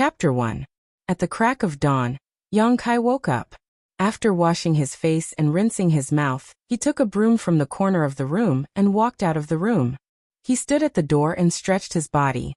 Chapter 1. At the crack of dawn, Yang Kai woke up. After washing his face and rinsing his mouth, he took a broom from the corner of the room and walked out of the room. He stood at the door and stretched his body.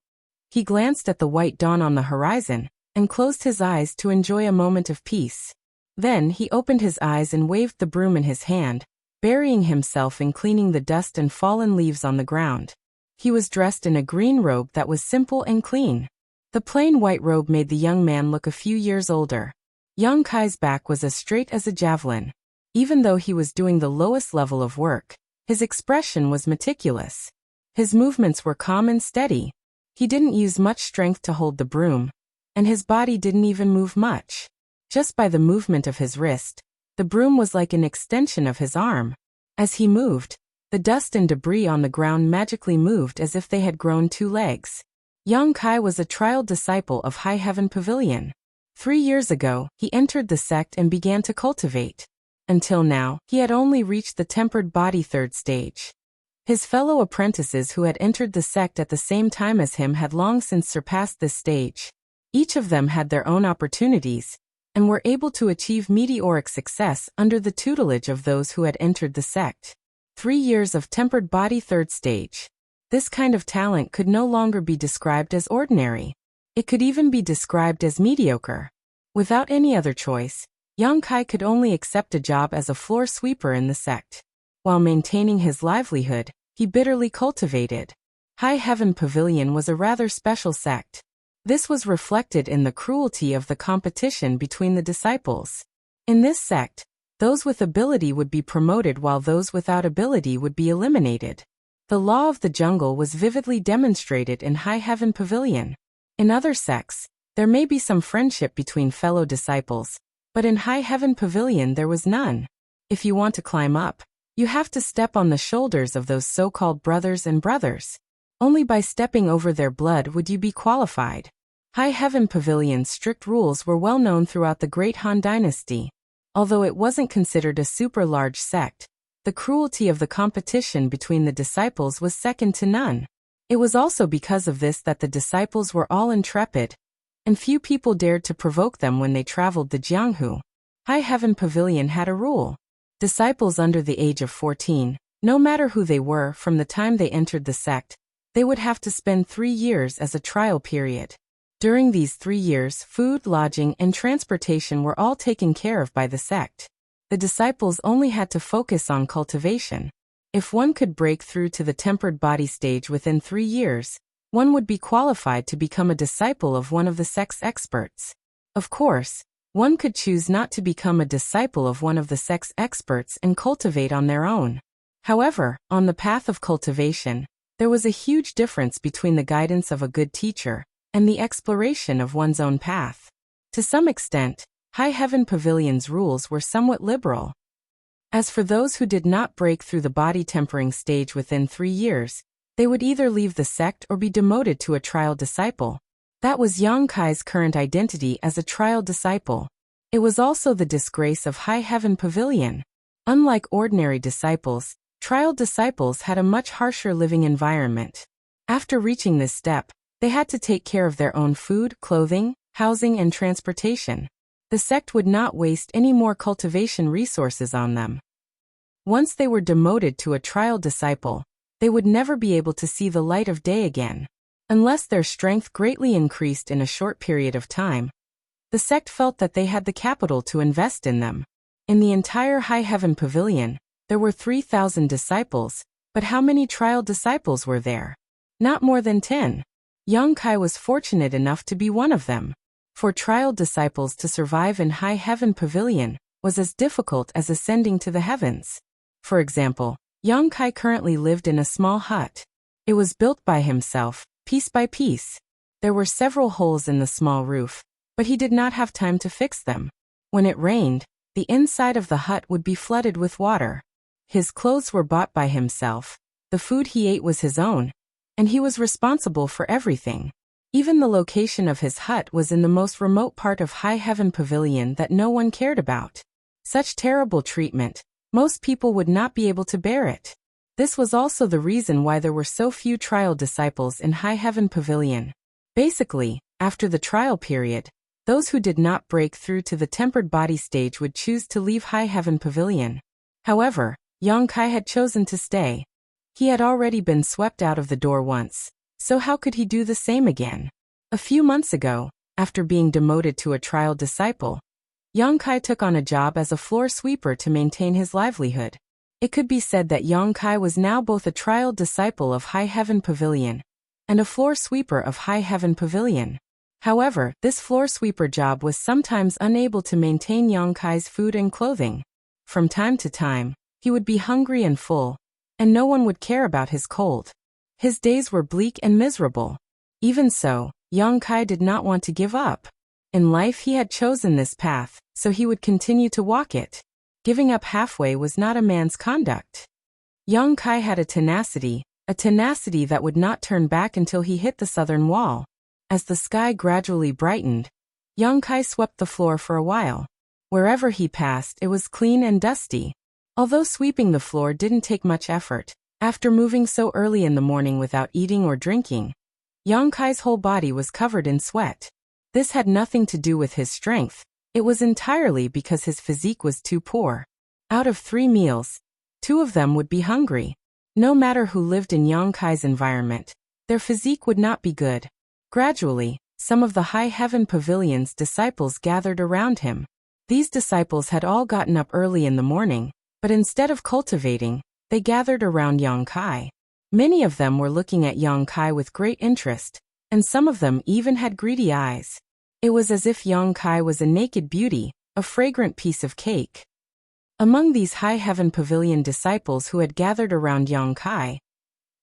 He glanced at the white dawn on the horizon and closed his eyes to enjoy a moment of peace. Then he opened his eyes and waved the broom in his hand, burying himself in cleaning the dust and fallen leaves on the ground. He was dressed in a green robe that was simple and clean. The plain white robe made the young man look a few years older. Yang Kai's back was as straight as a javelin. Even though he was doing the lowest level of work, his expression was meticulous. His movements were calm and steady. He didn't use much strength to hold the broom, and his body didn't even move much. Just by the movement of his wrist, the broom was like an extension of his arm. As he moved, the dust and debris on the ground magically moved as if they had grown two legs. Yang Kai was a trial disciple of High Heaven Pavilion. 3 years ago, he entered the sect and began to cultivate. Until now, he had only reached the tempered body 3rd stage. His fellow apprentices who had entered the sect at the same time as him had long since surpassed this stage. Each of them had their own opportunities, and were able to achieve meteoric success under the tutelage of those who had entered the sect. 3 years of tempered body 3rd stage. This kind of talent could no longer be described as ordinary. It could even be described as mediocre. Without any other choice, Yang Kai could only accept a job as a floor sweeper in the sect. While maintaining his livelihood, he bitterly cultivated. High Heaven Pavilion was a rather special sect. This was reflected in the cruelty of the competition between the disciples. In this sect, those with ability would be promoted while those without ability would be eliminated. The law of the jungle was vividly demonstrated in High Heaven Pavilion. In other sects, there may be some friendship between fellow disciples, but in High Heaven Pavilion there was none. If you want to climb up, you have to step on the shoulders of those so-called brothers and brothers. Only by stepping over their blood would you be qualified. High Heaven Pavilion's strict rules were well known throughout the Great Han Dynasty. Although it wasn't considered a super large sect, the cruelty of the competition between the disciples was second to none. It was also because of this that the disciples were all intrepid, and few people dared to provoke them when they traveled the Jianghu. High Heaven Pavilion had a rule. Disciples under the age of 14, no matter who they were from the time they entered the sect, they would have to spend 3 years as a trial period. During these 3 years, food, lodging, and transportation were all taken care of by the sect. The disciples only had to focus on cultivation. If one could break through to the tempered body stage within 3 years, one would be qualified to become a disciple of one of the sect's experts. Of course, one could choose not to become a disciple of one of the sect's experts and cultivate on their own. However, on the path of cultivation, there was a huge difference between the guidance of a good teacher and the exploration of one's own path. To some extent, High Heaven Pavilion's rules were somewhat liberal. As for those who did not break through the body tempering stage within 3 years, they would either leave the sect or be demoted to a trial disciple. That was Yang Kai's current identity as a trial disciple. It was also the disgrace of High Heaven Pavilion. Unlike ordinary disciples, trial disciples had a much harsher living environment. After reaching this step, they had to take care of their own food, clothing, housing, and transportation. The sect would not waste any more cultivation resources on them. Once they were demoted to a trial disciple, they would never be able to see the light of day again. Unless their strength greatly increased in a short period of time, the sect felt that they had the capital to invest in them. In the entire High Heaven Pavilion, there were 3,000 disciples, but how many trial disciples were there? Not more than 10. Yang Kai was fortunate enough to be one of them. For trial disciples to survive in High Heaven Pavilion was as difficult as ascending to the heavens. For example, Yang Kai currently lived in a small hut. It was built by himself, piece by piece. There were several holes in the small roof, but he did not have time to fix them. When it rained, the inside of the hut would be flooded with water. His clothes were bought by himself, the food he ate was his own, and he was responsible for everything. Even the location of his hut was in the most remote part of High Heaven Pavilion that no one cared about. Such terrible treatment, most people would not be able to bear it. This was also the reason why there were so few trial disciples in High Heaven Pavilion. Basically, After the trial period, those who did not break through to the tempered body stage would choose to leave High Heaven Pavilion. However, Yang Kai had chosen to stay. He had already been swept out of the door once, so how could he do the same again? A few months ago, after being demoted to a trial disciple, Yang Kai took on a job as a floor sweeper to maintain his livelihood. It could be said that Yang Kai was now both a trial disciple of High Heaven Pavilion and a floor sweeper of High Heaven Pavilion. However, this floor sweeper job was sometimes unable to maintain Yang Kai's food and clothing. From time to time, he would be hungry and full, and no one would care about his cold. His days were bleak and miserable. Even so, Yang Kai did not want to give up. In life he had chosen this path, so he would continue to walk it. Giving up halfway was not a man's conduct. Yang Kai had a tenacity that would not turn back until he hit the southern wall. As the sky gradually brightened, Yang Kai swept the floor for a while. Wherever he passed, it was clean and dusty. Although sweeping the floor didn't take much effort, after moving so early in the morning without eating or drinking, Yang Kai's whole body was covered in sweat. This had nothing to do with his strength. It was entirely because his physique was too poor. Out of 3 meals, 2 of them would be hungry. No matter who lived in Yang Kai's environment, their physique would not be good. Gradually, some of the High Heaven Pavilion's disciples gathered around him. These disciples had all gotten up early in the morning, but instead of cultivating, they gathered around Yang Kai. Many of them were looking at Yang Kai with great interest, and some of them even had greedy eyes. It was as if Yang Kai was a naked beauty, a fragrant piece of cake. Among these High Heaven Pavilion disciples who had gathered around Yang Kai,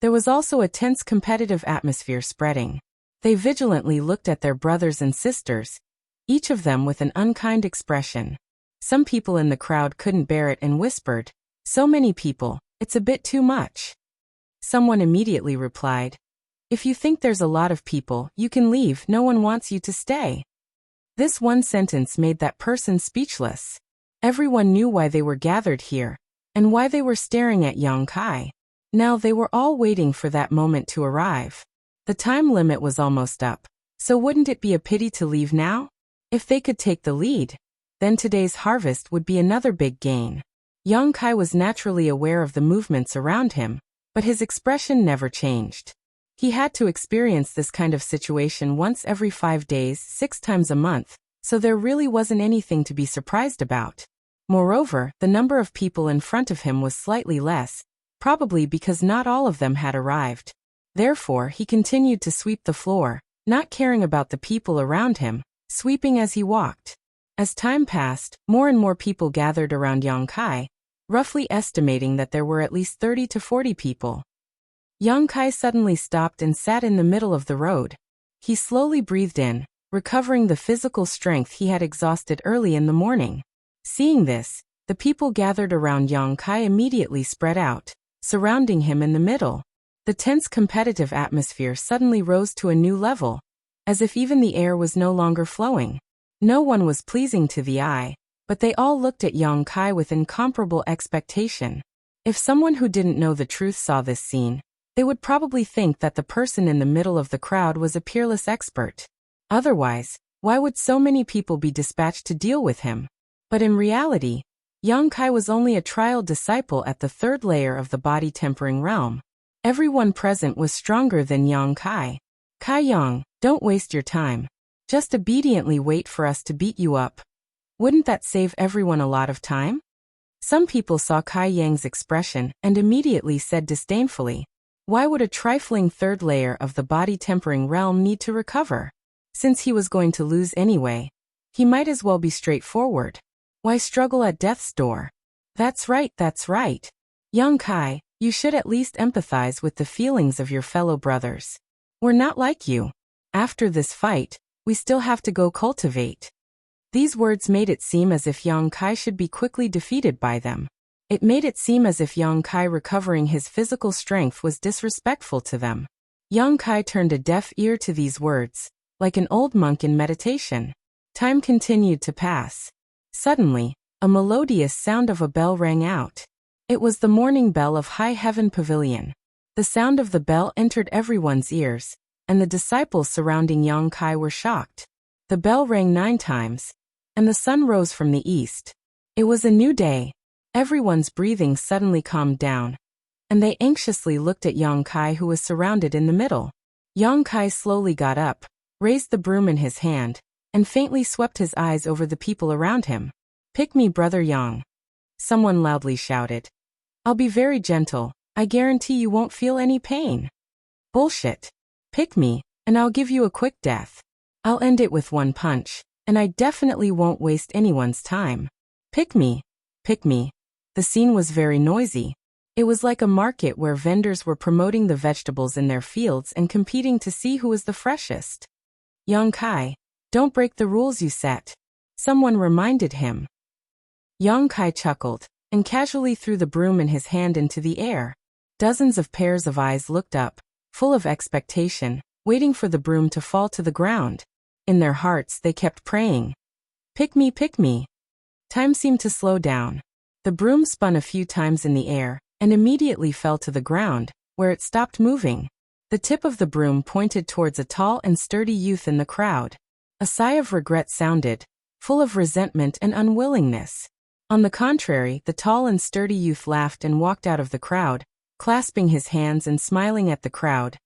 there was also a tense competitive atmosphere spreading. They vigilantly looked at their brothers and sisters, each of them with an unkind expression. Some people in the crowd couldn't bear it and whispered, "So many people, it's a bit too much." Someone immediately replied, "If you think there's a lot of people, you can leave, no one wants you to stay." This one sentence made that person speechless. Everyone knew why they were gathered here, and why they were staring at Yang Kai. Now they were all waiting for that moment to arrive. The time limit was almost up, so wouldn't it be a pity to leave now? If they could take the lead, then today's harvest would be another big gain. Yang Kai was naturally aware of the movements around him, but his expression never changed. He had to experience this kind of situation once every 5 days, 6 times a month, so there really wasn't anything to be surprised about. Moreover, the number of people in front of him was slightly less, probably because not all of them had arrived. Therefore, he continued to sweep the floor, not caring about the people around him, sweeping as he walked. As time passed, more and more people gathered around Yang Kai, roughly estimating that there were at least 30 to 40 people. Yang Kai suddenly stopped and sat in the middle of the road. He slowly breathed in, recovering the physical strength he had exhausted early in the morning. Seeing this, the people gathered around Yang Kai immediately spread out, surrounding him in the middle. The tense competitive atmosphere suddenly rose to a new level, as if even the air was no longer flowing. No one was pleasing to the eye, but they all looked at Yang Kai with incomparable expectation. If someone who didn't know the truth saw this scene, they would probably think that the person in the middle of the crowd was a peerless expert. Otherwise, why would so many people be dispatched to deal with him? But in reality, Yang Kai was only a trial disciple at the 3rd layer of the body-tempering realm. Everyone present was stronger than Yang Kai. "Kai Yang, don't waste your time. Just obediently wait for us to beat you up. Wouldn't that save everyone a lot of time?" Some people saw Kai Yang's expression and immediately said disdainfully, "Why would a trifling 3rd layer of the body-tempering realm need to recover? Since he was going to lose anyway, he might as well be straightforward. Why struggle at death's door?" That's right. Yang Kai, you should at least empathize with the feelings of your fellow brothers. We're not like you. After this fight, we still have to go cultivate. These words made it seem as if Yang Kai should be quickly defeated by them. It made it seem as if Yang Kai recovering his physical strength was disrespectful to them. Yang Kai turned a deaf ear to these words, like an old monk in meditation. Time continued to pass. Suddenly, a melodious sound of a bell rang out. It was the morning bell of High Heaven Pavilion. The sound of the bell entered everyone's ears, and the disciples surrounding Yang Kai were shocked. The bell rang 9 times, and the sun rose from the east. It was a new day. Everyone's breathing suddenly calmed down, and they anxiously looked at Yang Kai, who was surrounded in the middle. Yang Kai slowly got up, raised the broom in his hand, and faintly swept his eyes over the people around him. "Pick me, Brother Yang," someone loudly shouted. "I'll be very gentle. I guarantee you won't feel any pain." "Bullshit. Pick me, and I'll give you a quick death. I'll end it with one punch, and I definitely won't waste anyone's time. Pick me. Pick me." The scene was very noisy. It was like a market where vendors were promoting the vegetables in their fields and competing to see who was the freshest. "Yang Kai, don't break the rules you set," someone reminded him. Yang Kai chuckled, and casually threw the broom in his hand into the air. Dozens of pairs of eyes looked up, full of expectation, waiting for the broom to fall to the ground. In their hearts they kept praying, "Pick me, pick me." Time seemed to slow down. The broom spun a few times in the air, and immediately fell to the ground, where it stopped moving. The tip of the broom pointed towards a tall and sturdy youth in the crowd. A sigh of regret sounded, full of resentment and unwillingness. On the contrary, the tall and sturdy youth laughed and walked out of the crowd, clasping his hands and smiling at the crowd.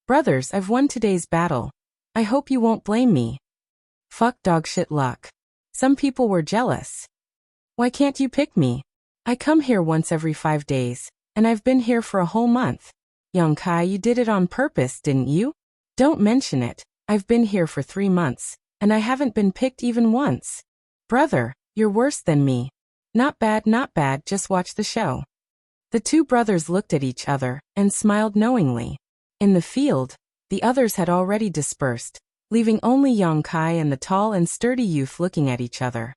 "Brothers, I've won today's battle. I hope you won't blame me." Fuck dogshit luck. Some people were jealous. "Why can't you pick me? I come here once every 5 days, and I've been here for a whole month." "Yang Kai, you did it on purpose, didn't you?" "Don't mention it. I've been here for 3 months, and I haven't been picked even once." "Brother, you're worse than me." Not bad, just watch the show." The two brothers looked at each other and smiled knowingly. In the field, the others had already dispersed, leaving only Yang Kai and the tall and sturdy youth looking at each other.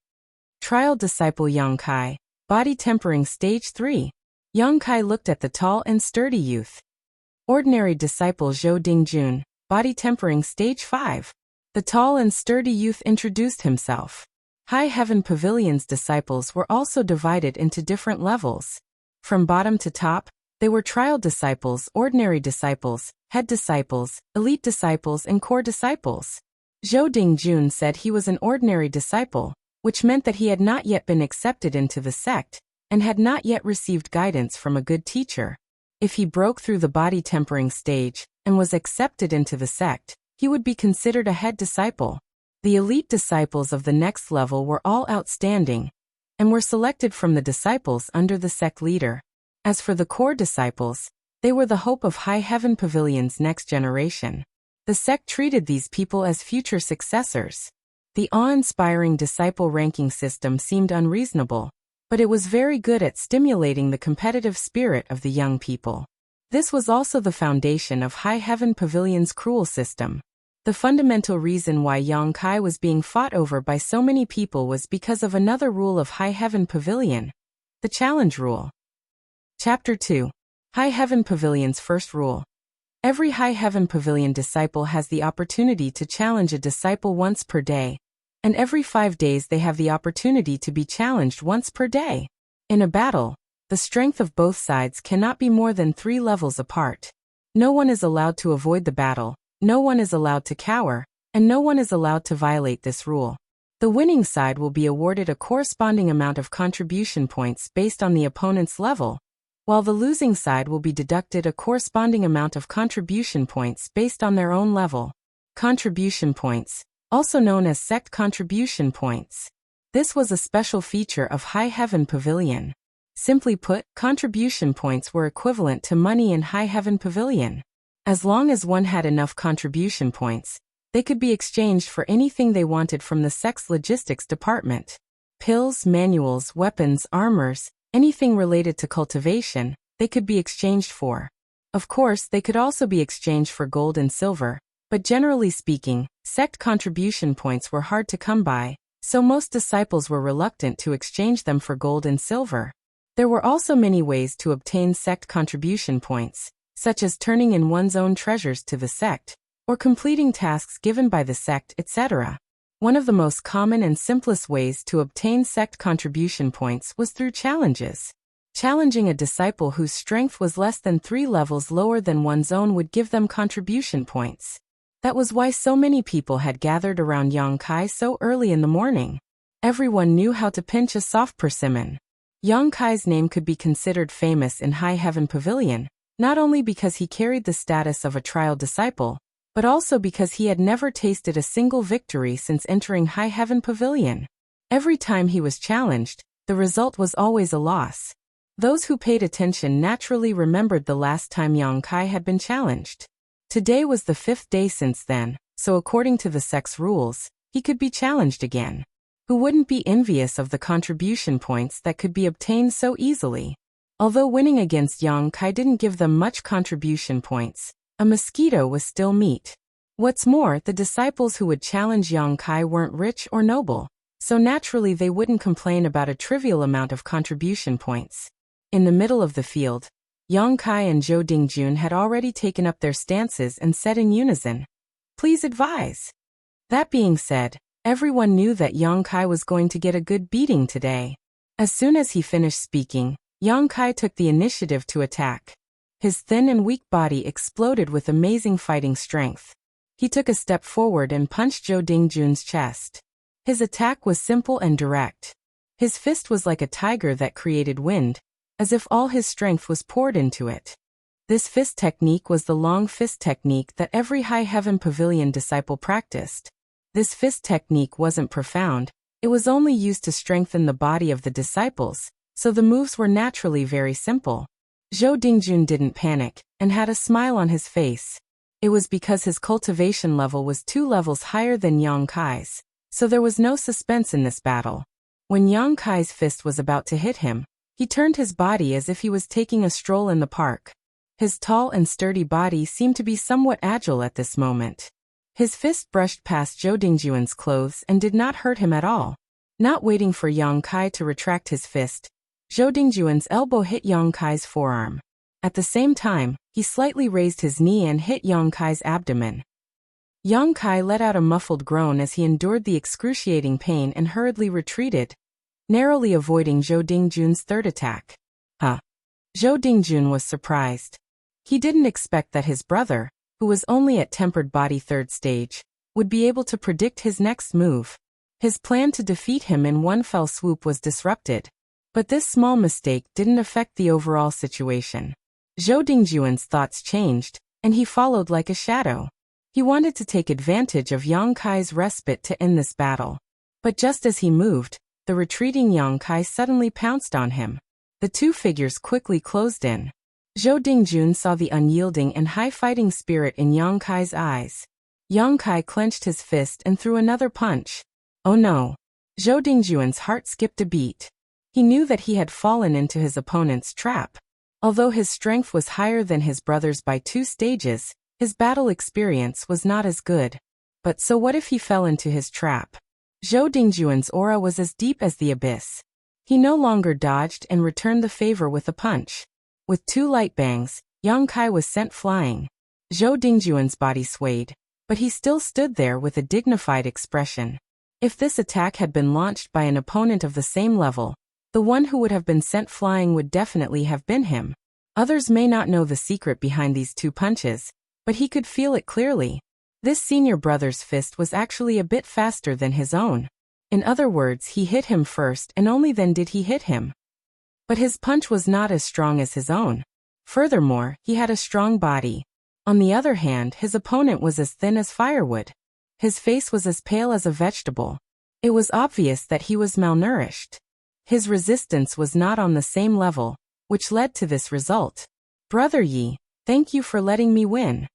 Trial Disciple Yang Kai, Body Tempering Stage 3. Yang Kai looked at the tall and sturdy youth. Ordinary Disciple Zhou Dingjun, Body Tempering Stage 5. The tall and sturdy youth introduced himself. High Heaven Pavilion's disciples were also divided into different levels. From bottom to top, they were trial disciples, ordinary disciples, head disciples, elite disciples, and core disciples. Zhou Dingjun said he was an ordinary disciple, which meant that he had not yet been accepted into the sect, and had not yet received guidance from a good teacher. If he broke through the body tempering stage, and was accepted into the sect, he would be considered a head disciple. The elite disciples of the next level were all outstanding, and were selected from the disciples under the sect leader. As for the core disciples, they were the hope of High Heaven Pavilion's next generation. The sect treated these people as future successors. The awe-inspiring disciple ranking system seemed unreasonable, but it was very good at stimulating the competitive spirit of the young people. This was also the foundation of High Heaven Pavilion's cruel system. The fundamental reason why Yang Kai was being fought over by so many people was because of another rule of High Heaven Pavilion, the challenge rule. Chapter 2. High Heaven Pavilion's first rule. Every High Heaven Pavilion disciple has the opportunity to challenge a disciple once per day, and every 5 days they have the opportunity to be challenged once per day. In a battle, the strength of both sides cannot be more than 3 levels apart. No one is allowed to avoid the battle, no one is allowed to cower, and no one is allowed to violate this rule. The winning side will be awarded a corresponding amount of contribution points based on the opponent's level, while the losing side will be deducted a corresponding amount of contribution points based on their own level. Contribution points, also known as sect contribution points. This was a special feature of High Heaven Pavilion. Simply put, contribution points were equivalent to money in High Heaven Pavilion. As long as one had enough contribution points, they could be exchanged for anything they wanted from the sect's logistics department. Pills, manuals, weapons, armors, anything related to cultivation, they could be exchanged for. Of course, they could also be exchanged for gold and silver, but generally speaking, sect contribution points were hard to come by, so most disciples were reluctant to exchange them for gold and silver. There were also many ways to obtain sect contribution points, such as turning in one's own treasures to the sect, or completing tasks given by the sect, etc. One of the most common and simplest ways to obtain sect contribution points was through challenges. Challenging a disciple whose strength was less than 3 levels lower than one's own would give them contribution points. That was why so many people had gathered around Yang Kai so early in the morning. Everyone knew how to pinch a soft persimmon. Yang Kai's name could be considered famous in High Heaven Pavilion, not only because he carried the status of a trial disciple, but also because he had never tasted a single victory since entering High Heaven Pavilion. Every time he was challenged, the result was always a loss. Those who paid attention naturally remembered the last time Yang Kai had been challenged. Today was the 5th day since then, so according to the sect's rules, he could be challenged again. Who wouldn't be envious of the contribution points that could be obtained so easily? Although winning against Yang Kai didn't give them much contribution points, a mosquito was still meat. What's more, the disciples who would challenge Yang Kai weren't rich or noble, so naturally they wouldn't complain about a trivial amount of contribution points. In the middle of the field, Yang Kai and Zhou Dingjun had already taken up their stances and said in unison, "Please advise." That being said, everyone knew that Yang Kai was going to get a good beating today. As soon as he finished speaking, Yang Kai took the initiative to attack. His thin and weak body exploded with amazing fighting strength. He took a step forward and punched Zhou Dingjun's chest. His attack was simple and direct. His fist was like a tiger that created wind, as if all his strength was poured into it. This fist technique was the long fist technique that every High Heaven Pavilion disciple practiced. This fist technique wasn't profound, it was only used to strengthen the body of the disciples, so the moves were naturally very simple. Zhou Dingjun didn't panic, and had a smile on his face. It was because his cultivation level was 2 levels higher than Yang Kai's, so there was no suspense in this battle. When Yang Kai's fist was about to hit him, he turned his body as if he was taking a stroll in the park. His tall and sturdy body seemed to be somewhat agile at this moment. His fist brushed past Zhou Dingjun's clothes and did not hurt him at all. Not waiting for Yang Kai to retract his fist, Zhou Dingjun's elbow hit Yang Kai's forearm. At the same time, he slightly raised his knee and hit Yang Kai's abdomen. Yang Kai let out a muffled groan as he endured the excruciating pain and hurriedly retreated, narrowly avoiding Zhou Dingjun's third attack. Zhou Dingjun was surprised. He didn't expect that his brother, who was only at tempered body 3rd stage, would be able to predict his next move. His plan to defeat him in one fell swoop was disrupted. But this small mistake didn't affect the overall situation. Zhou Dingjun's thoughts changed, and he followed like a shadow. He wanted to take advantage of Yang Kai's respite to end this battle. But just as he moved, the retreating Yang Kai suddenly pounced on him. The two figures quickly closed in. Zhou Dingjun saw the unyielding and high fighting spirit in Yang Kai's eyes. Yang Kai clenched his fist and threw another punch. Oh no! Zhou Dingjun's heart skipped a beat. He knew that he had fallen into his opponent's trap. Although his strength was higher than his brother's by 2 stages, his battle experience was not as good. But so what if he fell into his trap? Zhou Dingjun's aura was as deep as the abyss. He no longer dodged and returned the favor with a punch. With 2 light bangs, Yang Kai was sent flying. Zhou Dingjun's body swayed, but he still stood there with a dignified expression. If this attack had been launched by an opponent of the same level, the one who would have been sent flying would definitely have been him. Others may not know the secret behind these 2 punches, but he could feel it clearly. This senior brother's fist was actually a bit faster than his own. In other words, he hit him first and only then did he hit him. But his punch was not as strong as his own. Furthermore, he had a strong body. On the other hand, his opponent was as thin as firewood. His face was as pale as a vegetable. It was obvious that he was malnourished. His resistance was not on the same level, which led to this result. Brother Yi, thank you for letting me win.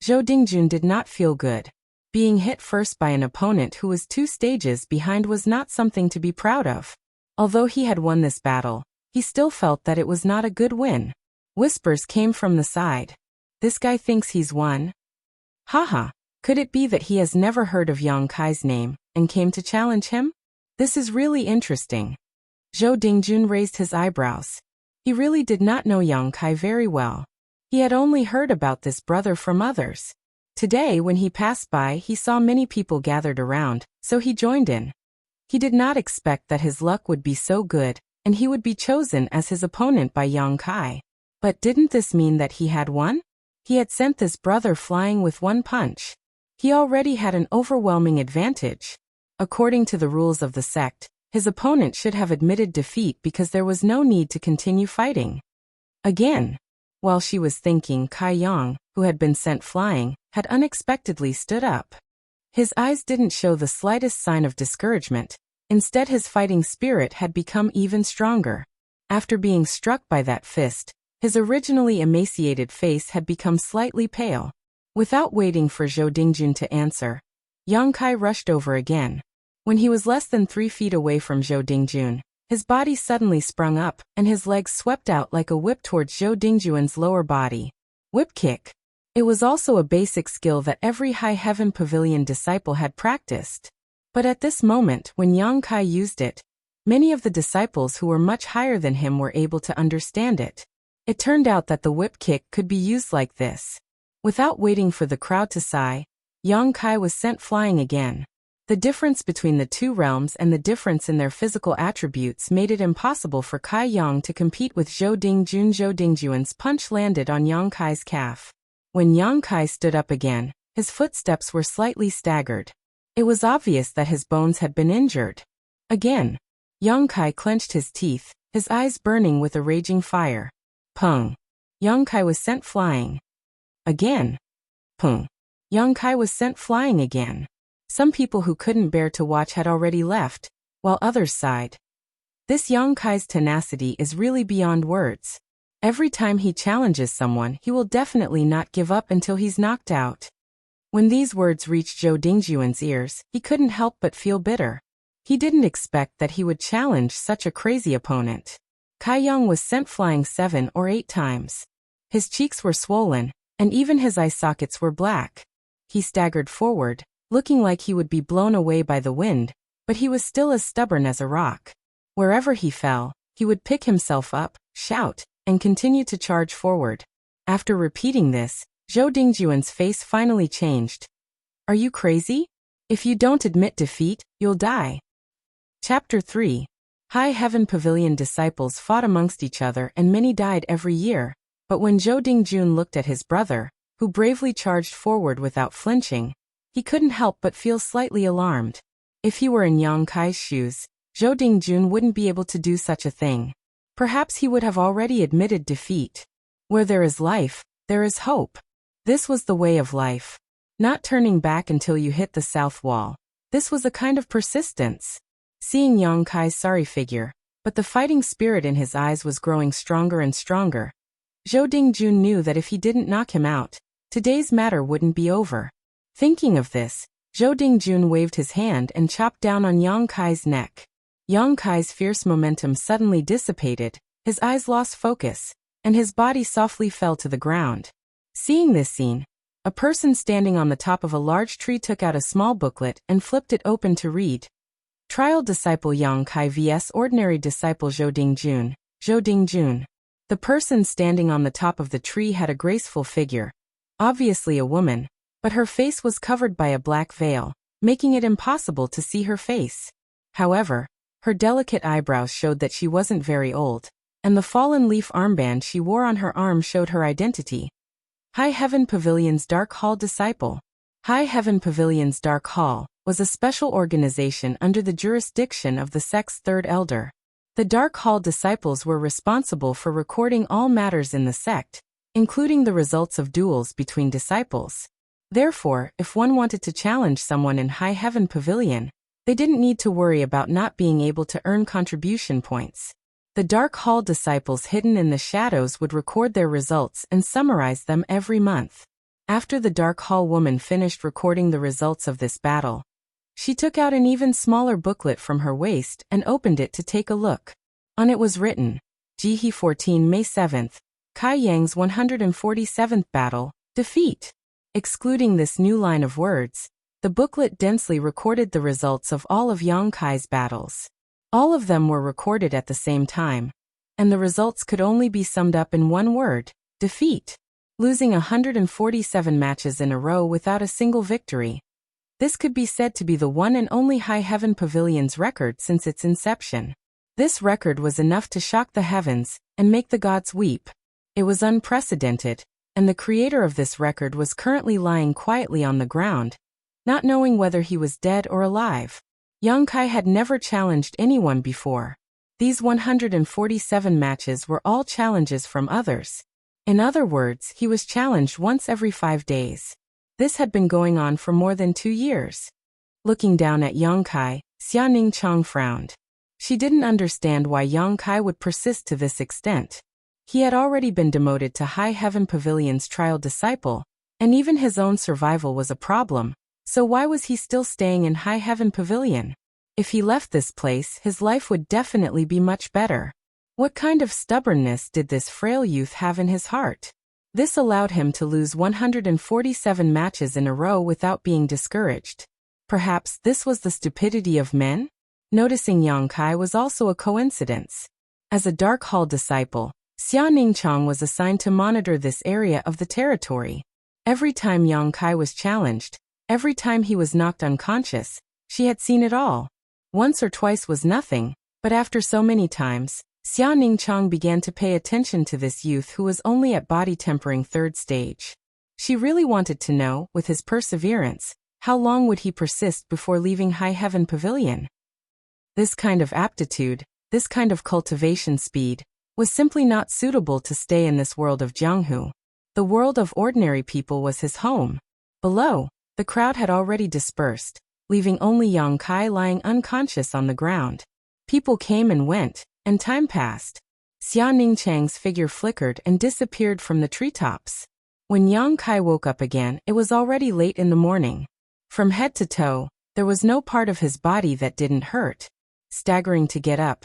Zhou Dingjun did not feel good. Being hit first by an opponent who was 2 stages behind was not something to be proud of. Although he had won this battle, he still felt that it was not a good win. Whispers came from the side. This guy thinks he's won? Haha, could it be that he has never heard of Yang Kai's name, and came to challenge him? This is really interesting. Zhou Dingjun raised his eyebrows. He really did not know Yang Kai very well. He had only heard about this brother from others. Today when he passed by he saw many people gathered around, so he joined in. He did not expect that his luck would be so good, and he would be chosen as his opponent by Yang Kai. But didn't this mean that he had won? He had sent this brother flying with 1 punch. He already had an overwhelming advantage. According to the rules of the sect, his opponent should have admitted defeat because there was no need to continue fighting. Again. While she was thinking, Kai Yang, who had been sent flying, had unexpectedly stood up. His eyes didn't show the slightest sign of discouragement. Instead, his fighting spirit had become even stronger. After being struck by that fist, his originally emaciated face had become slightly pale. Without waiting for Zhou Dingjun to answer, Yang Kai rushed over again. When he was less than 3 feet away from Zhou Dingjun, his body suddenly sprung up, and his legs swept out like a whip towards Zhou Dingjun's lower body. Whip kick. It was also a basic skill that every High Heaven Pavilion disciple had practiced. But at this moment, when Yang Kai used it, many of the disciples who were much higher than him were able to understand it. It turned out that the whip kick could be used like this. Without waiting for the crowd to sigh, Yang Kai was sent flying again. The difference between the two realms and the difference in their physical attributes made it impossible for Kai Yang to compete with Zhou Dingjun. Zhou Dingjun's punch landed on Yang Kai's calf. When Yang Kai stood up again, his footsteps were slightly staggered. It was obvious that his bones had been injured. Again. Yang Kai clenched his teeth, his eyes burning with a raging fire. Pung. Yang Kai was sent flying. Again. Pung. Yang Kai was sent flying again. Some people who couldn't bear to watch had already left, while others sighed. This Yang Kai's tenacity is really beyond words. Every time he challenges someone, he will definitely not give up until he's knocked out. When these words reached Zhou Dingjun's ears, he couldn't help but feel bitter. He didn't expect that he would challenge such a crazy opponent. Kai Yang was sent flying 7 or 8 times. His cheeks were swollen, and even his eye sockets were black. He staggered forward, looking like he would be blown away by the wind, but he was still as stubborn as a rock. Wherever he fell, he would pick himself up, shout, and continue to charge forward. After repeating this, Zhou Dingjun's face finally changed. Are you crazy? If you don't admit defeat, you'll die. Chapter 3. High Heaven Pavilion disciples fought amongst each other and many died every year, but when Zhou Dingjun looked at his brother, who bravely charged forward without flinching, he couldn't help but feel slightly alarmed. If he were in Yang Kai's shoes, Zhou Dingjun wouldn't be able to do such a thing. Perhaps he would have already admitted defeat. Where there is life, there is hope. This was the way of life. Not turning back until you hit the south wall. This was a kind of persistence. Seeing Yang Kai's sorry figure, but the fighting spirit in his eyes was growing stronger and stronger, Zhou Dingjun knew that if he didn't knock him out, today's matter wouldn't be over. Thinking of this, Zhou Dingjun waved his hand and chopped down on Yang Kai's neck. Yang Kai's fierce momentum suddenly dissipated, his eyes lost focus, and his body softly fell to the ground. Seeing this scene, a person standing on the top of a large tree took out a small booklet and flipped it open to read. Trial Disciple Yang Kai vs Ordinary Disciple Zhou Dingjun. Zhou Dingjun. The person standing on the top of the tree had a graceful figure, obviously a woman, but her face was covered by a black veil, making it impossible to see her face. However, her delicate eyebrows showed that she wasn't very old, and the fallen leaf armband she wore on her arm showed her identity. High Heaven Pavilion's Dark Hall Disciple. High Heaven Pavilion's Dark Hall was a special organization under the jurisdiction of the sect's third elder. The Dark Hall disciples were responsible for recording all matters in the sect, including the results of duels between disciples. Therefore, if one wanted to challenge someone in High Heaven Pavilion, they didn't need to worry about not being able to earn contribution points. The Dark Hall disciples hidden in the shadows would record their results and summarize them every month. After the Dark Hall woman finished recording the results of this battle, she took out an even smaller booklet from her waist and opened it to take a look. On it was written, Jihe 14 May 7th, Kai Yang's 147th battle, defeat. Excluding this new line of words, the booklet densely recorded the results of all of Yang Kai's battles. All of them were recorded at the same time, and the results could only be summed up in one word, defeat. Losing 147 matches in a row without a single victory. This could be said to be the one and only High Heaven Pavilion's record since its inception. This record was enough to shock the heavens and make the gods weep. It was unprecedented, and the creator of this record was currently lying quietly on the ground, not knowing whether he was dead or alive. Yang Kai had never challenged anyone before. These 147 matches were all challenges from others. In other words, he was challenged once every 5 days. This had been going on for more than 2 years. Looking down at Yang Kai, Xia Ningchang frowned. She didn't understand why Yang Kai would persist to this extent. He had already been demoted to High Heaven Pavilion's trial disciple, and even his own survival was a problem, so why was he still staying in High Heaven Pavilion? If he left this place, his life would definitely be much better. What kind of stubbornness did this frail youth have in his heart? This allowed him to lose 147 matches in a row without being discouraged. Perhaps this was the stupidity of men? Noticing Yang Kai was also a coincidence. As a Dark Hall disciple, Xia Ningchang was assigned to monitor this area of the territory. Every time Yang Kai was challenged, every time he was knocked unconscious, she had seen it all. Once or twice was nothing, but after so many times, Xia Ningchang began to pay attention to this youth who was only at body tempering 3rd stage. She really wanted to know, with his perseverance, how long would he persist before leaving High Heaven Pavilion? This kind of aptitude, this kind of cultivation speed, was simply not suitable to stay in this world of Jianghu. The world of ordinary people was his home. Below, the crowd had already dispersed, leaving only Yang Kai lying unconscious on the ground. People came and went, and time passed. Xia Ningchang's figure flickered and disappeared from the treetops. When Yang Kai woke up again, it was already late in the morning. From head to toe, there was no part of his body that didn't hurt. Staggering to get up,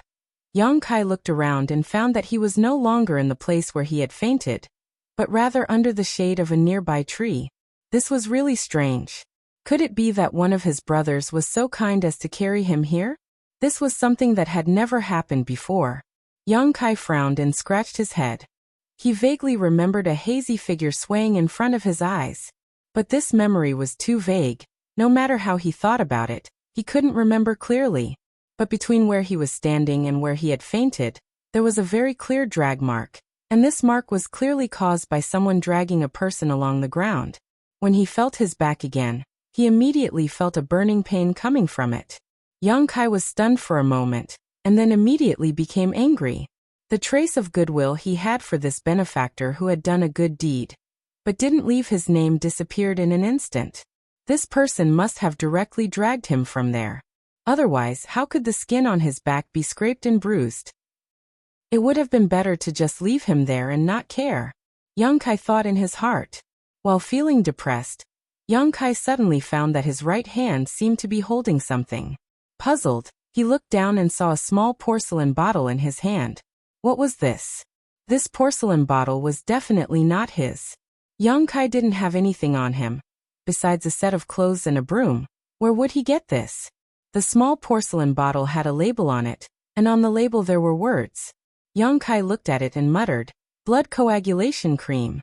Yang Kai looked around and found that he was no longer in the place where he had fainted, but rather under the shade of a nearby tree. This was really strange. Could it be that one of his brothers was so kind as to carry him here? This was something that had never happened before. Yang Kai frowned and scratched his head. He vaguely remembered a hazy figure swaying in front of his eyes. But this memory was too vague. No matter how he thought about it, he couldn't remember clearly. But between where he was standing and where he had fainted, there was a very clear drag mark, and this mark was clearly caused by someone dragging a person along the ground. When he felt his back again, he immediately felt a burning pain coming from it. Yang Kai was stunned for a moment, and then immediately became angry. The trace of goodwill he had for this benefactor who had done a good deed, but didn't leave his name, disappeared in an instant. This person must have directly dragged him from there. Otherwise, how could the skin on his back be scraped and bruised? It would have been better to just leave him there and not care. Yang Kai thought in his heart. While feeling depressed, Yang Kai suddenly found that his right hand seemed to be holding something. Puzzled, he looked down and saw a small porcelain bottle in his hand. What was this? This porcelain bottle was definitely not his. Yang Kai didn't have anything on him. Besides a set of clothes and a broom, where would he get this? The small porcelain bottle had a label on it, and on the label there were words. Yang Kai looked at it and muttered, "Blood coagulation cream."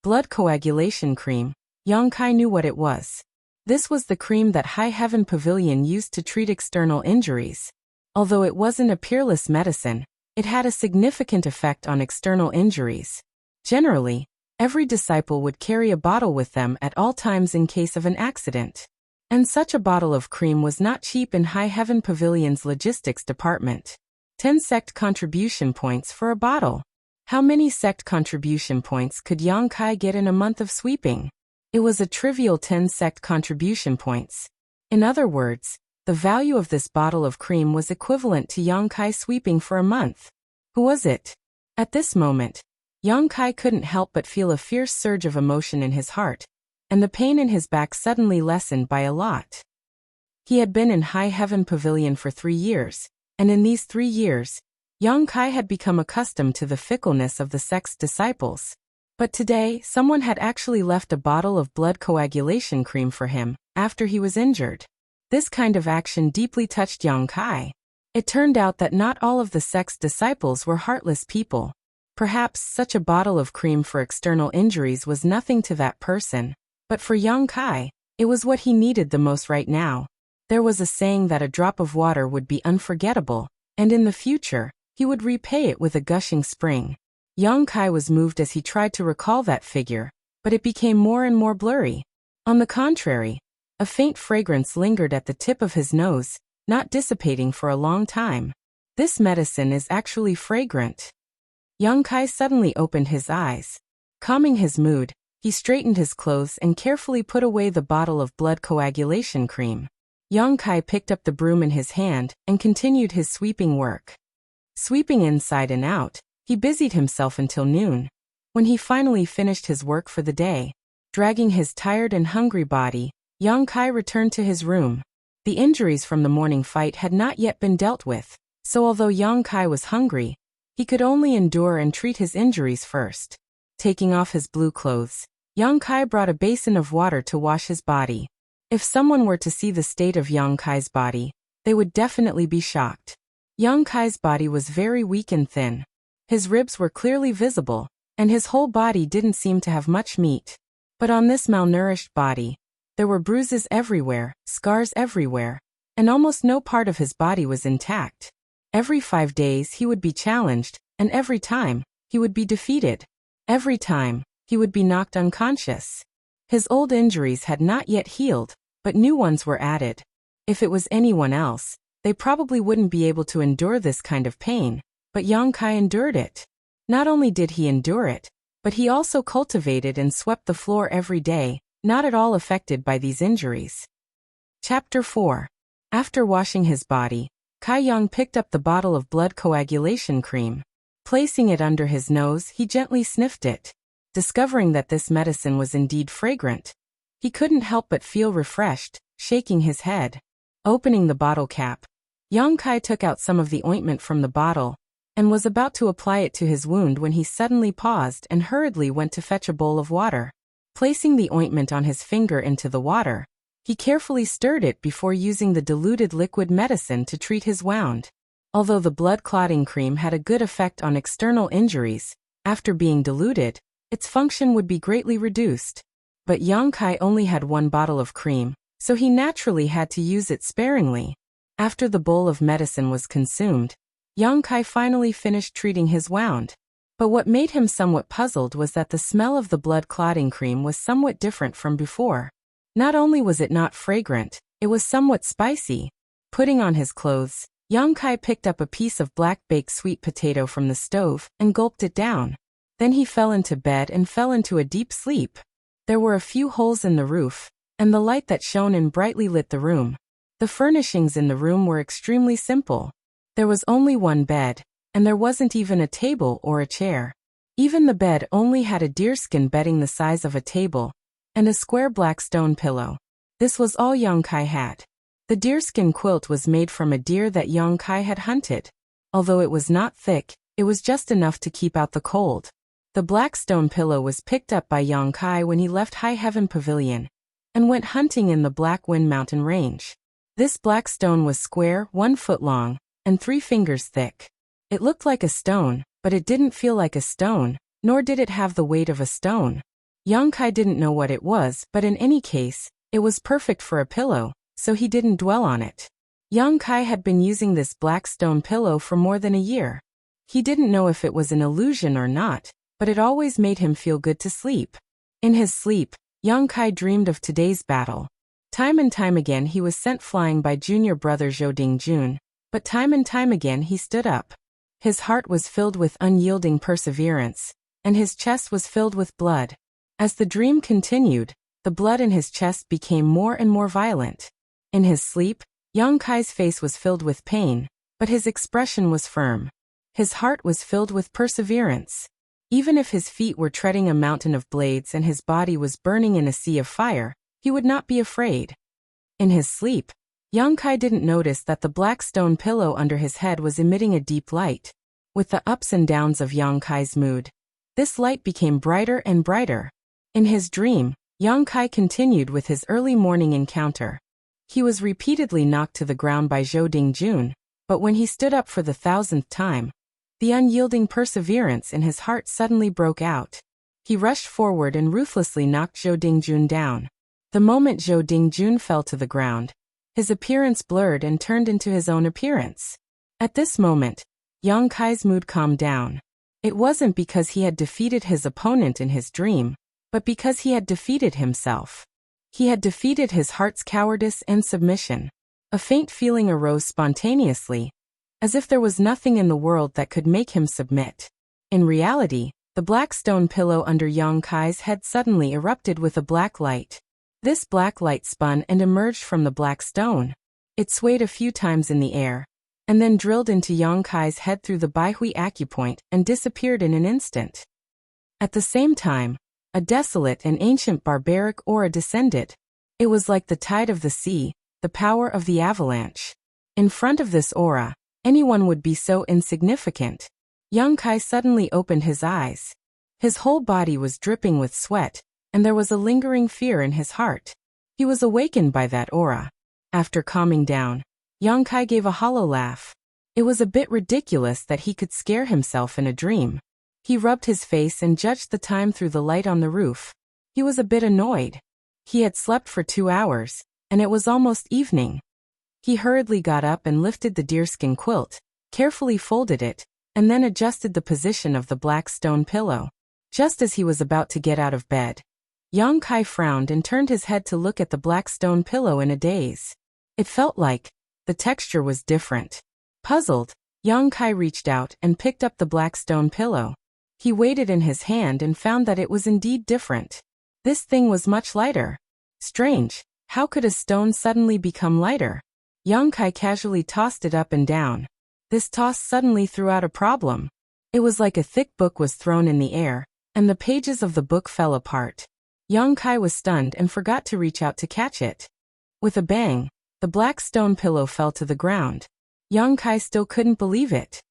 Blood coagulation cream. Yang Kai knew what it was. This was the cream that High Heaven Pavilion used to treat external injuries. Although it wasn't a peerless medicine, it had a significant effect on external injuries. Generally, every disciple would carry a bottle with them at all times in case of an accident. And such a bottle of cream was not cheap in High Heaven Pavilion's logistics department. 10 sect contribution points for a bottle. How many sect contribution points could Yang Kai get in a month of sweeping? It was a trivial 10 sect contribution points. In other words, the value of this bottle of cream was equivalent to Yang Kai sweeping for a month. Who was it? At this moment, Yang Kai couldn't help but feel a fierce surge of emotion in his heart, and the pain in his back suddenly lessened by a lot. He had been in High Heaven Pavilion for 3 years, and in these 3 years, Yang Kai had become accustomed to the fickleness of the sect's disciples. But today, someone had actually left a bottle of blood coagulation cream for him, after he was injured. This kind of action deeply touched Yang Kai. It turned out that not all of the sect's disciples were heartless people. Perhaps such a bottle of cream for external injuries was nothing to that person, but for Yang Kai, it was what he needed the most right now. There was a saying that a drop of water would be unforgettable, and in the future, he would repay it with a gushing spring. Yang Kai was moved as he tried to recall that figure, but it became more and more blurry. On the contrary, A faint fragrance lingered at the tip of his nose, not dissipating for a long time. This medicine is actually fragrant. Young Kai suddenly opened his eyes. Calming his mood, he straightened his clothes and carefully put away the bottle of blood coagulation cream. Young Kai picked up the broom in his hand and continued his sweeping work. Sweeping inside and out, he busied himself until noon. When he finally finished his work for the day, dragging his tired and hungry body, Young Kai returned to his room. The injuries from the morning fight had not yet been dealt with, so although Young Kai was hungry, he could only endure and treat his injuries first. Taking off his blue clothes, Young Kai brought a basin of water to wash his body. If someone were to see the state of Young Kai's body, they would definitely be shocked. Young Kai's body was very weak and thin. His ribs were clearly visible, and his whole body didn't seem to have much meat. But on this malnourished body, there were bruises everywhere, scars everywhere, and almost no part of his body was intact. Every 5 days he would be challenged, and every time, he would be defeated. Every time, he would be knocked unconscious. His old injuries had not yet healed, but new ones were added. If it was anyone else, they probably wouldn't be able to endure this kind of pain, but Young Kai endured it. Not only did he endure it, but he also cultivated and swept the floor every day, not at all affected by these injuries. Chapter 4. After washing his body, Kai Young picked up the bottle of blood coagulation cream. Placing it under his nose, he gently sniffed it. Discovering that this medicine was indeed fragrant, he couldn't help but feel refreshed, shaking his head. Opening the bottle cap, Young Kai took out some of the ointment from the bottle, and was about to apply it to his wound when he suddenly paused and hurriedly went to fetch a bowl of water. Placing the ointment on his finger into the water, he carefully stirred it before using the diluted liquid medicine to treat his wound. Although the blood clotting cream had a good effect on external injuries, after being diluted, its function would be greatly reduced. But Young Kai only had 1 bottle of cream, so he naturally had to use it sparingly. After the bowl of medicine was consumed, Young Kai finally finished treating his wound. But what made him somewhat puzzled was that the smell of the blood clotting cream was somewhat different from before. Not only was it not fragrant, it was somewhat spicy. Putting on his clothes, Young Kai picked up a piece of black baked sweet potato from the stove and gulped it down. Then he fell into bed and fell into a deep sleep. There were a few holes in the roof, and the light that shone in brightly lit the room. The furnishings in the room were extremely simple. There was only 1 bed, and there wasn't even a table or a chair. Even the bed only had a deerskin bedding the size of a table, and a square black stone pillow. This was all Young Kai had. The deerskin quilt was made from a deer that Young Kai had hunted. Although it was not thick, it was just enough to keep out the cold. The black stone pillow was picked up by Young Kai when he left High Heaven Pavilion and went hunting in the Black Wind Mountain Range. This black stone was square, 1 foot long, and 3 fingers thick. It looked like a stone, but it didn't feel like a stone, nor did it have the weight of a stone. Young Kai didn't know what it was, but in any case, it was perfect for a pillow, so he didn't dwell on it. Young Kai had been using this black stone pillow for more than a year. He didn't know if it was an illusion or not, but it always made him feel good to sleep. In his sleep, Young Kai dreamed of today's battle. Time and time again he was sent flying by junior brother Zhou Dingjun, but time and time again he stood up. His heart was filled with unyielding perseverance, and his chest was filled with blood. As the dream continued, the blood in his chest became more and more violent. In his sleep, Young Kai's face was filled with pain, but his expression was firm. His heart was filled with perseverance. Even if his feet were treading a mountain of blades and his body was burning in a sea of fire, he would not be afraid. In his sleep, Young Kai didn't notice that the black stone pillow under his head was emitting a deep light. With the ups and downs of Young Kai's mood, this light became brighter and brighter. In his dream, Young Kai continued with his early morning encounter. He was repeatedly knocked to the ground by Zhou Dingjun, but when he stood up for the 1000th time, the unyielding perseverance in his heart suddenly broke out. He rushed forward and ruthlessly knocked Zhou Dingjun down. The moment Zhou Dingjun fell to the ground, his appearance blurred and turned into his own appearance. At this moment, Young Kai's mood calmed down. It wasn't because he had defeated his opponent in his dream, but because he had defeated himself. He had defeated his heart's cowardice and submission. A faint feeling arose spontaneously, as if there was nothing in the world that could make him submit. In reality, the black stone pillow under Yang Kai's head suddenly erupted with a black light. This black light spun and emerged from the black stone. It swayed a few times in the air, and then drilled into Yang Kai's head through the Baihui acupoint and disappeared in an instant. At the same time, a desolate and ancient barbaric aura descended. It was like the tide of the sea, the power of the avalanche. In front of this aura, anyone would be so insignificant. Yang Kai suddenly opened his eyes. His whole body was dripping with sweat, and there was a lingering fear in his heart. He was awakened by that aura. After calming down, Yang Kai gave a hollow laugh. It was a bit ridiculous that he could scare himself in a dream. He rubbed his face and judged the time through the light on the roof. He was a bit annoyed. He had slept for 2 hours, and it was almost evening. He hurriedly got up and lifted the deerskin quilt, carefully folded it, and then adjusted the position of the black stone pillow. Just as he was about to get out of bed, Yang Kai frowned and turned his head to look at the black stone pillow in a daze. It felt like the texture was different. Puzzled, Yang Kai reached out and picked up the black stone pillow. He weighed it in his hand and found that it was indeed different. This thing was much lighter. Strange, how could a stone suddenly become lighter? Yang Kai casually tossed it up and down. This toss suddenly threw out a problem. It was like a thick book was thrown in the air, and the pages of the book fell apart. Yang Kai was stunned and forgot to reach out to catch it. With a bang, the black stone pillow fell to the ground. Yang Kai still couldn't believe it.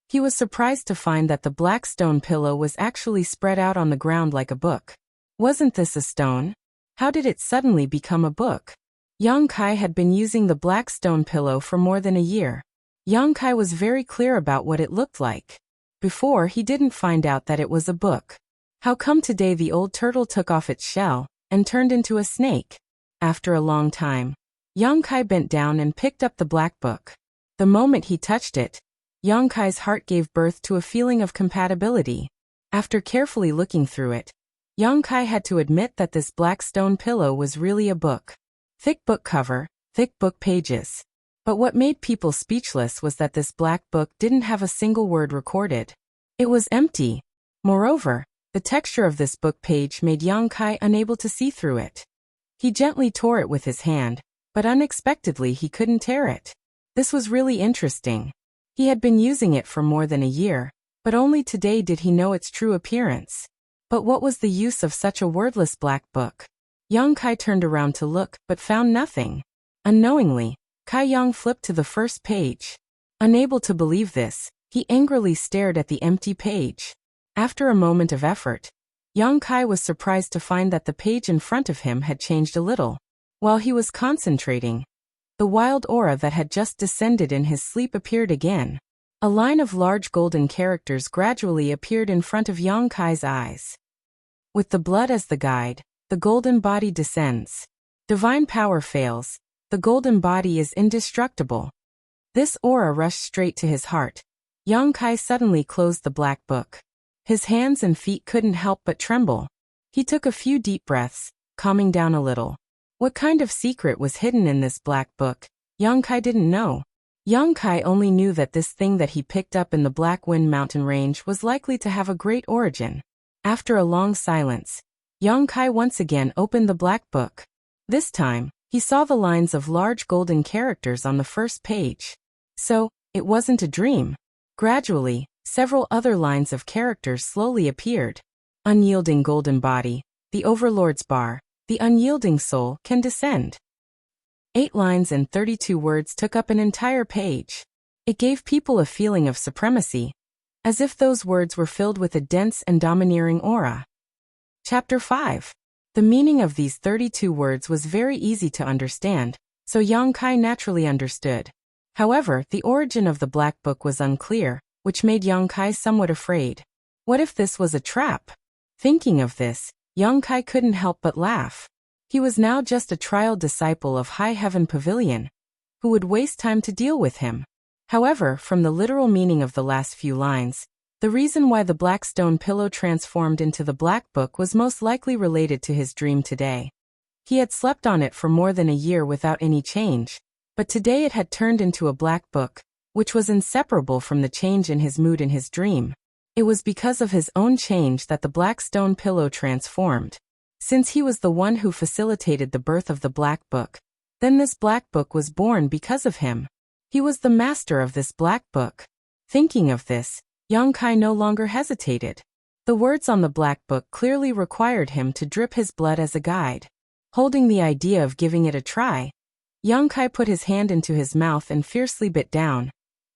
He was surprised to find that the black stone pillow was actually spread out on the ground like a book. Wasn't this a stone? How did it suddenly become a book? Yang Kai had been using the black stone pillow for more than a year. Yang Kai was very clear about what it looked like. Before, he didn't find out that it was a book. How come today the old turtle took off its shell and turned into a snake? After a long time, Yang Kai bent down and picked up the black book. The moment he touched it, Yang Kai's heart gave birth to a feeling of compatibility. After carefully looking through it, Yang Kai had to admit that this black stone pillow was really a book. Thick book cover, thick book pages. But what made people speechless was that this black book didn't have a single word recorded. It was empty. Moreover, the texture of this book page made Yang Kai unable to see through it. He gently tore it with his hand, but unexpectedly he couldn't tear it. This was really interesting. He had been using it for more than a year, but only today did he know its true appearance. But what was the use of such a wordless black book? Yang Kai turned around to look, but found nothing. Unknowingly, Kai Yang flipped to the first page. Unable to believe this, he angrily stared at the empty page. After a moment of effort, Yang Kai was surprised to find that the page in front of him had changed a little. While he was concentrating, the wild aura that had just descended in his sleep appeared again. A line of large golden characters gradually appeared in front of Yang Kai's eyes. With the blood as the guide, the golden body descends. Divine power fails. The golden body is indestructible. This aura rushed straight to his heart. Yang Kai suddenly closed the black book. His hands and feet couldn't help but tremble. He took a few deep breaths, calming down a little. What kind of secret was hidden in this black book? Yang Kai didn't know. Yang Kai only knew that this thing that he picked up in the Black Wind Mountain Range was likely to have a great origin. After a long silence, Yang Kai once again opened the black book. This time, he saw the lines of large golden characters on the first page. So, it wasn't a dream. Gradually, several other lines of characters slowly appeared. Unyielding golden body, the Overlord's bar, the unyielding soul can descend. 8 lines and 32 words took up an entire page. It gave people a feeling of supremacy, as if those words were filled with a dense and domineering aura. Chapter 5. The meaning of these 32 words was very easy to understand, so Yang Kai naturally understood. However, the origin of the black book was unclear, which made Yang Kai somewhat afraid. What if this was a trap? Thinking of this, Yang Kai couldn't help but laugh. He was now just a trial disciple of High Heaven Pavilion, who would waste time to deal with him. However, from the literal meaning of the last few lines, the reason why the black stone pillow transformed into the black book was most likely related to his dream today. He had slept on it for more than a year without any change, but today it had turned into a black book, which was inseparable from the change in his mood in his dream. It was because of his own change that the black stone pillow transformed. Since he was the one who facilitated the birth of the black book, then this black book was born because of him. He was the master of this black book. Thinking of this, Yang Kai no longer hesitated. The words on the black book clearly required him to drip his blood as a guide. Holding the idea of giving it a try, Yang Kai put his hand into his mouth and fiercely bit down,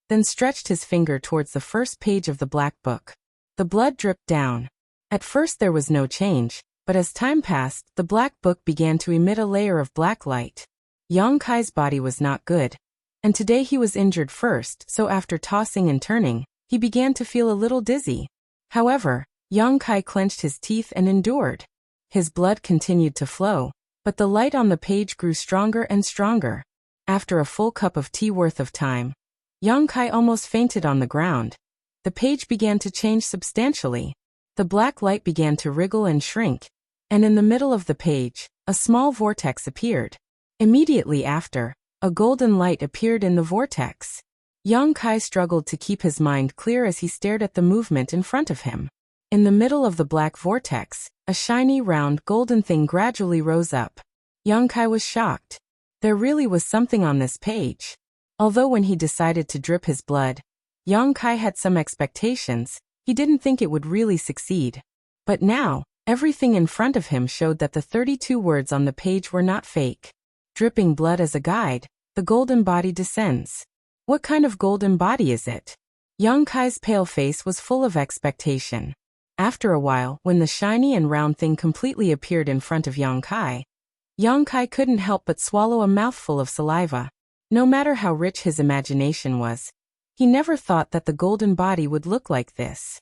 then stretched his finger towards the first page of the black book. The blood dripped down. At first there was no change, but as time passed, the black book began to emit a layer of black light. Yang Kai's body was not good, and today he was injured first, so after tossing and turning, he began to feel a little dizzy. However, Yang Kai clenched his teeth and endured. His blood continued to flow, but the light on the page grew stronger and stronger. After a full cup of tea worth of time, Yang Kai almost fainted on the ground. The page began to change substantially. The black light began to wriggle and shrink, and in the middle of the page, a small vortex appeared. Immediately after, a golden light appeared in the vortex. Yang Kai struggled to keep his mind clear as he stared at the movement in front of him. In the middle of the black vortex, a shiny round golden thing gradually rose up. Yang Kai was shocked. There really was something on this page. Although when he decided to drip his blood, Yang Kai had some expectations, he didn't think it would really succeed. But now, everything in front of him showed that the 32 words on the page were not fake. Dripping blood as a guide, the golden body descends. What kind of golden body is it? Yang Kai's pale face was full of expectation. After a while, when the shiny and round thing completely appeared in front of Yang Kai couldn't help but swallow a mouthful of saliva. No matter how rich his imagination was, he never thought that the golden body would look like this.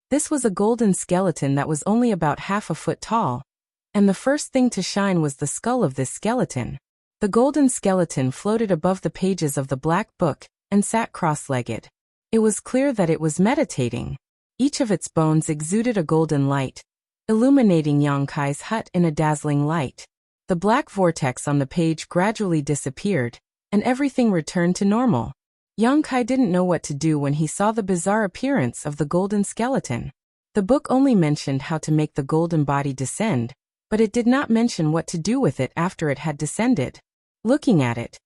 This was a golden skeleton that was only about half a foot tall, and the first thing to shine was the skull of this skeleton. The golden skeleton floated above the pages of the black book and sat cross-legged. It was clear that it was meditating. Each of its bones exuded a golden light, illuminating Yang Kai's hut in a dazzling light. The black vortex on the page gradually disappeared, and everything returned to normal. Yang Kai didn't know what to do when he saw the bizarre appearance of the golden skeleton. The book only mentioned how to make the golden body descend, but it did not mention what to do with it after it had descended. Looking at it,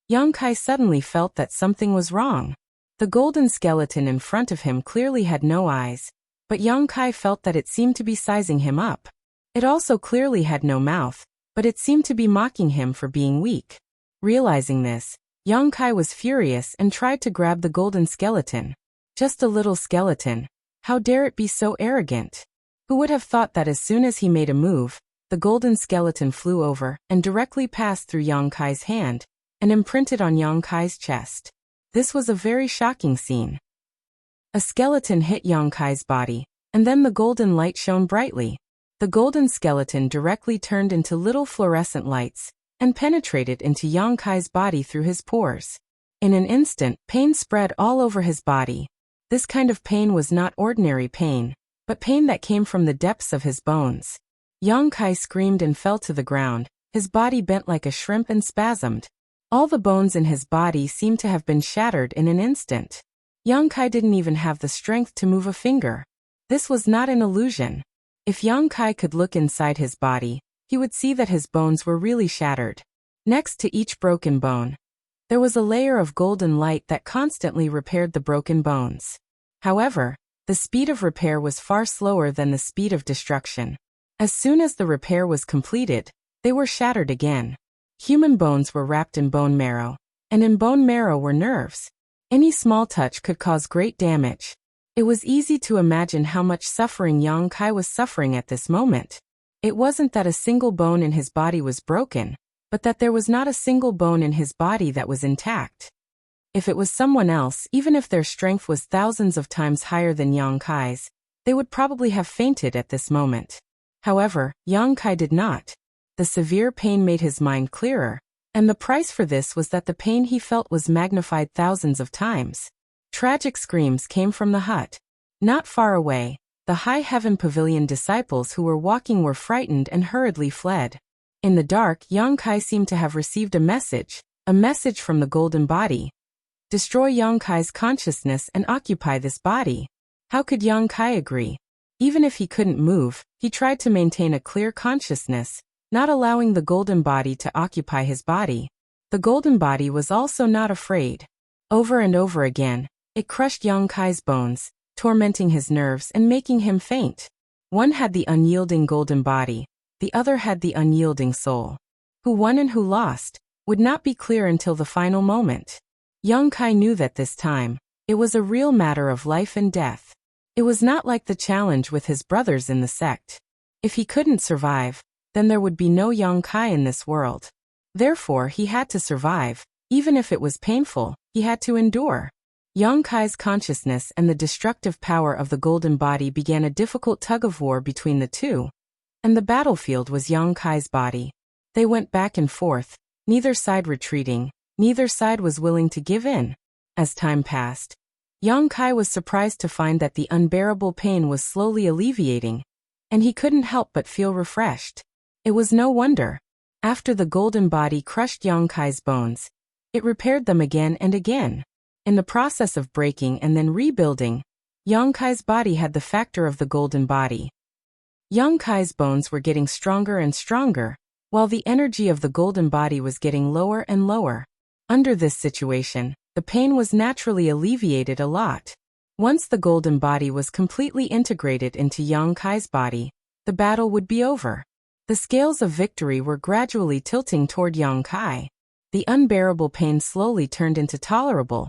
Yang Kai suddenly felt that something was wrong. The golden skeleton in front of him clearly had no eyes, but Yang Kai felt that it seemed to be sizing him up. It also clearly had no mouth, but it seemed to be mocking him for being weak. Realizing this, Yang Kai was furious and tried to grab the golden skeleton. Just a little skeleton. How dare it be so arrogant? Who would have thought that as soon as he made a move, the golden skeleton flew over and directly passed through Yang Kai's hand and imprinted on Yang Kai's chest. This was a very shocking scene. A skeleton hit Yang Kai's body, and then the golden light shone brightly. The golden skeleton directly turned into little fluorescent lights and penetrated into Yang Kai's body through his pores. In an instant, pain spread all over his body. This kind of pain was not ordinary pain, but pain that came from the depths of his bones. Yang Kai screamed and fell to the ground, his body bent like a shrimp and spasmed. All the bones in his body seemed to have been shattered in an instant. Yang Kai didn't even have the strength to move a finger. This was not an illusion. If Yang Kai could look inside his body, he would see that his bones were really shattered. Next to each broken bone, there was a layer of golden light that constantly repaired the broken bones. However, the speed of repair was far slower than the speed of destruction. As soon as the repair was completed, they were shattered again. Human bones were wrapped in bone marrow, and in bone marrow were nerves. Any small touch could cause great damage. It was easy to imagine how much suffering Yang Kai was suffering at this moment. It wasn't that a single bone in his body was broken, but that there was not a single bone in his body that was intact. If it was someone else, even if their strength was thousands of times higher than Yang Kai's, they would probably have fainted at this moment. However, Yang Kai did not. The severe pain made his mind clearer, and the price for this was that the pain he felt was magnified thousands of times. Tragic screams came from the hut. Not far away, the High Heaven Pavilion disciples who were walking were frightened and hurriedly fled. In the dark, Yang Kai seemed to have received a message from the golden body. Destroy Yang Kai's consciousness and occupy this body. How could Yang Kai agree? Even if he couldn't move, he tried to maintain a clear consciousness, not allowing the golden body to occupy his body. The golden body was also not afraid. Over and over again, it crushed Yang Kai's bones, tormenting his nerves and making him faint. One had the unyielding golden body, the other had the unyielding soul. Who won and who lost would not be clear until the final moment. Yang Kai knew that this time, it was a real matter of life and death. It was not like the challenge with his brothers in the sect. If he couldn't survive, then there would be no Yang Kai in this world. Therefore, he had to survive. Even if it was painful, he had to endure. Yang Kai's consciousness and the destructive power of the golden body began a difficult tug-of-war between the two. And the battlefield was Yang Kai's body. They went back and forth, neither side retreating, neither side was willing to give in. As time passed, Yang Kai was surprised to find that the unbearable pain was slowly alleviating, and he couldn't help but feel refreshed. It was no wonder. After the golden body crushed Yang Kai's bones, it repaired them again and again. In the process of breaking and then rebuilding, Yang Kai's body had the factor of the golden body. Yang Kai's bones were getting stronger and stronger, while the energy of the golden body was getting lower and lower. Under this situation, the pain was naturally alleviated a lot. Once the golden body was completely integrated into Yang Kai's body, the battle would be over. The scales of victory were gradually tilting toward Yang Kai. The unbearable pain slowly turned into tolerable,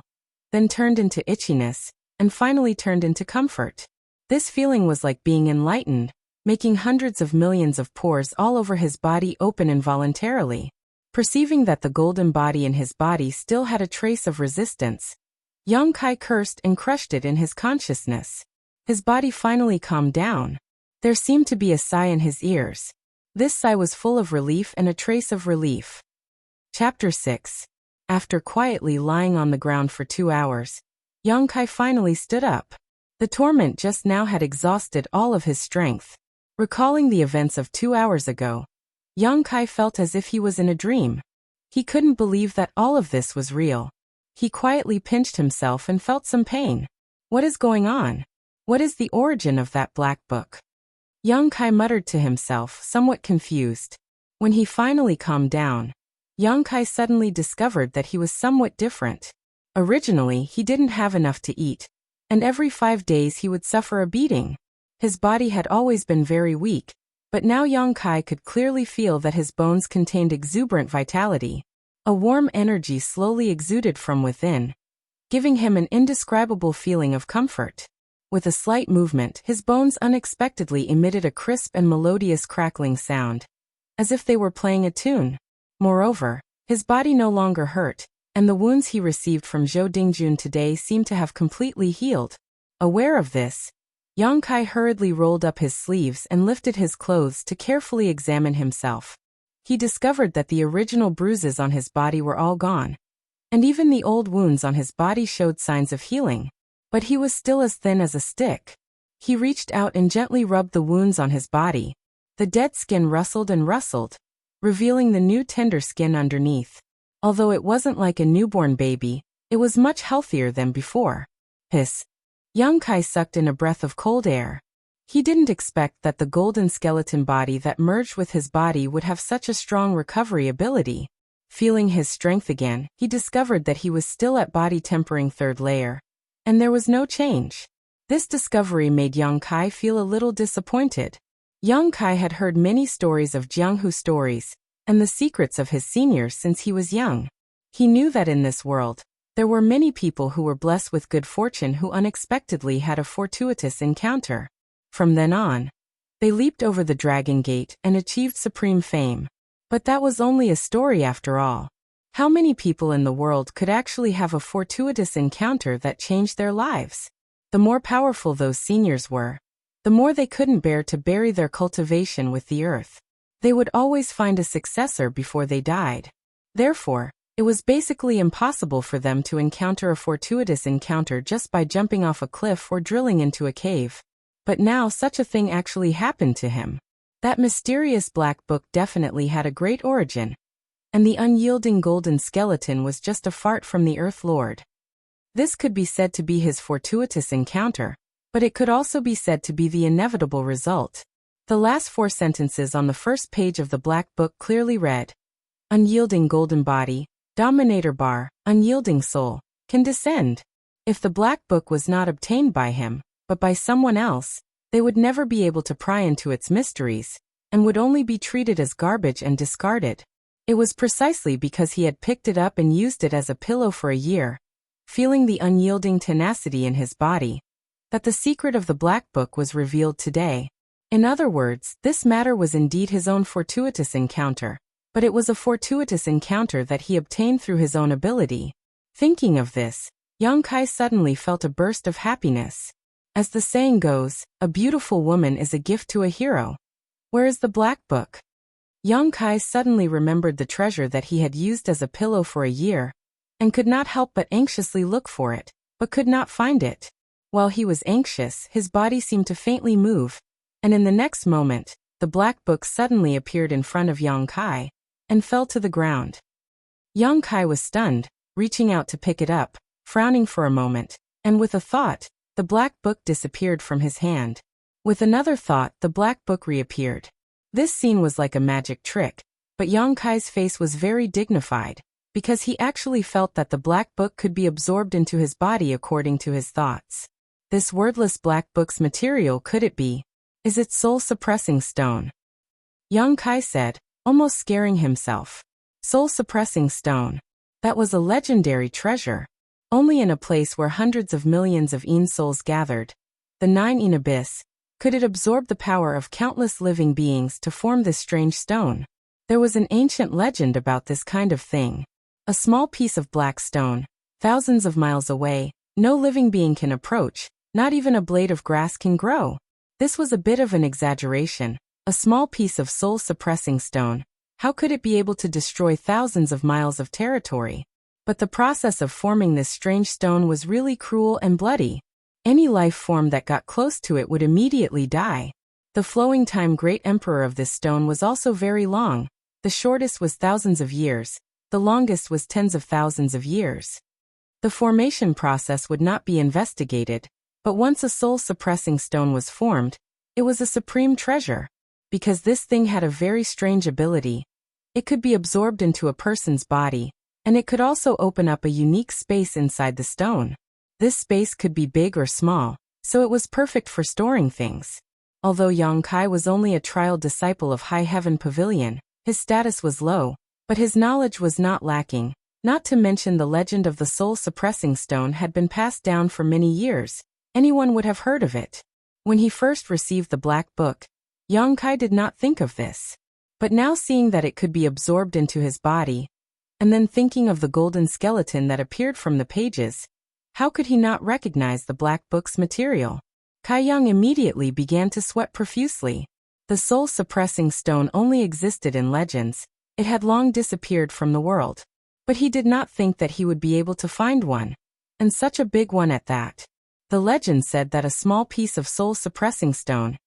then turned into itchiness, and finally turned into comfort. This feeling was like being enlightened, making hundreds of millions of pores all over his body open involuntarily. Perceiving that the golden body in his body still had a trace of resistance, Yang Kai cursed and crushed it in his consciousness. His body finally calmed down. There seemed to be a sigh in his ears. This sigh was full of relief and a trace of relief. Chapter 6. After quietly lying on the ground for 2 hours, Yang Kai finally stood up. The torment just now had exhausted all of his strength. Recalling the events of 2 hours ago, Yang Kai felt as if he was in a dream. He couldn't believe that all of this was real. He quietly pinched himself and felt some pain. What is going on? What is the origin of that black book? Yang Kai muttered to himself, somewhat confused. When he finally calmed down, Yang Kai suddenly discovered that he was somewhat different. Originally, he didn't have enough to eat, and every 5 days he would suffer a beating. His body had always been very weak, but now Yang Kai could clearly feel that his bones contained exuberant vitality. A warm energy slowly exuded from within, giving him an indescribable feeling of comfort. With a slight movement, his bones unexpectedly emitted a crisp and melodious crackling sound, as if they were playing a tune. Moreover, his body no longer hurt, and the wounds he received from Zhou Dingjun today seemed to have completely healed. Aware of this, Yang Kai hurriedly rolled up his sleeves and lifted his clothes to carefully examine himself. He discovered that the original bruises on his body were all gone, and even the old wounds on his body showed signs of healing. But he was still as thin as a stick. He reached out and gently rubbed the wounds on his body. The dead skin rustled and rustled, revealing the new tender skin underneath. Although it wasn't like a newborn baby, it was much healthier than before. Hiss. Yang Kai sucked in a breath of cold air. He didn't expect that the golden skeleton body that merged with his body would have such a strong recovery ability. Feeling his strength again, he discovered that he was still at body tempering 3rd layer. And there was no change. This discovery made Yang Kai feel a little disappointed. Yang Kai had heard many stories of Jianghu stories, and the secrets of his seniors since he was young. He knew that in this world, there were many people who were blessed with good fortune who unexpectedly had a fortuitous encounter. From then on, they leaped over the Dragon Gate and achieved supreme fame. But that was only a story after all. How many people in the world could actually have a fortuitous encounter that changed their lives? The more powerful those seniors were, the more they couldn't bear to bury their cultivation with the earth. They would always find a successor before they died. Therefore, it was basically impossible for them to encounter a fortuitous encounter just by jumping off a cliff or drilling into a cave. But now such a thing actually happened to him. That mysterious black book definitely had a great origin. And the unyielding golden skeleton was just a fart from the Earth Lord. This could be said to be his fortuitous encounter, but it could also be said to be the inevitable result. The last 4 sentences on the first page of the black book clearly read, "Unyielding golden body, dominator bar, unyielding soul, can descend." If the black book was not obtained by him, but by someone else, they would never be able to pry into its mysteries, and would only be treated as garbage and discarded. It was precisely because he had picked it up and used it as a pillow for a year, feeling the unyielding tenacity in his body, that the secret of the black book was revealed today. In other words, this matter was indeed his own fortuitous encounter, but it was a fortuitous encounter that he obtained through his own ability. Thinking of this, Yang Kai suddenly felt a burst of happiness. As the saying goes, a beautiful woman is a gift to a hero. Where is the black book? Yang Kai suddenly remembered the treasure that he had used as a pillow for a year, and could not help but anxiously look for it, but could not find it. While he was anxious, his body seemed to faintly move, and in the next moment, the black book suddenly appeared in front of Yang Kai, and fell to the ground. Yang Kai was stunned, reaching out to pick it up, frowning for a moment, and with a thought, the black book disappeared from his hand. With another thought, the black book reappeared. This scene was like a magic trick, but Yang Kai's face was very dignified, because he actually felt that the black book could be absorbed into his body according to his thoughts. This wordless black book's material, could it be? Is it soul-suppressing stone? Yang Kai said, almost scaring himself. Soul-suppressing stone. That was a legendary treasure. Only in a place where hundreds of millions of Een souls gathered, the 9 Een abyss, could it absorb the power of countless living beings to form this strange stone. There was an ancient legend about this kind of thing. A small piece of black stone, thousands of miles away, no living being can approach, not even a blade of grass can grow. This was a bit of an exaggeration. A small piece of soul-suppressing stone. How could it be able to destroy thousands of miles of territory? But the process of forming this strange stone was really cruel and bloody. Any life form that got close to it would immediately die. The flowing time great emperor of this stone was also very long. The shortest was thousands of years. The longest was tens of thousands of years. The formation process would not be investigated, but once a soul-suppressing stone was formed, it was a supreme treasure. Because this thing had a very strange ability. It could be absorbed into a person's body, and it could also open up a unique space inside the stone. This space could be big or small, so it was perfect for storing things. Although Yang Kai was only a trial disciple of High Heaven Pavilion, his status was low, but his knowledge was not lacking, not to mention the legend of the soul-suppressing stone had been passed down for many years. Anyone would have heard of it. When he first received the black book, Yang Kai did not think of this. But now seeing that it could be absorbed into his body, and then thinking of the golden skeleton that appeared from the pages, how could he not recognize the black book's material? Kai Yang immediately began to sweat profusely. The soul-suppressing stone only existed in legends. It had long disappeared from the world. But he did not think that he would be able to find one. And such a big one at that. The legend said that a small piece of soul-suppressing stone,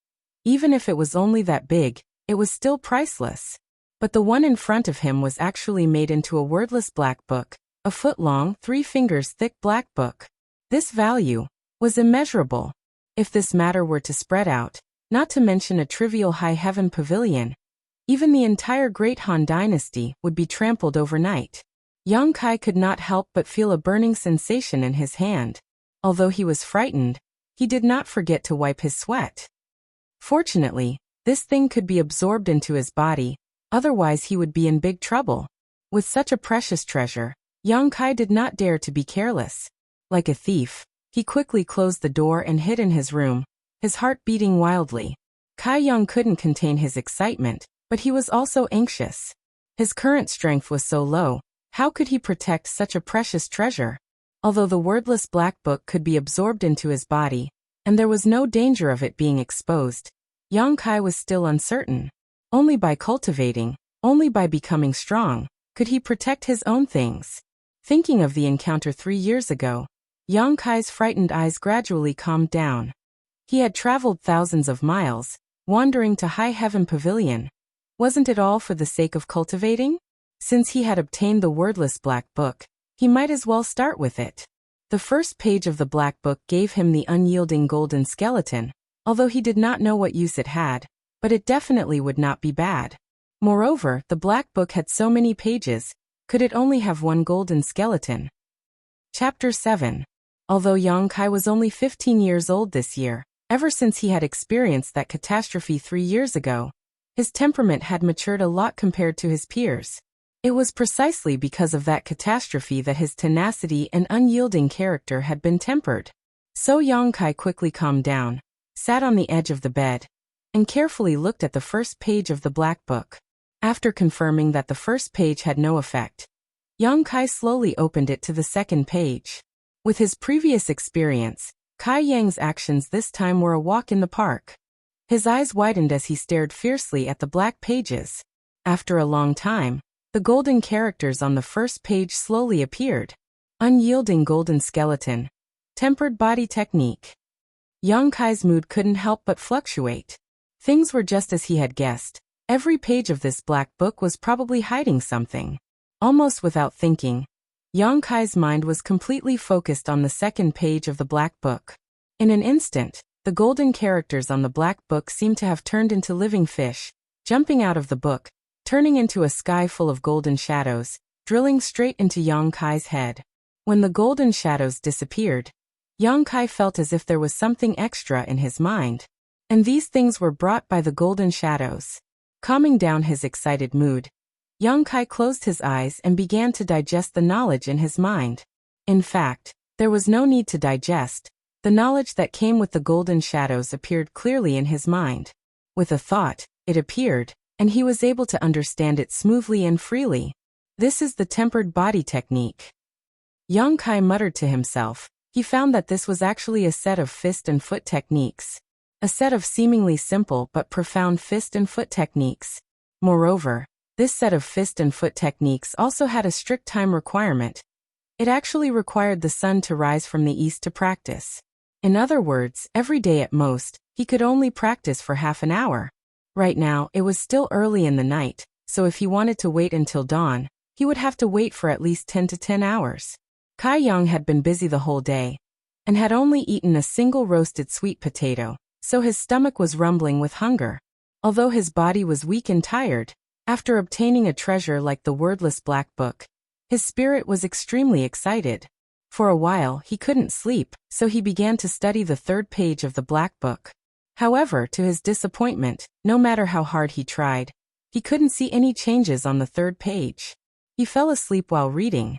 even if it was only that big, it was still priceless. But the one in front of him was actually made into a wordless black book, a foot long, 3 fingers thick black book. This value was immeasurable. If this matter were to spread out, not to mention a trivial High Heaven Pavilion, even the entire Great Han Dynasty would be trampled overnight. Yang Kai could not help but feel a burning sensation in his hand. Although he was frightened, he did not forget to wipe his sweat. Fortunately, this thing could be absorbed into his body, otherwise he would be in big trouble. With such a precious treasure, Yang Kai did not dare to be careless. Like a thief, he quickly closed the door and hid in his room, his heart beating wildly. Kai Yang couldn't contain his excitement, but he was also anxious. His current strength was so low, how could he protect such a precious treasure? Although the wordless black book could be absorbed into his body, and there was no danger of it being exposed, Yang Kai was still uncertain. Only by cultivating, only by becoming strong, could he protect his own things. Thinking of the encounter 3 years ago, Yang Kai's frightened eyes gradually calmed down. He had traveled thousands of miles, wandering to High Heaven Pavilion. Wasn't it all for the sake of cultivating? Since he had obtained the wordless black book, he might as well start with it. The first page of the black book gave him the unyielding golden skeleton, although he did not know what use it had, but it definitely would not be bad. Moreover, the black book had so many pages, could it only have one golden skeleton? Chapter 7. Although Yang Kai was only 15 years old this year, ever since he had experienced that catastrophe 3 years ago, his temperament had matured a lot compared to his peers. It was precisely because of that catastrophe that his tenacity and unyielding character had been tempered. So Yang Kai quickly calmed down, sat on the edge of the bed, and carefully looked at the first page of the black book. After confirming that the first page had no effect, Yang Kai slowly opened it to the second page. With his previous experience, Kai Yang's actions this time were a walk in the park. His eyes widened as he stared fiercely at the black pages. After a long time, the golden characters on the first page slowly appeared. Unyielding golden skeleton. Tempered body technique. Yang Kai's mood couldn't help but fluctuate. Things were just as he had guessed. Every page of this black book was probably hiding something. Almost without thinking, Yang Kai's mind was completely focused on the second page of the black book. In an instant, the golden characters on the black book seemed to have turned into living fish, jumping out of the book, turning into a sky full of golden shadows, drilling straight into Yang Kai's head. When the golden shadows disappeared, Yang Kai felt as if there was something extra in his mind. And these things were brought by the golden shadows. Calming down his excited mood, Yang Kai closed his eyes and began to digest the knowledge in his mind. In fact, there was no need to digest. The knowledge that came with the golden shadows appeared clearly in his mind. With a thought, it appeared, and he was able to understand it smoothly and freely. This is the tempered body technique. Yang Kai muttered to himself. He found that this was actually a set of fist and foot techniques. A set of seemingly simple but profound fist and foot techniques. Moreover, this set of fist and foot techniques also had a strict time requirement. It actually required the sun to rise from the east to practice. In other words, every day at most, he could only practice for half an hour. Right now, it was still early in the night, so if he wanted to wait until dawn, he would have to wait for at least 10 to 10 hours. Kai Yang had been busy the whole day, and had only eaten a single roasted sweet potato, so his stomach was rumbling with hunger. Although his body was weak and tired, after obtaining a treasure like the wordless black book, his spirit was extremely excited. For a while he couldn't sleep, so he began to study the third page of the black book. However, to his disappointment, no matter how hard he tried, he couldn't see any changes on the third page. He fell asleep while reading.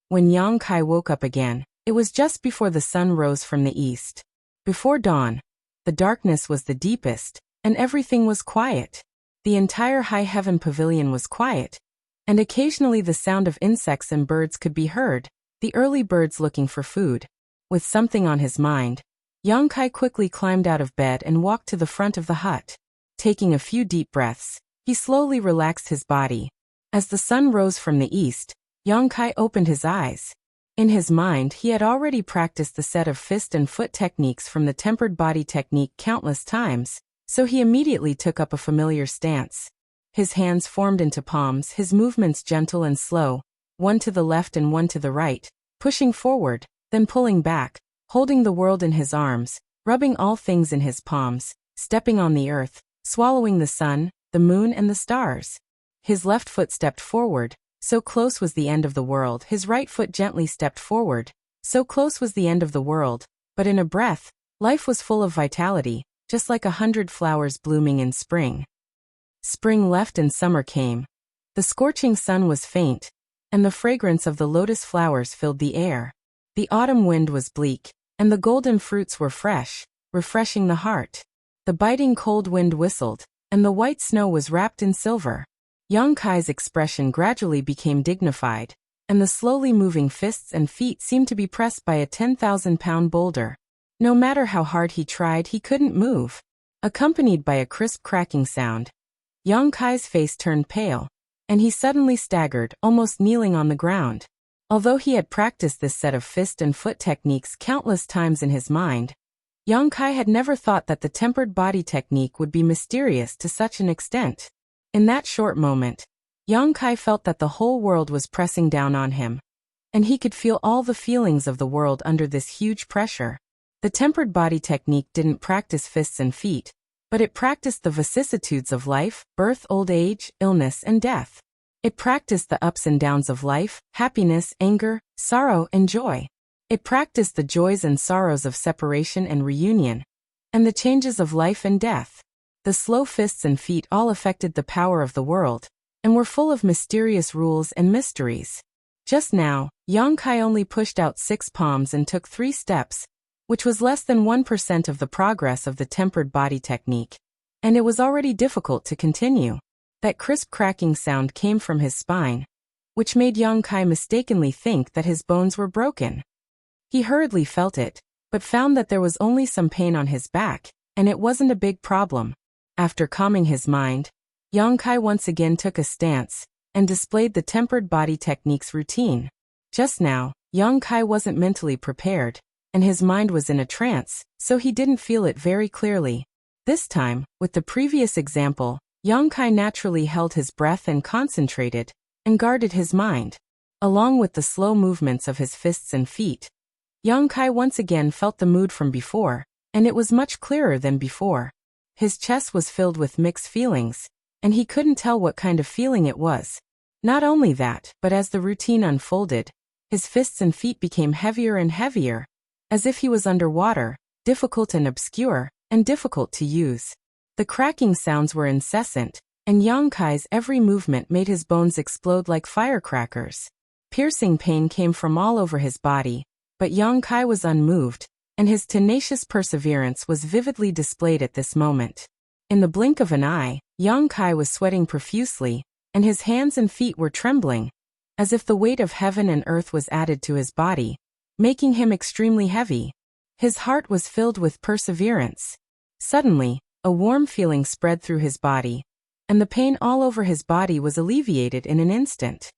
When Yang Kai woke up again, it was just before the sun rose from the east. Before dawn, the darkness was the deepest, and everything was quiet. The entire High Heaven Pavilion was quiet, and occasionally the sound of insects and birds could be heard, the early birds looking for food. With something on his mind, Yang Kai quickly climbed out of bed and walked to the front of the hut. Taking a few deep breaths, he slowly relaxed his body. As the sun rose from the east, Yang Kai opened his eyes. In his mind, he had already practiced the set of fist and foot techniques from the tempered body technique countless times, so he immediately took up a familiar stance. His hands formed into palms, his movements gentle and slow, one to the left and one to the right, pushing forward, then pulling back, holding the world in his arms, rubbing all things in his palms, stepping on the earth, swallowing the sun, the moon and the stars. His left foot stepped forward, so close was the end of the world. His right foot gently stepped forward, so close was the end of the world, but in a breath, life was full of vitality, just like 100 flowers blooming in spring. Spring left and summer came. The scorching sun was faint, and the fragrance of the lotus flowers filled the air. The autumn wind was bleak, and the golden fruits were fresh, refreshing the heart. The biting cold wind whistled, and the white snow was wrapped in silver. Yang Kai's expression gradually became dignified, and the slowly moving fists and feet seemed to be pressed by a 10,000-pound boulder. No matter how hard he tried, he couldn't move. Accompanied by a crisp cracking sound, Yang Kai's face turned pale, and he suddenly staggered, almost kneeling on the ground. Although he had practiced this set of fist and foot techniques countless times in his mind, Yang Kai had never thought that the tempered body technique would be mysterious to such an extent. In that short moment, Yang Kai felt that the whole world was pressing down on him, and he could feel all the feelings of the world under this huge pressure. The tempered body technique didn't practice fists and feet, but it practiced the vicissitudes of life, birth, old age, illness, and death. It practiced the ups and downs of life, happiness, anger, sorrow, and joy. It practiced the joys and sorrows of separation and reunion, and the changes of life and death. The slow fists and feet all affected the power of the world, and were full of mysterious rules and mysteries. Just now, Yang Kai only pushed out 6 palms and took 3 steps, which was less than 1% of the progress of the tempered body technique, and it was already difficult to continue. That crisp cracking sound came from his spine, which made Yang Kai mistakenly think that his bones were broken. He hurriedly felt it, but found that there was only some pain on his back, and it wasn't a big problem. After calming his mind, Yang Kai once again took a stance, and displayed the tempered body technique's routine. Just now, Yang Kai wasn't mentally prepared, and his mind was in a trance, so he didn't feel it very clearly. This time, with the previous example, Yang Kai naturally held his breath and concentrated, and guarded his mind. Along with the slow movements of his fists and feet, Yang Kai once again felt the mood from before, and it was much clearer than before. His chest was filled with mixed feelings, and he couldn't tell what kind of feeling it was. Not only that, but as the routine unfolded, his fists and feet became heavier and heavier, as if he was underwater, difficult and obscure, and difficult to use. The cracking sounds were incessant, and Yang Kai's every movement made his bones explode like firecrackers. Piercing pain came from all over his body, but Yang Kai was unmoved, and his tenacious perseverance was vividly displayed at this moment. In the blink of an eye, Yang Kai was sweating profusely, and his hands and feet were trembling, as if the weight of heaven and earth was added to his body, making him extremely heavy. His heart was filled with perseverance. Suddenly, a warm feeling spread through his body, and the pain all over his body was alleviated in an instant.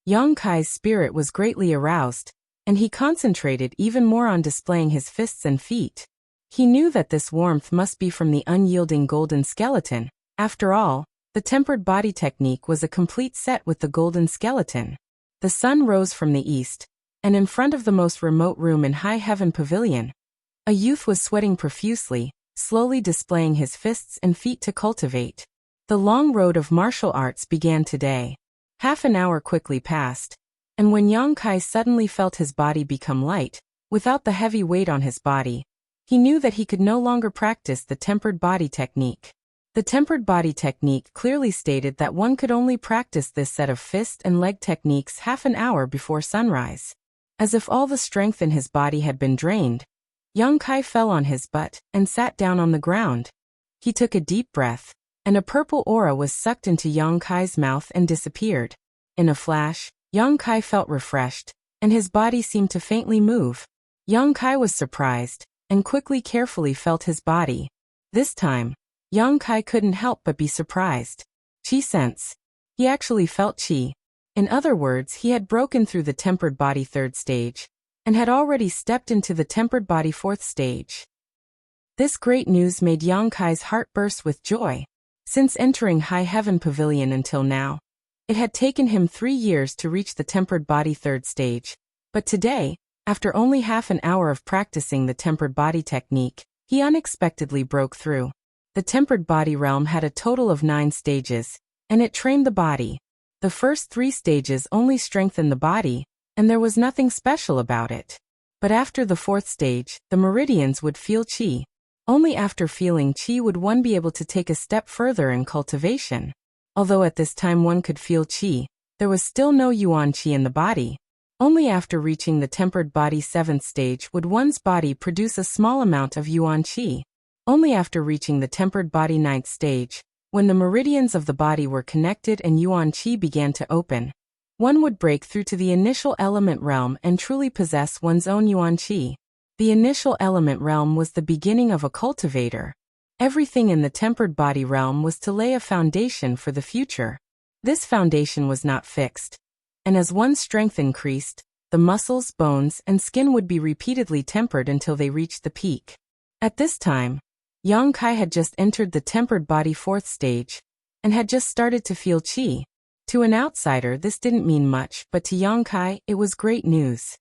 Yang Kai's spirit was greatly aroused, and he concentrated even more on displaying his fists and feet. He knew that this warmth must be from the unyielding golden skeleton. After all, the tempered body technique was a complete set with the golden skeleton. The sun rose from the east, and in front of the most remote room in High Heaven Pavilion, a youth was sweating profusely, slowly displaying his fists and feet to cultivate. The long road of martial arts began today. Half an hour quickly passed, and when Yang Kai suddenly felt his body become light, without the heavy weight on his body, he knew that he could no longer practice the tempered body technique. The tempered body technique clearly stated that one could only practice this set of fist and leg techniques half an hour before sunrise. As if all the strength in his body had been drained, Yang Kai fell on his butt and sat down on the ground. He took a deep breath, and a purple aura was sucked into Yang Kai's mouth and disappeared. In a flash, Yang Kai felt refreshed, and his body seemed to faintly move. Yang Kai was surprised, and quickly carefully felt his body. This time, Yang Kai couldn't help but be surprised. Qi sense. He actually felt qi. In other words, he had broken through the tempered body 3rd stage, and had already stepped into the tempered body 4th stage. This great news made Yang Kai's heart burst with joy. Since entering High Heaven Pavilion until now, it had taken him 3 years to reach the tempered body 3rd stage, but today, after only half an hour of practicing the tempered body technique, he unexpectedly broke through. The tempered body realm had a total of 9 stages, and it trained the body. The first 3 stages only strengthened the body, and there was nothing special about it. But after the 4th stage, the meridians would feel qi. Only after feeling qi would one be able to take a step further in cultivation. Although at this time one could feel qi, there was still no yuan qi in the body. Only after reaching the tempered body 7th stage would one's body produce a small amount of yuan qi. Only after reaching the tempered body 9th stage, when the meridians of the body were connected and yuan qi began to open, one would break through to the initial element realm and truly possess one's own yuan qi. The initial element realm was the beginning of a cultivator. Everything in the tempered body realm was to lay a foundation for the future. This foundation was not fixed, and as one's strength increased, the muscles, bones, and skin would be repeatedly tempered until they reached the peak. At this time, Yang Kai had just entered the tempered body 4th stage and had just started to feel qi. To an outsider this didn't mean much, but to Yang Kai it was great news.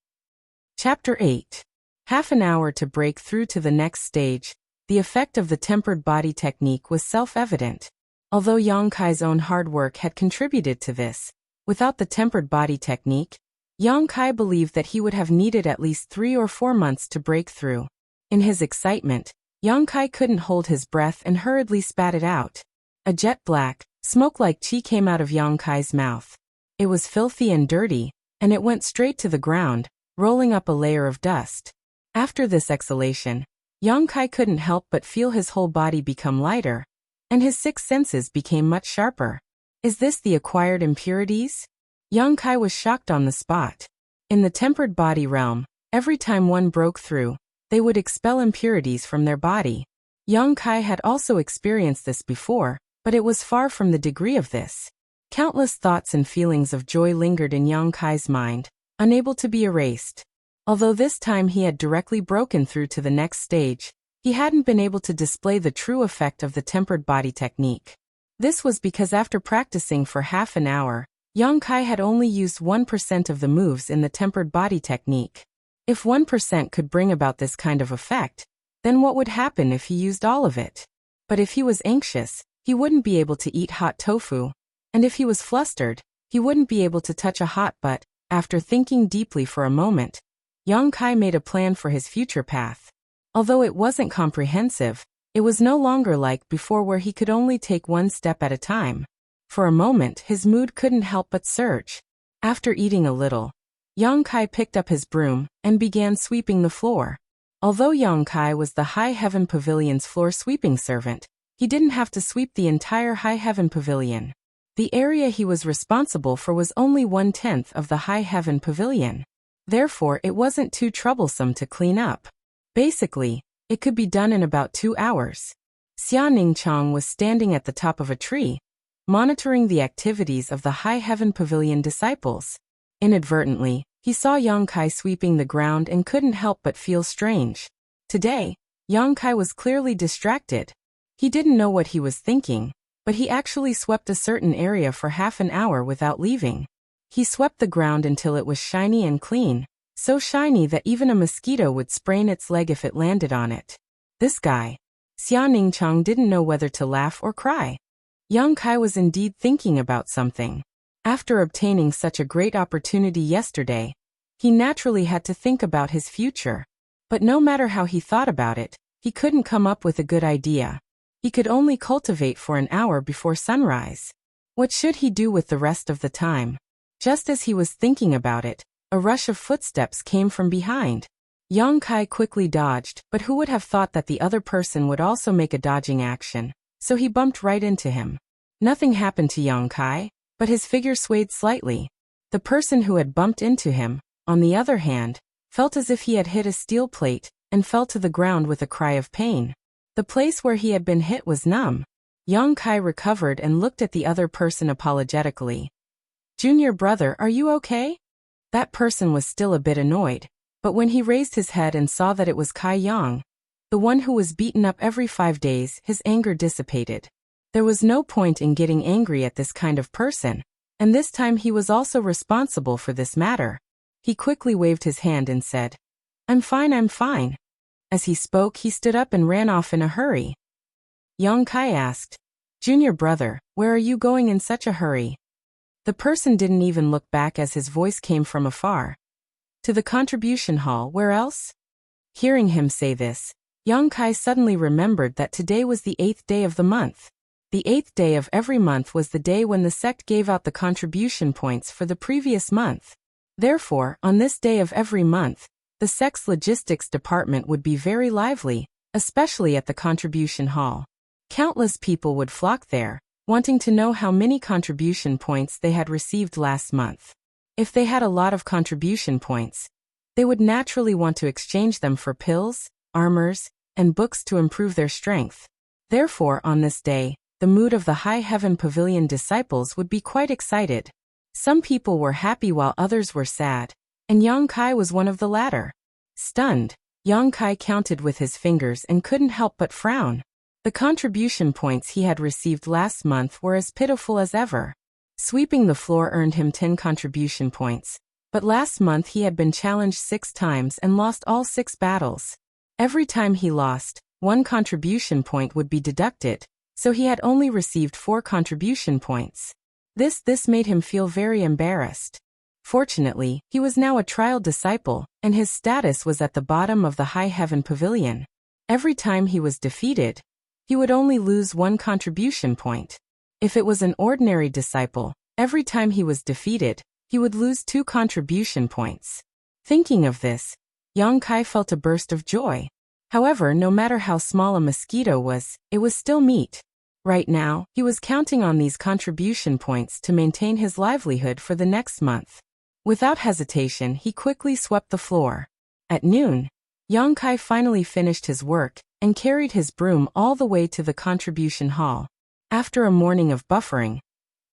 Chapter 8. Half an hour to break through to the next stage. The effect of the tempered body technique was self-evident. Although Yang Kai's own hard work had contributed to this, without the tempered body technique, Yang Kai believed that he would have needed at least 3 or 4 months to break through. In his excitement, Yang Kai couldn't hold his breath and hurriedly spat it out. A jet black, smoke-like qi came out of Yang Kai's mouth. It was filthy and dirty, and it went straight to the ground, rolling up a layer of dust. After this exhalation, Yang Kai couldn't help but feel his whole body become lighter, and his 6 senses became much sharper. Is this the acquired impurities? Yang Kai was shocked on the spot. In the tempered body realm, every time one broke through, they would expel impurities from their body. Yang Kai had also experienced this before, but it was far from the degree of this. Countless thoughts and feelings of joy lingered in Yang Kai's mind, unable to be erased. Although this time he had directly broken through to the next stage, he hadn't been able to display the true effect of the tempered body technique. This was because after practicing for half an hour, Yang Kai had only used 1% of the moves in the tempered body technique. If 1% could bring about this kind of effect, then what would happen if he used all of it? But if he was anxious, he wouldn't be able to eat hot tofu, and if he was flustered, he wouldn't be able to touch a hot butt. After thinking deeply for a moment, Yang Kai made a plan for his future path. Although it wasn't comprehensive, it was no longer like before where he could only take one step at a time. For a moment his mood couldn't help but surge. After eating a little, Yang Kai picked up his broom and began sweeping the floor. Although Yang Kai was the High Heaven Pavilion's floor sweeping servant, he didn't have to sweep the entire High Heaven Pavilion. The area he was responsible for was only 1/10 of the High Heaven Pavilion. Therefore it wasn't too troublesome to clean up. Basically, it could be done in about 2 hours. Xia Ningchang was standing at the top of a tree, monitoring the activities of the High Heaven Pavilion disciples. Inadvertently, he saw Yang Kai sweeping the ground and couldn't help but feel strange. Today, Yang Kai was clearly distracted. He didn't know what he was thinking, but he actually swept a certain area for half an hour without leaving. He swept the ground until it was shiny and clean, so shiny that even a mosquito would sprain its leg if it landed on it. This guy, Xia Ningchang, didn't know whether to laugh or cry. Yang Kai was indeed thinking about something. After obtaining such a great opportunity yesterday, he naturally had to think about his future. But no matter how he thought about it, he couldn't come up with a good idea. He could only cultivate for an hour before sunrise. What should he do with the rest of the time? Just as he was thinking about it, a rush of footsteps came from behind. Yang Kai quickly dodged, but who would have thought that the other person would also make a dodging action, so he bumped right into him. Nothing happened to Yang Kai, but his figure swayed slightly. The person who had bumped into him, on the other hand, felt as if he had hit a steel plate and fell to the ground with a cry of pain. The place where he had been hit was numb. Yang Kai recovered and looked at the other person apologetically. "Junior brother, are you okay?" That person was still a bit annoyed, but when he raised his head and saw that it was Kai Yang, the one who was beaten up every 5 days, his anger dissipated. There was no point in getting angry at this kind of person, and this time he was also responsible for this matter. He quickly waved his hand and said, I'm fine. As he spoke, he stood up and ran off in a hurry. Yang Kai asked, "Junior brother, where are you going in such a hurry?" The person didn't even look back as his voice came from afar. "To the contribution hall, where else?" Hearing him say this, Yang Kai suddenly remembered that today was the 8th day of the month. The 8th day of every month was the day when the sect gave out the contribution points for the previous month. Therefore, on this day of every month, the sect's logistics department would be very lively, especially at the contribution hall. Countless people would flock there, wanting to know how many contribution points they had received last month. If they had a lot of contribution points, they would naturally want to exchange them for pills, armors, and books to improve their strength. Therefore, on this day, the mood of the High Heaven Pavilion disciples would be quite excited. Some people were happy while others were sad, and Yang Kai was one of the latter. Stunned, Yang Kai counted with his fingers and couldn't help but frown. The contribution points he had received last month were as pitiful as ever. Sweeping the floor earned him 10 contribution points, but last month he had been challenged 6 times and lost all 6 battles. Every time he lost, 1 contribution point would be deducted, so he had only received 4 contribution points. This made him feel very embarrassed. Fortunately, he was now a trial disciple, and his status was at the bottom of the High Heaven Pavilion. Every time he was defeated, he would only lose 1 contribution point. If it was an ordinary disciple, every time he was defeated, he would lose 2 contribution points. Thinking of this, Yang Kai felt a burst of joy. However, no matter how small a mosquito was, it was still meat. Right now, he was counting on these contribution points to maintain his livelihood for the next month. Without hesitation, he quickly swept the floor. At noon, Yang Kai finally finished his work and carried his broom all the way to the contribution hall. After a morning of buffering,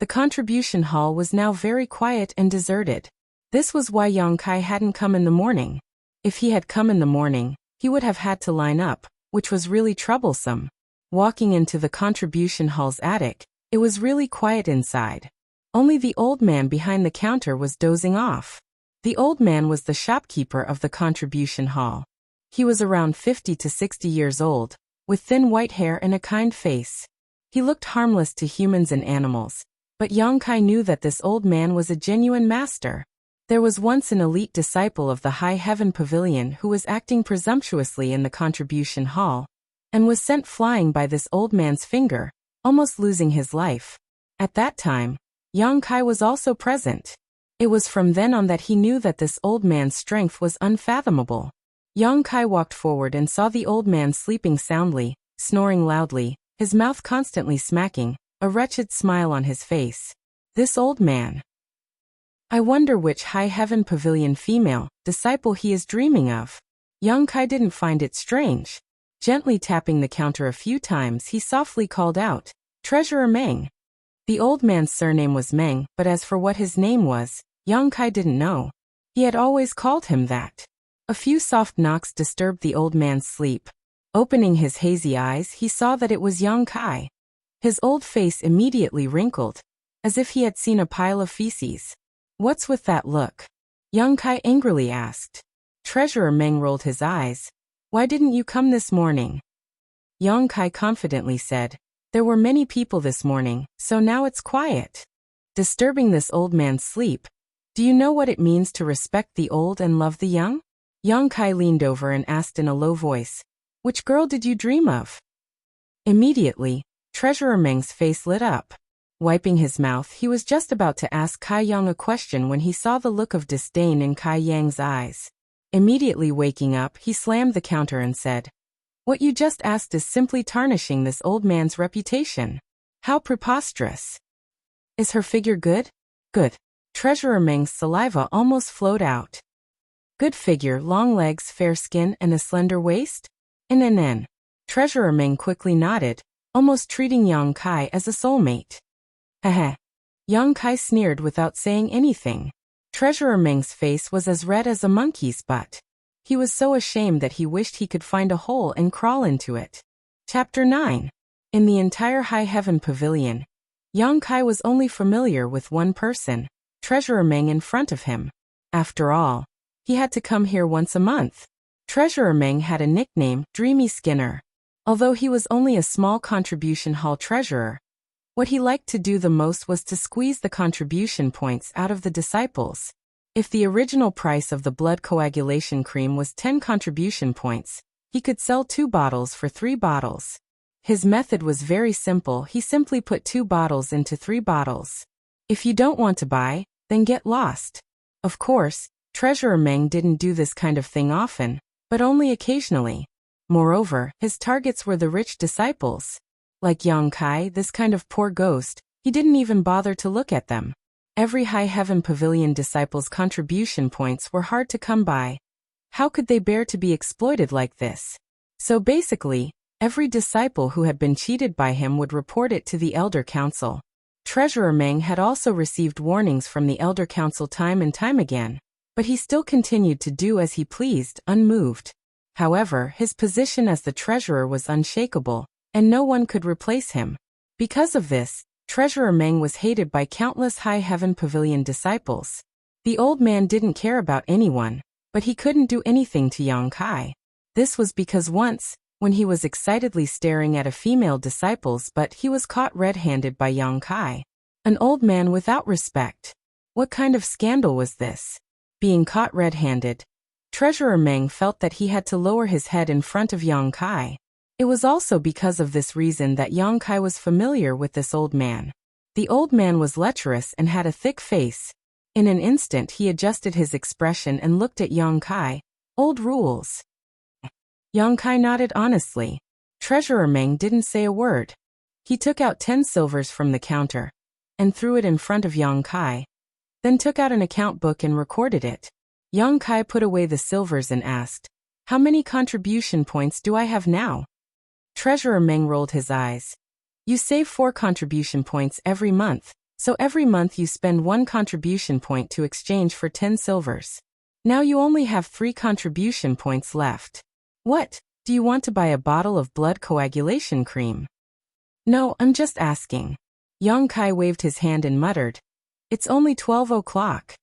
the contribution hall was now very quiet and deserted. This was why Yang Kai hadn't come in the morning. If he had come in the morning, he would have had to line up, which was really troublesome. Walking into the contribution hall's attic, it was really quiet inside. Only the old man behind the counter was dozing off. The old man was the shopkeeper of the contribution hall. He was around 50 to 60 years old, with thin white hair and a kind face. He looked harmless to humans and animals, but Yang Kai knew that this old man was a genuine master. There was once an elite disciple of the High Heaven Pavilion who was acting presumptuously in the contribution hall, and was sent flying by this old man's finger, almost losing his life. At that time, Yang Kai was also present. It was from then on that he knew that this old man's strength was unfathomable. Yang Kai walked forward and saw the old man sleeping soundly, snoring loudly, his mouth constantly smacking, a wretched smile on his face. This old man. I wonder which High Heaven Pavilion female disciple he is dreaming of. Yang Kai didn't find it strange. Gently tapping the counter a few times, he softly called out, "Treasurer Meng." The old man's surname was Meng, but as for what his name was, Yang Kai didn't know. He had always called him that. A few soft knocks disturbed the old man's sleep. Opening his hazy eyes, he saw that it was Yang Kai. His old face immediately wrinkled, as if he had seen a pile of feces. "What's with that look?" Yang Kai angrily asked. Treasurer Meng rolled his eyes. "Why didn't you come this morning?" Yang Kai confidently said, "There were many people this morning, so now it's quiet." Disturbing this old man's sleep. "Do you know what it means to respect the old and love the young?" Yang Kai leaned over and asked in a low voice, "Which girl did you dream of?" Immediately, Treasurer Meng's face lit up. Wiping his mouth, he was just about to ask Kai Yang a question when he saw the look of disdain in Kai Yang's eyes. Immediately waking up, he slammed the counter and said, "What you just asked is simply tarnishing this old man's reputation. How preposterous. Is her figure good?" "Good." Treasurer Meng's saliva almost flowed out. "Good figure, long legs, fair skin, and a slender waist?" "NNN." Treasurer Meng quickly nodded, almost treating Yang Kai as a soulmate. Heh. Yang Kai sneered without saying anything. Treasurer Meng's face was as red as a monkey's butt. He was so ashamed that he wished he could find a hole and crawl into it. Chapter 9. In the entire High Heaven Pavilion, Yang Kai was only familiar with one person, Treasurer Meng in front of him. After all, he had to come here once a month. Treasurer Meng had a nickname, Dreamy Skinner. Although he was only a small contribution hall treasurer, what he liked to do the most was to squeeze the contribution points out of the disciples. If the original price of the blood coagulation cream was 10 contribution points, he could sell 2 bottles for 3 bottles. His method was very simple. He simply put 2 bottles into 3 bottles. If you don't want to buy, then get lost. Of course, Treasurer Meng didn't do this kind of thing often, but only occasionally. Moreover, his targets were the rich disciples. Like Yang Kai, this kind of poor ghost, he didn't even bother to look at them. Every High Heaven Pavilion disciple's contribution points were hard to come by. How could they bear to be exploited like this? So basically, every disciple who had been cheated by him would report it to the Elder Council. Treasurer Meng had also received warnings from the Elder Council time and time again, but he still continued to do as he pleased, unmoved. However, his position as the treasurer was unshakable, and no one could replace him. Because of this, Treasurer Meng was hated by countless High Heaven Pavilion disciples. The old man didn't care about anyone, but he couldn't do anything to Yang Kai. This was because once, when he was excitedly staring at a female disciples, but he was caught red-handed by Yang Kai. An old man without respect. What kind of scandal was this? Being caught red-handed. Treasurer Meng felt that he had to lower his head in front of Yang Kai. It was also because of this reason that Yang Kai was familiar with this old man. The old man was lecherous and had a thick face. In an instant he adjusted his expression and looked at Yang Kai. Old rules. Yang Kai nodded honestly. Treasurer Meng didn't say a word. He took out 10 silvers from the counter and threw it in front of Yang Kai, then took out an account book and recorded it. Yang Kai put away the silvers and asked, "How many contribution points do I have now?" Treasurer Meng rolled his eyes. "You save 4 contribution points every month, so every month you spend 1 contribution point to exchange for 10 silvers. Now you only have 3 contribution points left. What, do you want to buy a bottle of blood coagulation cream?" "No, I'm just asking." Yang Kai waved his hand and muttered, "It's only 12 o'clock.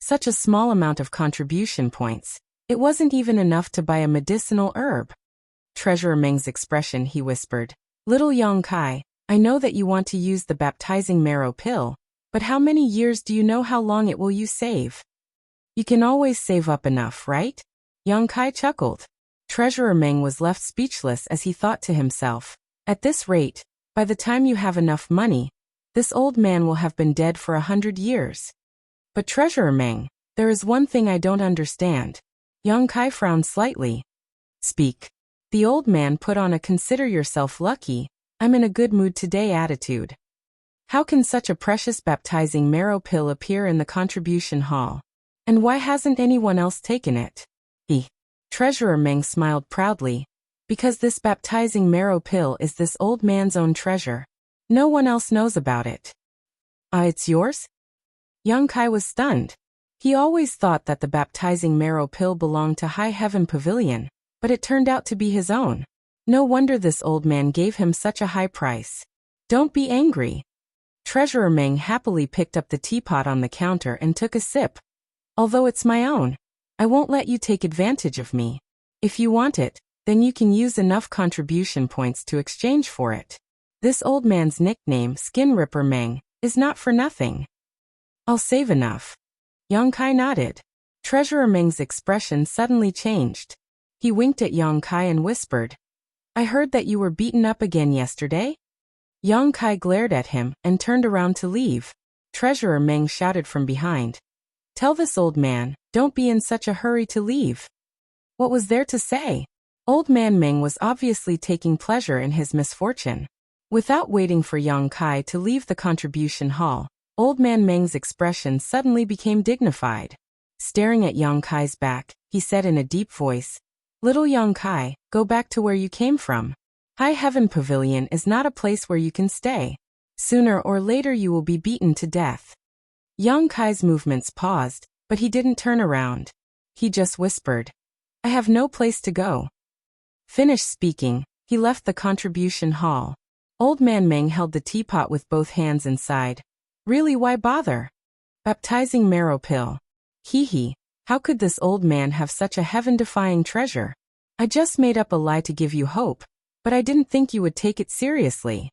Such a small amount of contribution points. It wasn't even enough to buy a medicinal herb." Treasurer Meng's expression, he whispered. "Little Yang Kai, I know that you want to use the baptizing marrow pill, but how many years do you know how long it will you save? You can always save up enough, right?" Yang Kai chuckled. Treasurer Meng was left speechless as he thought to himself, "At this rate, by the time you have enough money, this old man will have been dead for 100 years. But Treasurer Meng, there is one thing I don't understand." Yang Kai frowned slightly. "Speak." The old man put on a "consider yourself lucky, I'm in a good mood today" attitude. "How can such a precious baptizing marrow pill appear in the contribution hall? And why hasn't anyone else taken it?" Treasurer Meng smiled proudly. "Because this baptizing marrow pill is this old man's own treasure. No one else knows about it." "Ah, it's yours?" Yang Kai was stunned. He always thought that the baptizing marrow pill belonged to High Heaven Pavilion, but it turned out to be his own. No wonder this old man gave him such a high price. "Don't be angry." Treasurer Meng happily picked up the teapot on the counter and took a sip. "Although it's my own, I won't let you take advantage of me. If you want it, then you can use enough contribution points to exchange for it. This old man's nickname, Skin Ripper Meng, is not for nothing." "I'll save enough." Yang Kai nodded. Treasurer Meng's expression suddenly changed. He winked at Yang Kai and whispered, "I heard that you were beaten up again yesterday?" Yang Kai glared at him and turned around to leave. Treasurer Meng shouted from behind, "Tell this old man, don't be in such a hurry to leave." What was there to say? Old man Meng was obviously taking pleasure in his misfortune. Without waiting for Yang Kai to leave the contribution hall, old man Meng's expression suddenly became dignified. Staring at Yang Kai's back, he said in a deep voice, "Little Yang Kai, go back to where you came from. High Heaven Pavilion is not a place where you can stay. Sooner or later you will be beaten to death." Yang Kai's movements paused, but he didn't turn around. He just whispered, "I have no place to go." Finished speaking, he left the contribution hall. Old man Meng held the teapot with both hands and sighed. Really, why bother? Baptizing marrow pill. Hee. How could this old man have such a heaven-defying treasure? I just made up a lie to give you hope, but I didn't think you would take it seriously.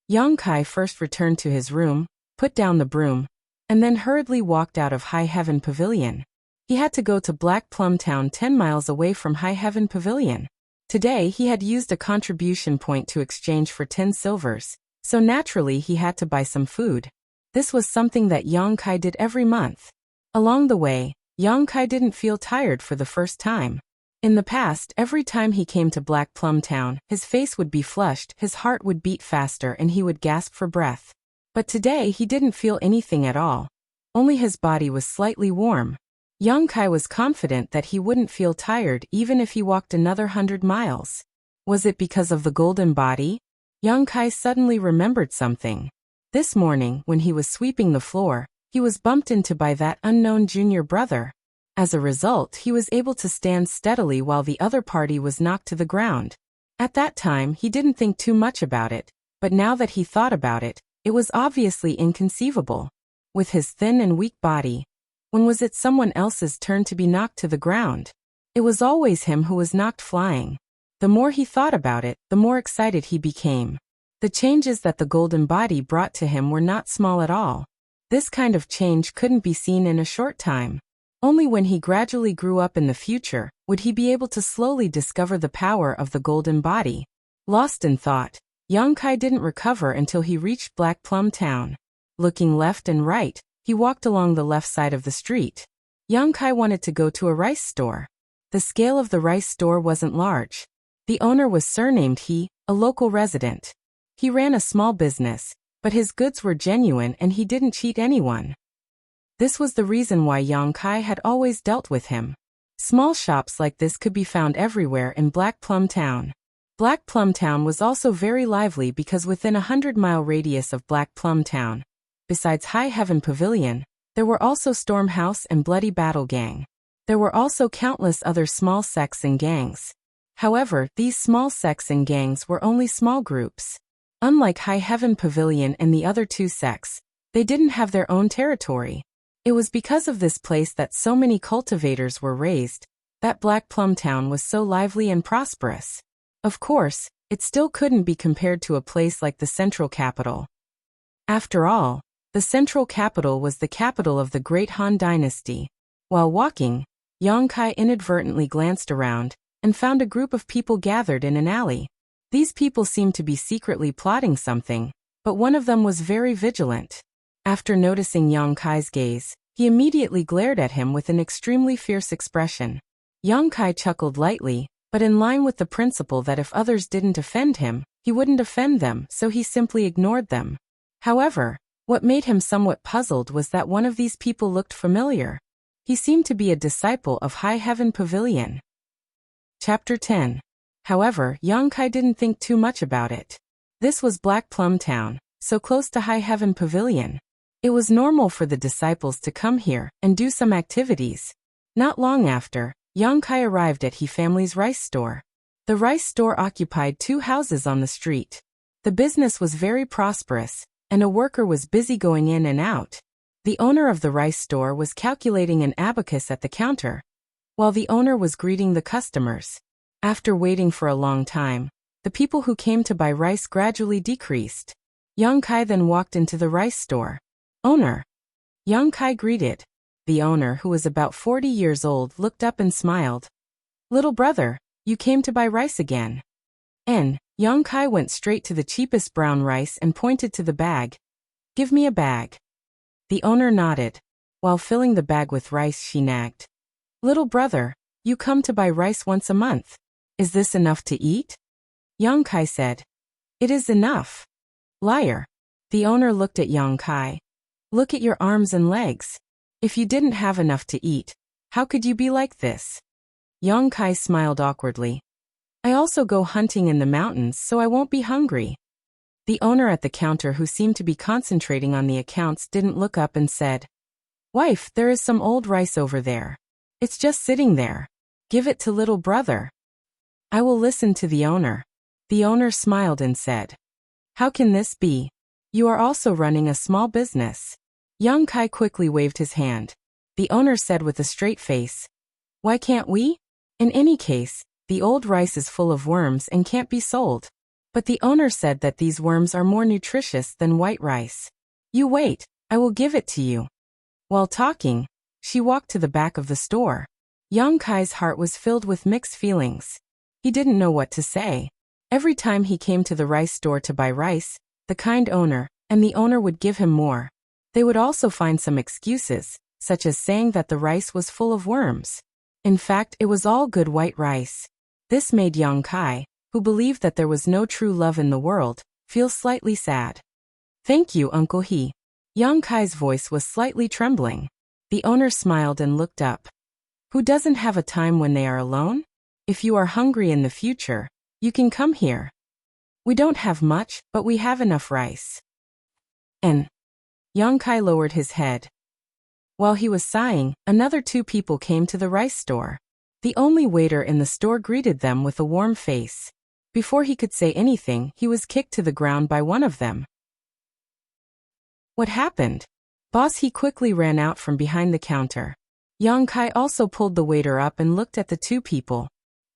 Yang Kai first returned to his room, put down the broom, and then hurriedly walked out of High Heaven Pavilion. He had to go to Black Plum Town 10 miles away from High Heaven Pavilion. Today he had used a contribution point to exchange for 10 silvers, so naturally he had to buy some food. This was something that Yang Kai did every month. Along the way, Yang Kai didn't feel tired for the first time. In the past, every time he came to Black Plum Town, his face would be flushed, his heart would beat faster, and he would gasp for breath. But today he didn't feel anything at all. Only his body was slightly warm. Yang Kai was confident that he wouldn't feel tired even if he walked another 100 miles. Was it because of the golden body? Yang Kai suddenly remembered something. This morning, when he was sweeping the floor, he was bumped into by that unknown junior brother. As a result, he was able to stand steadily while the other party was knocked to the ground. At that time, he didn't think too much about it, but now that he thought about it, it was obviously inconceivable. With his thin and weak body, when was it someone else's turn to be knocked to the ground? It was always him who was knocked flying. The more he thought about it, the more excited he became. The changes that the golden body brought to him were not small at all. This kind of change couldn't be seen in a short time. Only when he gradually grew up in the future would he be able to slowly discover the power of the golden body. Lost in thought, Yang Kai didn't recover until he reached Black Plum Town. Looking left and right, he walked along the left side of the street. Yang Kai wanted to go to a rice store. The scale of the rice store wasn't large. The owner was surnamed He, a local resident. He ran a small business, but his goods were genuine and he didn't cheat anyone. This was the reason why Yang Kai had always dealt with him. Small shops like this could be found everywhere in Black Plum Town. Black Plum Town was also very lively because within a 100-mile radius of Black Plum Town, besides High Heaven Pavilion, there were also Storm House and Bloody Battle Gang. There were also countless other small sects and gangs. However, these small sects and gangs were only small groups. Unlike High Heaven Pavilion and the other two sects, they didn't have their own territory. It was because of this place that so many cultivators were raised, that Black Plum Town was so lively and prosperous. Of course, it still couldn't be compared to a place like the Central Capital. After all, the Central Capital was the capital of the Great Han Dynasty. While walking, Yang Kai inadvertently glanced around and found a group of people gathered in an alley. These people seemed to be secretly plotting something, but one of them was very vigilant. After noticing Yang Kai's gaze, he immediately glared at him with an extremely fierce expression. Yang Kai chuckled lightly, but in line with the principle that if others didn't offend him, he wouldn't offend them, so he simply ignored them. However, what made him somewhat puzzled was that one of these people looked familiar. He seemed to be a disciple of High Heaven Pavilion. Chapter 10. However, Yang Kai didn't think too much about it. This was Black Plum Town, so close to High Heaven Pavilion. It was normal for the disciples to come here and do some activities. Not long after, Yang Kai arrived at He family's rice store. The rice store occupied 2 houses on the street. The business was very prosperous, and a worker was busy going in and out. The owner of the rice store was calculating an abacus at the counter, while the owner was greeting the customers. After waiting for a long time, the people who came to buy rice gradually decreased. Yang Kai then walked into the rice store. "Owner." Yang Kai greeted. The owner, who was about 40 years old, looked up and smiled. "Little brother, you came to buy rice again." Yang Kai went straight to the cheapest brown rice and pointed to the bag. "Give me a bag." The owner nodded. While filling the bag with rice, she nagged. "Little brother, you come to buy rice once a month. Is this enough to eat?" Yang Kai said. "It is enough." "Liar." The owner looked at Yang Kai. "Look at your arms and legs. If you didn't have enough to eat, how could you be like this?" Yang Kai smiled awkwardly. "I also go hunting in the mountains, so I won't be hungry." The owner at the counter, who seemed to be concentrating on the accounts, didn't look up and said, "Wife, there is some old rice over there. It's just sitting there. Give it to little brother." "I will listen to the owner." The owner smiled and said, "How can this be? You are also running a small business." Yang Kai quickly waved his hand. The owner said with a straight face, "Why can't we? In any case, the old rice is full of worms and can't be sold." But the owner said that these worms are more nutritious than white rice. "You wait, I will give it to you." While talking, she walked to the back of the store. Yang Kai's heart was filled with mixed feelings. He didn't know what to say. Every time he came to the rice store to buy rice, the kind owner and the owner would give him more. They would also find some excuses, such as saying that the rice was full of worms. In fact, it was all good white rice. This made Yang Kai, who believed that there was no true love in the world, feel slightly sad. "Thank you, Uncle He." Yang Kai's voice was slightly trembling. The owner smiled and looked up. "Who doesn't have a time when they are alone? If you are hungry in the future, you can come here. We don't have much, but we have enough rice." And Yang Kai lowered his head. While he was sighing, another two people came to the rice store. The only waiter in the store greeted them with a warm face. Before he could say anything, he was kicked to the ground by one of them. What happened? Boss, he quickly ran out from behind the counter. Yang Kai also pulled the waiter up and looked at the two people.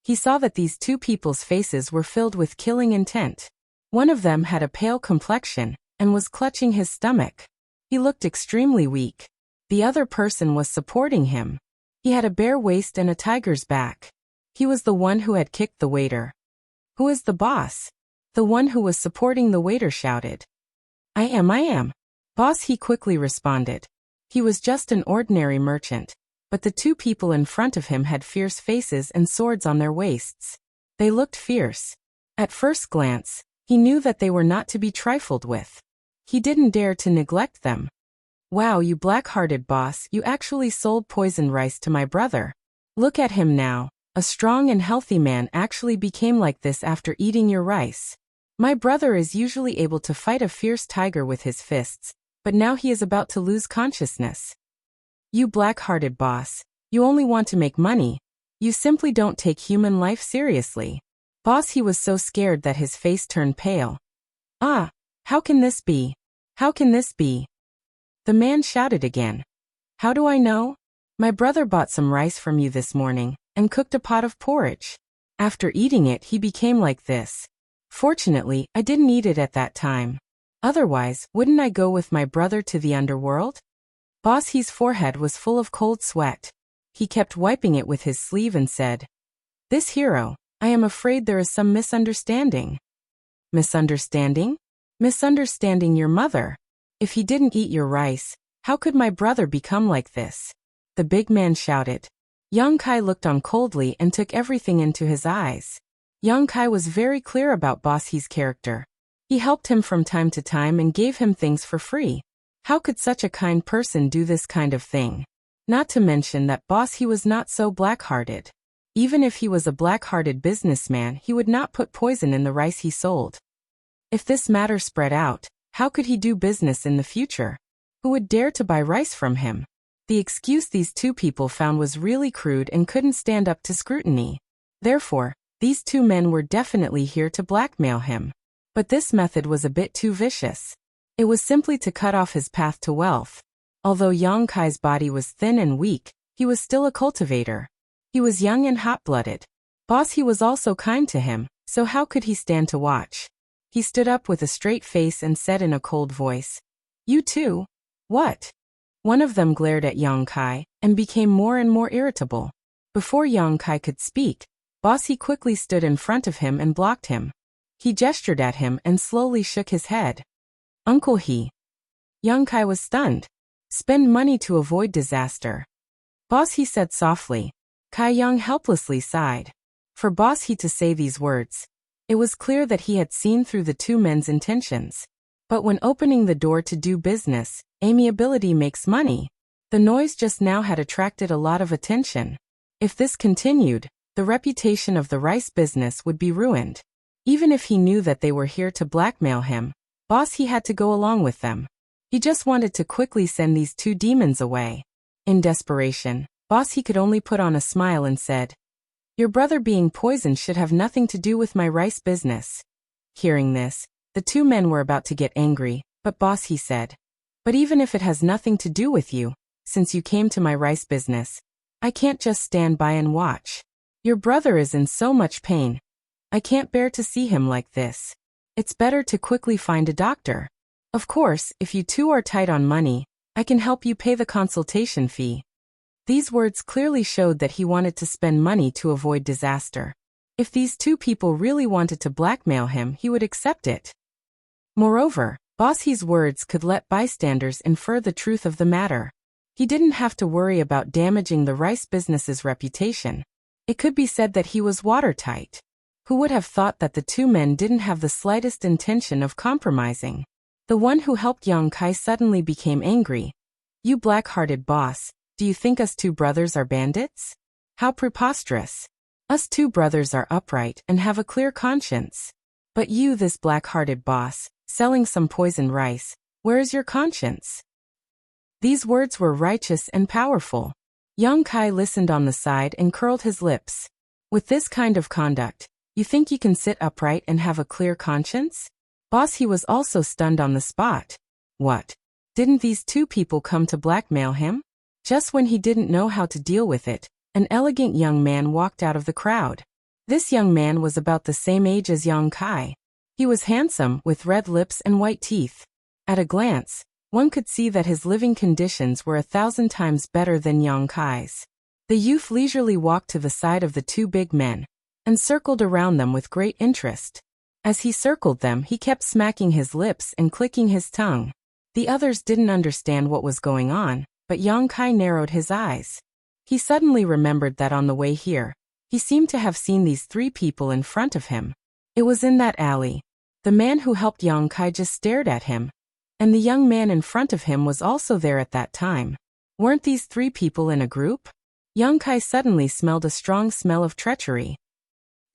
He saw that these two people's faces were filled with killing intent. One of them had a pale complexion and was clutching his stomach. He looked extremely weak. The other person was supporting him. He had a bare waist and a tiger's back. He was the one who had kicked the waiter. Who is the boss? The one who was supporting the waiter shouted. I am. Boss, he quickly responded. He was just an ordinary merchant, but the two people in front of him had fierce faces and swords on their waists. They looked fierce. At first glance, he knew that they were not to be trifled with. He didn't dare to neglect them. Wow, you black-hearted boss, you actually sold poisoned rice to my brother. Look at him now. A strong and healthy man actually became like this after eating your rice. My brother is usually able to fight a fierce tiger with his fists, but now he is about to lose consciousness. You black-hearted boss, you only want to make money. You simply don't take human life seriously. Boss, he was so scared that his face turned pale. Ah, how can this be? How can this be? The man shouted again. How do I know? My brother bought some rice from you this morning and cooked a pot of porridge. After eating it, he became like this. Fortunately, I didn't eat it at that time. Otherwise, wouldn't I go with my brother to the underworld? Boss, his forehead was full of cold sweat. He kept wiping it with his sleeve and said, This hero, I am afraid there is some misunderstanding. Misunderstanding? Misunderstanding your mother. If he didn't eat your rice, how could my brother become like this? The big man shouted. Yang Kai looked on coldly and took everything into his eyes. Yang Kai was very clear about Boss He's character. He helped him from time to time and gave him things for free. How could such a kind person do this kind of thing? Not to mention that Boss He was not so black-hearted. Even if he was a black-hearted businessman, he would not put poison in the rice he sold. If this matter spread out, how could he do business in the future? Who would dare to buy rice from him? The excuse these two people found was really crude and couldn't stand up to scrutiny. Therefore, these two men were definitely here to blackmail him. But this method was a bit too vicious. It was simply to cut off his path to wealth. Although Yang Kai's body was thin and weak, he was still a cultivator. He was young and hot-blooded. Boss He was also kind to him, so how could he stand to watch? He stood up with a straight face and said in a cold voice, You too? What? One of them glared at Yang Kai and became more and more irritable. Before Yang Kai could speak, Boss He quickly stood in front of him and blocked him. He gestured at him and slowly shook his head. Uncle He. Yang Kai was stunned. Spend money to avoid disaster. Boss He said softly. Kai Yang helplessly sighed. For Boss He to say these words, it was clear that he had seen through the two men's intentions. But when opening the door to do business, amiability makes money. The noise just now had attracted a lot of attention. If this continued, the reputation of the rice business would be ruined. Even if he knew that they were here to blackmail him, Boss He had to go along with them. He just wanted to quickly send these two demons away. In desperation, Boss He could only put on a smile and said, Your brother being poisoned should have nothing to do with my rice business. Hearing this, the two men were about to get angry, but Boss He said, But even if it has nothing to do with you, since you came to my rice business, I can't just stand by and watch. Your brother is in so much pain. I can't bear to see him like this. It's better to quickly find a doctor. Of course, if you two are tight on money, I can help you pay the consultation fee. These words clearly showed that he wanted to spend money to avoid disaster. If these two people really wanted to blackmail him, he would accept it. Moreover, Boss He's words could let bystanders infer the truth of the matter. He didn't have to worry about damaging the rice business's reputation. It could be said that he was watertight. Who would have thought that the two men didn't have the slightest intention of compromising? The one who helped Yang Kai suddenly became angry. You black-hearted boss, do you think us two brothers are bandits? How preposterous. Us two brothers are upright and have a clear conscience. But you, this black-hearted boss, selling some poisoned rice, where is your conscience? These words were righteous and powerful. Young Kai listened on the side and curled his lips. With this kind of conduct, you think you can sit upright and have a clear conscience? Boss, he was also stunned on the spot. What? Didn't these two people come to blackmail him? Just when he didn't know how to deal with it, an elegant young man walked out of the crowd. This young man was about the same age as Young Kai. He was handsome, with red lips and white teeth. At a glance, one could see that his living conditions were 1,000 times better than Young Kai's. The youth leisurely walked to the side of the two big men, and circled around them with great interest. As he circled them, he kept smacking his lips and clicking his tongue. The others didn't understand what was going on, but Young Kai narrowed his eyes. He suddenly remembered that on the way here, he seemed to have seen these three people in front of him. It was in that alley. The man who helped Young Kai just stared at him, and the young man in front of him was also there at that time. Weren't these three people in a group? Young Kai suddenly smelled a strong smell of treachery.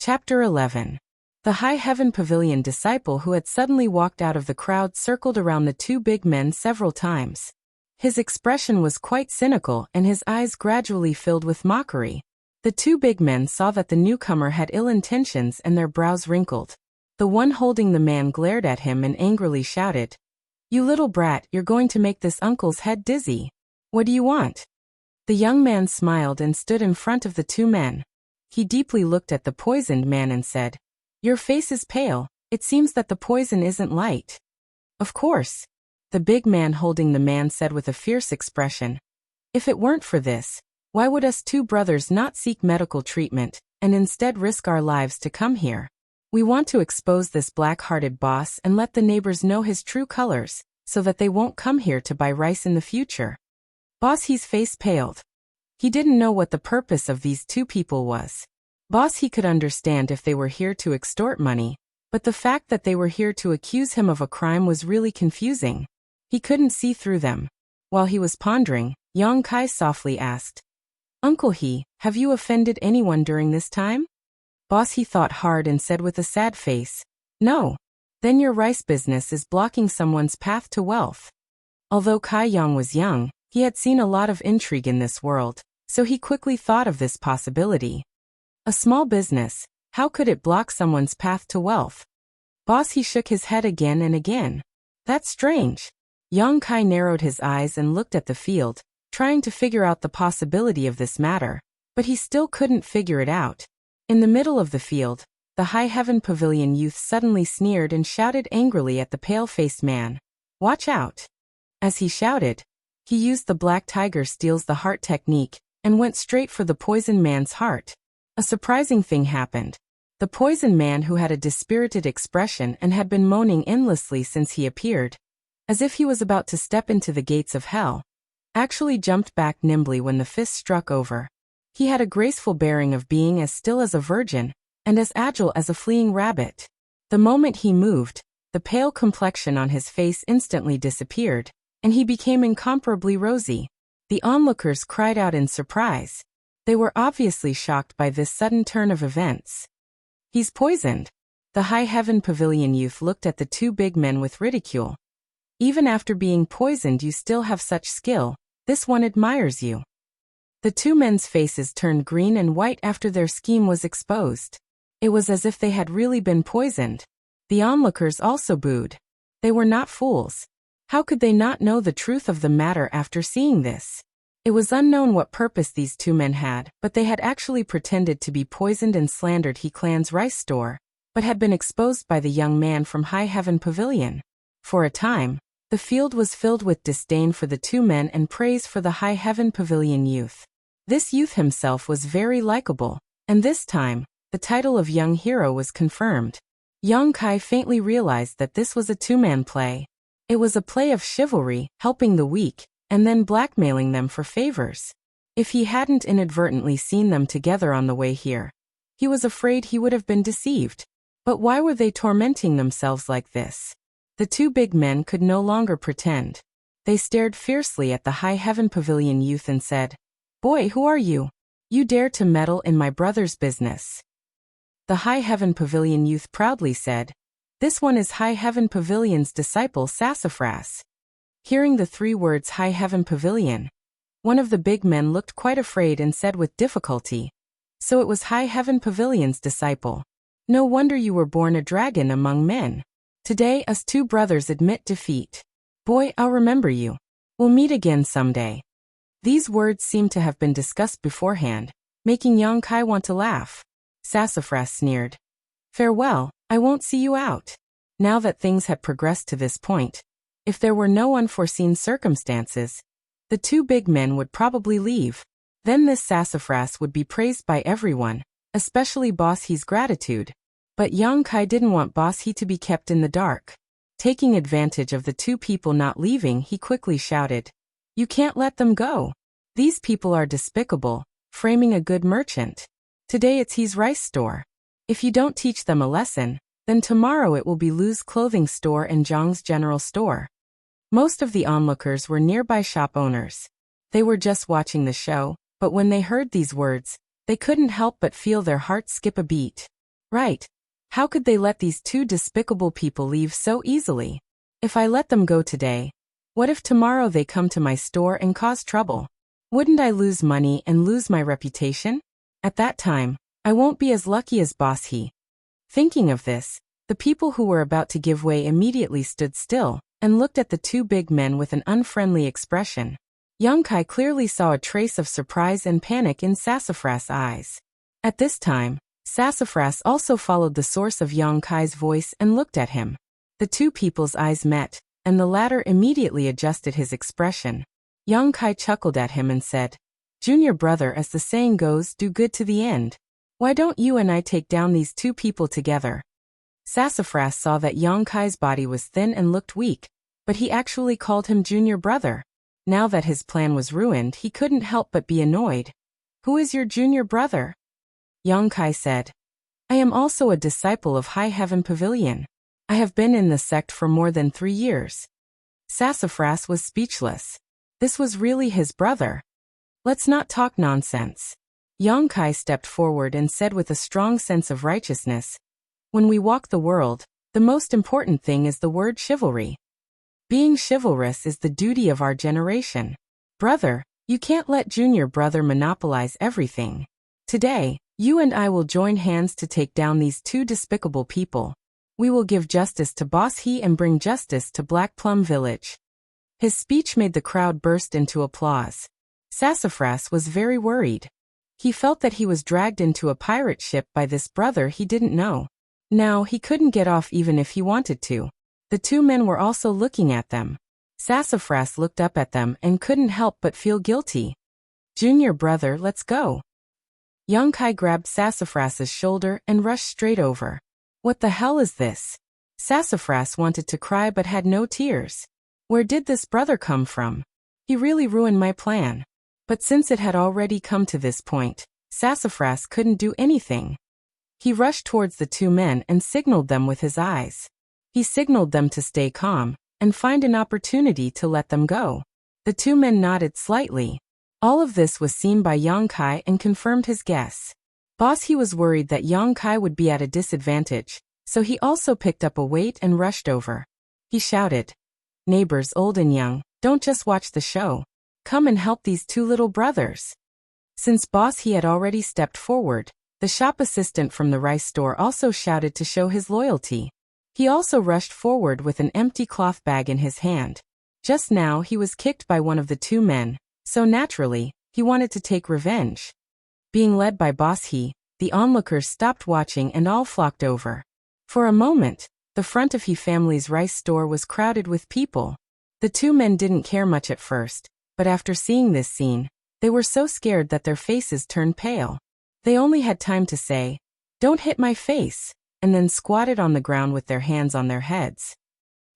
Chapter 11. The High Heaven Pavilion disciple who had suddenly walked out of the crowd circled around the two big men several times. His expression was quite cynical and his eyes gradually filled with mockery. The two big men saw that the newcomer had ill intentions and their brows wrinkled. The one holding the man glared at him and angrily shouted, "You little brat, you're going to make this uncle's head dizzy. What do you want?" The young man smiled and stood in front of the two men. He deeply looked at the poisoned man and said, "Your face is pale. It seems that the poison isn't light." "Of course," the big man holding the man said with a fierce expression. "If it weren't for this, why would us two brothers not seek medical treatment, and instead risk our lives to come here? We want to expose this black-hearted boss and let the neighbors know his true colors, so that they won't come here to buy rice in the future." Boss, his face paled. He didn't know what the purpose of these two people was. Boss, he could understand if they were here to extort money, but the fact that they were here to accuse him of a crime was really confusing. He couldn't see through them. While he was pondering, Young Kai softly asked, "Uncle He, have you offended anyone during this time?" Boss, he thought hard and said with a sad face, "No." "Then your rice business is blocking someone's path to wealth." Although Kai Yang was young, he had seen a lot of intrigue in this world, so he quickly thought of this possibility. A small business, how could it block someone's path to wealth? Boss, he shook his head again and again. "That's strange." Young Kai narrowed his eyes and looked at the field, trying to figure out the possibility of this matter, but he still couldn't figure it out. In the middle of the field, the High Heaven Pavilion youth suddenly sneered and shouted angrily at the pale-faced man, "Watch out." As he shouted, he used the Black Tiger steals the heart technique and went straight for the poisoned man's heart. A surprising thing happened. The poisoned man, who had a dispirited expression and had been moaning endlessly since he appeared, as if he was about to step into the gates of hell, actually jumped back nimbly when the fist struck over. He had a graceful bearing of being as still as a virgin, and as agile as a fleeing rabbit. The moment he moved, the pale complexion on his face instantly disappeared, and he became incomparably rosy. The onlookers cried out in surprise. They were obviously shocked by this sudden turn of events. "He's poisoned." The High Heaven Pavilion youth looked at the two big men with ridicule. "Even after being poisoned you still have such skill. This one admires you." The two men's faces turned green and white after their scheme was exposed. It was as if they had really been poisoned. The onlookers also booed. They were not fools. How could they not know the truth of the matter after seeing this? It was unknown what purpose these two men had, but they had actually pretended to be poisoned and slandered He Clan's rice store, but had been exposed by the young man from High Heaven Pavilion. For a time, the field was filled with disdain for the two men and praise for the High Heaven Pavilion youth. This youth himself was very likable, and this time, the title of young hero was confirmed. Young Kai faintly realized that this was a two-man play. It was a play of chivalry, helping the weak, and then blackmailing them for favors. If he hadn't inadvertently seen them together on the way here, he was afraid he would have been deceived. But why were they tormenting themselves like this? The two big men could no longer pretend. They stared fiercely at the High Heaven Pavilion youth and said, "Boy, who are you? You dare to meddle in my brother's business." The High Heaven Pavilion youth proudly said, "This one is High Heaven Pavilion's disciple Sassafras." Hearing the 3 words High Heaven Pavilion, one of the big men looked quite afraid and said with difficulty, "So it was High Heaven Pavilion's disciple. No wonder you were born a dragon among men. Today us 2 brothers admit defeat. Boy, I'll remember you. We'll meet again someday." These words seemed to have been discussed beforehand, making young Kai want to laugh. Sassafras sneered. "Farewell, I won't see you out." Now that things had progressed to this point, if there were no unforeseen circumstances, the 2 big men would probably leave. Then this Sassafras would be praised by everyone, especially Boss He's gratitude. But young Kai didn't want Boss He to be kept in the dark. Taking advantage of the 2 people not leaving, he quickly shouted, "You can't let them go. These people are despicable, framing a good merchant. Today it's his rice store. If you don't teach them a lesson, then tomorrow it will be Lu's clothing store and Zhang's general store." Most of the onlookers were nearby shop owners. They were just watching the show, but when they heard these words, they couldn't help but feel their hearts skip a beat. Right. How could they let these 2 despicable people leave so easily? If I let them go today, what if tomorrow they come to my store and cause trouble? Wouldn't I lose money and lose my reputation? At that time, I won't be as lucky as Boss He. Thinking of this, the people who were about to give way immediately stood still and looked at the 2 big men with an unfriendly expression. Young Kai clearly saw a trace of surprise and panic in Sassafras' eyes. At this time, Sassafras also followed the source of young Kai's voice and looked at him. The 2 people's eyes met, and the latter immediately adjusted his expression. Young Kai chuckled at him and said, "Junior brother, as the saying goes, do good to the end. Why don't you and I take down these 2 people together?" Sassafras saw that young Kai's body was thin and looked weak, but he actually called him junior brother. Now that his plan was ruined, he couldn't help but be annoyed. "Who is your junior brother?" Young Kai said, "I am also a disciple of High Heaven Pavilion. I have been in the sect for more than 3 years." Sassafras was speechless. This was really his brother. "Let's not talk nonsense." Young Kai stepped forward and said with a strong sense of righteousness, "When we walk the world, the most important thing is the word chivalry. Being chivalrous is the duty of our generation. Brother, you can't let junior brother monopolize everything. Today, you and I will join hands to take down these 2 despicable people. We will give justice to Boss He and bring justice to Black Plum Village." His speech made the crowd burst into applause. Sassafras was very worried. He felt that he was dragged into a pirate ship by this brother he didn't know. Now he couldn't get off even if he wanted to. The 2 men were also looking at them. Sassafras looked up at them and couldn't help but feel guilty. "Junior brother, let's go." Young Kai grabbed Sassafras's shoulder and rushed straight over. "What the hell is this?" Sassafras wanted to cry but had no tears. Where did this brother come from? He really ruined my plan. But since it had already come to this point, Sassafras couldn't do anything. He rushed towards the 2 men and signaled them with his eyes. He signaled them to stay calm and find an opportunity to let them go. The 2 men nodded slightly. All of this was seen by young Kai and confirmed his guess. Boss He was worried that young Kai would be at a disadvantage, so he also picked up a weight and rushed over. He shouted, "Neighbors old and young, don't just watch the show. Come and help these 2 little brothers." Since Boss He had already stepped forward, the shop assistant from the rice store also shouted to show his loyalty. He also rushed forward with an empty cloth bag in his hand. Just now he was kicked by one of the 2 men, so naturally, he wanted to take revenge. Being led by Boss He, the onlookers stopped watching and all flocked over. For a moment, the front of He family's rice store was crowded with people. The 2 men didn't care much at first, but after seeing this scene, they were so scared that their faces turned pale. They only had time to say, "Don't hit my face," and then squatted on the ground with their hands on their heads.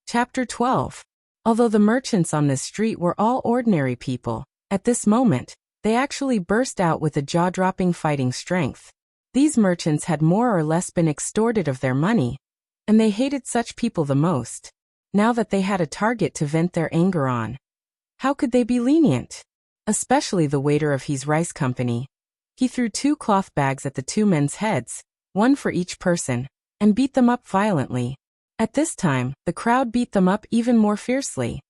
Chapter 12. Although the merchants on this street were all ordinary people, at this moment, they actually burst out with a jaw-dropping fighting strength. These merchants had more or less been extorted of their money, and they hated such people the most. Now that they had a target to vent their anger on, how could they be lenient? Especially the waiter of his rice company. He threw 2 cloth bags at the 2 men's heads, 1 for each person, and beat them up violently. At this time, the crowd beat them up even more fiercely.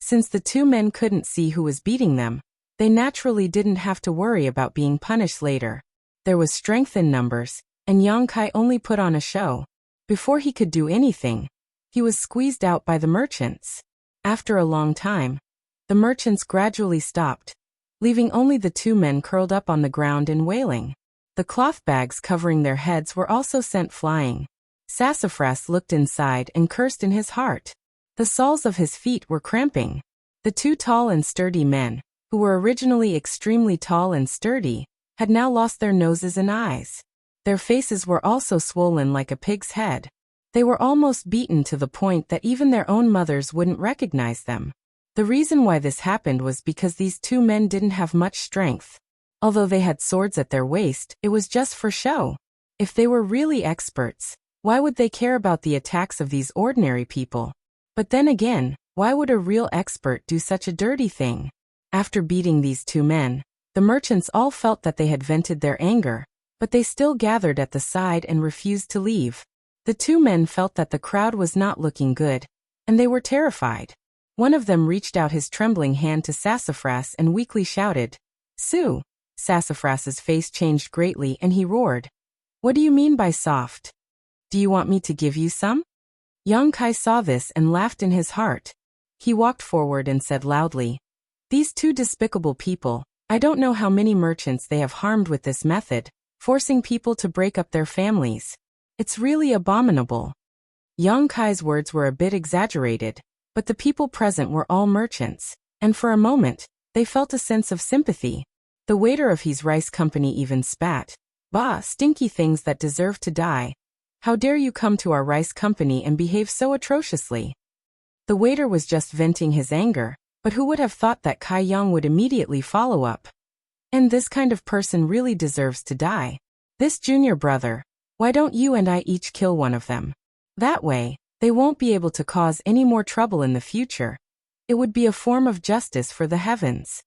Since the two men couldn't see who was beating them, they naturally didn't have to worry about being punished later. There was strength in numbers, and Yang Kai only put on a show. Before he could do anything, he was squeezed out by the merchants. After a long time, the merchants gradually stopped, leaving only the two men curled up on the ground and wailing. The cloth bags covering their heads were also sent flying. Sassafras looked inside and cursed in his heart. The soles of his feet were cramping. The two tall and sturdy men, who were originally extremely tall and sturdy, had now lost their noses and eyes. Their faces were also swollen like a pig's head. They were almost beaten to the point that even their own mothers wouldn't recognize them. The reason why this happened was because these two men didn't have much strength. Although they had swords at their waist, it was just for show. If they were really experts, why would they care about the attacks of these ordinary people? But then again, why would a real expert do such a dirty thing? After beating these two men, the merchants all felt that they had vented their anger, but they still gathered at the side and refused to leave. The two men felt that the crowd was not looking good, and they were terrified. One of them reached out his trembling hand to Sassafras and weakly shouted, "Sue!" Sassafras's face changed greatly and he roared, "What do you mean by soft? Do you want me to give you some?" Yang Kai saw this and laughed in his heart. He walked forward and said loudly, "These two despicable people, I don't know how many merchants they have harmed with this method, forcing people to break up their families. It's really abominable." Yang Kai's words were a bit exaggerated, but the people present were all merchants, and for a moment, they felt a sense of sympathy. The waiter of his rice company even spat, "Bah, stinky things that deserve to die. How dare you come to our rice company and behave so atrociously?" The waiter was just venting his anger, but who would have thought that Kai Yang would immediately follow up? "And this kind of person really deserves to die. This junior brother, why don't you and I each kill one of them? That way, they won't be able to cause any more trouble in the future. It would be a form of justice for the heavens."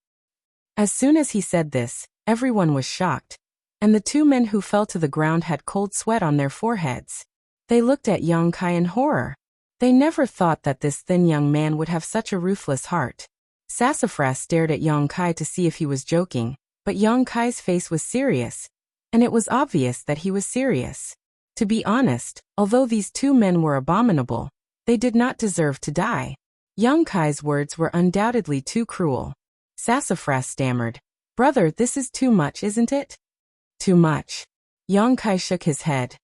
As soon as he said this, everyone was shocked, and the two men who fell to the ground had cold sweat on their foreheads. They looked at Yang Kai in horror. They never thought that this thin young man would have such a ruthless heart. Sassafras stared at Yang Kai to see if he was joking, but Yang Kai's face was serious, and it was obvious that he was serious. To be honest, although these two men were abominable, they did not deserve to die. Yang Kai's words were undoubtedly too cruel. Sassafras stammered, "Brother, this is too much, isn't it?" "Too much." Yang Kai shook his head.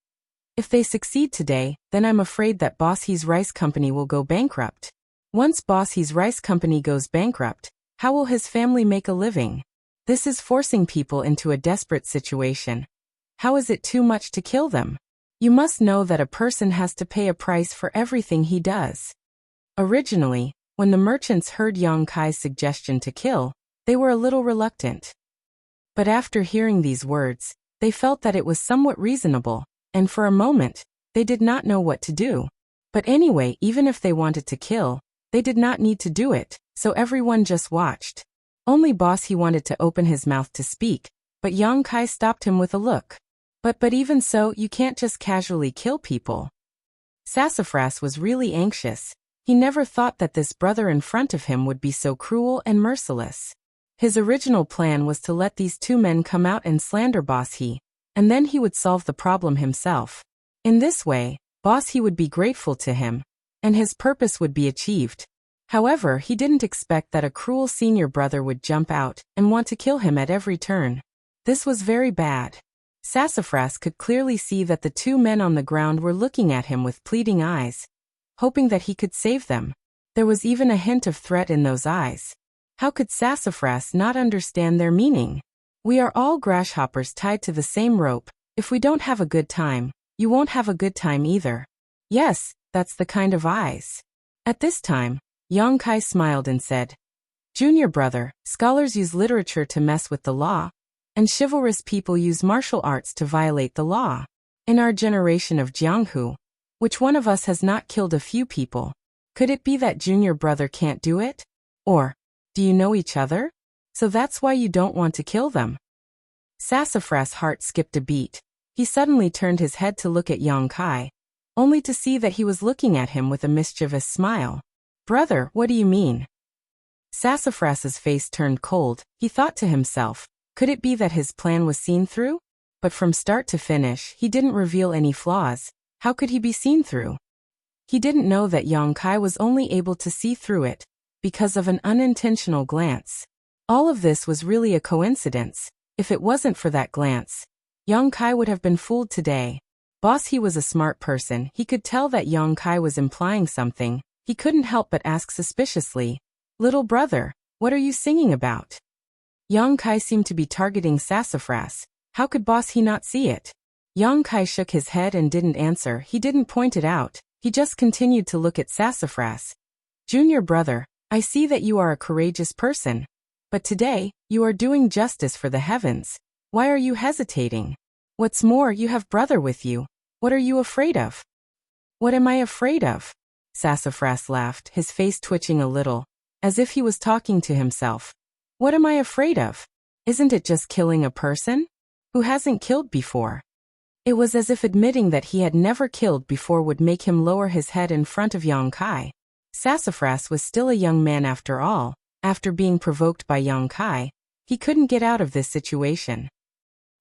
"If they succeed today, then I'm afraid that Boss He's Rice Company will go bankrupt. Once Boss He's Rice Company goes bankrupt, how will his family make a living? This is forcing people into a desperate situation. How is it too much to kill them? You must know that a person has to pay a price for everything he does." Originally, when the merchants heard Yang Kai's suggestion to kill, they were a little reluctant. But after hearing these words, they felt that it was somewhat reasonable, and for a moment, they did not know what to do. But anyway, even if they wanted to kill, they did not need to do it, so everyone just watched. Only Boss He wanted to open his mouth to speak, but Yang Kai stopped him with a look. But even so, you can't just casually kill people." Sassafras was really anxious. He never thought that this brother in front of him would be so cruel and merciless. His original plan was to let these two men come out and slander Boss He, and then he would solve the problem himself. In this way, Boss He would be grateful to him, and his purpose would be achieved. However, he didn't expect that a cruel senior brother would jump out and want to kill him at every turn. This was very bad. Sassafras could clearly see that the two men on the ground were looking at him with pleading eyes, hoping that he could save them. There was even a hint of threat in those eyes. How could Sassafras not understand their meaning? "We are all grasshoppers tied to the same rope. If we don't have a good time, you won't have a good time either." Yes, that's the kind of eyes. At this time, Yang Kai smiled and said, "Junior brother, scholars use literature to mess with the law, and chivalrous people use martial arts to violate the law. In our generation of Jianghu, which one of us has not killed a few people? Could it be that junior brother can't do it? Or, do you know each other? So that's why you don't want to kill them?" Sassafras' heart skipped a beat. He suddenly turned his head to look at Yang Kai, only to see that he was looking at him with a mischievous smile. "Brother, what do you mean?" Sassafras's face turned cold. He thought to himself, could it be that his plan was seen through? But from start to finish, he didn't reveal any flaws. How could he be seen through? He didn't know that Yang Kai was only able to see through it because of an unintentional glance. All of this was really a coincidence. If it wasn't for that glance, Yang Kai would have been fooled today. Boss, he was a smart person. He could tell that Yang Kai was implying something. He couldn't help but ask suspiciously, "Little brother, what are you singing about?" Yang Kai seemed to be targeting Sassafras. How could boss he not see it? Yang Kai shook his head and didn't answer. He didn't point it out. He just continued to look at Sassafras. "Junior brother, I see that you are a courageous person. But today, you are doing justice for the heavens. Why are you hesitating? What's more, you have brother with you. What are you afraid of?" "What am I afraid of?" Sassafras laughed, his face twitching a little, as if he was talking to himself. "What am I afraid of? Isn't it just killing a person? Who hasn't killed before?" It was as if admitting that he had never killed before would make him lower his head in front of Yang Kai. Sassafras was still a young man after all. After being provoked by Yang Kai, he couldn't get out of this situation.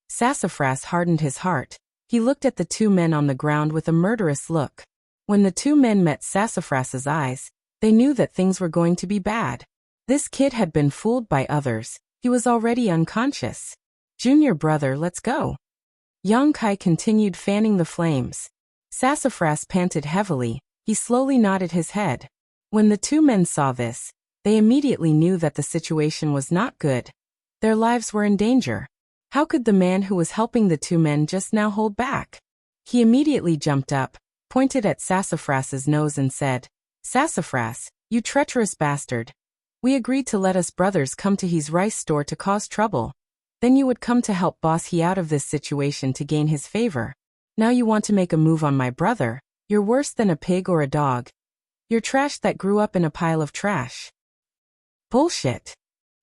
Sassafras hardened his heart. He looked at the two men on the ground with a murderous look. When the two men met Sassafras's eyes, they knew that things were going to be bad. This kid had been fooled by others. He was already unconscious. "Junior brother, let's go." Yang Kai continued fanning the flames. Sassafras panted heavily. He slowly nodded his head. When the two men saw this, they immediately knew that the situation was not good. Their lives were in danger. How could the man who was helping the two men just now hold back? He immediately jumped up, pointed at Sassafras's nose and said, "Sassafras, you treacherous bastard. We agreed to let us brothers come to his rice store to cause trouble. Then you would come to help boss he out of this situation to gain his favor. Now you want to make a move on my brother. You're worse than a pig or a dog. You're trash that grew up in a pile of trash." Bullshit.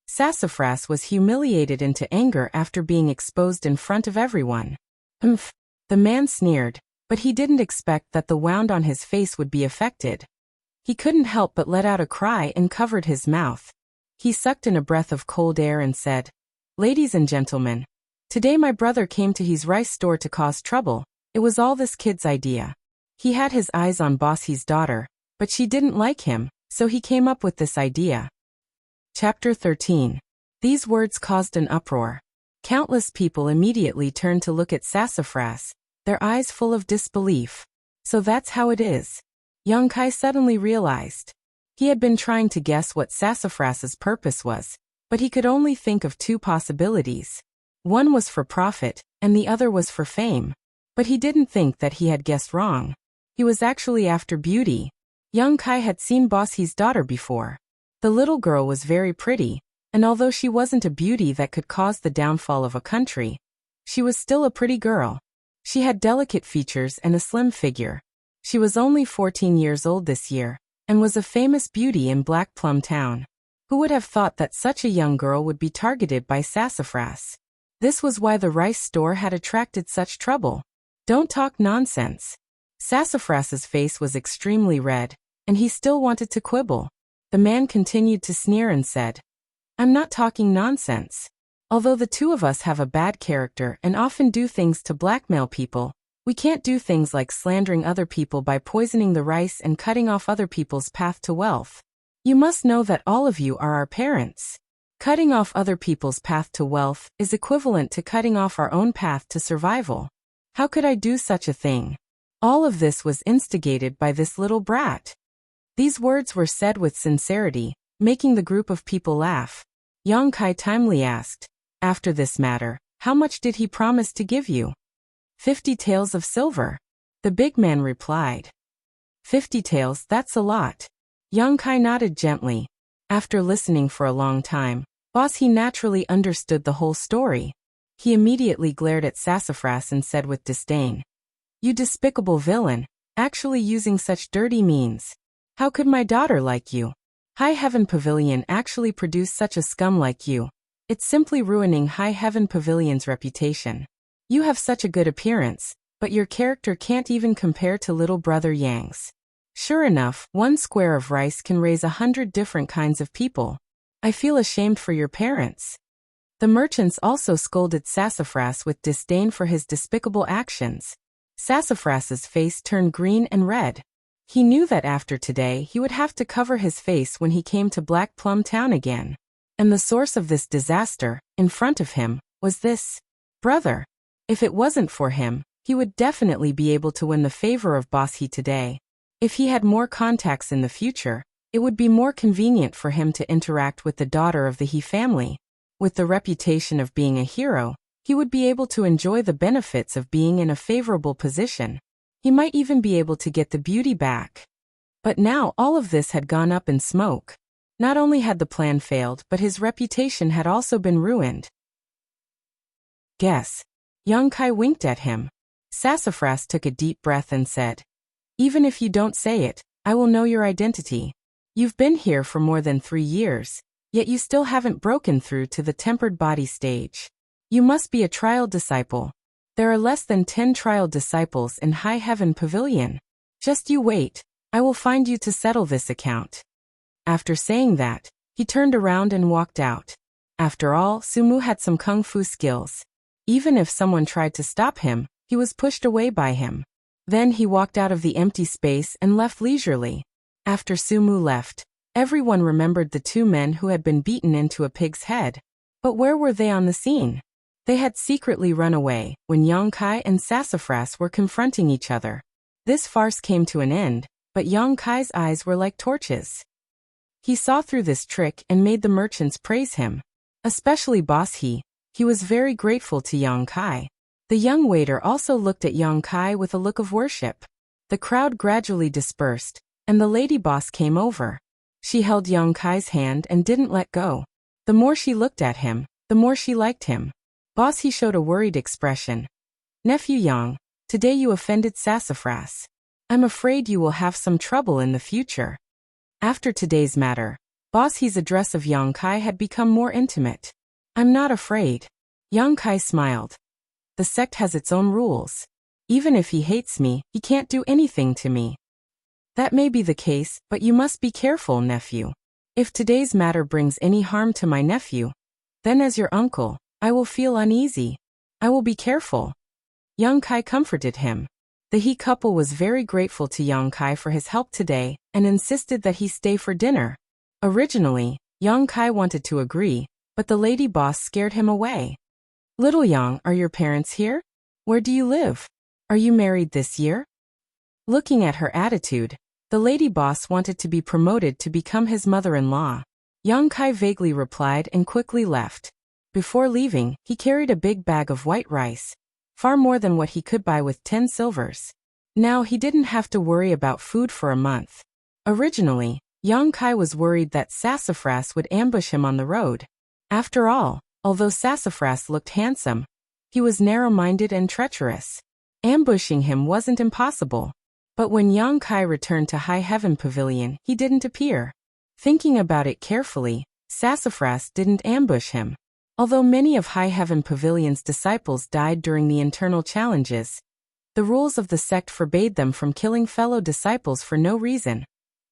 Sassafras was humiliated into anger after being exposed in front of everyone. "Umph." The man sneered, but he didn't expect that the wound on his face would be affected. He couldn't help but let out a cry and covered his mouth. He sucked in a breath of cold air and said, "Ladies and gentlemen, today my brother came to his rice store to cause trouble. It was all this kid's idea. He had his eyes on Bossy's daughter, but she didn't like him, so he came up with this idea." Chapter 13. These words caused an uproar. Countless people immediately turned to look at Sassafras, their eyes full of disbelief. So that's how it is. Yang Kai suddenly realized. He had been trying to guess what Sassafras's purpose was, but he could only think of two possibilities. One was for profit, and the other was for fame. But he didn't think that he had guessed wrong. He was actually after beauty. Yang Kai had seen Bossy's daughter before. The little girl was very pretty, and although she wasn't a beauty that could cause the downfall of a country, she was still a pretty girl. She had delicate features and a slim figure. She was only 14 years old this year, and was a famous beauty in Black Plum Town. Who would have thought that such a young girl would be targeted by Sassafras? This was why the rice store had attracted such trouble. Don't talk nonsense. Sassafras's face was extremely red, and he still wanted to quibble. The man continued to sneer and said, "I'm not talking nonsense. Although the two of us have a bad character and often do things to blackmail people, we can't do things like slandering other people by poisoning the rice and cutting off other people's path to wealth. You must know that all of you are our parents. Cutting off other people's path to wealth is equivalent to cutting off our own path to survival. How could I do such a thing? All of this was instigated by this little brat." These words were said with sincerity, making the group of people laugh. Yang Kai timely asked, "After this matter, how much did he promise to give you?" 50 taels of silver. The big man replied. 50 taels, that's a lot. Yang Kai nodded gently. After listening for a long time, Bossy naturally understood the whole story. He immediately glared at Sassafras and said with disdain, "You despicable villain, actually using such dirty means. How could my daughter like you? High Heaven Pavilion actually produce such a scum like you? It's simply ruining High Heaven Pavilion's reputation. You have such a good appearance, but your character can't even compare to little brother Yang's. Sure enough, one square of rice can raise 100 different kinds of people. I feel ashamed for your parents. The merchants also scolded Sassafras with disdain for his despicable actions. Sassafras's face turned green and red. He knew that after today he would have to cover his face when he came to Black Plum Town again. And the source of this disaster, in front of him, was this brother. If it wasn't for him, he would definitely be able to win the favor of Boss He today. If he had more contacts in the future, it would be more convenient for him to interact with the daughter of the He family. With the reputation of being a hero, he would be able to enjoy the benefits of being in a favorable position. He might even be able to get the beauty back. But now all of this had gone up in smoke. Not only had the plan failed, but his reputation had also been ruined. Guess. Young Kai winked at him. Sassafras took a deep breath and said, "Even if you don't say it, I will know your identity. You've been here for more than 3 years, yet you still haven't broken through to the tempered body stage. You must be a trial disciple. There are less than 10 trial disciples in High Heaven Pavilion. Just you wait, I will find you to settle this account." After saying that, he turned around and walked out. After all, Sumu had some kung fu skills. Even if someone tried to stop him, he was pushed away by him. Then he walked out of the empty space and left leisurely. After Sumu left, everyone remembered the 2 men who had been beaten into a pig's head. But where were they on the scene? They had secretly run away when Yang Kai and Sassafras were confronting each other. This farce came to an end, but Yang Kai's eyes were like torches. He saw through this trick and made the merchants praise him. Especially Boss He. He was very grateful to Yang Kai. The young waiter also looked at Yang Kai with a look of worship. The crowd gradually dispersed, and the lady boss came over. She held Yang Kai's hand and didn't let go. The more she looked at him, the more she liked him. Boss He showed a worried expression. "Nephew Yang, today you offended Sassafras. I'm afraid you will have some trouble in the future." After today's matter, Boss He's address of Yang Kai had become more intimate. "I'm not afraid." Yang Kai smiled. "The sect has its own rules. Even if he hates me, he can't do anything to me." "That may be the case, but you must be careful, nephew. If today's matter brings any harm to my nephew, then as your uncle, I will feel uneasy. I will be careful." Yang Kai comforted him. The He couple was very grateful to Yang Kai for his help today and insisted that he stay for dinner. Originally, Yang Kai wanted to agree, but the lady boss scared him away. "Little Yang, are your parents here? Where do you live? Are you married this year?" Looking at her attitude, the lady boss wanted to be promoted to become his mother-in-law. Yang Kai vaguely replied and quickly left. Before leaving, he carried a big bag of white rice, far more than what he could buy with 10 silvers. Now he didn't have to worry about food for a month. Originally, Yang Kai was worried that Sassafras would ambush him on the road. After all, although Sassafras looked handsome, he was narrow-minded and treacherous. Ambushing him wasn't impossible. But when Yang Kai returned to High Heaven Pavilion, he didn't appear. Thinking about it carefully, Sassafras didn't ambush him. Although many of High Heaven Pavilion's disciples died during the internal challenges, the rules of the sect forbade them from killing fellow disciples for no reason,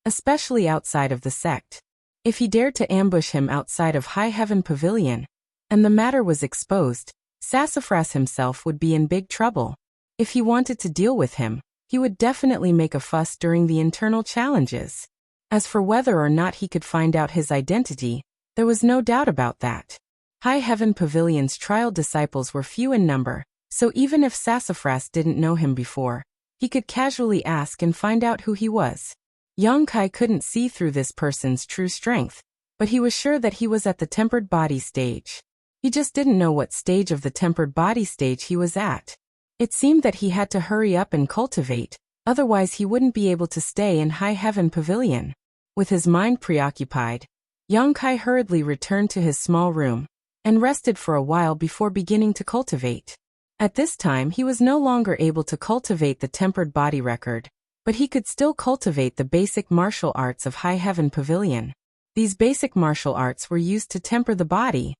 especially outside of the sect. If he dared to ambush him outside of High Heaven Pavilion, and the matter was exposed, Sassafras himself would be in big trouble. If he wanted to deal with him, he would definitely make a fuss during the internal challenges. As for whether or not he could find out his identity, there was no doubt about that. High Heaven Pavilion's trial disciples were few in number, so even if Sassafras didn't know him before, he could casually ask and find out who he was. Yang Kai couldn't see through this person's true strength, but he was sure that he was at the tempered body stage. He just didn't know what stage of the tempered body stage he was at. It seemed that he had to hurry up and cultivate, otherwise he wouldn't be able to stay in High Heaven Pavilion. With his mind preoccupied, Yang Kai hurriedly returned to his small room and rested for a while before beginning to cultivate. At this time he was no longer able to cultivate the tempered body record, but he could still cultivate the basic martial arts of High Heaven Pavilion. These basic martial arts were used to temper the body.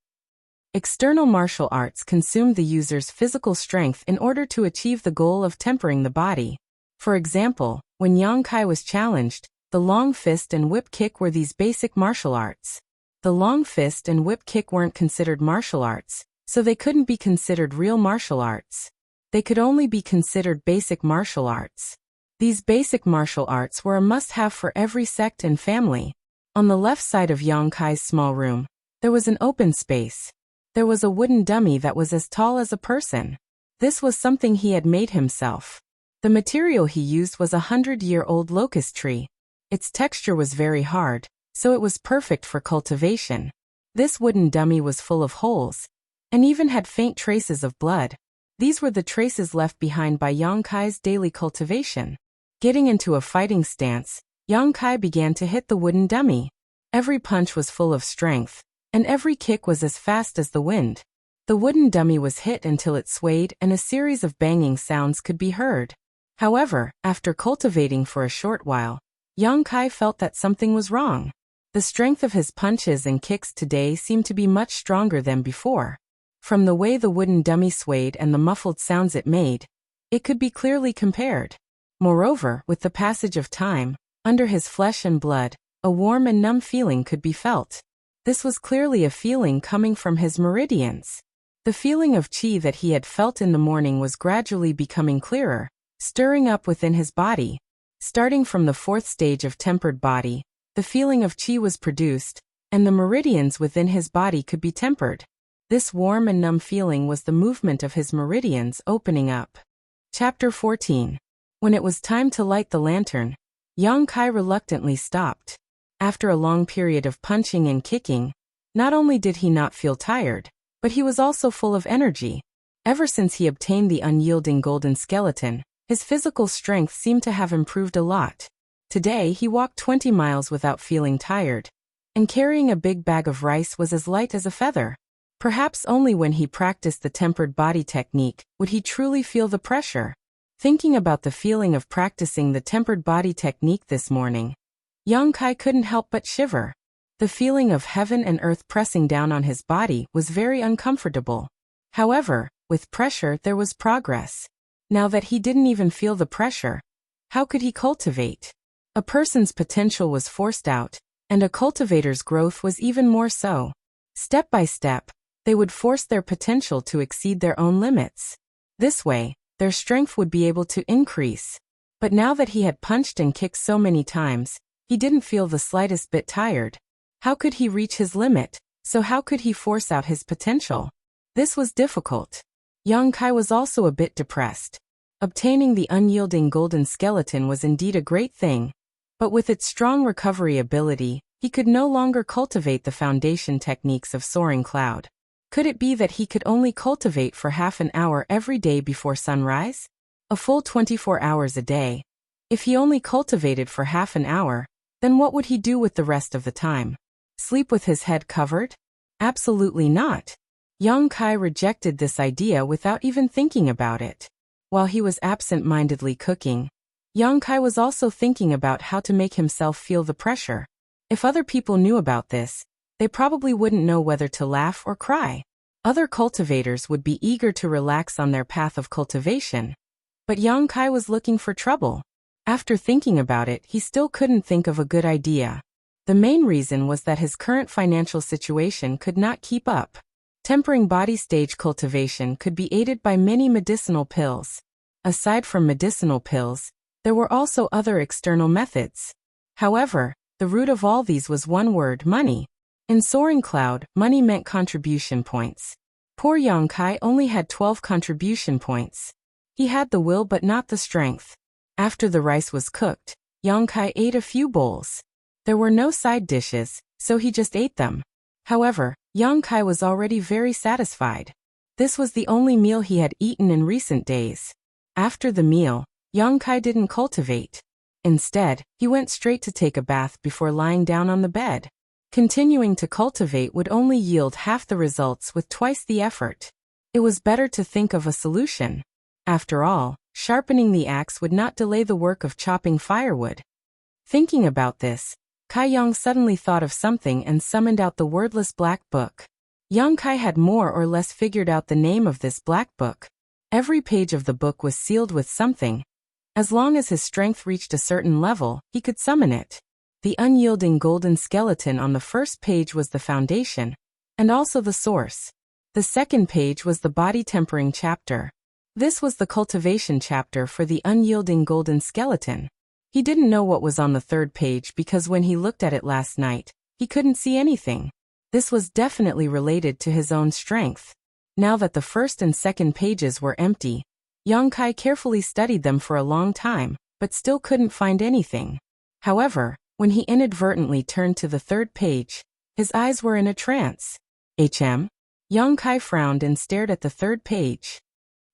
External martial arts consumed the user's physical strength in order to achieve the goal of tempering the body. For example, when Yang Kai was challenged, the long fist and whip kick were these basic martial arts. The long fist and whip kick weren't considered martial arts, so they couldn't be considered real martial arts. They could only be considered basic martial arts. These basic martial arts were a must-have for every sect and family. On the left side of Yang Kai's small room, there was an open space. There was a wooden dummy that was as tall as a person. This was something he had made himself. The material he used was a 100-year-old locust tree. Its texture was very hard, so it was perfect for cultivation. This wooden dummy was full of holes, and even had faint traces of blood. These were the traces left behind by Yang Kai's daily cultivation. Getting into a fighting stance, Yang Kai began to hit the wooden dummy. Every punch was full of strength, and every kick was as fast as the wind. The wooden dummy was hit until it swayed and a series of banging sounds could be heard. However, after cultivating for a short while, Yang Kai felt that something was wrong. The strength of his punches and kicks today seemed to be much stronger than before. From the way the wooden dummy swayed and the muffled sounds it made, it could be clearly compared. Moreover, with the passage of time, under his flesh and blood, a warm and numb feeling could be felt. This was clearly a feeling coming from his meridians. The feeling of qi that he had felt in the morning was gradually becoming clearer, stirring up within his body. Starting from the fourth stage of tempered body, the feeling of qi was produced, and the meridians within his body could be tempered. This warm and numb feeling was the movement of his meridians opening up. Chapter 14. When it was time to light the lantern, Yang Kai reluctantly stopped. After a long period of punching and kicking, not only did he not feel tired, but he was also full of energy. Ever since he obtained the unyielding golden skeleton, his physical strength seemed to have improved a lot. Today he walked 20 miles without feeling tired, and carrying a big bag of rice was as light as a feather. Perhaps only when he practiced the tempered body technique would he truly feel the pressure. Thinking about the feeling of practicing the tempered body technique this morning, Yang Kai couldn't help but shiver. The feeling of heaven and earth pressing down on his body was very uncomfortable. However, with pressure there was progress. Now that he didn't even feel the pressure, how could he cultivate? A person's potential was forced out, and a cultivator's growth was even more so. Step by step, they would force their potential to exceed their own limits. This way, their strength would be able to increase. But now that he had punched and kicked so many times, he didn't feel the slightest bit tired. How could he reach his limit? So how could he force out his potential? This was difficult. Yang Kai was also a bit depressed. Obtaining the unyielding golden skeleton was indeed a great thing, but with its strong recovery ability, he could no longer cultivate the foundation techniques of soaring cloud. Could it be that he could only cultivate for half an hour every day before sunrise? A full 24 hours a day. If he only cultivated for half an hour, then what would he do with the rest of the time? Sleep with his head covered? Absolutely not. Yang Kai rejected this idea without even thinking about it. While he was absent-mindedly cooking, Yang Kai was also thinking about how to make himself feel the pressure. If other people knew about this, they probably wouldn't know whether to laugh or cry. Other cultivators would be eager to relax on their path of cultivation. But Yang Kai was looking for trouble. After thinking about it, he still couldn't think of a good idea. The main reason was that his current financial situation could not keep up. Tempering body stage cultivation could be aided by many medicinal pills. Aside from medicinal pills, there were also other external methods. However, the root of all these was one word: money. In Soaring Cloud, money meant contribution points. Poor Yang Kai only had 12 contribution points. He had the will but not the strength. After the rice was cooked, Yang Kai ate a few bowls. There were no side dishes, so he just ate them. However, Yang Kai was already very satisfied. This was the only meal he had eaten in recent days. After the meal, Yang Kai didn't cultivate. Instead, he went straight to take a bath before lying down on the bed. Continuing to cultivate would only yield half the results with twice the effort. It was better to think of a solution. After all, sharpening the axe would not delay the work of chopping firewood. Thinking about this, Kai Yang suddenly thought of something and summoned out the wordless black book. Yang Kai had more or less figured out the name of this black book. Every page of the book was sealed with something. As long as his strength reached a certain level, he could summon it. The unyielding golden skeleton on the first page was the foundation, and also the source. The second page was the body tempering chapter. This was the cultivation chapter for the unyielding golden skeleton. He didn't know what was on the third page because when he looked at it last night, he couldn't see anything. This was definitely related to his own strength. Now that the first and second pages were empty, Yang Kai carefully studied them for a long time, but still couldn't find anything. However, when he inadvertently turned to the third page, his eyes were in a trance. Yang Kai frowned and stared at the third page.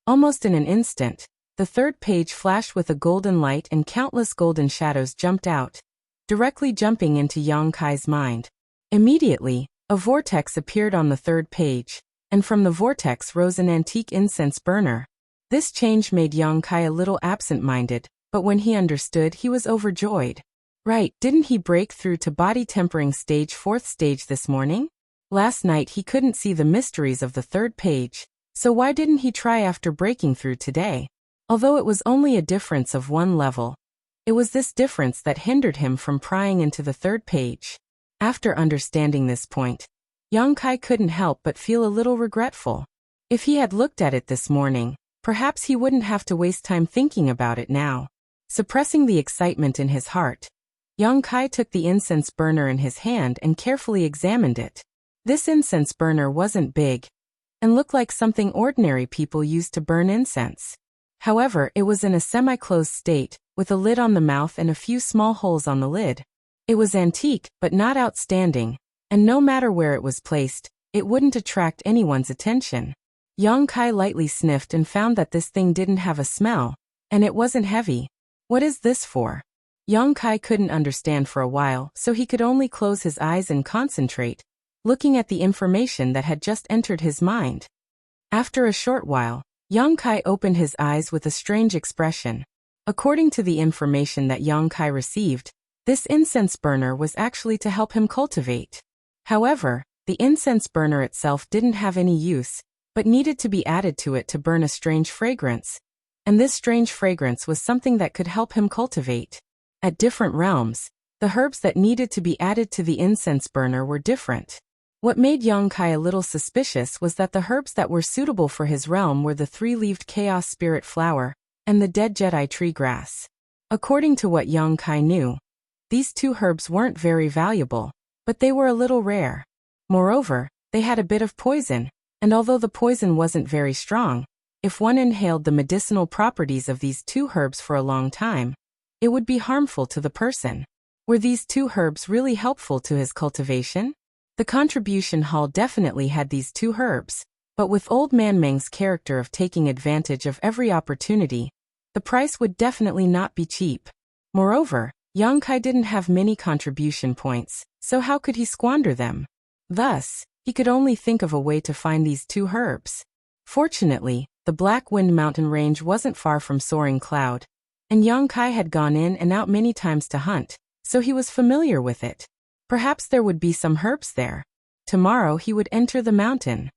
Almost in an instant, the third page flashed with a golden light and countless golden shadows jumped out, directly jumping into Yang Kai's mind. Immediately, a vortex appeared on the third page, and from the vortex rose an antique incense burner. This change made Yang Kai a little absent-minded, but when he understood, he was overjoyed. Right, didn't he break through to body tempering stage 4th stage this morning? Last night he couldn't see the mysteries of the third page, so why didn't he try after breaking through today? Although it was only a difference of 1 level, it was this difference that hindered him from prying into the third page. After understanding this point, Yang Kai couldn't help but feel a little regretful. If he had looked at it this morning, perhaps he wouldn't have to waste time thinking about it now. Suppressing the excitement in his heart, Yang Kai took the incense burner in his hand and carefully examined it. This incense burner wasn't big, and looked like something ordinary people used to burn incense. However, it was in a semi-closed state, with a lid on the mouth and a few small holes on the lid. It was antique, but not outstanding, and no matter where it was placed, it wouldn't attract anyone's attention. Yang Kai lightly sniffed and found that this thing didn't have a smell, and it wasn't heavy. What is this for? Yang Kai couldn't understand for a while, so he could only close his eyes and concentrate, looking at the information that had just entered his mind. After a short while, Yang Kai opened his eyes with a strange expression. According to the information that Yang Kai received, this incense burner was actually to help him cultivate. However, the incense burner itself didn't have any use, but needed to be added to it to burn a strange fragrance. And this strange fragrance was something that could help him cultivate. At different realms, the herbs that needed to be added to the incense burner were different. What made Yang Kai a little suspicious was that the herbs that were suitable for his realm were the 3-leaved chaos spirit flower and the dead Jedi tree grass. According to what Yang Kai knew, these 2 herbs weren't very valuable, but they were a little rare. Moreover, they had a bit of poison, and although the poison wasn't very strong, if one inhaled the medicinal properties of these 2 herbs for a long time, it would be harmful to the person. Were these 2 herbs really helpful to his cultivation? The contribution hall definitely had these 2 herbs, but with Old Man Meng's character of taking advantage of every opportunity, the price would definitely not be cheap. Moreover, Yang Kai didn't have many contribution points, so how could he squander them? Thus, he could only think of a way to find these 2 herbs. Fortunately, the Black Wind Mountain range wasn't far from Soaring Cloud, and Yang Kai had gone in and out many times to hunt, so he was familiar with it. Perhaps there would be some herbs there. Tomorrow he would enter the mountain.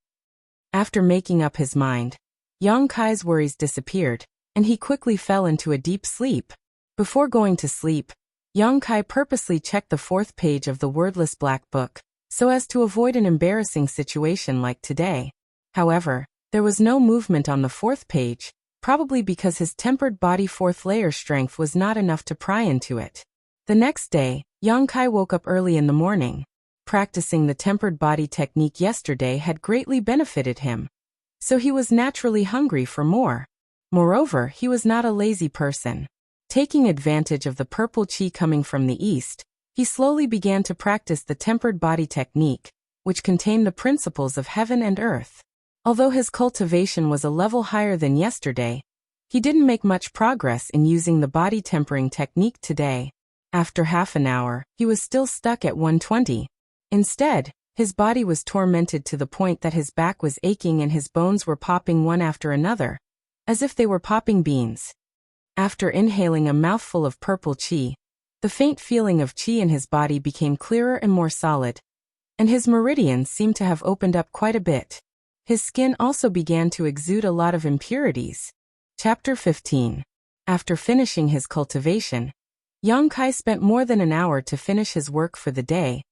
After making up his mind, Yang Kai's worries disappeared, and he quickly fell into a deep sleep. Before going to sleep, Yang Kai purposely checked the 4th page of the wordless black book, so as to avoid an embarrassing situation like today. However, there was no movement on the 4th page, probably because his tempered body 4th layer strength was not enough to pry into it. The next day, Yang Kai woke up early in the morning. Practicing the tempered body technique yesterday had greatly benefited him, so he was naturally hungry for more. Moreover, he was not a lazy person. Taking advantage of the purple chi coming from the east, he slowly began to practice the tempered body technique, which contained the principles of heaven and earth. Although his cultivation was a level higher than yesterday, he didn't make much progress in using the body tempering technique today. After half an hour, he was still stuck at 120. Instead, his body was tormented to the point that his back was aching and his bones were popping one after another, as if they were popping beans. After inhaling a mouthful of purple chi, the faint feeling of chi in his body became clearer and more solid, and his meridians seemed to have opened up quite a bit. His skin also began to exude a lot of impurities. Chapter 15. After finishing his cultivation, Yang Kai spent more than an hour to finish his work for the day,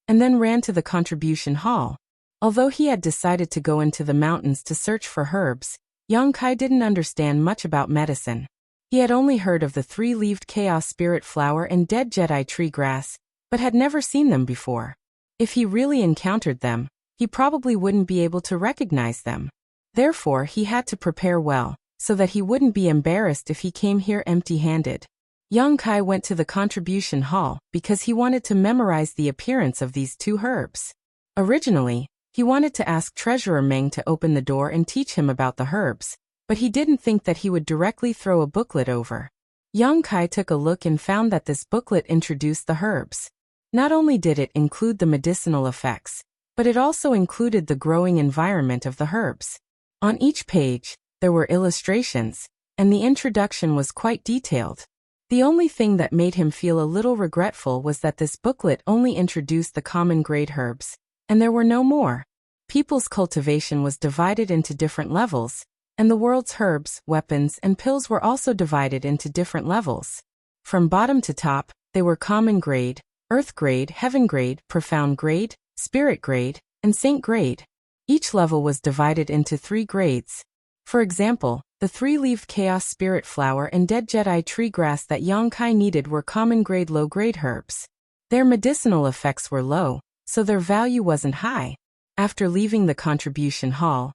and then ran to the contribution hall. Although he had decided to go into the mountains to search for herbs, Yang Kai didn't understand much about medicine. He had only heard of the three-leaved chaos spirit flower and dead Jedi tree grass, but had never seen them before. If he really encountered them, he probably wouldn't be able to recognize them. Therefore, he had to prepare well, so that he wouldn't be embarrassed if he came here empty-handed. Yang Kai went to the contribution hall because he wanted to memorize the appearance of these two herbs. Originally, he wanted to ask Treasurer Meng to open the door and teach him about the herbs, but he didn't think that he would directly throw a booklet over. Yang Kai took a look and found that this booklet introduced the herbs. Not only did it include the medicinal effects, but it also included the growing environment of the herbs. On each page, there were illustrations, and the introduction was quite detailed. The only thing that made him feel a little regretful was that this booklet only introduced the common grade herbs, and there were no more. People's cultivation was divided into different levels, and the world's herbs, weapons, and pills were also divided into different levels. From bottom to top, they were common grade, earth grade, heaven grade, profound grade, spirit grade, and saint grade. Each level was divided into 3 grades. For example, the 3-leaved chaos spirit flower and dead Jedi tree grass that Yang Kai needed were common grade low-grade herbs. Their medicinal effects were low, so their value wasn't high. After leaving the contribution hall,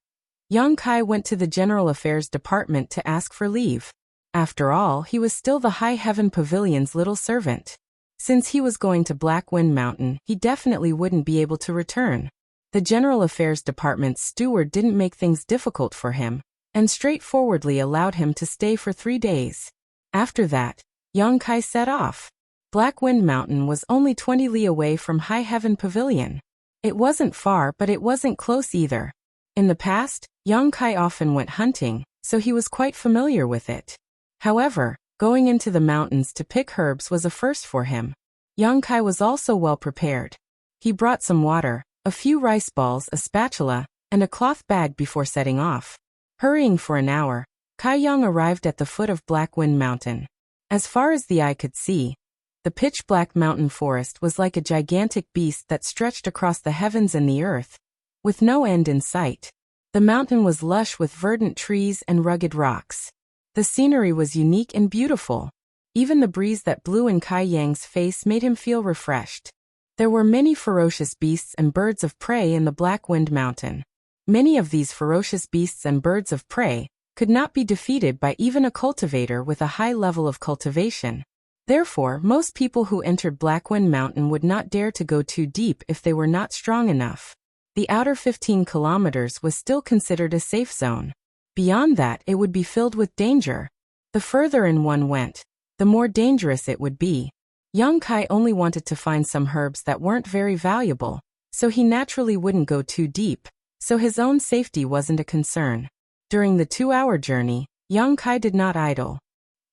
Yang Kai went to the General Affairs Department to ask for leave. After all, he was still the High Heaven Pavilion's little servant. Since he was going to Black Wind Mountain, he definitely wouldn't be able to return. The General Affairs Department's steward didn't make things difficult for him, and straightforwardly allowed him to stay for 3 days. After that, Yang Kai set off. Black Wind Mountain was only 20 li away from High Heaven Pavilion. It wasn't far, but it wasn't close either. In the past, Yang Kai often went hunting, so he was quite familiar with it. However, going into the mountains to pick herbs was a first for him. Yang Kai was also well prepared. He brought some water, a few rice balls, a spatula, and a cloth bag before setting off. Hurrying for an hour, Kai Yang arrived at the foot of Black Wind Mountain. As far as the eye could see, the pitch-black mountain forest was like a gigantic beast that stretched across the heavens and the earth, with no end in sight. The mountain was lush with verdant trees and rugged rocks. The scenery was unique and beautiful. Even the breeze that blew in Kai Yang's face made him feel refreshed. There were many ferocious beasts and birds of prey in the Black Wind Mountain. Many of these ferocious beasts and birds of prey could not be defeated by even a cultivator with a high level of cultivation. Therefore, most people who entered Black Wind Mountain would not dare to go too deep if they were not strong enough. The outer 15 kilometers was still considered a safe zone. Beyond that, it would be filled with danger. The further in one went, the more dangerous it would be. Yang Kai only wanted to find some herbs that weren't very valuable, so he naturally wouldn't go too deep, so his own safety wasn't a concern. During the 2-hour journey, Yang Kai did not idle.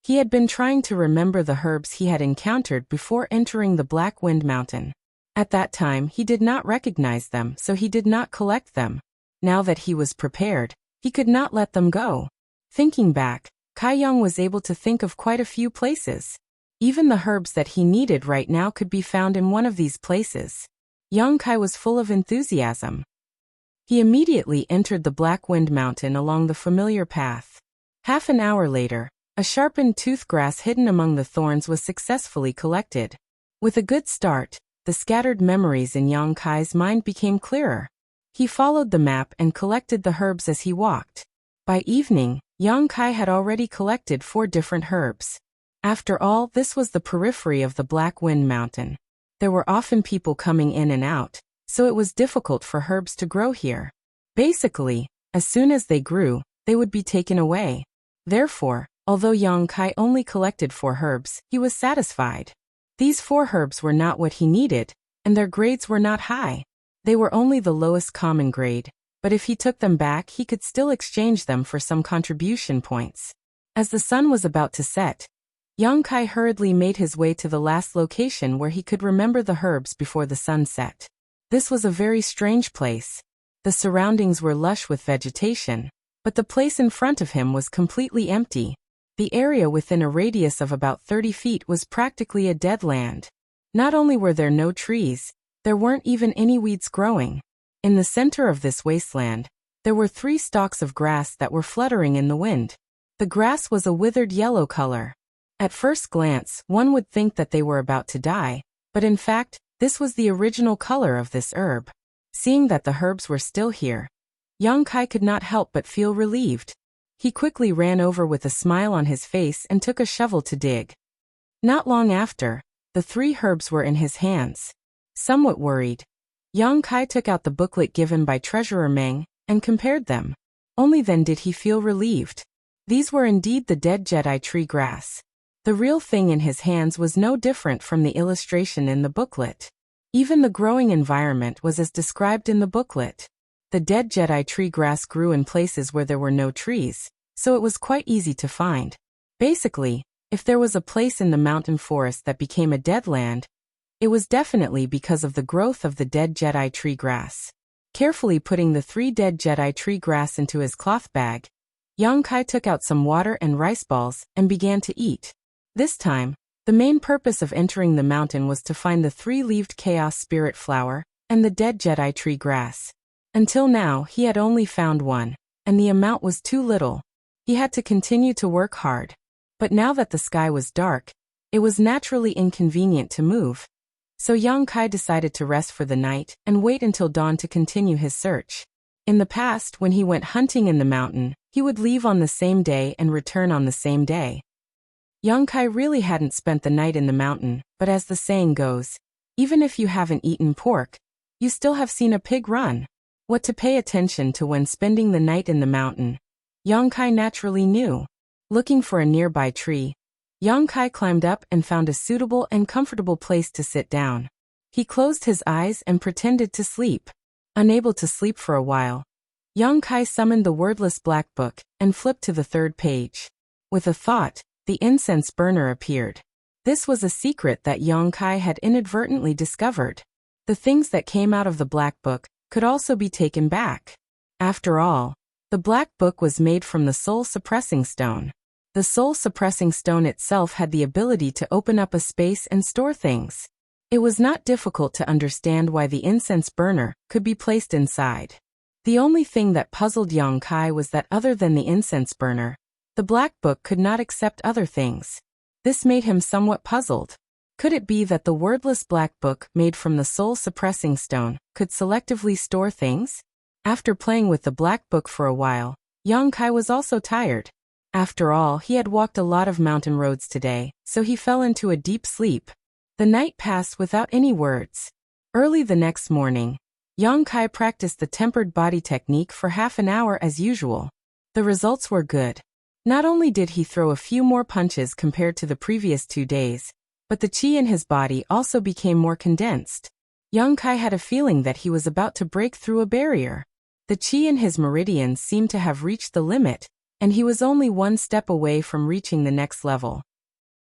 He had been trying to remember the herbs he had encountered before entering the Black Wind Mountain. At that time, he did not recognize them, so he did not collect them. Now that he was prepared, he could not let them go. Thinking back, Kai Yang was able to think of quite a few places. Even the herbs that he needed right now could be found in one of these places. Yang Kai was full of enthusiasm. He immediately entered the Black Wind Mountain along the familiar path. Half an hour later, a sharpened toothgrass hidden among the thorns was successfully collected. With a good start, the scattered memories in Yang Kai's mind became clearer. He followed the map and collected the herbs as he walked. By evening, Yang Kai had already collected 4 different herbs. After all, this was the periphery of the Black Wind Mountain. There were often people coming in and out, so it was difficult for herbs to grow here. Basically, as soon as they grew, they would be taken away. Therefore, although Yang Kai only collected 4 herbs, he was satisfied. These 4 herbs were not what he needed, and their grades were not high. They were only the lowest common grade, but if he took them back, he could still exchange them for some contribution points. As the sun was about to set, Yang Kai hurriedly made his way to the last location where he could remember the herbs before the sun set. This was a very strange place. The surroundings were lush with vegetation, but the place in front of him was completely empty. The area within a radius of about 30 feet was practically a dead land. Not only were there no trees, there weren't even any weeds growing. In the center of this wasteland, there were 3 stalks of grass that were fluttering in the wind. The grass was a withered yellow color. At first glance, one would think that they were about to die, but in fact, this was the original color of this herb. Seeing that the herbs were still here, young Kai could not help but feel relieved. He quickly ran over with a smile on his face and took a shovel to dig. Not long after, the 3 herbs were in his hands. Somewhat worried, young Kai took out the booklet given by Treasurer Meng and compared them. Only then did he feel relieved. These were indeed the dead Jedi tree grass. The real thing in his hands was no different from the illustration in the booklet. Even the growing environment was as described in the booklet. The dead Jedi tree grass grew in places where there were no trees, so it was quite easy to find. Basically, if there was a place in the mountain forest that became a dead land, it was definitely because of the growth of the dead Jedi tree grass. Carefully putting the 3 dead Jedi tree grass into his cloth bag, young Kai took out some water and rice balls and began to eat. This time, the main purpose of entering the mountain was to find the 3-leaved Chaos Spirit flower and the dead Jedi tree grass. Until now, he had only found one, and the amount was too little. He had to continue to work hard. But now that the sky was dark, it was naturally inconvenient to move. So young Kai decided to rest for the night and wait until dawn to continue his search. In the past, when he went hunting in the mountain, he would leave on the same day and return on the same day. Young Kai really hadn't spent the night in the mountain, but as the saying goes, even if you haven't eaten pork, you still have seen a pig run. What to pay attention to when spending the night in the mountain, young Kai naturally knew. Looking for a nearby tree, young Kai climbed up and found a suitable and comfortable place to sit down. He closed his eyes and pretended to sleep. Unable to sleep for a while, young Kai summoned the wordless black book and flipped to the 3rd page. With a thought, the incense burner appeared. This was a secret that young Kai had inadvertently discovered. The things that came out of the black book could also be taken back. After all, the black book was made from the soul-suppressing stone. The soul-suppressing stone itself had the ability to open up a space and store things. It was not difficult to understand why the incense burner could be placed inside. The only thing that puzzled young Kai was that other than the incense burner, the black book could not accept other things. This made him somewhat puzzled. Could it be that the wordless black book made from the soul-suppressing stone could selectively store things? After playing with the black book for a while, young Kai was also tired. After all, he had walked a lot of mountain roads today, so he fell into a deep sleep. The night passed without any words. Early the next morning, young Kai practiced the tempered body technique for half an hour as usual. The results were good. Not only did he throw a few more punches compared to the previous 2 days, but the chi in his body also became more condensed. Young Kai had a feeling that he was about to break through a barrier. The chi in his meridians seemed to have reached the limit, and he was only 1 step away from reaching the next level.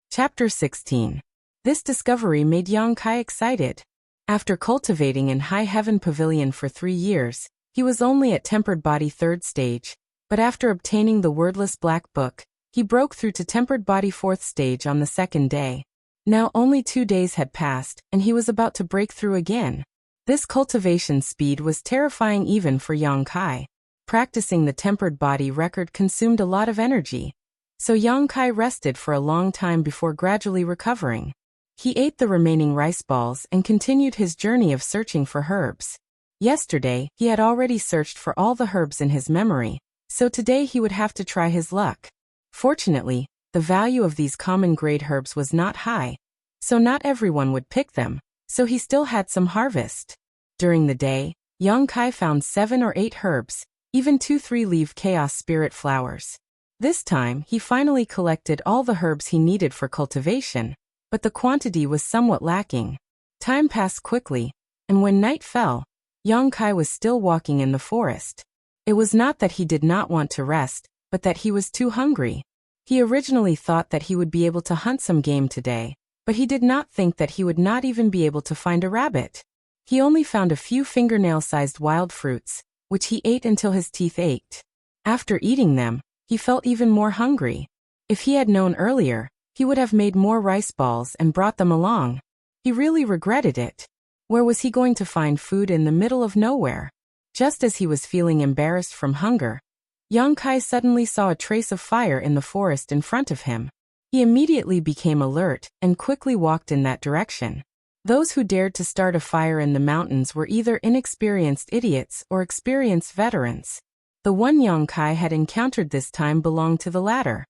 Chapter 16. This discovery made young Kai excited. After cultivating in High Heaven Pavilion for 3 years, he was only at Tempered Body 3rd stage, but after obtaining the wordless black book, he broke through to Tempered Body 4th stage on the 2nd day. Now only 2 days had passed, and he was about to break through again. This cultivation speed was terrifying even for young Kai. Practicing the tempered body record consumed a lot of energy, so young Kai rested for a long time before gradually recovering. He ate the remaining rice balls and continued his journey of searching for herbs. Yesterday, he had already searched for all the herbs in his memory, so today he would have to try his luck. Fortunately, the value of these common grade herbs was not high, so not everyone would pick them, so he still had some harvest. During the day, young Kai found 7 or 8 herbs, even 2 3-leaf chaos spirit flowers. This time, he finally collected all the herbs he needed for cultivation, but the quantity was somewhat lacking. Time passed quickly, and when night fell, young Kai was still walking in the forest. It was not that he did not want to rest, but that he was too hungry. He originally thought that he would be able to hunt some game today, but he did not think that he would not even be able to find a rabbit. He only found a few fingernail-sized wild fruits, which he ate until his teeth ached. After eating them, he felt even more hungry. If he had known earlier, he would have made more rice balls and brought them along. He really regretted it. Where was he going to find food in the middle of nowhere? Just as he was feeling embarrassed from hunger, Yang Kai suddenly saw a trace of fire in the forest in front of him. He immediately became alert and quickly walked in that direction. Those who dared to start a fire in the mountains were either inexperienced idiots or experienced veterans. The one Yang Kai had encountered this time belonged to the latter.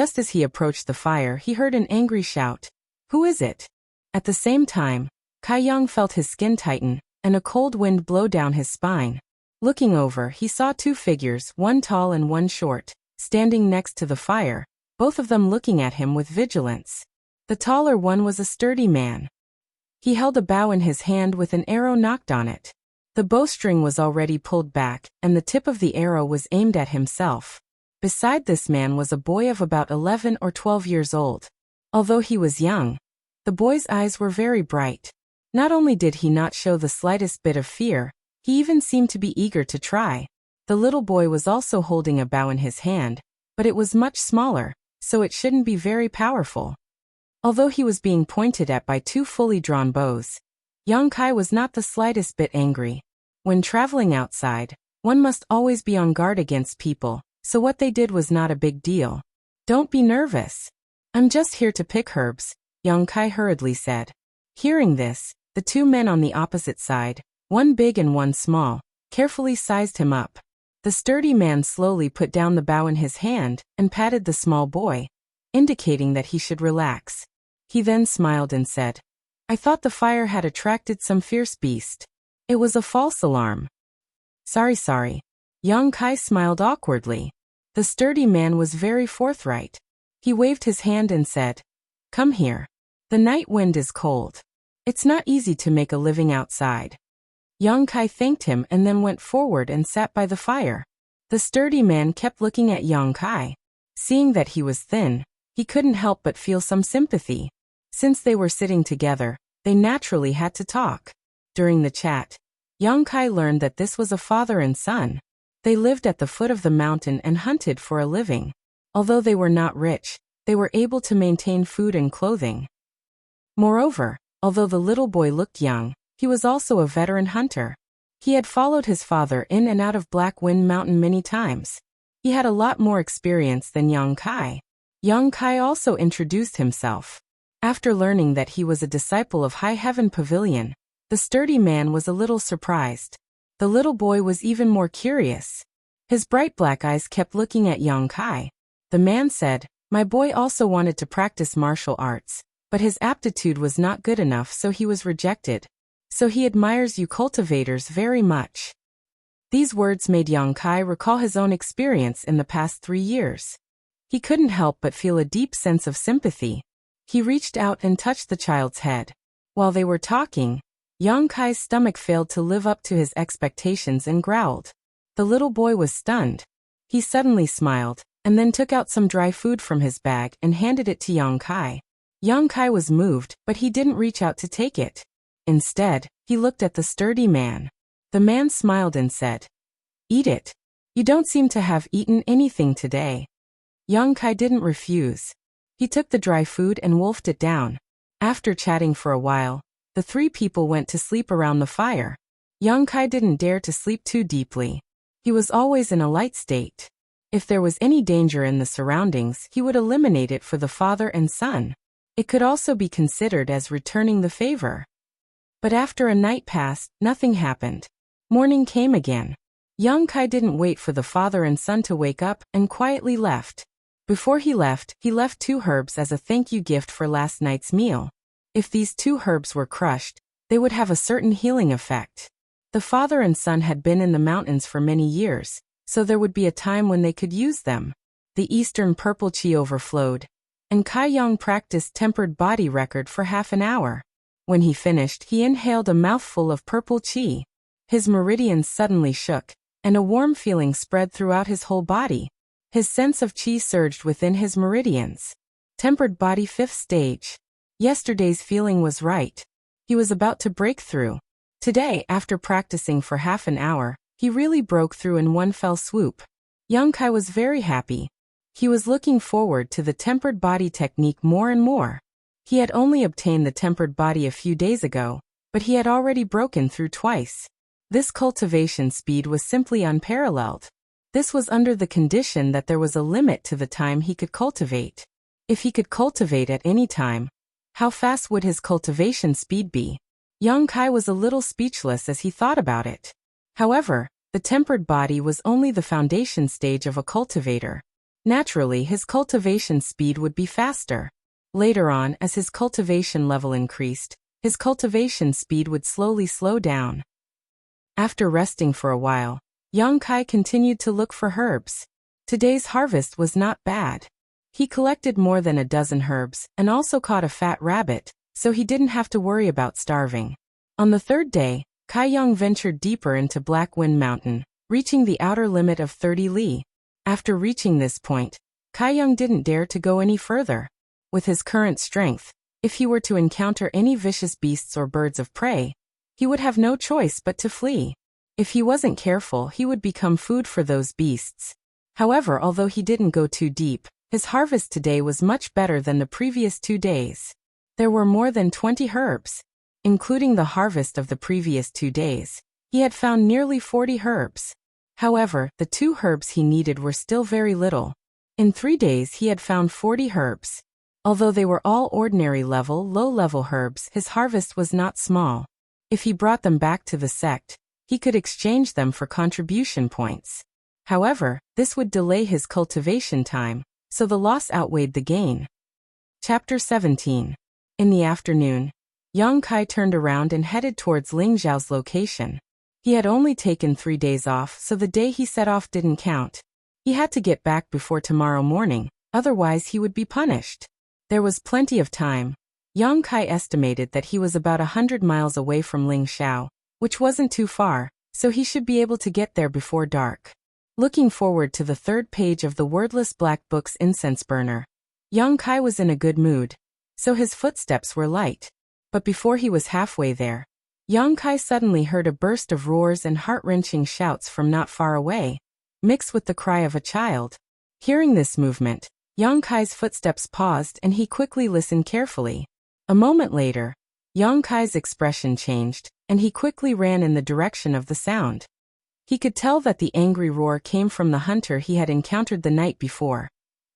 Just as he approached the fire, he heard an angry shout. "Who is it?" At the same time, Kai Yang felt his skin tighten and a cold wind blow down his spine. Looking over, he saw two figures, one tall and one short, standing next to the fire, both of them looking at him with vigilance. The taller one was a sturdy man. He held a bow in his hand with an arrow nocked on it. The bowstring was already pulled back, and the tip of the arrow was aimed at himself. Beside this man was a boy of about 11 or 12 years old. Although he was young, the boy's eyes were very bright. Not only did he not show the slightest bit of fear, he even seemed to be eager to try. The little boy was also holding a bow in his hand, but it was much smaller, so it shouldn't be very powerful. Although he was being pointed at by two fully drawn bows, Yang Kai was not the slightest bit angry. When traveling outside, one must always be on guard against people, so what they did was not a big deal. "Don't be nervous. I'm just here to pick herbs," Yang Kai hurriedly said. Hearing this, the two men on the opposite side, one big and one small, carefully sized him up. The sturdy man slowly put down the bow in his hand and patted the small boy, indicating that he should relax. He then smiled and said, "I thought the fire had attracted some fierce beast. It was a false alarm." Sorry. Yang Kai smiled awkwardly. The sturdy man was very forthright. He waved his hand and said, "Come here. The night wind is cold. It's not easy to make a living outside." Yang Kai thanked him and then went forward and sat by the fire. The sturdy man kept looking at Yang Kai. Seeing that he was thin, he couldn't help but feel some sympathy. Since they were sitting together, they naturally had to talk. During the chat, Yang Kai learned that this was a father and son. They lived at the foot of the mountain and hunted for a living. Although they were not rich, they were able to maintain food and clothing. Moreover, although the little boy looked young, he was also a veteran hunter. He had followed his father in and out of Black Wind Mountain many times. He had a lot more experience than Yang Kai. Yang Kai also introduced himself. After learning that he was a disciple of High Heaven Pavilion, the sturdy man was a little surprised. The little boy was even more curious. His bright black eyes kept looking at Yang Kai. The man said, "My boy also wanted to practice martial arts, but his aptitude was not good enough, so he was rejected. So he admires you cultivators very much." These words made Yang Kai recall his own experience in the past 3 years. He couldn't help but feel a deep sense of sympathy. He reached out and touched the child's head. While they were talking, Yang Kai's stomach failed to live up to his expectations and growled. The little boy was stunned. He suddenly smiled, and then took out some dry food from his bag and handed it to Yang Kai. Yang Kai was moved, but he didn't reach out to take it. Instead, he looked at the sturdy man. The man smiled and said, "Eat it. You don't seem to have eaten anything today." Yang Kai didn't refuse. He took the dry food and wolfed it down. After chatting for a while, the 3 people went to sleep around the fire. Yang Kai didn't dare to sleep too deeply. He was always in a light state. If there was any danger in the surroundings, he would eliminate it for the father and son. It could also be considered as returning the favor. But after a night passed, nothing happened. Morning came again. Yang Kai didn't wait for the father and son to wake up and quietly left. Before he left 2 herbs as a thank you gift for last night's meal. If these 2 herbs were crushed, they would have a certain healing effect. The father and son had been in the mountains for many years, so there would be a time when they could use them. The eastern purple qi overflowed, and Kai Yang practiced tempered body record for half an hour. When he finished, he inhaled a mouthful of purple qi. His meridians suddenly shook, and a warm feeling spread throughout his whole body. His sense of qi surged within his meridians. Tempered body 5th stage. Yesterday's feeling was right. He was about to break through. Today, after practicing for half an hour, he really broke through in one fell swoop. Yang Kai was very happy. He was looking forward to the tempered body technique more and more. He had only obtained the tempered body a few days ago, but he had already broken through twice. This cultivation speed was simply unparalleled. This was under the condition that there was a limit to the time he could cultivate. If he could cultivate at any time, how fast would his cultivation speed be? Young Kai was a little speechless as he thought about it. However, the tempered body was only the foundation stage of a cultivator. Naturally, his cultivation speed would be faster. Later on, as his cultivation level increased, his cultivation speed would slowly slow down. After resting for a while, Young Kai continued to look for herbs. Today's harvest was not bad. He collected more than a dozen herbs and also caught a fat rabbit, so he didn't have to worry about starving. On the third day, Kai Young ventured deeper into Black Wind Mountain, reaching the outer limit of 30 li. After reaching this point, Kai Young didn't dare to go any further. With his current strength, if he were to encounter any vicious beasts or birds of prey, he would have no choice but to flee. If he wasn't careful, he would become food for those beasts. However, although he didn't go too deep, his harvest today was much better than the previous 2 days. There were more than 20 herbs. Including the harvest of the previous 2 days, he had found nearly 40 herbs. However, the 2 herbs he needed were still very little. In 3 days he had found 40 herbs. Although they were all ordinary level, low-level herbs, his harvest was not small. If he brought them back to the sect, he could exchange them for contribution points. However, this would delay his cultivation time, so the loss outweighed the gain. Chapter 17. In the afternoon, Young Kai turned around and headed towards Ling Zhao's location. He had only taken 3 days off, so the day he set off didn't count. He had to get back before tomorrow morning, otherwise he would be punished. There was plenty of time. Young Kai estimated that he was about 100 miles away from Ling Zhao, which wasn't too far, so he should be able to get there before dark. Looking forward to the 3rd page of the wordless black book's incense burner, Young Kai was in a good mood, so his footsteps were light. But before he was halfway there, Young Kai suddenly heard a burst of roars and heart-wrenching shouts from not far away, mixed with the cry of a child. Hearing this movement, Young Kai's footsteps paused and he quickly listened carefully. A moment later, Young Kai's expression changed, and he quickly ran in the direction of the sound. He could tell that the angry roar came from the hunter he had encountered the night before,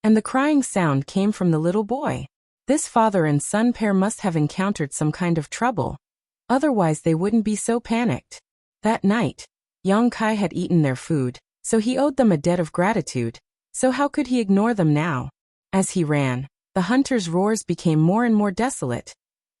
and the crying sound came from the little boy. This father and son pair must have encountered some kind of trouble. Otherwise they wouldn't be so panicked. That night, Young Kai had eaten their food, so he owed them a debt of gratitude, so how could he ignore them now? As he ran, the hunter's roars became more and more desolate,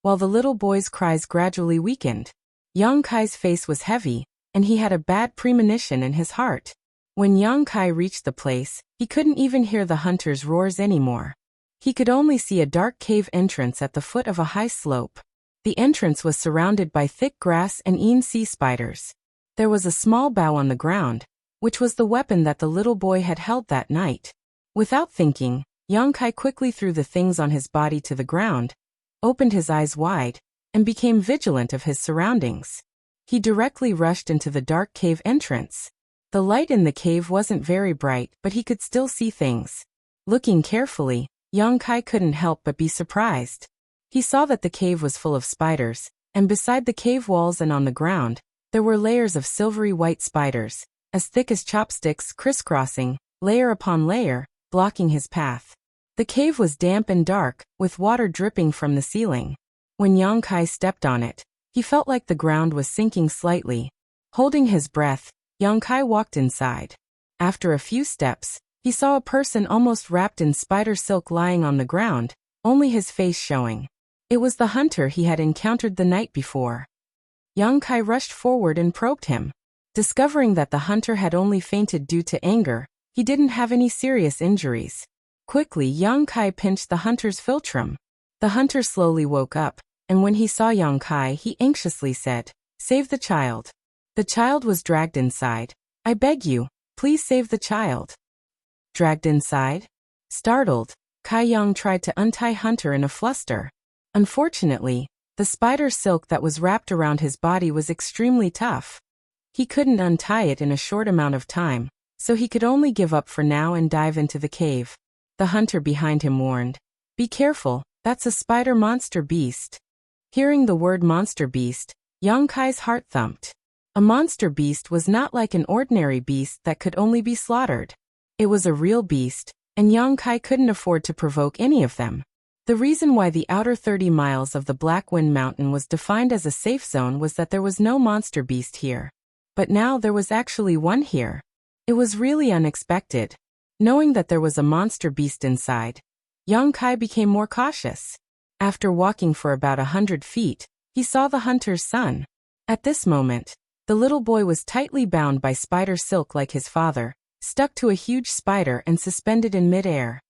while the little boy's cries gradually weakened. Young Kai's face was heavy, and he had a bad premonition in his heart. When Young Kai reached the place, he couldn't even hear the hunter's roars anymore. He could only see a dark cave entrance at the foot of a high slope. The entrance was surrounded by thick grass and sea spiders. There was a small bough on the ground, which was the weapon that the little boy had held that night. Without thinking, Young Kai quickly threw the things on his body to the ground, opened his eyes wide, and became vigilant of his surroundings. He directly rushed into the dark cave entrance. The light in the cave wasn't very bright, but he could still see things. Looking carefully, Young Kai couldn't help but be surprised. He saw that the cave was full of spiders, and beside the cave walls and on the ground, there were layers of silvery white spiders, as thick as chopsticks, crisscrossing, layer upon layer, blocking his path. The cave was damp and dark, with water dripping from the ceiling. When Young Kai stepped on it, he felt like the ground was sinking slightly. Holding his breath, Young Kai walked inside. After a few steps, he saw a person almost wrapped in spider silk lying on the ground, only his face showing. It was the hunter he had encountered the night before. Young Kai rushed forward and probed him. Discovering that the hunter had only fainted due to anger, he didn't have any serious injuries. Quickly, Young Kai pinched the hunter's philtrum. The hunter slowly woke up, and when he saw Young Kai, he anxiously said, "Save the child." The child was dragged inside. "I beg you, please save the child." Dragged inside? Startled, Kai Young tried to untie Hunter in a fluster. Unfortunately, the spider silk that was wrapped around his body was extremely tough. He couldn't untie it in a short amount of time, so he could only give up for now and dive into the cave. the hunter behind him warned. Be careful, that's a spider monster beast. Hearing the word monster beast, Yang Kai's heart thumped. A monster beast was not like an ordinary beast that could only be slaughtered. It was a real beast, and Yang Kai couldn't afford to provoke any of them. The reason why the outer 30 miles of the Black Wind Mountain was defined as a safe zone was that there was no monster beast here. But now there was actually one here. It was really unexpected. Knowing that there was a monster beast inside, Yang Kai became more cautious. After walking for about 100 feet, he saw the hunter's son. At this moment, the little boy was tightly bound by spider silk like his father, stuck to a huge spider and suspended in mid-air.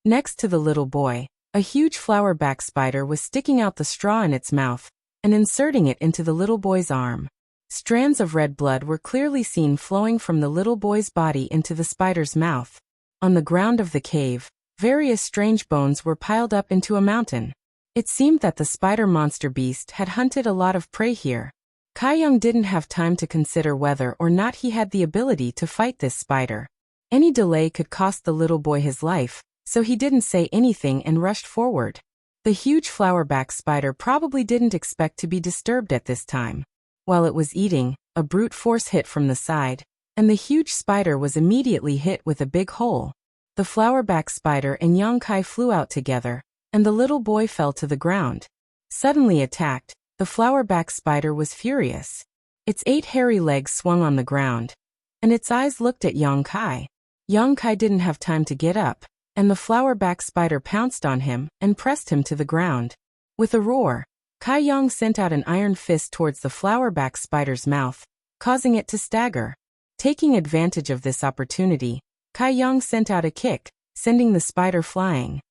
Next to the little boy, a huge flower-back spider was sticking out the straw in its mouth and inserting it into the little boy's arm. Strands of red blood were clearly seen flowing from the little boy's body into the spider's mouth. On the ground of the cave, various strange bones were piled up into a mountain. It seemed that the spider monster beast had hunted a lot of prey here. Kai Young didn't have time to consider whether or not he had the ability to fight this spider. Any delay could cost the little boy his life, so he didn't say anything and rushed forward. The huge flower-back spider probably didn't expect to be disturbed at this time. While it was eating, a brute force hit from the side, and the huge spider was immediately hit with a big hole. The flower-back spider and Yang Kai flew out together, and the little boy fell to the ground. Suddenly attacked, the flower-back spider was furious. Its 8 hairy legs swung on the ground, and its eyes looked at Yang Kai. Yang Kai didn't have time to get up, and the flower-back spider pounced on him and pressed him to the ground. With a roar, Kai Yang sent out an iron fist towards the flower-back spider's mouth, causing it to stagger. Taking advantage of this opportunity, Kai Yang sent out a kick, sending the spider flying.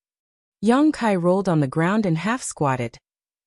Yang Kai rolled on the ground and half-squatted,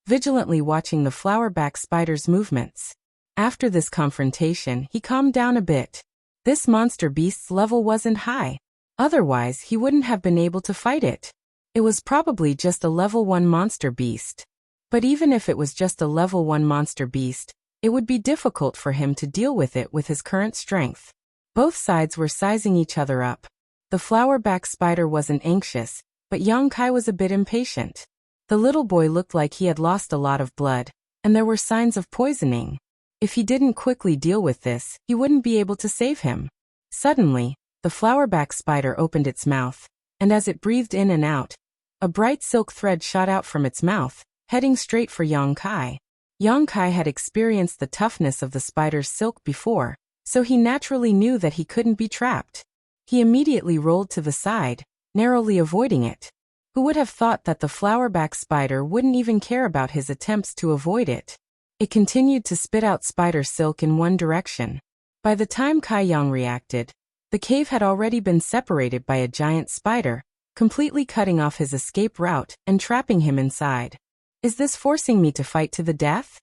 vigilantly watching the flower-back spider's movements. After this confrontation, he calmed down a bit. This monster beast's level wasn't high. Otherwise, he wouldn't have been able to fight it. It was probably just a level 1 monster beast. But even if it was just a level 1 monster beast, it would be difficult for him to deal with it with his current strength. Both sides were sizing each other up. The flower-back spider wasn't anxious, but Yang Kai was a bit impatient. The little boy looked like he had lost a lot of blood, and there were signs of poisoning. If he didn't quickly deal with this, he wouldn't be able to save him. Suddenly, the flower-back spider opened its mouth, and as it breathed in and out, a bright silk thread shot out from its mouth, heading straight for Yang Kai. Yang Kai had experienced the toughness of the spider's silk before, so he naturally knew that he couldn't be trapped. He immediately rolled to the side, narrowly avoiding it. Who would have thought that the flower-back spider wouldn't even care about his attempts to avoid it? It continued to spit out spider silk in one direction. By the time Kai Yang reacted, the cave had already been separated by a giant spider, completely cutting off his escape route and trapping him inside. Is this forcing me to fight to the death?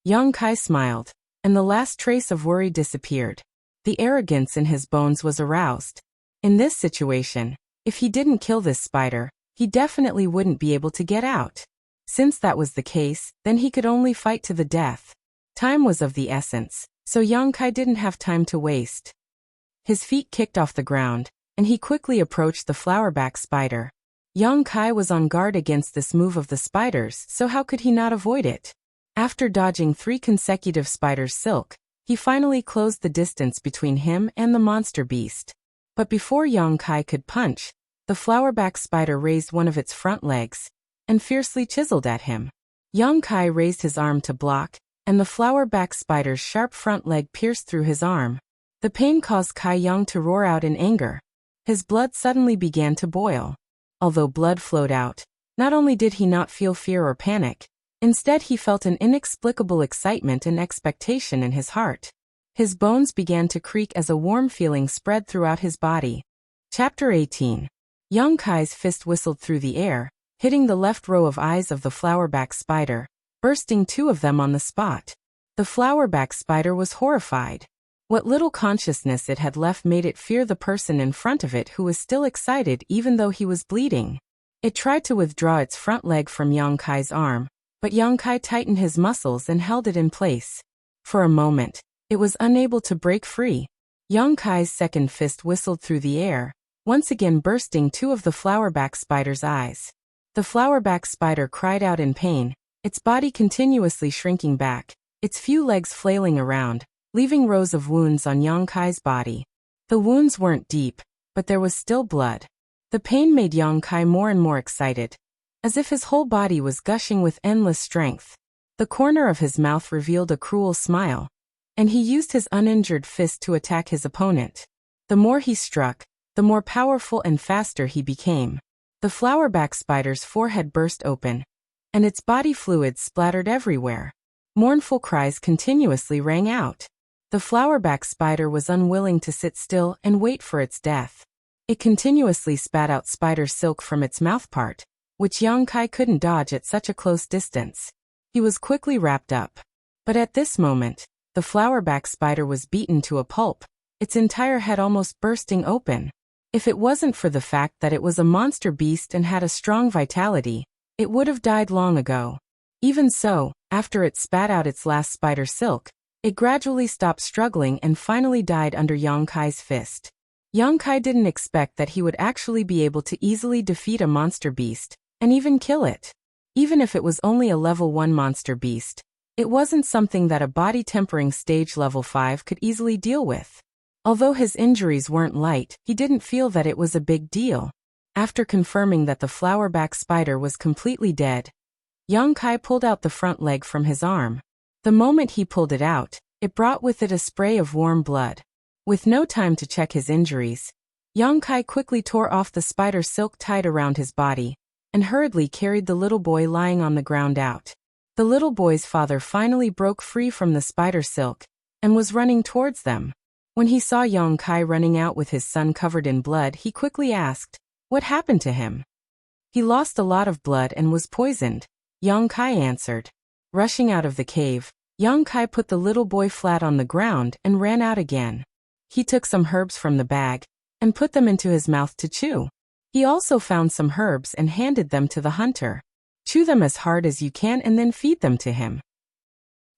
Yang Kai smiled, and the last trace of worry disappeared. The arrogance in his bones was aroused. In this situation, if he didn't kill this spider, he definitely wouldn't be able to get out. Since that was the case, then he could only fight to the death. Time was of the essence, so Yang Kai didn't have time to waste. His feet kicked off the ground, and he quickly approached the flower-back spider. Yang Kai was on guard against this move of the spiders, so how could he not avoid it? After dodging 3 consecutive spiders' silk, he finally closed the distance between him and the monster beast. But before Yang Kai could punch, the flower-back spider raised one of its front legs and fiercely chiseled at him. Yang Kai raised his arm to block, and the flower-back spider's sharp front leg pierced through his arm. The pain caused Kai Yang to roar out in anger. His blood suddenly began to boil. Although blood flowed out, not only did he not feel fear or panic, instead he felt an inexplicable excitement and expectation in his heart. His bones began to creak as a warm feeling spread throughout his body. Chapter 18. Yang Kai's fist whistled through the air, hitting the left row of eyes of the flower-back spider, bursting 2 of them on the spot. The flower-back spider was horrified. What little consciousness it had left made it fear the person in front of it who was still excited even though he was bleeding. It tried to withdraw its front leg from Yang Kai's arm, but Yang Kai tightened his muscles and held it in place. For a moment, it was unable to break free. Yang Kai's second fist whistled through the air, once again bursting two of the flowerback spider's eyes. The flowerback spider cried out in pain, its body continuously shrinking back, its few legs flailing around, leaving rows of wounds on Yang Kai's body. The wounds weren't deep, but there was still blood. The pain made Yang Kai more and more excited, as if his whole body was gushing with endless strength. The corner of his mouth revealed a cruel smile, and he used his uninjured fist to attack his opponent. The more he struck, the more powerful and faster he became. The flowerback spider's forehead burst open, and its body fluids splattered everywhere. Mournful cries continuously rang out. The flowerback spider was unwilling to sit still and wait for its death. It continuously spat out spider silk from its mouthpart, which Yang Kai couldn't dodge at such a close distance. He was quickly wrapped up. But at this moment, the flowerback spider was beaten to a pulp, its entire head almost bursting open. If it wasn't for the fact that it was a monster beast and had a strong vitality, it would have died long ago. Even so, after it spat out its last spider silk, it gradually stopped struggling and finally died under Yang Kai's fist. Yang Kai didn't expect that he would actually be able to easily defeat a monster beast, and even kill it. Even if it was only a level 1 monster beast, it wasn't something that a body tempering stage level 5 could easily deal with. Although his injuries weren't light, he didn't feel that it was a big deal. After confirming that the flowerback spider was completely dead, Yang Kai pulled out the front leg from his arm. The moment he pulled it out, it brought with it a spray of warm blood. With no time to check his injuries, Yang Kai quickly tore off the spider silk tied around his body, and hurriedly carried the little boy lying on the ground out. The little boy's father finally broke free from the spider silk, and was running towards them. When he saw Yang Kai running out with his son covered in blood, he quickly asked, "What happened to him?" "He lost a lot of blood and was poisoned," Yang Kai answered. Rushing out of the cave, Yang Kai put the little boy flat on the ground and ran out again. He took some herbs from the bag, and put them into his mouth to chew. He also found some herbs and handed them to the hunter. "Chew them as hard as you can and then feed them to him."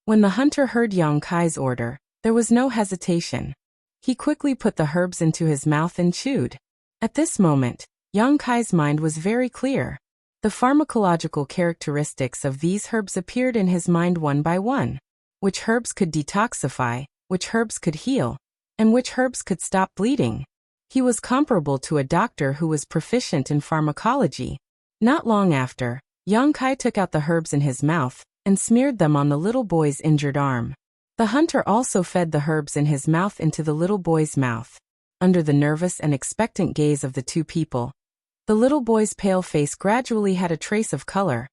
When the hunter heard Yang Kai's order, there was no hesitation. He quickly put the herbs into his mouth and chewed. At this moment, Yang Kai's mind was very clear. The pharmacological characteristics of these herbs appeared in his mind one by one. Which herbs could detoxify, which herbs could heal, and which herbs could stop bleeding. He was comparable to a doctor who was proficient in pharmacology. Not long after, Yang Kai took out the herbs in his mouth and smeared them on the little boy's injured arm. The hunter also fed the herbs in his mouth into the little boy's mouth. Under the nervous and expectant gaze of the two people, the little boy's pale face gradually had a trace of color,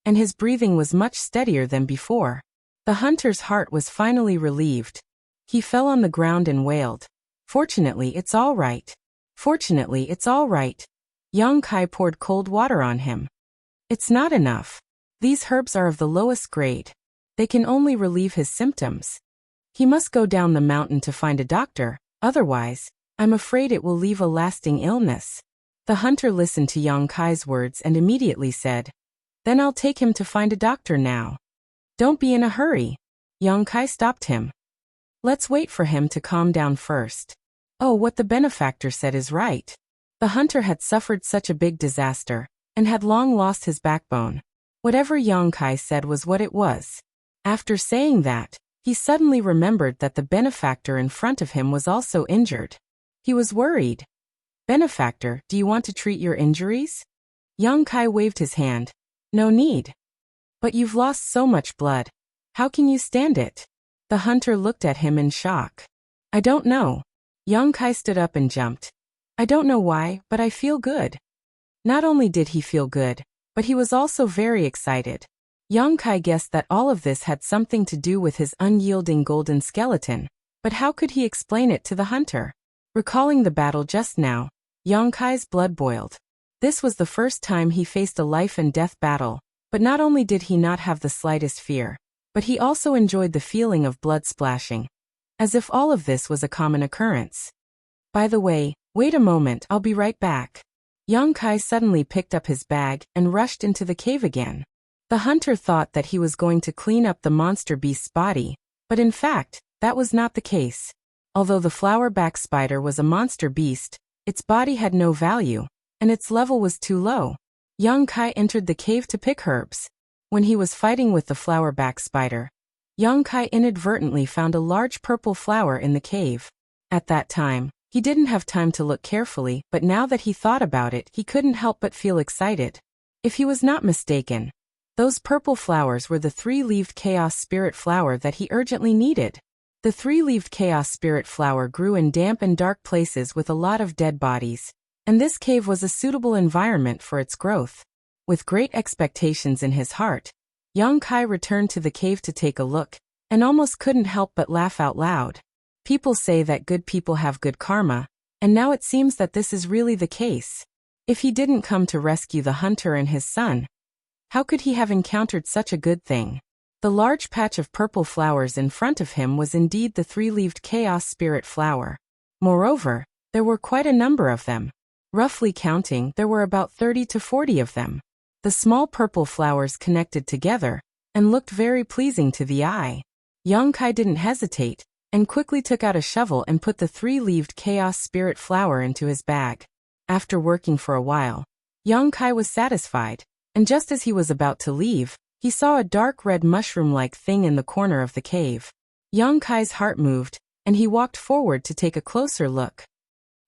and his breathing was much steadier than before. The hunter's heart was finally relieved. He fell on the ground and wailed, "Fortunately, it's all right. Fortunately, it's all right." Yang Kai poured cold water on him. "It's not enough. These herbs are of the lowest grade. They can only relieve his symptoms. He must go down the mountain to find a doctor, otherwise, I'm afraid it will leave a lasting illness." The hunter listened to Yang Kai's words and immediately said, "Then I'll take him to find a doctor now." "Don't be in a hurry." Yang Kai stopped him. "Let's wait for him to calm down first. Oh, what the benefactor said is right." The hunter had suffered such a big disaster, and had long lost his backbone. Whatever Yang Kai said was what it was. After saying that, he suddenly remembered that the benefactor in front of him was also injured. He was worried. "Benefactor, do you want to treat your injuries?" Yang Kai waved his hand. "No need." "But you've lost so much blood. How can you stand it?" The hunter looked at him in shock. "I don't know." Yang Kai stood up and jumped. "I don't know why, but I feel good." Not only did he feel good, but he was also very excited. Yang Kai guessed that all of this had something to do with his unyielding golden skeleton, but how could he explain it to the hunter? Recalling the battle just now, Yang Kai's blood boiled. This was the first time he faced a life and death battle, but not only did he not have the slightest fear, but he also enjoyed the feeling of blood splashing, as if all of this was a common occurrence. "By the way, wait a moment, I'll be right back." Yang Kai suddenly picked up his bag and rushed into the cave again. The hunter thought that he was going to clean up the monster beast's body, but in fact, that was not the case. Although the flowerback spider was a monster beast, Its body had no value, and its level was too low. Young Kai entered the cave to pick herbs. When he was fighting with the flower-back spider, Young Kai inadvertently found a large purple flower in the cave. At that time, he didn't have time to look carefully, but now that he thought about it, he couldn't help but feel excited. If he was not mistaken, those purple flowers were the three-leaved chaos spirit flower that he urgently needed. The three-leaved chaos spirit flower grew in damp and dark places with a lot of dead bodies, and this cave was a suitable environment for its growth. With great expectations in his heart, Young Kai returned to the cave to take a look, and almost couldn't help but laugh out loud. People say that good people have good karma, and now it seems that this is really the case. If he didn't come to rescue the hunter and his son, how could he have encountered such a good thing? The large patch of purple flowers in front of him was indeed the three-leaved chaos spirit flower. Moreover, there were quite a number of them. Roughly counting, there were about 30 to 40 of them. The small purple flowers connected together and looked very pleasing to the eye. Young Kai didn't hesitate and quickly took out a shovel and put the three-leaved chaos spirit flower into his bag. After working for a while, Young Kai was satisfied, and just as he was about to leave, he saw a dark red mushroom-like thing in the corner of the cave. Young Kai's heart moved, and he walked forward to take a closer look.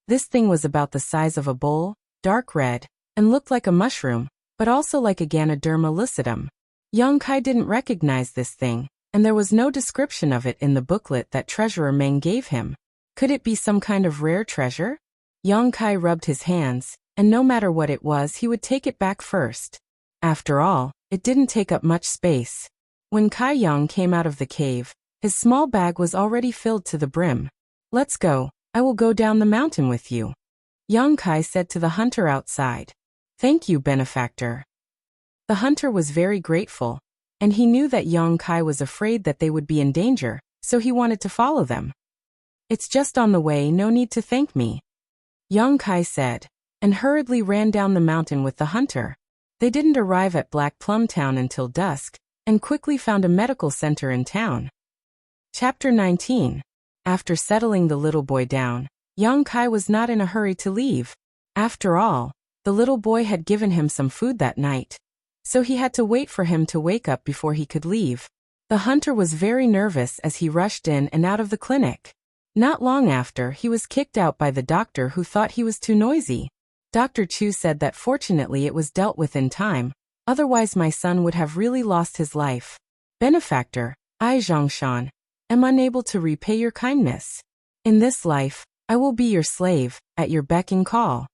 This thing was about the size of a bowl, dark red, and looked like a mushroom, but also like a Ganoderma lucidum. Young Kai didn't recognize this thing, and there was no description of it in the booklet that Treasurer Meng gave him. Could it be some kind of rare treasure? Young Kai rubbed his hands, and no matter what it was, he would take it back first. After all, it didn't take up much space. When Kai Yang came out of the cave, his small bag was already filled to the brim. "Let's go, I will go down the mountain with you," Young Kai said to the hunter outside. "Thank you, benefactor." The hunter was very grateful, and he knew that Young Kai was afraid that they would be in danger, so he wanted to follow them. "It's just on the way, no need to thank me," Young Kai said, and hurriedly ran down the mountain with the hunter. They didn't arrive at Black Plum Town until dusk, and quickly found a medical center in town. Chapter 19. After settling the little boy down, Young Kai was not in a hurry to leave. After all, the little boy had given him some food that night, so he had to wait for him to wake up before he could leave. The hunter was very nervous as he rushed in and out of the clinic. Not long after, he was kicked out by the doctor who thought he was too noisy. Dr. Chu said that fortunately it was dealt with in time, otherwise my son would have really lost his life. "Benefactor, I Zhongshan, am unable to repay your kindness. In this life, I will be your slave, at your beck and call."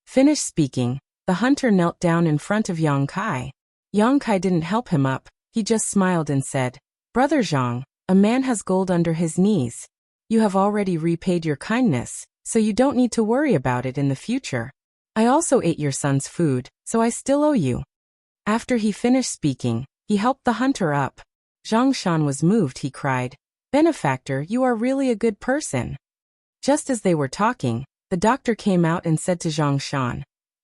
Finished speaking, the hunter knelt down in front of Young Kai. Young Kai didn't help him up, he just smiled and said, "Brother Zhang, a man has gold under his knees. You have already repaid your kindness, so you don't need to worry about it in the future. I also ate your son's food, so I still owe you." After he finished speaking, he helped the hunter up. Zhongshan was moved, he cried, "Benefactor, you are really a good person." Just as they were talking, the doctor came out and said to Zhongshan,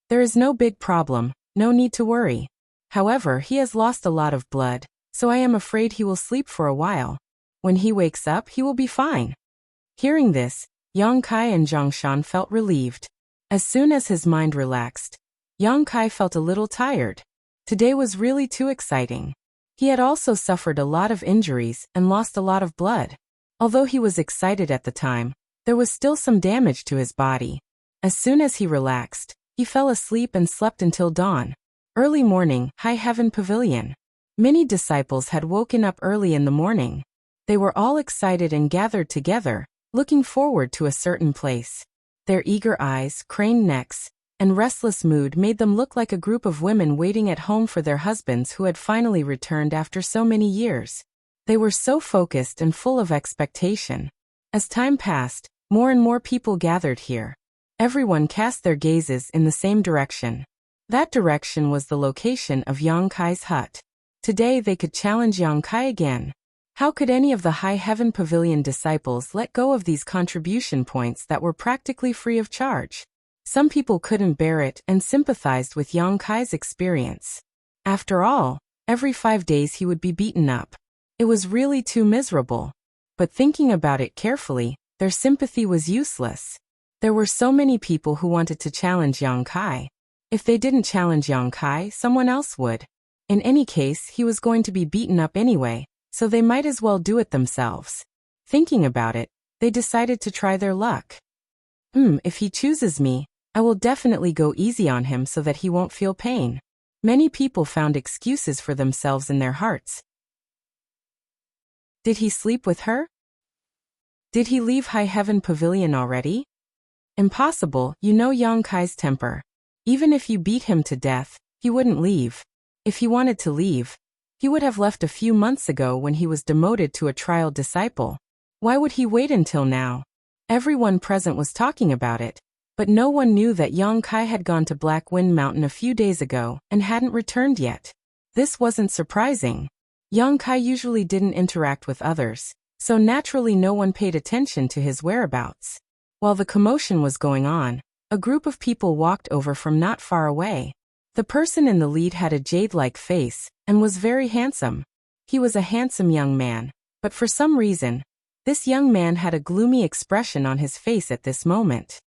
"There is no big problem, no need to worry. However, he has lost a lot of blood, so I am afraid he will sleep for a while. When he wakes up, he will be fine." Hearing this, Young Kai and Zhongshan felt relieved. As soon as his mind relaxed, Young Kai felt a little tired. Today was really too exciting. He had also suffered a lot of injuries and lost a lot of blood. Although he was excited at the time, there was still some damage to his body. As soon as he relaxed, he fell asleep and slept until dawn. Early morning, High Heaven Pavilion. Many disciples had woken up early in the morning. They were all excited and gathered together, looking forward to a certain place. Their eager eyes, craned necks, and restless mood made them look like a group of women waiting at home for their husbands who had finally returned after so many years. They were so focused and full of expectation. As time passed, more and more people gathered here. Everyone cast their gazes in the same direction. That direction was the location of Young Kai's hut. Today they could challenge Young Kai again. How could any of the High Heaven Pavilion disciples let go of these contribution points that were practically free of charge? Some people couldn't bear it and sympathized with Young Kai's experience. After all, every 5 days he would be beaten up. It was really too miserable. But thinking about it carefully, their sympathy was useless. There were so many people who wanted to challenge Yang Kai. If they didn't challenge Yang Kai, someone else would. In any case, he was going to be beaten up anyway, so they might as well do it themselves. Thinking about it, they decided to try their luck. If he chooses me, I will definitely go easy on him so that he won't feel pain. Many people found excuses for themselves in their hearts. Did he sleep with her? Did he leave High Heaven Pavilion already? Impossible, you know Yang Kai's temper. Even if you beat him to death, he wouldn't leave. If he wanted to leave, he would have left a few months ago when he was demoted to a trial disciple. Why would he wait until now? Everyone present was talking about it, but no one knew that Yang Kai had gone to Black Wind Mountain a few days ago and hadn't returned yet. This wasn't surprising. Yang Kai usually didn't interact with others, so naturally no one paid attention to his whereabouts. While the commotion was going on, a group of people walked over from not far away. The person in the lead had a jade-like face and was very handsome. He was a handsome young man, but for some reason, this young man had a gloomy expression on his face at this moment.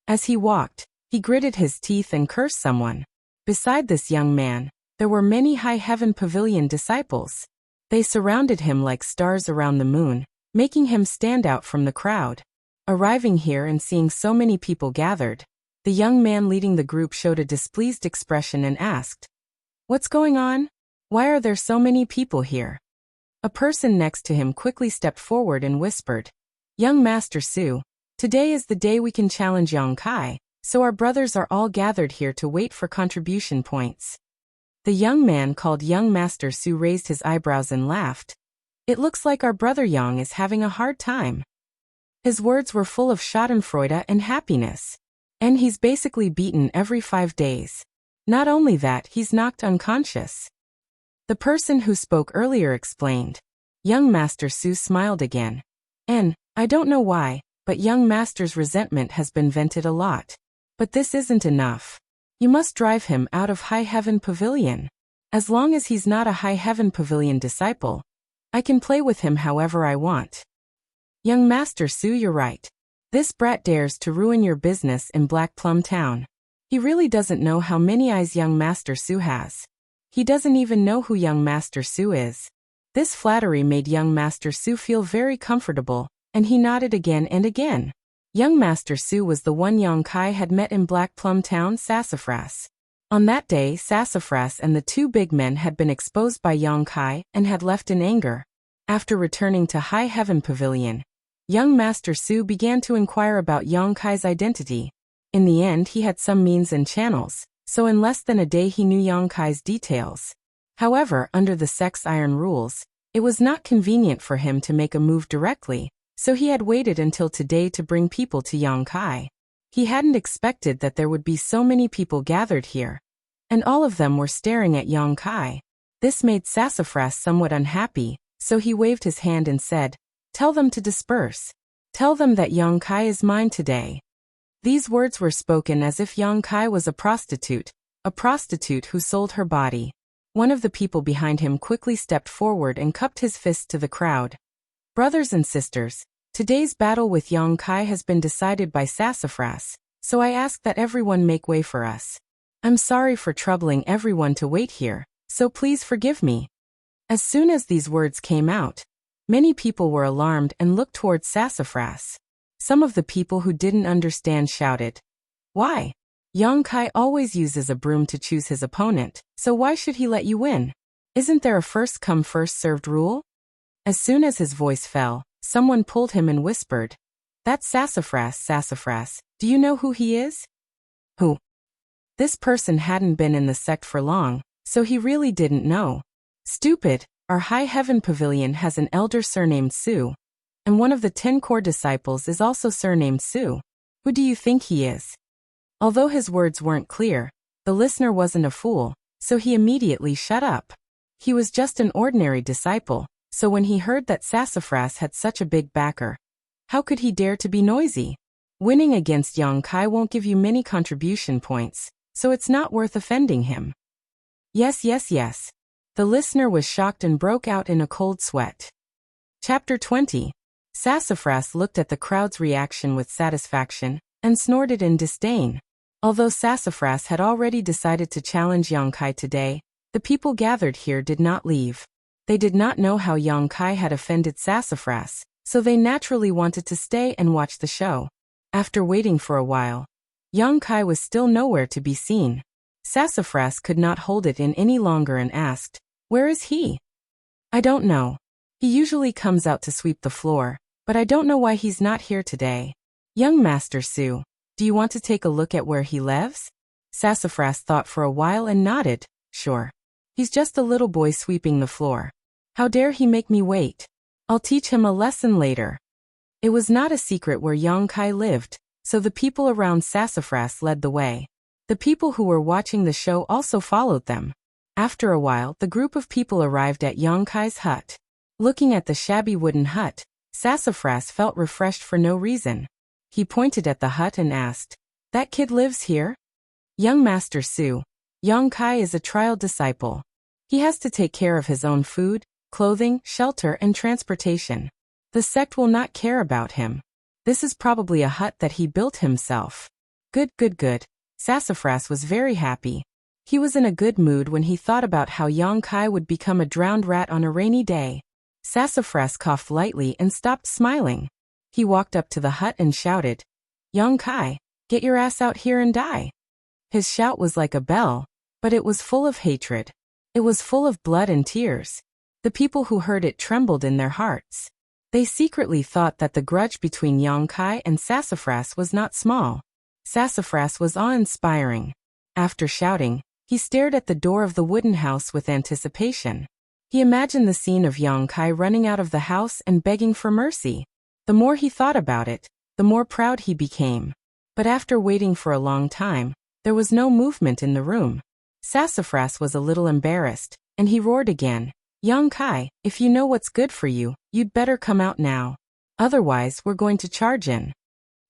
As he walked, he gritted his teeth and cursed someone. Beside this young man, there were many High Heaven Pavilion disciples. They surrounded him like stars around the moon, making him stand out from the crowd. Arriving here and seeing so many people gathered, the young man leading the group showed a displeased expression and asked, "What's going on? Why are there so many people here?" A person next to him quickly stepped forward and whispered, "Young Master Su, today is the day we can challenge Yang Kai, so our brothers are all gathered here to wait for contribution points." The young man called Young Master Su raised his eyebrows and laughed. "It looks like our brother Yang is having a hard time." His words were full of schadenfreude and happiness. And he's basically beaten every 5 days. Not only that, he's knocked unconscious. The person who spoke earlier explained. Young Master Su smiled again. "And, I don't know why, but young Master's resentment has been vented a lot. But this isn't enough. You must drive him out of High Heaven Pavilion. As long as he's not a High Heaven Pavilion disciple, I can play with him however I want." "Young Master Su, you're right. This brat dares to ruin your business in Black Plum Town. He really doesn't know how many eyes young Master Su has. He doesn't even know who young Master Su is." This flattery made young Master Su feel very comfortable, and he nodded again and again. Young Master Su was the one Yang Kai had met in Black Plum Town, Sassafras. On that day, Sassafras and the two big men had been exposed by Yang Kai and had left in anger. After returning to High Heaven Pavilion, young Master Su began to inquire about Yang Kai's identity. In the end, he had some means and channels, so in less than a day he knew Yang Kai's details. However, under the Sex Iron rules, it was not convenient for him to make a move directly, so he had waited until today to bring people to Yang Kai. He hadn't expected that there would be so many people gathered here, and all of them were staring at Yang Kai. This made Sassafras somewhat unhappy, so he waved his hand and said, "Tell them to disperse. Tell them that Yang Kai is mine today." These words were spoken as if Yang Kai was a prostitute who sold her body. One of the people behind him quickly stepped forward and cupped his fist to the crowd. "Brothers and sisters, today's battle with Yang Kai has been decided by Sassafras, so I ask that everyone make way for us. I'm sorry for troubling everyone to wait here, so please forgive me." As soon as these words came out, many people were alarmed and looked towards Sassafras. Some of the people who didn't understand shouted, "Why? Yang Kai always uses a broom to choose his opponent, so why should he let you win? Isn't there a first-come first-served rule?" As soon as his voice fell, someone pulled him and whispered, "That's Sassafras, Sassafras, do you know who he is?" Who? This person hadn't been in the sect for long, so he really didn't know. "Stupid, our High Heaven Pavilion has an elder surnamed Su, and one of the 10 core disciples is also surnamed Su. Who do you think he is?" Although his words weren't clear, the listener wasn't a fool, so he immediately shut up. He was just an ordinary disciple, so when he heard that Sassafras had such a big backer, how could he dare to be noisy? Winning against Yang Kai won't give you many contribution points, so it's not worth offending him. Yes. The listener was shocked and broke out in a cold sweat. Chapter 20. Sassafras looked at the crowd's reaction with satisfaction, and snorted in disdain. Although Sassafras had already decided to challenge Yongkai today, the people gathered here did not leave. They did not know how Yongkai had offended Sassafras, so they naturally wanted to stay and watch the show. After waiting for a while, Yongkai was still nowhere to be seen. Sassafras could not hold it in any longer and asked, "Where is he?" "I don't know. He usually comes out to sweep the floor, but I don't know why he's not here today." "Young Master Su, do you want to take a look at where he lives?" Sassafras thought for a while and nodded, "Sure. He's just a little boy sweeping the floor. How dare he make me wait? I'll teach him a lesson later." It was not a secret where Yongkai lived, so the people around Sassafras led the way. The people who were watching the show also followed them. After a while, the group of people arrived at Yongkai's hut. Looking at the shabby wooden hut, Sassafras felt refreshed for no reason. He pointed at the hut and asked, "That kid lives here?" "Young Master Su, Yongkai is a trial disciple. He has to take care of his own food, clothing, shelter, and transportation. The sect will not care about him. This is probably a hut that he built himself." Good. Sassafras was very happy. He was in a good mood when he thought about how Yongkai would become a drowned rat on a rainy day. Sassafras coughed lightly and stopped smiling. He walked up to the hut and shouted, "Yongkai, get your ass out here and die." His shout was like a bell, but it was full of hatred. It was full of blood and tears. The people who heard it trembled in their hearts. They secretly thought that the grudge between Yongkai and Sassafras was not small. Sassafras was awe-inspiring. After shouting, he stared at the door of the wooden house with anticipation. He imagined the scene of Yongkai running out of the house and begging for mercy. The more he thought about it, the more proud he became. But after waiting for a long time, there was no movement in the room. Sassafras was a little embarrassed, and he roared again, "Yongkai, if you know what's good for you, you'd better come out now. Otherwise, we're going to charge in."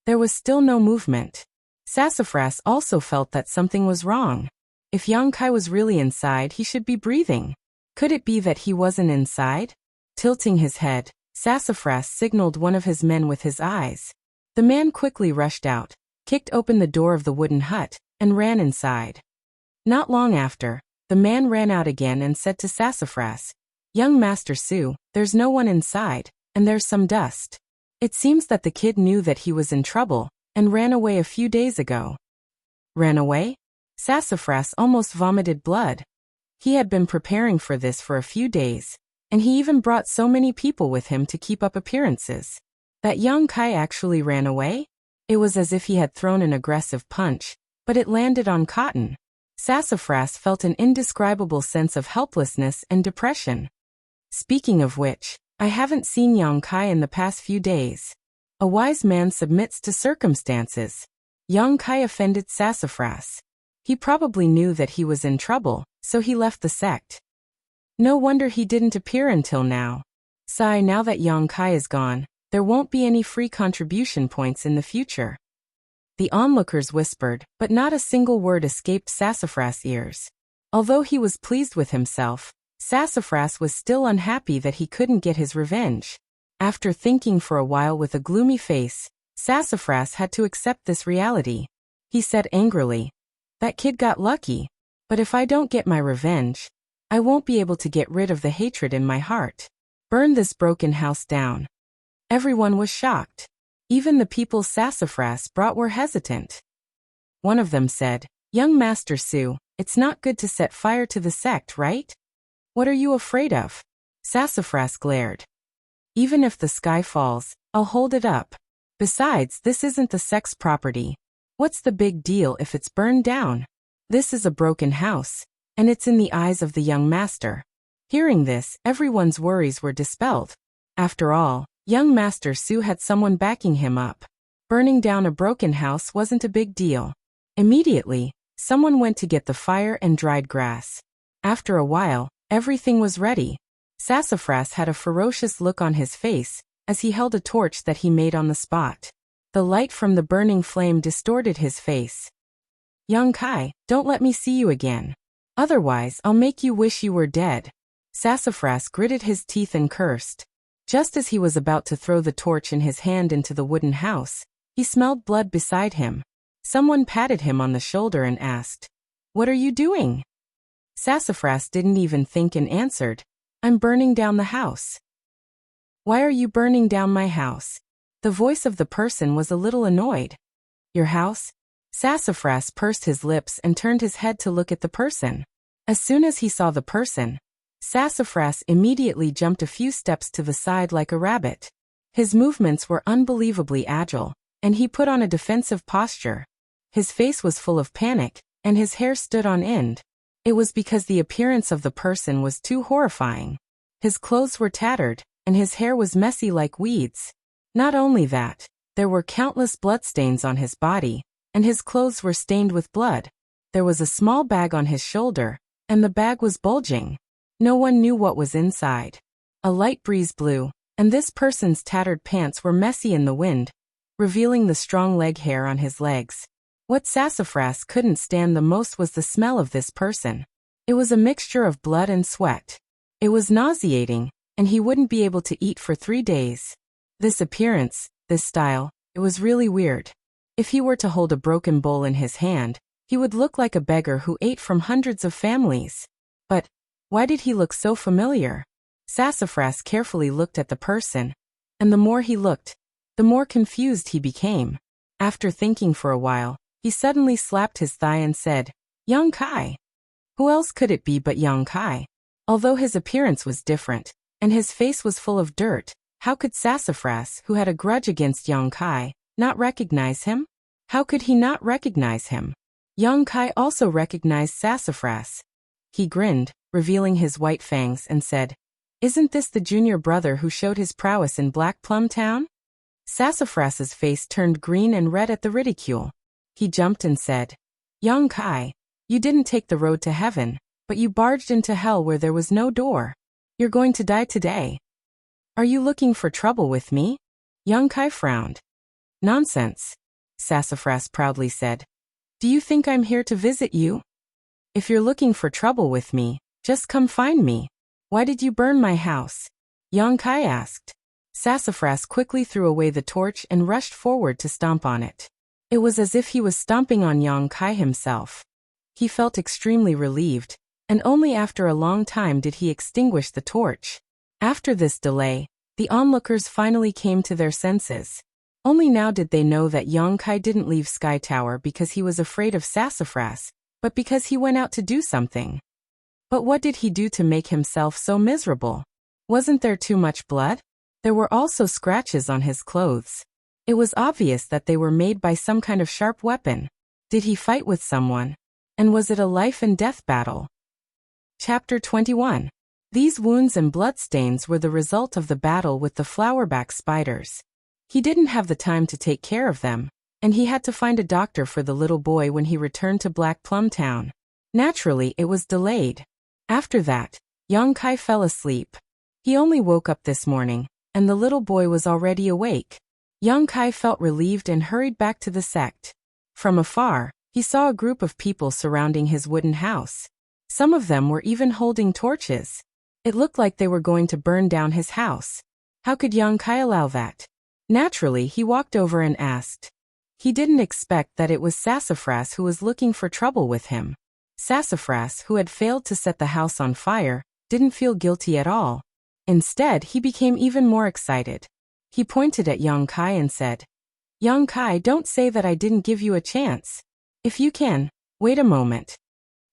There was still no movement. Sassafras also felt that something was wrong. If Yongkai was really inside, he should be breathing. Could it be that he wasn't inside? Tilting his head, Sassafras signaled one of his men with his eyes. The man quickly rushed out, kicked open the door of the wooden hut, and ran inside. Not long after, the man ran out again and said to Sassafras, "Young Master Su, there's no one inside, and there's some dust. It seems that the kid knew that he was in trouble, and ran away a few days ago." Ran away? Sassafras almost vomited blood. He had been preparing for this for a few days, and he even brought so many people with him to keep up appearances. That Yongkai actually ran away? It was as if he had thrown an aggressive punch, but it landed on cotton. Sassafras felt an indescribable sense of helplessness and depression. Speaking of which, I haven't seen Yongkai in the past few days. A wise man submits to circumstances. Yongkai offended Sassafras. He probably knew that he was in trouble, so he left the sect. No wonder he didn't appear until now. Sigh, now that Yongkai is gone, there won't be any free contribution points in the future. The onlookers whispered, but not a single word escaped Sassafras' ears. Although he was pleased with himself, Sassafras was still unhappy that he couldn't get his revenge. After thinking for a while with a gloomy face, Sassafras had to accept this reality. He said angrily, "That kid got lucky, but if I don't get my revenge, I won't be able to get rid of the hatred in my heart. Burn this broken house down." Everyone was shocked. Even the people Sassafras brought were hesitant. One of them said, "Young Master Su, it's not good to set fire to the sect, right? What are you afraid of?" Sassafras glared. "Even if the sky falls, I'll hold it up. Besides, this isn't the sect's property. What's the big deal if it's burned down? This is a broken house, and it's in the eyes of the young master." Hearing this, everyone's worries were dispelled. After all, young Master Su had someone backing him up. Burning down a broken house wasn't a big deal. Immediately, someone went to get the fire and dried grass. After a while, everything was ready. Sassafras had a ferocious look on his face as he held a torch that he made on the spot. The light from the burning flame distorted his face. "Yongkai, don't let me see you again. Otherwise, I'll make you wish you were dead." Sassafras gritted his teeth and cursed. Just as he was about to throw the torch in his hand into the wooden house, He smelled blood beside him. Someone patted him on the shoulder and asked, "What are you doing?" Sassafras didn't even think and answered, "I'm burning down the house." "Why are you burning down my house?" The voice of the person was a little annoyed. "Your house?" Sassafras pursed his lips and turned his head to look at the person. As soon as he saw the person, Sassafras immediately jumped a few steps to the side like a rabbit. His movements were unbelievably agile, and he put on a defensive posture. His face was full of panic, and his hair stood on end. It was because the appearance of the person was too horrifying. His clothes were tattered, and his hair was messy like weeds. Not only that, there were countless bloodstains on his body, and his clothes were stained with blood. There was a small bag on his shoulder, and the bag was bulging. No one knew what was inside. A light breeze blew, and this person's tattered pants were messy in the wind, revealing the strong leg hair on his legs. What Sassafras couldn't stand the most was the smell of this person. It was a mixture of blood and sweat. It was nauseating, and he wouldn't be able to eat for 3 days. This appearance, this style, it was really weird. If he were to hold a broken bowl in his hand, he would look like a beggar who ate from hundreds of families. But why did he look so familiar? Sassafras carefully looked at the person, and the more he looked, the more confused he became. After thinking for a while, he suddenly slapped his thigh and said, "Young Kai." Who else could it be but Young Kai? Although his appearance was different, and his face was full of dirt, how could Sassafras, who had a grudge against Young Kai, not recognize him? How could he not recognize him? Young Kai also recognized Sassafras. He grinned, revealing his white fangs, and said, "Isn't this the junior brother who showed his prowess in Black Plum Town?" Sassafras's face turned green and red at the ridicule. He jumped and said, "Young Kai, you didn't take the road to heaven, but you barged into hell where there was no door. You're going to die today. Are you looking for trouble with me?" Young Kai frowned. "Nonsense," Sassafras proudly said. "Do you think I'm here to visit you? If you're looking for trouble with me, just come find me." "Why did you burn my house?" Young Kai asked. Sassafras quickly threw away the torch and rushed forward to stomp on it. It was as if he was stomping on Young Kai himself. He felt extremely relieved, and only after a long time did he extinguish the torch. After this delay, the onlookers finally came to their senses. Only now did they know that Young Kai didn't leave Sky Tower because he was afraid of Sassafras, but because he went out to do something. But what did he do to make himself so miserable? Wasn't there too much blood? There were also scratches on his clothes. It was obvious that they were made by some kind of sharp weapon. Did he fight with someone? And was it a life and death battle? Chapter 21. These wounds and bloodstains were the result of the battle with the flowerback spiders. He didn't have the time to take care of them, and he had to find a doctor for the little boy when he returned to Black Plum Town. Naturally, it was delayed. After that, Young Kai fell asleep. He only woke up this morning, and the little boy was already awake. Young Kai felt relieved and hurried back to the sect. From afar, he saw a group of people surrounding his wooden house. Some of them were even holding torches. It looked like they were going to burn down his house. How could Young Kai allow that? Naturally, he walked over and asked. He didn't expect that it was Sassafras who was looking for trouble with him. Sassafras, who had failed to set the house on fire, didn't feel guilty at all. Instead, he became even more excited. He pointed at Young Kai and said, "Young Kai, don't say that I didn't give you a chance. If you can, wait a moment."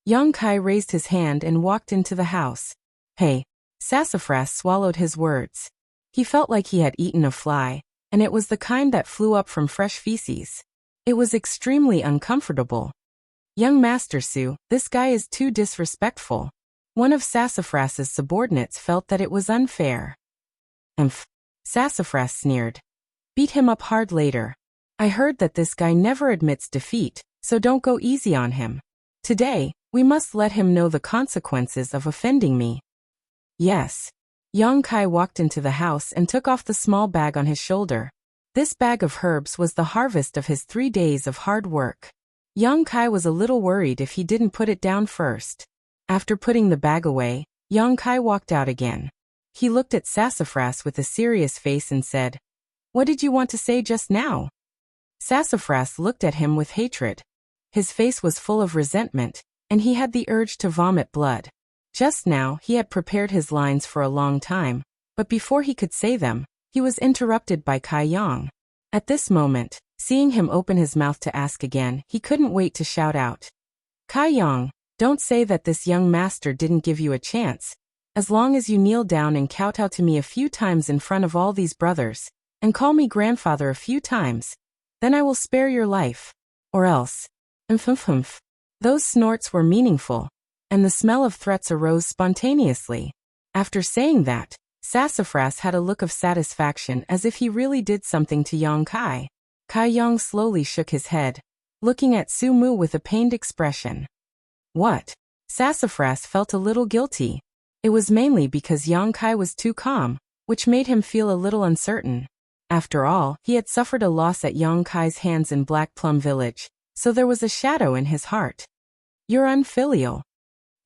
Young Kai raised his hand and walked into the house. "Hey." Sassafras swallowed his words. He felt like he had eaten a fly, and it was the kind that flew up from fresh feces. It was extremely uncomfortable. "Young Master Su, this guy is too disrespectful." One of Sassafras's subordinates felt that it was unfair. "Umph," Sassafras sneered. "Beat him up hard later. I heard that this guy never admits defeat, so don't go easy on him. Today, we must let him know the consequences of offending me." "Yes." Young Kai walked into the house and took off the small bag on his shoulder. This bag of herbs was the harvest of his 3 days of hard work. Young Kai was a little worried if he didn't put it down first. After putting the bag away, Young Kai walked out again. He looked at Sassafras with a serious face and said, "What did you want to say just now?" Sassafras looked at him with hatred. His face was full of resentment, and he had the urge to vomit blood. Just now, he had prepared his lines for a long time, but before he could say them, he was interrupted by Kai Yang. At this moment, seeing him open his mouth to ask again, he couldn't wait to shout out. Kai Yang, don't say that this young master didn't give you a chance. As long as you kneel down and kowtow to me a few times in front of all these brothers, and call me grandfather a few times, then I will spare your life. Or else. Humph. Those snorts were meaningful, and the smell of threats arose spontaneously. After saying that, Sassafras had a look of satisfaction as if he really did something to Yang Kai. Kai Yang slowly shook his head, looking at Su Mu with a pained expression. What? Sassafras felt a little guilty. It was mainly because Yang Kai was too calm, which made him feel a little uncertain. After all, he had suffered a loss at Yang Kai's hands in Black Plum Village, so there was a shadow in his heart. You're unfilial.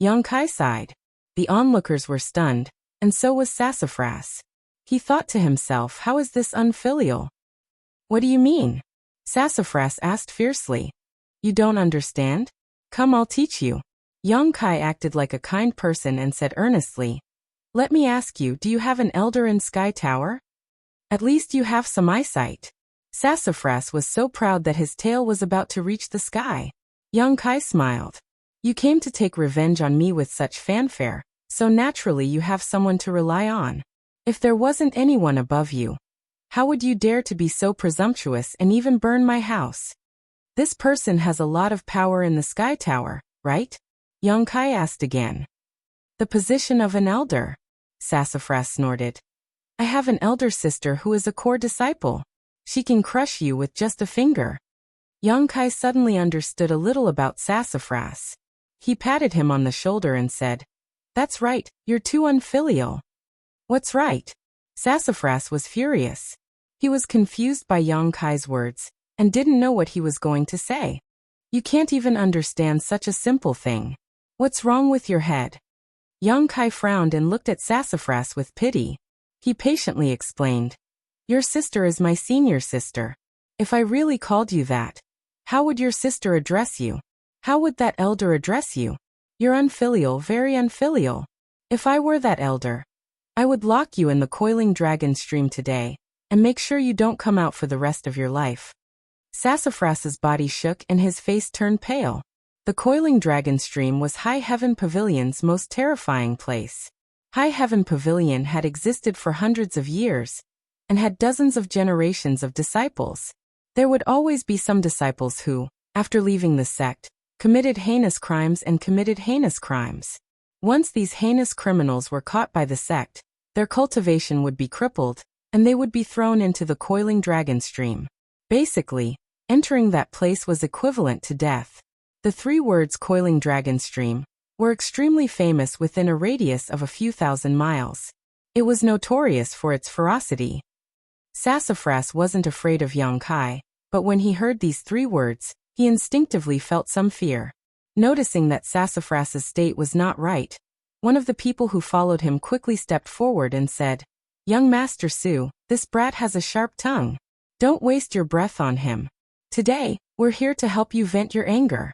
Yang Kai sighed. The onlookers were stunned, and so was Sassafras. He thought to himself, how is this unfilial? What do you mean? Sassafras asked fiercely. You don't understand? Come, I'll teach you. Yang Kai acted like a kind person and said earnestly, let me ask you, do you have an elder in Sky Tower? At least you have some eyesight. Sassafras was so proud that his tail was about to reach the sky. Yang Kai smiled. You came to take revenge on me with such fanfare, so naturally you have someone to rely on. If there wasn't anyone above you, how would you dare to be so presumptuous and even burn my house? This person has a lot of power in the Sky Tower, right? Yang Kai asked again. The position of an elder. Sassafras snorted. I have an elder sister who is a core disciple. She can crush you with just a finger. Yang Kai suddenly understood a little about Sassafras. He patted him on the shoulder and said, that's right, you're too unfilial. What's right? Sassafras was furious. He was confused by Yang Kai's words, and didn't know what he was going to say. You can't even understand such a simple thing. What's wrong with your head? Yang Kai frowned and looked at Sassafras with pity. He patiently explained, your sister is my senior sister. If I really called you that, how would your sister address you? How would that elder address you? You're unfilial, very unfilial. If I were that elder, I would lock you in the coiling dragon stream today, and make sure you don't come out for the rest of your life. Sassafras's body shook and his face turned pale. The coiling dragon stream was High Heaven Pavilion's most terrifying place. High Heaven Pavilion had existed for hundreds of years, and had dozens of generations of disciples. There would always be some disciples who, after leaving the sect, committed heinous crimes. Once these heinous criminals were caught by the sect, their cultivation would be crippled, and they would be thrown into the coiling dragon stream. Basically, entering that place was equivalent to death. The 3 words coiling dragon stream were extremely famous within a radius of a few thousand miles. It was notorious for its ferocity. Sassafras wasn't afraid of Yang Kai, but when he heard these 3 words, he instinctively felt some fear. Noticing that Sassafras's state was not right, one of the people who followed him quickly stepped forward and said, Young Master Su, this brat has a sharp tongue. Don't waste your breath on him. Today, we're here to help you vent your anger.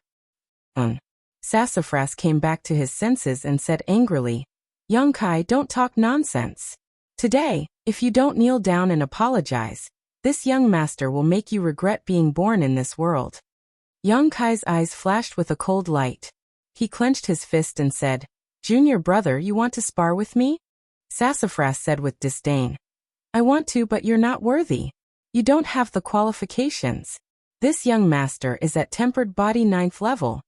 Sassafras came back to his senses and said angrily, Yang Kai, don't talk nonsense. Today, if you don't kneel down and apologize, this young master will make you regret being born in this world. Yang Kai's eyes flashed with a cold light. He clenched his fist and said, Junior brother, you want to spar with me? Sassafras said with disdain. I want to, but you're not worthy. You don't have the qualifications. This young master is at tempered body 9th level.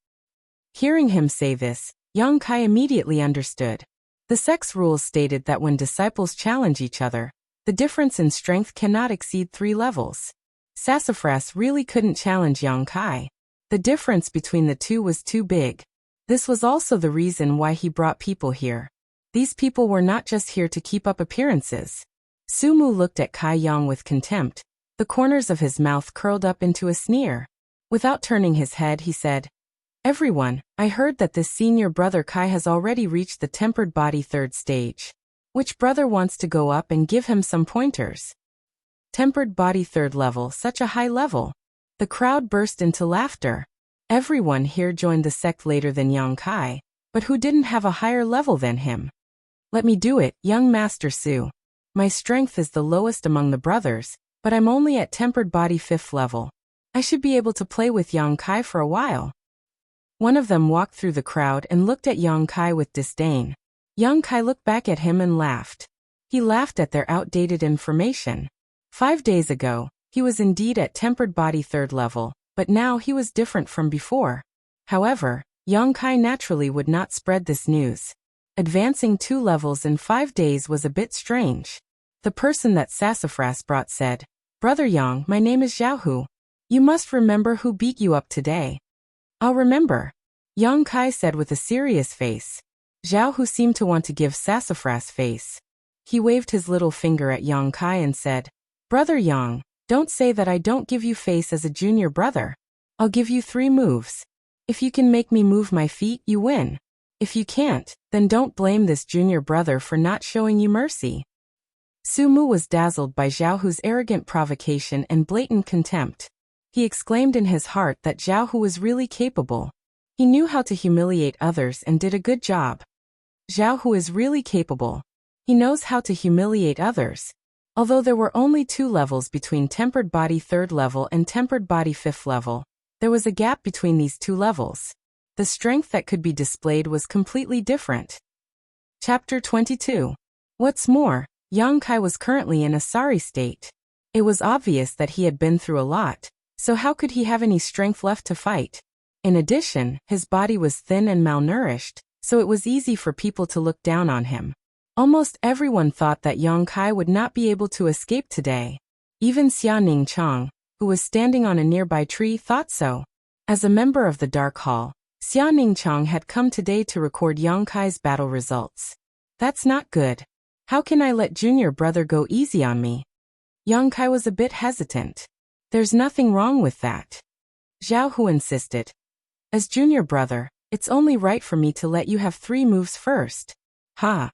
Hearing him say this, Yang Kai immediately understood. The sect's rules stated that when disciples challenge each other, the difference in strength cannot exceed 3 levels. Sassafras really couldn't challenge Yang Kai. The difference between the two was too big. This was also the reason why he brought people here. These people were not just here to keep up appearances. Su Mu looked at Kai Yang with contempt. The corners of his mouth curled up into a sneer. Without turning his head, he said, Everyone, I heard that this senior brother Kai has already reached the tempered body 3rd stage. Which brother wants to go up and give him some pointers? Tempered body 3rd level, such a high level. The crowd burst into laughter. Everyone here joined the sect later than Yang Kai, but who didn't have a higher level than him? Let me do it, young Master Su. My strength is the lowest among the brothers, but I'm only at tempered body 5th level. I should be able to play with Yang Kai for a while. One of them walked through the crowd and looked at Yang Kai with disdain. Yang Kai looked back at him and laughed. He laughed at their outdated information. 5 days ago, he was indeed at tempered body 3rd level, but now he was different from before. However, Yang Kai naturally would not spread this news. Advancing 2 levels in 5 days was a bit strange. The person that Sassafras brought said, "Brother Yang, my name is Xiaohu. You must remember who beat you up today." "I'll remember," Yang Kai said with a serious face. Xiaohu seemed to want to give Sassafras face. He waved his little finger at Yang Kai and said, "Brother Yang, don't say that I don't give you face as a junior brother. I'll give you 3 moves. If you can make me move my feet, you win. If you can't, then don't blame this junior brother for not showing you mercy." Su Mu was dazzled by Xiaohu's arrogant provocation and blatant contempt. He exclaimed in his heart that Xiaohu was really capable. He knew how to humiliate others and did a good job. Xiaohu is really capable. He knows how to humiliate others. Although there were only 2 levels between tempered body 3rd level and tempered body 5th level, there was a gap between these 2 levels. The strength that could be displayed was completely different. Chapter 22. What's more, Yang Kai was currently in a sorry state. It was obvious that he had been through a lot, so how could he have any strength left to fight? In addition, his body was thin and malnourished, so it was easy for people to look down on him. Almost everyone thought that Yang Kai would not be able to escape today. Even Xia Ning Chang, who was standing on a nearby tree, thought so. As a member of the Dark Hall, Xia Ning Chang had come today to record Yang Kai's battle results. That's not good. How can I let junior brother go easy on me? Yang Kai was a bit hesitant. There's nothing wrong with that. Xiaohu insisted. As junior brother, it's only right for me to let you have 3 moves first. Ha.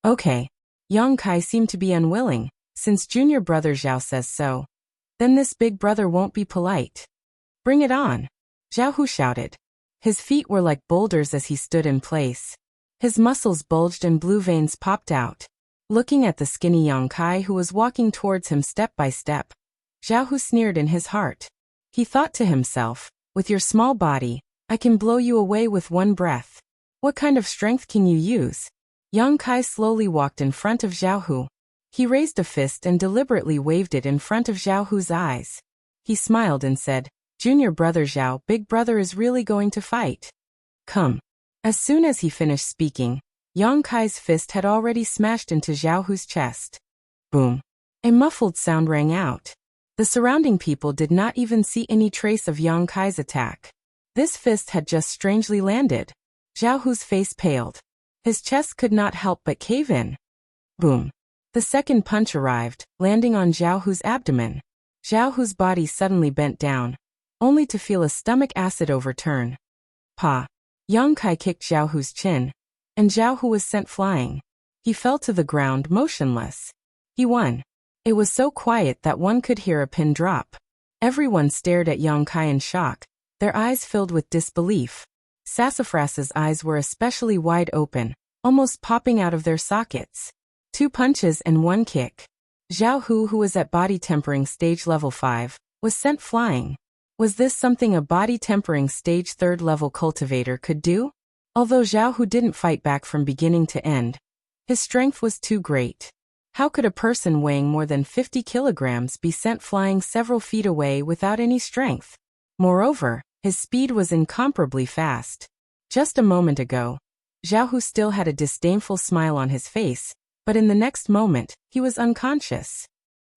Okay. Yang Kai seemed to be unwilling, since junior brother Xiao says so. Then this big brother won't be polite. Bring it on. Xiaohu shouted. His feet were like boulders as he stood in place. His muscles bulged and blue veins popped out. Looking at the skinny Yang Kai who was walking towards him step by step, Xiaohu sneered in his heart. He thought to himself, with your small body, I can blow you away with one breath. What kind of strength can you use? Yang Kai slowly walked in front of Xiaohu. He raised a fist and deliberately waved it in front of Xiaohu's eyes. He smiled and said, Junior brother Xiao, big brother is really going to fight. Come. As soon as he finished speaking, Yang Kai's fist had already smashed into Xiaohu's chest. Boom. A muffled sound rang out. The surrounding people did not even see any trace of Yang Kai's attack. This fist had just strangely landed. Xiaohu's face paled. His chest could not help but cave in. Boom. The second punch arrived, landing on Xiaohu's abdomen. Xiaohu's body suddenly bent down, only to feel a stomach acid overturn. Pa. Yang Kai kicked Xiaohu's chin, and Xiaohu was sent flying. He fell to the ground motionless. He won. It was so quiet that one could hear a pin drop. Everyone stared at Yang Kai in shock, their eyes filled with disbelief. Sassafras's eyes were especially wide open, almost popping out of their sockets. 2 punches and 1 kick. Xiaohu, who was at body tempering stage level 5, was sent flying. Was this something a body tempering stage 3rd level cultivator could do? Although Xiaohu didn't fight back from beginning to end, his strength was too great. How could a person weighing more than 50 kilograms be sent flying several feet away without any strength? Moreover, his speed was incomparably fast. Just a moment ago, Xiaohu still had a disdainful smile on his face, but in the next moment, he was unconscious.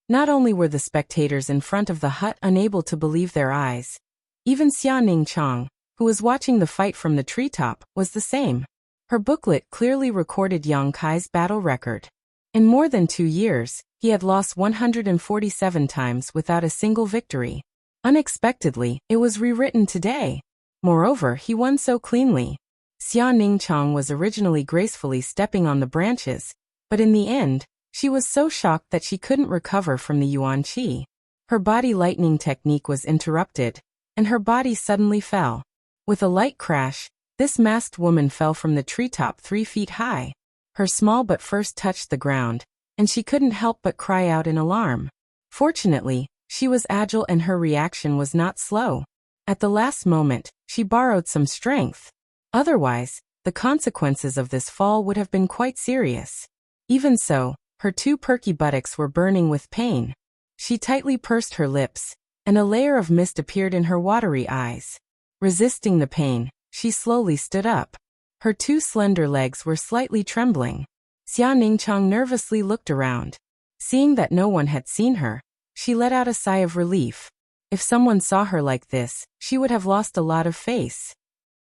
Not only were the spectators in front of the hut unable to believe their eyes, even Xia Ning Chang, who was watching the fight from the treetop, was the same. Her booklet clearly recorded Yang Kai's battle record. In more than 2 years, he had lost 147 times without a single victory. Unexpectedly, it was rewritten today. Moreover, he won so cleanly. Xia Ning Chang was originally gracefully stepping on the branches, but in the end, she was so shocked that she couldn't recover from the yuan qi. Her body lightning technique was interrupted, and her body suddenly fell. With a light crash, this masked woman fell from the treetop 3 feet high. Her small butt first touched the ground, and she couldn't help but cry out in alarm. Fortunately, she was agile and her reaction was not slow. At the last moment, she borrowed some strength. Otherwise, the consequences of this fall would have been quite serious. Even so, her 2 perky buttocks were burning with pain. She tightly pursed her lips, and a layer of mist appeared in her watery eyes. Resisting the pain, she slowly stood up. Her 2 slender legs were slightly trembling. Xia Ningqiang nervously looked around. Seeing that no one had seen her, she let out a sigh of relief. If someone saw her like this, she would have lost a lot of face.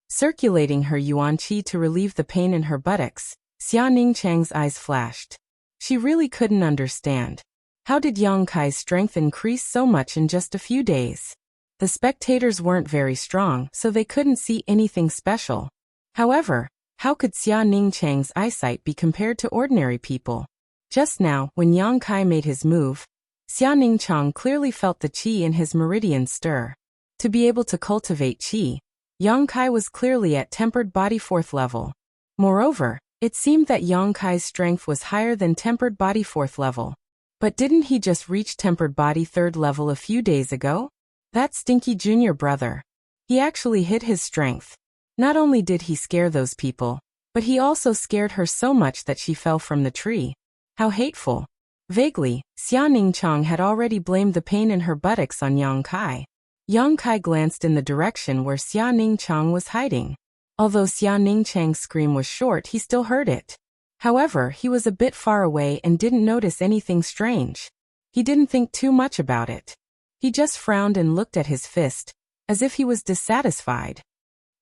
Circulating her yuan qi to relieve the pain in her buttocks, Xia Ningqiang's eyes flashed. She really couldn't understand. How did Yang Kai's strength increase so much in just a few days? The spectators weren't very strong, so they couldn't see anything special. However, how could Xia Ningqiang's eyesight be compared to ordinary people? Just now, when Yang Kai made his move, Xia Ningqiang clearly felt the qi in his meridian stir. To be able to cultivate qi, Yang Kai was clearly at tempered body 4th level. Moreover, it seemed that Yang Kai's strength was higher than tempered body 4th level. But didn't he just reach tempered body 3rd level a few days ago? That stinky junior brother. He actually hid his strength. Not only did he scare those people, but he also scared her so much that she fell from the tree. How hateful. Vaguely, Xia Ningqiang had already blamed the pain in her buttocks on Yang Kai. Yang Kai glanced in the direction where Xia Ningqiang was hiding. Although Xia Ningqiang's scream was short, he still heard it. However, he was a bit far away and didn't notice anything strange. He didn't think too much about it. He just frowned and looked at his fist, as if he was dissatisfied.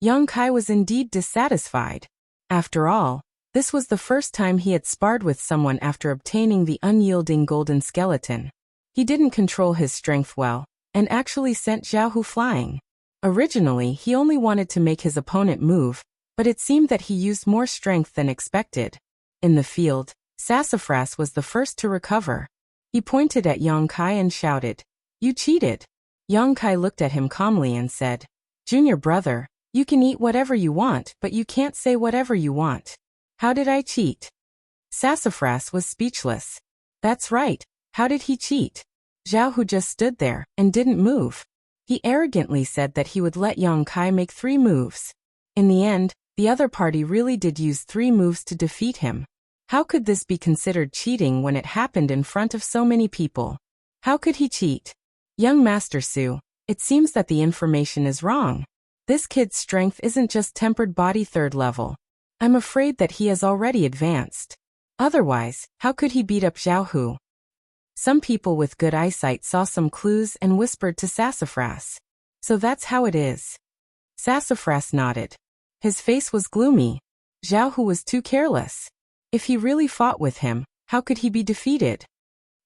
Yang Kai was indeed dissatisfied. After all, this was the first time he had sparred with someone after obtaining the unyielding golden skeleton. He didn't control his strength well, and actually sent Zhao Hu flying. Originally, he only wanted to make his opponent move, but it seemed that he used more strength than expected. In the field, Sassafras was the first to recover. He pointed at Yang Kai and shouted, "You cheated." Yang Kai looked at him calmly and said, "Junior brother, you can eat whatever you want, but you can't say whatever you want. How did I cheat?" Sassafras was speechless. That's right, how did he cheat? Zhao Hu just stood there and didn't move. He arrogantly said that he would let Yang Kai make 3 moves. In the end, the other party really did use 3 moves to defeat him. How could this be considered cheating when it happened in front of so many people? How could he cheat? Young Master Su, it seems that the information is wrong. This kid's strength isn't just tempered body 3rd level. I'm afraid that he has already advanced. Otherwise, how could he beat up Zhao Hu? Some people with good eyesight saw some clues and whispered to Sassafras. So that's how it is. Sassafras nodded. His face was gloomy. Zhao Hu was too careless. If he really fought with him, how could he be defeated?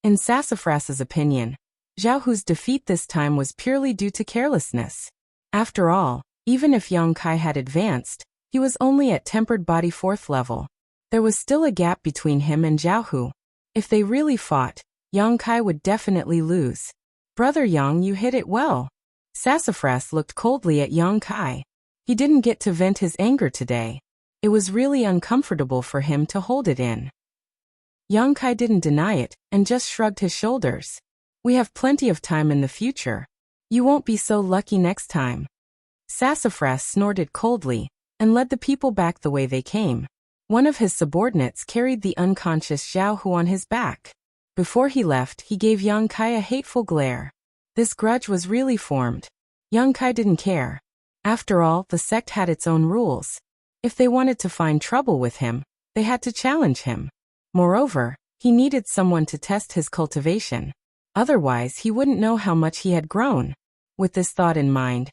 In Sassafras's opinion, Zhao Hu's defeat this time was purely due to carelessness. After all, even if Yang Kai had advanced, he was only at tempered body 4th level. There was still a gap between him and Zhao Hu. If they really fought, Yang Kai would definitely lose. Brother Yang, you hit it well. Sassafras looked coldly at Yang Kai. He didn't get to vent his anger today. It was really uncomfortable for him to hold it in. Yang Kai didn't deny it, and just shrugged his shoulders. We have plenty of time in the future. You won't be so lucky next time. Sassafras snorted coldly, and led the people back the way they came. One of his subordinates carried the unconscious Zhao Hu on his back. Before he left, he gave Yang Kai a hateful glare. This grudge was really formed. Yang Kai didn't care. After all, the sect had its own rules. If they wanted to find trouble with him, they had to challenge him. Moreover, he needed someone to test his cultivation. Otherwise, he wouldn't know how much he had grown. With this thought in mind,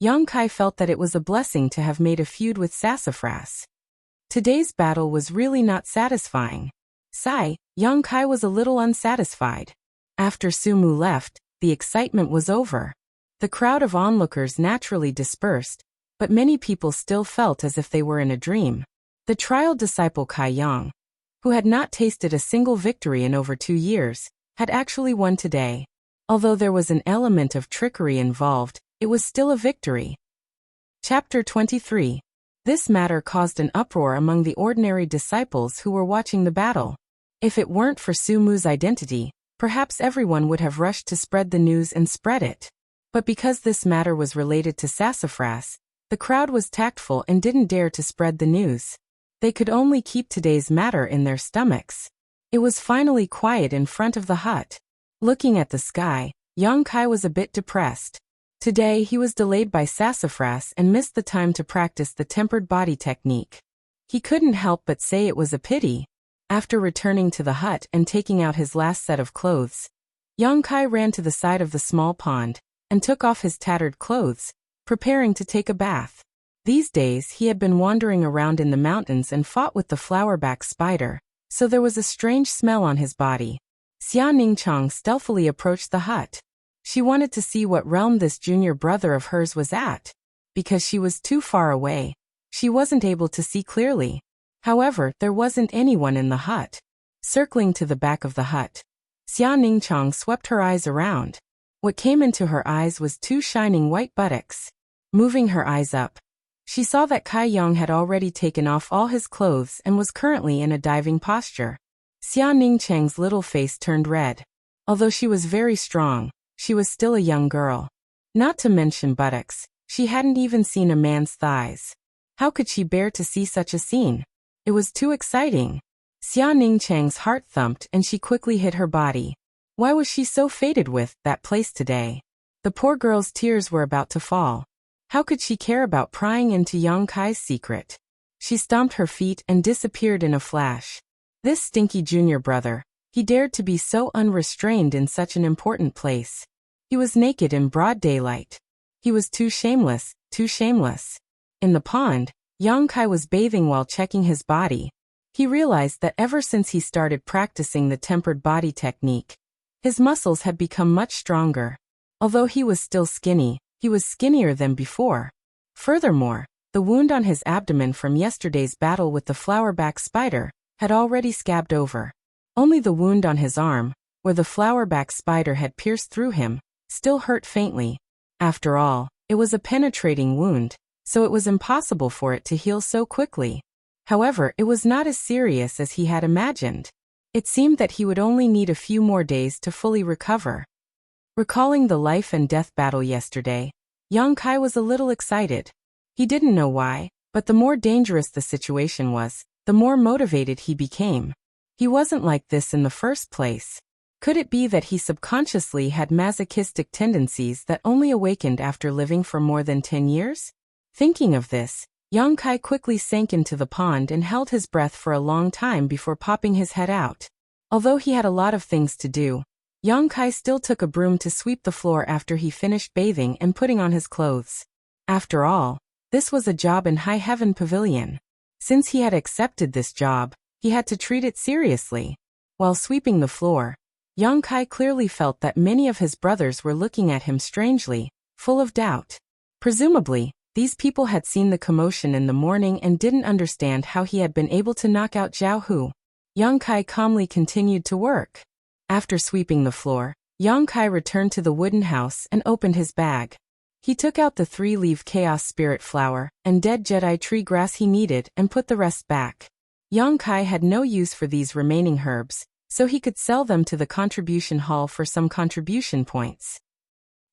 Yang Kai felt that it was a blessing to have made a feud with Sassafras. Today's battle was really not satisfying. Yang Kai was a little unsatisfied. After Sumu left, the excitement was over. The crowd of onlookers naturally dispersed, but many people still felt as if they were in a dream. The trial disciple Kai Yang, who had not tasted a single victory in over 2 years, had actually won today. Although there was an element of trickery involved, it was still a victory. Chapter 23. This matter caused an uproar among the ordinary disciples who were watching the battle. If it weren't for Su Mu's identity, perhaps everyone would have rushed to spread the news and spread it. But because this matter was related to sassafras, the crowd was tactful and didn't dare to spread the news. They could only keep today's matter in their stomachs. It was finally quiet in front of the hut. Looking at the sky, Yang Kai was a bit depressed. Today he was delayed by sassafras and missed the time to practice the tempered body technique. He couldn't help but say it was a pity. After returning to the hut and taking out his last set of clothes, Yang Kai ran to the side of the small pond and took off his tattered clothes, preparing to take a bath. These days he had been wandering around in the mountains and fought with the flowerback spider, so there was a strange smell on his body. Xia Ningchang stealthily approached the hut. She wanted to see what realm this junior brother of hers was at. Because she was too far away, she wasn't able to see clearly. However, there wasn't anyone in the hut. Circling to the back of the hut, Xia Ningchang swept her eyes around. What came into her eyes was two shining white buttocks. Moving her eyes up, she saw that Kai Yang had already taken off all his clothes and was currently in a diving posture. Xia Ningchang's little face turned red. Although she was very strong, she was still a young girl. Not to mention buttocks, she hadn't even seen a man's thighs. How could she bear to see such a scene? It was too exciting. Xia Ningchang's heart thumped and she quickly hid her body. Why was she so fated with that place today? The poor girl's tears were about to fall. How could she care about prying into Yang Kai's secret? She stomped her feet and disappeared in a flash. This stinky junior brother, he dared to be so unrestrained in such an important place. He was naked in broad daylight. He was too shameless, too shameless. In the pond, Yang Kai was bathing while checking his body. He realized that ever since he started practicing the tempered body technique, his muscles had become much stronger. Although he was still skinny, he was skinnier than before. Furthermore, the wound on his abdomen from yesterday's battle with the flowerback spider had already scabbed over. Only the wound on his arm, where the flowerback spider had pierced through him, still hurt faintly. After all, it was a penetrating wound, so it was impossible for it to heal so quickly. However, it was not as serious as he had imagined. It seemed that he would only need a few more days to fully recover. Recalling the life and death battle yesterday, Yang Kai was a little excited. He didn't know why, but the more dangerous the situation was, the more motivated he became. He wasn't like this in the first place. Could it be that he subconsciously had masochistic tendencies that only awakened after living for more than 10 years? Thinking of this, Yang Kai quickly sank into the pond and held his breath for a long time before popping his head out. Although he had a lot of things to do, Yang Kai still took a broom to sweep the floor after he finished bathing and putting on his clothes. After all, this was a job in High Heaven Pavilion. Since he had accepted this job, he had to treat it seriously. While sweeping the floor, Yang Kai clearly felt that many of his brothers were looking at him strangely, full of doubt. Presumably, these people had seen the commotion in the morning and didn't understand how he had been able to knock out Zhao Hu. Yang Kai calmly continued to work. After sweeping the floor, Yang Kai returned to the wooden house and opened his bag. He took out the 3-leaf chaos spirit flower and dead Jedi tree grass he needed and put the rest back. Yang Kai had no use for these remaining herbs, so he could sell them to the contribution hall for some contribution points.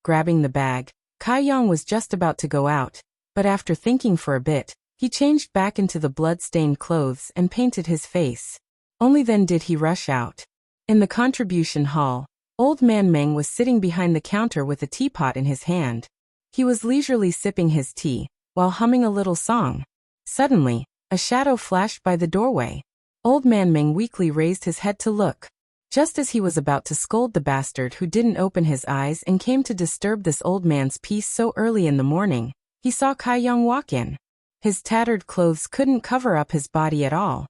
Grabbing the bag, Kai Yang was just about to go out, but after thinking for a bit, he changed back into the blood-stained clothes and painted his face. Only then did he rush out. In the contribution hall, Old Man Meng was sitting behind the counter with a teapot in his hand. He was leisurely sipping his tea, while humming a little song. Suddenly, a shadow flashed by the doorway. Old Man Meng weakly raised his head to look. Just as he was about to scold the bastard who didn't open his eyes and came to disturb this old man's peace so early in the morning, he saw Kai Yang walk in. His tattered clothes couldn't cover up his body at all.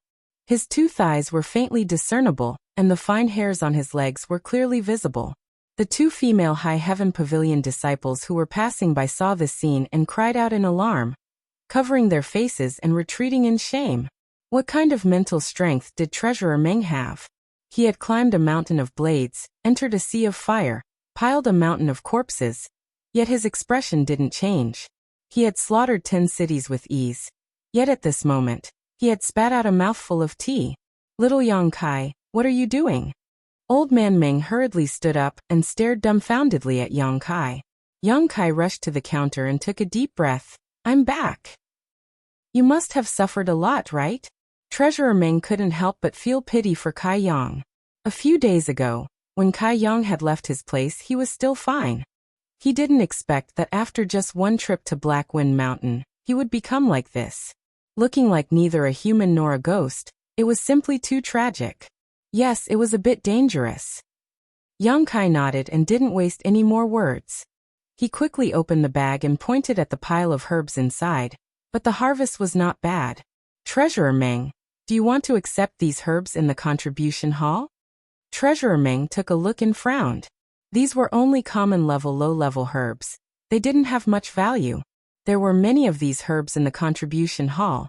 His 2 thighs were faintly discernible, and the fine hairs on his legs were clearly visible. The 2 female High Heaven Pavilion disciples who were passing by saw this scene and cried out in alarm, covering their faces and retreating in shame. What kind of mental strength did Treasurer Meng have? He had climbed a mountain of blades, entered a sea of fire, piled a mountain of corpses. Yet his expression didn't change. He had slaughtered 10 cities with ease. Yet at this moment, he had spat out a mouthful of tea. Little Yang Kai, what are you doing? Old Man Meng hurriedly stood up and stared dumbfoundedly at Yang Kai. Yang Kai rushed to the counter and took a deep breath. I'm back. You must have suffered a lot, right? Treasurer Meng couldn't help but feel pity for Kai Yang. A few days ago, when Kai Yang had left his place, he was still fine. He didn't expect that after just one trip to Black Wind Mountain, he would become like this. Looking like neither a human nor a ghost, it was simply too tragic. Yes, it was a bit dangerous. Yang Kai nodded and didn't waste any more words. He quickly opened the bag and pointed at the pile of herbs inside, but the harvest was not bad. Treasurer Meng, do you want to accept these herbs in the contribution hall? Treasurer Meng took a look and frowned. These were only common-level low-level herbs. They didn't have much value. There were many of these herbs in the contribution hall.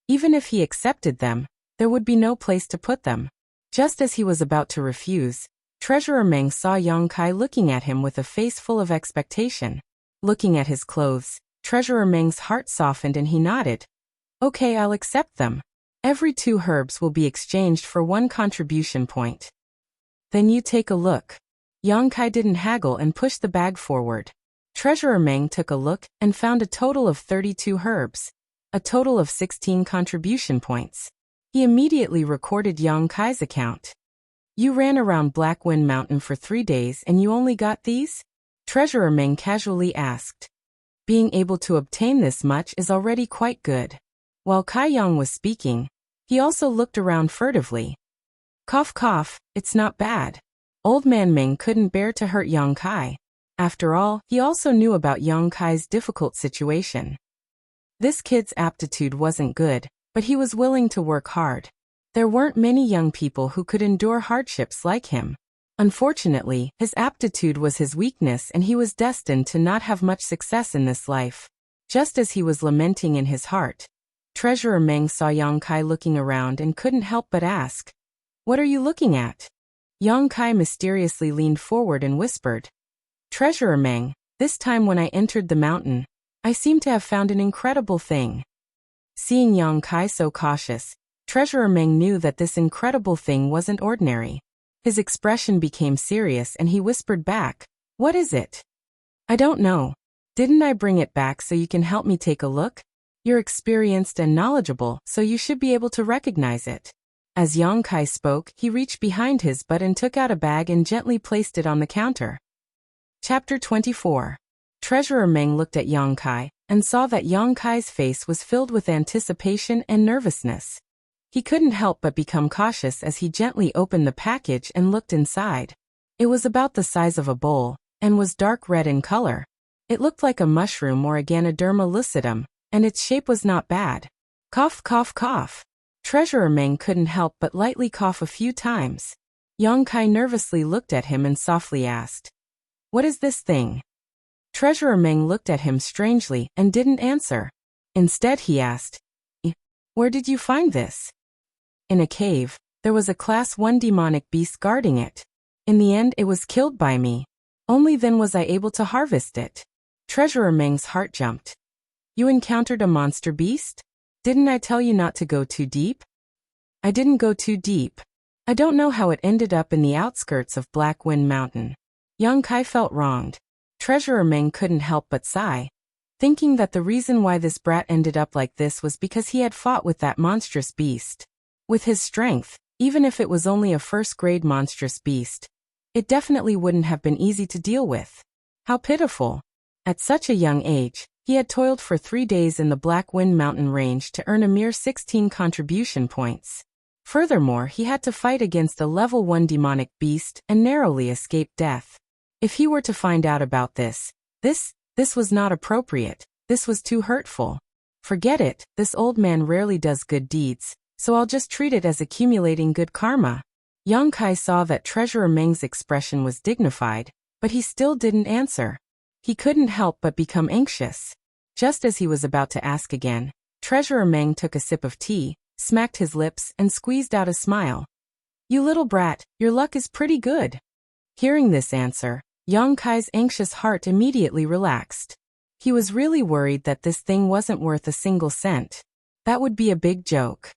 Even if he accepted them, there would be no place to put them. Just as he was about to refuse, Treasurer Meng saw Yang Kai looking at him with a face full of expectation. Looking at his clothes, Treasurer Meng's heart softened and he nodded. Okay, I'll accept them. Every 2 herbs will be exchanged for 1 contribution point. Then you take a look. Yang Kai didn't haggle and pushed the bag forward. Treasurer Meng took a look and found a total of 32 herbs. A total of 16 contribution points. He immediately recorded Yang Kai's account. You ran around Black Wind Mountain for 3 days and you only got these? Treasurer Meng casually asked. Being able to obtain this much is already quite good. While Kai Yang was speaking, he also looked around furtively. Cough cough, it's not bad. Old Man Meng couldn't bear to hurt Yang Kai. After all, he also knew about Yang Kai's difficult situation. This kid's aptitude wasn't good, but he was willing to work hard. There weren't many young people who could endure hardships like him. Unfortunately, his aptitude was his weakness and he was destined to not have much success in this life. Just as he was lamenting in his heart, Treasurer Meng saw Yang Kai looking around and couldn't help but ask, What are you looking at? Yang Kai mysteriously leaned forward and whispered, Treasurer Meng, this time when I entered the mountain, I seem to have found an incredible thing. Seeing Yang Kai so cautious, Treasurer Meng knew that this incredible thing wasn't ordinary. His expression became serious and he whispered back, What is it? I don't know. Didn't I bring it back so you can help me take a look? You're experienced and knowledgeable, so you should be able to recognize it. As Yang Kai spoke, he reached behind his butt and took out a bag and gently placed it on the counter. Chapter 24. Treasurer Meng looked at Yang Kai and saw that Yang Kai's face was filled with anticipation and nervousness. He couldn't help but become cautious as he gently opened the package and looked inside. It was about the size of a bowl and was dark red in color. It looked like a mushroom or a Ganoderma lucidum, and its shape was not bad. Cough cough cough. Treasurer Meng couldn't help but lightly cough a few times. Yang Kai nervously looked at him and softly asked, What is this thing? Treasurer Meng looked at him strangely and didn't answer. Instead he asked, Where did you find this? In a cave. There was a Class 1 demonic beast guarding it. In the end it was killed by me. Only then was I able to harvest it. Treasurer Meng's heart jumped. You encountered a monster beast? Didn't I tell you not to go too deep? I didn't go too deep. I don't know how it ended up in the outskirts of Black Wind Mountain. Yang Kai felt wronged. Treasurer Meng couldn't help but sigh, thinking that the reason why this brat ended up like this was because he had fought with that monstrous beast. With his strength, even if it was only a first-grade monstrous beast, it definitely wouldn't have been easy to deal with. How pitiful. At such a young age, he had toiled for 3 days in the Black Wind Mountain range to earn a mere 16 contribution points. Furthermore, he had to fight against a level 1 demonic beast and narrowly escape death. If he were to find out about this was not appropriate. This was too hurtful. Forget it, this old man rarely does good deeds, so I'll just treat it as accumulating good karma. Yang Kai saw that Treasurer Meng's expression was dignified, but he still didn't answer. He couldn't help but become anxious. Just as he was about to ask again, Treasurer Meng took a sip of tea, smacked his lips, and squeezed out a smile. You little brat, your luck is pretty good. Hearing this answer, Yang Kai's anxious heart immediately relaxed. He was really worried that this thing wasn't worth a single cent. That would be a big joke.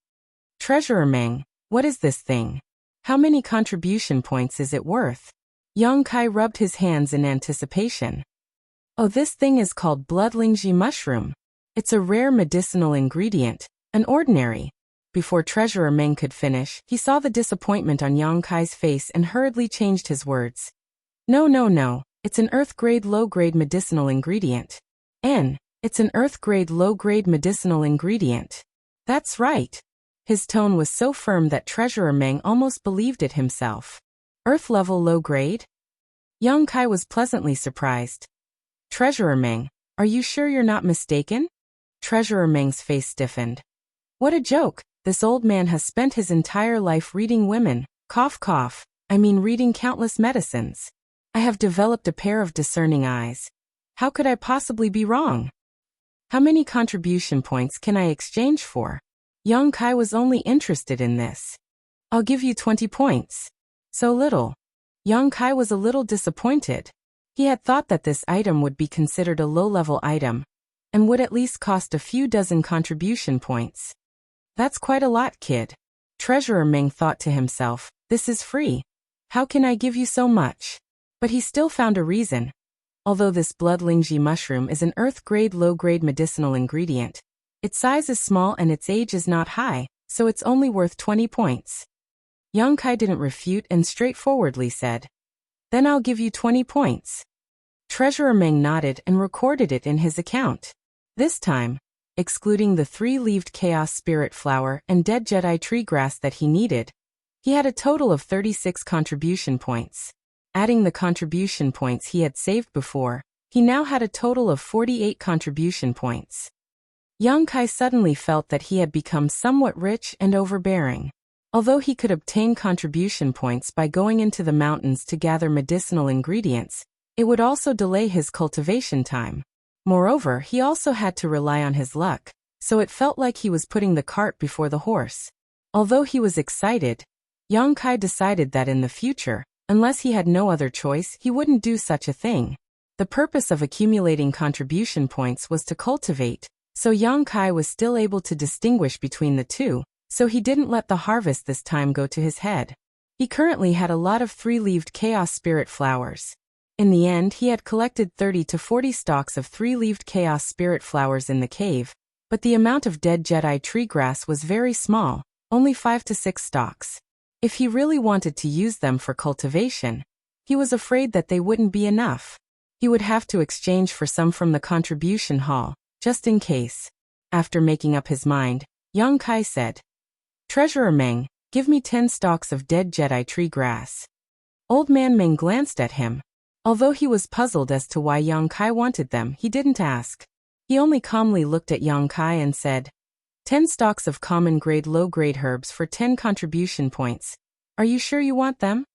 Treasurer Meng, what is this thing? How many contribution points is it worth? Yang Kai rubbed his hands in anticipation. Oh, this thing is called blood lingji mushroom. It's a rare medicinal ingredient, an ordinary. Before Treasurer Meng could finish, he saw the disappointment on Yang Kai's face and hurriedly changed his words. No. It's an earth-grade low-grade medicinal ingredient. It's an earth-grade low-grade medicinal ingredient. That's right. His tone was so firm that Treasurer Meng almost believed it himself. Earth-level low-grade? Yang Kai was pleasantly surprised. Treasurer Meng, are you sure you're not mistaken? Treasurer Meng's face stiffened. What a joke. This old man has spent his entire life reading women, reading countless medicines. I have developed a pair of discerning eyes. How could I possibly be wrong? How many contribution points can I exchange for? Yang Kai was only interested in this. I'll give you 20 points. So little. Yang Kai was a little disappointed. He had thought that this item would be considered a low-level item, and would at least cost a few dozen contribution points. That's quite a lot, kid. Treasurer Meng thought to himself, this is free. How can I give you so much? But he still found a reason. Although this blood lingji mushroom is an earth-grade low-grade medicinal ingredient, its size is small and its age is not high, so it's only worth 20 points. Yang Kai didn't refute and straightforwardly said, Then I'll give you 20 points. Treasurer Meng nodded and recorded it in his account. This time, excluding the 3-leaved chaos spirit flower and dead Jedi tree grass that he needed, he had a total of 36 contribution points. Adding the contribution points he had saved before, he now had a total of 48 contribution points. Yang Kai suddenly felt that he had become somewhat rich and overbearing. Although he could obtain contribution points by going into the mountains to gather medicinal ingredients, it would also delay his cultivation time. Moreover, he also had to rely on his luck, so it felt like he was putting the cart before the horse. Although he was excited, Yang Kai decided that in the future, unless he had no other choice, he wouldn't do such a thing. The purpose of accumulating contribution points was to cultivate, so Yang Kai was still able to distinguish between the two, so he didn't let the harvest this time go to his head. He currently had a lot of 3-leaved chaos spirit flowers. In the end, he had collected 30 to 40 stalks of 3-leaved chaos spirit flowers in the cave, but the amount of dead Jedi tree grass was very small, only 5 to 6 stalks. If he really wanted to use them for cultivation, he was afraid that they wouldn't be enough. He would have to exchange for some from the contribution hall, just in case. After making up his mind, Yang Kai said, Treasurer Meng, give me 10 stalks of dead Jedi tree grass. Old Man Meng glanced at him. Although he was puzzled as to why Yang Kai wanted them, he didn't ask. He only calmly looked at Yang Kai and said, 10 stalks of common grade low-grade herbs for 10 contribution points. Are you sure you want them?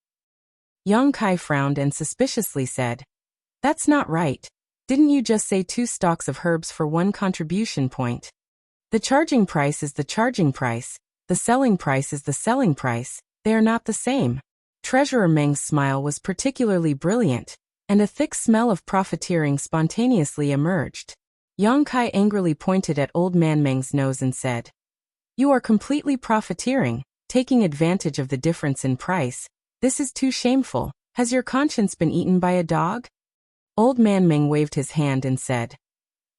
Yang Kai frowned and suspiciously said, That's not right. Didn't you just say 2 stalks of herbs for 1 contribution point? The charging price is the charging price. The selling price is the selling price. They are not the same. Treasurer Meng's smile was particularly brilliant, and a thick smell of profiteering spontaneously emerged. Yang Kai angrily pointed at Old Man Meng's nose and said, You are completely profiteering, taking advantage of the difference in price. This is too shameful. Has your conscience been eaten by a dog? Old Man Meng waved his hand and said,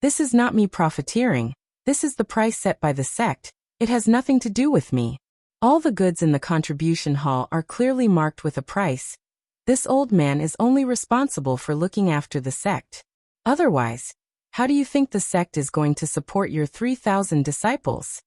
This is not me profiteering. This is the price set by the sect. It has nothing to do with me. All the goods in the contribution hall are clearly marked with a price. This old man is only responsible for looking after the sect. Otherwise, how do you think the sect is going to support your 3,000 disciples?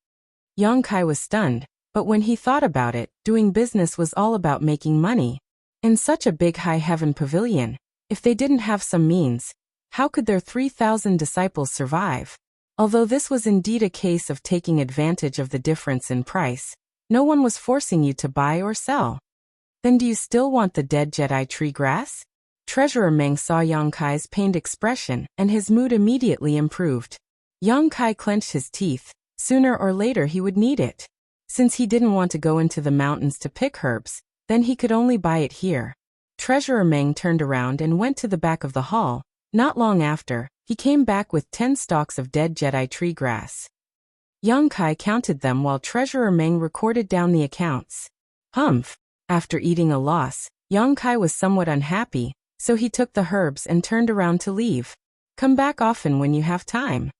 Yang Kai was stunned, but when he thought about it, doing business was all about making money. In such a big high heaven pavilion, if they didn't have some means, how could their 3,000 disciples survive? Although this was indeed a case of taking advantage of the difference in price, no one was forcing you to buy or sell. Then do you still want the dead Jedi tree grass? Treasurer Meng saw Yang Kai's pained expression, and his mood immediately improved. Yang Kai clenched his teeth. Sooner or later he would need it. Since he didn't want to go into the mountains to pick herbs, then he could only buy it here. Treasurer Meng turned around and went to the back of the hall. Not long after, he came back with 10 stalks of dead Jedi tree grass. Yang Kai counted them while Treasurer Meng recorded down the accounts. Humph! After eating a loss, Yang Kai was somewhat unhappy, so he took the herbs and turned around to leave. Come back often when you have time.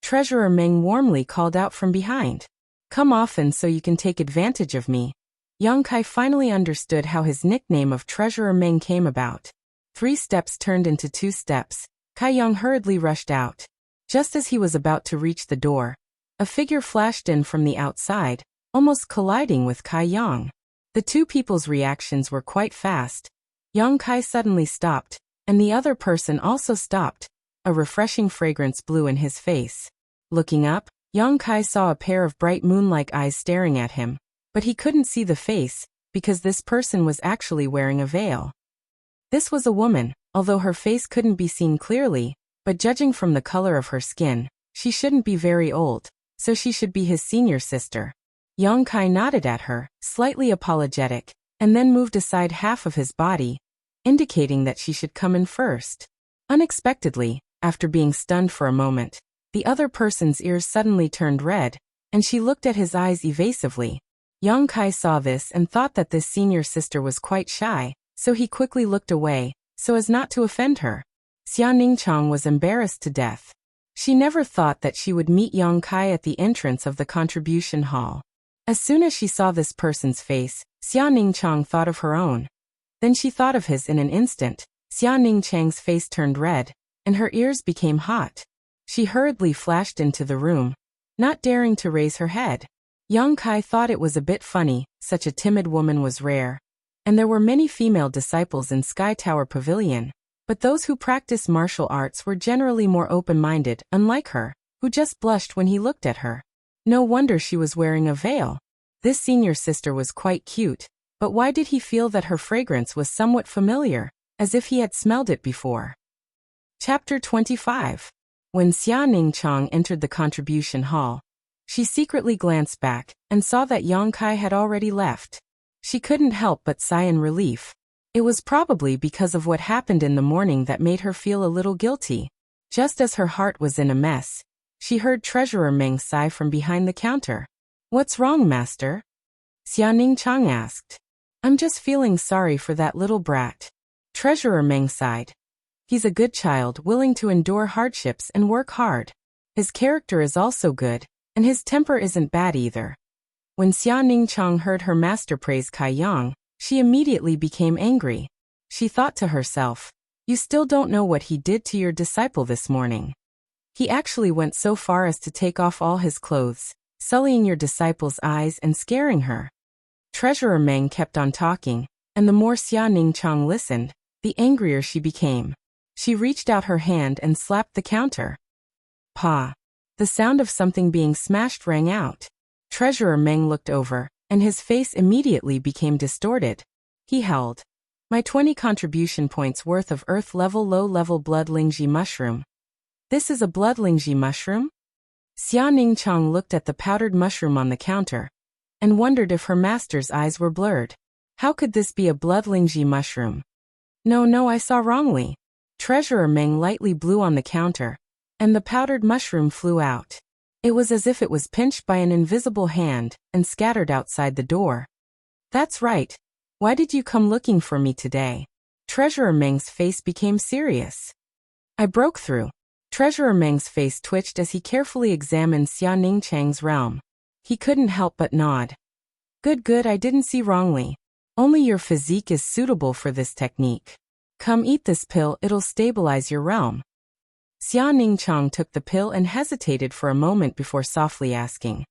Treasurer Meng warmly called out from behind. Come often so you can take advantage of me. Yang Kai finally understood how his nickname of Treasurer Meng came about. 3 steps turned into 2 steps. Kai Yang hurriedly rushed out. Just as he was about to reach the door, a figure flashed in from the outside, almost colliding with Kai Yang. The two people's reactions were quite fast. Yang Kai suddenly stopped, and the other person also stopped. A refreshing fragrance blew in his face. Looking up, Yang Kai saw a pair of bright moon-like eyes staring at him, but he couldn't see the face, because this person was actually wearing a veil. This was a woman, although her face couldn't be seen clearly, but judging from the color of her skin, she shouldn't be very old, so she should be his senior sister. Yang Kai nodded at her, slightly apologetic, and then moved aside half of his body, indicating that she should come in first. Unexpectedly, after being stunned for a moment, the other person's ears suddenly turned red, and she looked at his eyes evasively. Yang Kai saw this and thought that this senior sister was quite shy, so he quickly looked away, so as not to offend her. Xia Ningchang was embarrassed to death. She never thought that she would meet Yang Kai at the entrance of the contribution hall. As soon as she saw this person's face, Xia Ningchang thought of her own. Then she thought of his in an instant. Xia Ningchang's face turned red, and her ears became hot. She hurriedly flashed into the room, not daring to raise her head. Yang Kai thought it was a bit funny, such a timid woman was rare. And there were many female disciples in Sky Tower Pavilion, but those who practice martial arts were generally more open-minded, unlike her, who just blushed when he looked at her. No wonder she was wearing a veil. This senior sister was quite cute, but why did he feel that her fragrance was somewhat familiar, as if he had smelled it before? Chapter 25. When Xia Ningchang entered the contribution hall, she secretly glanced back and saw that Yang Kai had already left. She couldn't help but sigh in relief. It was probably because of what happened in the morning that made her feel a little guilty. Just as her heart was in a mess, she heard Treasurer Meng sigh from behind the counter. What's wrong, master? Xia Ningchang asked. I'm just feeling sorry for that little brat. Treasurer Meng sighed. He's a good child, willing to endure hardships and work hard. His character is also good, and his temper isn't bad either. When Xia Ningchang heard her master praise Kai Yang, she immediately became angry. She thought to herself, you still don't know what he did to your disciple this morning. He actually went so far as to take off all his clothes, sullying your disciple's eyes and scaring her. Treasurer Meng kept on talking, and the more Xia Ningchang listened, the angrier she became. She reached out her hand and slapped the counter. Pa! The sound of something being smashed rang out. Treasurer Meng looked over, and his face immediately became distorted. He held my 20 contribution points worth of earth-level low-level blood lingji mushroom. This is a blood lingji mushroom? Xia Ningchang looked at the powdered mushroom on the counter, and wondered if her master's eyes were blurred. How could this be a blood lingji mushroom? No, I saw wrongly. Treasurer Meng lightly blew on the counter, and the powdered mushroom flew out. It was as if it was pinched by an invisible hand and scattered outside the door. That's right. Why did you come looking for me today? Treasurer Meng's face became serious. I broke through. Treasurer Meng's face twitched as he carefully examined Xia Ningchang's realm. He couldn't help but nod. Good, I didn't see wrongly. Only your physique is suitable for this technique. Come eat this pill, it'll stabilize your realm. Xia Ningchang took the pill and hesitated for a moment before softly asking,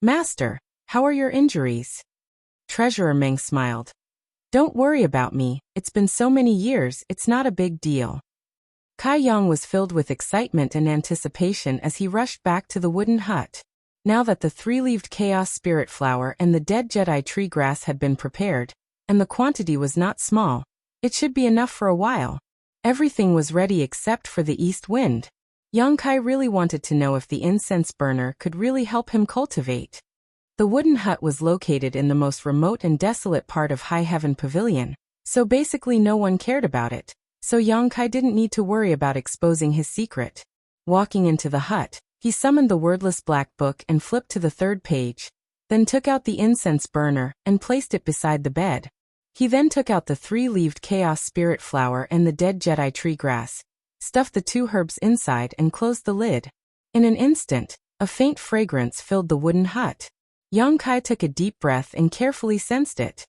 Master, how are your injuries? Treasurer Meng smiled. Don't worry about me, it's been so many years, it's not a big deal. Kai Yang was filled with excitement and anticipation as he rushed back to the wooden hut. Now that the 3-leaved chaos spirit flower and the dead Jedi tree grass had been prepared, and the quantity was not small, it should be enough for a while. Everything was ready except for the east wind. Yang Kai really wanted to know if the incense burner could really help him cultivate. The wooden hut was located in the most remote and desolate part of High Heaven Pavilion, So basically no one cared about it, so Yang Kai didn't need to worry about exposing his secret. Walking into the hut, he summoned the wordless black book and flipped to the 3rd page, then took out the incense burner and placed it beside the bed. He then took out the 3-leaved chaos spirit flower and the dead Jedi tree grass, stuffed the 2 herbs inside and closed the lid. In an instant, a faint fragrance filled the wooden hut. Yang Kai took a deep breath and carefully sensed it.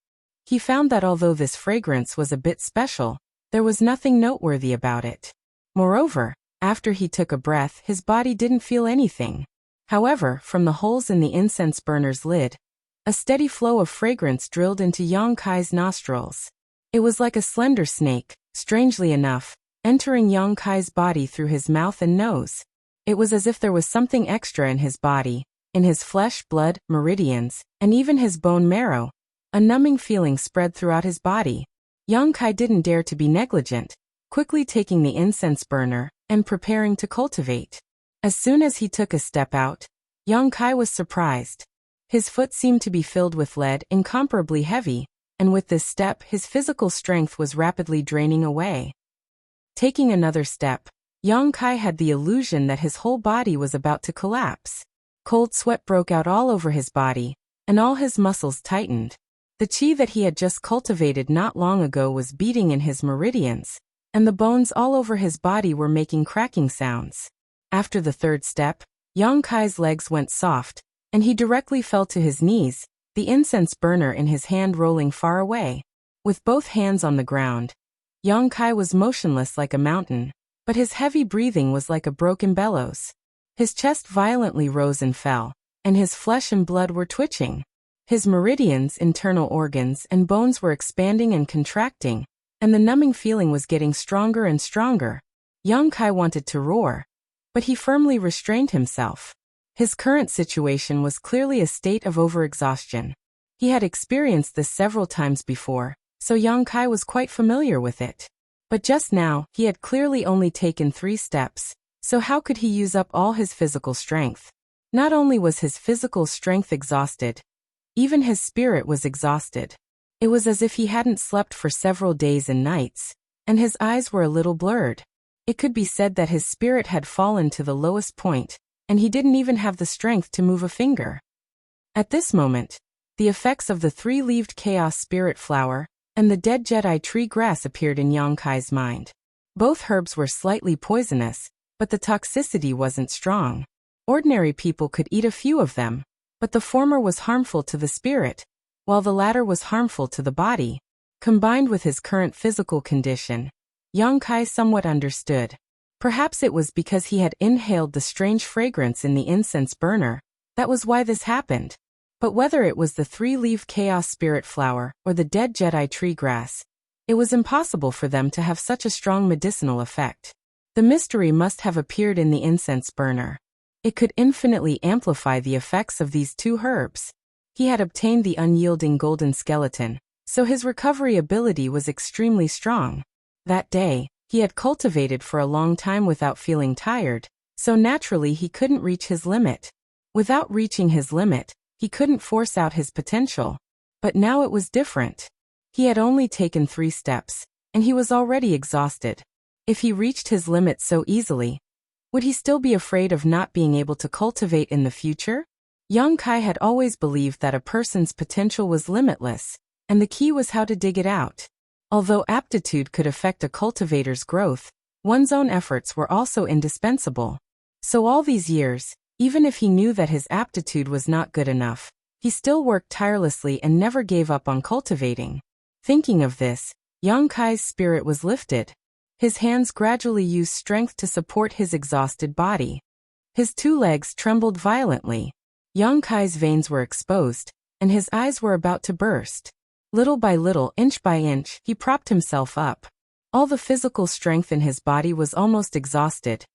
He found that although this fragrance was a bit special, there was nothing noteworthy about it. Moreover, after he took a breath, his body didn't feel anything. However, from the holes in the incense burner's lid, a steady flow of fragrance drilled into Yang Kai's nostrils. It was like a slender snake, strangely enough, entering Yang Kai's body through his mouth and nose. It was as if there was something extra in his body, in his flesh, blood, meridians, and even his bone marrow. A numbing feeling spread throughout his body. Yang Kai didn't dare to be negligent, quickly taking the incense burner and preparing to cultivate. As soon as he took a step out, Yang Kai was surprised. His foot seemed to be filled with lead, incomparably heavy, and with this step his physical strength was rapidly draining away. Taking another step, Yang Kai had the illusion that his whole body was about to collapse. Cold sweat broke out all over his body, and all his muscles tightened. The chi that he had just cultivated not long ago was beating in his meridians, and the bones all over his body were making cracking sounds. After the 3rd step, Yang Kai's legs went soft, and he directly fell to his knees, the incense burner in his hand rolling far away. With both hands on the ground, Yang Kai was motionless like a mountain, but his heavy breathing was like a broken bellows. His chest violently rose and fell, and his flesh and blood were twitching. His meridians, internal organs, and bones were expanding and contracting, and the numbing feeling was getting stronger and stronger. Yang Kai wanted to roar, but he firmly restrained himself. His current situation was clearly a state of overexhaustion. He had experienced this several times before, so Yang Kai was quite familiar with it. But just now, he had clearly only taken 3 steps, so how could he use up all his physical strength? Not only was his physical strength exhausted, even his spirit was exhausted. It was as if he hadn't slept for several days and nights, and his eyes were a little blurred. It could be said that his spirit had fallen to the lowest point, and he didn't even have the strength to move a finger. At this moment, the effects of the 3-leaved chaos spirit flower and the dead Jedi tree grass appeared in Yang Kai's mind. Both herbs were slightly poisonous, but the toxicity wasn't strong. Ordinary people could eat a few of them, but the former was harmful to the spirit, while the latter was harmful to the body. Combined with his current physical condition, Yang Kai somewhat understood. Perhaps it was because he had inhaled the strange fragrance in the incense burner, that was why this happened. But whether it was the 3-leaved chaos spirit flower or the dead Jedi tree grass, it was impossible for them to have such a strong medicinal effect. The mystery must have appeared in the incense burner. It could infinitely amplify the effects of these 2 herbs. He had obtained the unyielding golden skeleton, so his recovery ability was extremely strong. That day, he had cultivated for a long time without feeling tired, so naturally he couldn't reach his limit. Without reaching his limit, he couldn't force out his potential. But now it was different. He had only taken 3 steps, and he was already exhausted. If he reached his limit so easily, would he still be afraid of not being able to cultivate in the future? Yang Kai had always believed that a person's potential was limitless, and the key was how to dig it out. Although aptitude could affect a cultivator's growth, one's own efforts were also indispensable. So all these years, even if he knew that his aptitude was not good enough, he still worked tirelessly and never gave up on cultivating. Thinking of this, Yang Kai's spirit was lifted. His hands gradually used strength to support his exhausted body. His 2 legs trembled violently. Yang Kai's veins were exposed, and his eyes were about to burst. Little by little, inch by inch, he propped himself up. All the physical strength in his body was almost exhausted,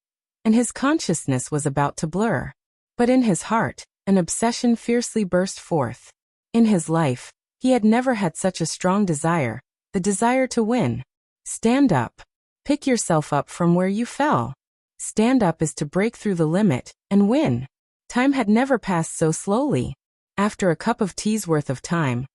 and his consciousness was about to blur. But in his heart, an obsession fiercely burst forth. In his life, he had never had such a strong desire, the desire to win. Stand up. Pick yourself up from where you fell. Stand up is to break through the limit and win. Time had never passed so slowly. After a cup of tea's worth of time,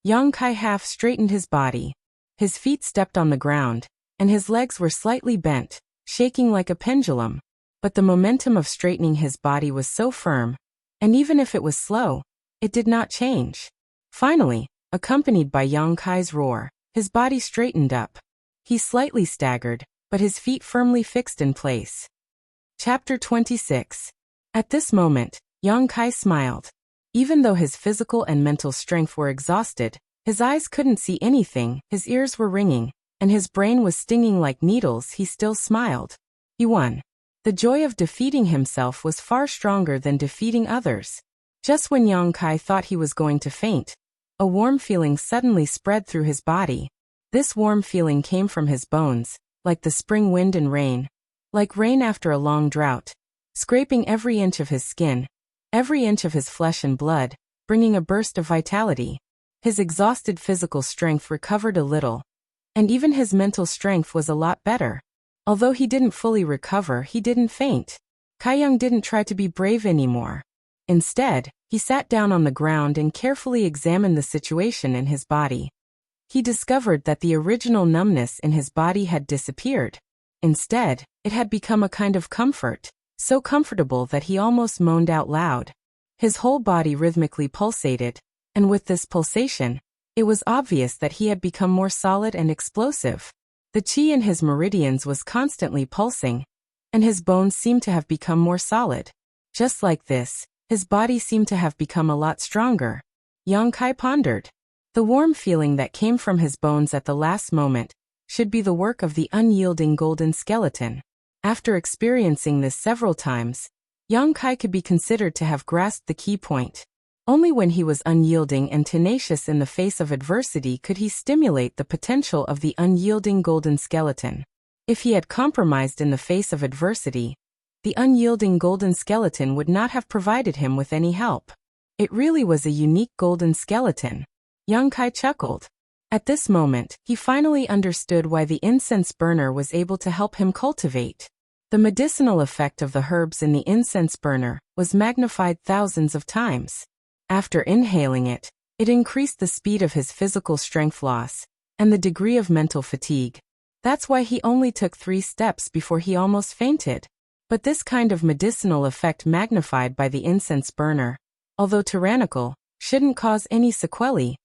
Yang Kai half straightened his body. His feet stepped on the ground, and his legs were slightly bent, shaking like a pendulum. But the momentum of straightening his body was so firm, and even if it was slow, it did not change. Finally, accompanied by Yang Kai's roar, his body straightened up. He slightly staggered, but his feet firmly fixed in place. Chapter 26. At this moment, Yang Kai smiled. Even though his physical and mental strength were exhausted, his eyes couldn't see anything, his ears were ringing, and his brain was stinging like needles. He still smiled. He won. The joy of defeating himself was far stronger than defeating others. Just when Yang Kai thought he was going to faint, a warm feeling suddenly spread through his body. This warm feeling came from his bones, like the spring wind and rain, like rain after a long drought, scraping every inch of his skin, every inch of his flesh and blood, bringing a burst of vitality. His exhausted physical strength recovered a little, and even his mental strength was a lot better. Although he didn't fully recover, he didn't faint. Kaiyang didn't try to be brave anymore. Instead, he sat down on the ground and carefully examined the situation in his body. He discovered that the original numbness in his body had disappeared. Instead, it had become a kind of comfort, so comfortable that he almost moaned out loud. His whole body rhythmically pulsated, and with this pulsation, it was obvious that he had become more solid and explosive. The qi in his meridians was constantly pulsing, and his bones seemed to have become more solid. Just like this, his body seemed to have become a lot stronger. Yang Kai pondered. The warm feeling that came from his bones at the last moment should be the work of the unyielding golden skeleton. After experiencing this several times, Yang Kai could be considered to have grasped the key point. Only when he was unyielding and tenacious in the face of adversity could he stimulate the potential of the unyielding golden skeleton. If he had compromised in the face of adversity, the unyielding golden skeleton would not have provided him with any help. It really was a unique golden skeleton. Yang Kai chuckled. At this moment, he finally understood why the incense burner was able to help him cultivate. The medicinal effect of the herbs in the incense burner was magnified thousands of times. After inhaling it, it increased the speed of his physical strength loss and the degree of mental fatigue. That's why he only took 3 steps before he almost fainted. But this kind of medicinal effect magnified by the incense burner, although tyrannical, shouldn't cause any sequelae.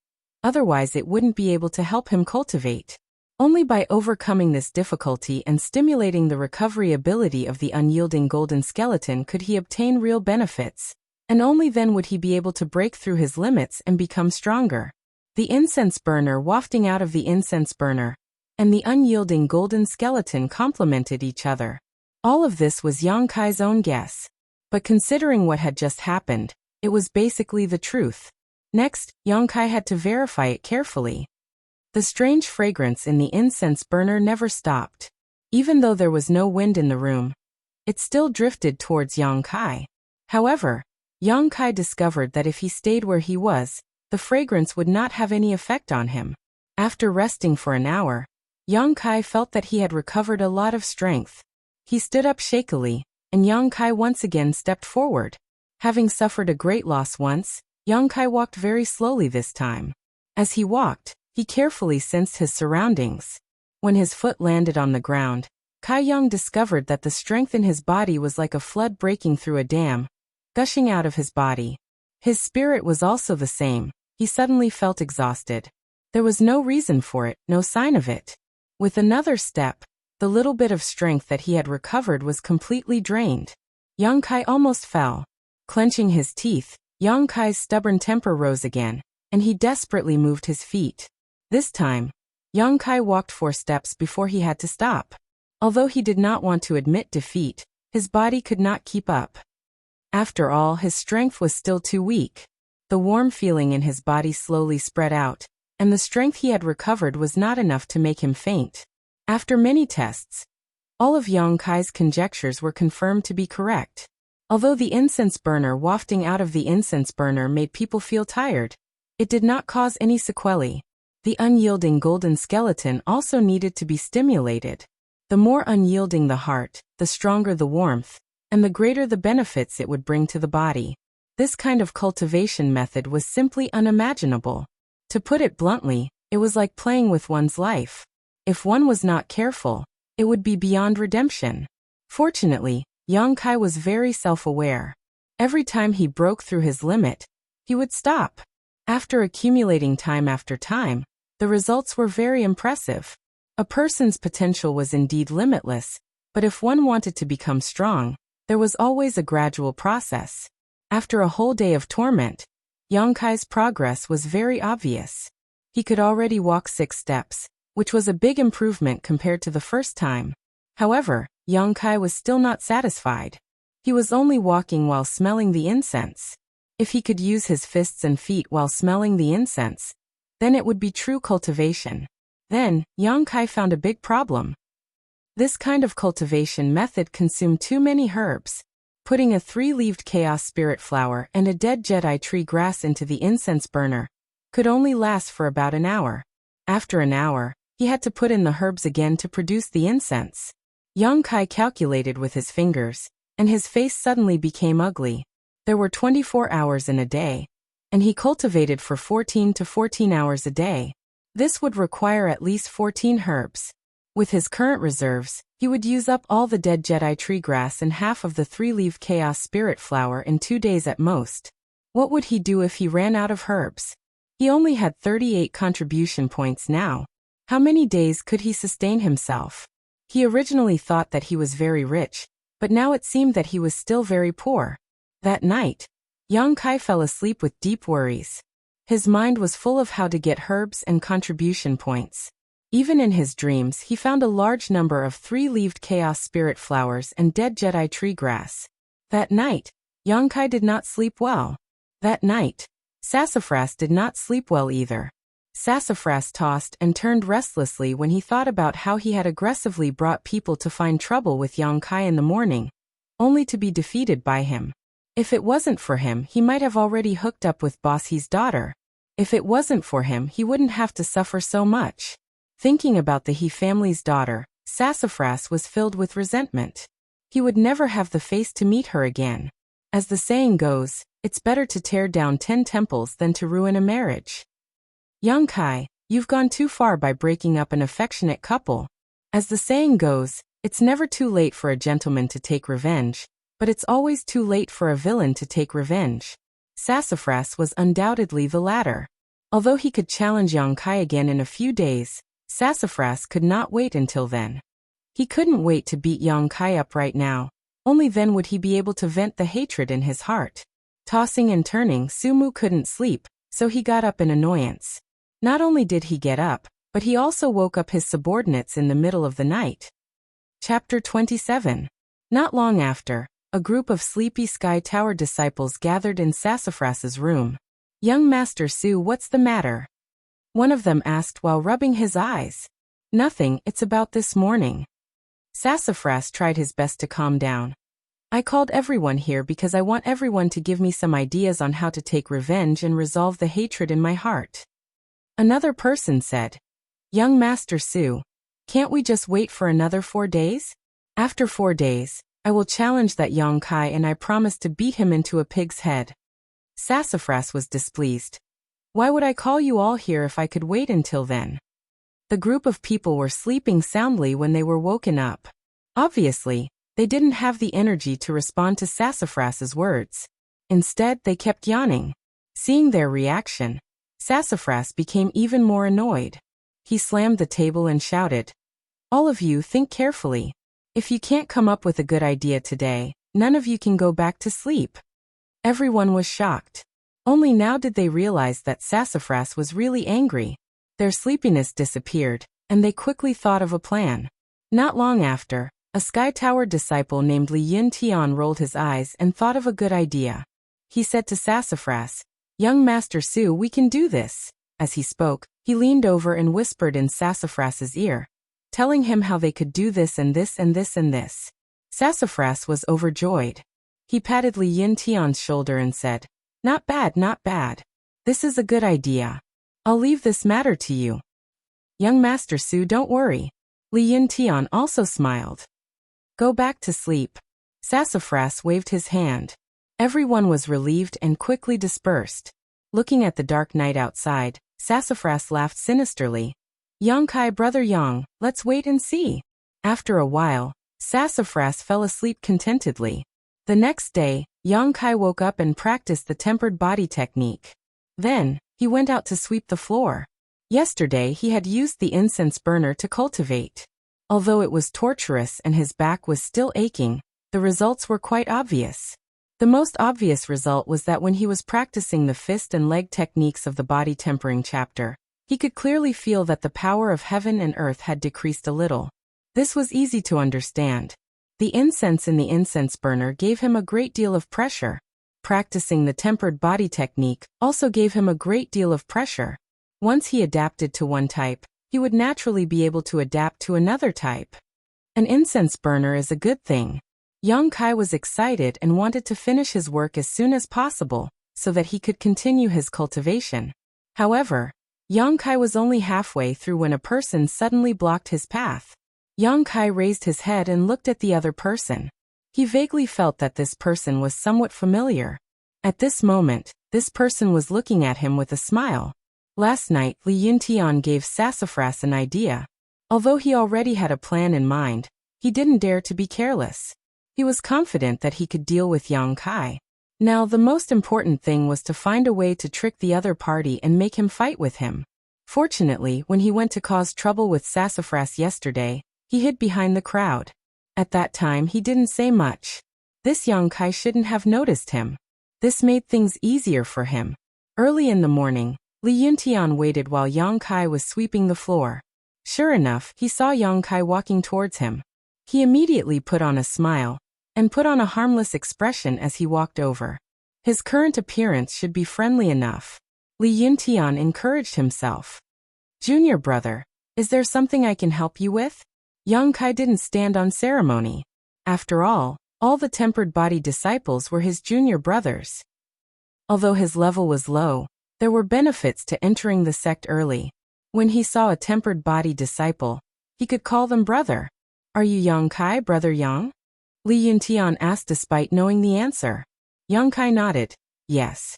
Otherwise it wouldn't be able to help him cultivate. Only by overcoming this difficulty and stimulating the recovery ability of the unyielding golden skeleton could he obtain real benefits, and only then would he be able to break through his limits and become stronger. The incense burner wafting out of the incense burner, and the unyielding golden skeleton complemented each other. All of this was Yang Kai's own guess. But considering what had just happened, it was basically the truth. Next, Yang Kai had to verify it carefully. The strange fragrance in the incense burner never stopped. Even though there was no wind in the room, it still drifted towards Yang Kai. However, Yang Kai discovered that if he stayed where he was, the fragrance would not have any effect on him. After resting for an hour, Yang Kai felt that he had recovered a lot of strength. He stood up shakily, and Yang Kai once again stepped forward. Having suffered a great loss once, Yang Kai walked very slowly this time. As he walked, he carefully sensed his surroundings. When his foot landed on the ground, Kai Yang discovered that the strength in his body was like a flood breaking through a dam, gushing out of his body. His spirit was also the same. He suddenly felt exhausted. There was no reason for it, no sign of it. With another step, the little bit of strength that he had recovered was completely drained. Yang Kai almost fell. Clenching his teeth, Yang Kai's stubborn temper rose again, and he desperately moved his feet. This time, Yang Kai walked 4 steps before he had to stop. Although he did not want to admit defeat, his body could not keep up. After all, his strength was still too weak. The warm feeling in his body slowly spread out, and the strength he had recovered was not enough to make him faint. After many tests, all of Yang Kai's conjectures were confirmed to be correct. Although the incense burner wafting out of the incense burner made people feel tired, it did not cause any sequelae. The unyielding golden skeleton also needed to be stimulated. The more unyielding the heart, the stronger the warmth, and the greater the benefits it would bring to the body. This kind of cultivation method was simply unimaginable. To put it bluntly, It was like playing with one's life. If one was not careful, it would be beyond redemption. Fortunately, Yang Kai was very self-aware. Every time he broke through his limit, he would stop. After accumulating time after time, the results were very impressive. A person's potential was indeed limitless, but if one wanted to become strong, there was always a gradual process. After a whole day of torment, Yang Kai's progress was very obvious. He could already walk 6 steps, which was a big improvement compared to the first time. However, Yang Kai was still not satisfied. He was only walking while smelling the incense. If he could use his fists and feet while smelling the incense, then it would be true cultivation. Then, Yang Kai found a big problem. This kind of cultivation method consumed too many herbs. Putting a 3-leaved chaos spirit flower and a dead Jedi tree grass into the incense burner could only last for about an hour. After an hour, he had to put in the herbs again to produce the incense. Yang Kai calculated with his fingers, and his face suddenly became ugly. There were 24 hours in a day, and he cultivated for 14 to 14 hours a day. This would require at least 14 herbs. With his current reserves, he would use up all the dead Jedi tree grass and half of the 3-leaved chaos spirit flower in 2 days at most. What would he do if he ran out of herbs? He only had 38 contribution points now. How many days could he sustain himself? He originally thought that he was very rich, but now it seemed that he was still very poor. That night, Yang Kai fell asleep with deep worries. His mind was full of how to get herbs and contribution points. Even in his dreams, he found a large number of 3-leaved chaos spirit flowers and dead Jedi tree grass. That night, Yang Kai did not sleep well. That night, Sassafras did not sleep well either. Sassafras tossed and turned restlessly when he thought about how he had aggressively brought people to find trouble with Yang Kai in the morning, only to be defeated by him. If it wasn't for him, he might have already hooked up with Boss He's daughter. If it wasn't for him, he wouldn't have to suffer so much. Thinking about the He family's daughter, Sassafras was filled with resentment. He would never have the face to meet her again. As the saying goes, it's better to tear down 10 temples than to ruin a marriage. Yang Kai, you've gone too far by breaking up an affectionate couple. As the saying goes, it's never too late for a gentleman to take revenge, but it's always too late for a villain to take revenge. Sassafras was undoubtedly the latter. Although he could challenge Yang Kai again in a few days, Sassafras could not wait until then. He couldn't wait to beat Yang Kai up right now. Only then would he be able to vent the hatred in his heart. Tossing and turning, Sumu couldn't sleep, so he got up in annoyance. Not only did he get up, but he also woke up his subordinates in the middle of the night. Chapter 27. Not long after, a group of sleepy Sky Tower disciples gathered in Sassafras's room. "Young Master Su, what's the matter?" one of them asked while rubbing his eyes. "Nothing, it's about this morning." Sassafras tried his best to calm down. "I called everyone here because I want everyone to give me some ideas on how to take revenge and resolve the hatred in my heart." Another person said, "Young Master Su, can't we just wait for another 4 days? After 4 days, I will challenge that Yang Kai and I promise to beat him into a pig's head." Sassafras was displeased. "Why would I call you all here if I could wait until then?" The group of people were sleeping soundly when they were woken up. Obviously, they didn't have the energy to respond to Sassafras's words. Instead, they kept yawning. Seeing their reaction, Sassafras became even more annoyed. He slammed the table and shouted, "All of you think carefully. If you can't come up with a good idea today, none of you can go back to sleep." Everyone was shocked. Only now did they realize that Sassafras was really angry. Their sleepiness disappeared, and they quickly thought of a plan. Not long after, a Sky Tower disciple named Li Yin Tian rolled his eyes and thought of a good idea. He said to Sassafras, "Young Master Su, we can do this." As he spoke, he leaned over and whispered in Sassafras's ear, telling him how they could do this and this and this and this. Sassafras was overjoyed. He patted Li Yin Tian's shoulder and said, "Not bad, not bad. This is a good idea. I'll leave this matter to you." "Young Master Su, don't worry." Li Yin Tian also smiled. "Go back to sleep." Sassafras waved his hand. Everyone was relieved and quickly dispersed. Looking at the dark night outside, Sassafras laughed sinisterly. Yang Kai, brother Yang, let's wait and see. After a while, Sassafras fell asleep contentedly. The next day, Yang Kai woke up and practiced the tempered body technique. Then, he went out to sweep the floor. Yesterday he had used the incense burner to cultivate. Although it was torturous and his back was still aching, the results were quite obvious. The most obvious result was that when he was practicing the fist and leg techniques of the body tempering chapter, he could clearly feel that the power of heaven and earth had decreased a little. This was easy to understand. The incense in the incense burner gave him a great deal of pressure. Practicing the tempered body technique also gave him a great deal of pressure. Once he adapted to one type, he would naturally be able to adapt to another type. An incense burner is a good thing. Yang Kai was excited and wanted to finish his work as soon as possible, so that he could continue his cultivation. However, Yang Kai was only halfway through when a person suddenly blocked his path. Yang Kai raised his head and looked at the other person. He vaguely felt that this person was somewhat familiar. At this moment, this person was looking at him with a smile. Last night, Li Yuntian gave Sassafras an idea. Although he already had a plan in mind, he didn't dare to be careless. He was confident that he could deal with Yang Kai. Now the most important thing was to find a way to trick the other party and make him fight with him. Fortunately, when he went to cause trouble with Sassafras yesterday, he hid behind the crowd. At that time he didn't say much. This Yang Kai shouldn't have noticed him. This made things easier for him. Early in the morning, Li Yuntian waited while Yang Kai was sweeping the floor. Sure enough, he saw Yang Kai walking towards him. He immediately put on a smile, and put on a harmless expression as he walked over. His current appearance should be friendly enough. Li Yuntian encouraged himself. Junior brother, is there something I can help you with? Yang Kai didn't stand on ceremony. After all the tempered body disciples were his junior brothers. Although his level was low, there were benefits to entering the sect early. When he saw a tempered body disciple, he could call them brother. Are you Yang Kai, brother Yang? Li Yuntian asked despite knowing the answer. Yang Kai nodded. Yes.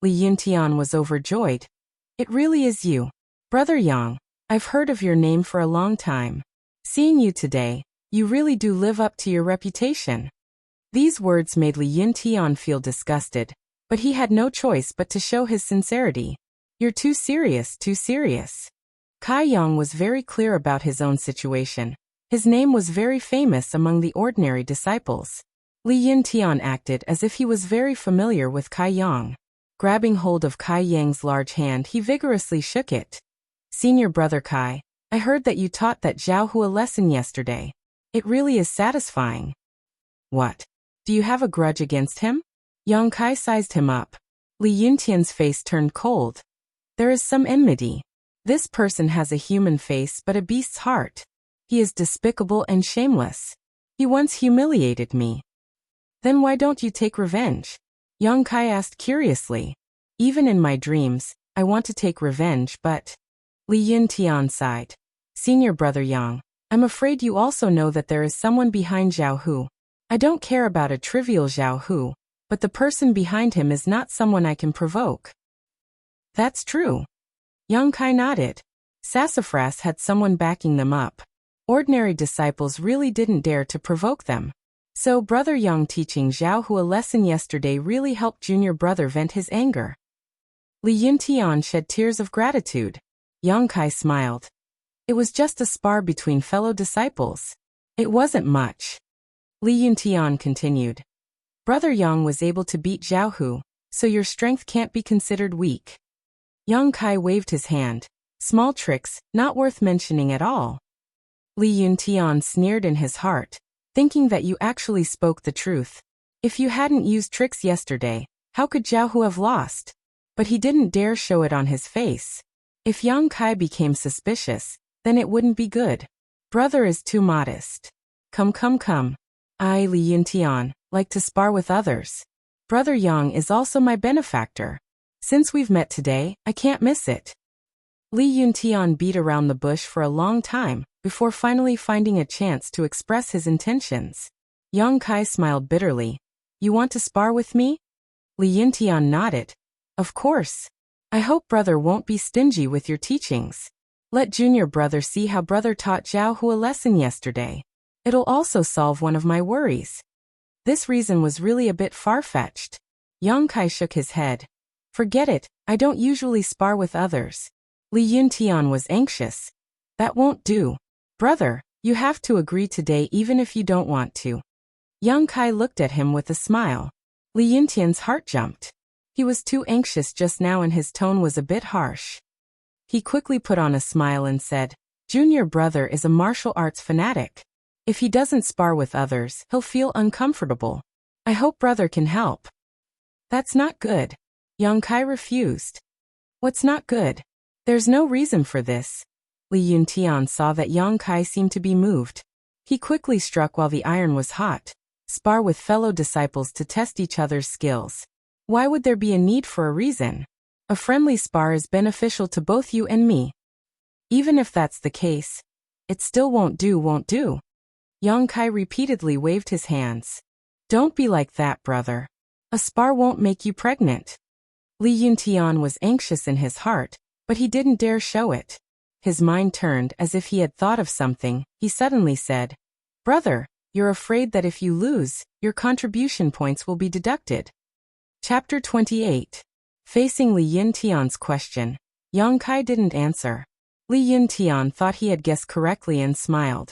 Li Yuntian was overjoyed. It really is you. Brother Yang, I've heard of your name for a long time. Seeing you today, you really do live up to your reputation. These words made Li Yuntian feel disgusted, but he had no choice but to show his sincerity. You're too serious, too serious. Kai Yang was very clear about his own situation. His name was very famous among the ordinary disciples. Li Yuntian acted as if he was very familiar with Kai Yang. Grabbing hold of Kai Yang's large hand, he vigorously shook it. Senior brother Kai, I heard that you taught that Zhao Hu a lesson yesterday. It really is satisfying. What? Do you have a grudge against him? Yang Kai sized him up. Li Yuntian's face turned cold. There is some enmity. This person has a human face but a beast's heart. He is despicable and shameless. He once humiliated me. Then why don't you take revenge? Yang Kai asked curiously. Even in my dreams, I want to take revenge, but... Li Yuntian sighed. Senior brother Yang, I'm afraid you also know that there is someone behind Zhao Hu. I don't care about a trivial Zhao Hu, but the person behind him is not someone I can provoke. That's true. Yang Kai nodded. Sassafras had someone backing them up. Ordinary disciples really didn't dare to provoke them. So brother Yang teaching Zhao Hu a lesson yesterday really helped junior brother vent his anger. Li Yuntian shed tears of gratitude. Yang Kai smiled. It was just a spar between fellow disciples. It wasn't much. Li Yuntian continued. Brother Yang was able to beat Zhao Hu, so your strength can't be considered weak. Yang Kai waved his hand. Small tricks, not worth mentioning at all. Li Yuntian sneered in his heart, thinking that you actually spoke the truth. If you hadn't used tricks yesterday, how could Zhao Hu have lost? But he didn't dare show it on his face. If Yang Kai became suspicious, then it wouldn't be good. Brother is too modest. Come. I, Li Yuntian, like to spar with others. Brother Yang is also my benefactor. Since we've met today, I can't miss it. Li Yuntian beat around the bush for a long time, before finally finding a chance to express his intentions. Yang Kai smiled bitterly. You want to spar with me? Li Yuntian nodded. Of course. I hope brother won't be stingy with your teachings. Let junior brother see how brother taught Zhao Hu a lesson yesterday. It'll also solve one of my worries. This reason was really a bit far-fetched. Yang Kai shook his head. Forget it, I don't usually spar with others. Li Yuntian was anxious. That won't do. Brother, you have to agree today even if you don't want to. Yang Kai looked at him with a smile. Li Yuntian's heart jumped. He was too anxious just now and his tone was a bit harsh. He quickly put on a smile and said, Junior brother is a martial arts fanatic. If he doesn't spar with others, he'll feel uncomfortable. I hope brother can help. That's not good. Yang Kai refused. What's not good? There's no reason for this. Li Yuntian saw that Yang Kai seemed to be moved. He quickly struck while the iron was hot. Spar with fellow disciples to test each other's skills. Why would there be a need for a reason? A friendly spar is beneficial to both you and me. Even if that's the case, it still won't do. Yang Kai repeatedly waved his hands. Don't be like that, brother. A spar won't make you pregnant. Li Yuntian was anxious in his heart, but he didn't dare show it. His mind turned as if he had thought of something. He suddenly said, Brother, you're afraid that if you lose, your contribution points will be deducted. Chapter 28. Facing Li Yuntian's question, Yang Kai didn't answer. Li Yuntian thought he had guessed correctly and smiled.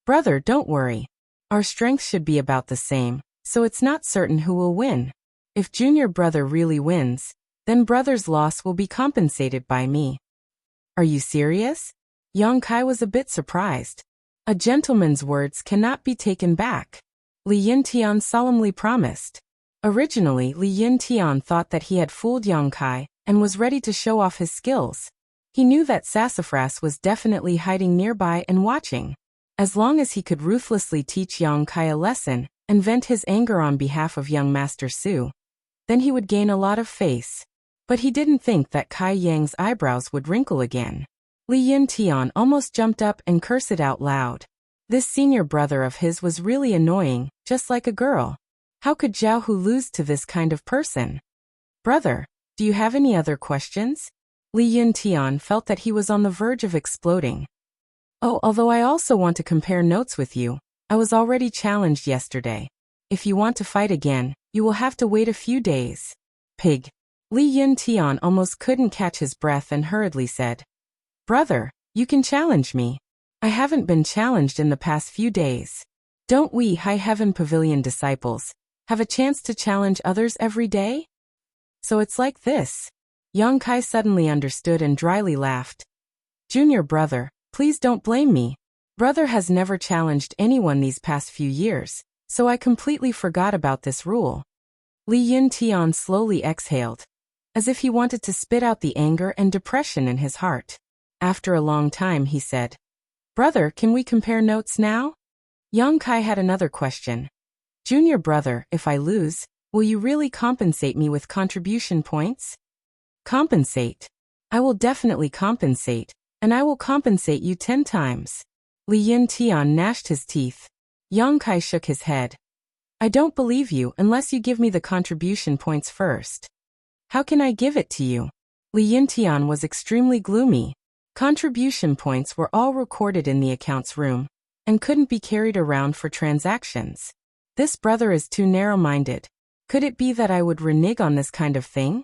Brother, don't worry. Our strengths should be about the same, so it's not certain who will win. If junior brother really wins, then brother's loss will be compensated by me. Are you serious? Yang Kai was a bit surprised. A gentleman's words cannot be taken back. Li Yuntian solemnly promised. Originally, Li Yuntian thought that he had fooled Yang Kai and was ready to show off his skills. He knew that Sassafras was definitely hiding nearby and watching. As long as he could ruthlessly teach Yang Kai a lesson and vent his anger on behalf of young Master Su, then he would gain a lot of face. But he didn't think that Kai Yang's eyebrows would wrinkle again. Li Yuntian almost jumped up and cursed out loud. This senior brother of his was really annoying, just like a girl. How could Zhao Hu lose to this kind of person? Brother, do you have any other questions? Li Yuntian felt that he was on the verge of exploding. Oh, although I also want to compare notes with you. I was already challenged yesterday. If you want to fight again, you will have to wait a few days. Pig. Li Yuntian almost couldn't catch his breath and hurriedly said, Brother, you can challenge me. I haven't been challenged in the past few days. Don't we High Heaven Pavilion disciples have a chance to challenge others every day? So it's like this. Yang Kai suddenly understood and dryly laughed. Junior brother, please don't blame me. Brother has never challenged anyone these past few years, so I completely forgot about this rule. Li Yuntian slowly exhaled, as if he wanted to spit out the anger and depression in his heart. After a long time he said, Brother, can we compare notes now? Yang Kai had another question. Junior brother, if I lose, will you really compensate me with contribution points? Compensate? I will definitely compensate, and I will compensate you 10 times. Li Yuntian gnashed his teeth. Yang Kai shook his head. I don't believe you unless you give me the contribution points first. How can I give it to you? Li Yuntian was extremely gloomy. Contribution points were all recorded in the accounts room and couldn't be carried around for transactions. This brother is too narrow-minded. Could it be that I would renege on this kind of thing?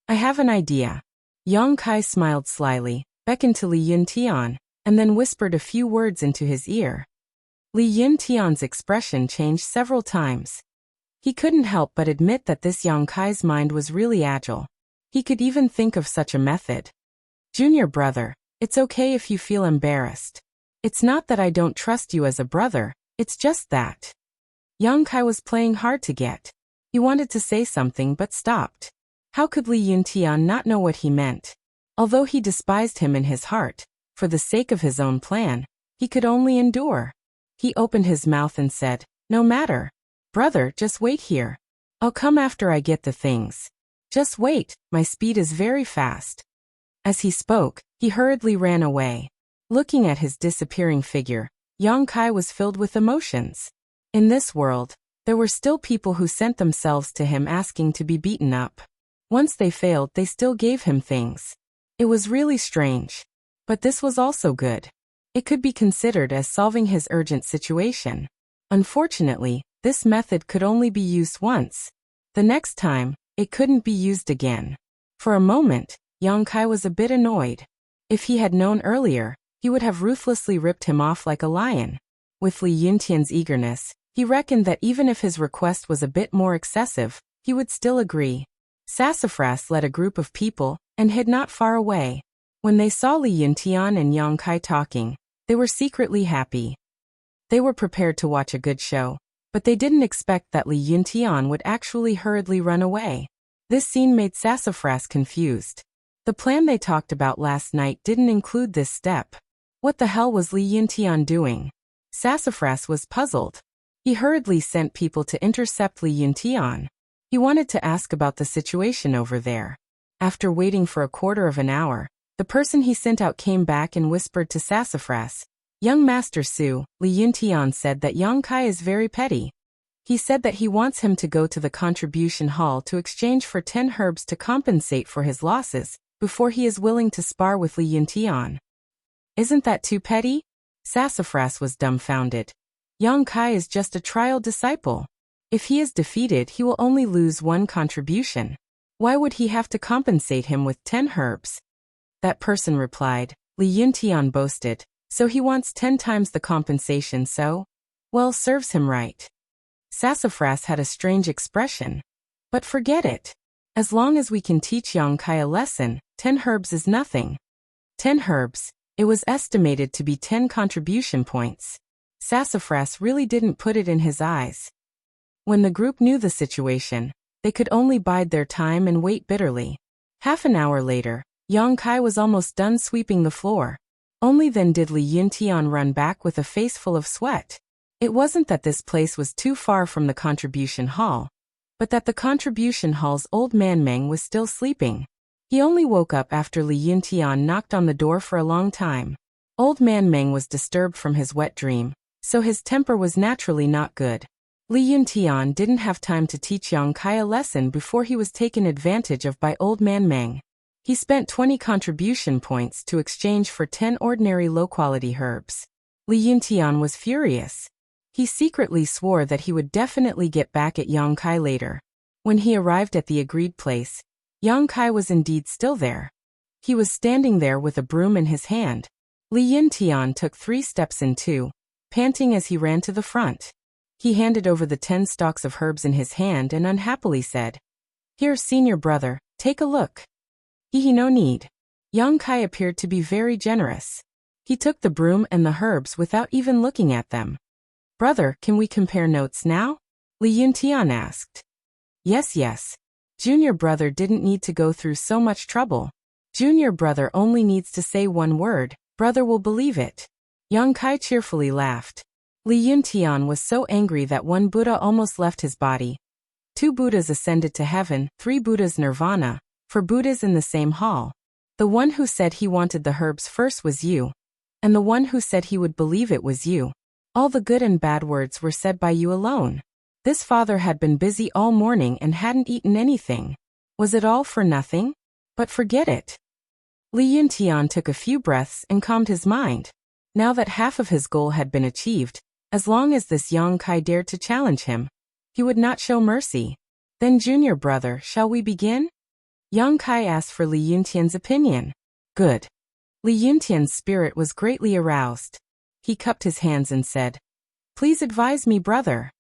I have an idea. Yang Kai smiled slyly, beckoned to Li Yuntian, and then whispered a few words into his ear. Li Yuntian's expression changed several times. He couldn't help but admit that this Yang Kai's mind was really agile. He could even think of such a method. Junior brother, it's okay if you feel embarrassed. It's not that I don't trust you as a brother, it's just that. Yang Kai was playing hard to get. He wanted to say something but stopped. How could Li Yuntian not know what he meant? Although he despised him in his heart, for the sake of his own plan, he could only endure. He opened his mouth and said, No matter. Brother, just wait here. I'll come after I get the things. Just wait, my speed is very fast. As he spoke, he hurriedly ran away. Looking at his disappearing figure, Yang Kai was filled with emotions. In this world, there were still people who sent themselves to him asking to be beaten up. Once they failed, they still gave him things. It was really strange. But this was also good. It could be considered as solving his urgent situation. Unfortunately, this method could only be used once. The next time, it couldn't be used again. For a moment, Yang Kai was a bit annoyed. If he had known earlier, he would have ruthlessly ripped him off like a lion. With Li Yuntian's eagerness, he reckoned that even if his request was a bit more excessive, he would still agree. Sassafras led a group of people and hid not far away. When they saw Li Yuntian and Yang Kai talking, they were secretly happy. They were prepared to watch a good show, but they didn't expect that Li Yuntian would actually hurriedly run away. This scene made Sassafras confused. The plan they talked about last night didn't include this step. What the hell was Li Yuntian doing? Sassafras was puzzled. He hurriedly sent people to intercept Li Yuntian. He wanted to ask about the situation over there. After waiting for a quarter of an hour, the person he sent out came back and whispered to Sassafras, "Young Master Su, Li Yuntian said that Yang Kai is very petty. He said that he wants him to go to the contribution hall to exchange for 10 herbs to compensate for his losses, before he is willing to spar with Li Yuntian." Isn't that too petty? Sassafras was dumbfounded. Yang Kai is just a trial disciple. If he is defeated, he will only lose 1 contribution. Why would he have to compensate him with 10 herbs? That person replied, Li Yuntian boasted, so he wants 10 times the compensation, so? Well, serves him right. Sassafras had a strange expression. But forget it. As long as we can teach Yang Kai a lesson, 10 herbs is nothing. 10 herbs, it was estimated to be 10 contribution points. Sassafras really didn't put it in his eyes. When the group knew the situation, they could only bide their time and wait bitterly. Half an hour later, Yang Kai was almost done sweeping the floor. Only then did Li Yuntian run back with a face full of sweat. It wasn't that this place was too far from the contribution hall, but that the contribution hall's old man Meng was still sleeping. He only woke up after Li Yuntian knocked on the door for a long time. Old man Meng was disturbed from his wet dream, so his temper was naturally not good. Li Yuntian didn't have time to teach Yang Kai a lesson before he was taken advantage of by old man Meng. He spent 20 contribution points to exchange for 10 ordinary low-quality herbs. Li Yuntian was furious. He secretly swore that he would definitely get back at Yang Kai later. When he arrived at the agreed place, Yang Kai was indeed still there. He was standing there with a broom in his hand. Li Yuntian took 3 steps in 2, panting as he ran to the front. He handed over the 10 stalks of herbs in his hand and unhappily said, "Here, senior brother, take a look." No need. Yang Kai appeared to be very generous. He took the broom and the herbs without even looking at them. "Brother, can we compare notes now?" Li Yuntian asked. Yes. Junior brother didn't need to go through so much trouble. Junior brother only needs to say one word, brother will believe it. Yang Kai cheerfully laughed. Li Yuntian was so angry that 1 Buddha almost left his body. 2 Buddhas ascended to heaven, 3 Buddhas nirvana, 4 Buddhas in the same hall. The one who said he wanted the herbs first was you. And the one who said he would believe it was you. All the good and bad words were said by you alone. This father had been busy all morning and hadn't eaten anything. Was it all for nothing? But forget it. Li Yuntian took a few breaths and calmed his mind. Now that half of his goal had been achieved, as long as this Yang Kai dared to challenge him, he would not show mercy. Then junior brother, shall we begin? Yang Kai asked for Li Yuntian's opinion. Good. Li Yuntian's spirit was greatly aroused. He cupped his hands and said, "Please advise me, brother."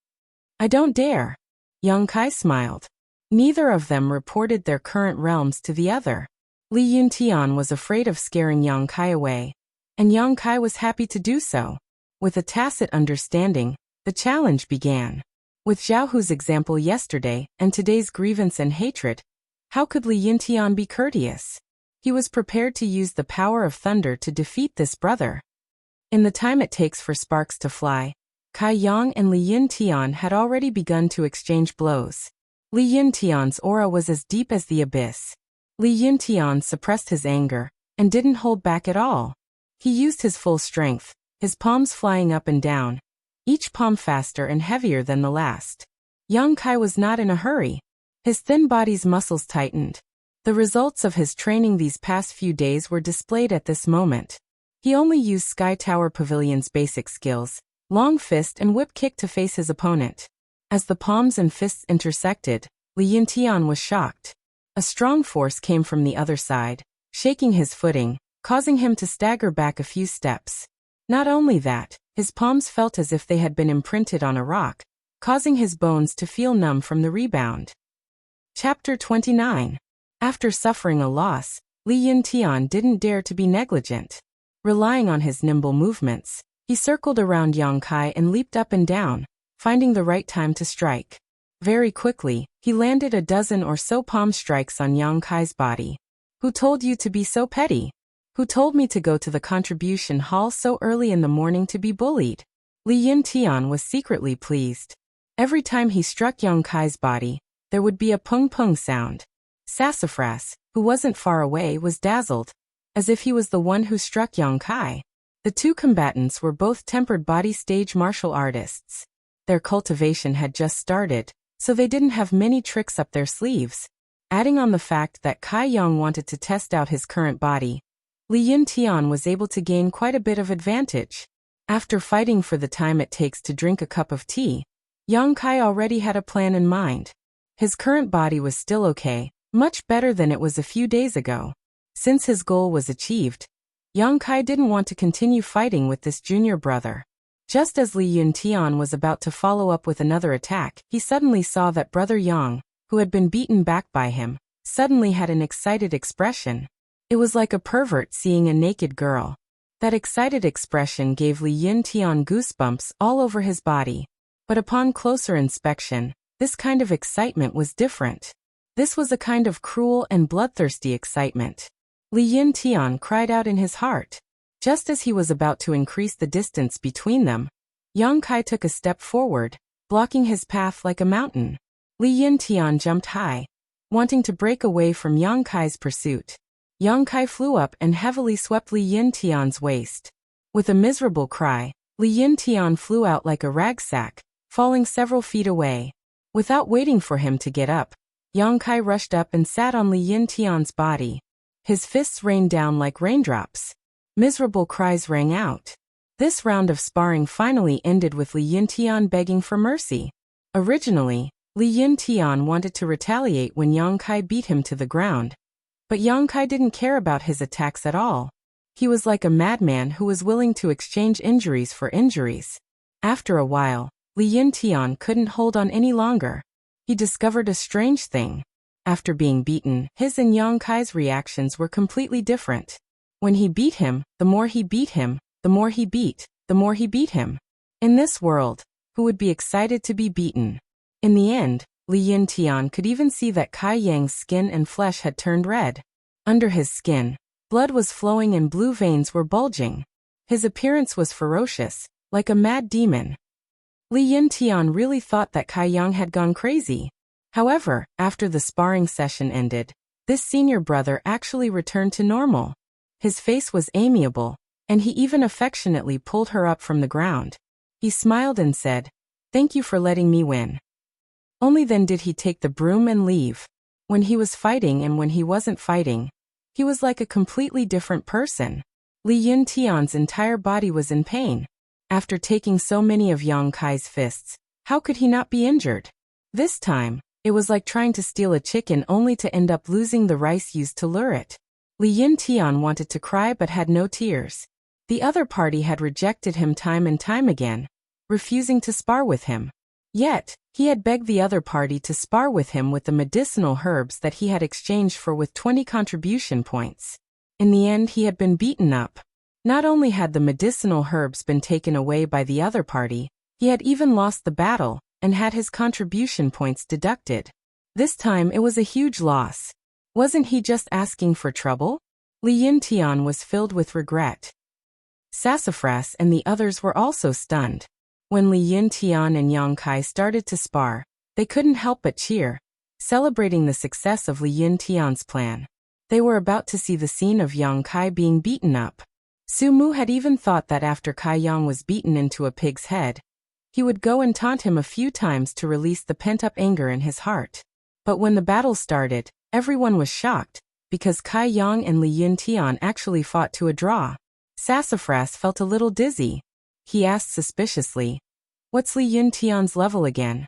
"I don't dare." Yang Kai smiled. Neither of them reported their current realms to the other. Li Yuntian was afraid of scaring Yang Kai away, and Yang Kai was happy to do so. With a tacit understanding, the challenge began. With Zhao Hu's example yesterday and today's grievance and hatred, how could Li Yuntian be courteous? He was prepared to use the power of thunder to defeat this brother. In the time it takes for sparks to fly, Kai Yang and Li Yuntian had already begun to exchange blows. Li Yuntian's aura was as deep as the abyss. Li Yuntian suppressed his anger and didn't hold back at all. He used his full strength, his palms flying up and down, each palm faster and heavier than the last. Yang Kai was not in a hurry. His thin body's muscles tightened. The results of his training these past few days were displayed at this moment. He only used Sky Tower Pavilion's basic skills, long fist and whip kick to face his opponent. As the palms and fists intersected, Li Yintian was shocked. A strong force came from the other side, shaking his footing, causing him to stagger back a few steps. Not only that, his palms felt as if they had been imprinted on a rock, causing his bones to feel numb from the rebound. Chapter 29. After suffering a loss, Li Yintian didn't dare to be negligent. Relying on his nimble movements, he circled around Yang Kai and leaped up and down, finding the right time to strike. Very quickly, he landed a dozen or so palm strikes on Yang Kai's body. Who told you to be so petty? Who told me to go to the contribution hall so early in the morning to be bullied? Li Yintian was secretly pleased. Every time he struck Yang Kai's body, there would be a pung-pung sound. Sassafras, who wasn't far away, was dazzled, as if he was the one who struck Yang Kai. The two combatants were both tempered body stage martial artists. Their cultivation had just started, so they didn't have many tricks up their sleeves. Adding on the fact that Kai Yang wanted to test out his current body, Li Yintian was able to gain quite a bit of advantage. After fighting for the time it takes to drink a cup of tea, Yang Kai already had a plan in mind. His current body was still okay, much better than it was a few days ago. Since his goal was achieved, Yang Kai didn't want to continue fighting with this junior brother. Just as Li Yintian was about to follow up with another attack, he suddenly saw that brother Yang, who had been beaten back by him, suddenly had an excited expression. It was like a pervert seeing a naked girl. That excited expression gave Li Yintian goosebumps all over his body. But upon closer inspection, this kind of excitement was different. This was a kind of cruel and bloodthirsty excitement. Li Yintian cried out in his heart. Just as he was about to increase the distance between them, Yang Kai took a step forward, blocking his path like a mountain. Li Yintian jumped high, wanting to break away from Yang Kai's pursuit. Yang Kai flew up and heavily swept Li Yintian's waist. With a miserable cry, Li Yintian flew out like a rag sack, falling several feet away. Without waiting for him to get up, Yang Kai rushed up and sat on Li Yintian's body. His fists rained down like raindrops. Miserable cries rang out. This round of sparring finally ended with Li Yintian begging for mercy. Originally, Li Yintian wanted to retaliate when Yang Kai beat him to the ground. But Yang Kai didn't care about his attacks at all. He was like a madman who was willing to exchange injuries for injuries. After a while, Li Yintian couldn't hold on any longer. He discovered a strange thing. After being beaten, his and Yang Kai's reactions were completely different. When he beat him, the more he beat him, the more he beat, the more he beat him. In this world, who would be excited to be beaten? In the end, Li Yintian could even see that Kai Yang's skin and flesh had turned red. Under his skin, blood was flowing and blue veins were bulging. His appearance was ferocious, like a mad demon. Li Yintian really thought that Kai Yang had gone crazy. However, after the sparring session ended, this senior brother actually returned to normal. His face was amiable, and he even affectionately pulled her up from the ground. He smiled and said, "Thank you for letting me win." Only then did he take the broom and leave. When he was fighting and when he wasn't fighting, he was like a completely different person. Li Yintian's entire body was in pain. After taking so many of Yang Kai's fists, how could he not be injured? This time, it was like trying to steal a chicken only to end up losing the rice used to lure it. Li Yintian wanted to cry but had no tears. The other party had rejected him time and time again, refusing to spar with him. Yet, he had begged the other party to spar with him with the medicinal herbs that he had exchanged for with 20 contribution points. In the end, he had been beaten up. Not only had the medicinal herbs been taken away by the other party, he had even lost the battle and had his contribution points deducted. This time it was a huge loss. Wasn't he just asking for trouble? Li Yintian was filled with regret. Sassafras and the others were also stunned. When Li Yintian and Yang Kai started to spar, they couldn't help but cheer, celebrating the success of Li Yintian's plan. They were about to see the scene of Yang Kai being beaten up. Su Mu had even thought that after Kai Yang was beaten into a pig's head, he would go and taunt him a few times to release the pent-up anger in his heart. But when the battle started, everyone was shocked, because Kai Yang and Li Yuntian actually fought to a draw. Sassafras felt a little dizzy. He asked suspiciously, "What's Li Yuntian's level again?"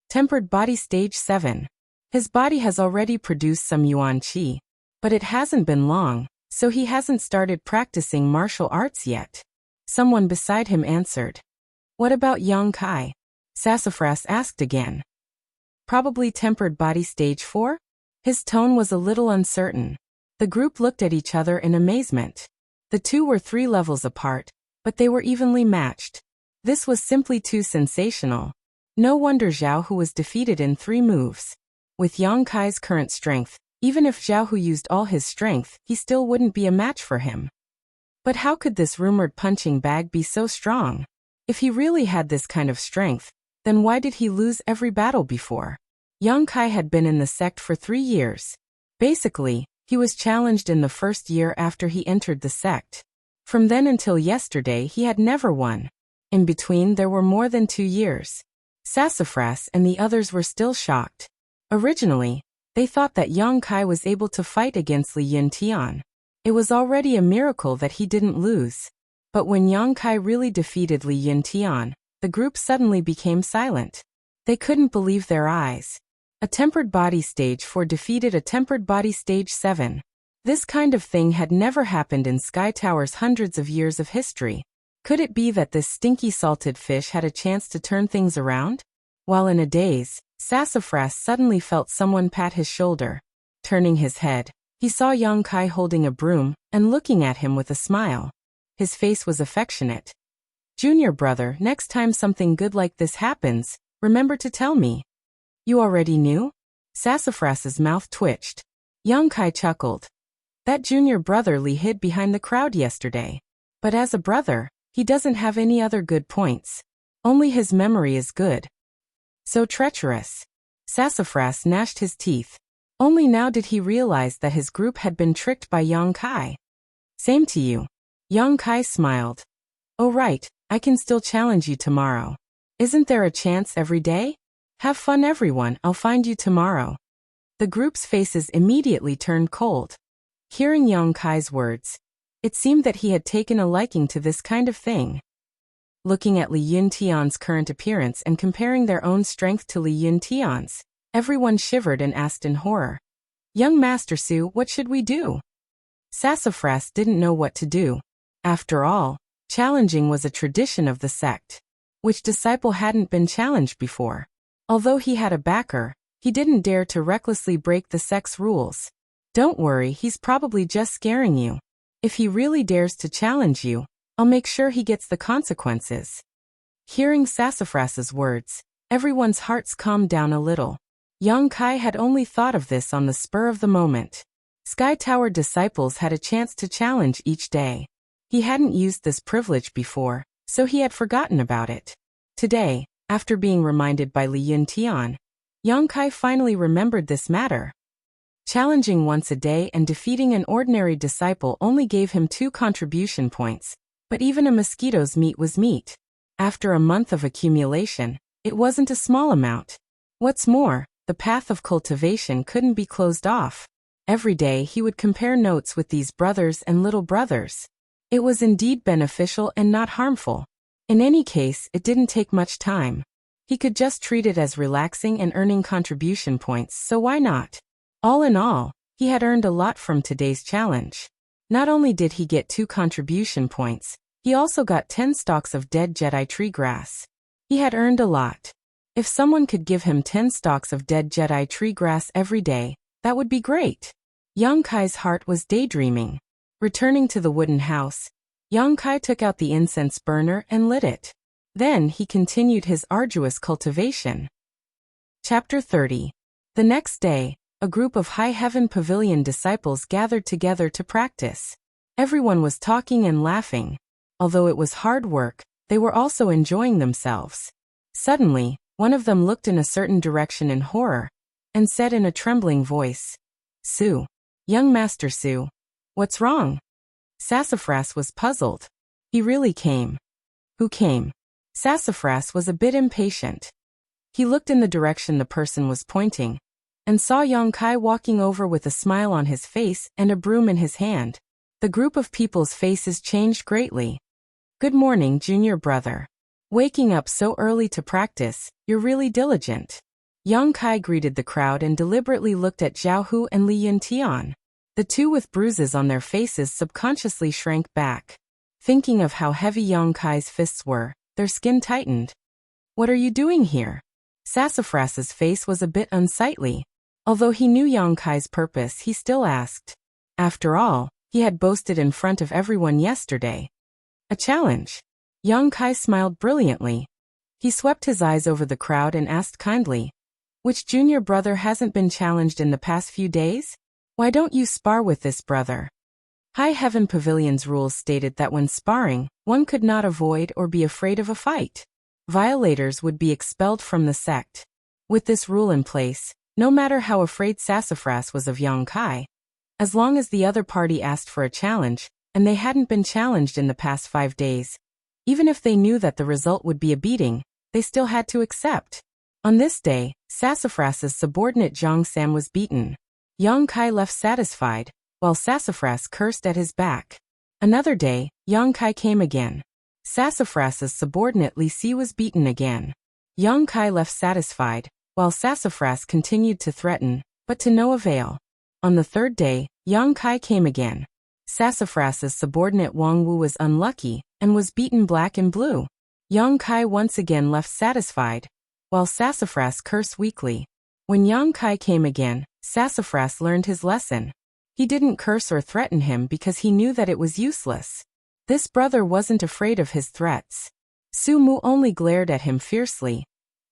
"Tempered body stage 7. His body has already produced some yuan qi. But it hasn't been long, so he hasn't started practicing martial arts yet." Someone beside him answered. "What about Yang Kai?" Sassafras asked again. "Probably tempered body stage 4? His tone was a little uncertain. The group looked at each other in amazement. The two were 3 levels apart, but they were evenly matched. This was simply too sensational. No wonder Zhao Hu was defeated in 3 moves. With Yang Kai's current strength, even if Zhao Hu used all his strength, he still wouldn't be a match for him. But how could this rumored punching bag be so strong? If he really had this kind of strength, then why did he lose every battle before? Yang Kai had been in the sect for 3 years. Basically, he was challenged in the first year after he entered the sect. From then until yesterday he had never won. In between there were more than 2 years. Sassafras and the others were still shocked. Originally, they thought that Yang Kai was able to fight against Li Yuntian. It was already a miracle that he didn't lose. But when Yang Kai really defeated Li Yuntian, the group suddenly became silent. They couldn't believe their eyes. A tempered body stage 4 defeated a tempered body stage 7. This kind of thing had never happened in Sky Tower's hundreds of years of history. Could it be that this stinky salted fish had a chance to turn things around? While in a daze, Sassafras suddenly felt someone pat his shoulder. Turning his head, he saw Yang Kai holding a broom and looking at him with a smile. His face was affectionate. "Junior brother, next time something good like this happens, remember to tell me." "You already knew?" Sassafras's mouth twitched. Yang Kai chuckled. "That junior brother Li hid behind the crowd yesterday. But as a brother, he doesn't have any other good points. Only his memory is good." "So treacherous." Sassafras gnashed his teeth. Only now did he realize that his group had been tricked by Yang Kai. "Same to you." Yang Kai smiled. "Oh right, I can still challenge you tomorrow. Isn't there a chance every day? Have fun everyone, I'll find you tomorrow." The group's faces immediately turned cold. Hearing Yang Kai's words, it seemed that he had taken a liking to this kind of thing. Looking at Li Yuntian's current appearance and comparing their own strength to Li Yuntian's, everyone shivered and asked in horror, "Young Master Su, what should we do?" Sassafras didn't know what to do. After all, challenging was a tradition of the sect. Which disciple hadn't been challenged before? Although he had a backer, he didn't dare to recklessly break the sect's rules. "Don't worry, he's probably just scaring you. If he really dares to challenge you, I'll make sure he gets the consequences." Hearing Sassafras's words, everyone's hearts calmed down a little. Yang Kai had only thought of this on the spur of the moment. Sky Tower disciples had a chance to challenge each day. He hadn't used this privilege before, so he had forgotten about it. Today, after being reminded by Li Yuntian, Yang Kai finally remembered this matter. Challenging once a day and defeating an ordinary disciple only gave him 2 contribution points, but even a mosquito's meat was meat. After a month of accumulation, it wasn't a small amount. What's more, the path of cultivation couldn't be closed off. Every day he would compare notes with these brothers and little brothers. It was indeed beneficial and not harmful. In any case, it didn't take much time. He could just treat it as relaxing and earning contribution points, so why not? All in all, he had earned a lot from today's challenge. Not only did he get 2 contribution points, he also got 10 stalks of dead Jedi tree grass. He had earned a lot. If someone could give him 10 stalks of dead Jedi tree grass every day, that would be great. Yang Kai's heart was daydreaming. Returning to the wooden house, Yang Kai took out the incense burner and lit it. Then he continued his arduous cultivation. Chapter 30. The next day, a group of High Heaven Pavilion disciples gathered together to practice. Everyone was talking and laughing. Although it was hard work, they were also enjoying themselves. Suddenly, one of them looked in a certain direction in horror, and said in a trembling voice, "Su. Young Master Su. What's wrong?" Sassafras was puzzled. He really came. Who came? Sassafras was a bit impatient. He looked in the direction the person was pointing, and saw Yang Kai walking over with a smile on his face and a broom in his hand. The group of people's faces changed greatly. "Good morning, junior brother. Waking up so early to practice, you're really diligent." Yang Kai greeted the crowd and deliberately looked at Zhao Hu and Li Yuntian. The two with bruises on their faces subconsciously shrank back. Thinking of how heavy Yang Kai's fists were, their skin tightened. "What are you doing here?" Sassafras's face was a bit unsightly. Although he knew Yang Kai's purpose, he still asked. After all, he had boasted in front of everyone yesterday. "A challenge." Yang Kai smiled brilliantly. He swept his eyes over the crowd and asked kindly, "Which junior brother hasn't been challenged in the past few days? Why don't you spar with this brother?" High Heaven Pavilion's rules stated that when sparring, one could not avoid or be afraid of a fight. Violators would be expelled from the sect. With this rule in place, no matter how afraid Sassafras was of Yang Kai, as long as the other party asked for a challenge, and they hadn't been challenged in the past 5 days, even if they knew that the result would be a beating, they still had to accept. On this day, Sassafras's subordinate Zhang Sam was beaten. Yang Kai left satisfied, while Sassafras cursed at his back. Another day, Yang Kai came again. Sassafras's subordinate Li Si was beaten again. Yang Kai left satisfied, while Sassafras continued to threaten, but to no avail. On the third day, Yang Kai came again. Sassafras's subordinate Wang Wu was unlucky, and was beaten black and blue. Yang Kai once again left satisfied, while Sassafras cursed weakly. When Yang Kai came again, Sassafras learned his lesson. He didn't curse or threaten him because he knew that it was useless. This brother wasn't afraid of his threats. Su Mu only glared at him fiercely,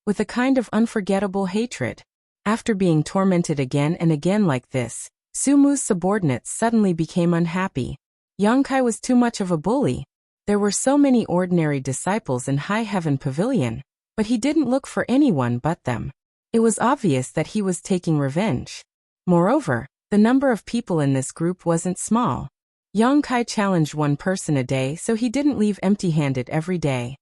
with a kind of unforgettable hatred. After being tormented again and again like this, Su Mu's subordinates suddenly became unhappy. Yang Kai was too much of a bully. There were so many ordinary disciples in High Heaven Pavilion, but he didn't look for anyone but them. It was obvious that he was taking revenge. Moreover, the number of people in this group wasn't small. Yang Kai challenged one person a day, so he didn't leave empty-handed every day.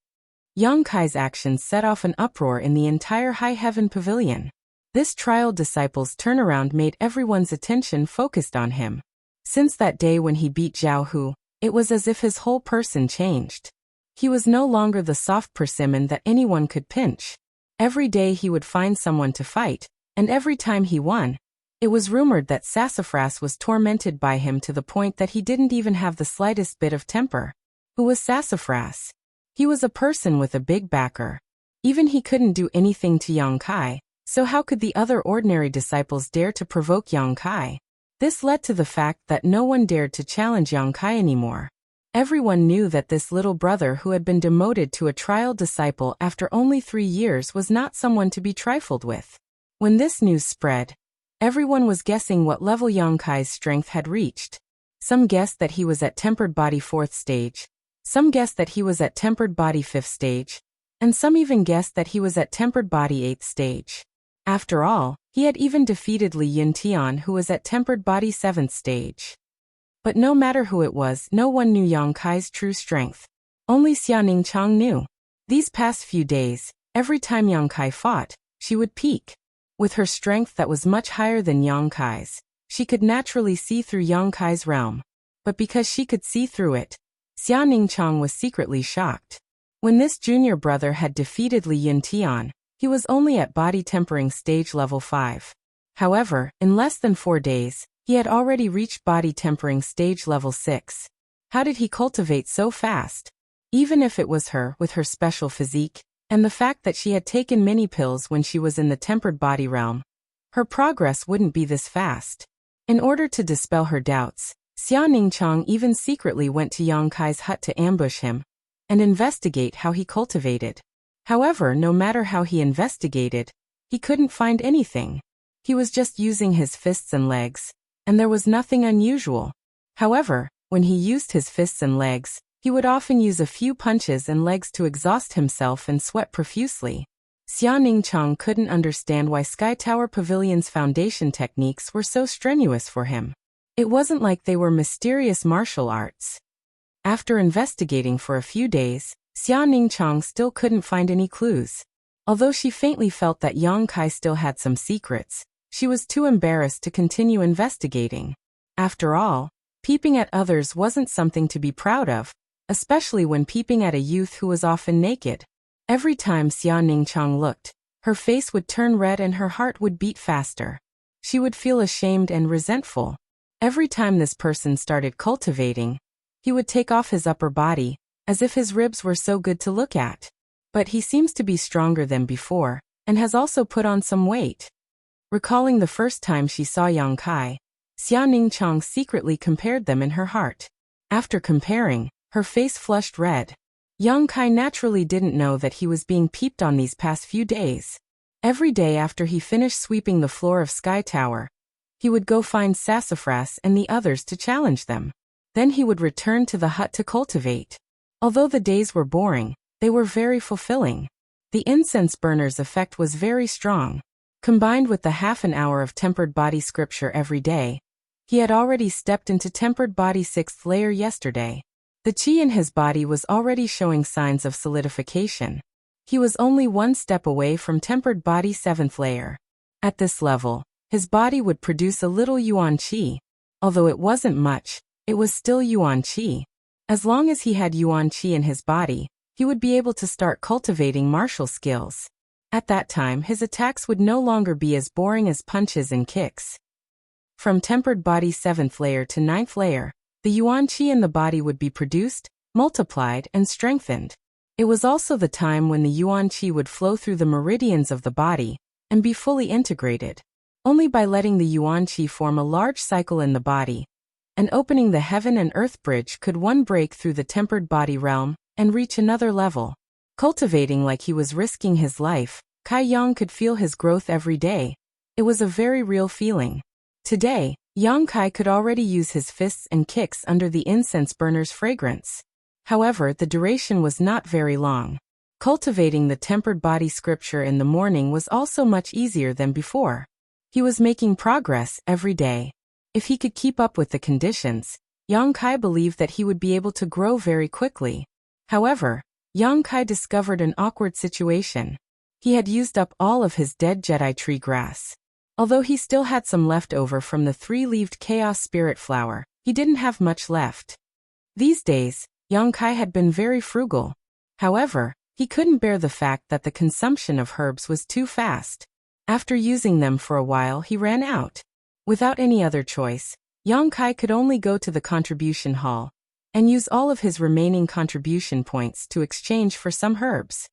Yang Kai's actions set off an uproar in the entire High Heaven Pavilion. This trial disciple's turnaround made everyone's attention focused on him. Since that day when he beat Zhao Hu, it was as if his whole person changed. He was no longer the soft persimmon that anyone could pinch. Every day he would find someone to fight, and every time he won, it was rumored that Sassafras was tormented by him to the point that he didn't even have the slightest bit of temper. Who was Sassafras? He was a person with a big backer. Even he couldn't do anything to Yang Kai, so how could the other ordinary disciples dare to provoke Yang Kai? This led to the fact that no one dared to challenge Yang Kai anymore. Everyone knew that this little brother who had been demoted to a trial disciple after only 3 years was not someone to be trifled with. When this news spread, everyone was guessing what level Yang Kai's strength had reached. Some guessed that he was at tempered body 4th stage, some guessed that he was at tempered body 5th stage, and some even guessed that he was at tempered body 8th stage. After all, he had even defeated Li Yuntian, who was at tempered body 7th stage. But no matter who it was, no one knew Yang Kai's true strength. Only Xia Ningchang knew. These past few days, every time Yang Kai fought, she would peak. With her strength that was much higher than Yang Kai's, she could naturally see through Yang Kai's realm. But because she could see through it, Xia Ningchang was secretly shocked. When this junior brother had defeated Li Yuntian, he was only at body tempering stage level 5. However, in less than 4 days, he had already reached body tempering stage level 6. How did he cultivate so fast? Even if it was her with her special physique, and the fact that she had taken many pills when she was in the tempered body realm, her progress wouldn't be this fast. In order to dispel her doubts, Xia Ningchang even secretly went to Yang Kai's hut to ambush him and investigate how he cultivated. However, no matter how he investigated, he couldn't find anything. He was just using his fists and legs, and there was nothing unusual. However, when he used his fists and legs, he would often use a few punches and legs to exhaust himself and sweat profusely. Xia Ningchang couldn't understand why Sky Tower Pavilion's foundation techniques were so strenuous for him. It wasn't like they were mysterious martial arts. After investigating for a few days, Xia Ningchang still couldn't find any clues. Although she faintly felt that Yang Kai still had some secrets, She was too embarrassed to continue investigating. After all, peeping at others wasn't something to be proud of, especially when peeping at a youth who was often naked. Every time Xia Ningchang looked, her face would turn red and her heart would beat faster. She would feel ashamed and resentful. Every time this person started cultivating, he would take off his upper body, as if his ribs were so good to look at. But he seems to be stronger than before, and has also put on some weight. Recalling the first time she saw Yang Kai, Xia Ningchang secretly compared them in her heart. After comparing, her face flushed red. Yang Kai naturally didn't know that he was being peeped on these past few days. Every day after he finished sweeping the floor of Sky Tower, he would go find Sassafras and the others to challenge them. Then he would return to the hut to cultivate. Although the days were boring, they were very fulfilling. The incense burner's effect was very strong. Combined with the half an hour of tempered body scripture every day, he had already stepped into tempered body 6th layer yesterday. The chi in his body was already showing signs of solidification. He was only one step away from tempered body 7th layer. At this level, his body would produce a little yuan chi. Although it wasn't much, it was still yuan chi. As long as he had yuan chi in his body, he would be able to start cultivating martial skills. At that time, his attacks would no longer be as boring as punches and kicks. From tempered body 7th layer to 9th layer, the yuan chi in the body would be produced, multiplied, and strengthened. It was also the time when the yuan chi would flow through the meridians of the body and be fully integrated. Only by letting the yuan chi form a large cycle in the body and opening the heaven and earth bridge could one break through the tempered body realm and reach another level. Cultivating like he was risking his life, Kai Yang could feel his growth every day. It was a very real feeling. Today, Yang Kai could already use his fists and kicks under the incense burner's fragrance. However, the duration was not very long. Cultivating the tempered body scripture in the morning was also much easier than before. He was making progress every day. If he could keep up with the conditions, Yang Kai believed that he would be able to grow very quickly. However, Yang Kai discovered an awkward situation. He had used up all of his dead Jedi tree grass. Although he still had some left over from the 3-leaved Chaos Spirit flower, he didn't have much left. These days, Yang Kai had been very frugal. However, he couldn't bear the fact that the consumption of herbs was too fast. After using them for a while, he ran out. Without any other choice, Yang Kai could only go to the contribution hall and use all of his remaining contribution points to exchange for some herbs.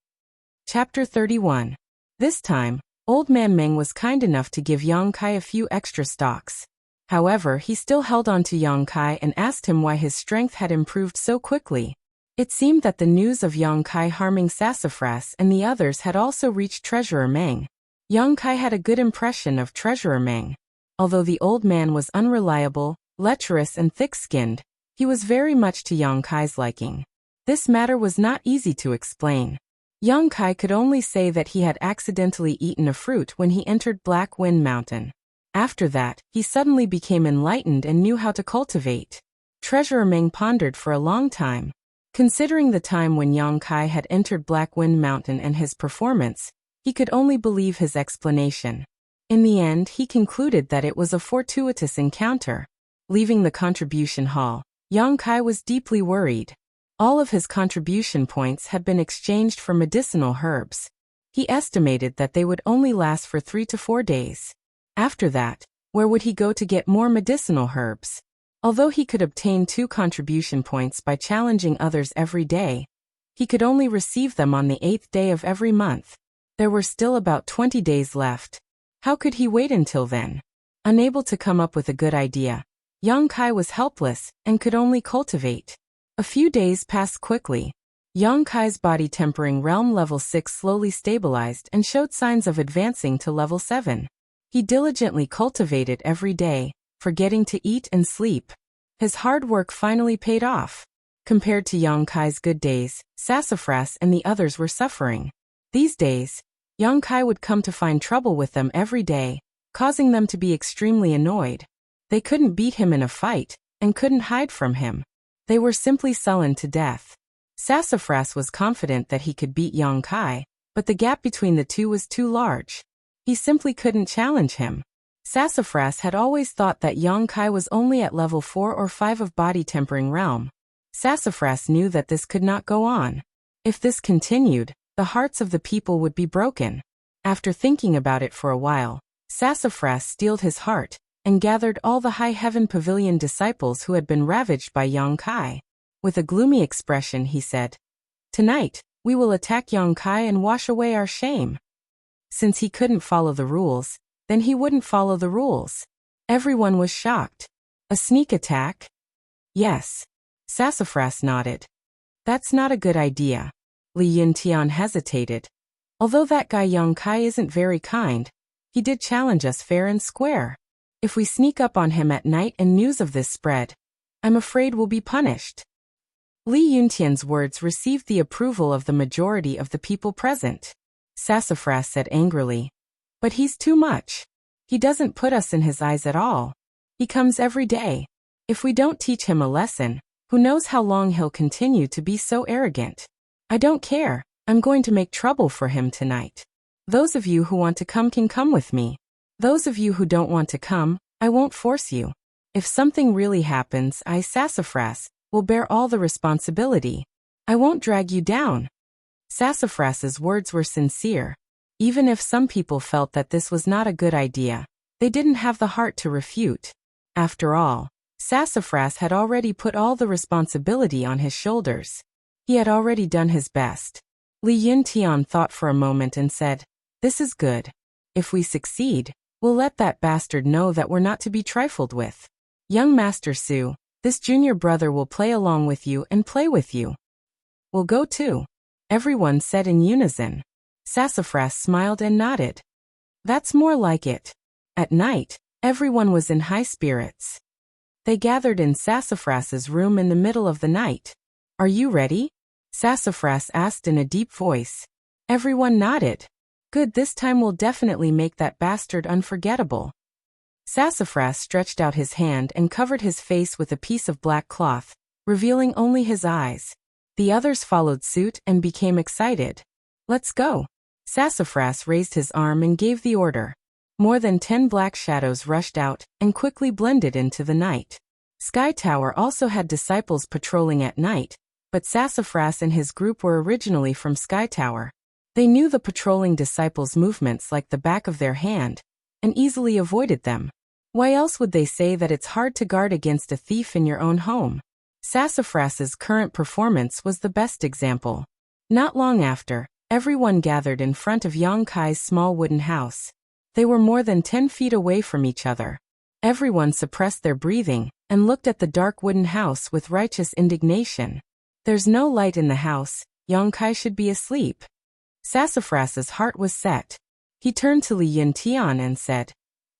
Chapter 31. This time, Old Man Meng was kind enough to give Yang Kai a few extra stocks. However, he still held on to Yang Kai and asked him why his strength had improved so quickly. It seemed that the news of Yang Kai harming Sassafras and the others had also reached Treasurer Meng. Yang Kai had a good impression of Treasurer Meng. Although the old man was unreliable, lecherous and thick-skinned, he was very much to Yang Kai's liking. This matter was not easy to explain. Yang Kai could only say that he had accidentally eaten a fruit when he entered Black Wind Mountain. After that, he suddenly became enlightened and knew how to cultivate. Treasurer Meng pondered for a long time. Considering the time when Yang Kai had entered Black Wind Mountain and his performance, he could only believe his explanation. In the end, he concluded that it was a fortuitous encounter. Leaving the contribution hall, Yang Kai was deeply worried. All of his contribution points had been exchanged for medicinal herbs. He estimated that they would only last for 3 to 4 days. After that, where would he go to get more medicinal herbs? Although he could obtain 2 contribution points by challenging others every day, he could only receive them on the 8th day of every month. There were still about 20 days left. How could he wait until then? Unable to come up with a good idea, Yang Kai was helpless and could only cultivate. A few days passed quickly. Yang Kai's body tempering realm level 6 slowly stabilized and showed signs of advancing to level 7. He diligently cultivated every day, forgetting to eat and sleep. His hard work finally paid off. Compared to Yang Kai's good days, Sassafras and the others were suffering. These days, Yang Kai would come to find trouble with them every day, causing them to be extremely annoyed. They couldn't beat him in a fight, and couldn't hide from him. They were simply sullen to death. Sassafras was confident that he could beat Yang Kai, but the gap between the two was too large. He simply couldn't challenge him. Sassafras had always thought that Yang Kai was only at level 4 or 5 of body tempering realm. Sassafras knew that this could not go on. If this continued, the hearts of the people would be broken. After thinking about it for a while, Sassafras steeled his heart and gathered all the High Heaven Pavilion disciples who had been ravaged by Yang Kai. With a gloomy expression he said, "Tonight, we will attack Yang Kai and wash away our shame." Since he couldn't follow the rules, then he wouldn't follow the rules. Everyone was shocked. A sneak attack? Yes. Sassafras nodded. That's not a good idea. Li Yuntian hesitated. Although that guy Yang Kai isn't very kind, he did challenge us fair and square. If we sneak up on him at night and news of this spread, I'm afraid we'll be punished. Li Yuntian's words received the approval of the majority of the people present. Sassafras said angrily, "But he's too much. He doesn't put us in his eyes at all. He comes every day. If we don't teach him a lesson, who knows how long he'll continue to be so arrogant. I don't care. I'm going to make trouble for him tonight. Those of you who want to come can come with me. Those of you who don't want to come, I won't force you. If something really happens, I, Sassafras, will bear all the responsibility. I won't drag you down." Sassafras's words were sincere. Even if some people felt that this was not a good idea, they didn't have the heart to refute. After all, Sassafras had already put all the responsibility on his shoulders. He had already done his best. Li Yuntian thought for a moment and said, "This is good. If we succeed, we'll let that bastard know that we're not to be trifled with. Young Master Su, this junior brother will play along with you and play with you." "We'll go too," everyone said in unison. Sassafras smiled and nodded. That's more like it. At night, everyone was in high spirits. They gathered in Sassafras's room in the middle of the night. "Are you ready?" Sassafras asked in a deep voice. Everyone nodded. "Good, this time we'll definitely make that bastard unforgettable." Sassafras stretched out his hand and covered his face with a piece of black cloth, revealing only his eyes. The others followed suit and became excited. "Let's go." Sassafras raised his arm and gave the order. More than 10 black shadows rushed out and quickly blended into the night. Sky Tower also had disciples patrolling at night, but Sassafras and his group were originally from Sky Tower. They knew the patrolling disciples' movements like the back of their hand, and easily avoided them. Why else would they say that it's hard to guard against a thief in your own home? Sassafras's current performance was the best example. Not long after, everyone gathered in front of Yang Kai's small wooden house. They were more than 10 feet away from each other. Everyone suppressed their breathing and looked at the dark wooden house with righteous indignation. There's no light in the house, Yang Kai should be asleep. Sassafras's heart was set. He turned to Li Yuntian and said,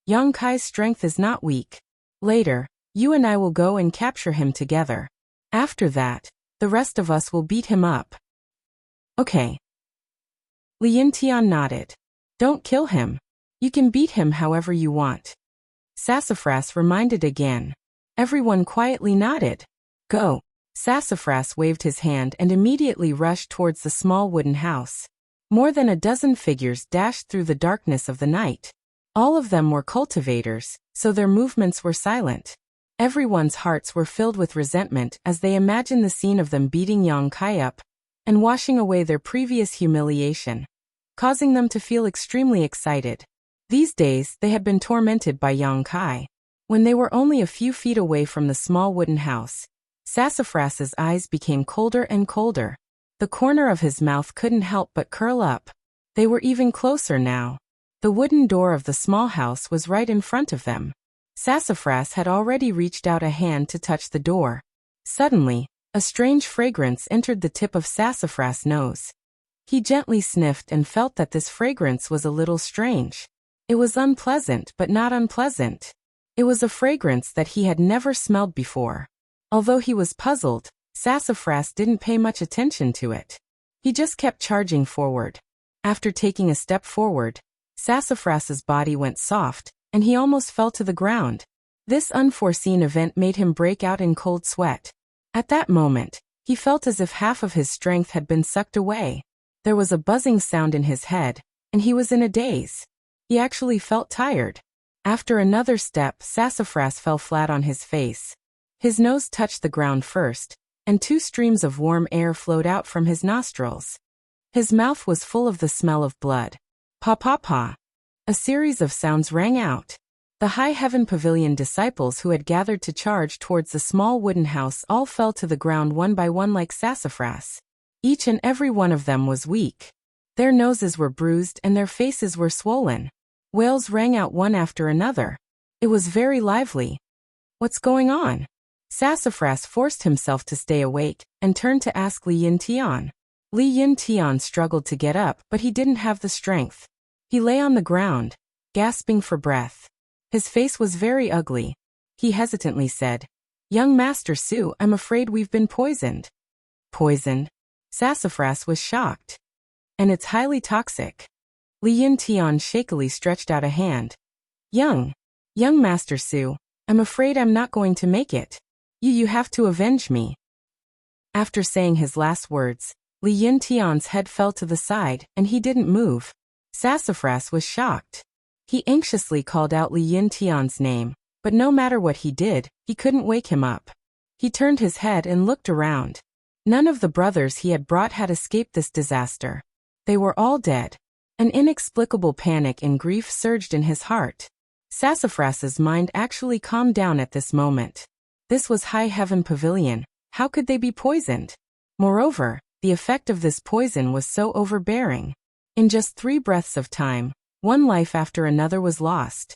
"Yang Kai's strength is not weak. Later, you and I will go and capture him together. After that, the rest of us will beat him up." "Okay." Li Yuntian nodded. "Don't kill him. You can beat him however you want." Sassafras reminded again. Everyone quietly nodded. "Go." Sassafras waved his hand and immediately rushed towards the small wooden house. More than a dozen figures dashed through the darkness of the night. All of them were cultivators, so their movements were silent. Everyone's hearts were filled with resentment as they imagined the scene of them beating Yang Kai up and washing away their previous humiliation, causing them to feel extremely excited. These days, they had been tormented by Yang Kai. When they were only a few feet away from the small wooden house, Sassafras's eyes became colder and colder. The corner of his mouth couldn't help but curl up. They were even closer now. The wooden door of the small house was right in front of them. Sassafras had already reached out a hand to touch the door. Suddenly, a strange fragrance entered the tip of Sassafras' nose. He gently sniffed and felt that this fragrance was a little strange. It was unpleasant but not unpleasant. It was a fragrance that he had never smelled before. Although he was puzzled, Sassafras didn't pay much attention to it. He just kept charging forward. After taking a step forward, Sassafras's body went soft, and he almost fell to the ground. This unforeseen event made him break out in cold sweat. At that moment, he felt as if half of his strength had been sucked away. There was a buzzing sound in his head, and he was in a daze. He actually felt tired. After another step, Sassafras fell flat on his face. His nose touched the ground first, and 2 streams of warm air flowed out from his nostrils. His mouth was full of the smell of blood. Pa pa pa. A series of sounds rang out. The High Heaven Pavilion disciples who had gathered to charge towards the small wooden house all fell to the ground one by one like sassafras. Each and every one of them was weak. Their noses were bruised and their faces were swollen. Wails rang out one after another. It was very lively. What's going on? Sassafras forced himself to stay awake and turned to ask Li Yin Tian. Li Yin Tian struggled to get up, but he didn't have the strength. He lay on the ground, gasping for breath. His face was very ugly. He hesitantly said, "Young Master Su, I'm afraid we've been poisoned." Poisoned? Sassafras was shocked. And it's highly toxic. Li Yin Tian shakily stretched out a hand. Young Master Su, I'm afraid I'm not going to make it. You have to avenge me." After saying his last words, Li Yin Tian's head fell to the side, and he didn't move. Sassafras was shocked. He anxiously called out Li Yin Tian's name, but no matter what he did, he couldn't wake him up. He turned his head and looked around. None of the brothers he had brought had escaped this disaster. They were all dead. An inexplicable panic and grief surged in his heart. Sassafras's mind actually calmed down at this moment. This was High Heaven Pavilion. How could they be poisoned? Moreover, the effect of this poison was so overbearing. In just 3 breaths of time, one life after another was lost.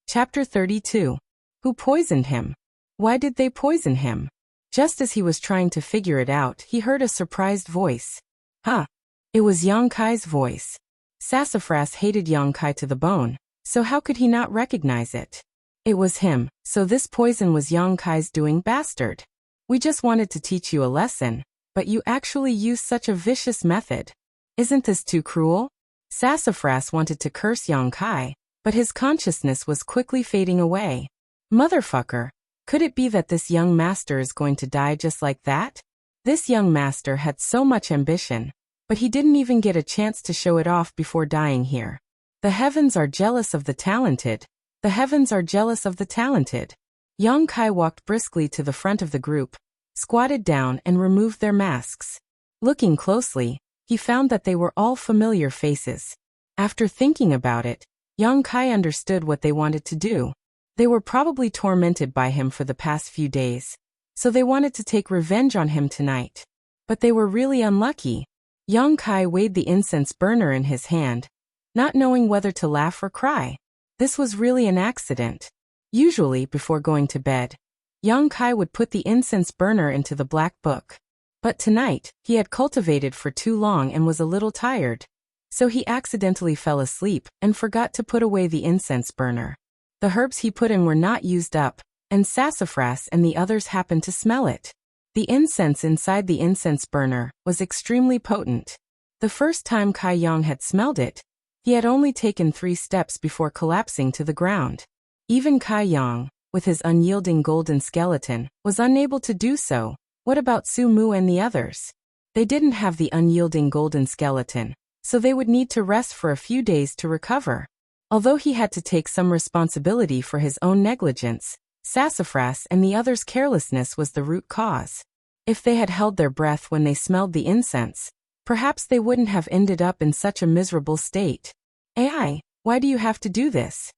Chapter 32. Who poisoned him? Why did they poison him? Just as he was trying to figure it out, he heard a surprised voice. Huh! It was Yang Kai's voice. Sassafras hated Yang Kai to the bone, so how could he not recognize it? It was him, so this poison was Yang Kai's doing, bastard. We just wanted to teach you a lesson, but you actually used such a vicious method. Isn't this too cruel? Sassafras wanted to curse Yang Kai, but his consciousness was quickly fading away. Motherfucker, could it be that this young master is going to die just like that? This young master had so much ambition, but he didn't even get a chance to show it off before dying here. The heavens are jealous of the talented. The heavens are jealous of the talented. Yang Kai walked briskly to the front of the group, squatted down and removed their masks. Looking closely, he found that they were all familiar faces. After thinking about it, Yang Kai understood what they wanted to do. They were probably tormented by him for the past few days, so they wanted to take revenge on him tonight. But they were really unlucky. Yang Kai weighed the incense burner in his hand, not knowing whether to laugh or cry. This was really an accident. Usually, before going to bed, Yang Kai would put the incense burner into the black book. But tonight, he had cultivated for too long and was a little tired. So he accidentally fell asleep and forgot to put away the incense burner. The herbs he put in were not used up, and Sassafras and the others happened to smell it. The incense inside the incense burner was extremely potent. The first time Kai Yang had smelled it, he had only taken 3 steps before collapsing to the ground. Even Kai Yang, with his unyielding golden skeleton, was unable to do so. What about Su Mu and the others? They didn't have the unyielding golden skeleton, so they would need to rest for a few days to recover. Although he had to take some responsibility for his own negligence, Sassafras and the others' carelessness was the root cause. If they had held their breath when they smelled the incense, perhaps they wouldn't have ended up in such a miserable state. Ai, why do you have to do this?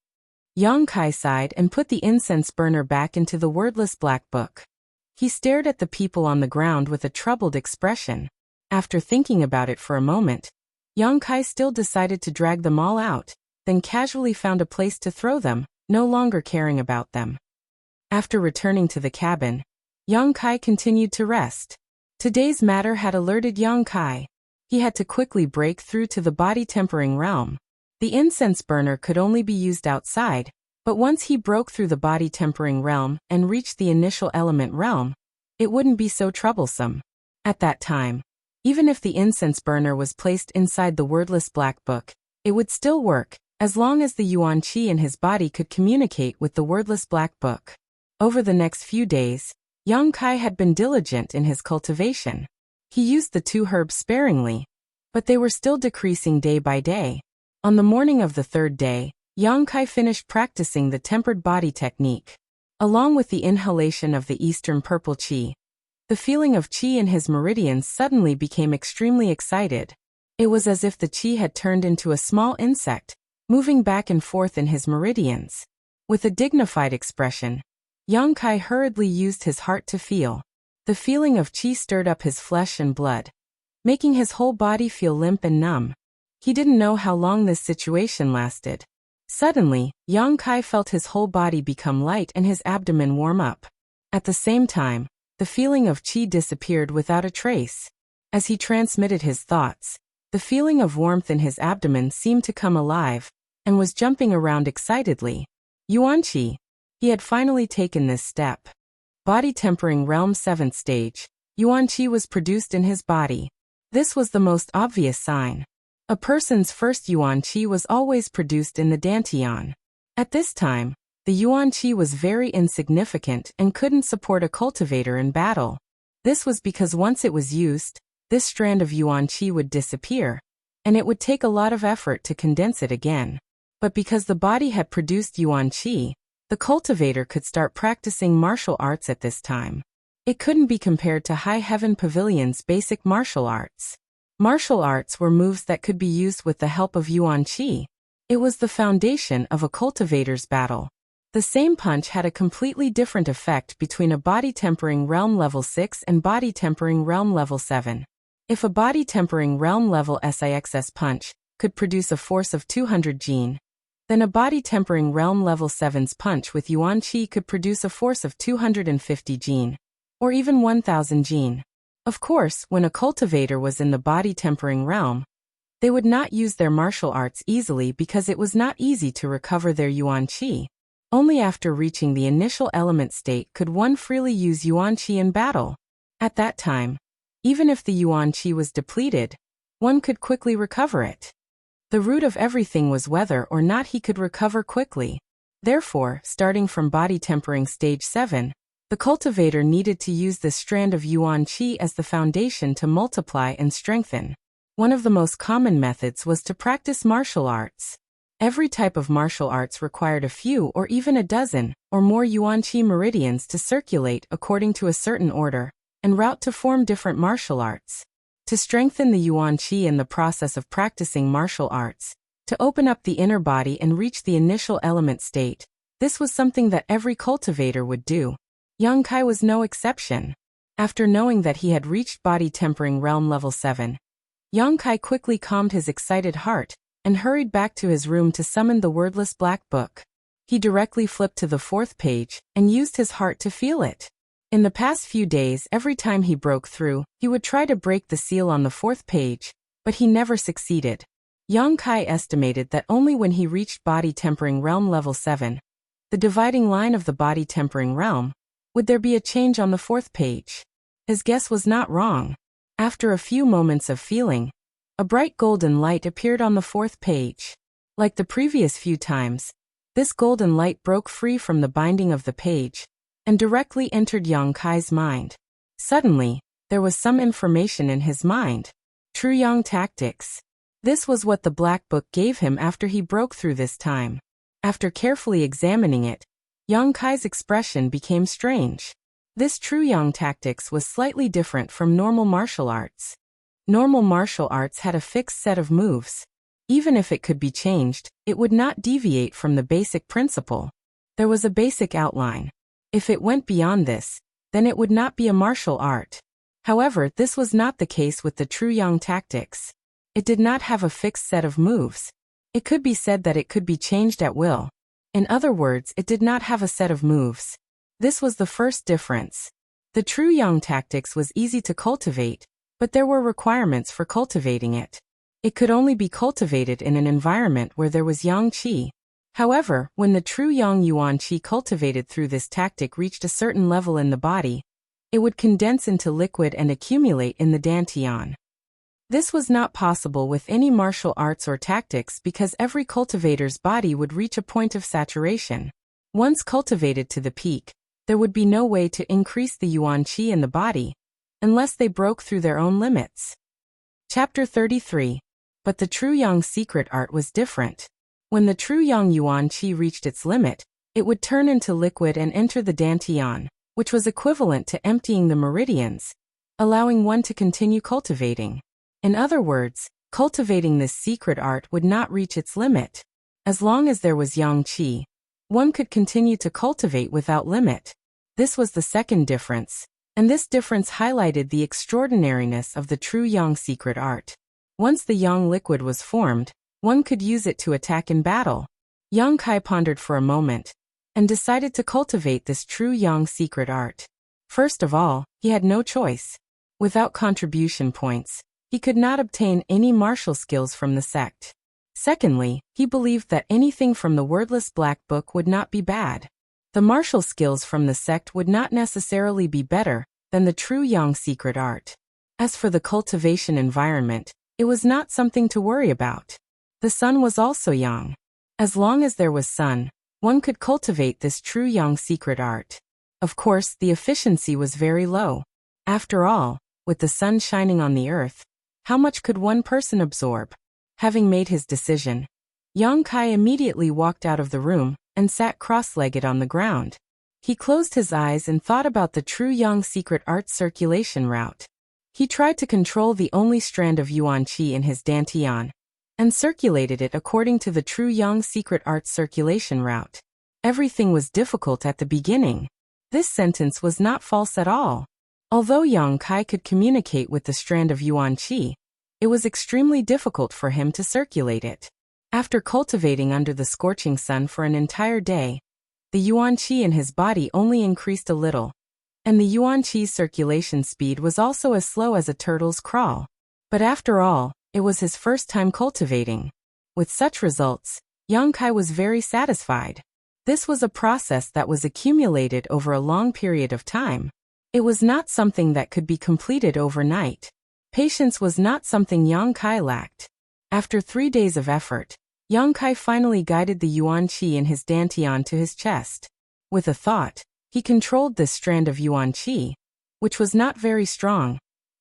Yang Kai sighed and put the incense burner back into the wordless black book. He stared at the people on the ground with a troubled expression. After thinking about it for a moment, Yang Kai still decided to drag them all out, then casually found a place to throw them, no longer caring about them. After returning to the cabin, Yang Kai continued to rest. Today's matter had alerted Yang Kai. He had to quickly break through to the body-tempering realm. The incense burner could only be used outside, but once he broke through the body-tempering realm and reached the initial element realm, it wouldn't be so troublesome. At that time, even if the incense burner was placed inside the wordless black book, it would still work, as long as the Yuan Qi in his body could communicate with the wordless black book. Over the next few days, Yang Kai had been diligent in his cultivation. He used the 2 herbs sparingly, but they were still decreasing day by day. On the morning of the 3rd day, Yang Kai finished practicing the tempered body technique. Along with the inhalation of the Eastern purple qi, the feeling of qi in his meridians suddenly became extremely excited. It was as if the qi had turned into a small insect, moving back and forth in his meridians. With a dignified expression, Yang Kai hurriedly used his heart to feel. The feeling of qi stirred up his flesh and blood, making his whole body feel limp and numb. He didn't know how long this situation lasted. Suddenly, Yang Kai felt his whole body become light and his abdomen warm up. At the same time, the feeling of qi disappeared without a trace. As he transmitted his thoughts, the feeling of warmth in his abdomen seemed to come alive, and was jumping around excitedly. Yuan qi. He had finally taken this step. Body tempering realm 7th stage, Yuan qi was produced in his body. This was the most obvious sign. A person's first Yuan qi was always produced in the dantian. At this time, the Yuan qi was very insignificant and couldn't support a cultivator in battle. This was because once it was used, this strand of Yuan qi would disappear, and it would take a lot of effort to condense it again. But because the body had produced Yuan qi, the cultivator could start practicing martial arts at this time. It couldn't be compared to High Heaven Pavilion's basic martial arts. Martial arts were moves that could be used with the help of Yuan qi. It was the foundation of a cultivator's battle. The same punch had a completely different effect between a body tempering realm level 6 and body tempering realm level 7. If a body tempering realm level SIXS punch could produce a force of 200 jin, then a body tempering realm level 7's punch with Yuan qi could produce a force of 250 jin, or even 1000 jin. Of course, when a cultivator was in the body tempering realm, they would not use their martial arts easily because it was not easy to recover their Yuan qi. Only after reaching the initial element state could one freely use Yuan qi in battle. At that time, even if the Yuan qi was depleted, one could quickly recover it. The root of everything was whether or not he could recover quickly. Therefore, starting from body tempering stage 7, the cultivator needed to use this strand of Yuan qi as the foundation to multiply and strengthen. One of the most common methods was to practice martial arts. Every type of martial arts required a few or even a dozen or more Yuan qi meridians to circulate according to a certain order and route to form different martial arts. To strengthen the Yuan qi in the process of practicing martial arts, to open up the inner body and reach the initial element state, this was something that every cultivator would do. Yang Kai was no exception. After knowing that he had reached body tempering realm level 7, Yang Kai quickly calmed his excited heart and hurried back to his room to summon the wordless black book. He directly flipped to the 4th page and used his heart to feel it. In the past few days, every time he broke through, he would try to break the seal on the 4th page, but he never succeeded. Yang Kai estimated that only when he reached body tempering realm level 7, the dividing line of the body tempering realm, would there be a change on the 4th page. His guess was not wrong. After a few moments of feeling, a bright golden light appeared on the 4th page. Like the previous few times, this golden light broke free from the binding of the page and directly entered Yang Kai's mind. Suddenly, there was some information in his mind. True Yang tactics. This was what the black book gave him after he broke through this time. After carefully examining it, Yang Kai's expression became strange. This true Yang tactics was slightly different from normal martial arts. Normal martial arts had a fixed set of moves. Even if it could be changed, it would not deviate from the basic principle. There was a basic outline. If it went beyond this, then it would not be a martial art. However, this was not the case with the true Yang tactics. It did not have a fixed set of moves. It could be said that it could be changed at will. In other words, it did not have a set of moves. This was the first difference. The true Yang tactics was easy to cultivate, but there were requirements for cultivating it. It could only be cultivated in an environment where there was Yang qi. However, when the true Yang Yuan qi cultivated through this tactic reached a certain level in the body, it would condense into liquid and accumulate in the dantian. This was not possible with any martial arts or tactics because every cultivator's body would reach a point of saturation. Once cultivated to the peak, there would be no way to increase the Yuan qi in the body, unless they broke through their own limits. Chapter 33. But the true Yang secret art was different. When the true yang yuan qi reached its limit, it would turn into liquid and enter the dantian, which was equivalent to emptying the meridians, allowing one to continue cultivating. In other words, cultivating this secret art would not reach its limit. As long as there was yang qi, one could continue to cultivate without limit. This was the second difference, and this difference highlighted the extraordinariness of the true yang secret art. Once the yang liquid was formed, one could use it to attack in battle. Yang Kai pondered for a moment, and decided to cultivate this true yang secret art. First of all, he had no choice. Without contribution points, he could not obtain any martial skills from the sect. Secondly, he believed that anything from the wordless black book would not be bad. The martial skills from the sect would not necessarily be better than the true yang secret art. As for the cultivation environment, it was not something to worry about. The sun was also yang. As long as there was sun, one could cultivate this true yang secret art. Of course, the efficiency was very low. After all, with the sun shining on the earth, how much could one person absorb? Having made his decision, Yang Kai immediately walked out of the room and sat cross-legged on the ground. He closed his eyes and thought about the true yang secret art circulation route. He tried to control the only strand of yuan qi in his dantian, and circulated it according to the true yang secret art circulation route. Everything was difficult at the beginning. This sentence was not false at all. Although Yang Kai could communicate with the strand of yuan qi, it was extremely difficult for him to circulate it. After cultivating under the scorching sun for an entire day, the yuan qi in his body only increased a little, and the yuan qi's circulation speed was also as slow as a turtle's crawl. But after all, it was his first time cultivating. With such results, Yang Kai was very satisfied. This was a process that was accumulated over a long period of time. It was not something that could be completed overnight. Patience was not something Yang Kai lacked. After 3 days of effort, Yang Kai finally guided the yuan qi in his dantian to his chest. With a thought, he controlled this strand of yuan qi, which was not very strong,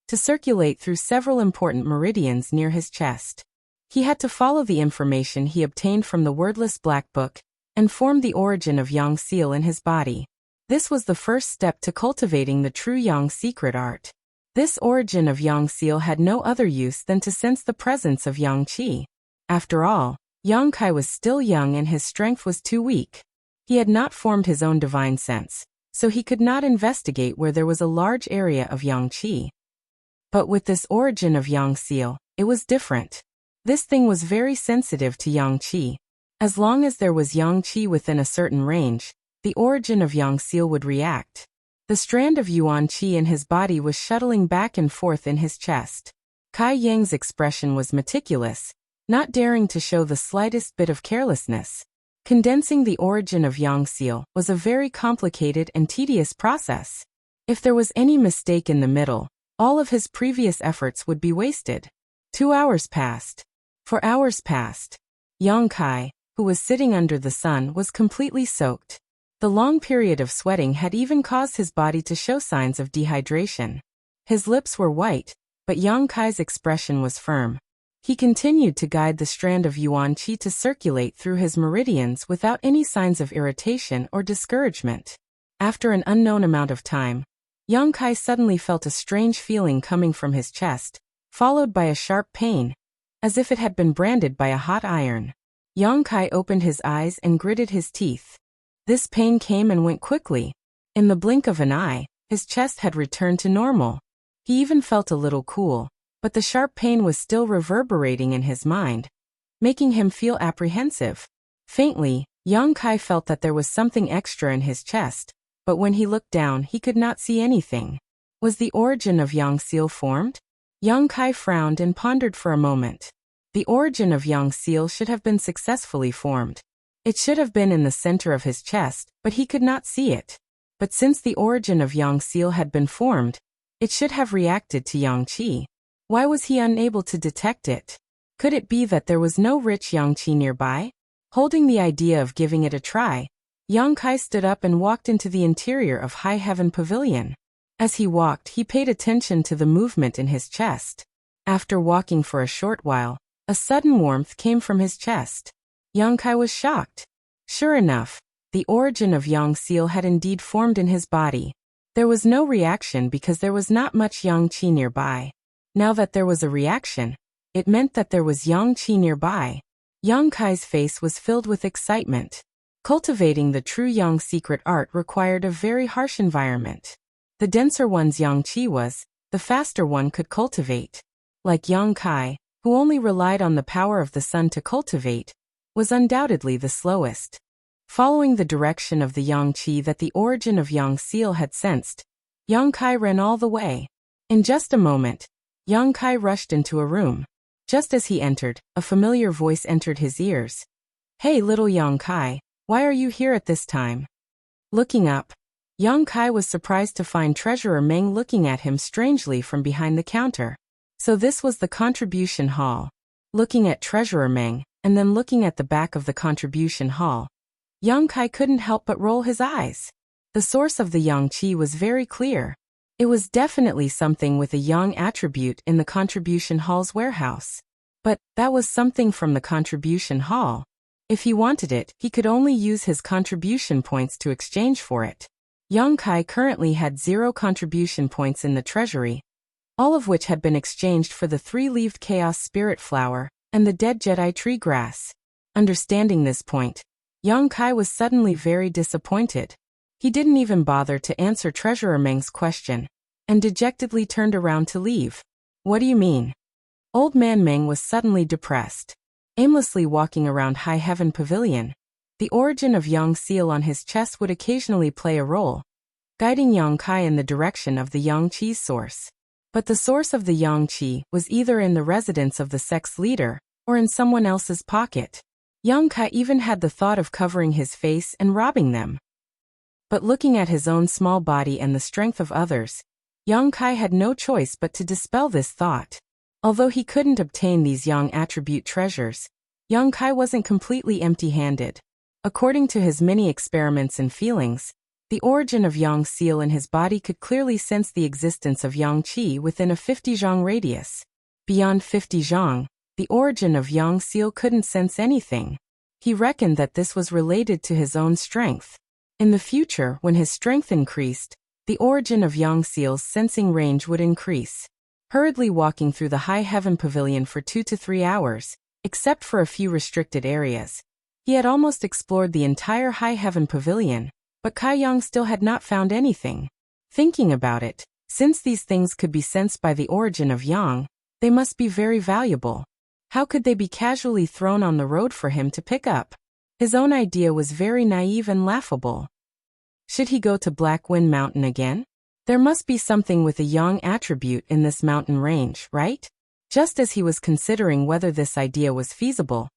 to circulate through several important meridians near his chest. He had to follow the information he obtained from the wordless black book and form the origin of yang seal in his body. This was the first step to cultivating the true yang secret art. This origin of yang seal had no other use than to sense the presence of yang qi. After all, Yang Kai was still young and his strength was too weak. He had not formed his own divine sense, so he could not investigate where there was a large area of yang qi. But with this origin of yang seal, it was different. This thing was very sensitive to yang qi. As long as there was yang qi within a certain range, the origin of yang seal would react. The strand of yuan qi in his body was shuttling back and forth in his chest. Kai Yang's expression was meticulous, not daring to show the slightest bit of carelessness. Condensing the origin of yang seal was a very complicated and tedious process. If there was any mistake in the middle, all of his previous efforts would be wasted. 2 hours passed. 4 hours passed. Yang Kai, who was sitting under the sun, was completely soaked. The long period of sweating had even caused his body to show signs of dehydration. His lips were white, but Yang Kai's expression was firm. He continued to guide the strand of yuan qi to circulate through his meridians without any signs of irritation or discouragement. After an unknown amount of time, Yang Kai suddenly felt a strange feeling coming from his chest, followed by a sharp pain, as if it had been branded by a hot iron. Yang Kai opened his eyes and gritted his teeth. This pain came and went quickly. In the blink of an eye, his chest had returned to normal. He even felt a little cool, but the sharp pain was still reverberating in his mind, making him feel apprehensive. Faintly, Yang Kai felt that there was something extra in his chest, but when he looked down he could not see anything. Was the origin of yang seal formed? Yang Kai frowned and pondered for a moment. The origin of yang seal should have been successfully formed. It should have been in the center of his chest, but he could not see it. But since the origin of yang seal had been formed, it should have reacted to yang qi. Why was he unable to detect it? Could it be that there was no rich yang qi nearby? Holding the idea of giving it a try, Yang Kai stood up and walked into the interior of High Heaven Pavilion. As he walked, he paid attention to the movement in his chest. After walking for a short while, a sudden warmth came from his chest. Yang Kai was shocked. Sure enough, the origin of Yang Seal had indeed formed in his body. There was no reaction because there was not much Yang Qi nearby. Now that there was a reaction, it meant that there was Yang Qi nearby. Yang Kai's face was filled with excitement. Cultivating the true Yang secret art required a very harsh environment. The denser one's Yang Qi was, the faster one could cultivate. Like Yang Kai, who only relied on the power of the sun to cultivate, was undoubtedly the slowest. Following the direction of the Yang Qi that the origin of Yang Seal had sensed, Yang Kai ran all the way. In just a moment, Yang Kai rushed into a room. Just as he entered, a familiar voice entered his ears. "Hey, little Yang Kai, why are you here at this time?" Looking up, Yang Kai was surprised to find Treasurer Meng looking at him strangely from behind the counter. So this was the contribution hall. Looking at Treasurer Meng, and then looking at the back of the contribution hall, Yang Kai couldn't help but roll his eyes. The source of the Yang Qi was very clear. It was definitely something with a Yang attribute in the contribution hall's warehouse. But that was something from the contribution hall. If he wanted it, he could only use his contribution points to exchange for it. Yang Kai currently had 0 contribution points in the treasury, all of which had been exchanged for the 3-leaved Chaos Spirit Flower and the dead Jedi tree grass. Understanding this point, Yang Kai was suddenly very disappointed. He didn't even bother to answer Treasurer Meng's question, and dejectedly turned around to leave. "What do you mean?" Old Man Meng was suddenly depressed. Aimlessly walking around High Heaven Pavilion, the origin of Yang Seal on his chest would occasionally play a role, guiding Yang Kai in the direction of the Yang Qi's source. But the source of the Yang Qi was either in the residence of the sex leader, or in someone else's pocket. Yang Kai even had the thought of covering his face and robbing them. But looking at his own small body and the strength of others, Yang Kai had no choice but to dispel this thought. Although he couldn't obtain these Yang attribute treasures, Yang Kai wasn't completely empty-handed. According to his many experiments and feelings, the origin of Yang Seal in his body could clearly sense the existence of Yang Qi within a 50 zhang radius. Beyond 50 zhang, the origin of Yang Seal couldn't sense anything. He reckoned that this was related to his own strength. In the future, when his strength increased, the origin of Yang Seal's sensing range would increase. Hurriedly walking through the High Heaven Pavilion for 2 to 3 hours, except for a few restricted areas, he had almost explored the entire High Heaven Pavilion, but Kai Yang still had not found anything. Thinking about it, since these things could be sensed by the origin of Yang, they must be very valuable. How could they be casually thrown on the road for him to pick up? His own idea was very naive and laughable. Should he go to Black Wind Mountain again? There must be something with a Yang attribute in this mountain range, right? Just as he was considering whether this idea was feasible,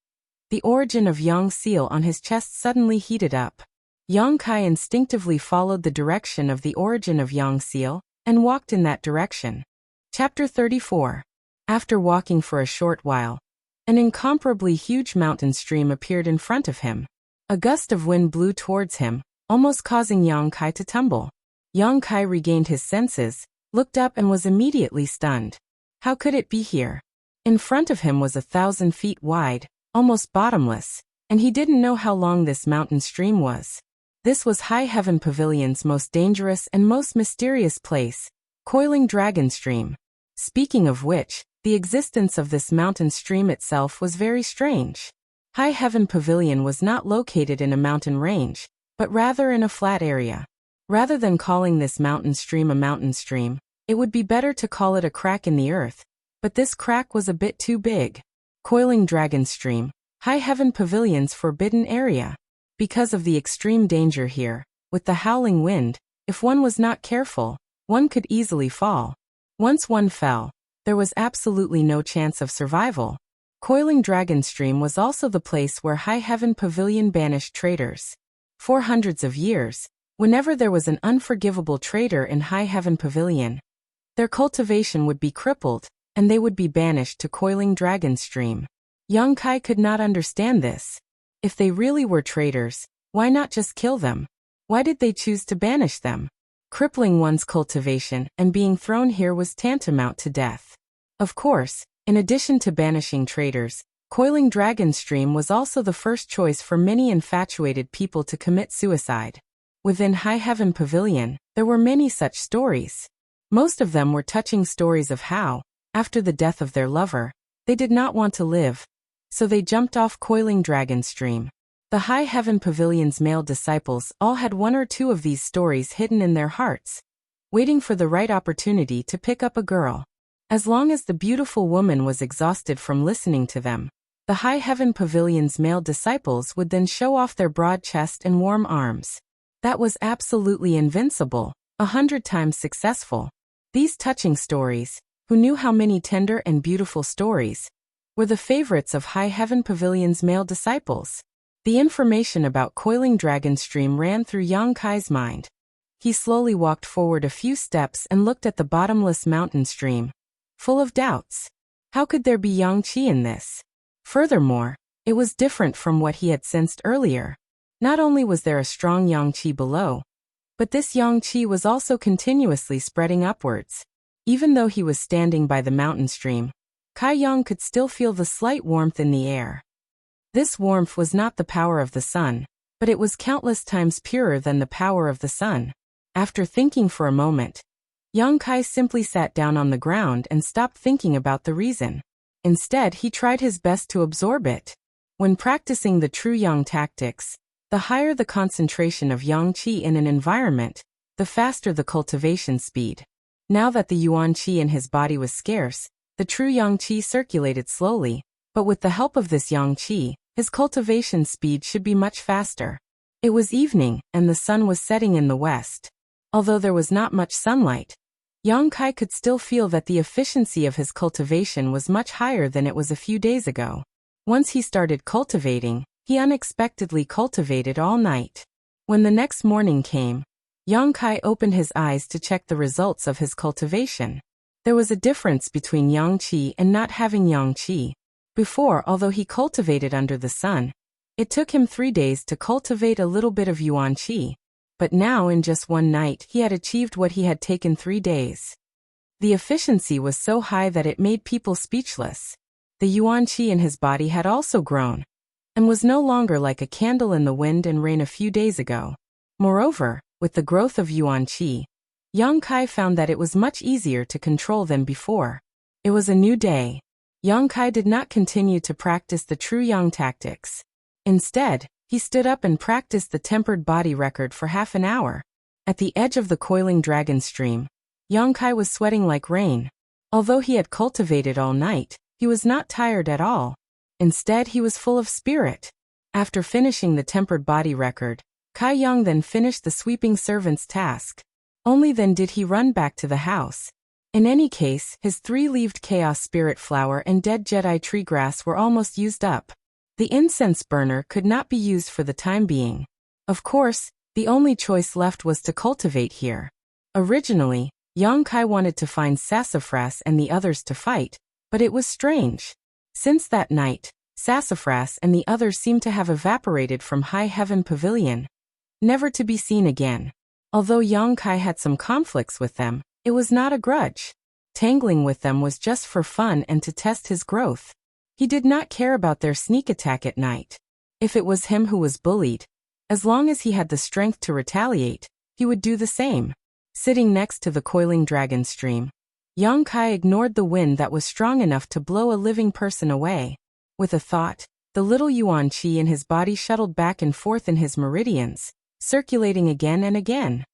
the origin of Yang Seal on his chest suddenly heated up. Yang Kai instinctively followed the direction of the origin of Yang Seal, and walked in that direction. Chapter 34. After walking for a short while, an incomparably huge mountain stream appeared in front of him. A gust of wind blew towards him, almost causing Yang Kai to tumble. Yang Kai regained his senses, looked up and was immediately stunned. How could it be here? In front of him was 1,000 feet wide, almost bottomless, and he didn't know how long this mountain stream was. This was High Heaven Pavilion's most dangerous and most mysterious place, Coiling Dragon Stream. Speaking of which, the existence of this mountain stream itself was very strange. High Heaven Pavilion was not located in a mountain range, but rather in a flat area. Rather than calling this mountain stream a mountain stream, it would be better to call it a crack in the earth, but this crack was a bit too big. Coiling Dragon Stream, High Heaven Pavilion's forbidden area. Because of the extreme danger here, with the howling wind, if one was not careful, one could easily fall. Once one fell, there was absolutely no chance of survival. Coiling Dragon Stream was also the place where High Heaven Pavilion banished traitors. For hundreds of years, whenever there was an unforgivable traitor in High Heaven Pavilion, their cultivation would be crippled, and they would be banished to Coiling Dragon Stream. Yang Kai could not understand this. If they really were traitors, why not just kill them? Why did they choose to banish them? Crippling one's cultivation and being thrown here was tantamount to death. Of course, in addition to banishing traitors, Coiling dragon stream was also the first choice for many infatuated people to commit suicide. Within High Heaven Pavilion, there were many such stories. Most of them were touching stories of how, after the death of their lover, they did not want to live, so they jumped off Coiling Dragon Stream. The High Heaven Pavilion's male disciples all had one or two of these stories hidden in their hearts, waiting for the right opportunity to pick up a girl. As long as the beautiful woman was exhausted from listening to them, the High Heaven Pavilion's male disciples would then show off their broad chest and warm arms. That was absolutely invincible, 100 times successful. These touching stories, who knew how many tender and beautiful stories, were the favorites of High Heaven Pavilion's male disciples. The information about Coiling Dragon Stream ran through Yang Kai's mind. He slowly walked forward a few steps and looked at the bottomless mountain stream, full of doubts. How could there be yang qi in this? Furthermore, it was different from what he had sensed earlier. Not only was there a strong yang qi below, but this yang qi was also continuously spreading upwards. Even though he was standing by the mountain stream, Kai Yang could still feel the slight warmth in the air. This warmth was not the power of the sun, but it was countless times purer than the power of the sun. After thinking for a moment, Yang Kai simply sat down on the ground and stopped thinking about the reason. Instead, he tried his best to absorb it. When practicing the true yang tactics, the higher the concentration of yang qi in an environment, the faster the cultivation speed. Now that the yuan qi in his body was scarce, the true yang qi circulated slowly, but with the help of this yang qi, his cultivation speed should be much faster. It was evening, and the sun was setting in the west. Although there was not much sunlight, Yang Kai could still feel that the efficiency of his cultivation was much higher than it was a few days ago. Once he started cultivating, he unexpectedly cultivated all night. When the next morning came, Yang Kai opened his eyes to check the results of his cultivation. There was a difference between yang qi and not having yang qi. Before, although he cultivated under the sun, it took him 3 days to cultivate a little bit of yuan qi. But now in just one night he had achieved what he had taken 3 days. The efficiency was so high that it made people speechless. The yuan qi in his body had also grown, and was no longer like a candle in the wind and rain a few days ago. Moreover, with the growth of yuan qi, Yang Kai found that it was much easier to control than before. It was a new day. Yang Kai did not continue to practice the true yang tactics. Instead, he stood up and practiced the tempered body record for half an hour. At the edge of the Coiling Dragon Stream, Yang Kai was sweating like rain. Although he had cultivated all night, he was not tired at all. Instead, he was full of spirit. After finishing the tempered body record, Kai Yang then finished the sweeping servant's task. Only then did he run back to the house. In any case, his 3-leaved chaos spirit flower and dead Jedi tree grass were almost used up. The incense burner could not be used for the time being. Of course, the only choice left was to cultivate here. Originally, Yang Kai wanted to find Sassafras and the others to fight, but it was strange. Since that night, Sassafras and the others seemed to have evaporated from High Heaven Pavilion, never to be seen again. Although Yang Kai had some conflicts with them, it was not a grudge. Tangling with them was just for fun and to test his growth. He did not care about their sneak attack at night. If it was him who was bullied, as long as he had the strength to retaliate, he would do the same. Sitting next to the Coiling Dragon Stream, Yang Kai ignored the wind that was strong enough to blow a living person away. With a thought, the little yuan qi in his body shuttled back and forth in his meridians, circulating again and again.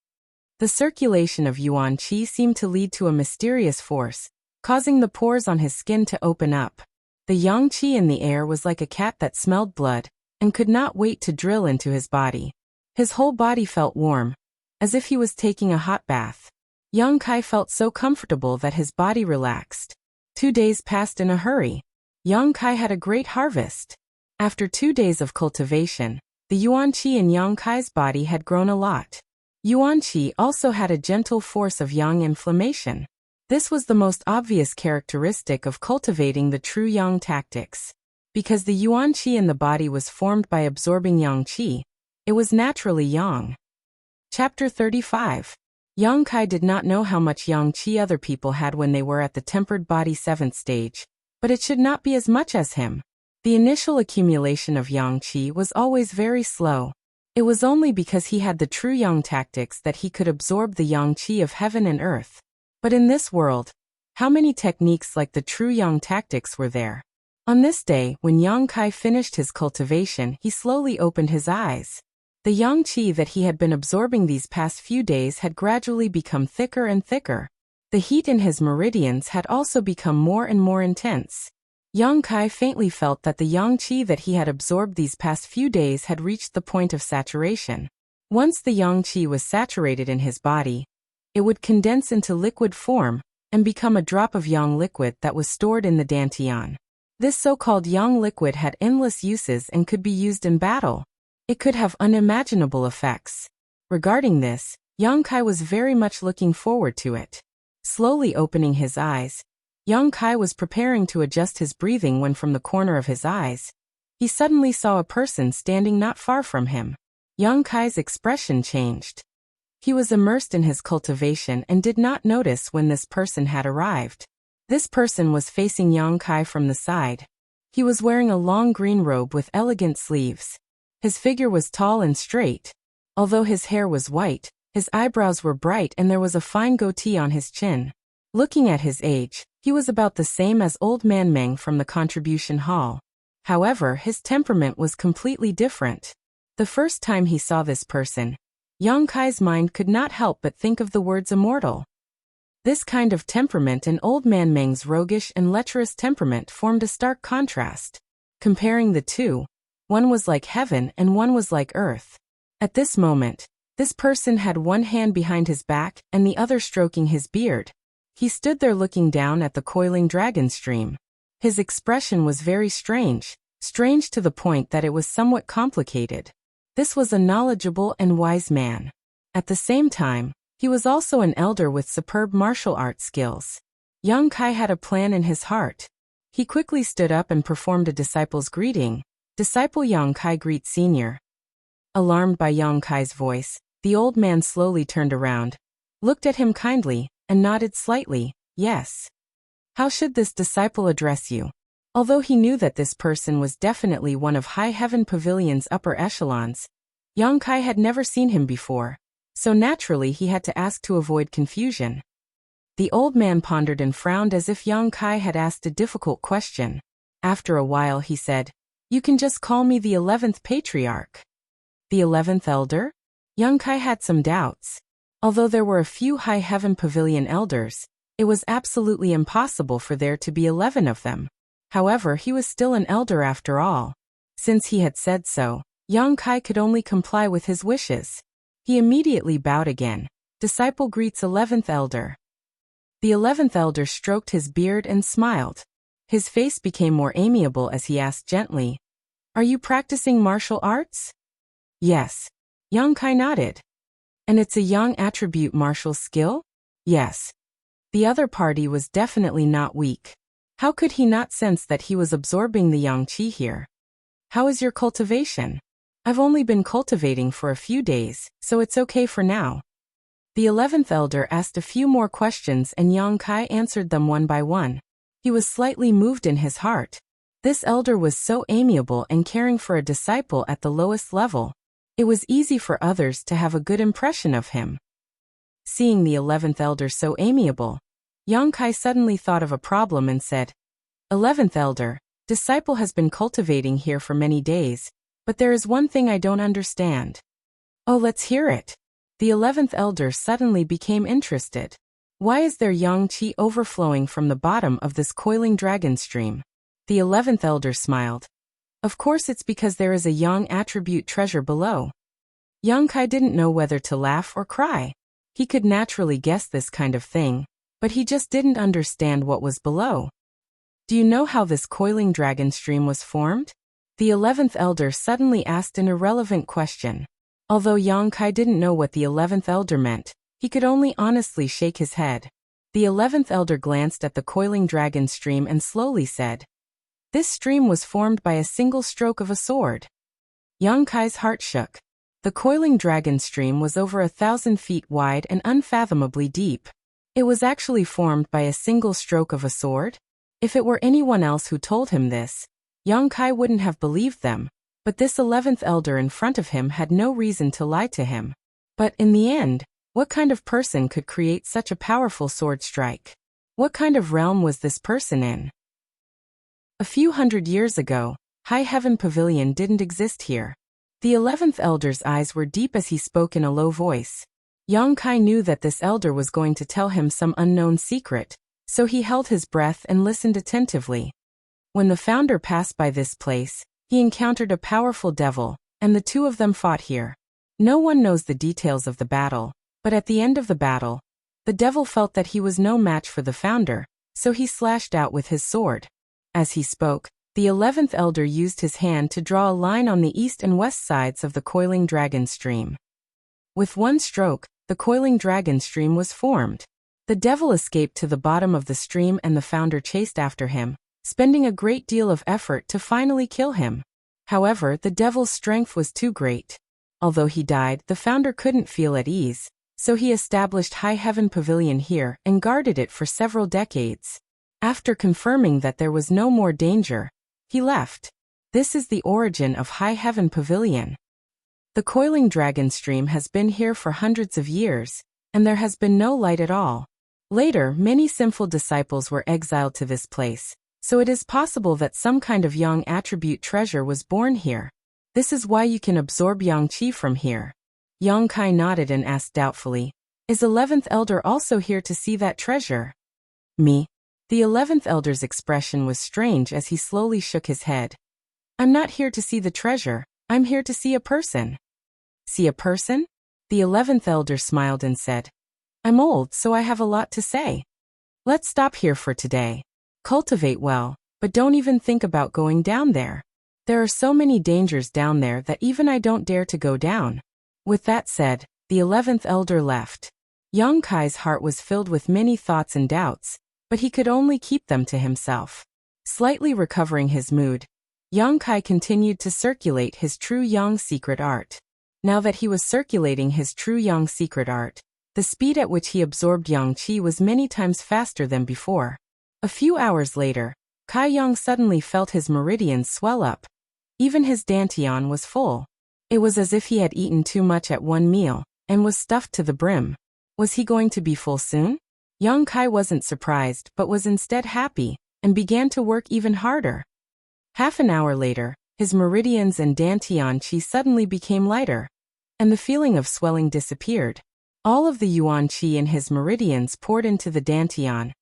The circulation of yuan qi seemed to lead to a mysterious force, causing the pores on his skin to open up. The yang qi in the air was like a cat that smelled blood, and could not wait to drill into his body. His whole body felt warm, as if he was taking a hot bath. Yang Kai felt so comfortable that his body relaxed. 2 days passed in a hurry. Yang Kai had a great harvest. After 2 days of cultivation, the yuan qi in Yang Kai's body had grown a lot. Yuan qi also had a gentle force of yang inflammation. This was the most obvious characteristic of cultivating the true yang tactics. Because the yuan qi in the body was formed by absorbing yang qi, it was naturally yang. Chapter 35. Yang Kai did not know how much yang qi other people had when they were at the tempered body 7th stage, but it should not be as much as him. The initial accumulation of yang qi was always very slow. It was only because he had the true yang tactics that he could absorb the yang qi of heaven and earth. But in this world, how many techniques like the true yang tactics were there? On this day, when Yang Kai finished his cultivation, he slowly opened his eyes. The yang qi that he had been absorbing these past few days had gradually become thicker and thicker. The heat in his meridians had also become more and more intense. Yang Kai faintly felt that the yang qi that he had absorbed these past few days had reached the point of saturation. Once the yang qi was saturated in his body, it would condense into liquid form and become a drop of yang liquid that was stored in the dantian. This so-called yang liquid had endless uses and could be used in battle. It could have unimaginable effects. Regarding this, Yang Kai was very much looking forward to it. Slowly opening his eyes, Yang Kai was preparing to adjust his breathing when from the corner of his eyes, he suddenly saw a person standing not far from him. Yang Kai's expression changed. He was immersed in his cultivation and did not notice when this person had arrived. This person was facing Yang Kai from the side. He was wearing a long green robe with elegant sleeves. His figure was tall and straight. Although his hair was white, his eyebrows were bright and there was a fine goatee on his chin. Looking at his age, he was about the same as Old Man Meng from the contribution hall. However, his temperament was completely different. The first time he saw this person, Yang Kai's mind could not help but think of the words immortal. This kind of temperament and Old Man Meng's roguish and lecherous temperament formed a stark contrast. Comparing the two, one was like heaven and one was like earth. At this moment, this person had one hand behind his back and the other stroking his beard. He stood there looking down at the coiling dragon stream. His expression was very strange to the point that it was somewhat complicated. This was a knowledgeable and wise man. At the same time, he was also an elder with superb martial arts skills. Yang Kai had a plan in his heart. He quickly stood up and performed a disciple's greeting. Disciple Yang Kai greet senior. Alarmed by Yang Kai's voice, the old man slowly turned around, looked at him kindly, and nodded slightly, yes. How should this disciple address you? Although he knew that this person was definitely one of High Heaven Pavilion's upper echelons, Yang Kai had never seen him before, so naturally he had to ask to avoid confusion. The old man pondered and frowned as if Yang Kai had asked a difficult question. After a while he said, "You can just call me the 11th Patriarch." The 11th Elder? Yang Kai had some doubts. Although there were a few High Heaven Pavilion elders, it was absolutely impossible for there to be 11 of them. However, he was still an elder after all. Since he had said so, Yang Kai could only comply with his wishes. He immediately bowed again. Disciple greets 11th Elder. The 11th Elder stroked his beard and smiled. His face became more amiable as he asked gently, "Are you practicing martial arts?" "Yes." Yang Kai nodded. "And it's a yang attribute martial skill?" "Yes." The other party was definitely not weak. How could he not sense that he was absorbing the yang qi here? "How is your cultivation?" "I've only been cultivating for a few days, so it's okay for now." The 11th Elder asked a few more questions and Yang Kai answered them one by one. He was slightly moved in his heart. This elder was so amiable and caring for a disciple at the lowest level. It was easy for others to have a good impression of him. Seeing the 11th Elder so amiable, Yang Kai suddenly thought of a problem and said, "11th Elder, disciple has been cultivating here for many days, but there is one thing I don't understand." "Oh, let's hear it." The 11th Elder suddenly became interested. "Why is there yang qi overflowing from the bottom of this coiling dragon stream?" The 11th Elder smiled. "Of course it's because there is a yang attribute treasure below." Yang Kai didn't know whether to laugh or cry. He could naturally guess this kind of thing, but he just didn't understand what was below. "Do you know how this coiling dragon stream was formed?" The 11th Elder suddenly asked an irrelevant question. Although Yang Kai didn't know what the 11th Elder meant, he could only honestly shake his head. The 11th Elder glanced at the coiling dragon stream and slowly said, "This stream was formed by a single stroke of a sword." Yang Kai's heart shook. The coiling dragon stream was over 1,000 feet wide and unfathomably deep. It was actually formed by a single stroke of a sword? If it were anyone else who told him this, Young Kai wouldn't have believed them, but this 11th elder in front of him had no reason to lie to him. But in the end, what kind of person could create such a powerful sword strike? What kind of realm was this person in? A few hundred years ago, High Heaven Pavilion didn't exist here. The 11th elder's eyes were deep as he spoke in a low voice. Young Kai knew that this elder was going to tell him some unknown secret, so he held his breath and listened attentively. When the founder passed by this place, he encountered a powerful devil, and the two of them fought here. No one knows the details of the battle, but at the end of the battle, the devil felt that he was no match for the founder, so he slashed out with his sword. As he spoke, the 11th elder used his hand to draw a line on the east and west sides of the coiling dragon stream. With one stroke, the coiling dragon stream was formed. The devil escaped to the bottom of the stream and the founder chased after him, spending a great deal of effort to finally kill him. However, the devil's strength was too great. Although he died, the founder couldn't feel at ease, so he established High Heaven Pavilion here and guarded it for several decades. After confirming that there was no more danger, he left. This is the origin of High Heaven Pavilion. The coiling dragon stream has been here for hundreds of years, and there has been no light at all. Later, many sinful disciples were exiled to this place, so it is possible that some kind of yang attribute treasure was born here. This is why you can absorb yang qi from here. Young Kai nodded and asked doubtfully, "Is 11th elder also here to see that treasure?" "Me?" The 11th elder's expression was strange as he slowly shook his head. "I'm not here to see the treasure, I'm here to see a person." "See a person?" The 11th elder smiled and said, "I'm old, so I have a lot to say. Let's stop here for today. Cultivate well, but don't even think about going down there. There are so many dangers down there that even I don't dare to go down." With that said, the 11th elder left. Young Kai's heart was filled with many thoughts and doubts, but he could only keep them to himself. Slightly recovering his mood, Young Kai continued to circulate his true yang secret art. Now that he was circulating his true yang secret art, the speed at which he absorbed yang qi was many times faster than before. A few hours later, Kai Yang suddenly felt his meridians swell up. Even his dantian was full. It was as if he had eaten too much at one meal, and was stuffed to the brim. Was he going to be full soon? Young Kai wasn't surprised but was instead happy, and began to work even harder. Half an hour later, his meridians and dantian qi suddenly became lighter, and the feeling of swelling disappeared. All of the yuan qi in his meridians poured into the dantian,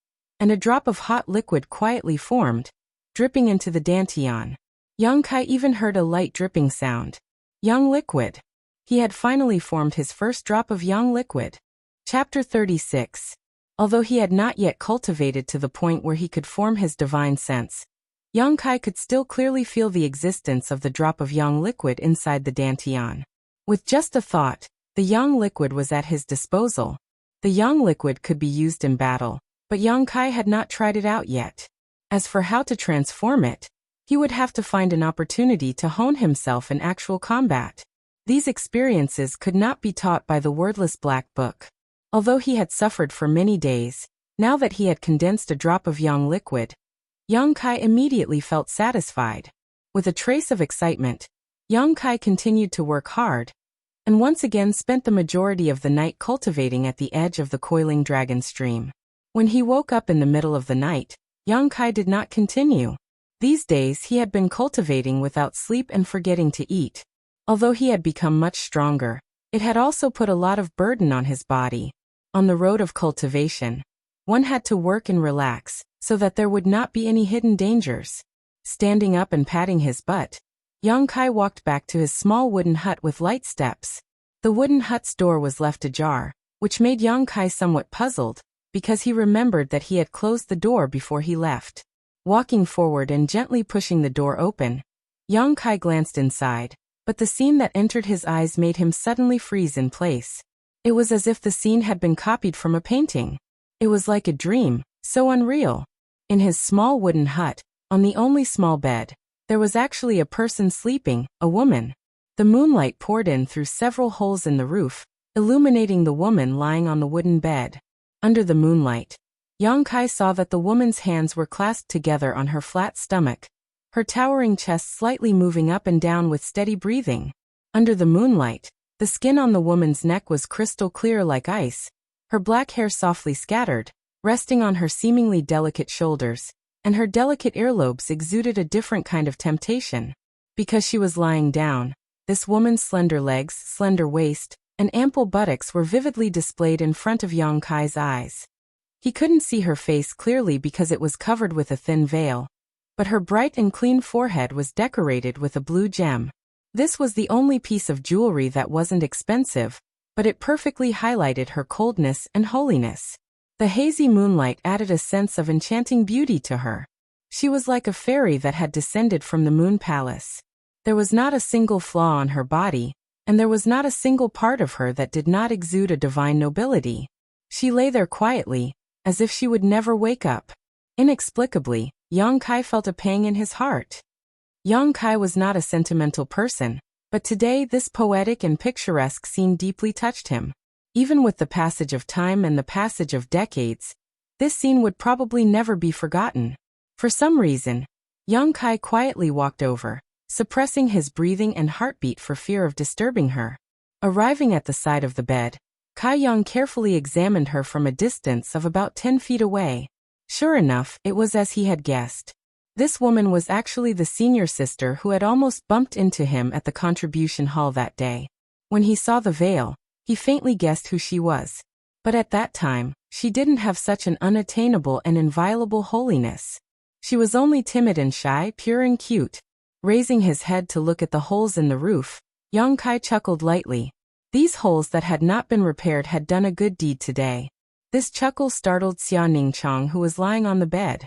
and a drop of hot liquid quietly formed, dripping into the dantian. Young Kai even heard a light dripping sound. Young liquid. He had finally formed his first drop of young liquid. Chapter 36. Although he had not yet cultivated to the point where he could form his divine sense, Young Kai could still clearly feel the existence of the drop of young liquid inside the dantian. With just a thought, the young liquid was at his disposal. The young liquid could be used in battle, but Young Kai had not tried it out yet. As for how to transform it, he would have to find an opportunity to hone himself in actual combat. These experiences could not be taught by the wordless black book. Although he had suffered for many days, now that he had condensed a drop of young liquid, Young Kai immediately felt satisfied. With a trace of excitement, Young Kai continued to work hard, and once again spent the majority of the night cultivating at the edge of the coiling dragon stream. When he woke up in the middle of the night, Young Kai did not continue. These days he had been cultivating without sleep and forgetting to eat. Although he had become much stronger, it had also put a lot of burden on his body. On the road of cultivation, one had to work and relax, so that there would not be any hidden dangers. Standing up and patting his butt, Young Kai walked back to his small wooden hut with light steps. The wooden hut's door was left ajar, which made Young Kai somewhat puzzled, because he remembered that he had closed the door before he left. Walking forward and gently pushing the door open, Young Kai glanced inside, but the scene that entered his eyes made him suddenly freeze in place. It was as if the scene had been copied from a painting. It was like a dream, so unreal. In his small wooden hut, on the only small bed, there was actually a person sleeping, a woman. The moonlight poured in through several holes in the roof, illuminating the woman lying on the wooden bed. Under the moonlight, Young Kai saw that the woman's hands were clasped together on her flat stomach. her towering chest slightly moving up and down with steady breathing. Under the moonlight, the skin on the woman's neck was crystal clear like ice, her black hair softly scattered, resting on her seemingly delicate shoulders, and her delicate earlobes exuded a different kind of temptation. Because she was lying down, this woman's slender legs, slender waist, and ample buttocks were vividly displayed in front of Yang Kai's eyes. He couldn't see her face clearly because it was covered with a thin veil, but her bright and clean forehead was decorated with a blue gem. This was the only piece of jewelry that wasn't expensive, but it perfectly highlighted her coldness and holiness. The hazy moonlight added a sense of enchanting beauty to her. She was like a fairy that had descended from the moon palace. There was not a single flaw on her body, and there was not a single part of her that did not exude a divine nobility. She lay there quietly, as if she would never wake up. Inexplicably, Yang Kai felt a pang in his heart. Yang Kai was not a sentimental person, but today this poetic and picturesque scene deeply touched him. Even with the passage of time and the passage of decades, this scene would probably never be forgotten. For some reason, Yang Kai quietly walked over, suppressing his breathing and heartbeat for fear of disturbing her. Arriving at the side of the bed, Kai Yang carefully examined her from a distance of about 10 feet away. Sure enough, it was as he had guessed. This woman was actually the senior sister who had almost bumped into him at the contribution hall that day. When he saw the veil, he faintly guessed who she was. But at that time, she didn't have such an unattainable and inviolable holiness. She was only timid and shy, pure and cute. Raising his head to look at the holes in the roof, Yang Kai chuckled lightly. These holes that had not been repaired had done a good deed today. This chuckle startled Xia Ningchang, who was lying on the bed.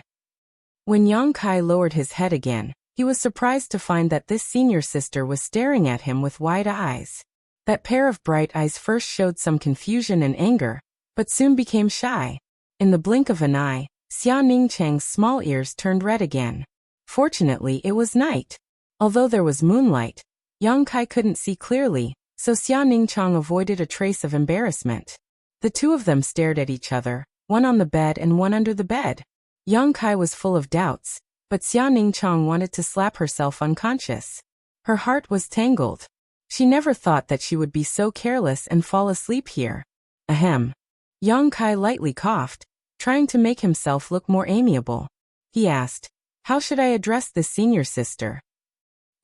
When Yang Kai lowered his head again, he was surprised to find that this senior sister was staring at him with wide eyes. That pair of bright eyes first showed some confusion and anger, but soon became shy. In the blink of an eye, Xia Ningchang's small ears turned red again. Fortunately, it was night. Although there was moonlight, Yang Kai couldn't see clearly, so Xia Ningchang avoided a trace of embarrassment. The two of them stared at each other, one on the bed and one under the bed. Yang Kai was full of doubts, but Xia Ningchang wanted to slap herself unconscious. Her heart was tangled. She never thought that she would be so careless and fall asleep here. Ahem. Yang Kai lightly coughed, trying to make himself look more amiable. He asked, "How should I address this senior sister?"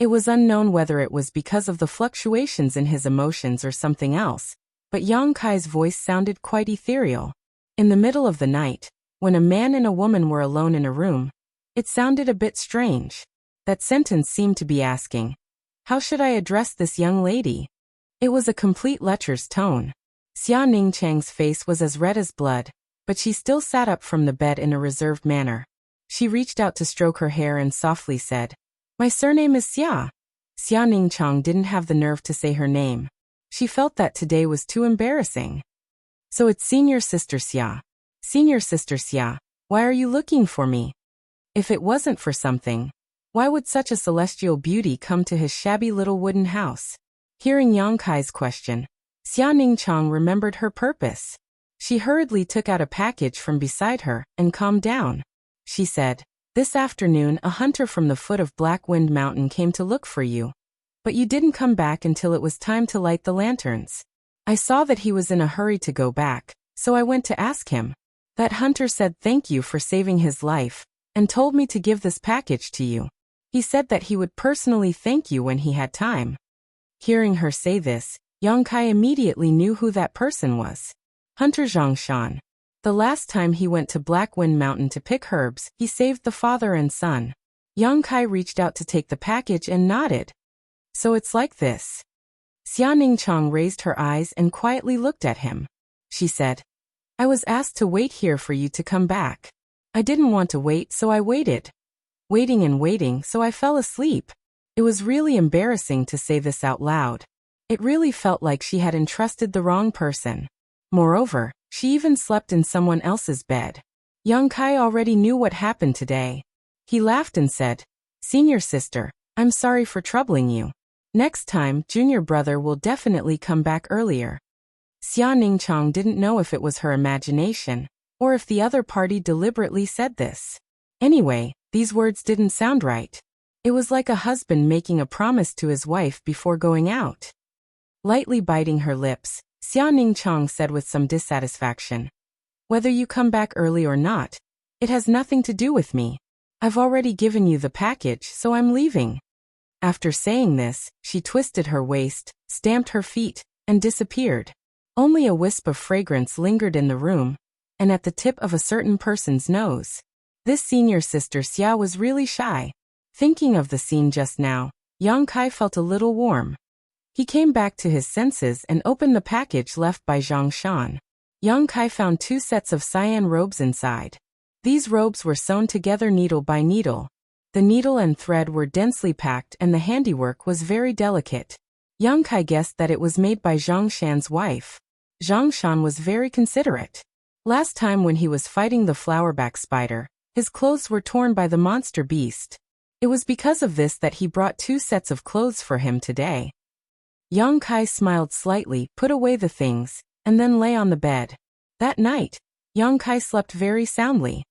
It was unknown whether it was because of the fluctuations in his emotions or something else, but Yang Kai's voice sounded quite ethereal. In the middle of the night, when a man and a woman were alone in a room, it sounded a bit strange. That sentence seemed to be asking, "How should I address this young lady?" It was a complete lecher's tone. Xia Ningchang's face was as red as blood, but she still sat up from the bed in a reserved manner. She reached out to stroke her hair and softly said, "My surname is Xia." Xia Ningchang didn't have the nerve to say her name. She felt that today was too embarrassing. "So it's Senior Sister Xia. Senior Sister Xia, why are you looking for me? If it wasn't for something, why would such a celestial beauty come to his shabby little wooden house?" Hearing Yang Kai's question, Xia Ningchang remembered her purpose. She hurriedly took out a package from beside her and calmed down. She said, "This afternoon a hunter from the foot of Black Wind Mountain came to look for you. But you didn't come back until it was time to light the lanterns. I saw that he was in a hurry to go back, so I went to ask him. That hunter said thank you for saving his life, and told me to give this package to you. He said that he would personally thank you when he had time." Hearing her say this, Yang Kai immediately knew who that person was. Hunter Zhongshan. The last time he went to Black Wind Mountain to pick herbs, he saved the father and son. Yang Kai reached out to take the package and nodded. "So it's like this." Xia Ningchang raised her eyes and quietly looked at him. She said, "I was asked to wait here for you to come back. I didn't want to wait, so I waited. Waiting and waiting, so I fell asleep." It was really embarrassing to say this out loud. It really felt like she had entrusted the wrong person. Moreover, she even slept in someone else's bed. Yang Kai already knew what happened today. He laughed and said, "Senior sister, I'm sorry for troubling you. Next time, junior brother will definitely come back earlier." Xia Ningchang didn't know if it was her imagination, or if the other party deliberately said this. Anyway, these words didn't sound right. It was like a husband making a promise to his wife before going out. Lightly biting her lips, Xia Ningchang said with some dissatisfaction. Whether you come back early or not, it has nothing to do with me. I've already given you the package, so I'm leaving. After saying this, she twisted her waist, stamped her feet, and disappeared. Only a wisp of fragrance lingered in the room, and at the tip of a certain person's nose. This senior sister Xia was really shy. Thinking of the scene just now, Yang Kai felt a little warm. He came back to his senses and opened the package left by Zhang Shan. Yang Kai found 2 sets of cyan robes inside. These robes were sewn together needle by needle. The needle and thread were densely packed and the handiwork was very delicate. Yang Kai guessed that it was made by Zhang Shan's wife. Zhang Shan was very considerate. Last time when he was fighting the flowerback spider, his clothes were torn by the monster beast. It was because of this that he brought 2 sets of clothes for him today. Yang Kai smiled slightly, put away the things, and then lay on the bed. That night, Yang Kai slept very soundly.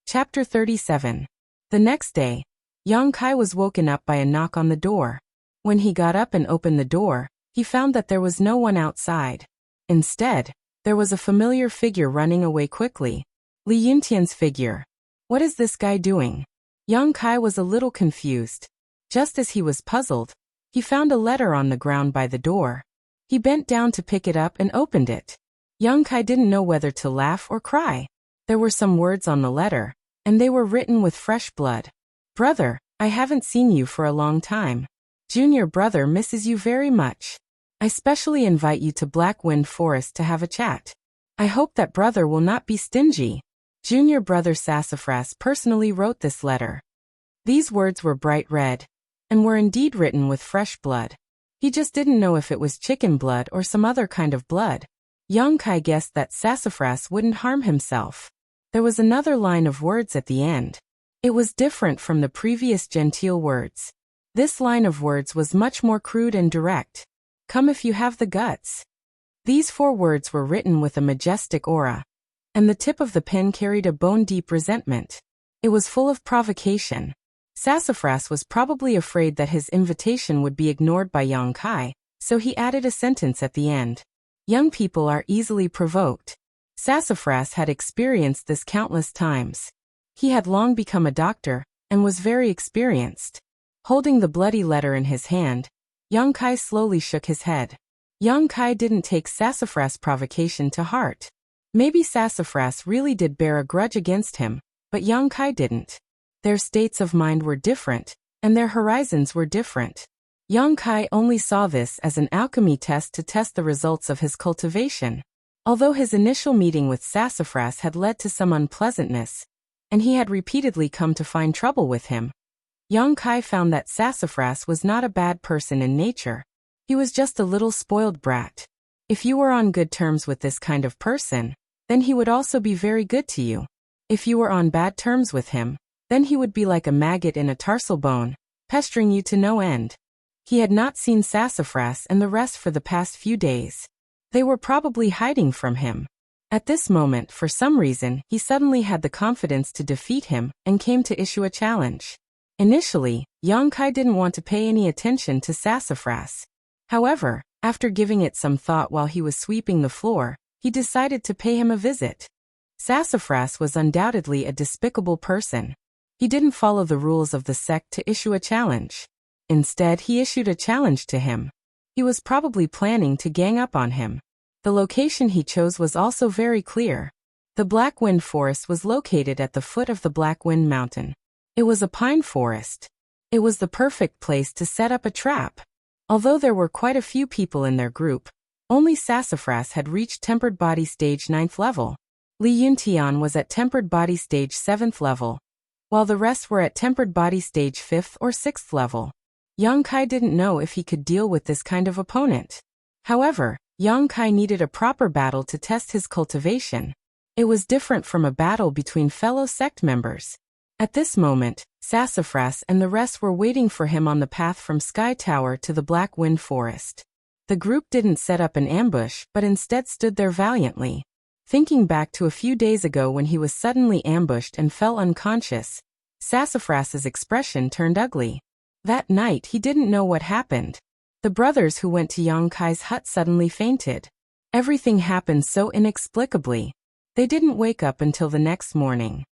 Chapter 37. The next day, Yang Kai was woken up by a knock on the door. When he got up and opened the door, he found that there was no one outside. Instead, there was a familiar figure running away quickly. Li Yuntian's figure. What is this guy doing? Yang Kai was a little confused. Just as he was puzzled, he found a letter on the ground by the door. He bent down to pick it up and opened it. Yang Kai didn't know whether to laugh or cry. There were some words on the letter, and they were written with fresh blood. Brother, I haven't seen you for a long time. Junior brother misses you very much. I specially invite you to Black Wind Forest to have a chat. I hope that brother will not be stingy. Junior brother Sassafras personally wrote this letter. These words were bright red, and were indeed written with fresh blood. He just didn't know if it was chicken blood or some other kind of blood. Yang Kai guessed that Sassafras wouldn't harm himself. There was another line of words at the end. It was different from the previous genteel words. This line of words was much more crude and direct. Come if you have the guts. These 4 words were written with a majestic aura, and the tip of the pen carried a bone-deep resentment. It was full of provocation. Sassafras was probably afraid that his invitation would be ignored by Yang Kai, so he added a sentence at the end. Young people are easily provoked. Sassafras had experienced this countless times. He had long become a doctor, and was very experienced. Holding the bloody letter in his hand, Yang Kai slowly shook his head. Yang Kai didn't take Sassafras' provocation to heart. Maybe Sassafras really did bear a grudge against him, but Yang Kai didn't. Their states of mind were different, and their horizons were different. Yang Kai only saw this as an alchemy test to test the results of his cultivation. Although his initial meeting with Sassafras had led to some unpleasantness, and he had repeatedly come to find trouble with him, Yang Kai found that Sassafras was not a bad person in nature. He was just a little spoiled brat. If you were on good terms with this kind of person, then he would also be very good to you. If you were on bad terms with him, then he would be like a maggot in a tarsal bone, pestering you to no end. He had not seen Sassafras and the rest for the past few days. They were probably hiding from him. At this moment, for some reason, he suddenly had the confidence to defeat him and came to issue a challenge. Initially, Yang Kai didn't want to pay any attention to Sassafras. However, after giving it some thought while he was sweeping the floor, he decided to pay him a visit. Sassafras was undoubtedly a despicable person. He didn't follow the rules of the sect to issue a challenge. Instead, he issued a challenge to him. He was probably planning to gang up on him. The location he chose was also very clear. The Black Wind Forest was located at the foot of the Black Wind Mountain. It was a pine forest. It was the perfect place to set up a trap. Although there were quite a few people in their group, only Sassafras had reached Tempered Body Stage 9th level. Li Yuntian was at Tempered Body Stage 7th level, while the rest were at Tempered Body Stage 5th or 6th level. Yang Kai didn't know if he could deal with this kind of opponent. However, Yang Kai needed a proper battle to test his cultivation. It was different from a battle between fellow sect members. At this moment, Sassafras and the rest were waiting for him on the path from Sky Tower to the Black Wind Forest. The group didn't set up an ambush but instead stood there valiantly. Thinking back to a few days ago when he was suddenly ambushed and fell unconscious, Sassafras's expression turned ugly. That night he didn't know what happened. The brothers who went to Yang Kai's hut suddenly fainted. Everything happened so inexplicably. They didn't wake up until the next morning.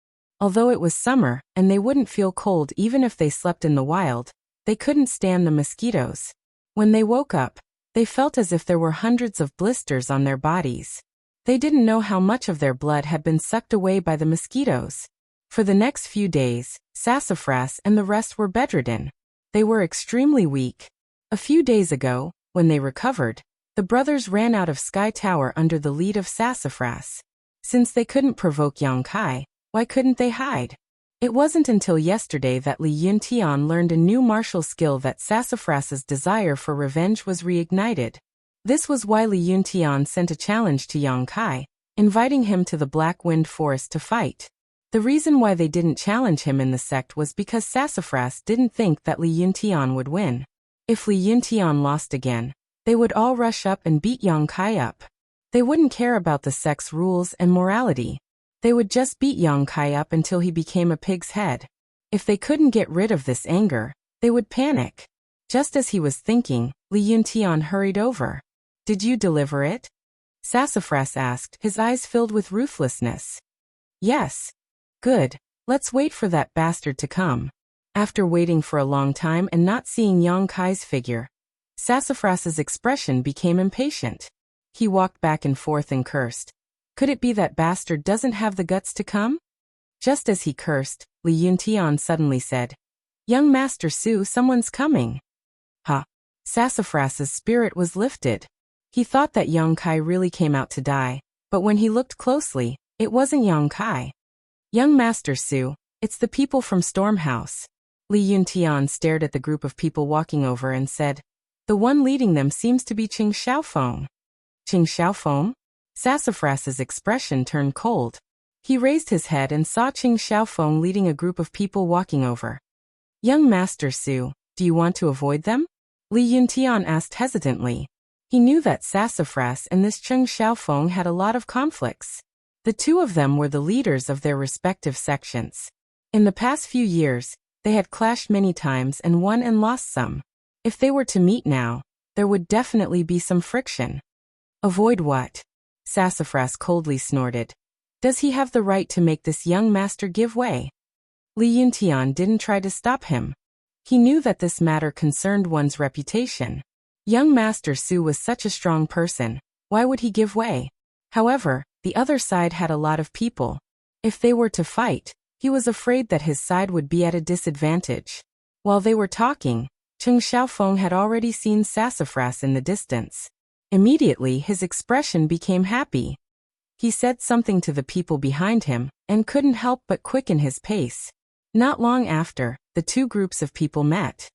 Although it was summer, and they wouldn't feel cold even if they slept in the wild, they couldn't stand the mosquitoes. When they woke up, they felt as if there were hundreds of blisters on their bodies. They didn't know how much of their blood had been sucked away by the mosquitoes. For the next few days, Sassafras and the rest were bedridden. They were extremely weak. A few days ago, when they recovered, the brothers ran out of Sky Tower under the lead of Sassafras. Since they couldn't provoke Yang Kai, why couldn't they hide? It wasn't until yesterday that Li Yuntian learned a new martial skill that Sassafras's desire for revenge was reignited. This was why Li Yuntian sent a challenge to Yang Kai, inviting him to the Black Wind Forest to fight. The reason why they didn't challenge him in the sect was because Sassafras didn't think that Li Yuntian would win. If Li Yuntian lost again, they would all rush up and beat Yang Kai up. They wouldn't care about the sect's rules and morality. They would just beat Yang Kai up until he became a pig's head. If they couldn't get rid of this anger, they would panic. Just as he was thinking, Li Yuntian hurried over. "Did you deliver it?" Sassafras asked, his eyes filled with ruthlessness. "Yes." "Good. Let's wait for that bastard to come." After waiting for a long time and not seeing Yang Kai's figure, Sassafras's expression became impatient. He walked back and forth and cursed. Could it be that bastard doesn't have the guts to come? Just as he cursed, Li Yuntian suddenly said, "Young Master Su, someone's coming." Ha! Sassafras's spirit was lifted. He thought that Yang Kai really came out to die, but when he looked closely, it wasn't Yang Kai. "Young Master Su, it's the people from Storm House." Li Yuntian stared at the group of people walking over and said, "The one leading them seems to be Qing Xiaofeng." "Qing Xiaofeng?" Sassafras's expression turned cold. He raised his head and saw Qing Xiaofeng leading a group of people walking over. "Young Master Su, do you want to avoid them?" Li Yuntian asked hesitantly. He knew that Sassafras and this Qing Xiaofeng had a lot of conflicts. The two of them were the leaders of their respective sections. In the past few years, they had clashed many times and won and lost some. If they were to meet now, there would definitely be some friction. "Avoid what?" Sassafras coldly snorted. "Does he have the right to make this young master give way?" Li Yuntian didn't try to stop him. He knew that this matter concerned one's reputation. Young Master Su was such a strong person, why would he give way? However, the other side had a lot of people. If they were to fight, he was afraid that his side would be at a disadvantage. While they were talking, Qing Xiaofeng had already seen Sassafras in the distance. Immediately his expression became happy. He said something to the people behind him, and couldn't help but quicken his pace. Not long after, the two groups of people met.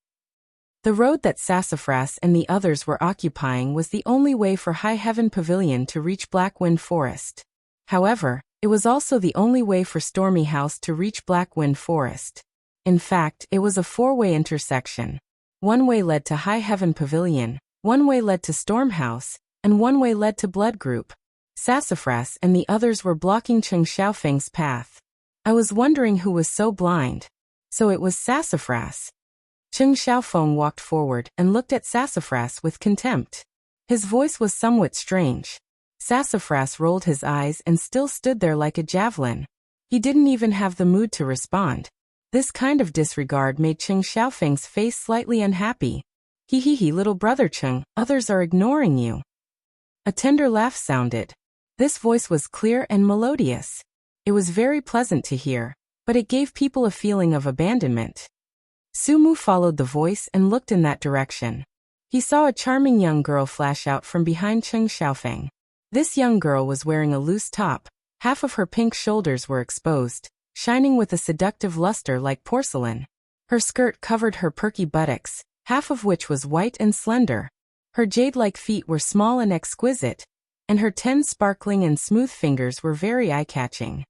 The road that Sassafras and the others were occupying was the only way for High Heaven Pavilion to reach Black Wind Forest. However, it was also the only way for Stormy House to reach Black Wind Forest. In fact, it was a four-way intersection. One way led to High Heaven Pavilion, one way led to Storm House, and one way led to Blood Group. Sassafras and the others were blocking Qing Xiaofeng's path. I was wondering who was so blind. So it was Sassafras. Qing Xiaofeng walked forward and looked at Sassafras with contempt. His voice was somewhat strange. Sassafras rolled his eyes and still stood there like a javelin. He didn't even have the mood to respond. This kind of disregard made Qing Xiaofeng's face slightly unhappy. "Hee, little brother Qing, others are ignoring you." A tender laugh sounded. This voice was clear and melodious. It was very pleasant to hear, but it gave people a feeling of abandonment. Sumu followed the voice and looked in that direction. He saw a charming young girl flash out from behind Qing Xiaofeng. This young girl was wearing a loose top. Half of her pink shoulders were exposed, shining with a seductive luster like porcelain. Her skirt covered her perky buttocks, half of which was white and slender. Her jade-like feet were small and exquisite, and her 10 sparkling and smooth fingers were very eye-catching.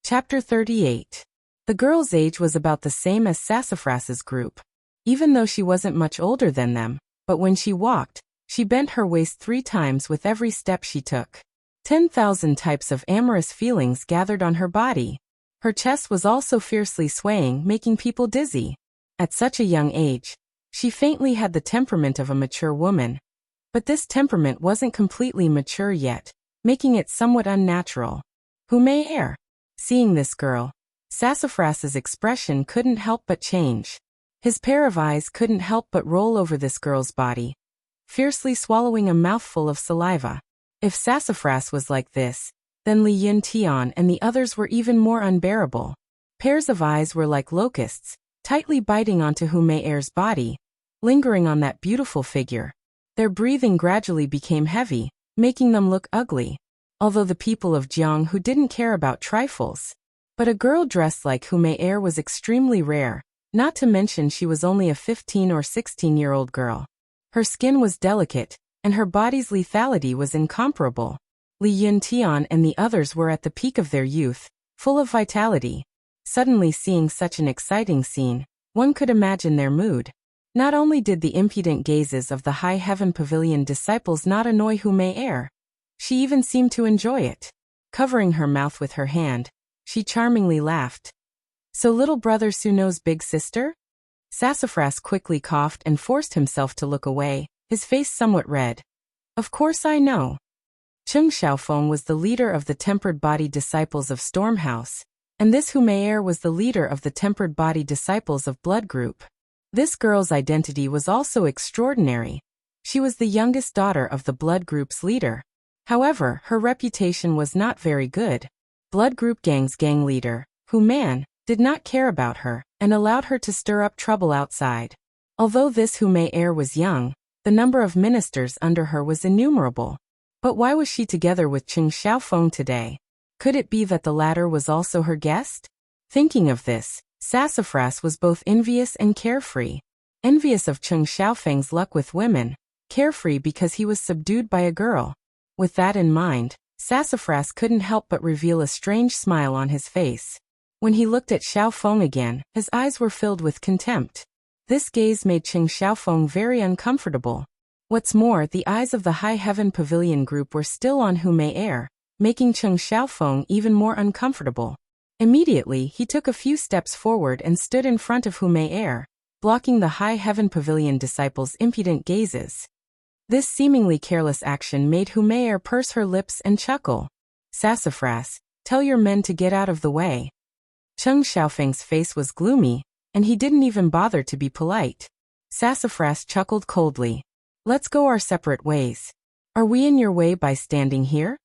Chapter 38. The girl's age was about the same as Sassafras's group, even though she wasn't much older than them, but when she walked, she bent her waist 3 times with every step she took. 10,000 types of amorous feelings gathered on her body. Her chest was also fiercely swaying, making people dizzy. At such a young age, she faintly had the temperament of a mature woman. But this temperament wasn't completely mature yet, making it somewhat unnatural. Humayer. Seeing this girl, Sassafras's expression couldn't help but change. His pair of eyes couldn't help but roll over this girl's body, fiercely swallowing a mouthful of saliva. If Sassafras was like this, then Li Yuntian and the others were even more unbearable. Pairs of eyes were like locusts, tightly biting onto Humayer's body, lingering on that beautiful figure. Their breathing gradually became heavy, making them look ugly. Although the people of Jiang who didn't care about trifles. But a girl dressed like Humayer was extremely rare, not to mention she was only a 15 or 16-year-old girl. Her skin was delicate, and her body's lethality was incomparable. Li Yuntian and the others were at the peak of their youth, full of vitality. Suddenly seeing such an exciting scene, one could imagine their mood. Not only did the impudent gazes of the High Heaven Pavilion disciples not annoy Humayer, she even seemed to enjoy it. Covering her mouth with her hand, she charmingly laughed. So little brother Suno's big sister? Sassafras quickly coughed and forced himself to look away, his face somewhat red. Of course I know. Cheng Xiaofeng was the leader of the Tempered Body Disciples of Stormhouse, and this Humayer was the leader of the Tempered Body Disciples of Blood Group. This girl's identity was also extraordinary. She was the youngest daughter of the Blood Group's leader. However, her reputation was not very good. Blood Group Gang's gang leader, Hu Man, did not care about her, and allowed her to stir up trouble outside. Although this Humayer was young, the number of ministers under her was innumerable. But why was she together with Cheng Xiaofeng today? Could it be that the latter was also her guest? Thinking of this, Sassafras was both envious and carefree. Envious of Cheng Xiaofeng's luck with women, carefree because he was subdued by a girl. With that in mind, Sassafras couldn't help but reveal a strange smile on his face. When he looked at Xiaofeng again, his eyes were filled with contempt. This gaze made Cheng Xiaofeng very uncomfortable. What's more, the eyes of the High Heaven Pavilion group were still on Humayer, making Cheng Xiaofeng even more uncomfortable. Immediately, he took a few steps forward and stood in front of Humayer, blocking the High Heaven Pavilion disciples' impudent gazes. This seemingly careless action made Humayer purse her lips and chuckle. Sassafras, tell your men to get out of the way. Cheng Xiaofeng's face was gloomy, and he didn't even bother to be polite. Sassafras chuckled coldly. Let's go our separate ways. Are we in your way by standing here?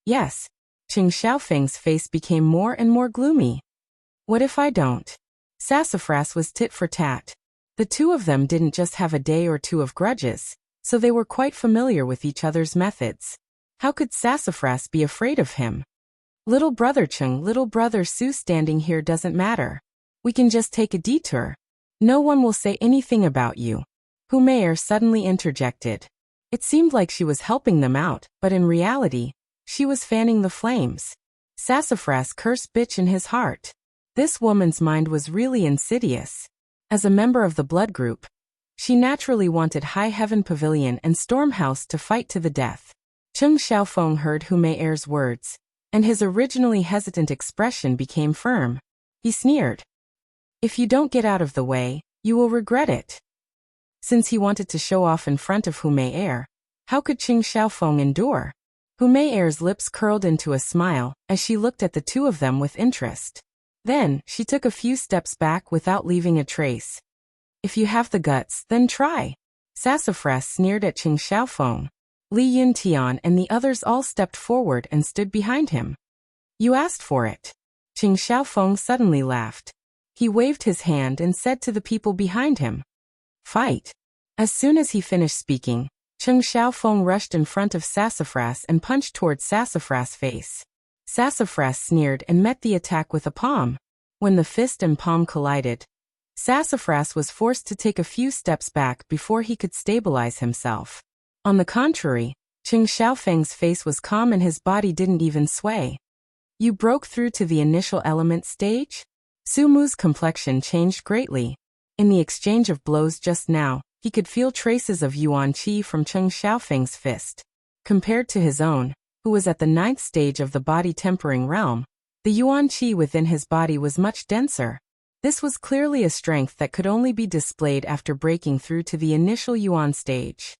Yes. Cheng Xiaofeng's face became more and more gloomy. What if I don't? Sassafras was tit for tat. The two of them didn't just have a day or two of grudges, so they were quite familiar with each other's methods. How could Sassafras be afraid of him? Little brother Cheng, little brother Su, standing here doesn't matter. We can just take a detour. No one will say anything about you. Humayer suddenly interjected. It seemed like she was helping them out, but in reality, she was fanning the flames. Sassafras cursed bitch in his heart. This woman's mind was really insidious. As a member of the Blood Group, she naturally wanted High Heaven Pavilion and Stormhouse to fight to the death. Cheng Xiaofeng heard Humayer's words, and his originally hesitant expression became firm. He sneered. If you don't get out of the way, you will regret it. Since he wanted to show off in front of Humayer, how could Cheng Xiaofeng endure? Humayer's lips curled into a smile as she looked at the two of them with interest. Then, she took a few steps back without leaving a trace. If you have the guts, then try. Sassafras sneered at Cheng Xiaofeng. Li Yuntian and the others all stepped forward and stood behind him. You asked for it. Cheng Xiaofeng suddenly laughed. He waved his hand and said to the people behind him, Fight. As soon as he finished speaking, Cheng Xiaofeng rushed in front of Sassafras and punched towards Sassafras' face. Sassafras sneered and met the attack with a palm. When the fist and palm collided, Sassafras was forced to take a few steps back before he could stabilize himself. On the contrary, Cheng Xiaofeng's face was calm and his body didn't even sway. You broke through to the initial element stage? Su Mu's complexion changed greatly. In the exchange of blows just now, he could feel traces of Yuan Qi from Cheng Xiaofeng's fist. Compared to his own, who was at the 9th stage of the body tempering realm, The yuan qi within his body was much denser. This was clearly a strength that could only be displayed after breaking through to the initial yuan stage.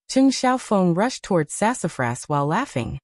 Cheng Xiaofeng rushed towards Sassafras while laughing.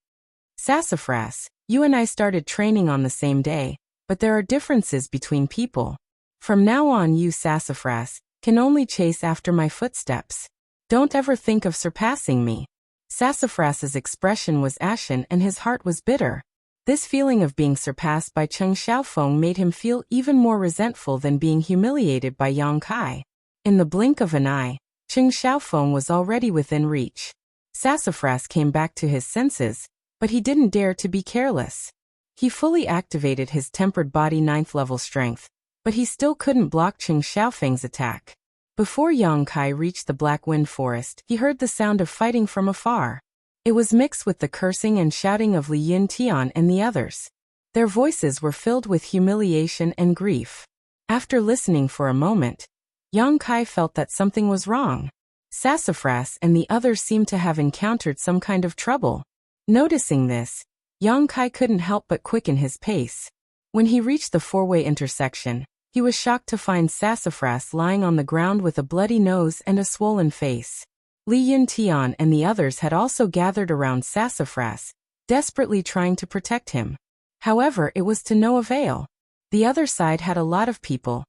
Sassafras, you and I started training on the same day, but there are differences between people. From now on you, Sassafras, can only chase after my footsteps. Don't ever think of surpassing me. Sassafras's expression was ashen and his heart was bitter. This feeling of being surpassed by Cheng Xiaofeng made him feel even more resentful than being humiliated by Yang Kai. In the blink of an eye, Cheng Xiaofeng was already within reach. Sassafras came back to his senses, but he didn't dare to be careless. He fully activated his tempered body 9th level strength, but he still couldn't block Cheng Xiaofeng's attack. Before Yang Kai reached the Black Wind Forest, he heard the sound of fighting from afar. It was mixed with the cursing and shouting of Li Yuntian and the others. Their voices were filled with humiliation and grief. After listening for a moment, Yang Kai felt that something was wrong. Sassafras and the others seemed to have encountered some kind of trouble. Noticing this, Yang Kai couldn't help but quicken his pace. When he reached the four-way intersection, he was shocked to find Sassafras lying on the ground with a bloody nose and a swollen face. Li Yuntian and the others had also gathered around Sassafras, desperately trying to protect him. However, it was to no avail. The other side had a lot of people,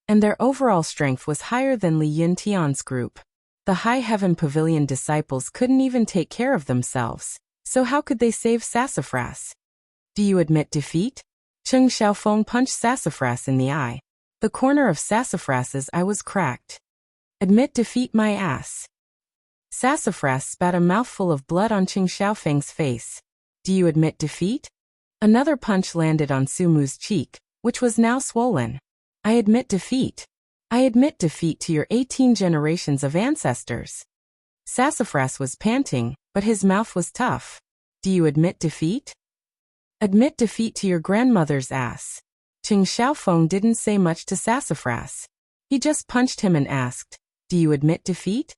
and their overall strength was higher than Li Yuntian's group. The High Heaven Pavilion disciples couldn't even take care of themselves, so how could they save Sassafras? Do you admit defeat? Cheng Xiaofeng punched Sassafras in the eye. The corner of Sassafras's eye was cracked. Admit defeat, my ass. Sassafras spat a mouthful of blood on Cheng Xiaofeng's face. Do you admit defeat? Another punch landed on Su Mu's cheek, which was now swollen. I admit defeat. I admit defeat to your 18 generations of ancestors. Sassafras was panting, but his mouth was tough. Do you admit defeat? Admit defeat to your grandmother's ass. Cheng Xiaofeng didn't say much to Sassafras. He just punched him and asked, do you admit defeat?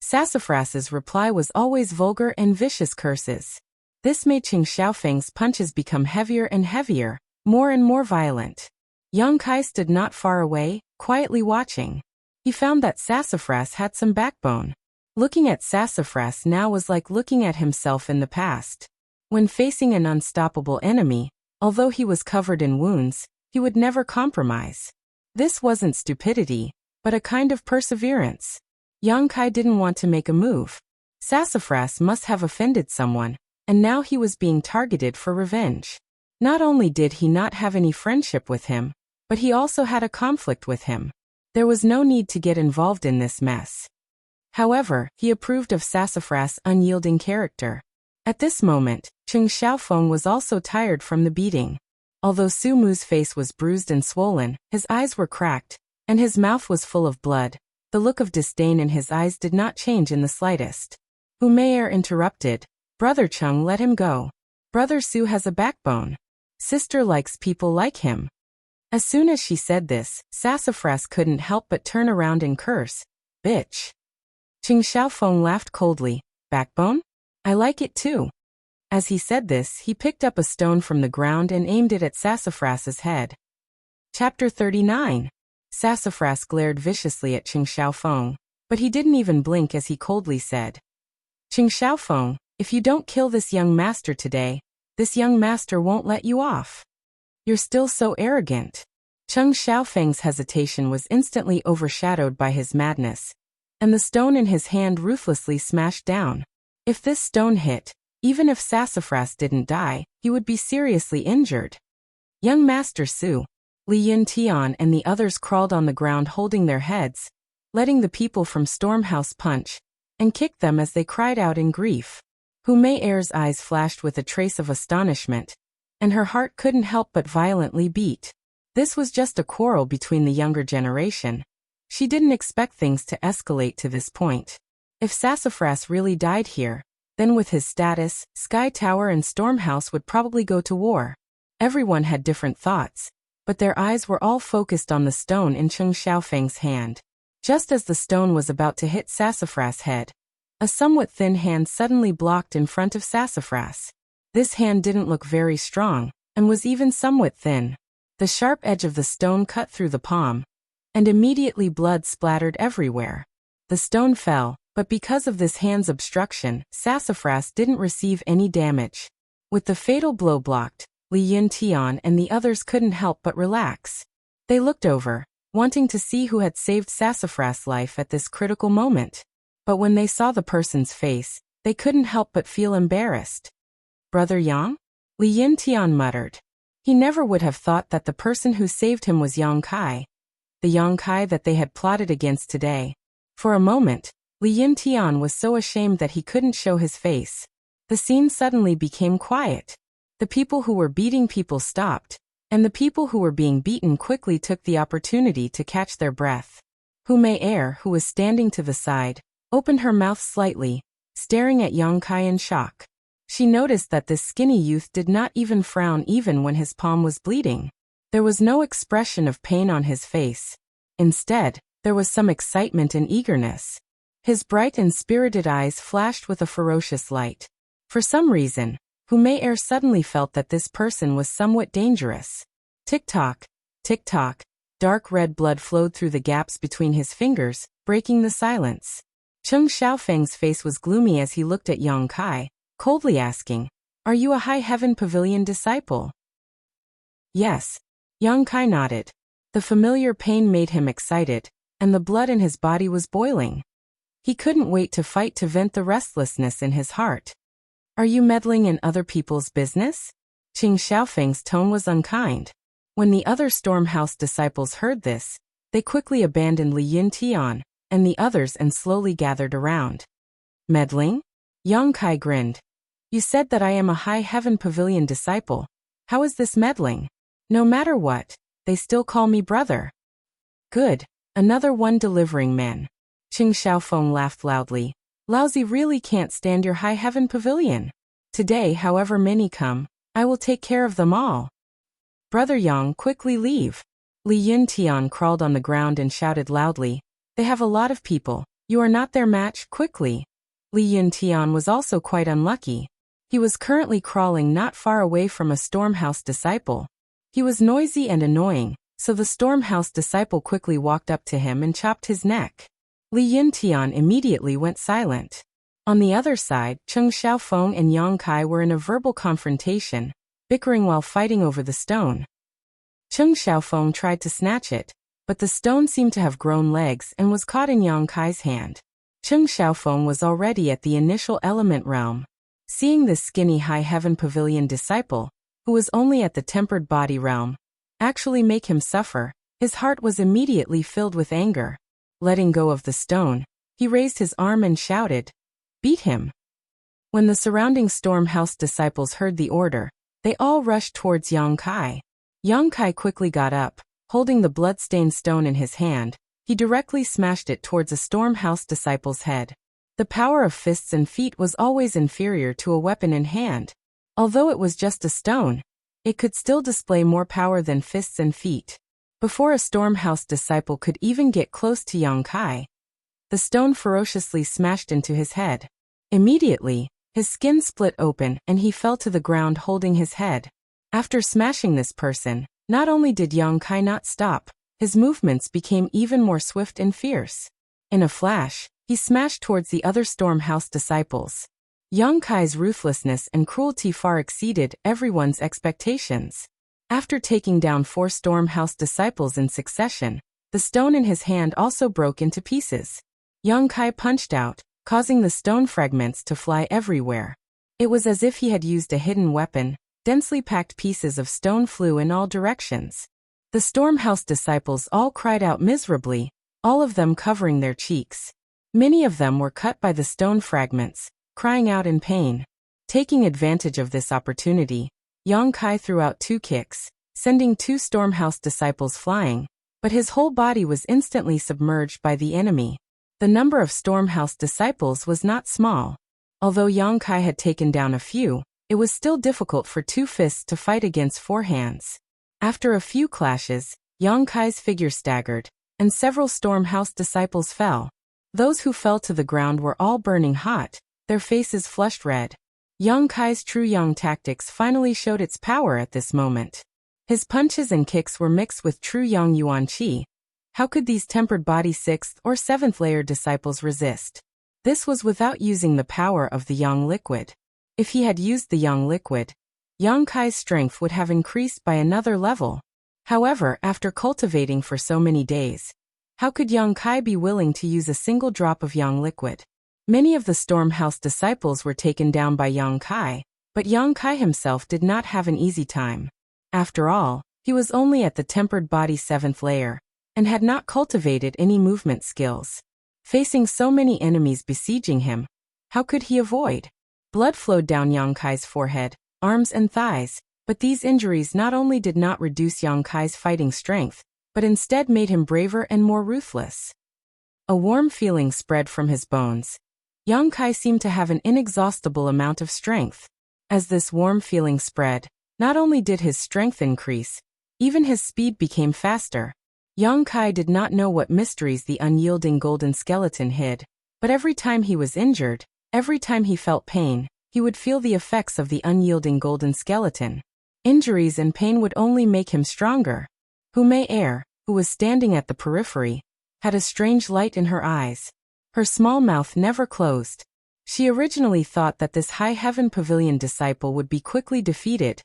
Sassafras's reply was always vulgar and vicious curses. This made Cheng Xiaofeng's punches become heavier and heavier, more and more violent. Yang Kai stood not far away, quietly watching. He found that Sassafras had some backbone. Looking at Sassafras now was like looking at himself in the past. When facing an unstoppable enemy, although he was covered in wounds, he would never compromise. This wasn't stupidity, but a kind of perseverance. Yang Kai didn't want to make a move. Sassafras must have offended someone, and now he was being targeted for revenge. Not only did he not have any friendship with him, but he also had a conflict with him. There was no need to get involved in this mess. However, he approved of Sassafras' unyielding character. At this moment, Cheng Xiaofeng was also tired from the beating. Although Su Mu's face was bruised and swollen, his eyes were cracked, and his mouth was full of blood. The look of disdain in his eyes did not change in the slightest. Umair interrupted. Brother Cheng, let him go. Brother Su has a backbone. Sister likes people like him. As soon as she said this, Sassafras couldn't help but turn around and curse. Bitch. Cheng Xiaofeng laughed coldly. Backbone? I like it too. As he said this, he picked up a stone from the ground and aimed it at Sassafras's head. Chapter 39. Sassafras glared viciously at Cheng Xiaofeng, but he didn't even blink as he coldly said, Cheng Xiaofeng, if you don't kill this young master today, this young master won't let you off. You're still so arrogant. Cheng Xiaofeng's hesitation was instantly overshadowed by his madness, and the stone in his hand ruthlessly smashed down. If this stone hit, even if Sassafras didn't die, he would be seriously injured. Young Master Su, Li Yuntian and the others crawled on the ground holding their heads, letting the people from Stormhouse punch and kick them as they cried out in grief. Hu Mei-er's eyes flashed with a trace of astonishment, and her heart couldn't help but violently beat. This was just a quarrel between the younger generation. She didn't expect things to escalate to this point. If Sassafras really died here, then with his status, Sky Tower and Stormhouse would probably go to war. Everyone had different thoughts, but their eyes were all focused on the stone in Cheng Xiaofeng's hand. Just as the stone was about to hit Sassafras' head, a somewhat thin hand suddenly blocked in front of Sassafras. This hand didn't look very strong, and was even somewhat thin. The sharp edge of the stone cut through the palm, and immediately blood splattered everywhere. The stone fell, but because of this hand's obstruction, Sassafras didn't receive any damage. With the fatal blow blocked, Li Yuntian and the others couldn't help but relax. They looked over, wanting to see who had saved Sassafras' life at this critical moment. But when they saw the person's face, they couldn't help but feel embarrassed. "Brother Yang?" Li Yuntian muttered. He never would have thought that the person who saved him was Yang Kai, the Yang Kai that they had plotted against today. For a moment, Li Yuntian was so ashamed that he couldn't show his face. The scene suddenly became quiet. The people who were beating people stopped, and the people who were being beaten quickly took the opportunity to catch their breath. Hu Mei, who was standing to the side, opened her mouth slightly, staring at Yang Kai in shock. She noticed that this skinny youth did not even frown even when his palm was bleeding. There was no expression of pain on his face. Instead, there was some excitement and eagerness. His bright and spirited eyes flashed with a ferocious light. For some reason, Hu Mei suddenly felt that this person was somewhat dangerous. Tick-tock, tick-tock, dark red blood flowed through the gaps between his fingers, breaking the silence. Cheng Xiaofeng's face was gloomy as he looked at Yang Kai, coldly asking, "Are you a High Heaven Pavilion disciple?" "Yes." Yang Kai nodded. The familiar pain made him excited, and the blood in his body was boiling. He couldn't wait to fight to vent the restlessness in his heart. "Are you meddling in other people's business?" Cheng Xiaofeng's tone was unkind. When the other Stormhouse disciples heard this, they quickly abandoned Li Yuntian and the others and slowly gathered around. "Meddling?" Yang Kai grinned. "You said that I am a High Heaven Pavilion disciple. How is this meddling? No matter what, they still call me brother." "Good, another one delivering men." Cheng Xiaofeng laughed loudly. "Lousy really can't stand your High Heaven Pavilion. Today, however many come, I will take care of them all." "Brother Yang, quickly leave." Li Yuntian crawled on the ground and shouted loudly, "They have a lot of people. You are not their match, quickly." Li Yuntian was also quite unlucky. He was currently crawling not far away from a Stormhouse disciple. He was noisy and annoying, so the Stormhouse disciple quickly walked up to him and chopped his neck. Li Yuntian immediately went silent. On the other side, Cheng Xiaofeng and Yang Kai were in a verbal confrontation, bickering while fighting over the stone. Cheng Xiaofeng tried to snatch it, but the stone seemed to have grown legs and was caught in Yang Kai's hand. Cheng Xiaofeng was already at the initial element realm. Seeing this skinny High Heaven Pavilion disciple, who was only at the tempered body realm, actually make him suffer, his heart was immediately filled with anger. Letting go of the stone, he raised his arm and shouted, "Beat him!" When the surrounding Stormhouse disciples heard the order, they all rushed towards Yang Kai. Yang Kai quickly got up, holding the blood-stained stone in his hand. He directly smashed it towards a Stormhouse disciple's head. The power of fists and feet was always inferior to a weapon in hand. Although it was just a stone, it could still display more power than fists and feet. Before a Stormhouse disciple could even get close to Yang Kai, the stone ferociously smashed into his head. Immediately, his skin split open and he fell to the ground holding his head. After smashing this person, not only did Yang Kai not stop, his movements became even more swift and fierce. In a flash, he smashed towards the other Stormhouse disciples. Yang Kai's ruthlessness and cruelty far exceeded everyone's expectations. After taking down 4 Stormhouse disciples in succession, the stone in his hand also broke into pieces. Yang Kai punched out, causing the stone fragments to fly everywhere. It was as if he had used a hidden weapon. Densely packed pieces of stone flew in all directions. The Stormhouse disciples all cried out miserably, all of them covering their cheeks. Many of them were cut by the stone fragments, crying out in pain. Taking advantage of this opportunity, Yang Kai threw out 2 kicks, sending 2 Stormhouse disciples flying, but his whole body was instantly submerged by the enemy. The number of Stormhouse disciples was not small. Although Yang Kai had taken down a few, it was still difficult for 2 fists to fight against 4 hands. After a few clashes, Yang Kai's figure staggered, and several Stormhouse disciples fell. Those who fell to the ground were all burning hot, their faces flushed red. Yang Kai's true Yang tactics finally showed its power at this moment. His punches and kicks were mixed with true Yang Yuan Qi. How could these tempered body 6th or 7th layer disciples resist? This was without using the power of the Yang liquid. If he had used the Yang liquid, Yang Kai's strength would have increased by another level. However, after cultivating for so many days, how could Yang Kai be willing to use a single drop of Yang liquid? Many of the Storm House disciples were taken down by Yang Kai, but Yang Kai himself did not have an easy time. After all, he was only at the tempered body 7th layer, and had not cultivated any movement skills. Facing so many enemies besieging him, how could he avoid? Blood flowed down Yang Kai's forehead, arms and thighs, but these injuries not only did not reduce Yang Kai's fighting strength, but instead made him braver and more ruthless. A warm feeling spread from his bones. Yang Kai seemed to have an inexhaustible amount of strength. As this warm feeling spread, not only did his strength increase, even his speed became faster. Yang Kai did not know what mysteries the unyielding golden skeleton hid, but every time he was injured, every time he felt pain, he would feel the effects of the unyielding golden skeleton. Injuries and pain would only make him stronger. Hume Er, who was standing at the periphery, had a strange light in her eyes. Her small mouth never closed. She originally thought that this High Heaven Pavilion disciple would be quickly defeated,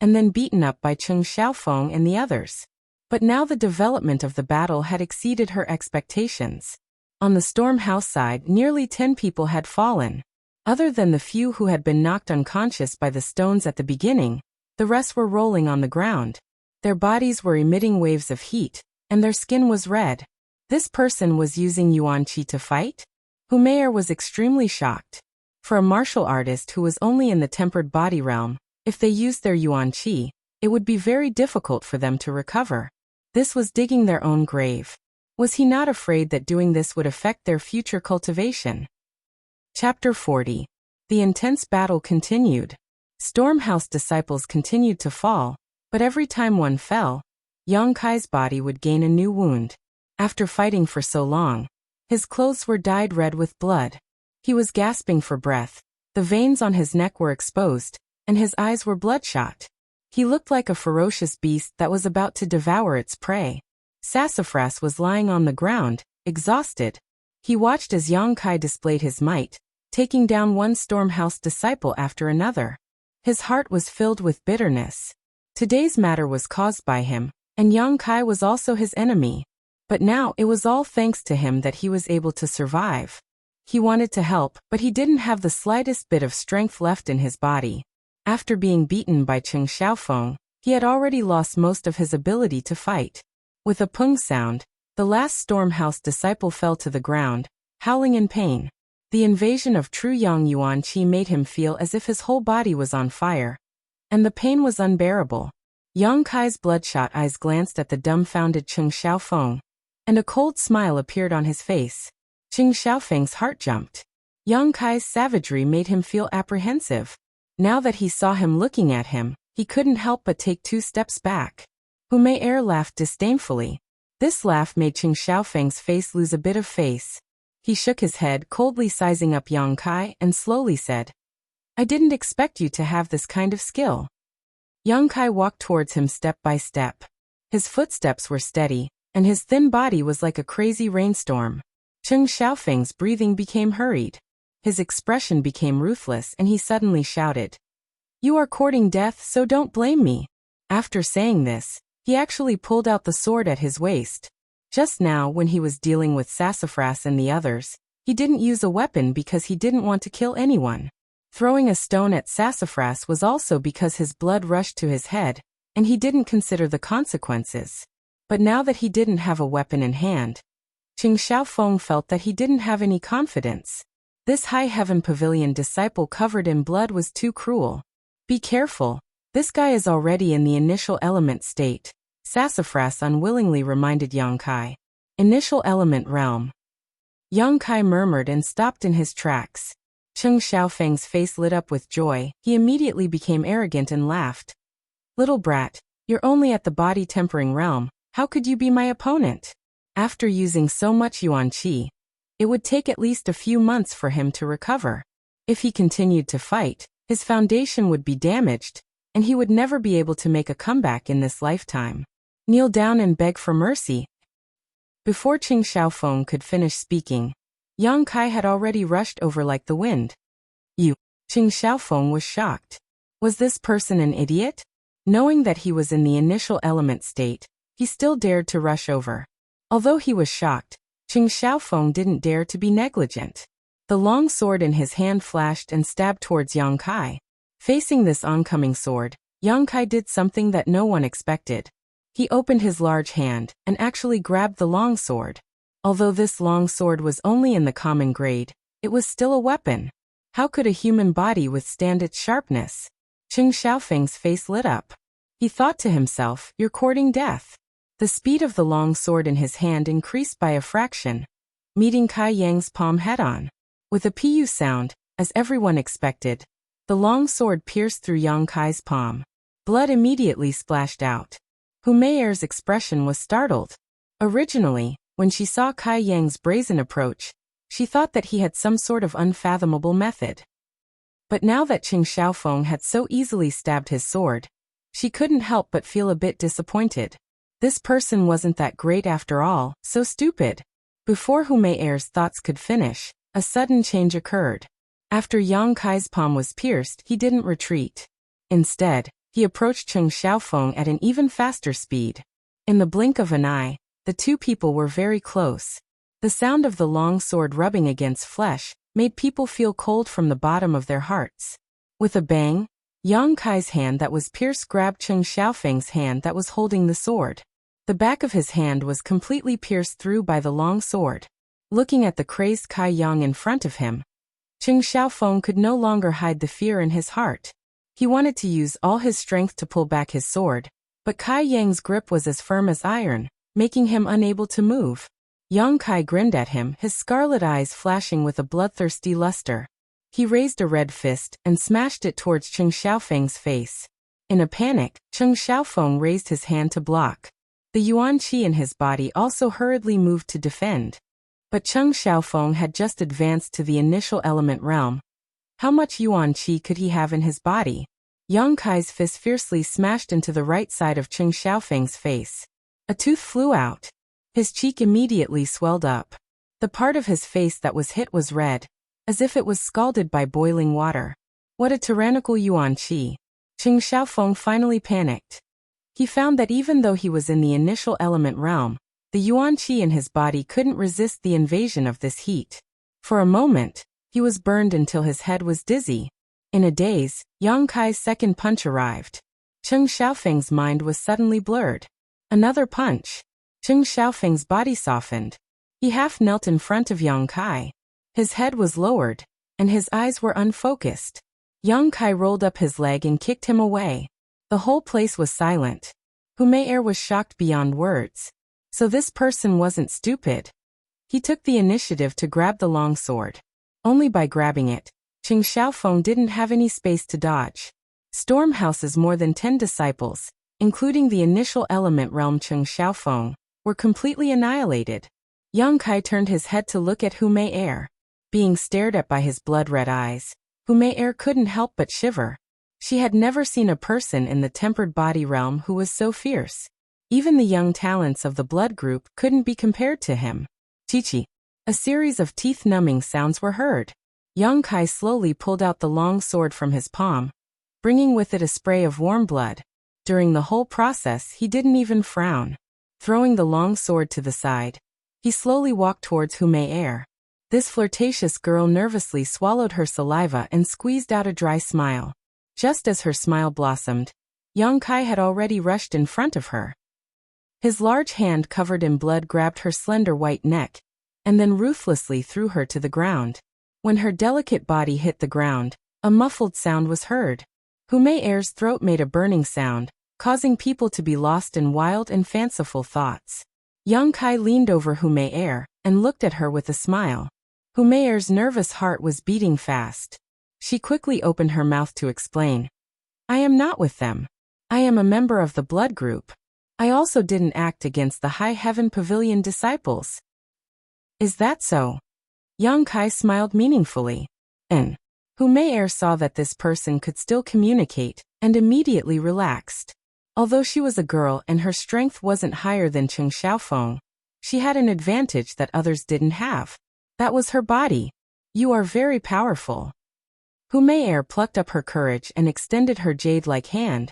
and then beaten up by Cheng Xiaofeng and the others. But now the development of the battle had exceeded her expectations. On the Storm House side, nearly 10 people had fallen. Other than the few who had been knocked unconscious by the stones at the beginning, the rest were rolling on the ground. Their bodies were emitting waves of heat, and their skin was red. This person was using Yuan Qi to fight? Humeyer was extremely shocked. For a martial artist who was only in the tempered body realm, if they used their Yuan Qi, it would be very difficult for them to recover. This was digging their own grave. Was he not afraid that doing this would affect their future cultivation? Chapter 40. The intense battle continued. Storm House disciples continued to fall, but every time one fell, Yang Kai's body would gain a new wound. After fighting for so long, his clothes were dyed red with blood. He was gasping for breath. The veins on his neck were exposed, and his eyes were bloodshot. He looked like a ferocious beast that was about to devour its prey. Sassafras was lying on the ground, exhausted. He watched as Yang Kai displayed his might, taking down one Storm House disciple after another. His heart was filled with bitterness. Today's matter was caused by him, and Yang Kai was also his enemy. But now it was all thanks to him that he was able to survive. He wanted to help, but he didn't have the slightest bit of strength left in his body. After being beaten by Cheng Xiaofeng, he had already lost most of his ability to fight. With a pung sound, the last Storm House disciple fell to the ground, howling in pain. The invasion of true Yang Yuan Qi made him feel as if his whole body was on fire, and the pain was unbearable. Yang Kai's bloodshot eyes glanced at the dumbfounded Cheng Xiaofeng, and a cold smile appeared on his face. Cheng Xiaofeng's heart jumped. Yang Kai's savagery made him feel apprehensive. Now that he saw him looking at him, he couldn't help but take 2 steps back. Hume Er laughed disdainfully. This laugh made Cheng Xiaofeng's face lose a bit of face. He shook his head, coldly sizing up Yang Kai, and slowly said, "I didn't expect you to have this kind of skill." Yang Kai walked towards him step by step. His footsteps were steady, and his thin body was like a crazy rainstorm. Cheng Xiaofeng's breathing became hurried. His expression became ruthless, and he suddenly shouted, "You are courting death, so don't blame me." After saying this, he actually pulled out the sword at his waist. Just now, when he was dealing with Sassafras and the others, he didn't use a weapon because he didn't want to kill anyone. Throwing a stone at Sassafras was also because his blood rushed to his head, and he didn't consider the consequences. But now that he didn't have a weapon in hand, Cheng Xiaofeng felt that he didn't have any confidence. This High Heaven Pavilion disciple covered in blood was too cruel. Be careful, this guy is already in the initial element state, Sassafras unwillingly reminded Yang Kai. Initial element realm. Yang Kai murmured and stopped in his tracks. Cheng Xiaofeng's face lit up with joy. He immediately became arrogant and laughed. "Little brat, you're only at the body tempering realm. How could you be my opponent?" After using so much Yuan Qi, it would take at least a few months for him to recover. If he continued to fight, His foundation would be damaged, and he would never be able to make a comeback in this lifetime. Kneel down and beg for mercy. Before Qing Xiaofeng could finish speaking, Yang Kai had already rushed over like the wind. You. Qing Xiaofeng was shocked. Was this person an idiot? Knowing that he was in the initial element state, he still dared to rush over. Although he was shocked, Qing Xiaofeng didn't dare to be negligent. The long sword in his hand flashed and stabbed towards Yang Kai. Facing this oncoming sword, Yang Kai did something that no one expected. He opened his large hand and actually grabbed the long sword. Although this long sword was only in the common grade, it was still a weapon. How could a human body withstand its sharpness? Qing Xiaofeng's face lit up. He thought to himself, "You're courting death." The speed of the long sword in his hand increased by a fraction, meeting Kai Yang's palm head-on. With a pu sound, as everyone expected, the long sword pierced through Yang Kai's palm. Blood immediately splashed out. Hu Meier's expression was startled. Originally, when she saw Kai Yang's brazen approach, she thought that he had some sort of unfathomable method. But now that Qing Xiaofeng had so easily stabbed his sword, she couldn't help but feel a bit disappointed. This person wasn't that great after all, so stupid. Before Hu Meier's thoughts could finish, a sudden change occurred. After Yang Kai's palm was pierced, he didn't retreat. Instead, he approached Qing Xiaofeng at an even faster speed. In the blink of an eye, the two people were very close. The sound of the long sword rubbing against flesh made people feel cold from the bottom of their hearts. With a bang, Yang Kai's hand that was pierced grabbed Qing Xiaofeng's hand that was holding the sword. The back of his hand was completely pierced through by the long sword. Looking at the crazed Kai Yang in front of him, Qing Xiaofeng could no longer hide the fear in his heart. He wanted to use all his strength to pull back his sword, but Kai Yang's grip was as firm as iron, making him unable to move. Yang Kai grinned at him, his scarlet eyes flashing with a bloodthirsty luster. He raised a red fist and smashed it towards Qing Xiaofeng's face. In a panic, Qing Xiaofeng raised his hand to block. The yuan qi in his body also hurriedly moved to defend. But Qing Xiaofeng had just advanced to the initial element realm. How much yuan qi could he have in his body? Yang Kai's fist fiercely smashed into the right side of Qing Xiaofeng's face. A tooth flew out. His cheek immediately swelled up. The part of his face that was hit was red, as if it was scalded by boiling water. What a tyrannical yuan qi. Qing Xiaofeng finally panicked. He found that even though he was in the initial element realm, the yuan qi in his body couldn't resist the invasion of this heat. For a moment, he was burned until his head was dizzy. In a daze, Yang Kai's second punch arrived. Qing Xiaofeng's mind was suddenly blurred. Another punch. Qing Xiaofeng's body softened. He half knelt in front of Yang Kai. His head was lowered, and his eyes were unfocused. Yang Kai rolled up his leg and kicked him away. The whole place was silent. Hu Meier was shocked beyond words. So this person wasn't stupid. He took the initiative to grab the long sword. Only by grabbing it, Qing Xiaofeng didn't have any space to dodge. Stormhouse's more than 10 disciples, including the initial element realm Qing Xiaofeng, were completely annihilated. Yang Kai turned his head to look at Hu Meier. Being stared at by his blood-red eyes, Hu Meier couldn't help but shiver. She had never seen a person in the tempered body realm who was so fierce. Even the young talents of the blood group couldn't be compared to him. Chichi. A series of teeth-numbing sounds were heard. Yang Kai slowly pulled out the long sword from his palm, bringing with it a spray of warm blood. During the whole process, he didn't even frown. Throwing the long sword to the side, he slowly walked towards Hu Meier. This flirtatious girl nervously swallowed her saliva and squeezed out a dry smile. Just as her smile blossomed, Yang Kai had already rushed in front of her. His large hand covered in blood grabbed her slender white neck, and then ruthlessly threw her to the ground. When her delicate body hit the ground, a muffled sound was heard. Hu Meier's throat made a burning sound, causing people to be lost in wild and fanciful thoughts. Yang Kai leaned over Hu Meier and looked at her with a smile. Hu Meier's nervous heart was beating fast. She quickly opened her mouth to explain. I am not with them. I am a member of the blood group. I also didn't act against the High Heaven Pavilion disciples. Is that so? Yang Kai smiled meaningfully. And Hu Mei saw that this person could still communicate, and immediately relaxed. Although she was a girl and her strength wasn't higher than Cheng Xiaofeng, she had an advantage that others didn't have. That was her body. You are very powerful. Hu Mei plucked up her courage and extended her jade-like hand,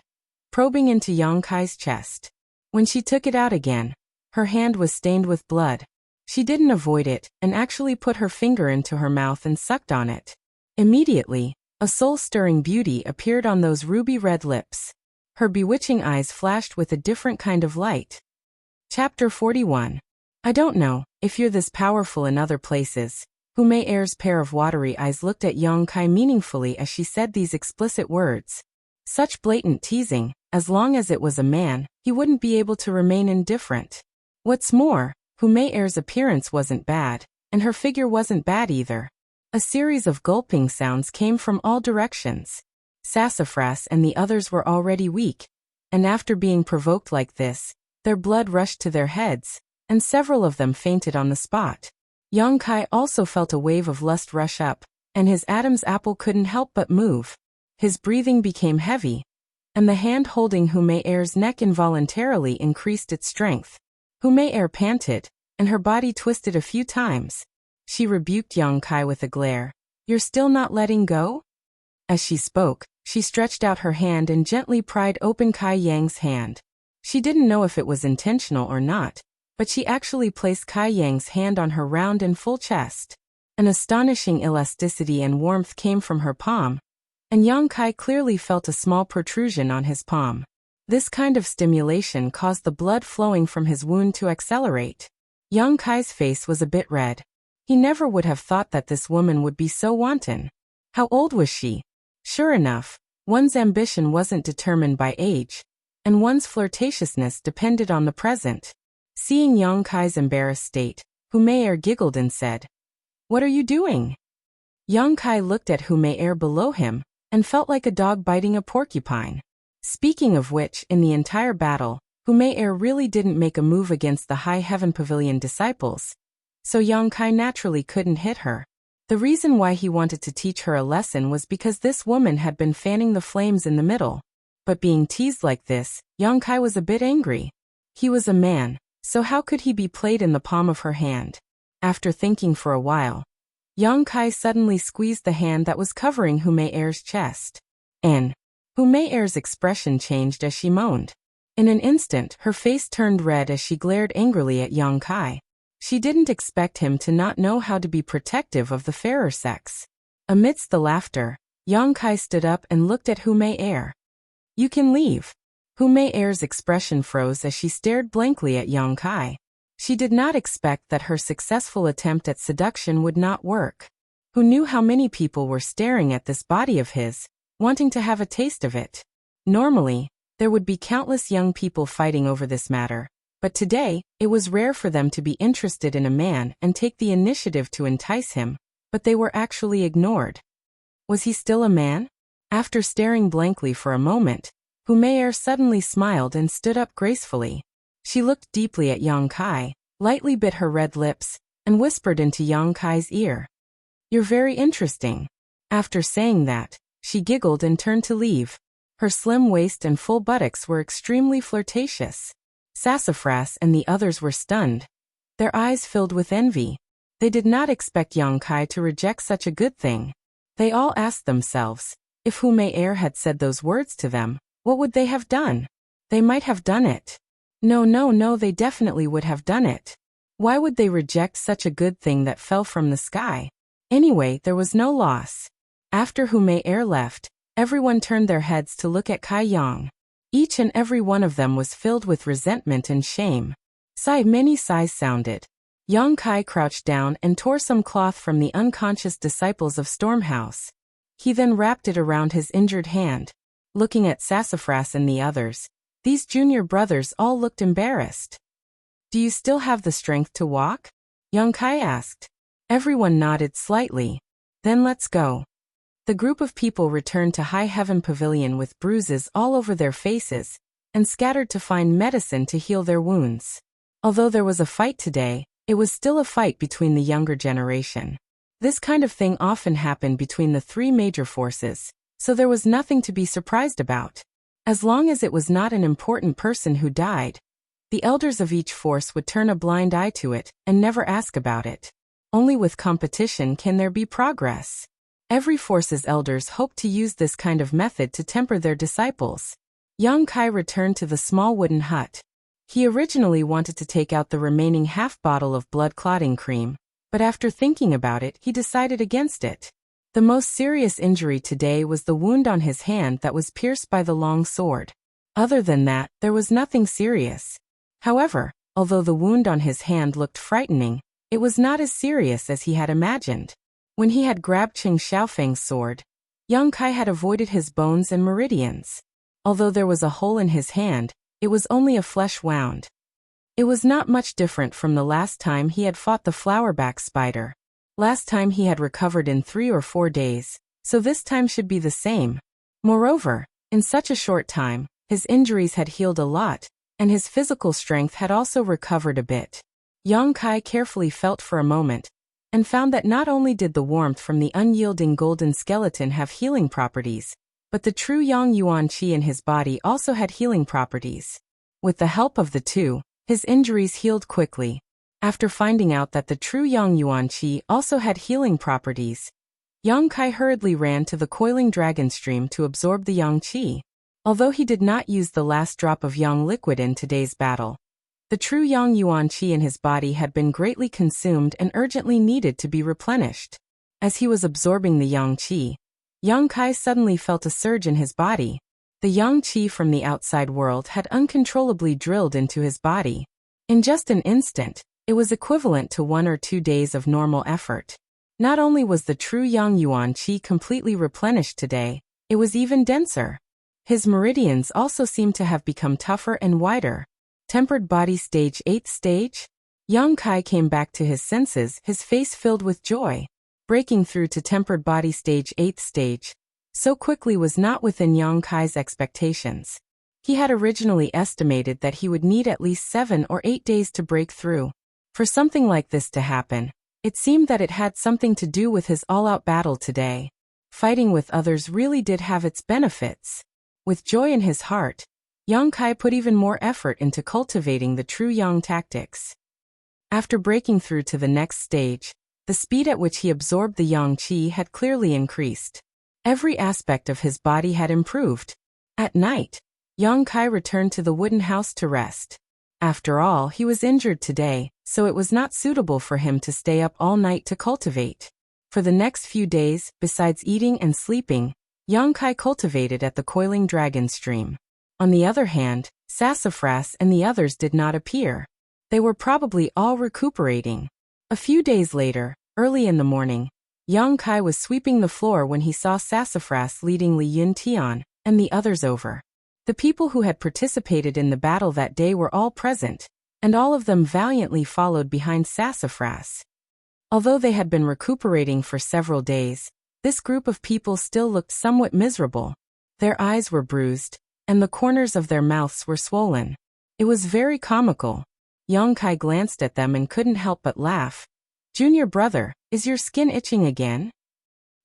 probing into Yang Kai's chest. When she took it out again, her hand was stained with blood. She didn't avoid it and actually put her finger into her mouth and sucked on it. Immediately, a soul-stirring beauty appeared on those ruby-red lips. Her bewitching eyes flashed with a different kind of light. Chapter 41. I don't know if you're this powerful in other places. Hu Mei's pair of watery eyes looked at Yang Kai meaningfully as she said these explicit words. Such blatant teasing, as long as it was a man, he wouldn't be able to remain indifferent. What's more, Hu Mei's appearance wasn't bad, and her figure wasn't bad either. A series of gulping sounds came from all directions. Sassafras and the others were already weak, and after being provoked like this, their blood rushed to their heads, and several of them fainted on the spot. Yang Kai also felt a wave of lust rush up, and his Adam's apple couldn't help but move. His breathing became heavy, and the hand holding Hu Mei's neck involuntarily increased its strength. Hu Mei panted, and her body twisted a few times. She rebuked Yang Kai with a glare. You're still not letting go? As she spoke, she stretched out her hand and gently pried open Kai Yang's hand. She didn't know if it was intentional or not, but she actually placed Kai Yang's hand on her round and full chest. An astonishing elasticity and warmth came from her palm, and Yang Kai clearly felt a small protrusion on his palm. This kind of stimulation caused the blood flowing from his wound to accelerate. Yang Kai's face was a bit red. He never would have thought that this woman would be so wanton. How old was she? Sure enough, one's ambition wasn't determined by age, and one's flirtatiousness depended on the present. Seeing Yang Kai's embarrassed state, Hu Mei giggled and said, "What are you doing?" Yang Kai looked at Hu Mei below him, and felt like a dog biting a porcupine. Speaking of which, in the entire battle, Hu Mei really didn't make a move against the High Heaven Pavilion disciples, so Yang Kai naturally couldn't hit her. The reason why he wanted to teach her a lesson was because this woman had been fanning the flames in the middle. But being teased like this, Yang Kai was a bit angry. He was a man, so how could he be played in the palm of her hand? After thinking for a while, Yang Kai suddenly squeezed the hand that was covering Hu Mei's chest. And Hu Mei's expression changed as she moaned. In an instant, her face turned red as she glared angrily at Yang Kai. She didn't expect him to not know how to be protective of the fairer sex. Amidst the laughter, Yang Kai stood up and looked at Hu Mei. You can leave. Hu Mei's expression froze as she stared blankly at Yang Kai. She did not expect that her successful attempt at seduction would not work. Who knew how many people were staring at this body of his, wanting to have a taste of it? Normally, there would be countless young people fighting over this matter. But today, it was rare for them to be interested in a man and take the initiative to entice him, but they were actually ignored. Was he still a man? After staring blankly for a moment, Hu Mei suddenly smiled and stood up gracefully. She looked deeply at Yang Kai, lightly bit her red lips, and whispered into Yang Kai's ear. You're very interesting. After saying that, she giggled and turned to leave. Her slim waist and full buttocks were extremely flirtatious. Sassafras and the others were stunned. Their eyes filled with envy. They did not expect Yang Kai to reject such a good thing. They all asked themselves, if Hu Mei had said those words to them, what would they have done? They might have done it. No, they definitely would have done it. Why would they reject such a good thing that fell from the sky? Anyway, there was no loss. After Hu Mei left, everyone turned their heads to look at Kai Yang. Each and every one of them was filled with resentment and shame. Many sighs sounded. Yang Kai crouched down and tore some cloth from the unconscious disciples of Stormhouse. He then wrapped it around his injured hand. Looking at Sassafras and the others, these junior brothers all looked embarrassed. Do you still have the strength to walk? Yang Kai asked. Everyone nodded slightly. Then let's go. The group of people returned to High Heaven Pavilion with bruises all over their faces, and scattered to find medicine to heal their wounds. Although there was a fight today, it was still a fight between the younger generation. This kind of thing often happened between the three major forces, so there was nothing to be surprised about. As long as it was not an important person who died, the elders of each force would turn a blind eye to it and never ask about it. Only with competition can there be progress. Every force's elders hoped to use this kind of method to temper their disciples. Young Kai returned to the small wooden hut. He originally wanted to take out the remaining half bottle of blood-clotting cream, but after thinking about it, he decided against it. The most serious injury today was the wound on his hand that was pierced by the long sword. Other than that, there was nothing serious. However, although the wound on his hand looked frightening, it was not as serious as he had imagined. When he had grabbed Qing Xiaofeng's sword, Young Kai had avoided his bones and meridians. Although there was a hole in his hand, it was only a flesh wound. It was not much different from the last time he had fought the flowerback spider. Last time he had recovered in 3 or 4 days, so this time should be the same. Moreover, in such a short time, his injuries had healed a lot, and his physical strength had also recovered a bit. Young Kai carefully felt for a moment, and found that not only did the warmth from the unyielding golden skeleton have healing properties, but the true Yang Yuan Qi in his body also had healing properties. With the help of the two, his injuries healed quickly. After finding out that the true Yang Yuan Qi also had healing properties, Young Kai hurriedly ran to the coiling dragon stream to absorb the Yang Qi. Although he did not use the last drop of Yang liquid in today's battle, the true Yang Yuan Qi in his body had been greatly consumed and urgently needed to be replenished. As he was absorbing the Yang Qi, Young Kai suddenly felt a surge in his body. The Yang Qi from the outside world had uncontrollably drilled into his body. In just an instant, it was equivalent to 1 or 2 days of normal effort. Not only was the true Yang Yuan Qi completely replenished today, it was even denser. His meridians also seemed to have become tougher and wider. Tempered body stage 8th stage? Young Kai came back to his senses, his face filled with joy. Breaking through to tempered body stage 8th stage so quickly was not within Young Kai's expectations. He had originally estimated that he would need at least 7 or 8 days to break through. For something like this to happen, it seemed that it had something to do with his all-out battle today. Fighting with others really did have its benefits. With joy in his heart, Young Kai put even more effort into cultivating the true Yang tactics. After breaking through to the next stage, the speed at which he absorbed the Yang Qi had clearly increased. Every aspect of his body had improved. At night, Young Kai returned to the wooden house to rest. After all, he was injured today, so it was not suitable for him to stay up all night to cultivate. For the next few days, besides eating and sleeping, Young Kai cultivated at the coiling dragon stream. On the other hand, Sassafras and the others did not appear. They were probably all recuperating. A few days later, early in the morning, Young Kai was sweeping the floor when he saw Sassafras leading Li Yuntian and the others over. The people who had participated in the battle that day were all present, and all of them valiantly followed behind Sassafras. Although they had been recuperating for several days, this group of people still looked somewhat miserable. Their eyes were bruised, and the corners of their mouths were swollen. It was very comical. Young Kai glanced at them and couldn't help but laugh. "Junior brother, is your skin itching again?"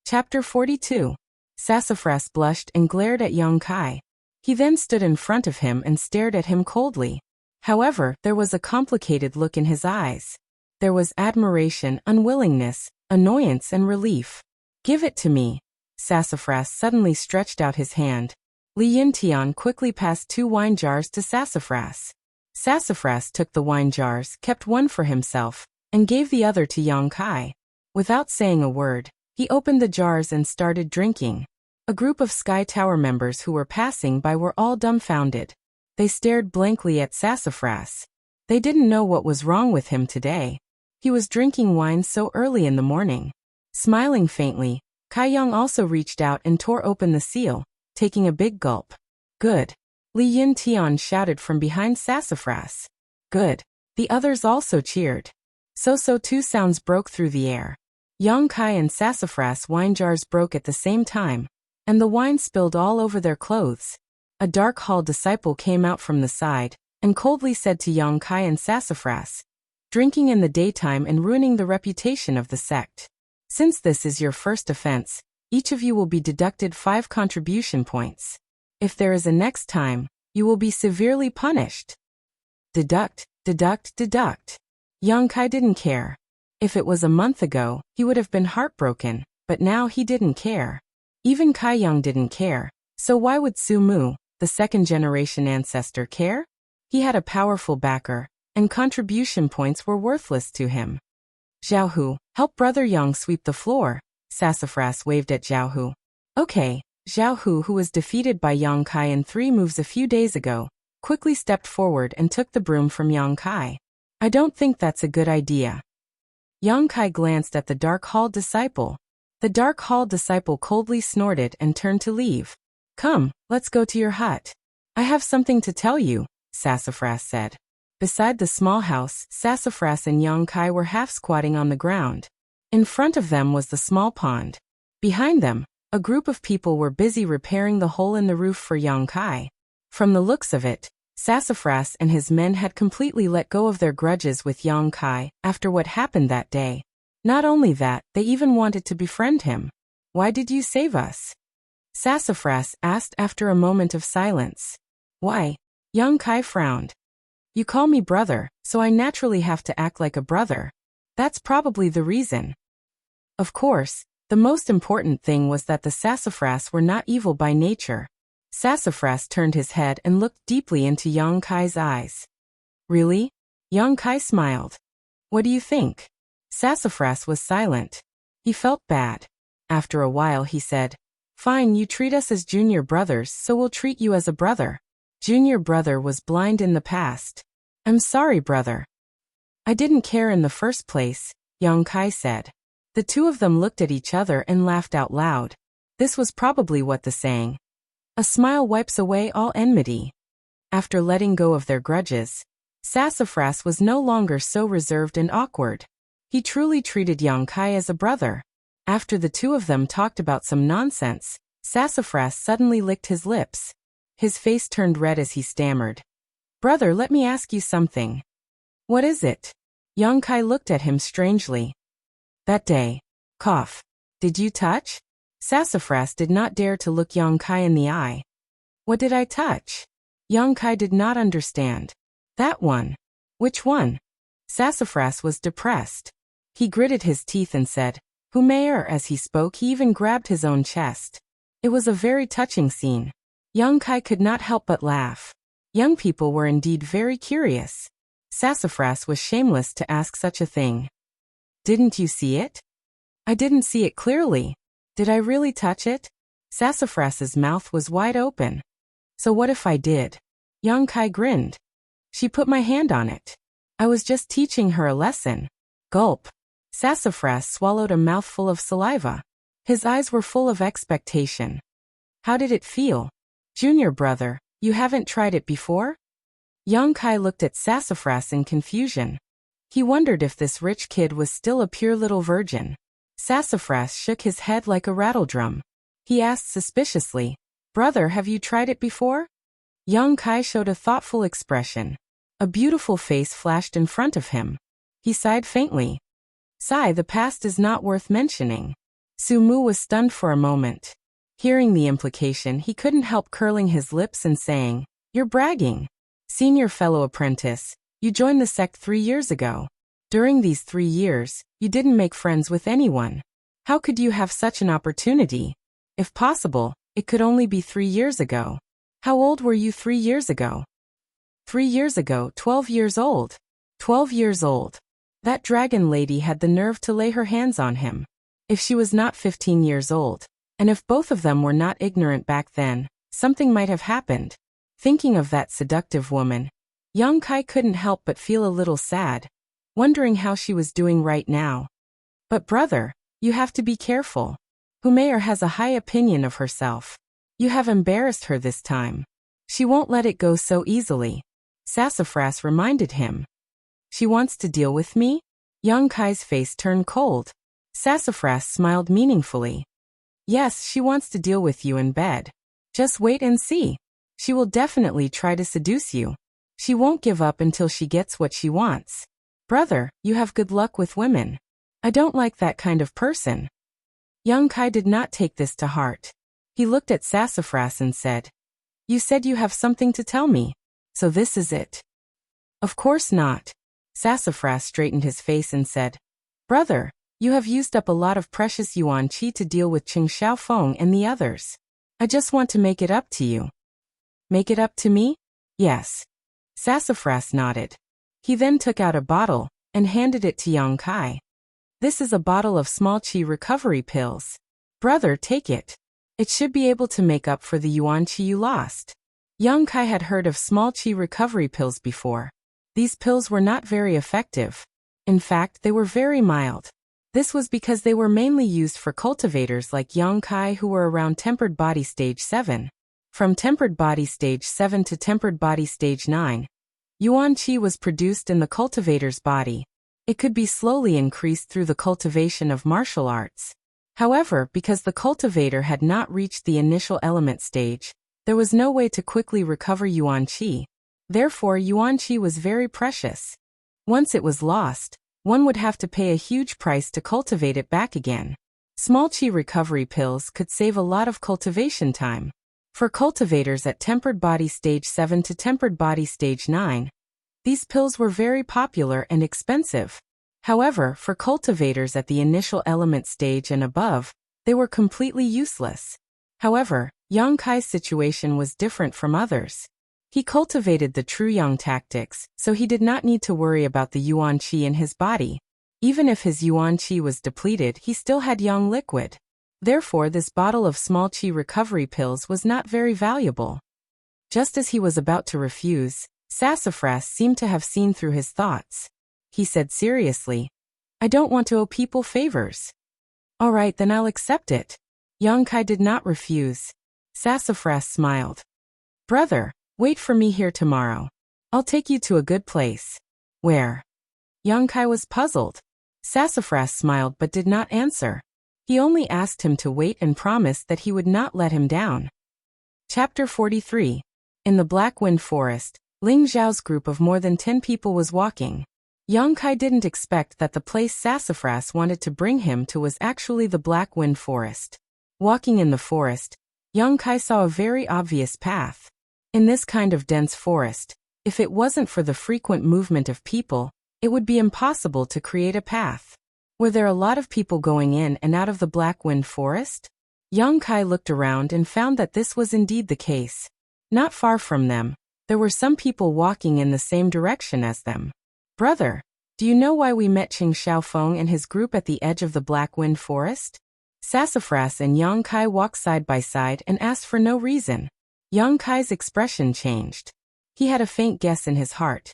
Chapter 42. Sassafras blushed and glared at Young Kai. He then stood in front of him and stared at him coldly. However, there was a complicated look in his eyes. There was admiration, unwillingness, annoyance and relief. "Give it to me." Sassafras suddenly stretched out his hand. Li Yuntian quickly passed 2 wine jars to Sassafras. Sassafras took the wine jars, kept one for himself, and gave the other to Young Kai. Without saying a word, he opened the jars and started drinking. A group of Sky Tower members who were passing by were all dumbfounded. They stared blankly at Sassafras. They didn't know what was wrong with him today. He was drinking wine so early in the morning. Smiling faintly, Kai Young also reached out and tore open the seal, taking a big gulp. "Good." Li Yuntian shouted from behind Sassafras. "Good." The others also cheered. So 2 sounds broke through the air. Young Kai and Sassafras wine jars broke at the same time, and the wine spilled all over their clothes. A dark hall disciple came out from the side, and coldly said to Young Kai and Sassafras, "Drinking in the daytime and ruining the reputation of the sect." Since this is your first offense, each of you will be deducted 5 contribution points. If there is a next time, you will be severely punished. Deduct, deduct, deduct. Young Kai didn't care. If it was a month ago, he would have been heartbroken, but now he didn't care. Even Kai Young didn't care, so why would Su Mu, the second-generation ancestor, care? He had a powerful backer, and contribution points were worthless to him. Zhao Hu, help Brother Young sweep the floor. Sassafras waved at Zhao Hu. Okay. Zhao Hu, who was defeated by Yang Kai in 3 moves a few days ago, quickly stepped forward and took the broom from Yang Kai. I don't think that's a good idea. Yang Kai glanced at the Dark Hall disciple. The Dark Hall disciple coldly snorted and turned to leave. Come, let's go to your hut. I have something to tell you, Sassafras said. Beside the small house, Sassafras and Yang Kai were half squatting on the ground. In front of them was the small pond. Behind them, a group of people were busy repairing the hole in the roof for Yang Kai. From the looks of it, Sassafras and his men had completely let go of their grudges with Yang Kai after what happened that day. Not only that, they even wanted to befriend him. Why did you save us? Sassafras asked after a moment of silence. Why? Yang Kai frowned. You call me brother, so I naturally have to act like a brother. That's probably the reason. Of course, the most important thing was that the Sassafras were not evil by nature. Sassafras turned his head and looked deeply into Yang Kai's eyes. Really? Yang Kai smiled. What do you think? Sassafras was silent. He felt bad. After a while he said, Fine, you treat us as junior brothers, so we'll treat you as a brother. Junior brother was blind in the past. I'm sorry, brother. I didn't care in the first place, Yang Kai said. The two of them looked at each other and laughed out loud. This was probably what the saying, a smile wipes away all enmity. After letting go of their grudges, Sassafras was no longer so reserved and awkward. He truly treated Yang Kai as a brother. After the two of them talked about some nonsense, Sassafras suddenly licked his lips. His face turned red as he stammered. Brother, let me ask you something. What is it? Yang Kai looked at him strangely. That day. Cough. Did you touch? Sassafras did not dare to look Yang Kai in the eye. What did I touch? Yang Kai did not understand. That one. Which one? Sassafras was depressed. He gritted his teeth and said, Humayer. As he spoke, he even grabbed his own chest. It was a very touching scene. Yang Kai could not help but laugh. Young people were indeed very curious. Sassafras was shameless to ask such a thing. Didn't you see it? I didn't see it clearly. Did I really touch it? Sassafras's mouth was wide open. So what if I did? Yang Kai grinned. She put my hand on it. I was just teaching her a lesson. Gulp. Sassafras swallowed a mouthful of saliva. His eyes were full of expectation. How did it feel? Junior brother, you haven't tried it before? Yang Kai looked at Sassafras in confusion. He wondered if this rich kid was still a pure little virgin. Sassafras shook his head like a rattledrum. He asked suspiciously, Brother, have you tried it before? Yang Kai showed a thoughtful expression. A beautiful face flashed in front of him. He sighed faintly. Sigh, the past is not worth mentioning. Su Mu was stunned for a moment. Hearing the implication, he couldn't help curling his lips and saying, You're bragging. Senior fellow apprentice, you joined the sect 3 years ago. During these 3 years, you didn't make friends with anyone. How could you have such an opportunity? If possible, it could only be 3 years ago. How old were you 3 years ago? 3 years ago, 12 years old. 12 years old. That dragon lady had the nerve to lay her hands on him. If she was not 15 years old, and if both of them were not ignorant back then, something might have happened. Thinking of that seductive woman, Yang Kai couldn't help but feel a little sad, wondering how she was doing right now. But brother, you have to be careful. Humayer has a high opinion of herself. You have embarrassed her this time. She won't let it go so easily. Sassafras reminded him. She wants to deal with me? Yang Kai's face turned cold. Sassafras smiled meaningfully. Yes, she wants to deal with you in bed. Just wait and see. She will definitely try to seduce you. She won't give up until she gets what she wants. Brother, you have good luck with women. I don't like that kind of person. Young Kai did not take this to heart. He looked at Sassafras and said, You said you have something to tell me. So this is it. Of course not. Sassafras straightened his face and said, Brother, you have used up a lot of precious yuan qi to deal with Qing Xiaofeng and the others. I just want to make it up to you. Make it up to me? Yes. Sassafras nodded. He then took out a bottle and handed it to Young Kai. This is a bottle of small qi recovery pills. Brother, take it. It should be able to make up for the yuan qi you lost. Young Kai had heard of small qi recovery pills before. These pills were not very effective. In fact, they were very mild. This was because they were mainly used for cultivators like Young Kai who were around tempered body stage 7. From tempered body stage 7 to tempered body stage 9, yuan qi was produced in the cultivator's body. It could be slowly increased through the cultivation of martial arts. However, because the cultivator had not reached the initial element stage, there was no way to quickly recover yuan qi. Therefore, yuan qi was very precious. Once it was lost, one would have to pay a huge price to cultivate it back again. Small qi recovery pills could save a lot of cultivation time. For cultivators at tempered body stage 7 to tempered body stage 9, these pills were very popular and expensive. However, for cultivators at the initial element stage and above, they were completely useless. However, Yang Kai's situation was different from others. He cultivated the true Yang tactics, so he did not need to worry about the yuan qi in his body. Even if his yuan qi was depleted, he still had Yang liquid. Therefore, this bottle of small qi recovery pills was not very valuable. Just as he was about to refuse, Sassafras seemed to have seen through his thoughts. He said seriously, I don't want to owe people favors. All right, then I'll accept it. Young Kai did not refuse. Sassafras smiled. Brother, wait for me here tomorrow. I'll take you to a good place. Where? Young Kai was puzzled. Sassafras smiled but did not answer. He only asked him to wait and promised that he would not let him down. Chapter 43. In the Black Wind Forest, Ling Zhao's group of more than 10 people was walking. Young Kai didn't expect that the place Sassafras wanted to bring him to was actually the Black Wind Forest. Walking in the forest, Young Kai saw a very obvious path. In this kind of dense forest, if it wasn't for the frequent movement of people, it would be impossible to create a path. Were there a lot of people going in and out of the Black Wind Forest? Young Kai looked around and found that this was indeed the case. Not far from them, there were some people walking in the same direction as them. Brother, do you know why we met Qing Xiaofeng and his group at the edge of the Black Wind Forest? Sassafras and Young Kai walked side by side and asked for no reason. Young Kai's expression changed. He had a faint guess in his heart.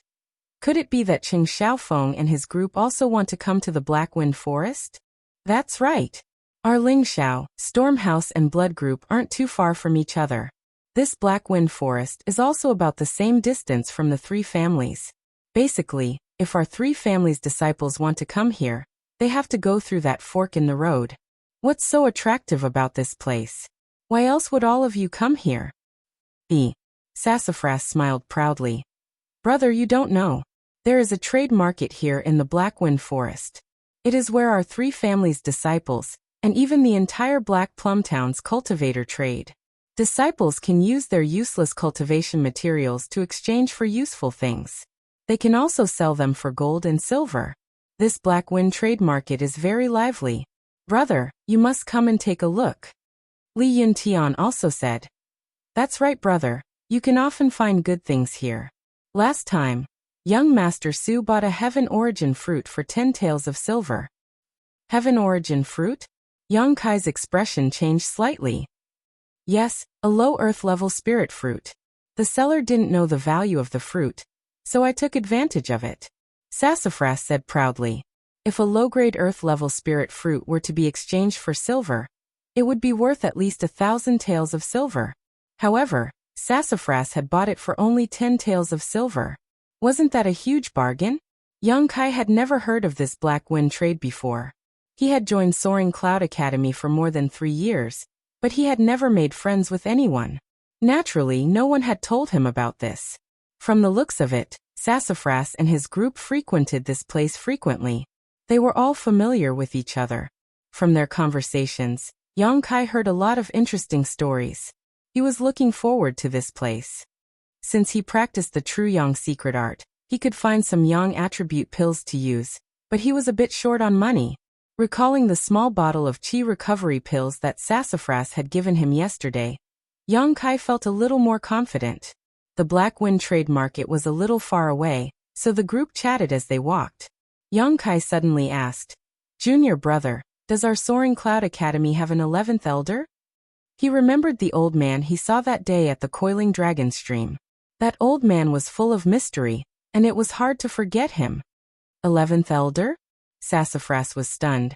Could it be that Qing Xiaofeng and his group also want to come to the Black Wind Forest? That's right. Our Ling Xiao, Stormhouse and Blood group aren't too far from each other. This Black Wind Forest is also about the same distance from the 3 families. Basically, if our 3 families' disciples want to come here, they have to go through that fork in the road. What's so attractive about this place? Why else would all of you come here? Sassafras smiled proudly. Brother, you don't know. There is a trade market here in the Black Wind Forest. It is where our 3 families' disciples, and even the entire Black Plum Town's cultivator trade. Disciples can use their useless cultivation materials to exchange for useful things. They can also sell them for gold and silver. This Black Wind trade market is very lively. Brother, you must come and take a look. Li Yuntian also said. That's right, brother. You can often find good things here. Last time, young Master Su bought a Heaven Origin fruit for 10 taels of silver. Heaven Origin fruit? Young Kai's expression changed slightly. Yes, a low earth level spirit fruit. The seller didn't know the value of the fruit, so I took advantage of it. Sassafras said proudly. If a low-grade earth-level spirit fruit were to be exchanged for silver, it would be worth at least 1,000 taels of silver. However, Sassafras had bought it for only 10 taels of silver. Wasn't that a huge bargain? Young Kai had never heard of this Black Wind trade before. He had joined Soaring Cloud Academy for more than 3 years, but he had never made friends with anyone. Naturally, no one had told him about this. From the looks of it, Sassafras and his group frequented this place frequently. They were all familiar with each other. From their conversations, Yang Kai heard a lot of interesting stories. He was looking forward to this place. Since he practiced the true Yang secret art, he could find some Yang attribute pills to use, but he was a bit short on money. Recalling the small bottle of Qi recovery pills that Sassafras had given him yesterday, Yang Kai felt a little more confident. The Black Wind trade market was a little far away, so the group chatted as they walked. Yang Kai suddenly asked, "Junior brother, does our Soaring Cloud Academy have an 11th elder?" He remembered the old man he saw that day at the Coiling Dragon Stream. That old man was full of mystery, and it was hard to forget him. 11th elder? Sassafras was stunned.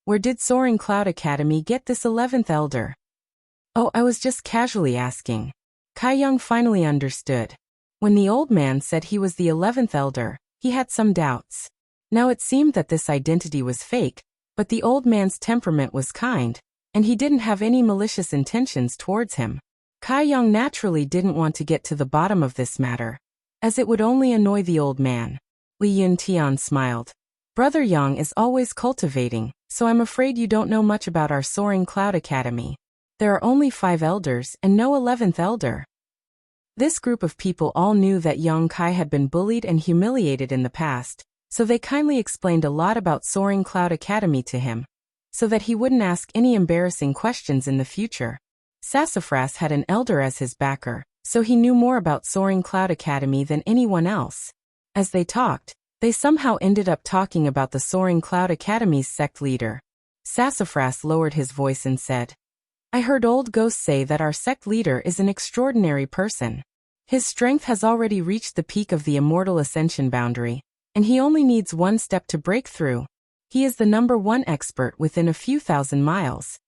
Where did Soaring Cloud Academy get this 11th elder? Oh, I was just casually asking. Kai Young finally understood. When the old man said he was the 11th elder, he had some doubts. Now it seemed that this identity was fake, but the old man's temperament was kind, and he didn't have any malicious intentions towards him. Kai Young naturally didn't want to get to the bottom of this matter, as it would only annoy the old man. Li Yuntian smiled. Brother Yang is always cultivating, so I'm afraid you don't know much about our Soaring Cloud Academy. There are only 5 elders and no 11th elder. This group of people all knew that Yang Kai had been bullied and humiliated in the past, so they kindly explained a lot about Soaring Cloud Academy to him, so that he wouldn't ask any embarrassing questions in the future. Sassafras had an elder as his backer, so he knew more about Soaring Cloud Academy than anyone else. As they talked, they somehow ended up talking about the Soaring Cloud Academy's sect leader. Sassafras lowered his voice and said, "I heard Old Ghost say that our sect leader is an extraordinary person. His strength has already reached the peak of the immortal ascension boundary, and he only needs one step to break through. He is the #1 expert within a few thousand miles."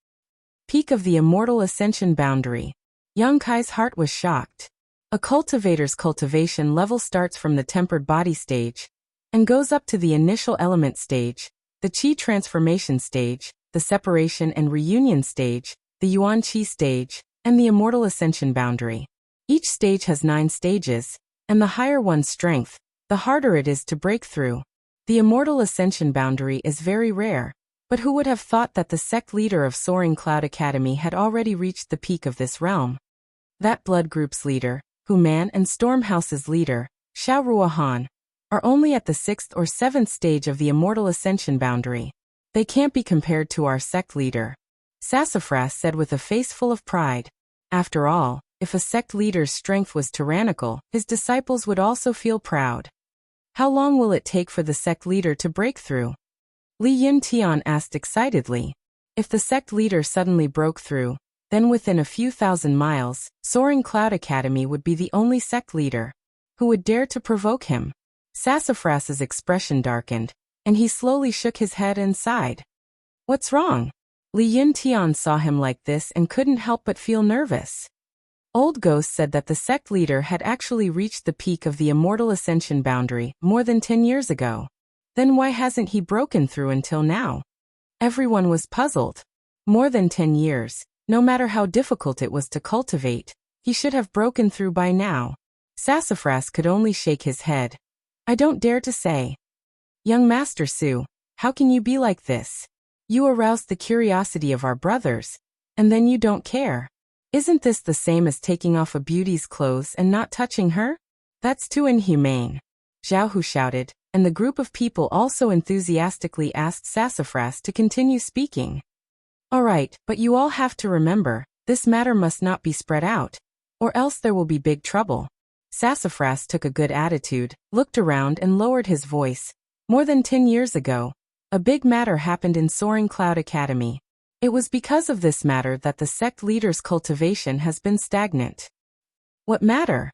Peak of the immortal ascension boundary. Yang Kai's heart was shocked. A cultivator's cultivation level starts from the tempered body stage and goes up to the initial element stage, the Qi transformation stage, the separation and reunion stage, the Yuan Qi stage, and the immortal ascension boundary. Each stage has 9 stages, and the higher one's strength, the harder it is to break through. The immortal ascension boundary is very rare, but who would have thought that the sect leader of Soaring Cloud Academy had already reached the peak of this realm? That blood group's leader, Hu Man and Stormhouse's leader, Xiao Ruohan, are only at the 6th or 7th stage of the immortal ascension boundary. They can't be compared to our sect leader. Sassafras said with a face full of pride. After all, if a sect leader's strength was tyrannical, his disciples would also feel proud. How long will it take for the sect leader to break through? Li Yuntian asked excitedly. If the sect leader suddenly broke through, then within a few thousand miles, Soaring Cloud Academy would be the only sect leader. Who would dare to provoke him? Sassafras's expression darkened, and he slowly shook his head and sighed. What's wrong? Li Yuntian saw him like this and couldn't help but feel nervous. Old Ghost said that the sect leader had actually reached the peak of the immortal ascension boundary more than 10 years ago. Then why hasn't he broken through until now? Everyone was puzzled. More than 10 years, no matter how difficult it was to cultivate, he should have broken through by now. Sassafras could only shake his head. I don't dare to say. Young Master Su, how can you be like this? You aroused the curiosity of our brothers, and then you don't care. Isn't this the same as taking off a beauty's clothes and not touching her? That's too inhumane. Zhao Hu shouted, and the group of people also enthusiastically asked Sassafras to continue speaking. All right, but you all have to remember, this matter must not be spread out, or else there will be big trouble. Sassafras took a good attitude, looked around and lowered his voice. More than 10 years ago, a big matter happened in Soaring Cloud Academy. It was because of this matter that the sect leader's cultivation has been stagnant. What matter?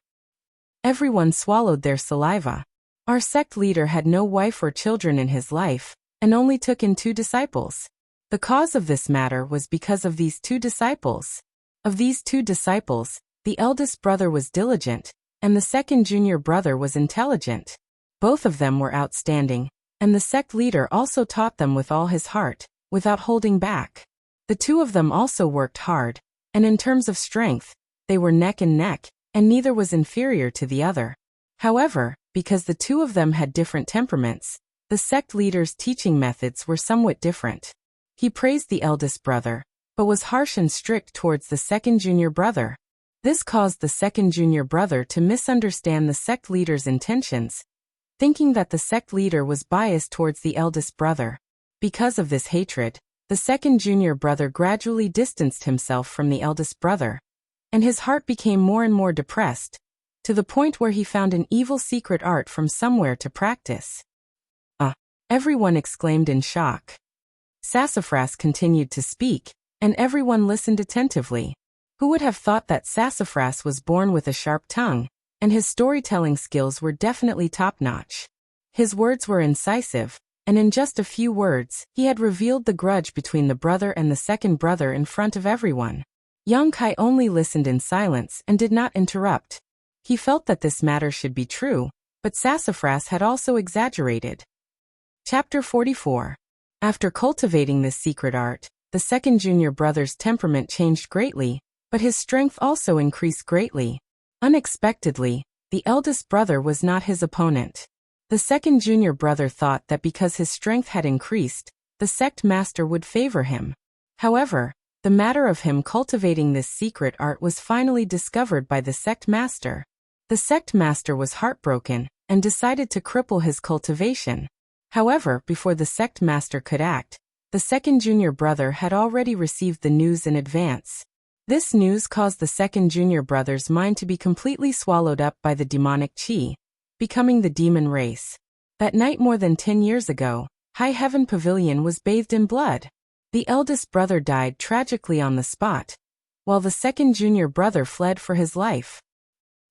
Everyone swallowed their saliva. Our sect leader had no wife or children in his life, and only took in 2 disciples. The cause of this matter was because of these 2 disciples. Of these 2 disciples, the eldest brother was diligent, and the second junior brother was intelligent. Both of them were outstanding, and the sect leader also taught them with all his heart, without holding back. The 2 of them also worked hard, and in terms of strength, they were neck and neck, and neither was inferior to the other. However, because the 2 of them had different temperaments, The sect leader's teaching methods were somewhat different. He praised the eldest brother, but was harsh and strict towards the second junior brother. This caused the second junior brother to misunderstand the sect leader's intentions, thinking that the sect leader was biased towards the eldest brother. Because of this hatred, the second junior brother gradually distanced himself from the eldest brother, and his heart became more and more depressed, to the point where he found an evil secret art from somewhere to practice. Everyone exclaimed in shock. Sassafras continued to speak, and everyone listened attentively. Who would have thought that Sassafras was born with a sharp tongue, and his storytelling skills were definitely top-notch. His words were incisive, and in just a few words, he had revealed the grudge between the brother and the second brother in front of everyone. Young Kai only listened in silence and did not interrupt. He felt that this matter should be true, but Sassafras had also exaggerated. Chapter 44. After cultivating this secret art, the second junior brother's temperament changed greatly, but his strength also increased greatly. Unexpectedly, the eldest brother was not his opponent. The second junior brother thought that because his strength had increased, the sect master would favor him. However, the matter of him cultivating this secret art was finally discovered by the sect master. The sect master was heartbroken and decided to cripple his cultivation. However, before the sect master could act, the second junior brother had already received the news in advance. This news caused the second junior brother's mind to be completely swallowed up by the demonic chi, becoming the demon race. That night more than 10 years ago, High Heaven Pavilion was bathed in blood. The eldest brother died tragically on the spot, while the second junior brother fled for his life.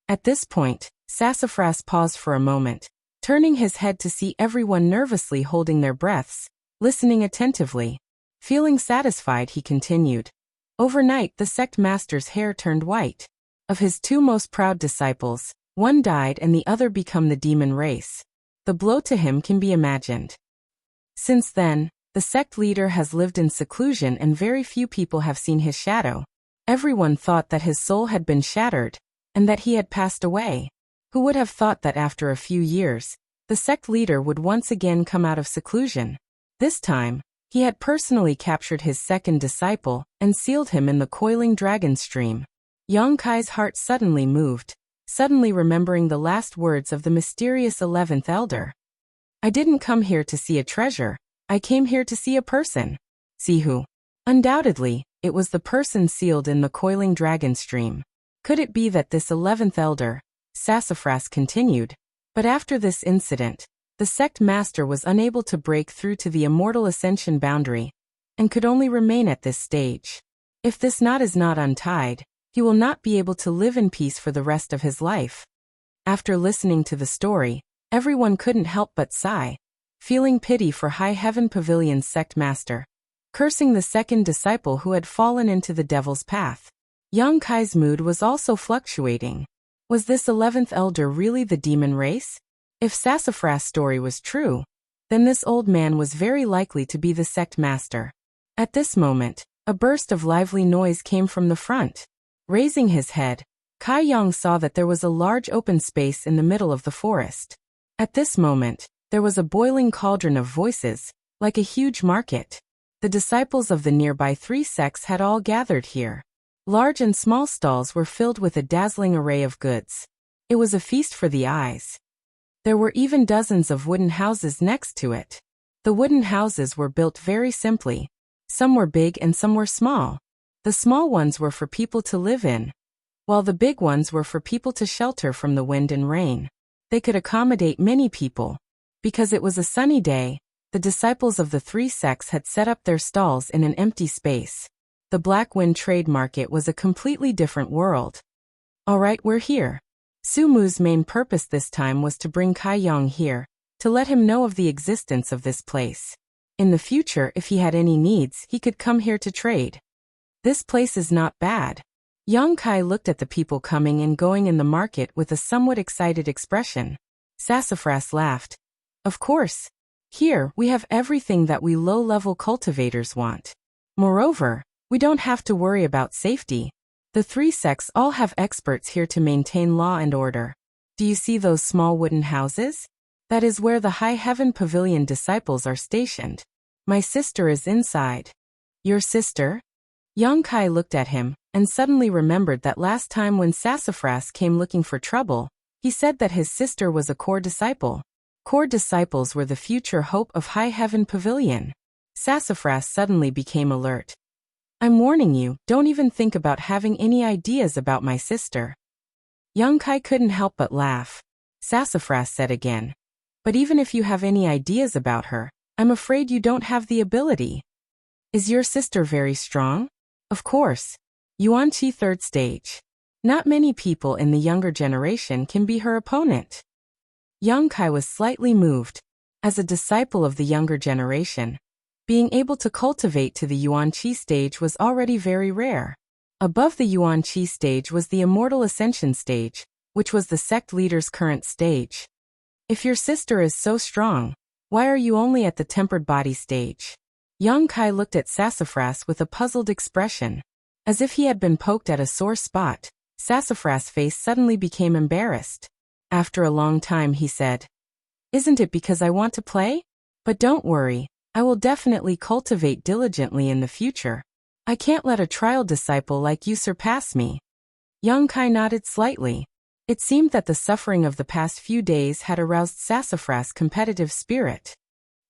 At this point, Sassafras paused for a moment, turning his head to see everyone nervously holding their breaths, listening attentively. Feeling satisfied, he continued. Overnight, the sect master's hair turned white. Of his two most proud disciples, one died and the other became the demon race. The blow to him can be imagined. Since then, the sect leader has lived in seclusion and very few people have seen his shadow. Everyone thought that his soul had been shattered, and that he had passed away. Who would have thought that after a few years, the sect leader would once again come out of seclusion? This time, he had personally captured his second disciple and sealed him in the coiling dragon stream. Yang Kai's heart suddenly moved, suddenly remembering the last words of the mysterious 11th elder. I didn't come here to see a treasure, I came here to see a person. See who? Undoubtedly, it was the person sealed in the coiling dragon stream. Could it be that this 11th elder, Sassafras continued, but after this incident, the sect master was unable to break through to the immortal ascension boundary, and could only remain at this stage. If this knot is not untied, he will not be able to live in peace for the rest of his life. After listening to the story, everyone couldn't help but sigh, feeling pity for High Heaven Pavilion's sect master, cursing the second disciple who had fallen into the devil's path. Yang Kai's mood was also fluctuating. Was this 11th elder really the demon race? If Sassafras' story was true, then this old man was very likely to be the sect master. At this moment, a burst of lively noise came from the front. Raising his head, Kai Yang saw that there was a large open space in the middle of the forest. At this moment, there was a boiling cauldron of voices, like a huge market. The disciples of the nearby 3 sects had all gathered here. Large and small stalls were filled with a dazzling array of goods. It was a feast for the eyes. There were even dozens of wooden houses next to it. The wooden houses were built very simply. Some were big and some were small. The small ones were for people to live in, while the big ones were for people to shelter from the wind and rain. They could accommodate many people. Because it was a sunny day, the disciples of the 3 sects had set up their stalls in an empty space. The Black Wind Trade Market was a completely different world. Alright, we're here. Su Mu's main purpose this time was to bring Kai Yang here, to let him know of the existence of this place. In the future, if he had any needs, he could come here to trade. This place is not bad. Yang Kai looked at the people coming and going in the market with a somewhat excited expression. Sassafras laughed. Of course. Here, we have everything that we low-level cultivators want. Moreover, we don't have to worry about safety. The 3 sects all have experts here to maintain law and order. Do you see those small wooden houses? That is where the High Heaven Pavilion disciples are stationed. My sister is inside. Your sister? Young Kai looked at him, and suddenly remembered that last time when Sassafras came looking for trouble, he said that his sister was a core disciple. Core disciples were the future hope of High Heaven Pavilion. Sassafras suddenly became alert. I'm warning you, don't even think about having any ideas about my sister. Young Kai couldn't help but laugh. Sassafras said again. But even if you have any ideas about her, I'm afraid you don't have the ability. Is your sister very strong? Of course. Yuan-Chi 3rd stage. Not many people in the younger generation can be her opponent. Young Kai was slightly moved. As a disciple of the younger generation, being able to cultivate to the Yuan-Chi stage was already very rare. Above the Yuan-Chi stage was the Immortal Ascension stage, which was the sect leader's current stage. If your sister is so strong, why are you only at the tempered body stage? Young Kai looked at Sassafras with a puzzled expression. As if he had been poked at a sore spot, Sassafras' face suddenly became embarrassed. After a long time he said, Isn't it because I want to play? But don't worry, I will definitely cultivate diligently in the future. I can't let a trial disciple like you surpass me. Young Kai nodded slightly. It seemed that the suffering of the past few days had aroused Sassafras' competitive spirit.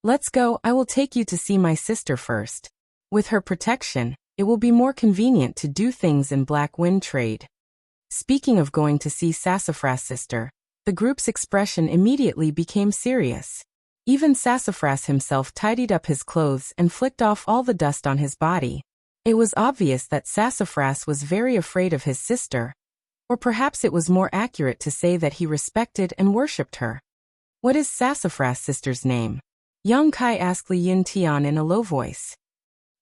Let's go, I will take you to see my sister first. With her protection, it will be more convenient to do things in Black Wind trade. Speaking of going to see Sassafras' sister, the group's expression immediately became serious. Even Sassafras himself tidied up his clothes and flicked off all the dust on his body. It was obvious that Sassafras was very afraid of his sister. Or perhaps it was more accurate to say that he respected and worshipped her. What is Sassafras' sister's name? Young Kai asked Li Yuntian in a low voice.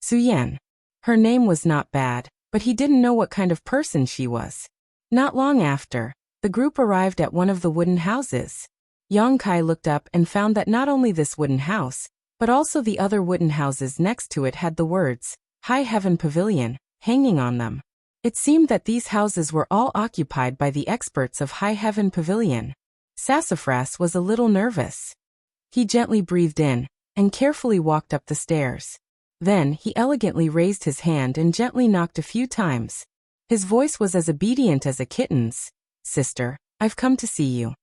Suyen. Her name was not bad, but he didn't know what kind of person she was. Not long after, the group arrived at one of the wooden houses. Young Kai looked up and found that not only this wooden house, but also the other wooden houses next to it had the words, High Heaven Pavilion, hanging on them. It seemed that these houses were all occupied by the experts of High Heaven Pavilion. Sassafras was a little nervous. He gently breathed in, and carefully walked up the stairs. Then he elegantly raised his hand and gently knocked a few times. His voice was as obedient as a kitten's. Sister, I've come to see you.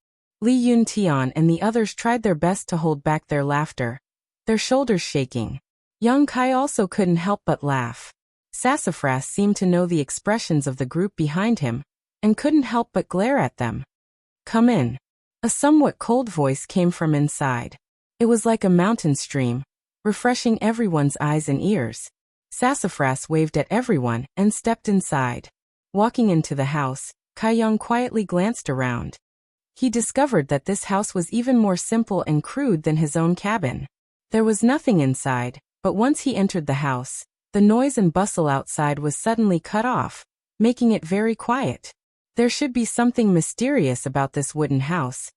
Li Yuntian and the others tried their best to hold back their laughter, their shoulders shaking. Young Kai also couldn't help but laugh. Sassafras seemed to know the expressions of the group behind him, and couldn't help but glare at them. Come in. A somewhat cold voice came from inside. It was like a mountain stream, refreshing everyone's eyes and ears. Sassafras waved at everyone and stepped inside. Walking into the house, Kai Young quietly glanced around. He discovered that this house was even more simple and crude than his own cabin. There was nothing inside, but once he entered the house, the noise and bustle outside was suddenly cut off, making it very quiet. There should be something mysterious about this wooden house.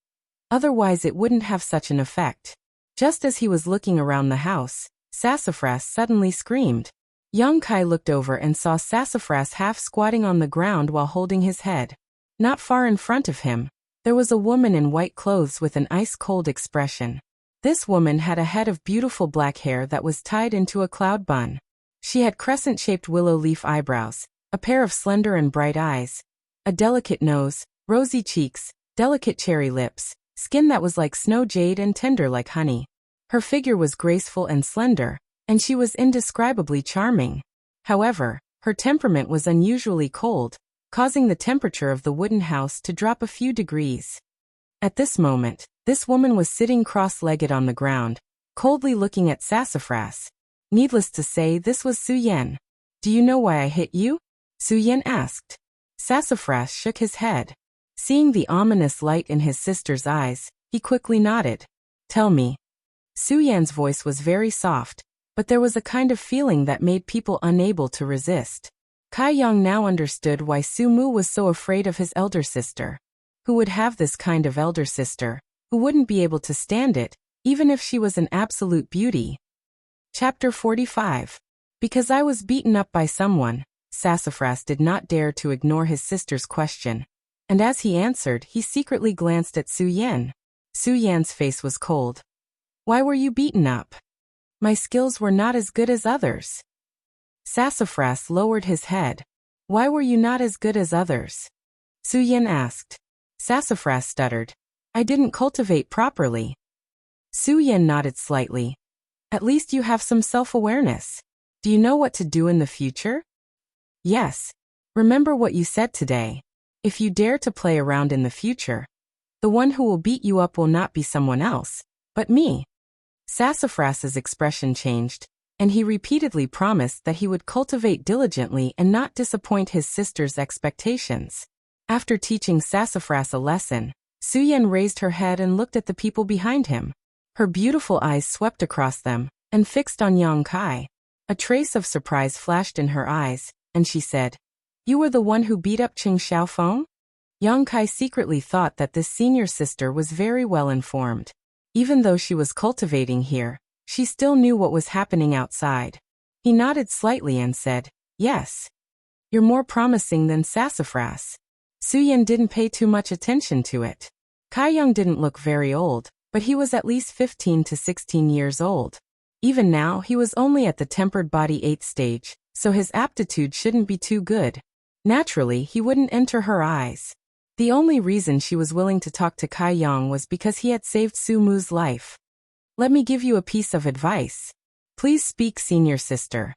Otherwise it wouldn't have such an effect. Just as he was looking around the house, Sassafras suddenly screamed. Young Kai looked over and saw Sassafras half squatting on the ground while holding his head. Not far in front of him, there was a woman in white clothes with an ice-cold expression. This woman had a head of beautiful black hair that was tied into a cloud bun. She had crescent-shaped willow leaf eyebrows, a pair of slender and bright eyes, a delicate nose, rosy cheeks, delicate cherry lips, skin that was like snow jade and tender like honey. Her figure was graceful and slender, and she was indescribably charming. However, her temperament was unusually cold, causing the temperature of the wooden house to drop a few degrees. At this moment, this woman was sitting cross-legged on the ground, coldly looking at Sassafras. Needless to say, this was Suyen. Do you know why I hit you? Suyen asked. Sassafras shook his head. Seeing the ominous light in his sister's eyes, he quickly nodded. Tell me. Suyen's voice was very soft, but there was a kind of feeling that made people unable to resist. Kai Yang now understood why Su Mu was so afraid of his elder sister. Who would have this kind of elder sister, who wouldn't be able to stand it, even if she was an absolute beauty? Chapter 45. Because I was beaten up by someone, Sassafras did not dare to ignore his sister's question. And as he answered, he secretly glanced at Suyen. Su Yan's face was cold. Why were you beaten up? My skills were not as good as others. Sassafras lowered his head. Why were you not as good as others? Su Yan asked. Sassafras stuttered. I didn't cultivate properly. Su Yan nodded slightly. At least you have some self-awareness. Do you know what to do in the future? Yes. Remember what you said today. If you dare to play around in the future, the one who will beat you up will not be someone else, but me. Sassafras's expression changed, and he repeatedly promised that he would cultivate diligently and not disappoint his sister's expectations. After teaching Sassafras a lesson, Su Yan raised her head and looked at the people behind him. Her beautiful eyes swept across them and fixed on Yang Kai. A trace of surprise flashed in her eyes, and she said, You were the one who beat up Qing Xiaofeng? Yang Kai secretly thought that this senior sister was very well informed. Even though she was cultivating here, she still knew what was happening outside. He nodded slightly and said, Yes. You're more promising than Sassafras. Su Yan didn't pay too much attention to it. Kai Yang didn't look very old, but he was at least 15 to 16 years old. Even now he was only at the tempered body 8th stage, so his aptitude shouldn't be too good. Naturally, he wouldn't enter her eyes. The only reason she was willing to talk to Kai Yang was because he had saved Su Mu's life. Let me give you a piece of advice. Please speak, senior sister.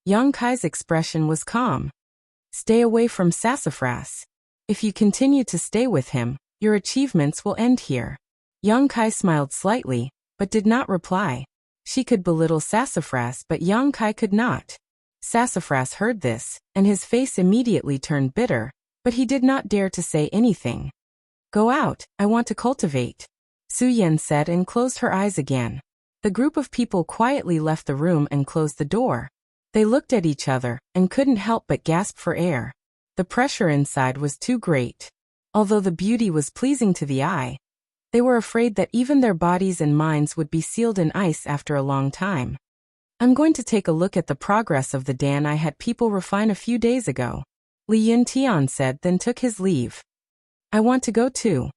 Yang Kai's expression was calm. Stay away from Sassafras. If you continue to stay with him, your achievements will end here. Yang Kai smiled slightly, but did not reply. She could belittle Sassafras, but Yang Kai could not. Sassafras heard this, and his face immediately turned bitter, but he did not dare to say anything. Go out, I want to cultivate. Su Yan said and closed her eyes again. The group of people quietly left the room and closed the door. They looked at each other and couldn't help but gasp for air. The pressure inside was too great. Although the beauty was pleasing to the eye, they were afraid that even their bodies and minds would be sealed in ice after a long time. I'm going to take a look at the progress of the Dan I had people refine a few days ago. Li Yuntian said, then took his leave. I want to go too.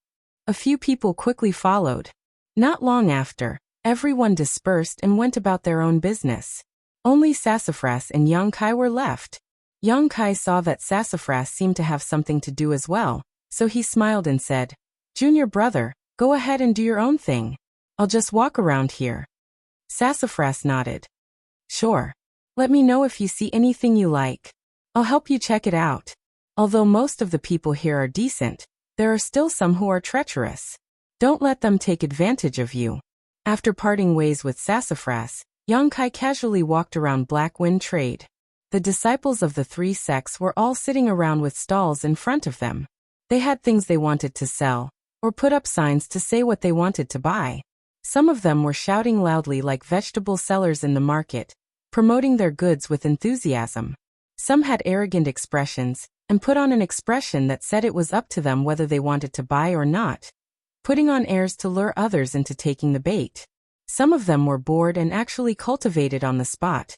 A few people quickly followed. Not long after, everyone dispersed and went about their own business. Only Sassafras and Yang Kai were left. Yang Kai saw that Sassafras seemed to have something to do as well, so he smiled and said, Junior brother, go ahead and do your own thing. I'll just walk around here. Sassafras nodded. Sure. Let me know if you see anything you like. I'll help you check it out. Although most of the people here are decent, there are still some who are treacherous. Don't let them take advantage of you. After parting ways with Sassafras, Yang Kai casually walked around Black Wind Trade. The disciples of the three sects were all sitting around with stalls in front of them. They had things they wanted to sell, or put up signs to say what they wanted to buy. Some of them were shouting loudly like vegetable sellers in the market, promoting their goods with enthusiasm. Some had arrogant expressions, and put on an expression that said it was up to them whether they wanted to buy or not, putting on airs to lure others into taking the bait. Some of them were bored and actually cultivated on the spot,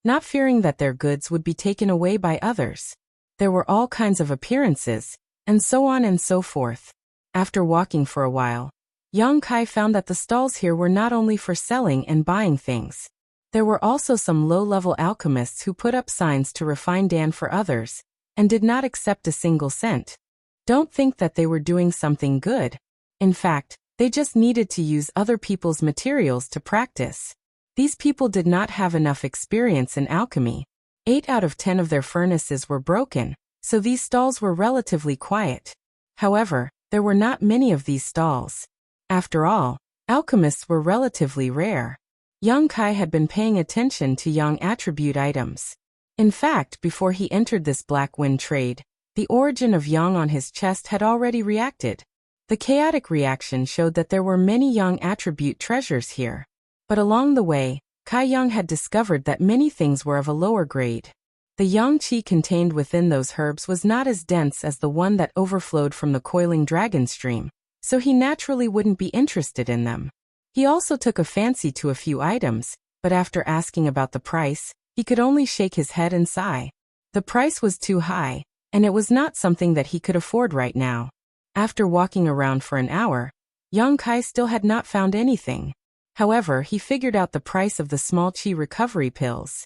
not fearing that their goods would be taken away by others. There were all kinds of appearances, and so on and so forth. After walking for a while, Yang Kai found that the stalls here were not only for selling and buying things. There were also some low-level alchemists who put up signs to refine Dan for others, and did not accept a single cent. Don't think that they were doing something good. In fact, they just needed to use other people's materials to practice. These people did not have enough experience in alchemy. 8 out of 10 of their furnaces were broken, so these stalls were relatively quiet. However, there were not many of these stalls. After all, alchemists were relatively rare. Yang Kai had been paying attention to Yang attribute items. In fact, before he entered this Black Wind Trade, the origin of Yang on his chest had already reacted. The chaotic reaction showed that there were many Yang attribute treasures here. But along the way, Kai Yang had discovered that many things were of a lower grade. The Yang Qi contained within those herbs was not as dense as the one that overflowed from the coiling dragon stream, so he naturally wouldn't be interested in them. He also took a fancy to a few items, but after asking about the price, he could only shake his head and sigh. The price was too high, and it was not something that he could afford right now. After walking around for an hour, Yang Kai still had not found anything. However, he figured out the price of the small qi recovery pills.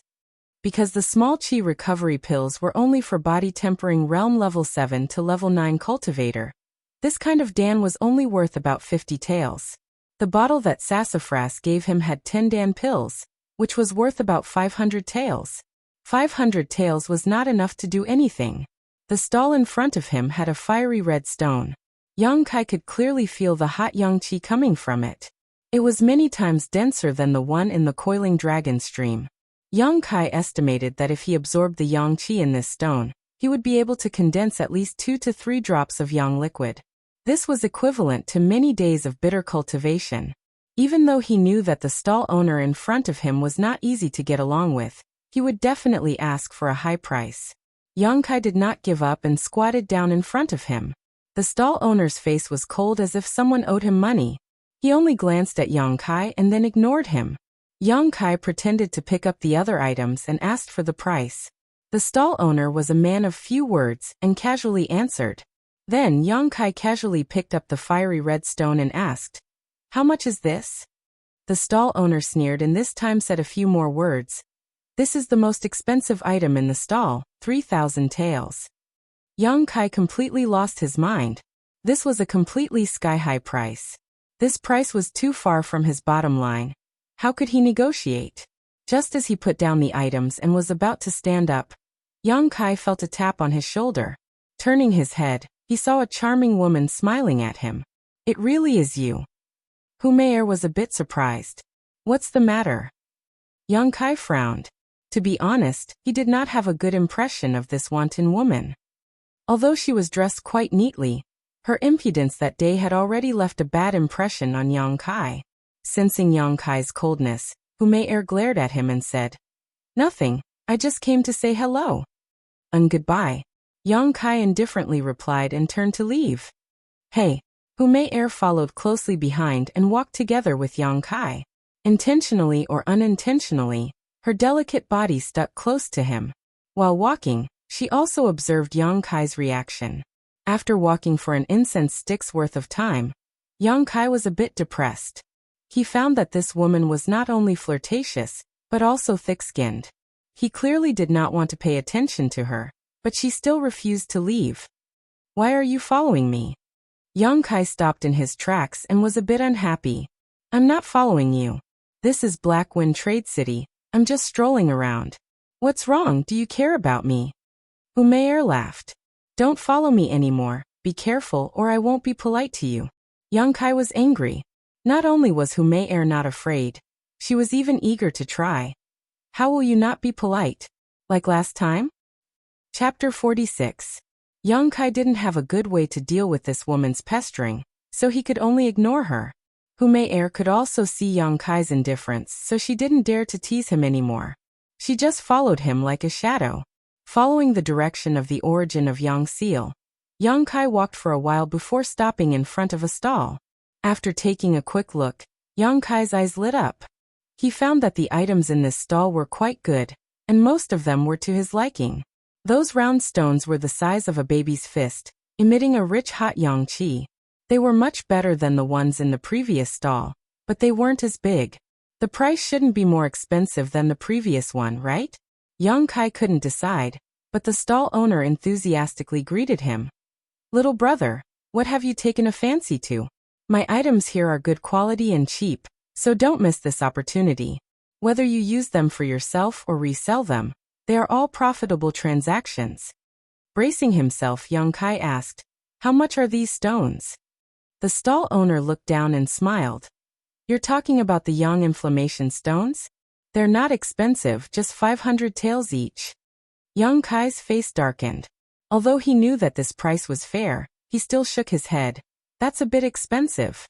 Because the small qi recovery pills were only for body tempering realm level 7 to level 9 cultivator, this kind of dan was only worth about 50 taels. The bottle that Sassafras gave him had 10 dan pills, which was worth about 500 taels. 500 taels was not enough to do anything. The stall in front of him had a fiery red stone. Yang Kai could clearly feel the hot yang qi coming from it. It was many times denser than the one in the coiling dragon stream. Yang Kai estimated that if he absorbed the yang qi in this stone, he would be able to condense at least 2 to 3 drops of yang liquid. This was equivalent to many days of bitter cultivation. Even though he knew that the stall owner in front of him was not easy to get along with, he would definitely ask for a high price. Yang Kai did not give up and squatted down in front of him. The stall owner's face was cold as if someone owed him money. He only glanced at Yang Kai and then ignored him. Yang Kai pretended to pick up the other items and asked for the price. The stall owner was a man of few words and casually answered. Then Yang Kai casually picked up the fiery red stone and asked, "How much is this?" The stall owner sneered and this time said a few more words. "This is the most expensive item in the stall, 3,000 taels." Yang Kai completely lost his mind. This was a completely sky-high price. This price was too far from his bottom line. How could he negotiate? Just as he put down the items and was about to stand up, Yang Kai felt a tap on his shoulder. Turning his head, he saw a charming woman smiling at him. "It really is you." Wuxia was a bit surprised. "What's the matter?" Yang Kai frowned. To be honest, he did not have a good impression of this wanton woman. Although she was dressed quite neatly, her impudence that day had already left a bad impression on Yang Kai. Sensing Yang Kai's coldness, Wuxia glared at him and said, "Nothing, I just came to say hello." "And goodbye." Yang Kai indifferently replied and turned to leave. "Hey." Wuxia followed closely behind and walked together with Yang Kai. Intentionally or unintentionally, her delicate body stuck close to him. While walking, she also observed Yang Kai's reaction. After walking for an incense stick's worth of time, Yang Kai was a bit depressed. He found that this woman was not only flirtatious, but also thick-skinned. He clearly did not want to pay attention to her, but she still refused to leave. "Why are you following me?" Yang Kai stopped in his tracks and was a bit unhappy. "I'm not following you. This is Black Wind Trade City, I'm just strolling around." "What's wrong, do you care about me?" Wuxia laughed. "Don't follow me anymore, be careful or I won't be polite to you." Yang Kai was angry. Not only was Wuxia not afraid, she was even eager to try. "How will you not be polite? Like last time?" Chapter 46. Yang Kai didn't have a good way to deal with this woman's pestering, so he could only ignore her. Wuxia could also see Yang Kai's indifference, so she didn't dare to tease him anymore. She just followed him like a shadow. Following the direction of the origin of Yang Seal, Yang Kai walked for a while before stopping in front of a stall. After taking a quick look, Yang Kai's eyes lit up. He found that the items in this stall were quite good, and most of them were to his liking. Those round stones were the size of a baby's fist, emitting a rich hot yang qi. They were much better than the ones in the previous stall, but they weren't as big. The price shouldn't be more expensive than the previous one, right? Yang Kai couldn't decide, but the stall owner enthusiastically greeted him. "Little brother, what have you taken a fancy to? My items here are good quality and cheap, so don't miss this opportunity. Whether you use them for yourself or resell them, they are all profitable transactions." Bracing himself, Yang Kai asked, "How much are these stones?" The stall owner looked down and smiled. "You're talking about the yang inflammation stones? They're not expensive, just 500 taels each." Yang Kai's face darkened. Although he knew that this price was fair, he still shook his head. "That's a bit expensive."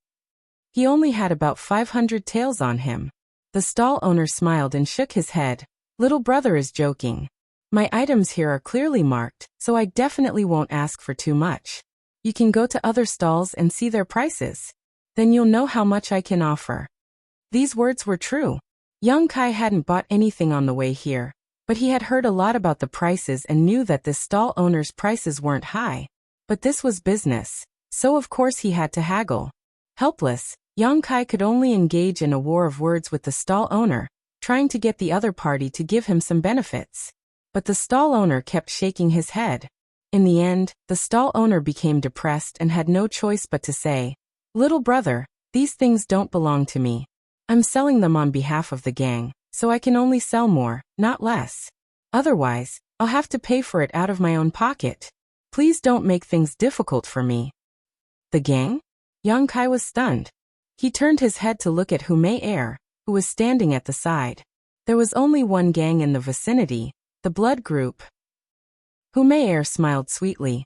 He only had about 500 taels on him. The stall owner smiled and shook his head. "Little brother is joking. My items here are clearly marked, so I definitely won't ask for too much. You can go to other stalls and see their prices. Then you'll know how much I can offer." These words were true. Yang Kai hadn't bought anything on the way here, but he had heard a lot about the prices and knew that this stall owner's prices weren't high. But this was business, so of course he had to haggle. Helpless, Yang Kai could only engage in a war of words with the stall owner, trying to get the other party to give him some benefits. But the stall owner kept shaking his head. In the end, the stall owner became depressed and had no choice but to say, "Little brother, these things don't belong to me. I'm selling them on behalf of the gang, so I can only sell more, not less. Otherwise, I'll have to pay for it out of my own pocket. Please don't make things difficult for me." The gang? Yang Kai was stunned. He turned his head to look at Humei Air, who was standing at the side. There was only one gang in the vicinity, the Blood Group. Humei Air smiled sweetly.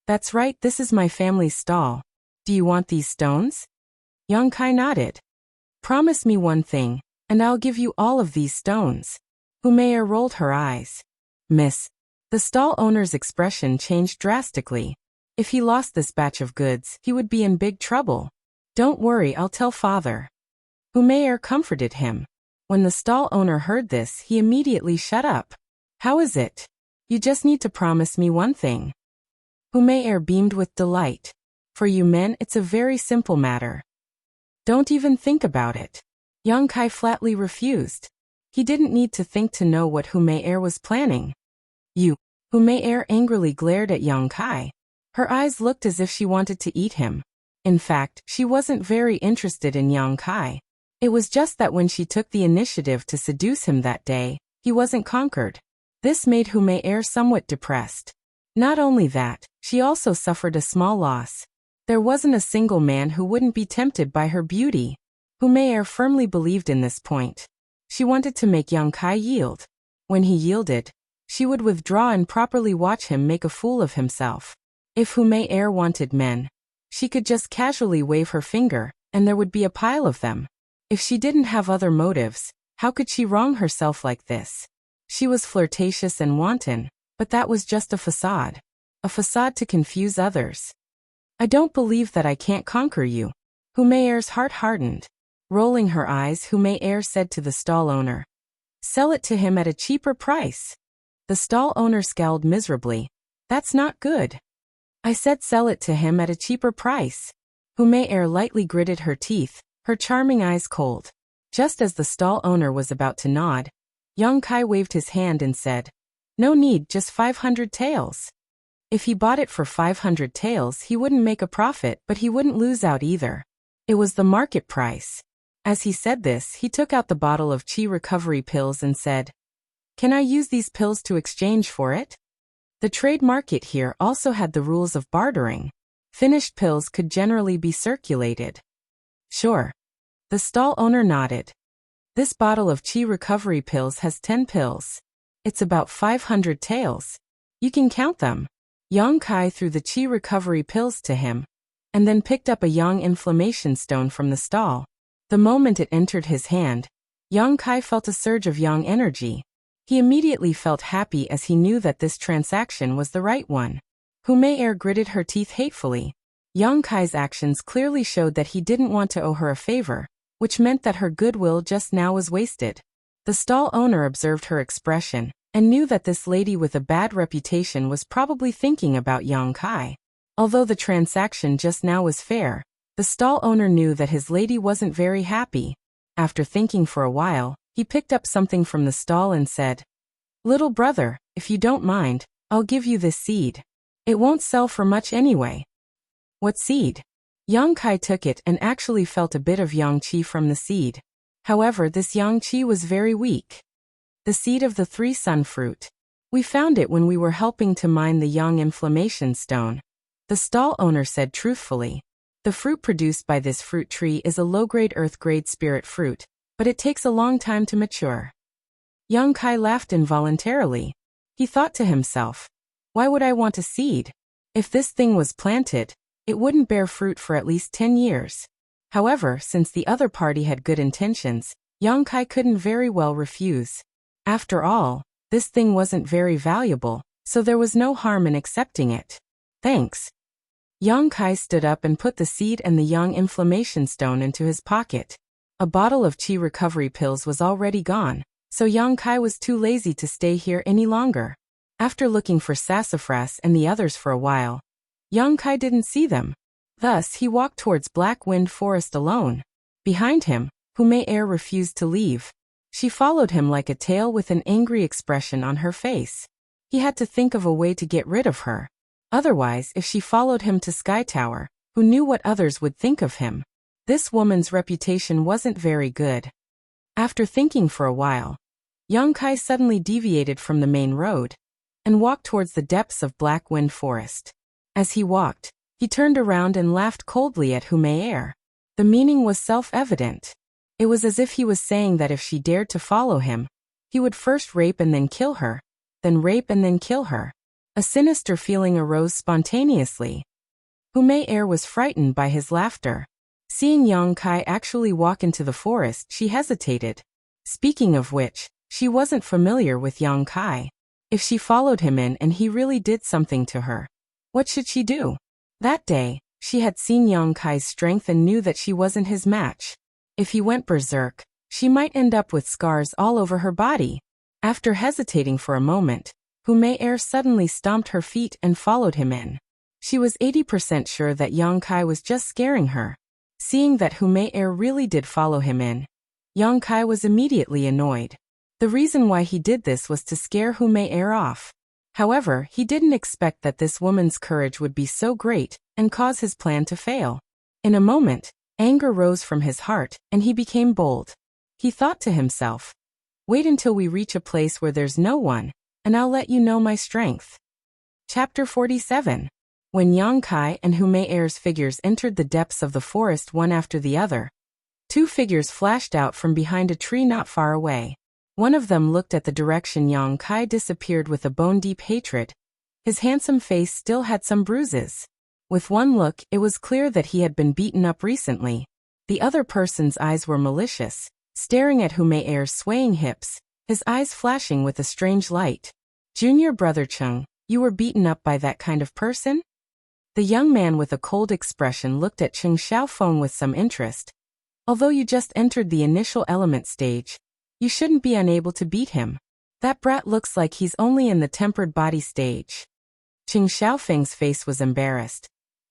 "That's right, this is my family's stall. Do you want these stones?" Yang Kai nodded. "Promise me one thing, and I'll give you all of these stones." Humei Air rolled her eyes. "Miss." The stall owner's expression changed drastically. If he lost this batch of goods, he would be in big trouble. "Don't worry, I'll tell father." Humei Air comforted him. When the stall owner heard this, he immediately shut up. "How is it? You just need to promise me one thing." Humei Air beamed with delight. "For you men, it's a very simple matter. Don't even think about it." Yang Kai flatly refused. He didn't need to think to know what Humei Air was planning. "You." Humei Air angrily glared at Yang Kai. Her eyes looked as if she wanted to eat him. In fact, she wasn't very interested in Yang Kai. It was just that when she took the initiative to seduce him that day, he wasn't conquered. This made Humei Air somewhat depressed. Not only that, she also suffered a small loss. There wasn't a single man who wouldn't be tempted by her beauty. Humei Air firmly believed in this point. She wanted to make Yang Kai yield. When he yielded, she would withdraw and properly watch him make a fool of himself. If Humei Air wanted men, she could just casually wave her finger, and there would be a pile of them. If she didn't have other motives, how could she wrong herself like this? She was flirtatious and wanton, but that was just a facade. A facade to confuse others. "I don't believe that I can't conquer you." Humei Air's heart hardened. Rolling her eyes, Humei Air said to the stall owner, "Sell it to him at a cheaper price." The stall owner scowled miserably. "That's not good." "I said sell it to him at a cheaper price." Humei Air lightly gritted her teeth, her charming eyes cold. Just as the stall owner was about to nod, Yang Kai waved his hand and said, "No need, just 500 taels." If he bought it for 500 taels, he wouldn't make a profit, but he wouldn't lose out either. It was the market price. As he said this, he took out the bottle of chi recovery pills and said, "Can I use these pills to exchange for it?" The trade market here also had the rules of bartering. Finished pills could generally be circulated. "Sure." The stall owner nodded. "This bottle of chi recovery pills has 10 pills. It's about 500 taels. You can count them." Yang Kai threw the chi recovery pills to him, and then picked up a yang inflammation stone from the stall. The moment it entered his hand, Yang Kai felt a surge of yang energy. He immediately felt happy as he knew that this transaction was the right one. Humei Air gritted her teeth hatefully. Yang Kai's actions clearly showed that he didn't want to owe her a favor, which meant that her goodwill just now was wasted. The stall owner observed her expression, and knew that this lady with a bad reputation was probably thinking about Yang Kai. Although the transaction just now was fair, the stall owner knew that his lady wasn't very happy. After thinking for a while, he picked up something from the stall and said, "Little brother, if you don't mind, I'll give you this seed. It won't sell for much anyway." "What seed?" Yang Kai took it and actually felt a bit of yang qi from the seed. However, this yang qi was very weak. "The seed of the 3-sun fruit. We found it when we were helping to mine the yang inflammation stone," the stall owner said truthfully. The fruit produced by this fruit tree is a low-grade earth-grade spirit fruit, but it takes a long time to mature. Yang Kai laughed involuntarily. He thought to himself, "Why would I want a seed? If this thing was planted, it wouldn't bear fruit for at least 10 years. However, since the other party had good intentions, Yang Kai couldn't very well refuse. After all, this thing wasn't very valuable, so there was no harm in accepting it. "Thanks." Yang Kai stood up and put the seed and the yang inflammation stone into his pocket. A bottle of chi recovery pills was already gone, so Yang Kai was too lazy to stay here any longer. After looking for Sassafras and the others for a while, Yang Kai didn't see them. Thus, he walked towards Black Wind Forest alone. Behind him, Hume Air refused to leave. She followed him like a tail with an angry expression on her face. He had to think of a way to get rid of her. Otherwise, if she followed him to Sky Tower, who knew what others would think of him? This woman's reputation wasn't very good. After thinking for a while, Yang Kai suddenly deviated from the main road and walked towards the depths of Black Wind Forest. As he walked, he turned around and laughed coldly at Hume Air. The meaning was self-evident. It was as if he was saying that if she dared to follow him, he would first rape and then kill her, then rape and then kill her. A sinister feeling arose spontaneously. Hume Air was frightened by his laughter. Seeing Yang Kai actually walk into the forest, she hesitated. Speaking of which, she wasn't familiar with Yang Kai. If she followed him in and he really did something to her, what should she do? That day, she had seen Yang Kai's strength and knew that she wasn't his match. If he went berserk, she might end up with scars all over her body. After hesitating for a moment, Hume Air suddenly stomped her feet and followed him in. She was 80% sure that Yang Kai was just scaring her. Seeing that Hume Air really did follow him in, Yang Kai was immediately annoyed. The reason why he did this was to scare Hume Air off. However, he didn't expect that this woman's courage would be so great and cause his plan to fail. In a moment, anger rose from his heart and he became bold. He thought to himself, "Wait until we reach a place where there's no one, and I'll let you know my strength." Chapter 47. When Yang Kai and Hume Air's figures entered the depths of the forest one after the other, two figures flashed out from behind a tree not far away. One of them looked at the direction Yang Kai disappeared with a bone-deep hatred. His handsome face still had some bruises. With one look, it was clear that he had been beaten up recently. The other person's eyes were malicious, staring at Hume Air's swaying hips, his eyes flashing with a strange light. "Junior brother Chung, you were beaten up by that kind of person?" The young man with a cold expression looked at Cheng Xiaofeng with some interest. "Although you just entered the initial element stage, you shouldn't be unable to beat him. That brat looks like he's only in the tempered body stage." Cheng Xiaofeng's face was embarrassed.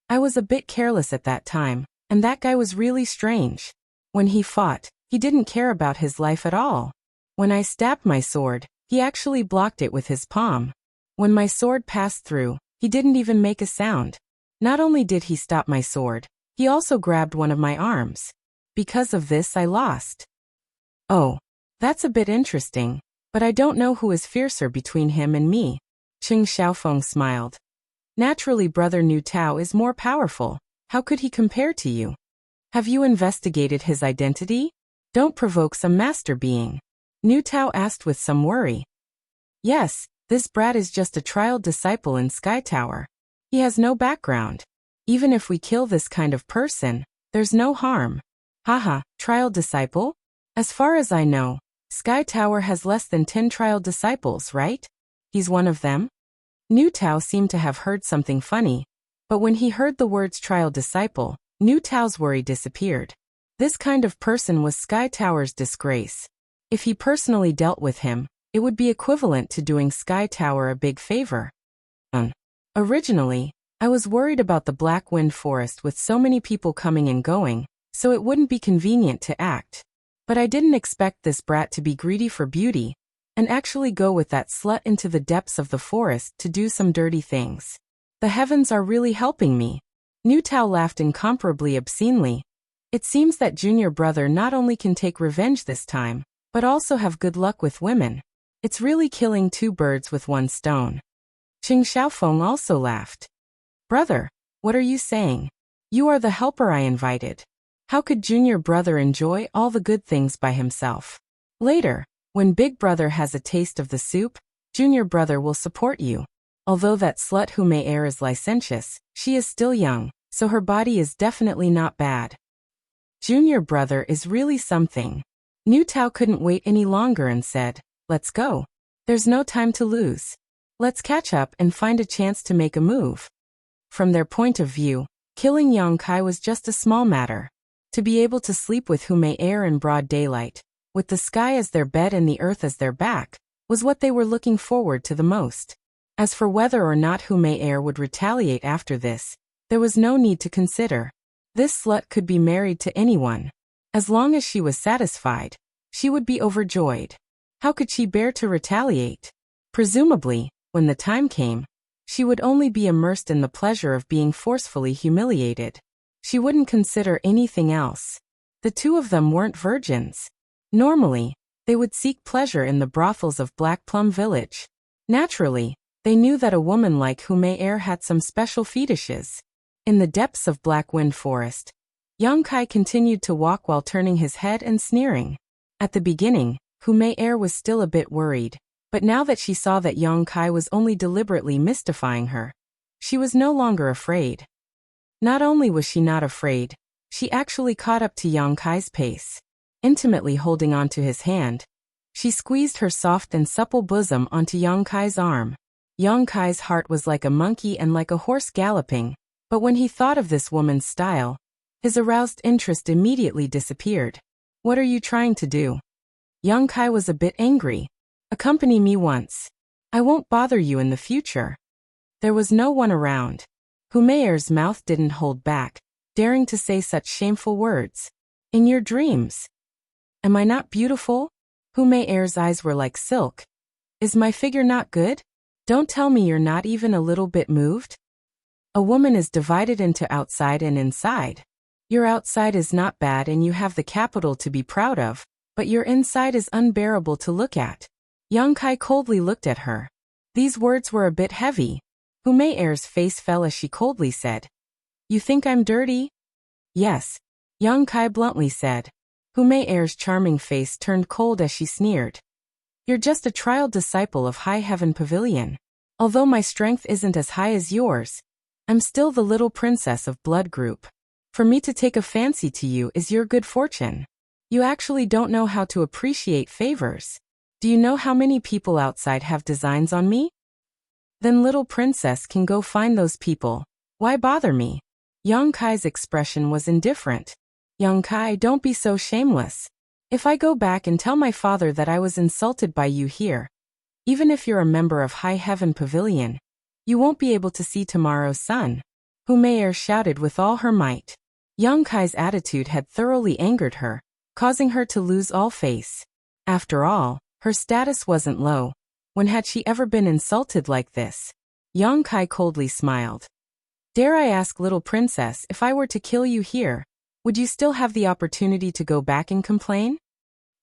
"I was a bit careless at that time, and that guy was really strange. When he fought, he didn't care about his life at all. When I stabbed my sword, he actually blocked it with his palm. When my sword passed through, he didn't even make a sound. Not only did he stop my sword, he also grabbed one of my arms. Because of this I lost." "Oh, that's a bit interesting, but I don't know who is fiercer between him and me." Cheng Xiaofeng smiled. "Naturally Brother Nu Tao is more powerful. How could he compare to you? Have you investigated his identity? Don't provoke some master being." Nu Tao asked with some worry. "Yes, this brat is just a trial disciple in Sky Tower. He has no background. Even if we kill this kind of person, there's no harm." "Haha, trial disciple? As far as I know, Sky Tower has less than 10 trial disciples, right? He's one of them?" Nu Tao seemed to have heard something funny, but when he heard the words trial disciple, Nu Tao's worry disappeared. This kind of person was Sky Tower's disgrace. If he personally dealt with him, it would be equivalent to doing Sky Tower a big favor. Originally, I was worried about the Black Wind Forest with so many people coming and going, so it wouldn't be convenient to act. But I didn't expect this brat to be greedy for beauty, and actually go with that slut into the depths of the forest to do some dirty things. The heavens are really helping me." Nu Tao laughed incomparably obscenely. "It seems that junior brother not only can take revenge this time, but also have good luck with women. It's really killing two birds with one stone." Cheng Xiaofeng also laughed. "Brother, what are you saying? You are the helper I invited. How could junior brother enjoy all the good things by himself? Later, when big brother has a taste of the soup, junior brother will support you. Although that slut Hume Air is licentious, she is still young, so her body is definitely not bad. Junior brother is really something." Nu Tao couldn't wait any longer and said, "Let's go. There's no time to lose. Let's catch up and find a chance to make a move." From their point of view, killing Yang Kai was just a small matter. To be able to sleep with Hume Air in broad daylight, with the sky as their bed and the earth as their back, was what they were looking forward to the most. As for whether or not Hume Air would retaliate after this, There was no need to consider. This slut could be married to anyone. As long as she was satisfied, she would be overjoyed. How could she bear to retaliate? Presumably, when the time came, she would only be immersed in the pleasure of being forcefully humiliated. She wouldn't consider anything else. The two of them weren't virgins. Normally, they would seek pleasure in the brothels of Black Plum Village. Naturally, they knew that a woman like Humayer had some special fetishes. In the depths of Black Wind Forest, Yang Kai continued to walk while turning his head and sneering. At the beginning, Humayer was still a bit worried, but now that she saw that Yang Kai was only deliberately mystifying her, she was no longer afraid. Not only was she not afraid, she actually caught up to Yang Kai's pace. Intimately holding onto his hand, she squeezed her soft and supple bosom onto Yang Kai's arm. Yang Kai's heart was like a monkey and like a horse galloping, but when he thought of this woman's style, his aroused interest immediately disappeared. What are you trying to do? Yang Kai was a bit angry. Accompany me once. I won't bother you in the future. There was no one around. Humayer's mouth didn't hold back, daring to say such shameful words. In your dreams. Am I not beautiful? Humayer's eyes were like silk. Is my figure not good? Don't tell me you're not even a little bit moved. A woman is divided into outside and inside. Your outside is not bad and you have the capital to be proud of, but your inside is unbearable to look at. Yang Kai coldly looked at her. These words were a bit heavy. Humayer's face fell as she coldly said, You think I'm dirty? Yes, Yang Kai bluntly said. Humayer's charming face turned cold as she sneered. You're just a trial disciple of High Heaven Pavilion. Although my strength isn't as high as yours, I'm still the little princess of Blood Group. For me to take a fancy to you is your good fortune. You actually don't know how to appreciate favors. Do you know how many people outside have designs on me? Then little princess can go find those people. Why bother me? Yang Kai's expression was indifferent. Yang Kai, don't be so shameless. If I go back and tell my father that I was insulted by you here, even if you're a member of High Heaven Pavilion, you won't be able to see tomorrow's sun. Humayer shouted with all her might. Yang Kai's attitude had thoroughly angered her, causing her to lose all face. After all, her status wasn't low. When had she ever been insulted like this? Yang Kai coldly smiled. Dare I ask, little princess, if I were to kill you here, would you still have the opportunity to go back and complain?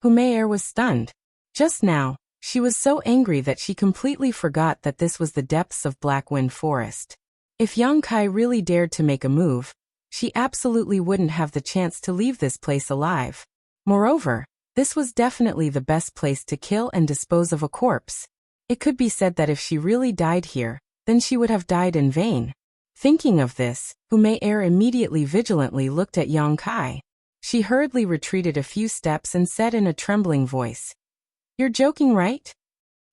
Humayer was stunned. Just now, she was so angry that she completely forgot that this was the depths of Black Wind Forest. If Yang Kai really dared to make a move, she absolutely wouldn't have the chance to leave this place alive. Moreover, this was definitely the best place to kill and dispose of a corpse. It could be said that if she really died here, then she would have died in vain. Thinking of this, Humayer immediately vigilantly looked at Yang Kai. She hurriedly retreated a few steps and said in a trembling voice, You're joking, right?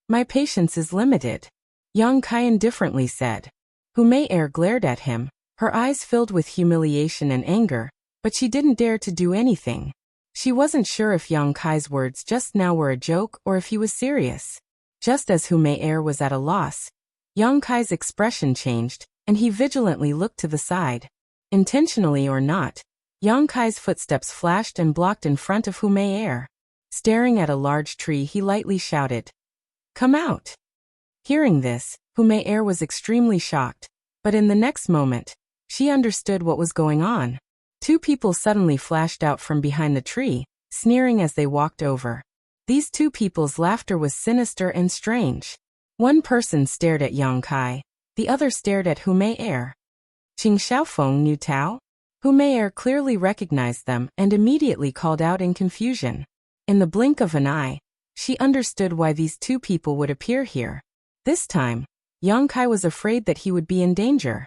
My patience is limited. Yang Kai indifferently said. Humayer glared at him, her eyes filled with humiliation and anger, but she didn't dare to do anything. She wasn't sure if Yang Kai's words just now were a joke or if he was serious. Just as Humayer was at a loss, Yang Kai's expression changed, and he vigilantly looked to the side. Intentionally or not, Yang Kai's footsteps flashed and blocked in front of Humayer. Staring at a large tree, he lightly shouted, Come out! Hearing this, Humayer was extremely shocked, but in the next moment, she understood what was going on. Two people suddenly flashed out from behind the tree, sneering as they walked over. These two people's laughter was sinister and strange. One person stared at Yang Kai, the other stared at Humayer. Qing Xiaofeng knew Tao? Humayer clearly recognized them and immediately called out in confusion. In the blink of an eye, she understood why these two people would appear here. This time, Yang Kai was afraid that he would be in danger.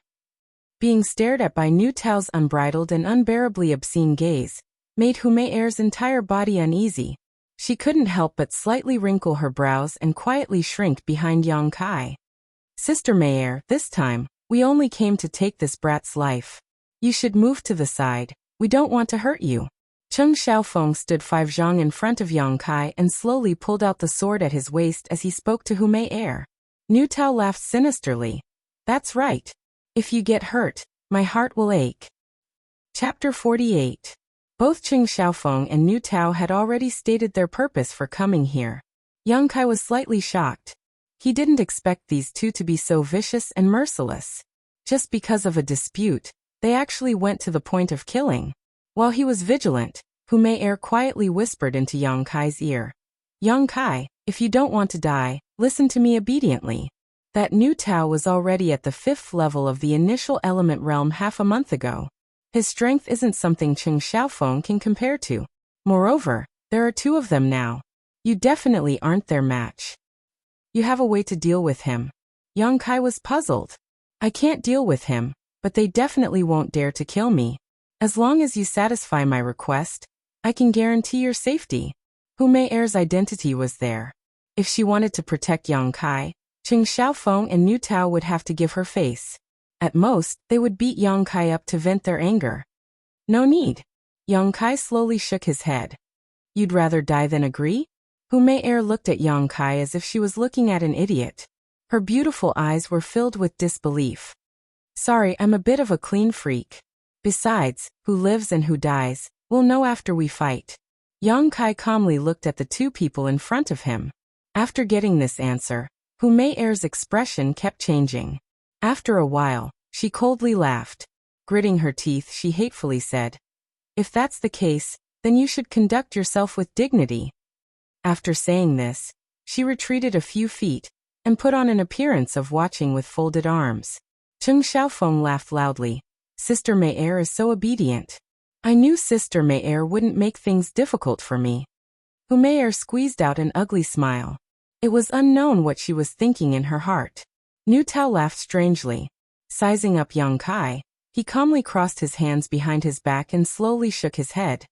Being stared at by Nu Tao's unbridled and unbearably obscene gaze made Humayer's entire body uneasy. She couldn't help but slightly wrinkle her brows and quietly shrink behind Yang Kai. Sister Mayer, this time, we only came to take this brat's life. You should move to the side, we don't want to hurt you. Qing Xiaofeng stood 5 zhang in front of Yang Kai and slowly pulled out the sword at his waist as he spoke to Humayer. Nu Tao laughed sinisterly. That's right. If you get hurt, My heart will ache. Chapter 48. Both Qing Xiaofeng and Nu Tao had already stated their purpose for coming here. Yang Kai was slightly shocked. He didn't expect these two to be so vicious and merciless. Just because of a dispute, they actually went to the point of killing. While he was vigilant, Hu Mei quietly whispered into Yang Kai's ear. Yang Kai, if you don't want to die, listen to me obediently. That Nu Tao was already at the 5th level of the initial element realm half a month ago. His strength isn't something Qing Xiaofeng can compare to. Moreover, there are 2 of them now. You definitely aren't their match. You have a way to deal with him. Yang Kai was puzzled. I can't deal with him, but they definitely won't dare to kill me. As long as you satisfy my request, I can guarantee your safety. Hu Mei's identity was there. If she wanted to protect Yang Kai, Qing Xiaofeng and Nu Tao would have to give her face. At most, they would beat Yang Kai up to vent their anger. No need. Yang Kai slowly shook his head. You'd rather die than agree? Hu Mei looked at Yang Kai as if she was looking at an idiot. Her beautiful eyes were filled with disbelief. Sorry, I'm a bit of a clean freak. Besides, who lives and who dies, we'll know after we fight. Yang Kai calmly looked at the 2 people in front of him. After getting this answer, Hu Mei's expression kept changing. After a while, she coldly laughed. Gritting her teeth, she hatefully said, If that's the case, then you should conduct yourself with dignity. After saying this, she retreated a few feet, and put on an appearance of watching with folded arms. Qing Xiaofeng laughed loudly. Sister Mei is so obedient. I knew Sister Mei wouldn't make things difficult for me. Hu Mei squeezed out an ugly smile. It was unknown what she was thinking in her heart. Nu Tao laughed strangely. Sizing up Yang Kai, he calmly crossed his hands behind his back and slowly shook his head.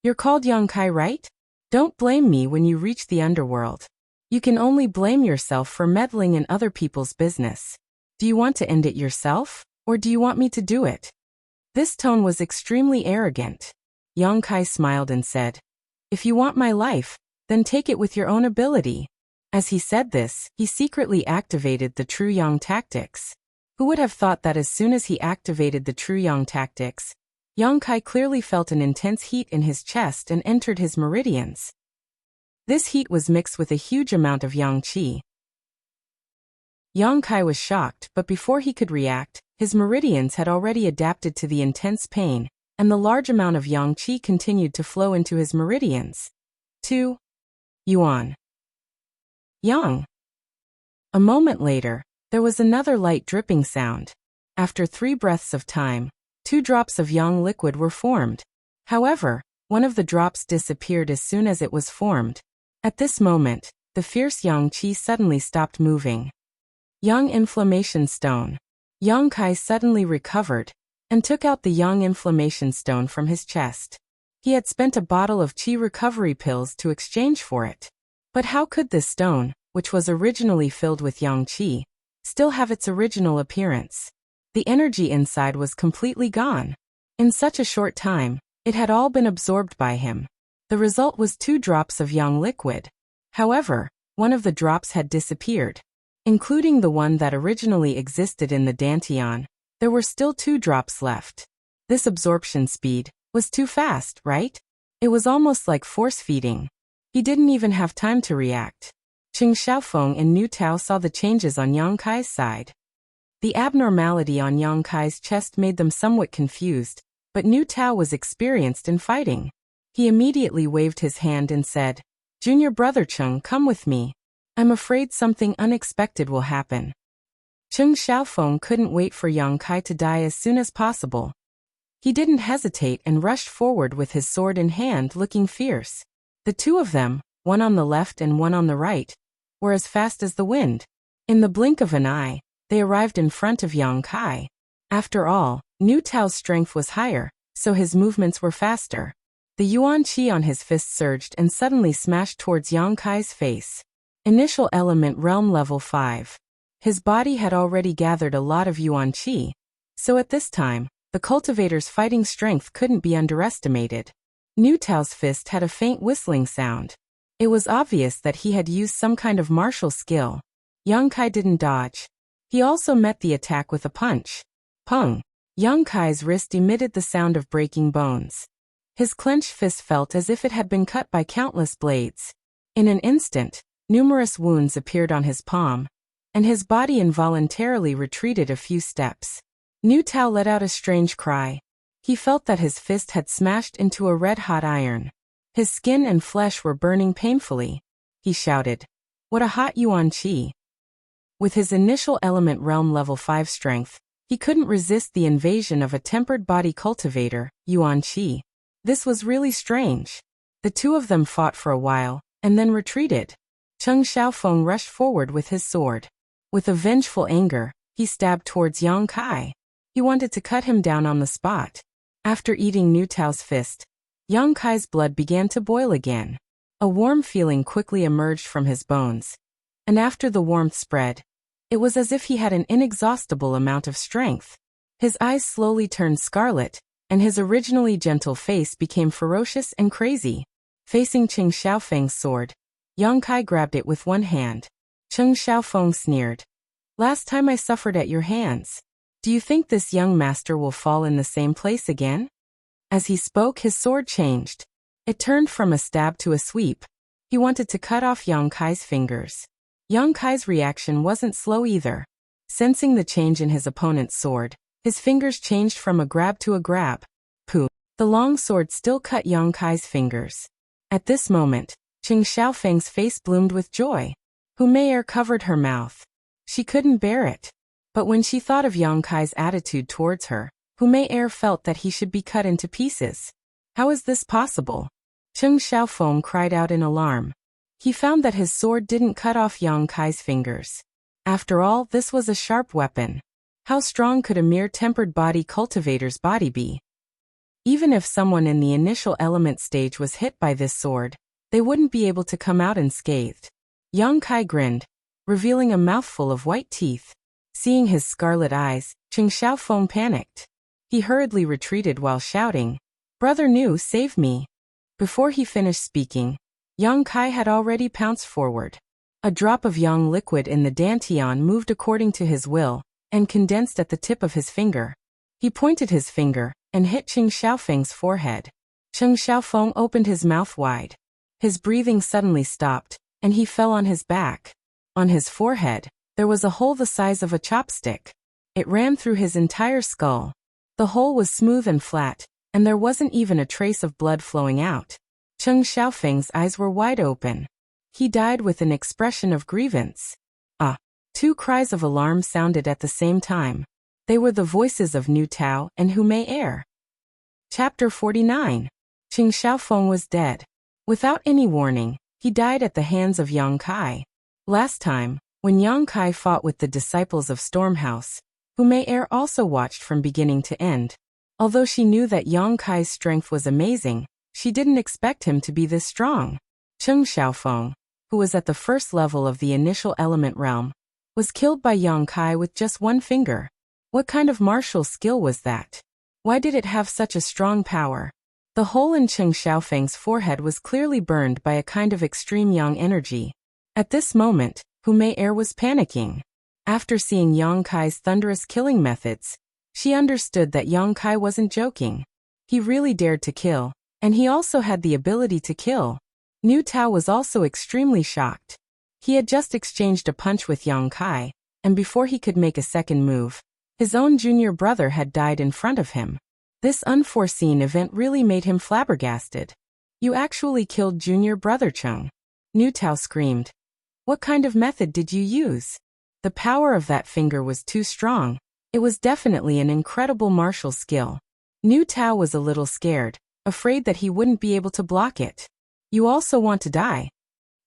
You're called Yang Kai, right? Don't blame me when you reach the underworld. You can only blame yourself for meddling in other people's business. Do you want to end it yourself, or do you want me to do it? This tone was extremely arrogant. Yang Kai smiled and said, If you want my life, then take it with your own ability. As he said this, he secretly activated the True Yang tactics. Who would have thought that as soon as he activated the True Yang tactics, Yang Kai clearly felt an intense heat in his chest and entered his meridians. This heat was mixed with a huge amount of Yang Qi. Yang Kai was shocked, but before he could react, his meridians had already adapted to the intense pain, and the large amount of Yang Qi continued to flow into his meridians. 2. Yuan. Yang. A moment later, there was another light dripping sound. After 3 breaths of time, 2 drops of Yang liquid were formed. However, one of the drops disappeared as soon as it was formed. At this moment, the fierce Yang Qi suddenly stopped moving. Yang Inflammation Stone. Yang Kai suddenly recovered, and took out the Yang Inflammation Stone from his chest. He had spent a bottle of Qi recovery pills to exchange for it. But how could this stone, which was originally filled with Yang Qi, still have its original appearance? The energy inside was completely gone. In such a short time, it had all been absorbed by him. The result was 2 drops of Yang liquid. However, one of the drops had disappeared. Including the one that originally existed in the Dantian, there were still 2 drops left. This absorption speed was too fast, right? It was almost like force-feeding. He didn't even have time to react. Qing Xiaofeng and Nu Tao saw the changes on Yang Kai's side. The abnormality on Yang Kai's chest made them somewhat confused, but Nu Tao was experienced in fighting. He immediately waved his hand and said, Junior brother Qing, come with me. I'm afraid something unexpected will happen. Qing Xiaofeng couldn't wait for Yang Kai to die as soon as possible. He didn't hesitate and rushed forward with his sword in hand, looking fierce. The 2 of them, one on the left and one on the right, were as fast as the wind. In the blink of an eye, they arrived in front of Yang Kai. After all, Nu Tao's strength was higher, so his movements were faster. The Yuan Qi on his fist surged and suddenly smashed towards Yang Kai's face. Initial element realm level 5. His body had already gathered a lot of Yuan Qi, so at this time, the cultivator's fighting strength couldn't be underestimated. Nu Tao's fist had a faint whistling sound. It was obvious that he had used some kind of martial skill. Yang Kai didn't dodge. He also met the attack with a punch. Pung! Yang Kai's wrist emitted the sound of breaking bones. His clenched fist felt as if it had been cut by countless blades. In an instant, numerous wounds appeared on his palm, and his body involuntarily retreated a few steps. Niu Tao let out a strange cry. He felt that his fist had smashed into a red-hot iron. His skin and flesh were burning painfully. He shouted, "What a hot yuan qi!" With his initial element realm level 5 strength, he couldn't resist the invasion of a tempered body cultivator, yuan qi. This was really strange. The two of them fought for a while, and then retreated. Cheng Xiaofeng rushed forward with his sword. With a vengeful anger, he stabbed towards Yang Kai. He wanted to cut him down on the spot. After eating Niu Tao's fist, Yang Kai's blood began to boil again. A warm feeling quickly emerged from his bones. And after the warmth spread, it was as if he had an inexhaustible amount of strength. His eyes slowly turned scarlet, and his originally gentle face became ferocious and crazy. Facing Cheng Xiaofeng's sword, Yang Kai grabbed it with one hand. Cheng Xiaofeng sneered. "Last time I suffered at your hands. Do you think this young master will fall in the same place again?" As he spoke, his sword changed. It turned from a stab to a sweep. He wanted to cut off Yang Kai's fingers. Yang Kai's reaction wasn't slow either. Sensing the change in his opponent's sword, his fingers changed from a grab to a grab. Pooh! The long sword still cut Yang Kai's fingers. At this moment, Cheng Xiaofeng's face bloomed with joy. Hu Mei'er covered her mouth. She couldn't bear it. But when she thought of Yang Kai's attitude towards her, Hu Mei'er felt that he should be cut into pieces. How is this possible? Cheng Xiaofeng cried out in alarm. He found that his sword didn't cut off Yang Kai's fingers. After all, this was a sharp weapon. How strong could a mere tempered body cultivator's body be? Even if someone in the initial element stage was hit by this sword, they wouldn't be able to come out unscathed. Yang Kai grinned, revealing a mouthful of white teeth. Seeing his scarlet eyes, Cheng Xiaofeng panicked. He hurriedly retreated while shouting, "Brother Nu, save me!" Before he finished speaking, Yang Kai had already pounced forward. A drop of yang liquid in the dantian moved according to his will, and condensed at the tip of his finger. He pointed his finger, and hit Cheng Xiaofeng's forehead. Cheng Xiaofeng opened his mouth wide. His breathing suddenly stopped, and he fell on his back. On his forehead, there was a hole the size of a chopstick. It ran through his entire skull. The hole was smooth and flat, and there wasn't even a trace of blood flowing out. Cheng Xiaofeng's eyes were wide open. He died with an expression of grievance. Ah! Two cries of alarm sounded at the same time. They were the voices of Niu Tao and Hu Mei'er. Chapter 49. Cheng Xiaofeng was dead. Without any warning, he died at the hands of Yang Kai. Last time, when Yang Kai fought with the disciples of Stormhouse, Hu Mei'er also watched from beginning to end. Although she knew that Yang Kai's strength was amazing, she didn't expect him to be this strong. Cheng Xiaofeng, who was at the first level of the initial element realm, was killed by Yang Kai with just one finger. What kind of martial skill was that? Why did it have such a strong power? The hole in Cheng Xiaofeng's forehead was clearly burned by a kind of extreme yang energy. At this moment, Hu Mei'er was panicking. After seeing Yang Kai's thunderous killing methods, she understood that Yang Kai wasn't joking. He really dared to kill, and he also had the ability to kill. Niu Tao was also extremely shocked. He had just exchanged a punch with Yang Kai, and before he could make a second move, his own junior brother had died in front of him. This unforeseen event really made him flabbergasted. "You actually killed junior brother Cheng?" Niu Tao screamed. "What kind of method did you use?" The power of that finger was too strong. It was definitely an incredible martial skill. Niu Tao was a little scared, afraid that he wouldn't be able to block it. "You also want to die?"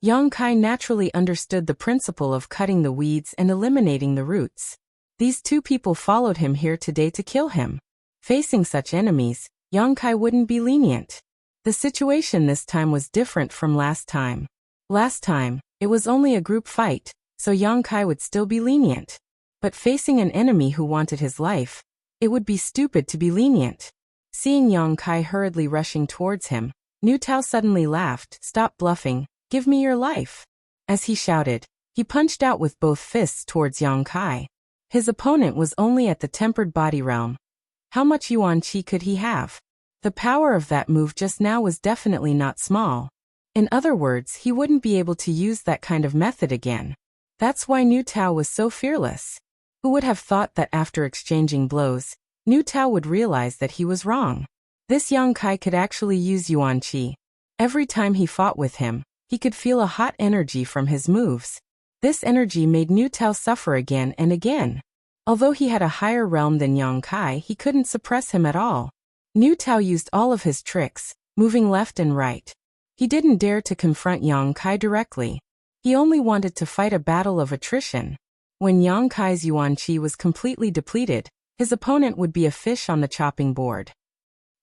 Yang Kai naturally understood the principle of cutting the weeds and eliminating the roots. These two people followed him here today to kill him. Facing such enemies, Yang Kai wouldn't be lenient. The situation this time was different from last time. Last time, it was only a group fight, so Yang Kai would still be lenient. But facing an enemy who wanted his life, it would be stupid to be lenient. Seeing Yang Kai hurriedly rushing towards him, Niu Tao suddenly laughed. "Stop bluffing, give me your life." As he shouted, he punched out with both fists towards Yang Kai. His opponent was only at the tempered body realm. How much yuan qi could he have? The power of that move just now was definitely not small. In other words, he wouldn't be able to use that kind of method again. That's why Nu Tao was so fearless. Who would have thought that after exchanging blows, Nu Tao would realize that he was wrong? This young Kai could actually use yuan qi. Every time he fought with him, he could feel a hot energy from his moves. This energy made Nu Tao suffer again and again. Although he had a higher realm than Yang Kai, he couldn't suppress him at all. Nu Tao used all of his tricks, moving left and right. He didn't dare to confront Yang Kai directly. He only wanted to fight a battle of attrition. When Yang Kai's yuan qi was completely depleted, his opponent would be a fish on the chopping board.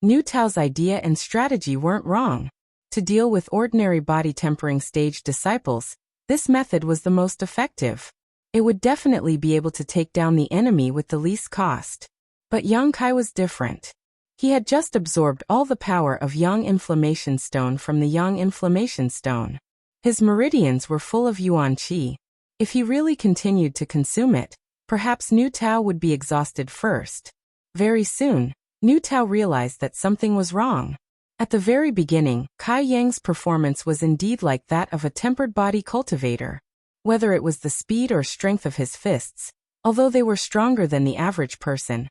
Nu Tao's idea and strategy weren't wrong. To deal with ordinary body tempering stage disciples, this method was the most effective. It would definitely be able to take down the enemy with the least cost. But Yang Kai was different. He had just absorbed all the power of Yang Inflammation Stone from the Yang Inflammation Stone. His meridians were full of yuan qi. If he really continued to consume it, perhaps Nu Tao would be exhausted first. Very soon, Nu Tao realized that something was wrong. At the very beginning, Kai Yang's performance was indeed like that of a tempered body cultivator. Whether it was the speed or strength of his fists, although they were stronger than the average person,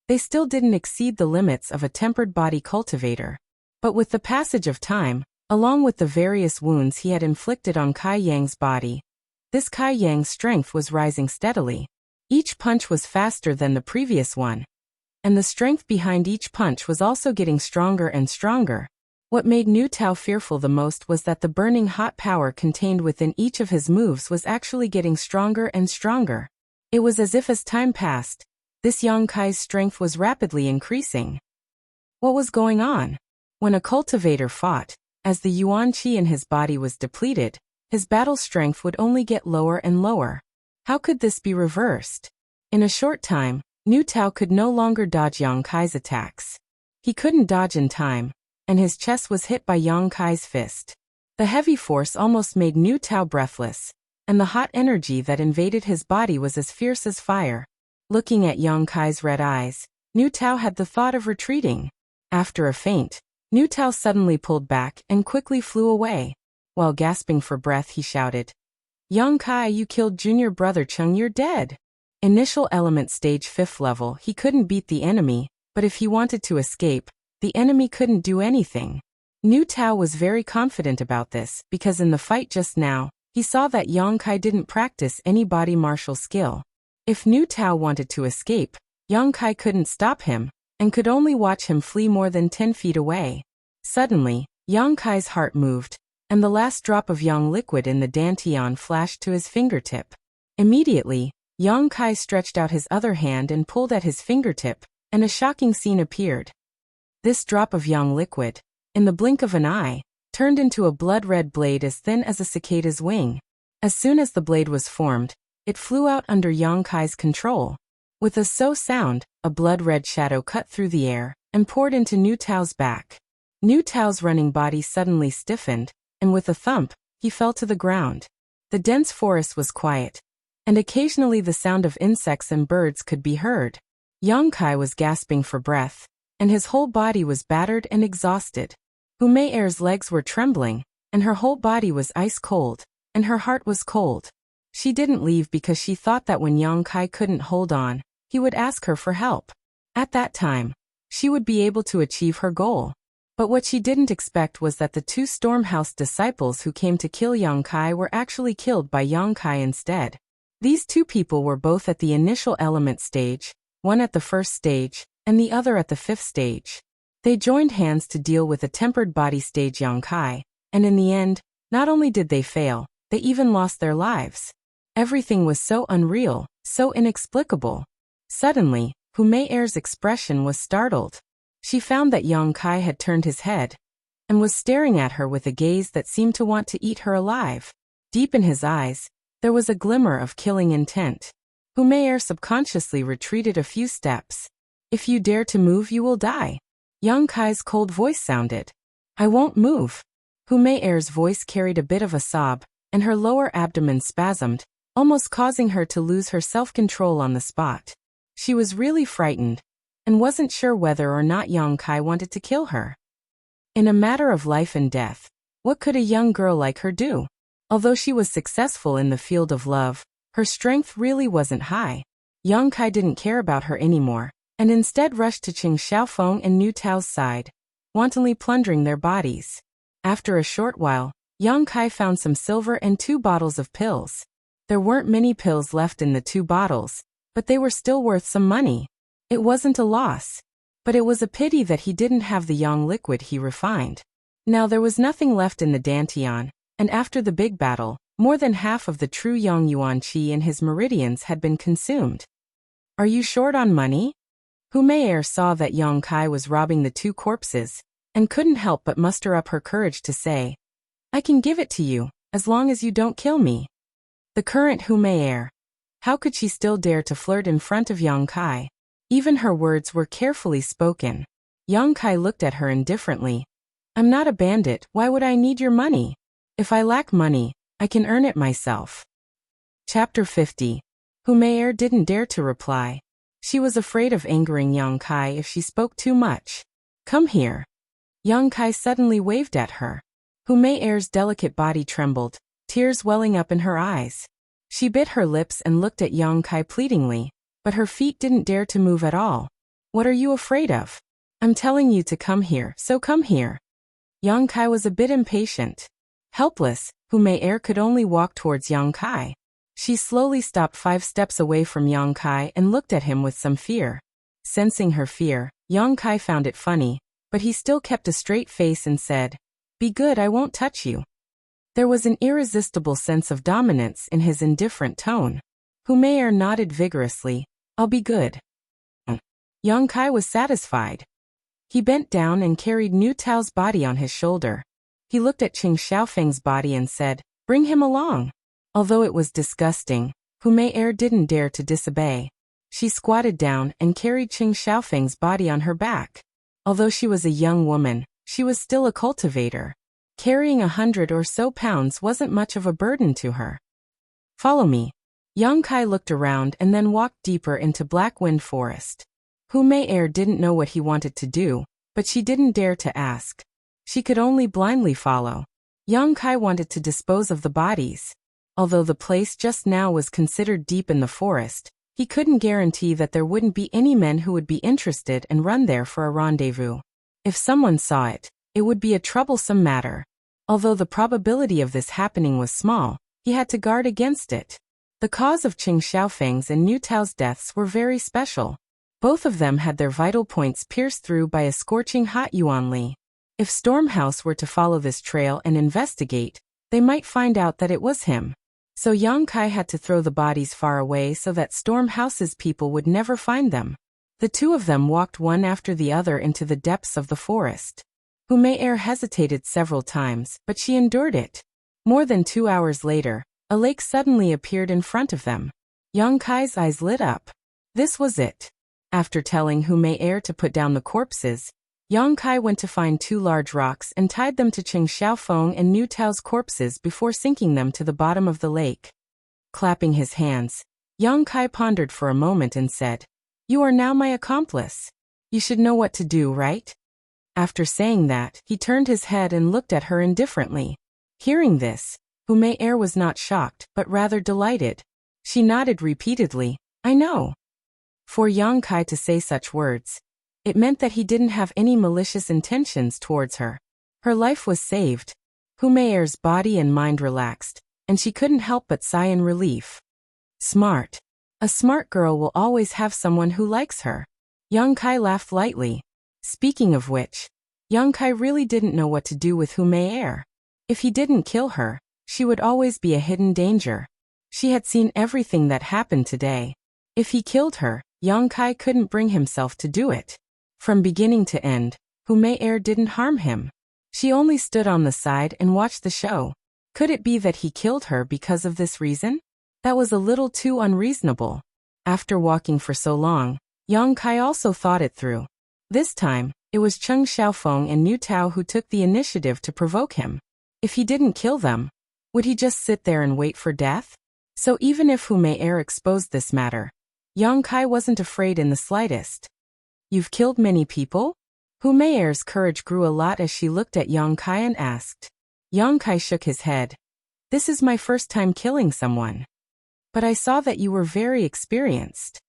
they still didn't exceed the limits of a tempered body cultivator. But with the passage of time, along with the various wounds he had inflicted on Kai Yang's body, this Kai Yang's strength was rising steadily. Each punch was faster than the previous one, and the strength behind each punch was also getting stronger and stronger. What made Nu Tao fearful the most was that the burning hot power contained within each of his moves was actually getting stronger and stronger. It was as if as time passed, this Yang Kai's strength was rapidly increasing. What was going on? When a cultivator fought, as the yuan qi in his body was depleted, his battle strength would only get lower and lower. How could this be reversed? In a short time, Nu Tao could no longer dodge Yang Kai's attacks. He couldn't dodge in time, and his chest was hit by Yang Kai's fist. The heavy force almost made Nu Tao breathless, and the hot energy that invaded his body was as fierce as fire. Looking at Yang Kai's red eyes, Nu Tao had the thought of retreating. After a feint, Nu Tao suddenly pulled back and quickly flew away. While gasping for breath, he shouted, "Yang Kai, you killed junior brother Chung, you're dead." Initial element stage 5th level, he couldn't beat the enemy, but if he wanted to escape, the enemy couldn't do anything. Nu Tao was very confident about this because in the fight just now, he saw that Yang Kai didn't practice any body martial skill. If Nu Tao wanted to escape, Yang Kai couldn't stop him, and could only watch him flee more than 10 feet away. Suddenly, Yang Kai's heart moved, and the last drop of Yang liquid in the dantian flashed to his fingertip. Immediately, Yang Kai stretched out his other hand and pulled at his fingertip, and a shocking scene appeared. This drop of Yang liquid, in the blink of an eye, turned into a blood-red blade as thin as a cicada's wing. As soon as the blade was formed, it flew out under Yang Kai's control. With a so sound, a blood-red shadow cut through the air and poured into Nu Tao's back. Nu Tao's running body suddenly stiffened, and with a thump, he fell to the ground. The dense forest was quiet, and occasionally the sound of insects and birds could be heard. Yang Kai was gasping for breath, and his whole body was battered and exhausted. Hu Mei-er's legs were trembling, and her whole body was ice cold, and her heart was cold. She didn't leave because she thought that when Yang Kai couldn't hold on, he would ask her for help. At that time, she would be able to achieve her goal. But what she didn't expect was that the 2 Stormhouse disciples who came to kill Yang Kai were actually killed by Yang Kai instead. These 2 people were both at the initial element stage, one at the 1st stage, and the other at the 5th stage. They joined hands to deal with a tempered body stage Yang Kai, and in the end, not only did they fail, they even lost their lives. Everything was so unreal, so inexplicable. Suddenly, Hu Mei-er's expression was startled. She found that Yang Kai had turned his head, and was staring at her with a gaze that seemed to want to eat her alive. Deep in his eyes, there was a glimmer of killing intent. Hu Mei-er subconsciously retreated a few steps. "If you dare to move, you will die." Yang Kai's cold voice sounded. "I won't move." Hu Mei-er's voice carried a bit of a sob, and her lower abdomen spasmed, almost causing her to lose her self-control on the spot. She was really frightened, and wasn't sure whether or not Yang Kai wanted to kill her. In a matter of life and death, what could a young girl like her do? Although she was successful in the field of love, her strength really wasn't high. Yang Kai didn't care about her anymore, and instead rushed to Qing Xiaofeng and Nu Tao's side, wantonly plundering their bodies. After a short while, Yang Kai found some silver and 2 bottles of pills. There weren't many pills left in the 2 bottles, but they were still worth some money. It wasn't a loss. But it was a pity that he didn't have the yang liquid he refined. Now there was nothing left in the Dantian, and after the big battle, more than half of the true yang yuan qi in his meridians had been consumed. Are you short on money? Hu Mei'er saw that Yang Kai was robbing the 2 corpses, and couldn't help but muster up her courage to say, I can give it to you, as long as you don't kill me. The current Hu Mei'er. How could she still dare to flirt in front of Yang Kai? Even her words were carefully spoken. Yang Kai looked at her indifferently. I'm not a bandit, why would I need your money? If I lack money, I can earn it myself. Chapter 50. Hu Mei'er didn't dare to reply. She was afraid of angering Yang Kai if she spoke too much. Come here. Yang Kai suddenly waved at her. Hu Mei'er's delicate body trembled, tears welling up in her eyes. She bit her lips and looked at Yang Kai pleadingly, but her feet didn't dare to move at all. What are you afraid of? I'm telling you to come here, so come here. Yang Kai was a bit impatient. Helpless, Hu Mei'er could only walk towards Yang Kai. She slowly stopped 5 steps away from Yang Kai and looked at him with some fear. Sensing her fear, Yang Kai found it funny, but he still kept a straight face and said, Be good, I won't touch you. There was an irresistible sense of dominance in his indifferent tone. Hu Mei'er nodded vigorously. I'll be good. Yang Kai was satisfied. He bent down and carried Nu Tao's body on his shoulder. He looked at Qing Xiaofeng's body and said, Bring him along. Although it was disgusting, Hu Mei'er didn't dare to disobey. She squatted down and carried Qing Xiaofeng's body on her back. Although she was a young woman, she was still a cultivator. Carrying 100 or so pounds wasn't much of a burden to her. Follow me. Yang Kai looked around and then walked deeper into Black Wind Forest. Hu Mei'er didn't know what he wanted to do, but she didn't dare to ask. She could only blindly follow. Yang Kai wanted to dispose of the bodies. Although the place just now was considered deep in the forest, he couldn't guarantee that there wouldn't be any men who would be interested and run there for a rendezvous. If someone saw it, it would be a troublesome matter. Although the probability of this happening was small, he had to guard against it. The cause of Qing Xiaofeng's and Nu Tao's deaths were very special. Both of them had their vital points pierced through by a scorching hot yuan li. If Stormhouse were to follow this trail and investigate, they might find out that it was him. So Yang Kai had to throw the bodies far away so that Stormhouse's people would never find them. The 2 of them walked one after the other into the depths of the forest. Hu Mei'er hesitated several times, but she endured it. More than 2 hours later, a lake suddenly appeared in front of them. Yang Kai's eyes lit up. This was it. After telling Hu Mei'er to put down the corpses, Yang Kai went to find 2 large rocks and tied them to Qing Xiaofeng and Nu Tao's corpses before sinking them to the bottom of the lake. Clapping his hands, Yang Kai pondered for a moment and said, You are now my accomplice. You should know what to do, right? After saying that, he turned his head and looked at her indifferently. Hearing this, Hu Mei'er was not shocked, but rather delighted. She nodded repeatedly, I know. For Yang Kai to say such words, it meant that he didn't have any malicious intentions towards her. Her life was saved. Hu Mei'er's body and mind relaxed, and she couldn't help but sigh in relief. Smart. A smart girl will always have someone who likes her. Yang Kai laughed lightly. Speaking of which, Yang Kai really didn't know what to do with Hu Mei'er. If he didn't kill her, she would always be a hidden danger. She had seen everything that happened today. If he killed her, Yang Kai couldn't bring himself to do it. From beginning to end, Hu Mei'er didn't harm him. She only stood on the side and watched the show. Could it be that he killed her because of this reason? That was a little too unreasonable. After walking for so long, Yang Kai also thought it through. This time, it was Qing Xiaofeng and Nu Tao who took the initiative to provoke him. If he didn't kill them, would he just sit there and wait for death? So even if Hu Mei'er exposed this matter, Yang Kai wasn't afraid in the slightest. You've killed many people? Hu Meier's courage grew a lot as she looked at Yang Kai and asked. Yang Kai shook his head. This is my first time killing someone. But I saw that you were very experienced.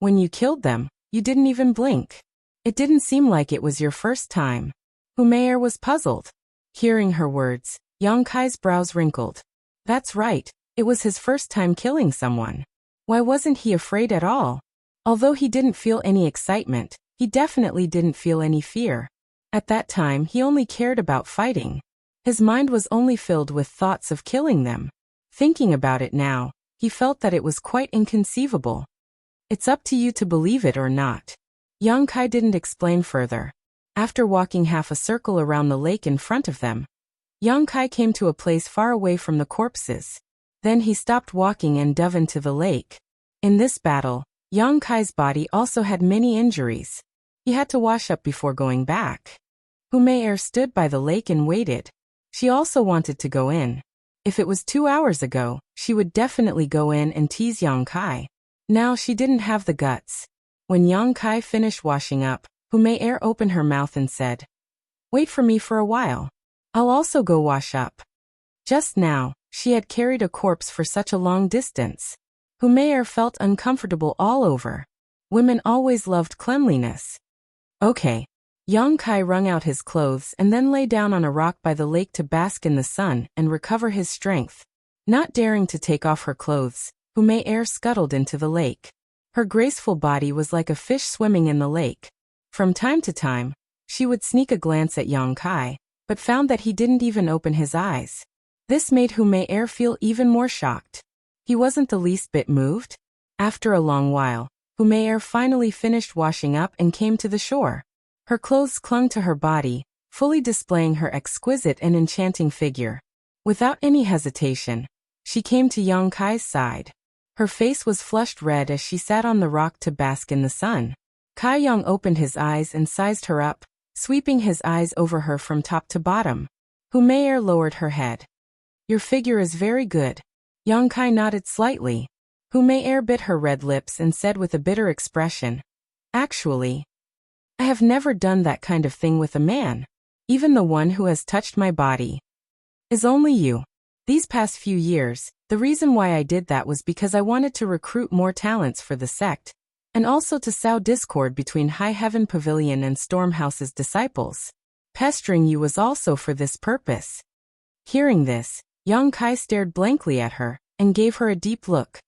When you killed them, you didn't even blink. It didn't seem like it was your first time. Hu Meier was puzzled. Hearing her words, Yang Kai's brows wrinkled. That's right, it was his first time killing someone. Why wasn't he afraid at all? Although he didn't feel any excitement, he definitely didn't feel any fear. At that time he only cared about fighting. His mind was only filled with thoughts of killing them. Thinking about it now, he felt that it was quite inconceivable. It's up to you to believe it or not. Yang Kai didn't explain further. After walking half a circle around the lake in front of them, Yang Kai came to a place far away from the corpses. Then he stopped walking and dove into the lake. In this battle, Yang Kai's body also had many injuries. He had to wash up before going back. Hu Meier stood by the lake and waited. She also wanted to go in. If it was 2 hours ago, she would definitely go in and tease Yang Kai. Now she didn't have the guts. When Yang Kai finished washing up, Hu Meier opened her mouth and said, "Wait for me for a while. I'll also go wash up." Just now, she had carried a corpse for such a long distance. Hu Meier felt uncomfortable all over. Women always loved cleanliness. Okay. Yang Kai wrung out his clothes and then lay down on a rock by the lake to bask in the sun and recover his strength. Not daring to take off her clothes, Hu Meier scuttled into the lake. Her graceful body was like a fish swimming in the lake. From time to time, she would sneak a glance at Yang Kai, but found that he didn't even open his eyes. This made Hu Meier feel even more shocked. He wasn't the least bit moved. After a long while, Hu Meier finally finished washing up and came to the shore. Her clothes clung to her body, fully displaying her exquisite and enchanting figure. Without any hesitation, she came to Yang Kai's side. Her face was flushed red as she sat on the rock to bask in the sun. Kai Yang opened his eyes and sized her up, sweeping his eyes over her from top to bottom. Hu Meier lowered her head. Your figure is very good. Yang Kai nodded slightly. Hu Meier bit her red lips and said with a bitter expression, Actually, I have never done that kind of thing with a man. Even the one who has touched my body is only you. These past few years, the reason why I did that was because I wanted to recruit more talents for the sect, and also to sow discord between High Heaven Pavilion and Stormhouse's disciples. Pestering you was also for this purpose. Hearing this, Yang Kai stared blankly at her, and gave her a deep look.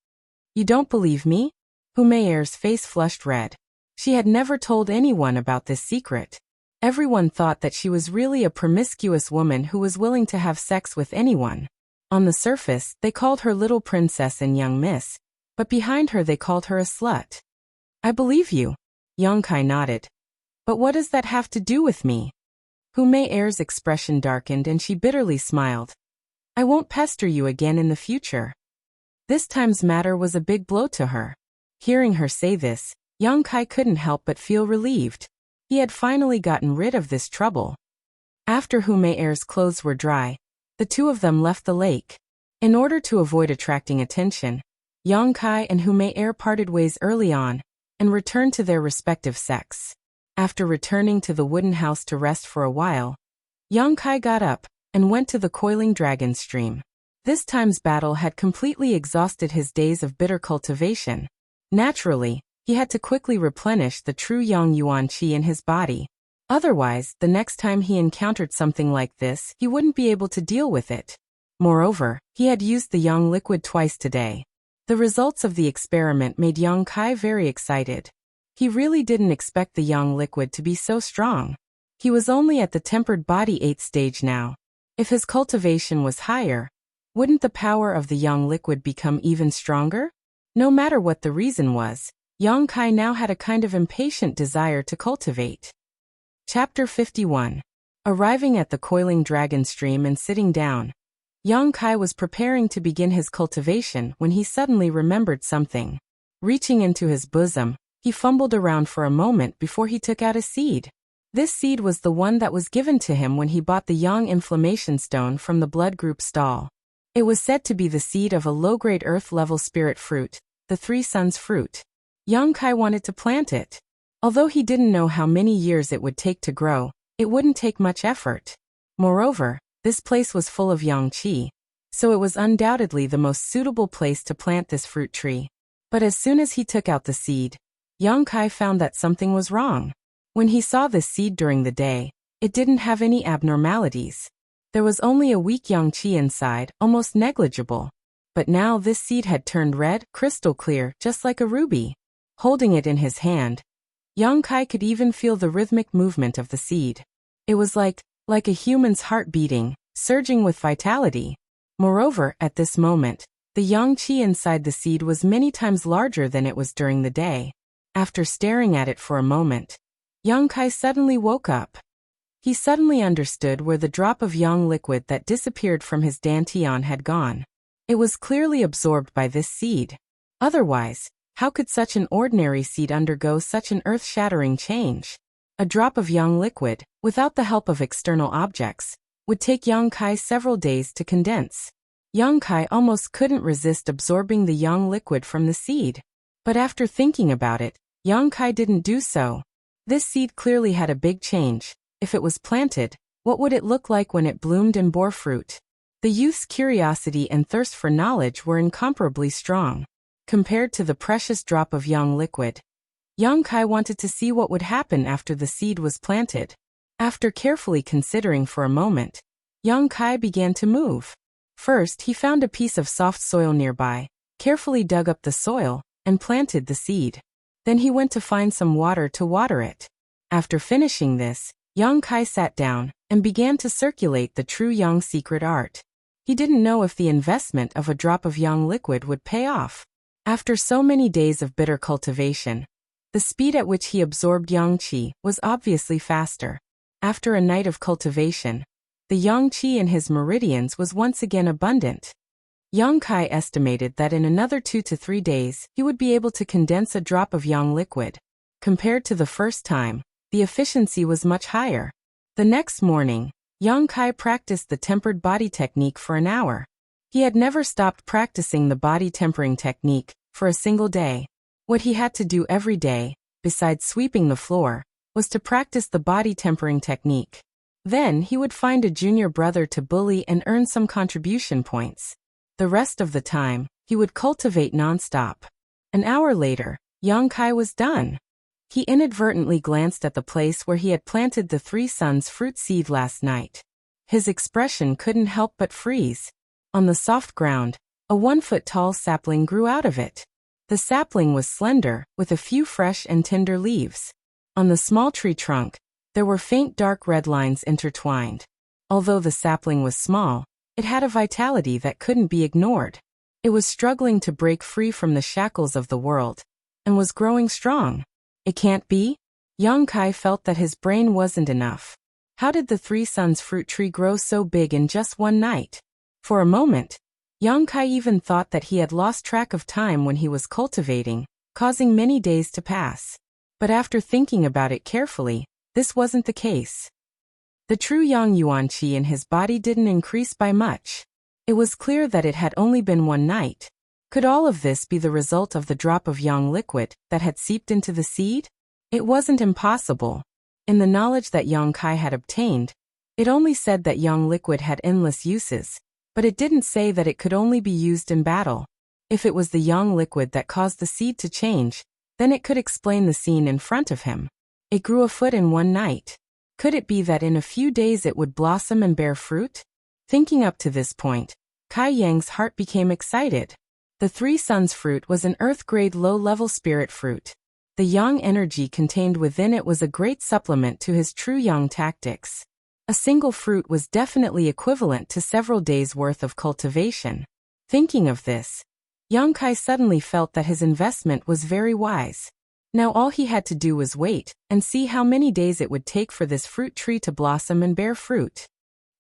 You don't believe me? Hu Meier's face flushed red. She had never told anyone about this secret. Everyone thought that she was really a promiscuous woman who was willing to have sex with anyone. On the surface, they called her Little Princess and Young Miss, but behind her they called her a slut. I believe you. Yang Kai nodded. But what does that have to do with me? Hu Meier's expression darkened and she bitterly smiled. I won't pester you again in the future. This time's matter was a big blow to her. Hearing her say this, Yang Kai couldn't help but feel relieved. He had finally gotten rid of this trouble. After Hu Meier's clothes were dry, the two of them left the lake. In order to avoid attracting attention, Yang Kai and Hu Meier parted ways early on, and returned to their respective sects. After returning to the wooden house to rest for a while, Yang Kai got up, and went to the coiling dragon stream. This time's battle had completely exhausted his days of bitter cultivation. Naturally, he had to quickly replenish the true Yang Yuan Qi in his body. Otherwise, the next time he encountered something like this, he wouldn't be able to deal with it. Moreover, he had used the Yang liquid twice today. The results of the experiment made Yang Kai very excited. He really didn't expect the Yang liquid to be so strong. He was only at the tempered body 8th stage now. If his cultivation was higher, wouldn't the power of the Yang liquid become even stronger? No matter what the reason was, Yang Kai now had a kind of impatient desire to cultivate. Chapter 51. Arriving at the coiling dragon stream and sitting down, Yang Kai was preparing to begin his cultivation when he suddenly remembered something. Reaching into his bosom, he fumbled around for a moment before he took out a seed. This seed was the one that was given to him when he bought the Yang Inflammation Stone from the blood group stall. It was said to be the seed of a low-grade earth-level spirit fruit, the Three Suns fruit. Yang Kai wanted to plant it. Although he didn't know how many years it would take to grow, it wouldn't take much effort. Moreover, this place was full of yang qi, so it was undoubtedly the most suitable place to plant this fruit tree. But as soon as he took out the seed, Yang Kai found that something was wrong. When he saw this seed during the day, it didn't have any abnormalities. There was only a weak yang qi inside, almost negligible. But now this seed had turned red, crystal clear, just like a ruby. Holding it in his hand, Yang Kai could even feel the rhythmic movement of the seed. It was like a human's heart beating, surging with vitality. Moreover, at this moment, the yang qi inside the seed was many times larger than it was during the day. After staring at it for a moment, Yang Kai suddenly woke up. He suddenly understood where the drop of yang liquid that disappeared from his dantian had gone. It was clearly absorbed by this seed. Otherwise, how could such an ordinary seed undergo such an earth-shattering change? A drop of yang liquid, without the help of external objects, would take Yang Kai several days to condense. Yang Kai almost couldn't resist absorbing the yang liquid from the seed. But after thinking about it, Yang Kai didn't do so. This seed clearly had a big change. If it was planted, what would it look like when it bloomed and bore fruit? The youth's curiosity and thirst for knowledge were incomparably strong. Compared to the precious drop of yang liquid, Yang Kai wanted to see what would happen after the seed was planted. After carefully considering for a moment, Yang Kai began to move. First, he found a piece of soft soil nearby, carefully dug up the soil, and planted the seed. Then he went to find some water to water it. After finishing this, Yang Kai sat down and began to circulate the true yang secret art. He didn't know if the investment of a drop of yang liquid would pay off. After so many days of bitter cultivation, the speed at which he absorbed yang qi was obviously faster. After a night of cultivation, the yang qi in his meridians was once again abundant. Yang Kai estimated that in another 2 to 3 days, he would be able to condense a drop of yang liquid. Compared to the first time, the efficiency was much higher. The next morning, Yang Kai practiced the tempered body technique for an hour. He had never stopped practicing the body tempering technique for a single day. What he had to do every day, besides sweeping the floor, was to practice the body tempering technique. Then he would find a junior brother to bully and earn some contribution points. The rest of the time, he would cultivate non-stop. An hour later, Yang Kai was done. He inadvertently glanced at the place where he had planted the 3 suns fruit seed last night. His expression couldn't help but freeze. On the soft ground, a 1-foot-tall sapling grew out of it. The sapling was slender, with a few fresh and tender leaves. On the small tree trunk, there were faint dark red lines intertwined. Although the sapling was small, it had a vitality that couldn't be ignored. It was struggling to break free from the shackles of the world, and was growing strong. It can't be? Yang Kai felt that his brain wasn't enough. How did the 3 suns fruit tree grow so big in just one night? For a moment, Yang Kai even thought that he had lost track of time when he was cultivating, causing many days to pass. But after thinking about it carefully, this wasn't the case. The true yang yuan qi in his body didn't increase by much. It was clear that it had only been one night. Could all of this be the result of the drop of yang liquid that had seeped into the seed? It wasn't impossible. In the knowledge that Yang Kai had obtained, it only said that yang liquid had endless uses, but it didn't say that it could only be used in battle. If it was the yang liquid that caused the seed to change, then it could explain the scene in front of him. It grew a foot in one night. Could it be that in a few days it would blossom and bear fruit? Thinking up to this point, Kai Yang's heart became excited. The 3 suns fruit was an earth-grade low-level spirit fruit. The yang energy contained within it was a great supplement to his true yang tactics. A single fruit was definitely equivalent to several days' worth of cultivation. Thinking of this, Yang Kai suddenly felt that his investment was very wise. Now all he had to do was wait and see how many days it would take for this fruit tree to blossom and bear fruit.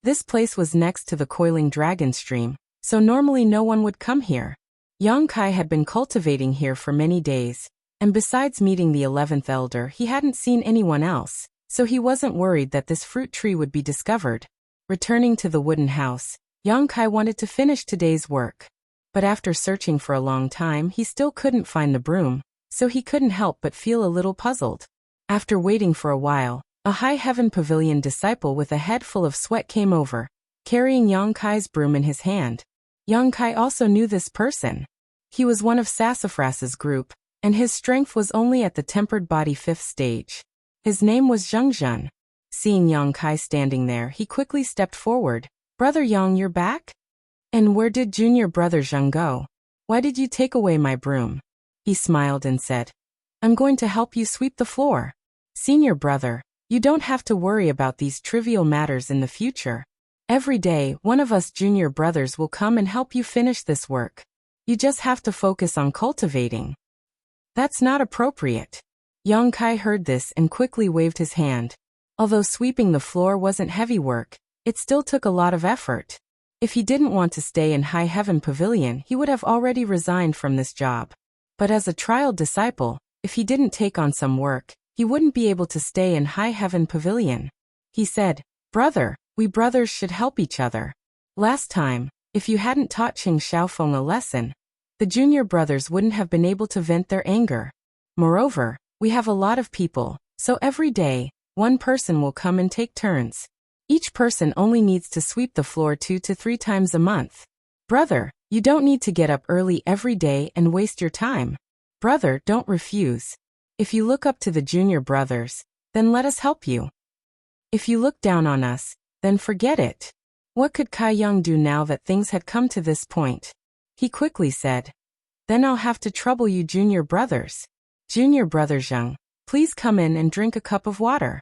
This place was next to the coiling dragon stream, so normally no one would come here. Yang Kai had been cultivating here for many days, and besides meeting the 11th elder, he hadn't seen anyone else, so he wasn't worried that this fruit tree would be discovered. Returning to the wooden house, Yang Kai wanted to finish today's work. But after searching for a long time, he still couldn't find the broom, so he couldn't help but feel a little puzzled. After waiting for a while, a High Heaven Pavilion disciple with a head full of sweat came over, carrying Yang Kai's broom in his hand. Yang Kai also knew this person. He was one of Sassafras's group, and his strength was only at the tempered body 5th stage. His name was Zheng Zhen. Seeing Yang Kai standing there, he quickly stepped forward. "Brother Yang, you're back? And where did junior brother Zheng go? Why did you take away my broom?" He smiled and said, "I'm going to help you sweep the floor. Senior brother, you don't have to worry about these trivial matters in the future. Every day, one of us junior brothers will come and help you finish this work. You just have to focus on cultivating." "That's not appropriate." Yang Kai heard this and quickly waved his hand. Although sweeping the floor wasn't heavy work, it still took a lot of effort. If he didn't want to stay in High Heaven Pavilion, he would have already resigned from this job. But as a trial disciple, if he didn't take on some work, he wouldn't be able to stay in High Heaven Pavilion. He said, "Brother, we brothers should help each other. Last time, if you hadn't taught Qing Xiaofeng a lesson, the junior brothers wouldn't have been able to vent their anger. Moreover, we have a lot of people, so every day, one person will come and take turns. Each person only needs to sweep the floor 2 to 3 times a month. Brother, you don't need to get up early every day and waste your time. Brother, don't refuse. If you look up to the junior brothers, then let us help you. If you look down on us, then forget it." What could Kai Yang do now that things had come to this point? He quickly said, "Then I'll have to trouble you junior brothers. Junior brother Zheng, please come in and drink a cup of water."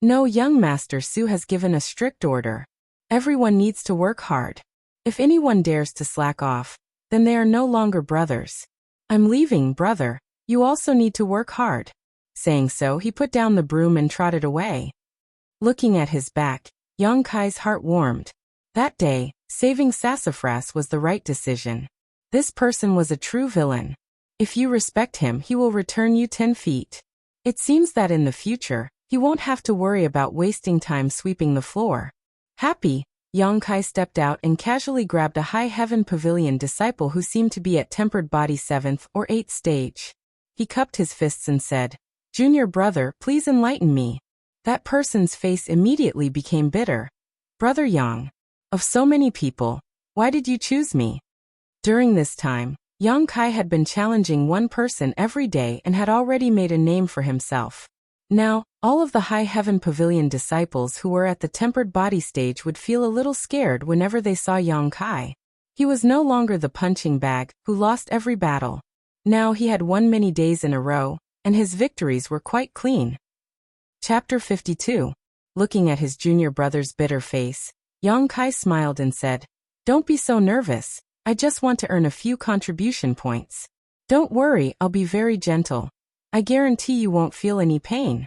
"No, young Master Su has given a strict order. Everyone needs to work hard. If anyone dares to slack off, then they are no longer brothers. I'm leaving, brother. You also need to work hard." Saying so, he put down the broom and trotted away. Looking at his back, Yang Kai's heart warmed. That day, saving Sassafras was the right decision. This person was a true villain. If you respect him, he will return you 10 feet. It seems that in the future, he won't have to worry about wasting time sweeping the floor. Happy, Yang Kai stepped out and casually grabbed a High Heaven Pavilion disciple who seemed to be at tempered body 7th or 8th stage. He cupped his fists and said, "Junior brother, please enlighten me." That person's face immediately became bitter. "Brother Yang, of so many people, why did you choose me?" During this time, Yang Kai had been challenging one person every day and had already made a name for himself. Now, all of the High Heaven Pavilion disciples who were at the tempered body stage would feel a little scared whenever they saw Yang Kai. He was no longer the punching bag who lost every battle. Now he had won many days in a row, and his victories were quite clean. Chapter 52. Looking at his junior brother's bitter face, Yang Kai smiled and said, "Don't be so nervous. I just want to earn a few contribution points. Don't worry, I'll be very gentle. I guarantee you won't feel any pain."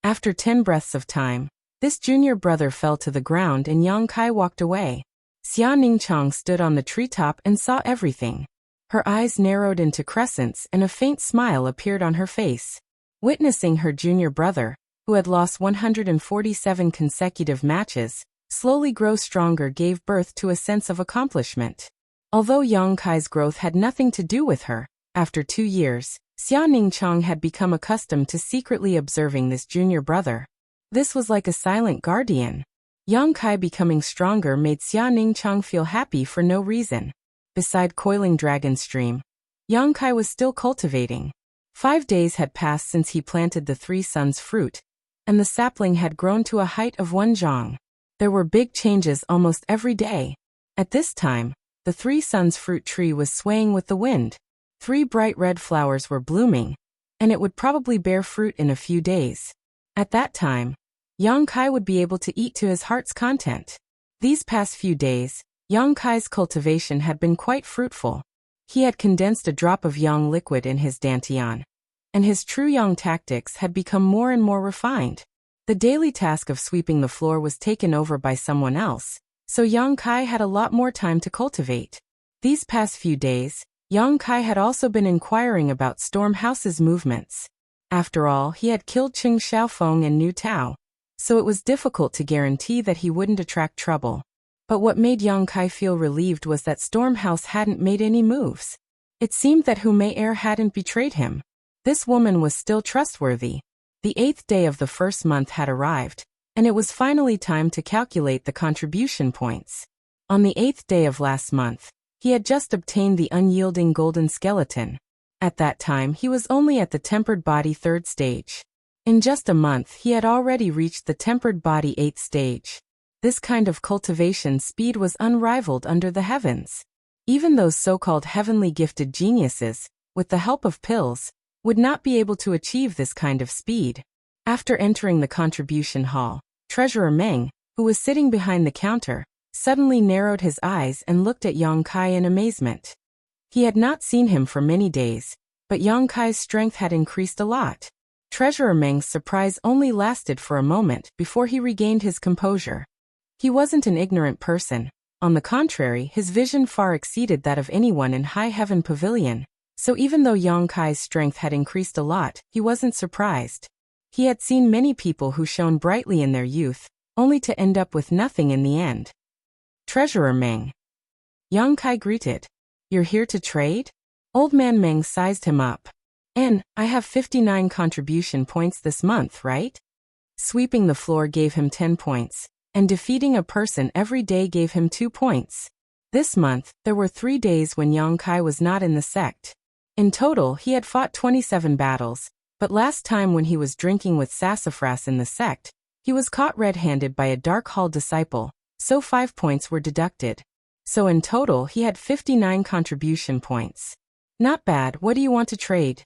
After 10 breaths of time, this junior brother fell to the ground and Yang Kai walked away. Xia Ningchang stood on the treetop and saw everything. Her eyes narrowed into crescents and a faint smile appeared on her face. Witnessing her junior brother, who had lost 147 consecutive matches, slowly grow stronger gave birth to a sense of accomplishment. Although Yang Kai's growth had nothing to do with her, after 2 years, Xia Ningchang had become accustomed to secretly observing this junior brother. This was like a silent guardian. Yang Kai becoming stronger made Xia Ningchang feel happy for no reason. Beside coiling dragon stream, Yang Kai was still cultivating. 5 days had passed since he planted the 3 suns fruit, and the sapling had grown to a height of 1 zhang. There were big changes almost every day. At this time, the 3 suns fruit tree was swaying with the wind. 3 bright red flowers were blooming, and it would probably bear fruit in a few days. At that time, Yang Kai would be able to eat to his heart's content. These past few days, Yang Kai's cultivation had been quite fruitful. He had condensed a drop of yang liquid in his dantian, and his true yang tactics had become more and more refined. The daily task of sweeping the floor was taken over by someone else, so Yang Kai had a lot more time to cultivate. These past few days, Yang Kai had also been inquiring about Storm House's movements. After all, he had killed Qing Xiaofeng and Nu Tao, so it was difficult to guarantee that he wouldn't attract trouble. But what made Yang Kai feel relieved was that Storm House hadn't made any moves. It seemed that Hu Mei hadn't betrayed him. This woman was still trustworthy. The 8th day of the first month had arrived, and it was finally time to calculate the contribution points. On the 8th day of last month, he had just obtained the unyielding golden skeleton. At that time he was only at the tempered body 3rd stage. In just a month he had already reached the tempered body 8th stage. This kind of cultivation speed was unrivaled under the heavens. Even those so-called heavenly gifted geniuses, with the help of pills, would not be able to achieve this kind of speed. After entering the contribution hall, Treasurer Meng, who was sitting behind the counter, suddenly narrowed his eyes and looked at Yang Kai in amazement. He had not seen him for many days, but Yang Kai's strength had increased a lot. Treasurer Meng's surprise only lasted for a moment before he regained his composure. He wasn't an ignorant person. On the contrary, his vision far exceeded that of anyone in High Heaven Pavilion. So even though Yang Kai's strength had increased a lot, he wasn't surprised. He had seen many people who shone brightly in their youth, only to end up with nothing in the end. Treasurer Meng. Yang Kai greeted. You're here to trade? Old man Meng sized him up. I have 59 contribution points this month, right? Sweeping the floor gave him 10 points, and defeating a person every day gave him 2 points. This month, there were 3 days when Yang Kai was not in the sect. In total, he had fought 27 battles, but last time when he was drinking with sassafras in the sect, he was caught red-handed by a Dark Hall disciple, so 5 points were deducted. So in total, he had 59 contribution points. Not bad. What do you want to trade?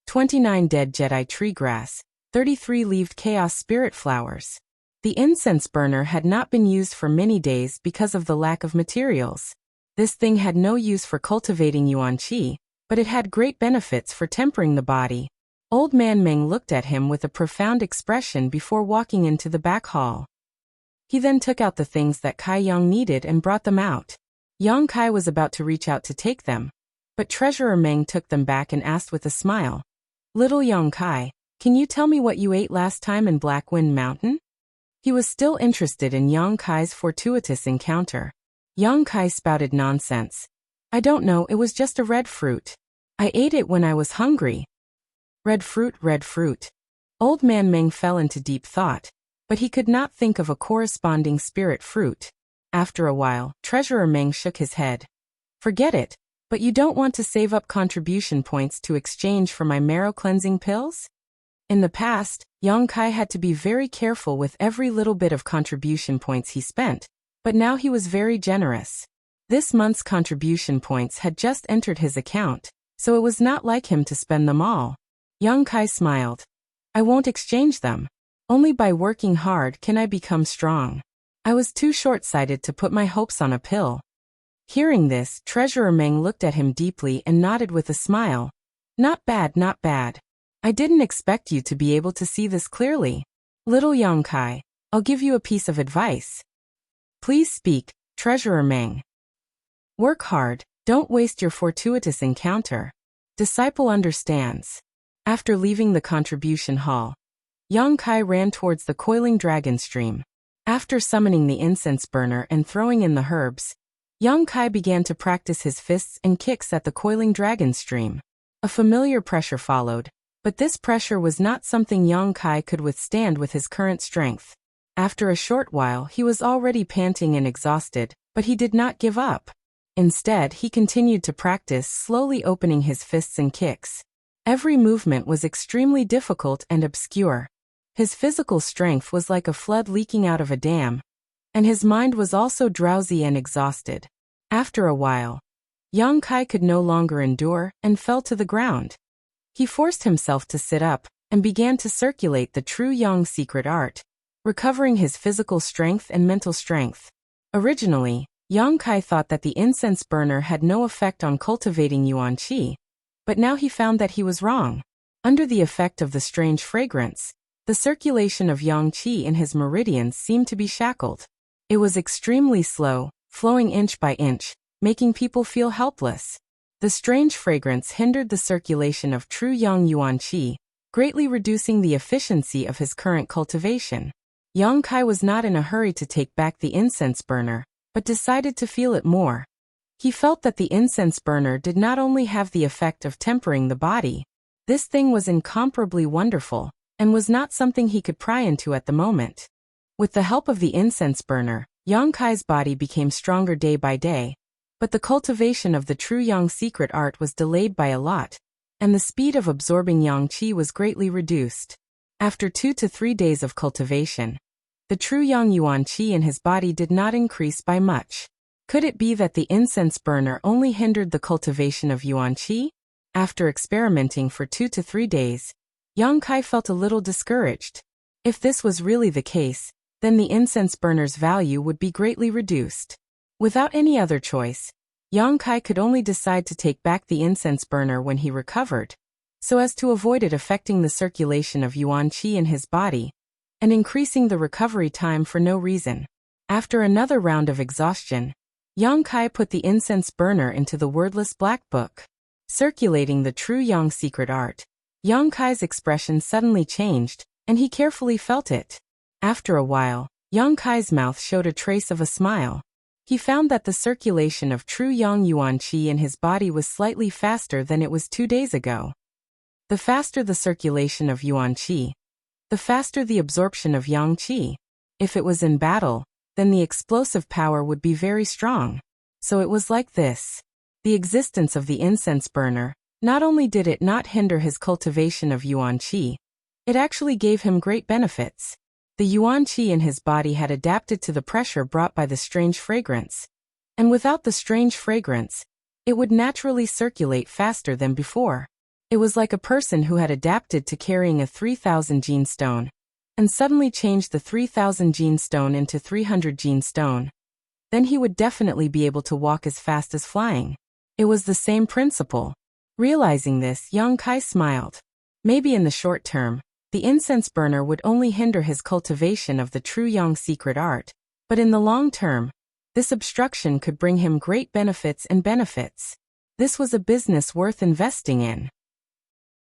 29 dead Jedi tree grass, 33 leaved chaos spirit flowers. The incense burner had not been used for many days because of the lack of materials. This thing had no use for cultivating yuan qi, but it had great benefits for tempering the body. Old man Meng looked at him with a profound expression before walking into the back hall. He then took out the things that Kai Yang needed and brought them out. Yang Kai was about to reach out to take them, but Treasurer Meng took them back and asked with a smile, Little Yang Kai, can you tell me what you ate last time in Black Wind Mountain? He was still interested in Yang Kai's fortuitous encounter. Yang Kai spouted nonsense. I don't know, it was just a red fruit. I ate it when I was hungry. Red fruit, red fruit. Old man Meng fell into deep thought, but he could not think of a corresponding spirit fruit. After a while, Treasurer Meng shook his head. Forget it, but you don't want to save up contribution points to exchange for my marrow cleansing pills? In the past, Yang Kai had to be very careful with every little bit of contribution points he spent, but now he was very generous. This month's contribution points had just entered his account, so it was not like him to spend them all. Yang Kai smiled. I won't exchange them. Only by working hard can I become strong. I was too short-sighted to put my hopes on a pill. Hearing this, Treasurer Meng looked at him deeply and nodded with a smile. Not bad, not bad. I didn't expect you to be able to see this clearly. Little Yang Kai, I'll give you a piece of advice. Please speak, Treasurer Meng. Work hard, don't waste your fortuitous encounter. Disciple understands. After leaving the contribution hall, Yang Kai ran towards the coiling dragon stream. After summoning the incense burner and throwing in the herbs, Yang Kai began to practice his fists and kicks at the coiling dragon stream. A familiar pressure followed, but this pressure was not something Yang Kai could withstand with his current strength. After a short while he was already panting and exhausted, but he did not give up. Instead, he continued to practice, slowly opening his fists and kicks. Every movement was extremely difficult and obscure. His physical strength was like a flood leaking out of a dam, and his mind was also drowsy and exhausted. After a while, Yang Kai could no longer endure and fell to the ground. He forced himself to sit up and began to circulate the true Yang secret art, recovering his physical strength and mental strength. Originally, Yang Kai thought that the incense burner had no effect on cultivating yuan qi, but now he found that he was wrong. Under the effect of the strange fragrance, the circulation of yang qi in his meridians seemed to be shackled. It was extremely slow, flowing inch by inch, making people feel helpless. The strange fragrance hindered the circulation of true yang yuan qi, greatly reducing the efficiency of his current cultivation. Yang Kai was not in a hurry to take back the incense burner, but decided to feel it more. He felt that the incense burner did not only have the effect of tempering the body. This thing was incomparably wonderful, and was not something he could pry into at the moment. With the help of the incense burner, Yang Kai's body became stronger day by day, but the cultivation of the true Yang secret art was delayed by a lot, and the speed of absorbing Yang Qi was greatly reduced. After 2 to 3 days of cultivation, the true Yang Yuan Qi in his body did not increase by much. Could it be that the incense burner only hindered the cultivation of Yuan Qi? After experimenting for 2 to 3 days, Yang Kai felt a little discouraged. If this was really the case, then the incense burner's value would be greatly reduced. Without any other choice, Yang Kai could only decide to take back the incense burner when he recovered, so as to avoid it affecting the circulation of Yuan Qi in his body, and increasing the recovery time for no reason. After another round of exhaustion, Yang Kai put the incense burner into the wordless black book. Circulating the true Yang secret art, Yang Kai's expression suddenly changed, and he carefully felt it. After a while, Yang Kai's mouth showed a trace of a smile. He found that the circulation of true Yang Yuan Qi in his body was slightly faster than it was 2 days ago. The faster the circulation of Yuan Qi, the faster the absorption of Yang Qi. If it was in battle, then the explosive power would be very strong. So it was like this. The existence of the incense burner, not only did it not hinder his cultivation of Yuan Qi, it actually gave him great benefits. The Yuan Qi in his body had adapted to the pressure brought by the strange fragrance. And without the strange fragrance, it would naturally circulate faster than before. It was like a person who had adapted to carrying a 3,000 gene stone, and suddenly changed the 3,000 gene stone into 300 gene stone. Then he would definitely be able to walk as fast as flying. It was the same principle. Realizing this, Yang Kai smiled. Maybe in the short term, the incense burner would only hinder his cultivation of the true Yang secret art, but in the long term, this obstruction could bring him great benefits and benefits. This was a business worth investing in.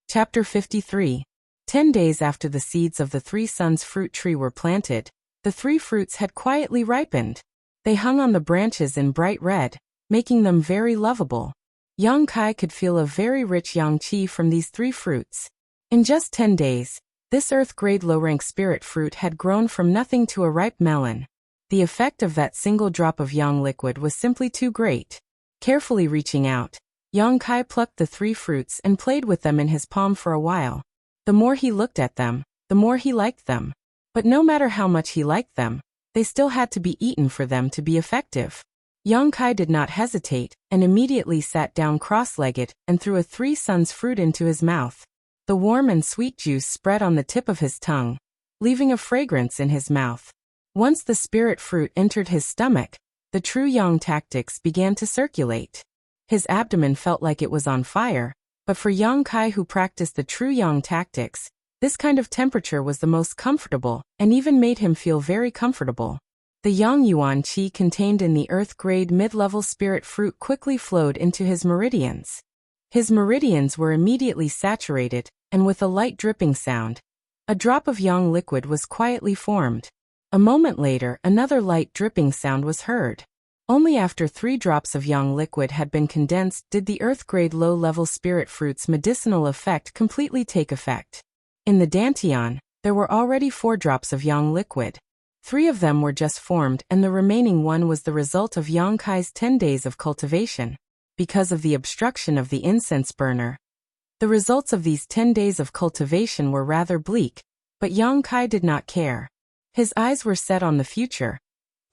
Chapter 53. 10 days after the seeds of the 3 Suns fruit tree were planted, the 3 fruits had quietly ripened. They hung on the branches in bright red, making them very lovable. Yang Kai could feel a very rich Yang Qi from these 3 fruits. In just 10 days, this earth-grade low-rank spirit fruit had grown from nothing to a ripe melon. The effect of that single drop of Yang liquid was simply too great. Carefully reaching out, Yang Kai plucked the 3 fruits and played with them in his palm for a while. The more he looked at them, the more he liked them. But no matter how much he liked them, they still had to be eaten for them to be effective. Yang Kai did not hesitate, and immediately sat down cross-legged and threw a 3 Suns fruit into his mouth. The warm and sweet juice spread on the tip of his tongue, leaving a fragrance in his mouth. Once the spirit fruit entered his stomach, the true Yang tactics began to circulate. His abdomen felt like it was on fire, but for Yang Kai who practiced the true Yang tactics, this kind of temperature was the most comfortable, and even made him feel very comfortable. The Yang Yuan Qi contained in the earth-grade mid-level spirit fruit quickly flowed into his meridians. His meridians were immediately saturated, and with a light dripping sound, a drop of Yang liquid was quietly formed. A moment later, another light dripping sound was heard. Only after 3 drops of Yang liquid had been condensed did the earth-grade low-level spirit fruit's medicinal effect completely take effect. In the Dantian, there were already 4 drops of Yang liquid. 3 of them were just formed, and the remaining 1 was the result of Yang Kai's 10 days of cultivation. Because of the obstruction of the incense burner, the results of these 10 days of cultivation were rather bleak, but Yang Kai did not care. His eyes were set on the future.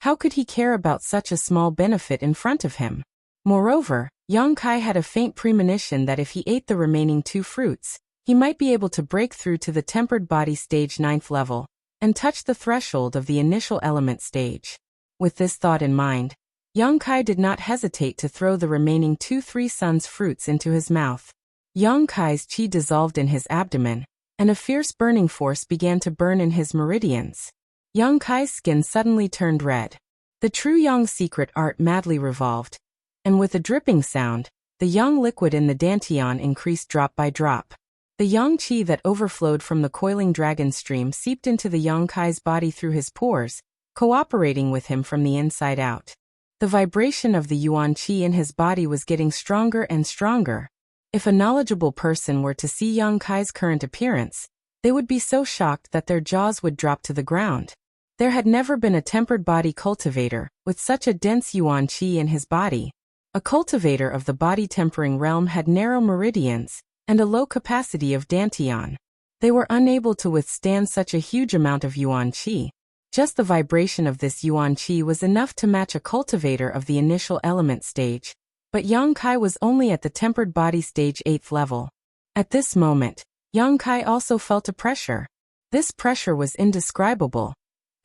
How could he care about such a small benefit in front of him? Moreover, Yang Kai had a faint premonition that if he ate the remaining 2 fruits, he might be able to break through to the tempered body stage 9th level, and touch the threshold of the initial element stage. With this thought in mind, Yang Kai did not hesitate to throw the remaining 2 3 Suns fruits into his mouth. Yang Kai's qi dissolved in his abdomen, and a fierce burning force began to burn in his meridians. Yang Kai's skin suddenly turned red. The true Yang secret art madly revolved, and with a dripping sound, the Yang liquid in the Dantian increased drop by drop. The Yang qi that overflowed from the coiling dragon stream seeped into the Yang Kai's body through his pores, cooperating with him from the inside out. The vibration of the Yuan qi in his body was getting stronger and stronger. If a knowledgeable person were to see Yang Kai's current appearance, They would be so shocked that their jaws would drop to the ground. There had never been a tempered body cultivator with such a dense yuan qi in his body. A cultivator of the body tempering realm had narrow meridians and a low capacity of dantian. They were unable to withstand such a huge amount of yuan qi. Just the vibration of this yuan qi was enough to match a cultivator of the initial element stage, but Yang Kai was only at the tempered body stage 8th level. At this moment, Yang Kai also felt a pressure. This pressure was indescribable,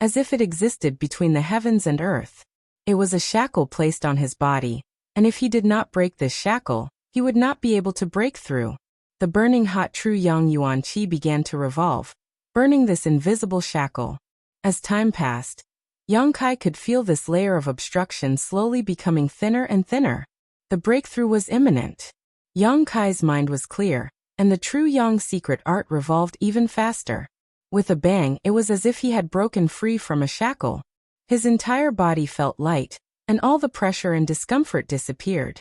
as if it existed between the heavens and earth. It was a shackle placed on his body, and if he did not break this shackle, he would not be able to break through. The burning hot true Yang Yuan Qi began to revolve, burning this invisible shackle. As time passed, Yang Kai could feel this layer of obstruction slowly becoming thinner and thinner. The breakthrough was imminent. Yang Kai's mind was clear, and the true Yang secret art revolved even faster. With a bang, it was as if he had broken free from a shackle. His entire body felt light, and all the pressure and discomfort disappeared.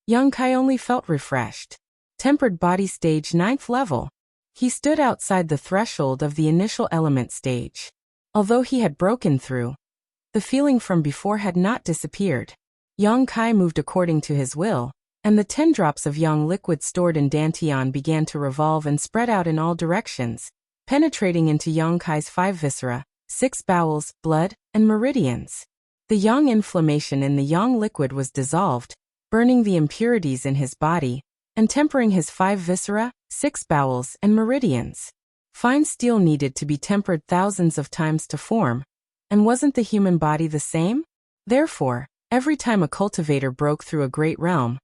Yang Kai only felt refreshed. Tempered body stage 9th level. He stood outside the threshold of the initial element stage. Although he had broken through, the feeling from before had not disappeared. Yang Kai moved according to his will, and the 10 drops of Yang liquid stored in dantian began to revolve and spread out in all directions, penetrating into Yang Kai's 5 viscera, 6 bowels, blood, and meridians. The Yang inflammation in the Yang liquid was dissolved, burning the impurities in his body, and tempering his 5 viscera, 6 bowels, and meridians. Fine steel needed to be tempered thousands of times to form, and wasn't the human body the same? Therefore, every time a cultivator broke through a great realm,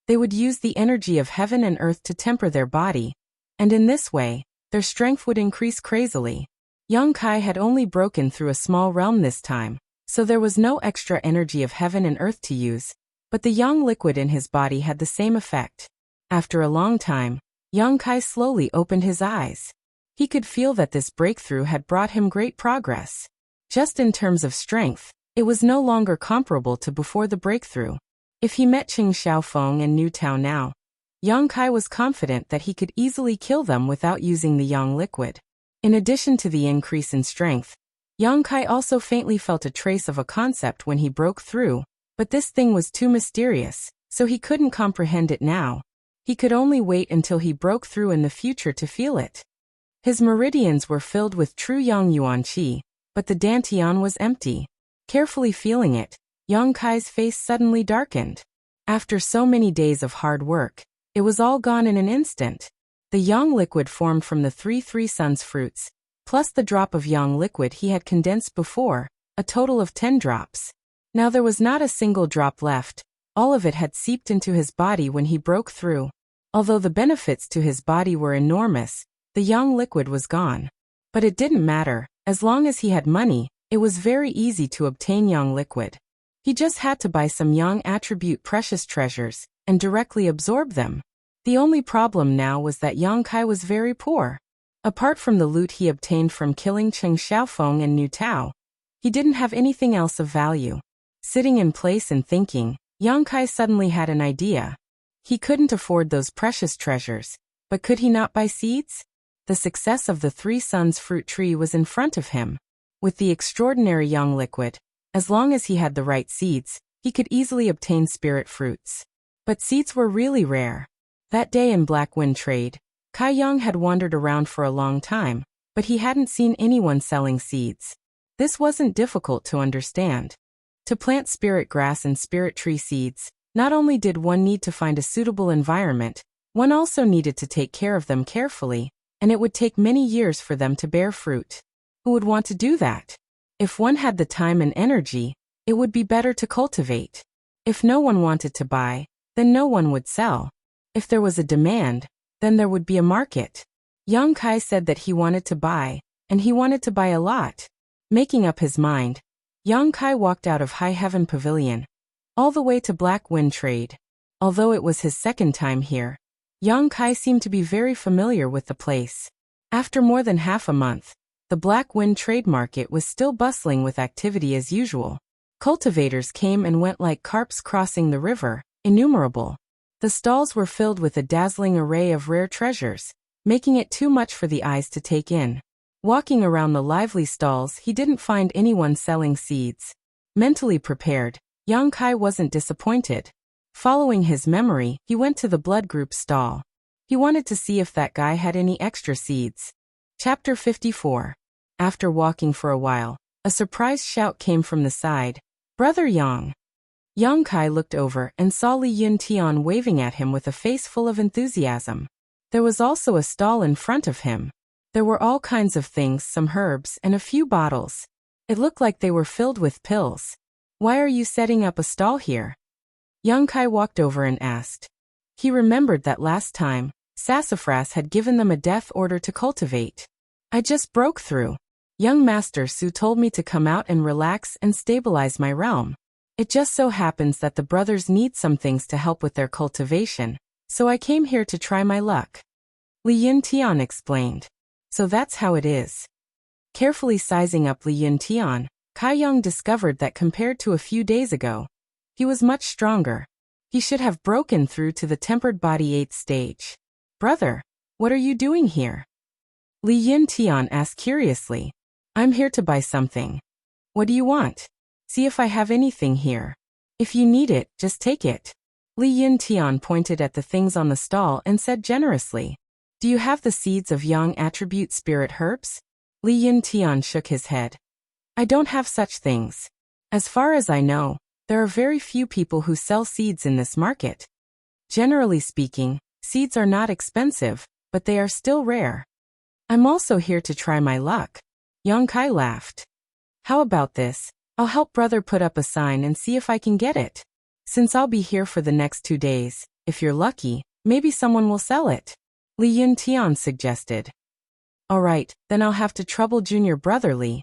they would use the energy of heaven and earth to temper their body, and in this way, their strength would increase crazily. Yang Kai had only broken through a small realm this time, so there was no extra energy of heaven and earth to use, but the Yang liquid in his body had the same effect. After a long time, Yang Kai slowly opened his eyes. He could feel that this breakthrough had brought him great progress. Just in terms of strength, it was no longer comparable to before the breakthrough. If he met Qing Xiaofeng and Niu Tao now, Yang Kai was confident that he could easily kill them without using the Yang liquid. In addition to the increase in strength, Yang Kai also faintly felt a trace of a concept when he broke through, but this thing was too mysterious, so he couldn't comprehend it now. He could only wait until he broke through in the future to feel it. His meridians were filled with true Yang Yuan Qi, but the dantian was empty. Carefully feeling it, Yang Kai's face suddenly darkened. After so many days of hard work, it was all gone in an instant. The Yang liquid formed from the 3 suns fruits, plus the drop of Yang liquid he had condensed before, a total of 10 drops. Now there was not a single drop left, all of it had seeped into his body when he broke through. Although the benefits to his body were enormous, the Yang liquid was gone. But it didn't matter, as long as he had money, it was very easy to obtain Yang liquid. He just had to buy some Yang attribute precious treasures, and directly absorb them. The only problem now was that Yang Kai was very poor. Apart from the loot he obtained from killing Qing Xiaofeng and Niu Tao, he didn't have anything else of value. Sitting in place and thinking, Yang Kai suddenly had an idea. He couldn't afford those precious treasures, but could he not buy seeds? The success of the 3 suns fruit tree was in front of him. With the extraordinary Yang liquid, as long as he had the right seeds, he could easily obtain spirit fruits. But seeds were really rare. That day in Black Wind Trade, Kai Yang had wandered around for a long time, but he hadn't seen anyone selling seeds. This wasn't difficult to understand. To plant spirit grass and spirit tree seeds, not only did one need to find a suitable environment, one also needed to take care of them carefully, and it would take many years for them to bear fruit. Who would want to do that? If one had the time and energy, it would be better to cultivate. If no one wanted to buy, then no one would sell. If there was a demand, then there would be a market. Yang Kai said that he wanted to buy, and he wanted to buy a lot. Making up his mind, Yang Kai walked out of High Heaven Pavilion, all the way to Black Wind Trade. Although it was his second time here, Yang Kai seemed to be very familiar with the place. After more than half a month, the Black Wind Trade Market was still bustling with activity as usual. Cultivators came and went like carps crossing the river, innumerable. The stalls were filled with a dazzling array of rare treasures, making it too much for the eyes to take in. Walking around the lively stalls, he didn't find anyone selling seeds. Mentally prepared, young Kai wasn't disappointed. Following his memory, he went to the blood group stall. He wanted to see if that guy had any extra seeds. Chapter 54. After walking for a while, a surprised shout came from the side. "Brother Yang!" Young Kai looked over and saw Li Yuntian waving at him with a face full of enthusiasm. There was also a stall in front of him. There were all kinds of things, some herbs and a few bottles. It looked like they were filled with pills. "Why are you setting up a stall here?" Young Kai walked over and asked. He remembered that last time, Sassafras had given them a death order to cultivate. "I just broke through. Young Master Su told me to come out and relax and stabilize my realm. It just so happens that the brothers need some things to help with their cultivation, so I came here to try my luck." Li Yuntian explained. "So that's how it is." Carefully sizing up Li Yuntian, Kai Yang discovered that compared to a few days ago, he was much stronger. He should have broken through to the tempered body 8th stage. "Brother, what are you doing here?" Li Yuntian asked curiously. "I'm here to buy something." "What do you want?" "See if I have anything here. If you need it, just take it." Li Yuntian pointed at the things on the stall and said generously. "Do you have the seeds of Yang attribute spirit herbs?" Li Yuntian shook his head. "I don't have such things. As far as I know, there are very few people who sell seeds in this market. Generally speaking, seeds are not expensive, but they are still rare." "I'm also here to try my luck." Young Kai laughed. "How about this? I'll help brother put up a sign and see if I can get it. Since I'll be here for the next 2 days, if you're lucky, maybe someone will sell it." Li Yuntian suggested. "All right, then I'll have to trouble junior brother Li."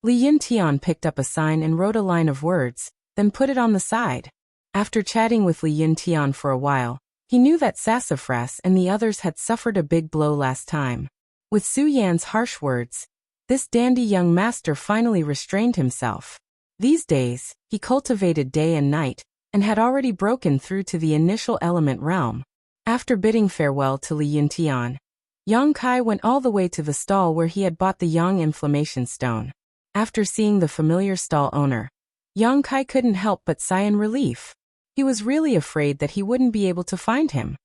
Li Yuntian picked up a sign and wrote a line of words, then put it on the side. After chatting with Li Yuntian for a while, he knew that Sassafras and the others had suffered a big blow last time. With Su Yan's harsh words, this dandy young master finally restrained himself. These days, he cultivated day and night, and had already broken through to the initial element realm. After bidding farewell to Li Yuntian, Yang Kai went all the way to the stall where he had bought the Yang inflammation stone. After seeing the familiar stall owner, Yang Kai couldn't help but sigh in relief. He was really afraid that he wouldn't be able to find him.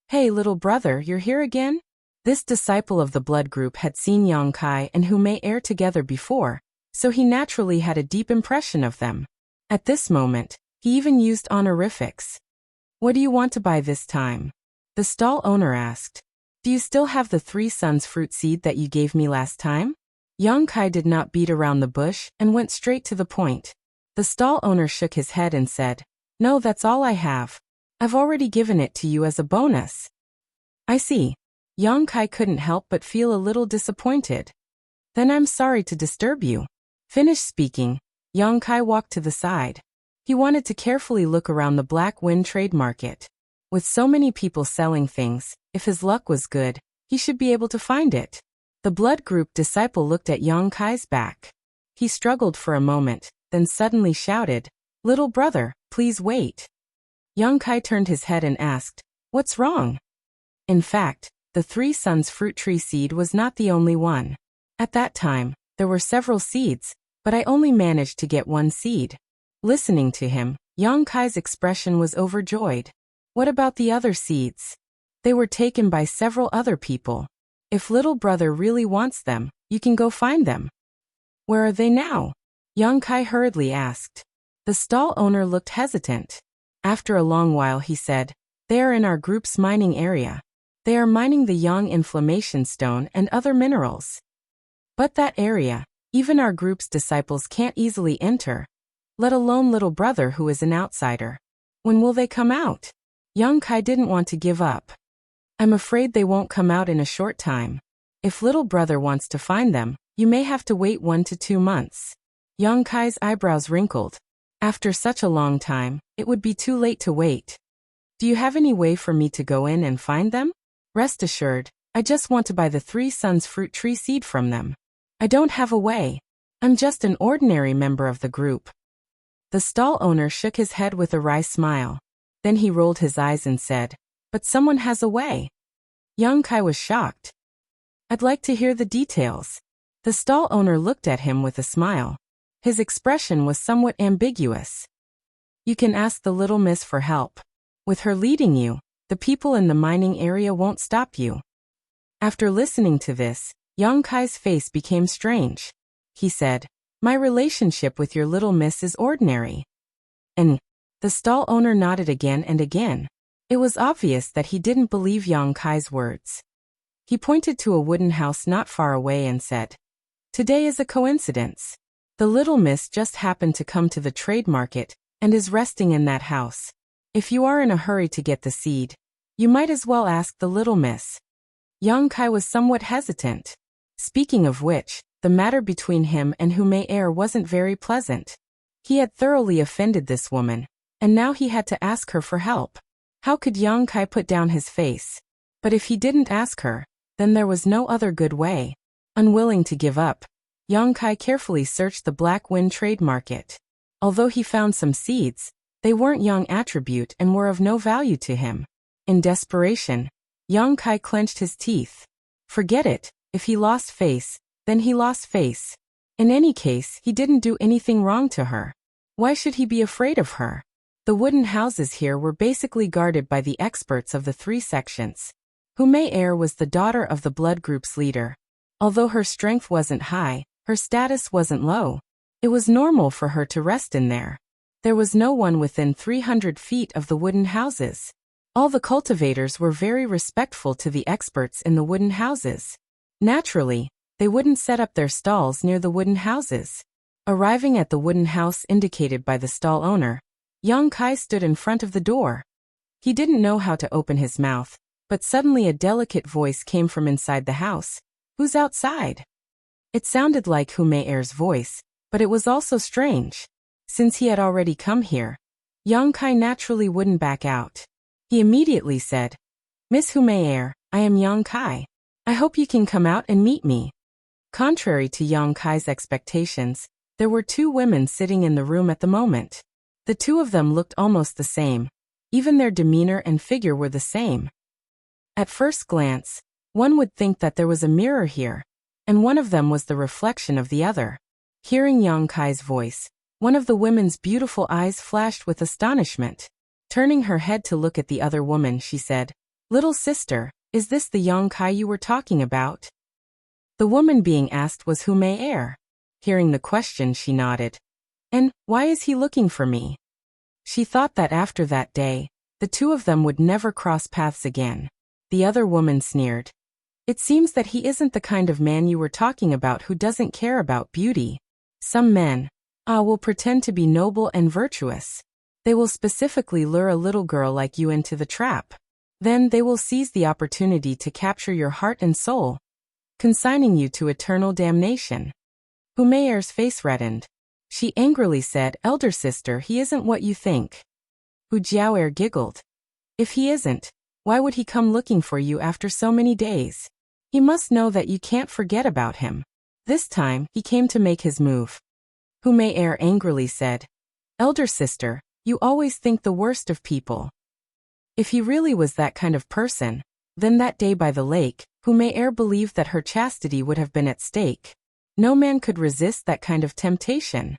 "Hey little brother, you're here again?" This disciple of the blood group had seen Yang Kai and Hu Mei air together before, so he naturally had a deep impression of them. At this moment, he even used honorifics. "What do you want to buy this time?" the stall owner asked. "Do you still have the 3 suns fruit seed that you gave me last time?" Yang Kai did not beat around the bush and went straight to the point. The stall owner shook his head and said, "No, that's all I have. I've already given it to you as a bonus." "I see." Yang Kai couldn't help but feel a little disappointed. "Then I'm sorry to disturb you." Finished speaking, Yang Kai walked to the side. He wanted to carefully look around the Black Wind trade market. With so many people selling things, if his luck was good, he should be able to find it. The blood group disciple looked at Yang Kai's back. He struggled for a moment, then suddenly shouted, "Little brother, please wait." Yang Kai turned his head and asked, "What's wrong?" In fact, the 3 suns fruit tree seed was not the only one. At that time, there were several seeds, but I only managed to get 1 seed. Listening to him, Yang Kai's expression was overjoyed. "What about the other seeds?" "They were taken by several other people. If little brother really wants them, you can go find them." "Where are they now?" Yang Kai hurriedly asked. The stall owner looked hesitant. After a long while he said, "They are in our group's mining area. They are mining the Yang inflammation stone and other minerals. But that area, even our group's disciples can't easily enter, let alone little brother who is an outsider. When will they come out?" Yang Kai didn't want to give up. "I'm afraid they won't come out in a short time. If little brother wants to find them, you may have to wait 1 to 2 months. Yang Kai's eyebrows wrinkled. After such a long time, it would be too late to wait. "Do you have any way for me to go in and find them?" "Rest assured, I just want to buy the 3 suns fruit tree seed from them. I don't have a way. I'm just an ordinary member of the group." The stall owner shook his head with a wry smile. Then he rolled his eyes and said, "But someone has a way." Young Kai was shocked. I'd like to hear the details. The stall owner looked at him with a smile. His expression was somewhat ambiguous. You can ask the little miss for help. With her leading you, the people in the mining area won't stop you. After listening to this, Young Kai's face became strange. He said, my relationship with your little miss is ordinary. And the stall owner nodded again and again. It was obvious that he didn't believe Young Kai's words. He pointed to a wooden house not far away and said, today is a coincidence. The little miss just happened to come to the trade market and is resting in that house. If you are in a hurry to get the seed, you might as well ask the little miss. Young Kai was somewhat hesitant. Speaking of which, the matter between him and Humayer wasn't very pleasant. He had thoroughly offended this woman, and now he had to ask her for help. How could Young Kai put down his face? But if he didn't ask her, then there was no other good way. Unwilling to give up, Young Kai carefully searched the Black Wind trade market. Although he found some seeds, they weren't Young attribute and were of no value to him. In desperation, Young Kai clenched his teeth. Forget it, if he lost face, then he lost face. In any case, he didn't do anything wrong to her. Why should he be afraid of her? The wooden houses here were basically guarded by the experts of the 3 sections. Humayer was the daughter of the blood group's leader. Although her strength wasn't high, her status wasn't low. It was normal for her to rest in there. There was no one within 300 feet of the wooden houses. All the cultivators were very respectful to the experts in the wooden houses. Naturally, they wouldn't set up their stalls near the wooden houses. Arriving at the wooden house indicated by the stall owner, Young Kai stood in front of the door. He didn't know how to open his mouth, but suddenly a delicate voice came from inside the house. Who's outside? It sounded like Humayer's voice, but it was also strange. Since he had already come here, Young Kai naturally wouldn't back out. He immediately said, Miss Humayer, I am Young Kai. I hope you can come out and meet me. Contrary to Young Kai's expectations, there were 2 women sitting in the room at the moment. The 2 of them looked almost the same. Even their demeanor and figure were the same. At first glance, one would think that there was a mirror here, and one of them was the reflection of the other. Hearing Young Kai's voice, one of the women's beautiful eyes flashed with astonishment. Turning her head to look at the other woman, she said, Little sister, is this the Young Kai you were talking about? The woman being asked was Humayer. Hearing the question, she nodded. And why is he looking for me? She thought that after that day, the 2 of them would never cross paths again. The other woman sneered. It seems that he isn't the kind of man you were talking about who doesn't care about beauty. Some men, will pretend to be noble and virtuous. They will specifically lure a little girl like you into the trap. Then they will seize the opportunity to capture your heart and soul, consigning you to eternal damnation. Humayer's face reddened. She angrily said, Elder sister, he isn't what you think. Hu Jiaoer giggled. If he isn't, why would he come looking for you after so many days? He must know that you can't forget about him. This time, he came to make his move. Humayer angrily said, Elder sister, you always think the worst of people. If he really was that kind of person, then that day by the lake, Humayer believed that her chastity would have been at stake. No man could resist that kind of temptation.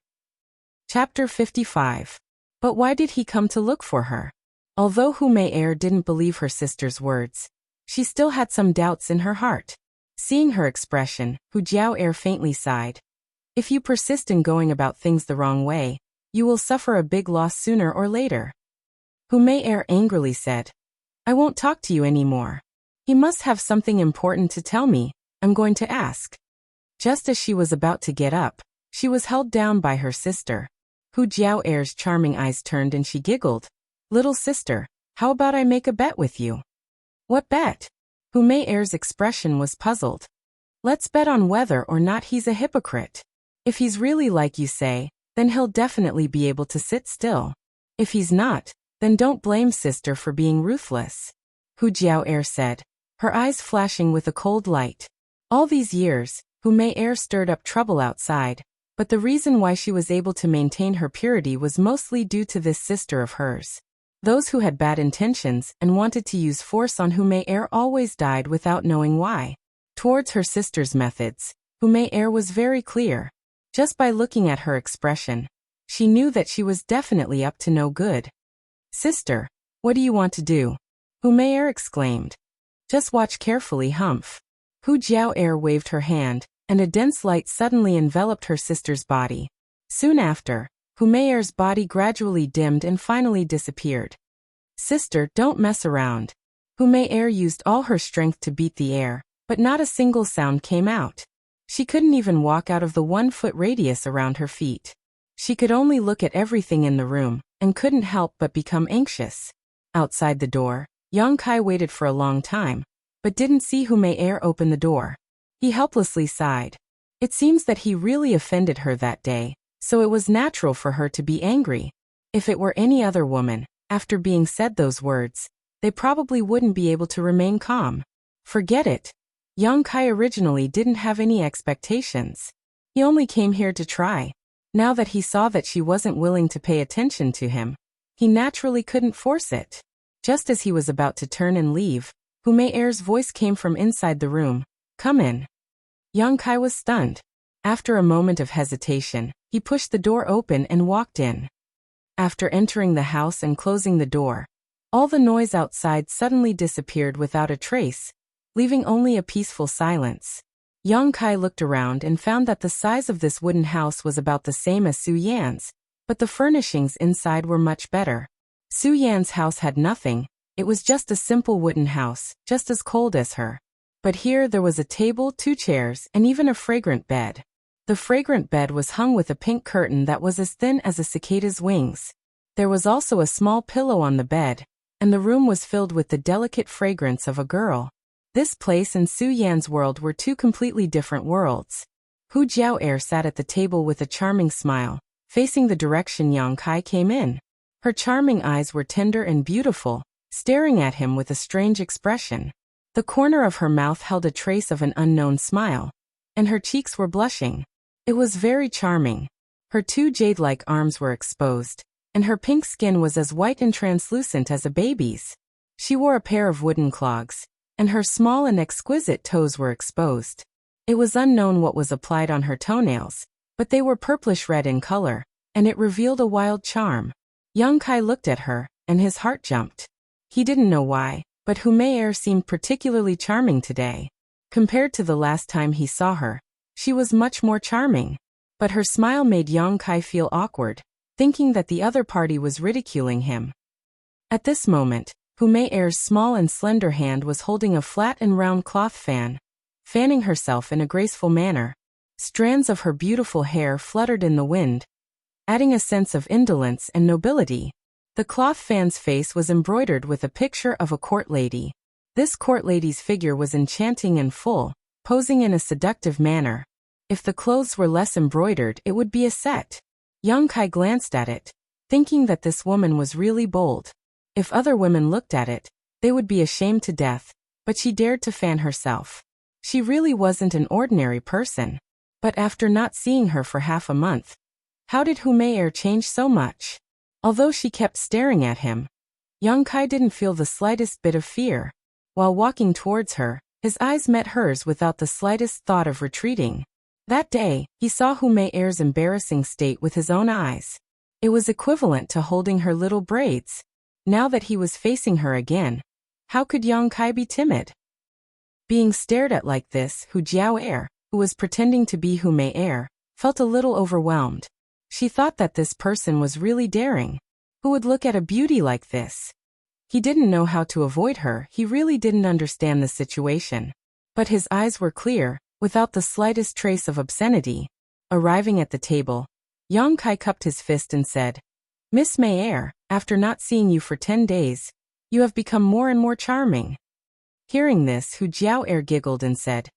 Chapter 55. But why did he come to look for her? Although Humayer didn't believe her sister's words, she still had some doubts in her heart. Seeing her expression, Hu Jiaoer faintly sighed. If you persist in going about things the wrong way, you will suffer a big loss sooner or later. Humayer angrily said, I won't talk to you anymore. He must have something important to tell me. I'm going to ask. Just as she was about to get up, she was held down by her sister. Hu Jiaoer's charming eyes turned and she giggled. Little sister, how about I make a bet with you? What bet? Humayer's expression was puzzled. Let's bet on whether or not he's a hypocrite. If he's really like you say, then he'll definitely be able to sit still. If he's not, then don't blame sister for being ruthless. Hu Jiaoer said, her eyes flashing with a cold light. All these years, Humayer stirred up trouble outside, but the reason why she was able to maintain her purity was mostly due to this sister of hers. Those who had bad intentions and wanted to use force on Hu Mei always died without knowing why. Towards her sister's methods, Hu Mei was very clear. Just by looking at her expression, she knew that she was definitely up to no good. "Sister, what do you want to do?" Hu Mei exclaimed. "Just watch carefully, Humph." Hu Jiao waved her hand, and a dense light suddenly enveloped her sister's body. Soon after, Hu Mei's body gradually dimmed and finally disappeared. "Sister, don't mess around." Hu Mei used all her strength to beat the air, but not a single sound came out. She couldn't even walk out of the 1-foot radius around her feet. She could only look at everything in the room, and couldn't help but become anxious. Outside the door, Yang Kai waited for a long time, but didn't see Hu Mei open the door. He helplessly sighed. It seems that he really offended her that day, so it was natural for her to be angry. If it were any other woman, after being said those words, they probably wouldn't be able to remain calm. Forget it. Yang Kai originally didn't have any expectations. He only came here to try. Now that he saw that she wasn't willing to pay attention to him, he naturally couldn't force it. Just as he was about to turn and leave, Hu Mei's voice came from inside the room. "Come in." Yang Kai was stunned. After a moment of hesitation, he pushed the door open and walked in. After entering the house and closing the door, all the noise outside suddenly disappeared without a trace, leaving only a peaceful silence. Yang Kai looked around and found that the size of this wooden house was about the same as Su Yan's, but the furnishings inside were much better. Su Yan's house had nothing. It was just a simple wooden house, just as cold as her. But here there was a table, 2 chairs, and even a fragrant bed. The fragrant bed was hung with a pink curtain that was as thin as a cicada's wings. There was also a small pillow on the bed, and the room was filled with the delicate fragrance of a girl. This place and Su Yan's world were 2 completely different worlds. Hu Jiao sat at the table with a charming smile, facing the direction Yang Kai came in. Her charming eyes were tender and beautiful, staring at him with a strange expression. The corner of her mouth held a trace of an unknown smile, and her cheeks were blushing. It was very charming. Her 2 jade-like arms were exposed, and her pink skin was as white and translucent as a baby's. She wore a pair of wooden clogs, and her small and exquisite toes were exposed. It was unknown what was applied on her toenails, but they were purplish-red in color, and it revealed a wild charm. Yang Kai looked at her, and his heart jumped. He didn't know why, but Hu Mei seemed particularly charming today. Compared to the last time he saw her, she was much more charming. But her smile made Yang Kai feel awkward, thinking that the other party was ridiculing him. At this moment, Hu Mei's small and slender hand was holding a flat and round cloth fan, fanning herself in a graceful manner. Strands of her beautiful hair fluttered in the wind, adding a sense of indolence and nobility. The cloth fan's face was embroidered with a picture of a court lady. This court lady's figure was enchanting and full, posing in a seductive manner. If the clothes were less embroidered, it would be a set. Yang Kai glanced at it, thinking that this woman was really bold. If other women looked at it, they would be ashamed to death, but she dared to fan herself. She really wasn't an ordinary person. But after not seeing her for half a month, how did Hu Mei change so much? Although she kept staring at him, Yang Kai didn't feel the slightest bit of fear. While walking towards her, his eyes met hers without the slightest thought of retreating. That day, he saw Hu Mei's embarrassing state with his own eyes. It was equivalent to holding her little braids. Now that he was facing her again, how could Yang Kai be timid? Being stared at like this, Hu Jiao, who was pretending to be Hu Mei, felt a little overwhelmed. She thought that this person was really daring. Who would look at a beauty like this? He didn't know how to avoid her. He really didn't understand the situation. But his eyes were clear, without the slightest trace of obscenity. Arriving at the table, Yang Kai cupped his fist and said, "Miss Mei, after not seeing you for 10 days, you have become more and more charming." Hearing this, Hu Jiao giggled and said,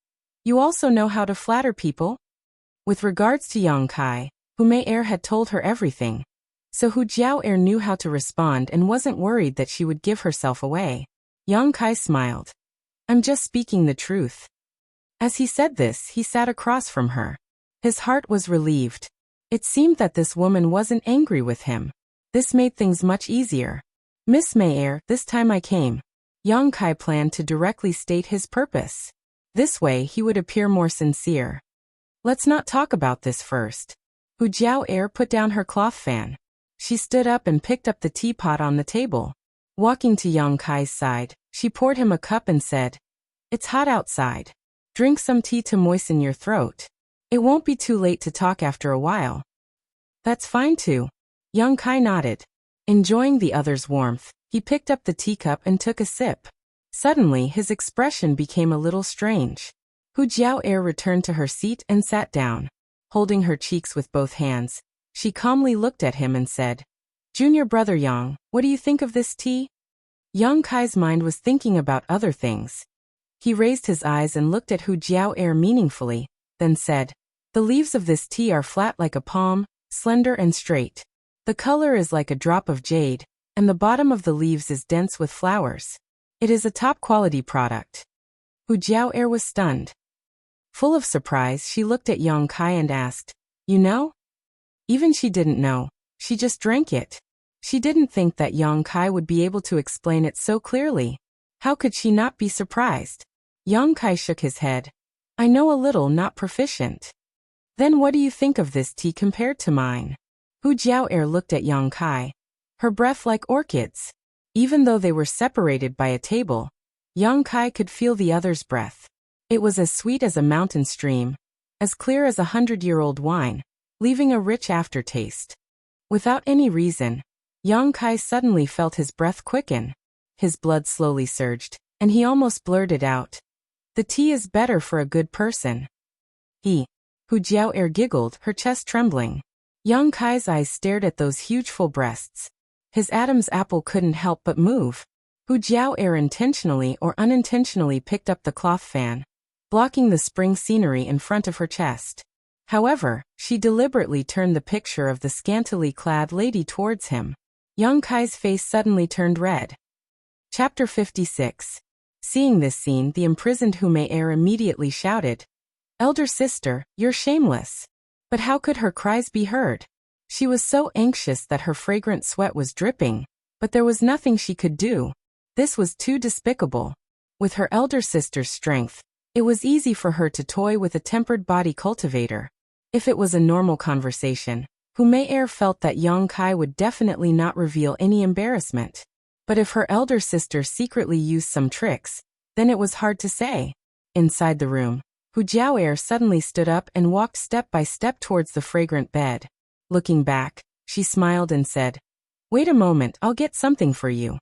"You also know how to flatter people?" With regards to Yang Kai, Hu Mei had told her everything, so Hu Jiao knew how to respond and wasn't worried that she would give herself away. Yang Kai smiled. "I'm just speaking the truth." As he said this, he sat across from her. His heart was relieved. It seemed that this woman wasn't angry with him. This made things much easier. Miss Mayer, this time I came. Yang Kai planned to directly state his purpose. This way he would appear more sincere. Let's not talk about this first. Hu Jiao put down her cloth fan. She stood up and picked up the teapot on the table. Walking to Yang Kai's side, she poured him a cup and said, "It's hot outside. Drink some tea to moisten your throat. It won't be too late to talk after a while." "That's fine too." Yang Kai nodded. Enjoying the other's warmth, he picked up the teacup and took a sip. Suddenly his expression became a little strange. Hu Jiao returned to her seat and sat down. Holding her cheeks with both hands, she calmly looked at him and said, "Junior brother Yang, what do you think of this tea?" Yang Kai's mind was thinking about other things. He raised his eyes and looked at Hu Jiao meaningfully, then said, "The leaves of this tea are flat like a palm, slender and straight. The color is like a drop of jade, and the bottom of the leaves is dense with flowers. It is a top-quality product." Hu Jiao was stunned. Full of surprise, she looked at Yang Kai and asked, "You know?" Even she didn't know. She just drank it. She didn't think that Yang Kai would be able to explain it so clearly. How could she not be surprised? Yang Kai shook his head. "I know a little, not proficient." "Then what do you think of this tea compared to mine?" Hu Jiao looked at Yang Kai. Her breath like orchids. Even though they were separated by a table, Yang Kai could feel the other's breath. It was as sweet as a mountain stream, as clear as 100-year-old wine, leaving a rich aftertaste. Without any reason, Yang Kai suddenly felt his breath quicken. His blood slowly surged, and he almost blurted out, "The tea is better for a good person." Hu Jiao giggled, her chest trembling. Yang Kai's eyes stared at those huge full breasts. His Adam's apple couldn't help but move. Hu Jiao intentionally or unintentionally picked up the cloth fan, blocking the spring scenery in front of her chest. However, she deliberately turned the picture of the scantily clad lady towards him. Yang Kai's face suddenly turned red. Chapter 56. Seeing this scene, the imprisoned Hu Mei immediately shouted, "Elder sister, you're shameless." But how could her cries be heard? She was so anxious that her fragrant sweat was dripping, but there was nothing she could do. This was too despicable. With her elder sister's strength, it was easy for her to toy with a tempered body cultivator. If it was a normal conversation, Hu Mei felt that Yang Kai would definitely not reveal any embarrassment. But if her elder sister secretly used some tricks, then it was hard to say. Inside the room, Hu Jiao suddenly stood up and walked step by step towards the fragrant bed. Looking back, she smiled and said, "Wait a moment, I'll get something for you."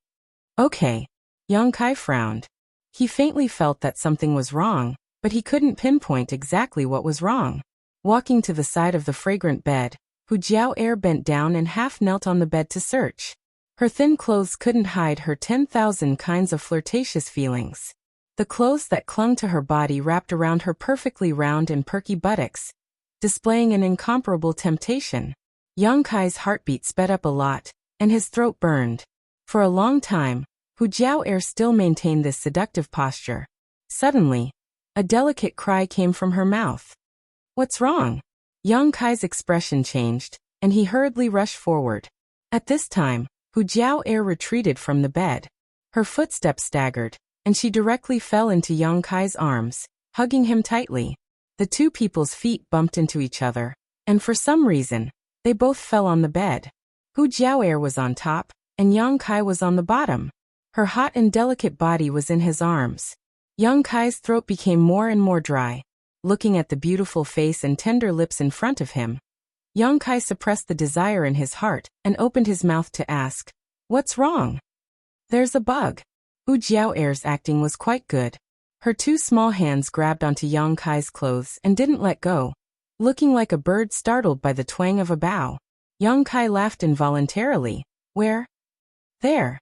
"Okay." Yang Kai frowned. He faintly felt that something was wrong, but he couldn't pinpoint exactly what was wrong. Walking to the side of the fragrant bed, Hu Jiao bent down and half knelt on the bed to search. Her thin clothes couldn't hide her 10,000 kinds of flirtatious feelings. The clothes that clung to her body wrapped around her perfectly round and perky buttocks, displaying an incomparable temptation. Yang Kai's heartbeat sped up a lot, and his throat burned. For a long time, Hu Jiao still maintained this seductive posture. Suddenly, a delicate cry came from her mouth. "What's wrong?" Yang Kai's expression changed, and he hurriedly rushed forward. At this time, Hu Jiao retreated from the bed. Her footsteps staggered, and she directly fell into Yang Kai's arms, hugging him tightly. The two people's feet bumped into each other, and for some reason, they both fell on the bed. Hu Jiao was on top, and Yang Kai was on the bottom. Her hot and delicate body was in his arms. Yang Kai's throat became more and more dry. Looking at the beautiful face and tender lips in front of him, Yang Kai suppressed the desire in his heart and opened his mouth to ask, "What's wrong?" "There's a bug." Hu Jiao's acting was quite good. Her two small hands grabbed onto Yang Kai's clothes and didn't let go. Looking like a bird startled by the twang of a bow, Yang Kai laughed involuntarily. "Where?" "There."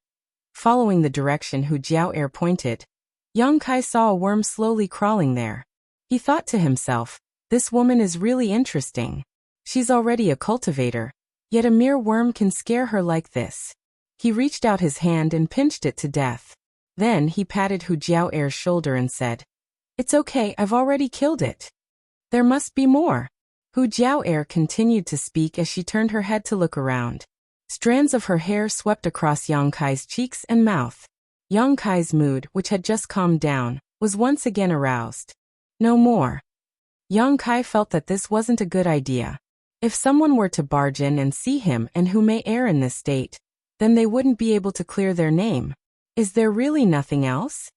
Following the direction Hu Jiao pointed, Yang Kai saw a worm slowly crawling there. He thought to himself, "This woman is really interesting. She's already a cultivator, yet a mere worm can scare her like this." He reached out his hand and pinched it to death. Then he patted Hu Jiao's shoulder and said, "It's okay, I've already killed it. There must be more." Hu Jiao continued to speak as she turned her head to look around. Strands of her hair swept across Yang Kai's cheeks and mouth. Yang Kai's mood, which had just calmed down, was once again aroused. No more. Yang Kai felt that this wasn't a good idea. If someone were to barge in and see him and who may err in this state, then they wouldn't be able to clear their name. Is there really nothing else?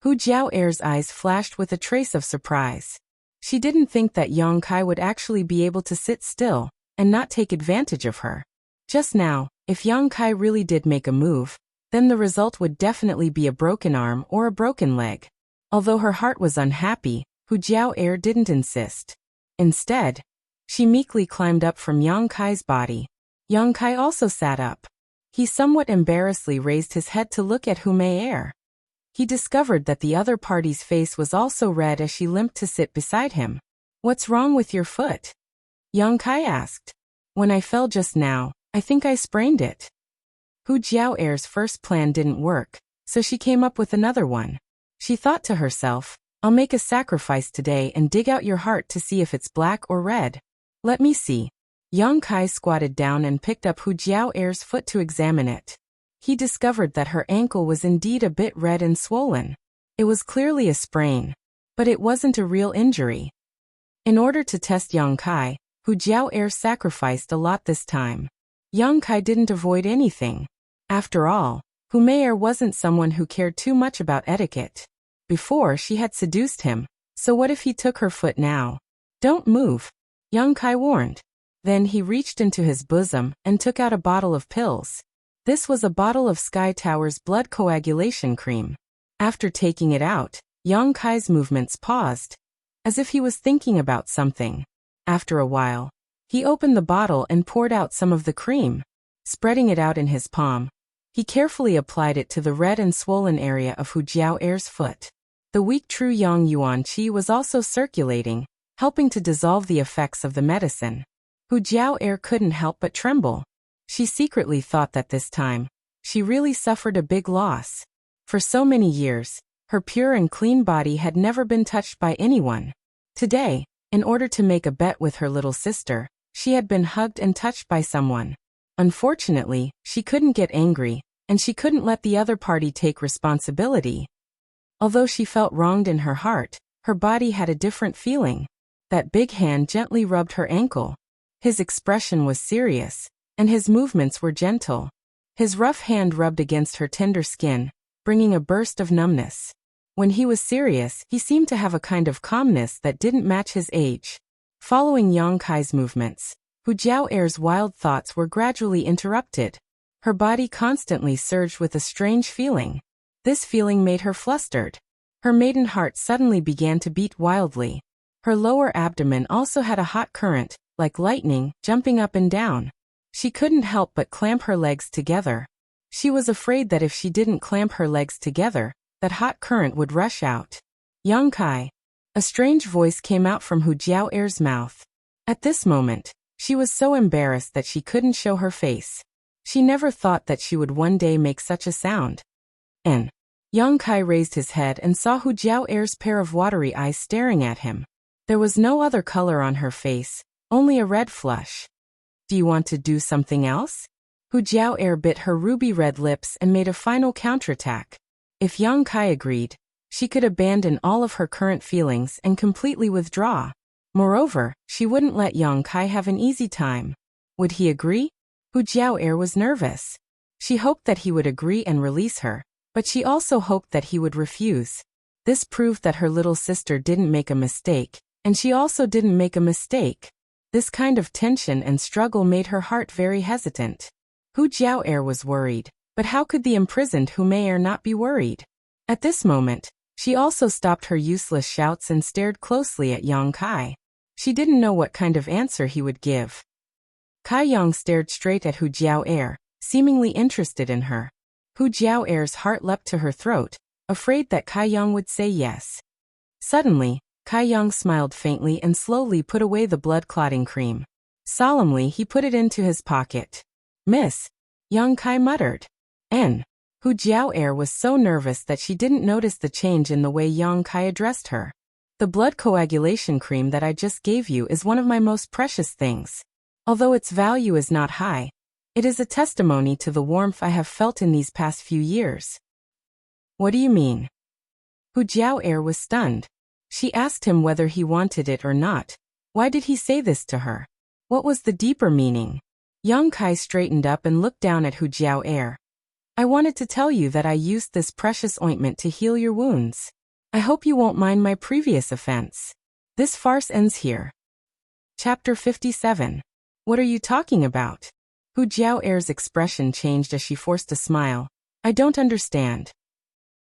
Hu Jiao'er's eyes flashed with a trace of surprise. She didn't think that Yang Kai would actually be able to sit still and not take advantage of her. Just now, if Yang Kai really did make a move, then the result would definitely be a broken arm or a broken leg. Although her heart was unhappy, Hu Jiao'er didn't insist. Instead, she meekly climbed up from Yang Kai's body. Yang Kai also sat up. He somewhat embarrassedly raised his head to look at Hu Mei'er. He discovered that the other party's face was also red as she limped to sit beside him. "What's wrong with your foot?" Yang Kai asked. "When I fell just now, I think I sprained it." Hu Jiao'er's first plan didn't work, so she came up with another one. She thought to herself, "I'll make a sacrifice today and dig out your heart to see if it's black or red. Let me see." Yang Kai squatted down and picked up Hu Jiao'er's foot to examine it. He discovered that her ankle was indeed a bit red and swollen. It was clearly a sprain, but it wasn't a real injury. In order to test Yang Kai, Hu Jiao'er sacrificed a lot this time. Yang Kai didn't avoid anything. After all, Hu Mei'er wasn't someone who cared too much about etiquette. Before, she had seduced him, so what if he took her foot now? "Don't move," Yang Kai warned. Then he reached into his bosom and took out a bottle of pills. This was a bottle of Sky Tower's blood coagulation cream. After taking it out, Yang Kai's movements paused, as if he was thinking about something. After a while, he opened the bottle and poured out some of the cream. Spreading it out in his palm, he carefully applied it to the red and swollen area of Hu Jiao'er's foot. The weak True Yang Yuan Qi was also circulating, helping to dissolve the effects of the medicine. Hu Jiao'er couldn't help but tremble. She secretly thought that this time, she really suffered a big loss. For so many years, her pure and clean body had never been touched by anyone. Today, in order to make a bet with her little sister, she had been hugged and touched by someone. Unfortunately, she couldn't get angry, and she couldn't let the other party take responsibility. Although she felt wronged in her heart, her body had a different feeling. That big hand gently rubbed her ankle. His expression was serious, and his movements were gentle. His rough hand rubbed against her tender skin, bringing a burst of numbness. When he was serious, he seemed to have a kind of calmness that didn't match his age. Following Yang Kai's movements, Hu Jiao'er's wild thoughts were gradually interrupted. Her body constantly surged with a strange feeling. This feeling made her flustered. Her maiden heart suddenly began to beat wildly. Her lower abdomen also had a hot current, like lightning, jumping up and down. She couldn't help but clamp her legs together. She was afraid that if she didn't clamp her legs together, that hot current would rush out. "Yang Kai." A strange voice came out from Hu Jiao'er's mouth. At this moment, she was so embarrassed that she couldn't show her face. She never thought that she would one day make such a sound. "N." Yang Kai raised his head and saw Hu Jiao'er's pair of watery eyes staring at him. There was no other color on her face, only a red flush. "Do you want to do something else?" Hu Jiao'er bit her ruby-red lips and made a final counterattack. If Yang Kai agreed, she could abandon all of her current feelings and completely withdraw. Moreover, she wouldn't let Yang Kai have an easy time. Would he agree? Hu Jiao'er was nervous. She hoped that he would agree and release her, but she also hoped that he would refuse. This proved that her little sister didn't make a mistake, and she also didn't make a mistake. This kind of tension and struggle made her heart very hesitant. Hu Jiao'er was worried, but how could the imprisoned Hu Mei'er not be worried? At this moment, she also stopped her useless shouts and stared closely at Yang Kai. She didn't know what kind of answer he would give. Kai Yang stared straight at Hu Jiao'er, seemingly interested in her. Hu Jiao'er's heart leapt to her throat, afraid that Kai Yang would say yes. Suddenly, Kai Yang smiled faintly and slowly put away the blood-clotting cream. Solemnly, he put it into his pocket. "Miss," Yang Kai muttered. "N." Hu Jiao'er was so nervous that she didn't notice the change in the way Yang Kai addressed her. "The blood coagulation cream that I just gave you is one of my most precious things. Although its value is not high, It is a testimony to the warmth I have felt in these past few years. What do you mean? Hu Jiao'er was stunned. She asked him whether he wanted it or not. Why did he say this to her? What was the deeper meaning? Yang Kai straightened up and looked down at Hu Jiao'er. I wanted to tell you that I used this precious ointment to heal your wounds. I hope you won't mind my previous offense. This farce ends here. Chapter 57. What are you talking about? Hu Jiao'er's expression changed as she forced a smile. I don't understand.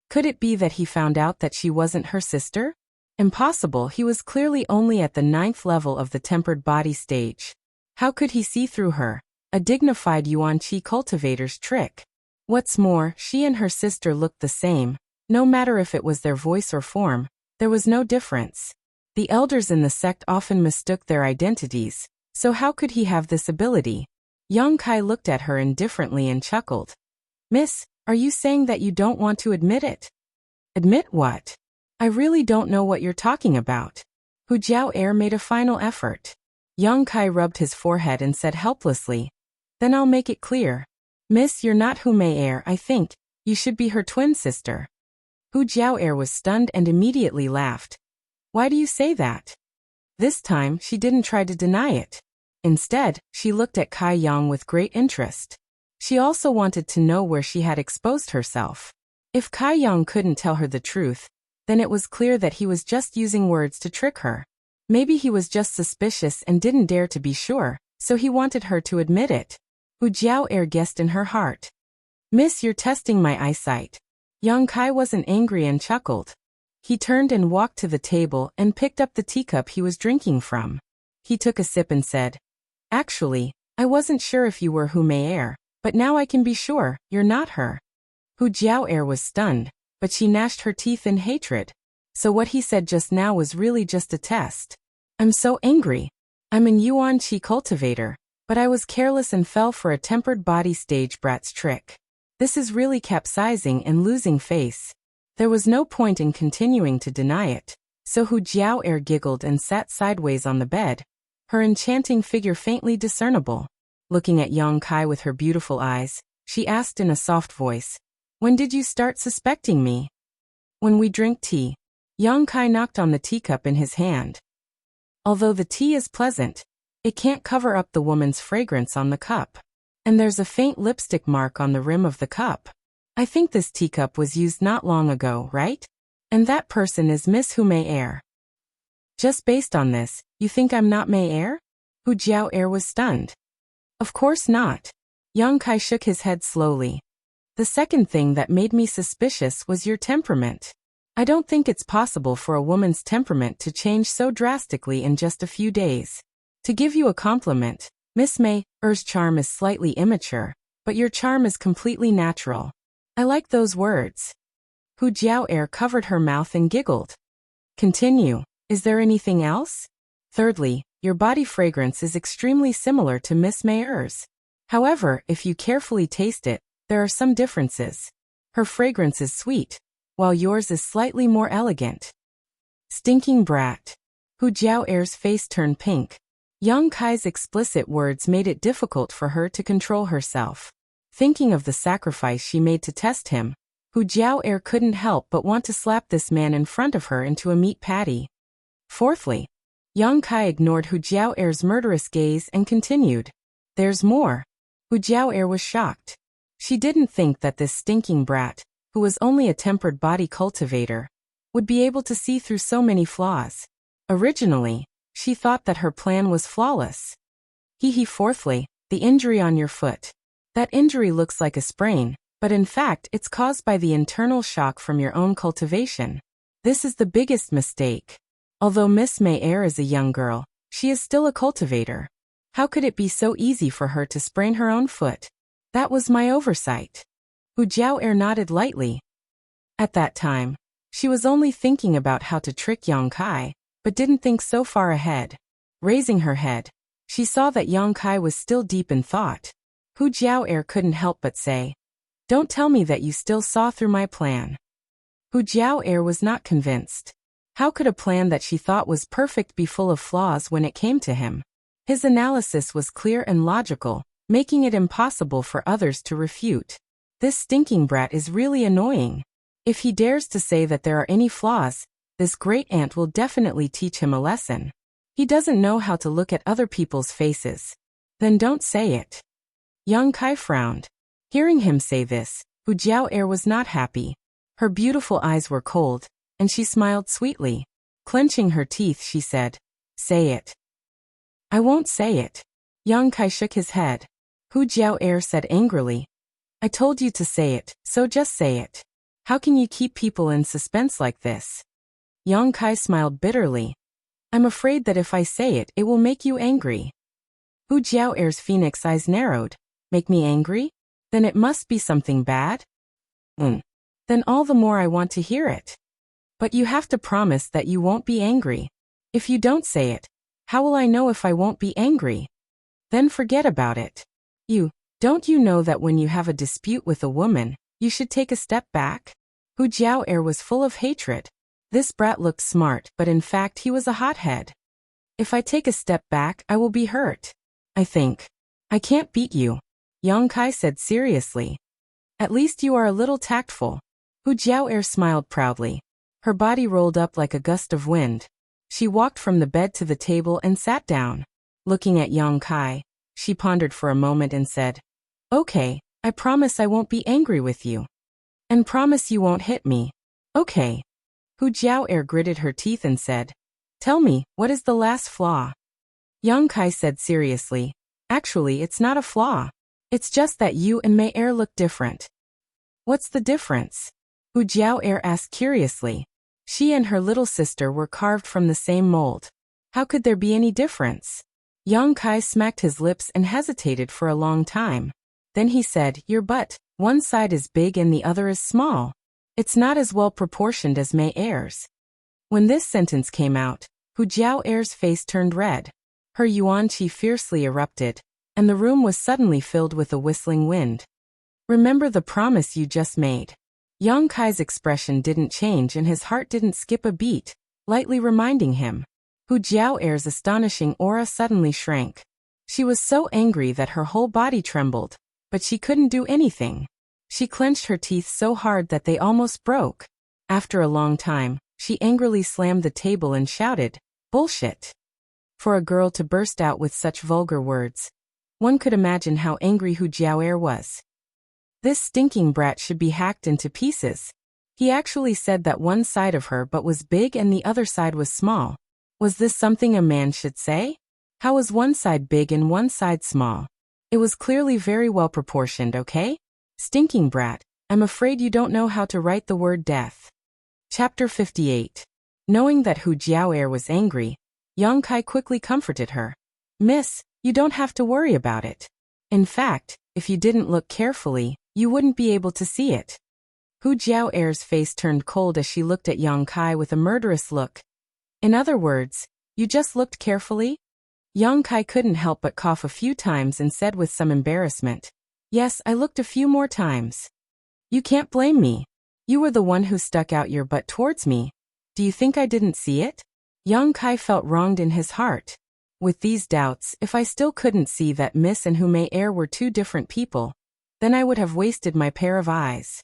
Could it be that he found out that she wasn't her sister? Impossible, he was clearly only at the 9th level of the tempered body stage. How could he see through her? A dignified Yuan Qi cultivator's trick. What's more, she and her sister looked the same. No matter if it was their voice or form, there was no difference. The elders in the sect often mistook their identities, so how could he have this ability? Yang Kai looked at her indifferently and chuckled. Miss, are you saying that you don't want to admit it? Admit what? I really don't know what you're talking about. Hu Jiao'er made a final effort. Yang Kai rubbed his forehead and said helplessly, Then I'll make it clear. Miss, you're not Hu Mei-er, I think. You should be her twin sister. Hu Jiao'er was stunned and immediately laughed. Why do you say that? This time, she didn't try to deny it. Instead, she looked at Kai Yang with great interest. She also wanted to know where she had exposed herself. If Kai Yang couldn't tell her the truth, then it was clear that he was just using words to trick her. Maybe he was just suspicious and didn't dare to be sure, so he wanted her to admit it. Hu Jiao'er guessed in her heart. Miss, you're testing my eyesight. Yang Kai wasn't angry and chuckled. He turned and walked to the table and picked up the teacup he was drinking from. He took a sip and said, Actually, I wasn't sure if you were Hu Mei-er, but now I can be sure, you're not her. Hu Jiao'er was stunned, but she gnashed her teeth in hatred. So what he said just now was really just a test. I'm so angry. I'm an Yuan Qi cultivator, but I was careless and fell for a tempered body stage brat's trick. This is really capsizing and losing face. There was no point in continuing to deny it, so Hu Jiao'er giggled and sat sideways on the bed, her enchanting figure faintly discernible. Looking at Yang Kai with her beautiful eyes, she asked in a soft voice, When did you start suspecting me? When we drink tea. Yang Kai knocked on the teacup in his hand. Although the tea is pleasant, it can't cover up the woman's fragrance on the cup. And there's a faint lipstick mark on the rim of the cup. I think this teacup was used not long ago, right? And that person is Miss Hu Mei-er. Just based on this, you think I'm not Mei-er? Hu Jiao'er was stunned. Of course not. Yang Kai shook his head slowly. The second thing that made me suspicious was your temperament. I don't think it's possible for a woman's temperament to change so drastically in just a few days. To give you a compliment, Miss Mei-er's charm is slightly immature, but your charm is completely natural. I like those words. Hu Jiao'er covered her mouth and giggled. Continue. Is there anything else? Thirdly, your body fragrance is extremely similar to Miss Mei-er's. However, if you carefully taste it, there are some differences. Her fragrance is sweet, while yours is slightly more elegant. Stinking brat. Hu Jiao'er's face turned pink. Yang Kai's explicit words made it difficult for her to control herself. Thinking of the sacrifice she made to test him, Hu Jiao'er couldn't help but want to slap this man in front of her into a meat patty. Fourthly, Yang Kai ignored Hu Jiao'er's murderous gaze and continued. There's more. Hu Jiao'er was shocked. She didn't think that this stinking brat, who was only a tempered body cultivator, would be able to see through so many flaws. Originally, she thought that her plan was flawless. Fourthly, the injury on your foot. That injury looks like a sprain, but in fact it's caused by the internal shock from your own cultivation. This is the biggest mistake. Although Miss Mei-er is a young girl, she is still a cultivator. How could it be so easy for her to sprain her own foot? That was my oversight. Hu Jiao'er nodded lightly. At that time, she was only thinking about how to trick Yang Kai, but didn't think so far ahead. Raising her head, she saw that Yang Kai was still deep in thought. Hu Jiao'er couldn't help but say, Don't tell me that you still saw through my plan. Hu Jiao'er was not convinced. How could a plan that she thought was perfect be full of flaws when it came to him? His analysis was clear and logical, making it impossible for others to refute. This stinking brat is really annoying. If he dares to say that there are any flaws, this great aunt will definitely teach him a lesson. He doesn't know how to look at other people's faces. Then don't say it. Young Kai frowned. Hearing him say this, Hu Jiao was not happy. Her beautiful eyes were cold, and she smiled sweetly. Clenching her teeth, she said, "Say it." "I won't say it." Young Kai shook his head. Hu Jiao said angrily, "I told you to say it, so just say it. How can you keep people in suspense like this?" Young Kai smiled bitterly. "I'm afraid that if I say it, it will make you angry." Hu Jiao's phoenix eyes narrowed. "Make me angry? Then it must be something bad?" Then all the more I want to hear it. But you have to promise that you won't be angry. If you don't say it, how will I know if I won't be angry? Then forget about it. Don't you know that when you have a dispute with a woman, you should take a step back? Hu Jiao was full of hatred. This brat looked smart, but in fact he was a hothead. "If I take a step back, I will be hurt. I think. I can't beat you," Yang Kai said seriously. "At least you are a little tactful." Hu Jiao smiled proudly. Her body rolled up like a gust of wind. She walked from the bed to the table and sat down. Looking at Yang Kai, she pondered for a moment and said, "Okay, I promise I won't be angry with you. And promise you won't hit me." "Okay." Hu Jiao gritted her teeth and said, "Tell me, what is the last flaw?" Yang Kai said seriously, "Actually, it's not a flaw. It's just that you and Mei look different." "What's the difference?" Hu Jiao asked curiously. She and her little sister were carved from the same mold. How could there be any difference? Yang Kai smacked his lips and hesitated for a long time. Then he said, "Your butt, one side is big and the other is small. It's not as well proportioned as Mei." When this sentence came out, Hu Jiao's face turned red. Her yuan qi fiercely erupted, and the room was suddenly filled with a whistling wind. "Remember the promise you just made." Yang Kai's expression didn't change and his heart didn't skip a beat, lightly reminding him. Hu Jiao's astonishing aura suddenly shrank. She was so angry that her whole body trembled, but she couldn't do anything. She clenched her teeth so hard that they almost broke. After a long time, she angrily slammed the table and shouted, "Bullshit!" For a girl to burst out with such vulgar words. One could imagine how angry Hu Jiao was. This stinking brat should be hacked into pieces. He actually said that one side of her butt was big and the other side was small. Was this something a man should say? How was one side big and one side small? It was clearly very well proportioned, okay? Stinking brat, I'm afraid you don't know how to write the word death. Chapter 58. Knowing that Hu Jiao was angry, Yang Kai quickly comforted her. "Miss, you don't have to worry about it. In fact, if you didn't look carefully, you wouldn't be able to see it." Hu Jiao's face turned cold as she looked at Yang Kai with a murderous look. "In other words, you just looked carefully?" Yang Kai couldn't help but cough a few times and said with some embarrassment, "Yes, I looked a few more times." "You can't blame me. You were the one who stuck out your butt towards me. Do you think I didn't see it?" Yang Kai felt wronged in his heart. With these doubts, if I still couldn't see that Miss and Hu Mei were two different people, then I would have wasted my pair of eyes.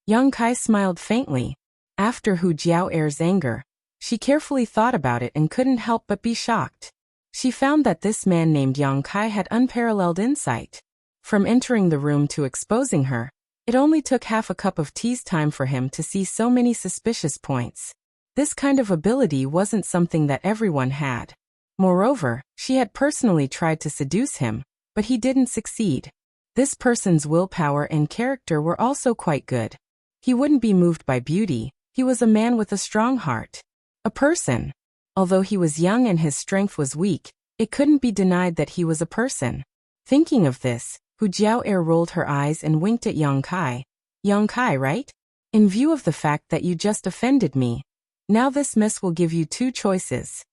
Yang Kai smiled faintly. After Hu Jiao's anger, she carefully thought about it and couldn't help but be shocked. She found that this man named Yang Kai had unparalleled insight. From entering the room to exposing her, it only took half a cup of tea's time for him to see so many suspicious points. This kind of ability wasn't something that everyone had. Moreover, she had personally tried to seduce him, but he didn't succeed. This person's willpower and character were also quite good. He wouldn't be moved by beauty, he was a man with a strong heart. A person. Although he was young and his strength was weak, it couldn't be denied that he was a person. Thinking of this, Hu Jiao rolled her eyes and winked at Yang Kai. "Yang Kai, right? In view of the fact that you just offended me, now this miss will give you two choices."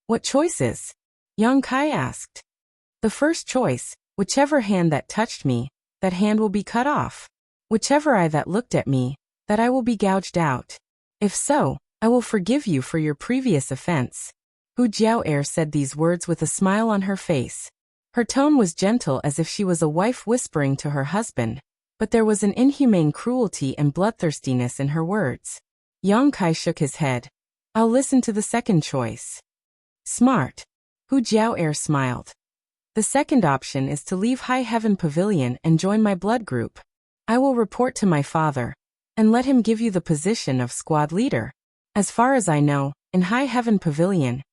"What choices?" Yang Kai asked. "The first choice, whichever hand that touched me, that hand will be cut off. Whichever eye that looked at me, that eye will be gouged out. If so, I will forgive you for your previous offense." Hu Jiao said these words with a smile on her face. Her tone was gentle as if she was a wife whispering to her husband, but there was an inhumane cruelty and bloodthirstiness in her words. Yang Kai shook his head. I'll listen to the second choice. Smart. Hu Jiao'er smiled. The second option is to leave High Heaven Pavilion and join my blood group. I will report to my father, and let him give you the position of squad leader. As far as I know, in High Heaven Pavilion,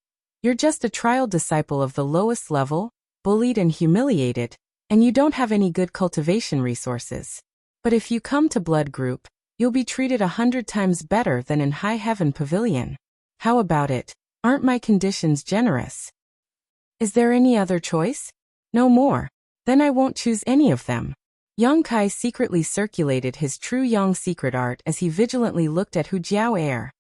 you're just a trial disciple of the lowest level, bullied and humiliated, and you don't have any good cultivation resources. But if you come to blood group, you'll be treated 100 times better than in High Heaven Pavilion. How about it? Aren't my conditions generous? Is there any other choice? No more. Then I won't choose any of them. Yang Kai secretly circulated his true Yang secret art as he vigilantly looked at Hu Jiao'er.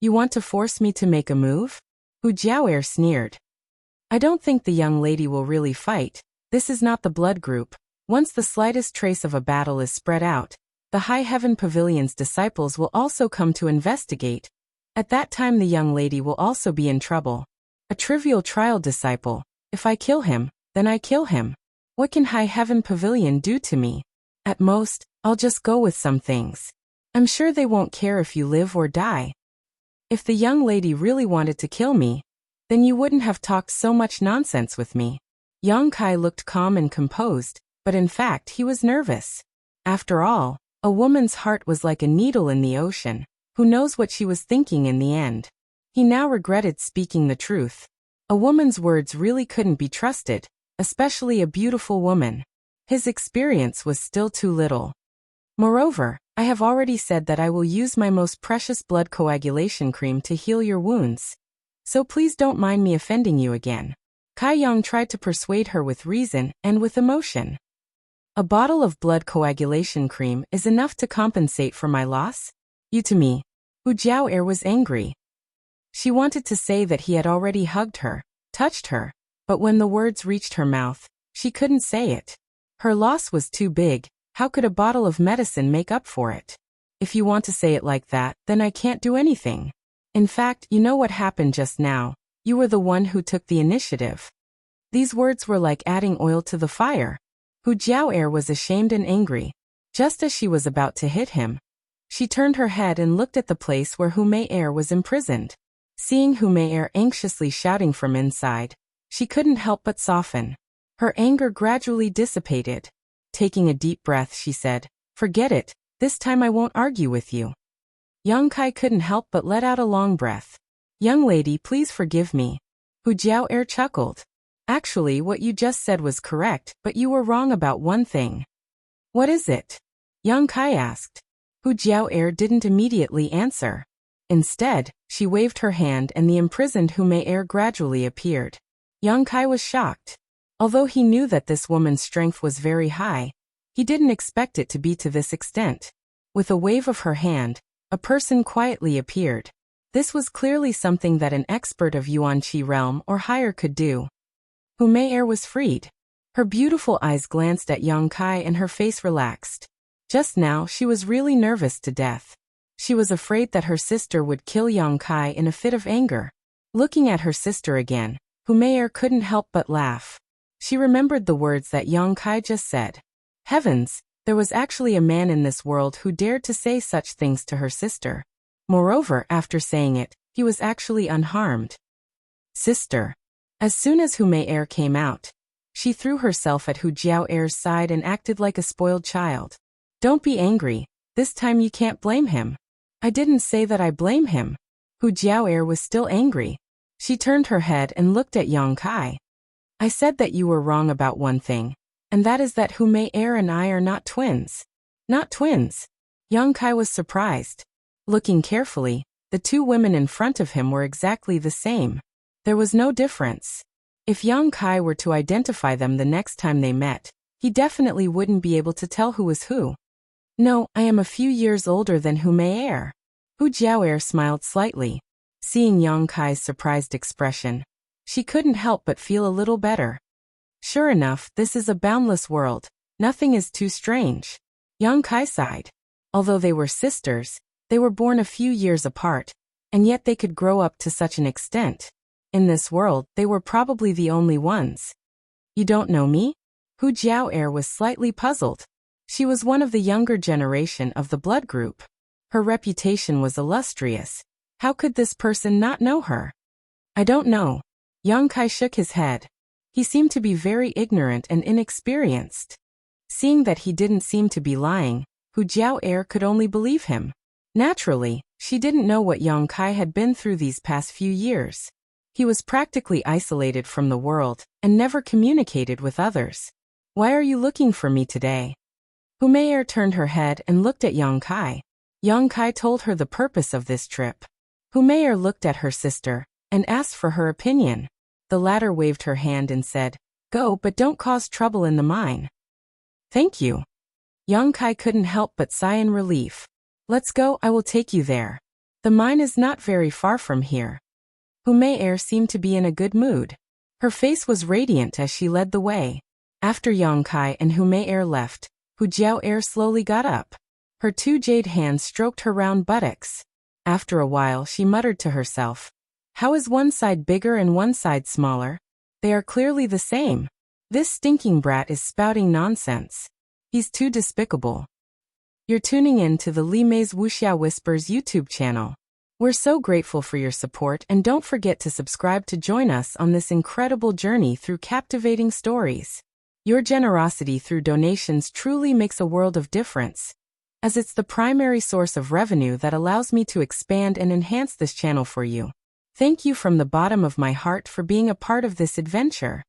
You want to force me to make a move? Hu Jiao'er sneered. I don't think the young lady will really fight. This is not the blood group. Once the slightest trace of a battle is spread out, the High Heaven Pavilion's disciples will also come to investigate. At that time the young lady will also be in trouble. A trivial trial disciple. If I kill him, then I kill him. What can High Heaven Pavilion do to me? At most, I'll just go with some things. I'm sure they won't care if you live or die. If the young lady really wanted to kill me, then you wouldn't have talked so much nonsense with me. Yang Kai looked calm and composed, but in fact he was nervous. After all, a woman's heart was like a needle in the ocean. Who knows what she was thinking in the end? He now regretted speaking the truth. A woman's words really couldn't be trusted, especially a beautiful woman. His experience was still too little. Moreover, I have already said that I will use my most precious blood coagulation cream to heal your wounds. So please don't mind me offending you again. Kai Yang tried to persuade her with reason and with emotion. A bottle of blood coagulation cream is enough to compensate for my loss? You to me. Hu Jiao'er was angry. She wanted to say that he had already hugged her, touched her, but when the words reached her mouth, she couldn't say it. Her loss was too big. How could a bottle of medicine make up for it? If you want to say it like that, then I can't do anything. In fact, you know what happened just now. You were the one who took the initiative. These words were like adding oil to the fire. Hu Jiao'er was ashamed and angry. Just as she was about to hit him, she turned her head and looked at the place where Hu Mei'er was imprisoned. Seeing Hu Mei'er anxiously shouting from inside, she couldn't help but soften. Her anger gradually dissipated. Taking a deep breath, she said, Forget it, this time I won't argue with you. Yang Kai couldn't help but let out a long breath. Young lady, please forgive me. Hu Jiao'er chuckled. Actually, what you just said was correct, but you were wrong about one thing. What is it? Yang Kai asked. Hu Jiao'er didn't immediately answer. Instead, she waved her hand and the imprisoned Hu Mei'er gradually appeared. Yang Kai was shocked. Although he knew that this woman's strength was very high, he didn't expect it to be to this extent. With a wave of her hand, a person quietly appeared. This was clearly something that an expert of Yuan Qi realm or higher could do. Hu Mei'er was freed. Her beautiful eyes glanced at Yang Kai and her face relaxed. Just now she was really nervous to death. She was afraid that her sister would kill Yang Kai in a fit of anger. Looking at her sister again, Hu Mei'er couldn't help but laugh. She remembered the words that Yang Kai just said. Heavens, there was actually a man in this world who dared to say such things to her sister. Moreover, after saying it, he was actually unharmed. Sister. As soon as Hu Mei'er came out, she threw herself at Hu Jiao'er's side and acted like a spoiled child. Don't be angry, this time you can't blame him. I didn't say that I blame him. Hu Jiao'er was still angry. She turned her head and looked at Yang Kai. I said that you were wrong about one thing, and that is that Hu Mei'er and I are not twins. Not twins. Yang Kai was surprised. Looking carefully, the two women in front of him were exactly the same. There was no difference. If Yang Kai were to identify them the next time they met, he definitely wouldn't be able to tell who was who. No, I am a few years older than Hu Mei'er. Hu Jiao'er smiled slightly. Seeing Yang Kai's surprised expression, she couldn't help but feel a little better. Sure enough, this is a boundless world. Nothing is too strange. Yang Kai sighed. Although they were sisters, they were born a few years apart, and yet they could grow up to such an extent. In this world, they were probably the only ones. You don't know me? Hu Jiao'er was slightly puzzled. She was one of the younger generation of the blood group. Her reputation was illustrious. How could this person not know her? I don't know. Yang Kai shook his head. He seemed to be very ignorant and inexperienced. Seeing that he didn't seem to be lying, Hu Jiao'er could only believe him. Naturally, she didn't know what Yang Kai had been through these past few years. He was practically isolated from the world and never communicated with others. Why are you looking for me today? Hu Mei'er turned her head and looked at Yang Kai. Yang Kai told her the purpose of this trip. Hu Mei'er looked at her sister and asked for her opinion. The latter waved her hand and said, "Go, but don't cause trouble in the mine." "Thank you." Yang Kai couldn't help but sigh in relief. "Let's go, I will take you there. The mine is not very far from here." Hu Mei'er seemed to be in a good mood. Her face was radiant as she led the way. After Yang Kai and Hu Mei'er left, Hu Jiao'er slowly got up. Her two jade hands stroked her round buttocks. After a while she muttered to herself, "How is one side bigger and one side smaller? They are clearly the same. This stinking brat is spouting nonsense. He's too despicable." You're tuning in to the Li Mei's Wuxia Whispers YouTube channel. We're so grateful for your support, and don't forget to subscribe to join us on this incredible journey through captivating stories. Your generosity through donations truly makes a world of difference, as it's the primary source of revenue that allows me to expand and enhance this channel for you. Thank you from the bottom of my heart for being a part of this adventure.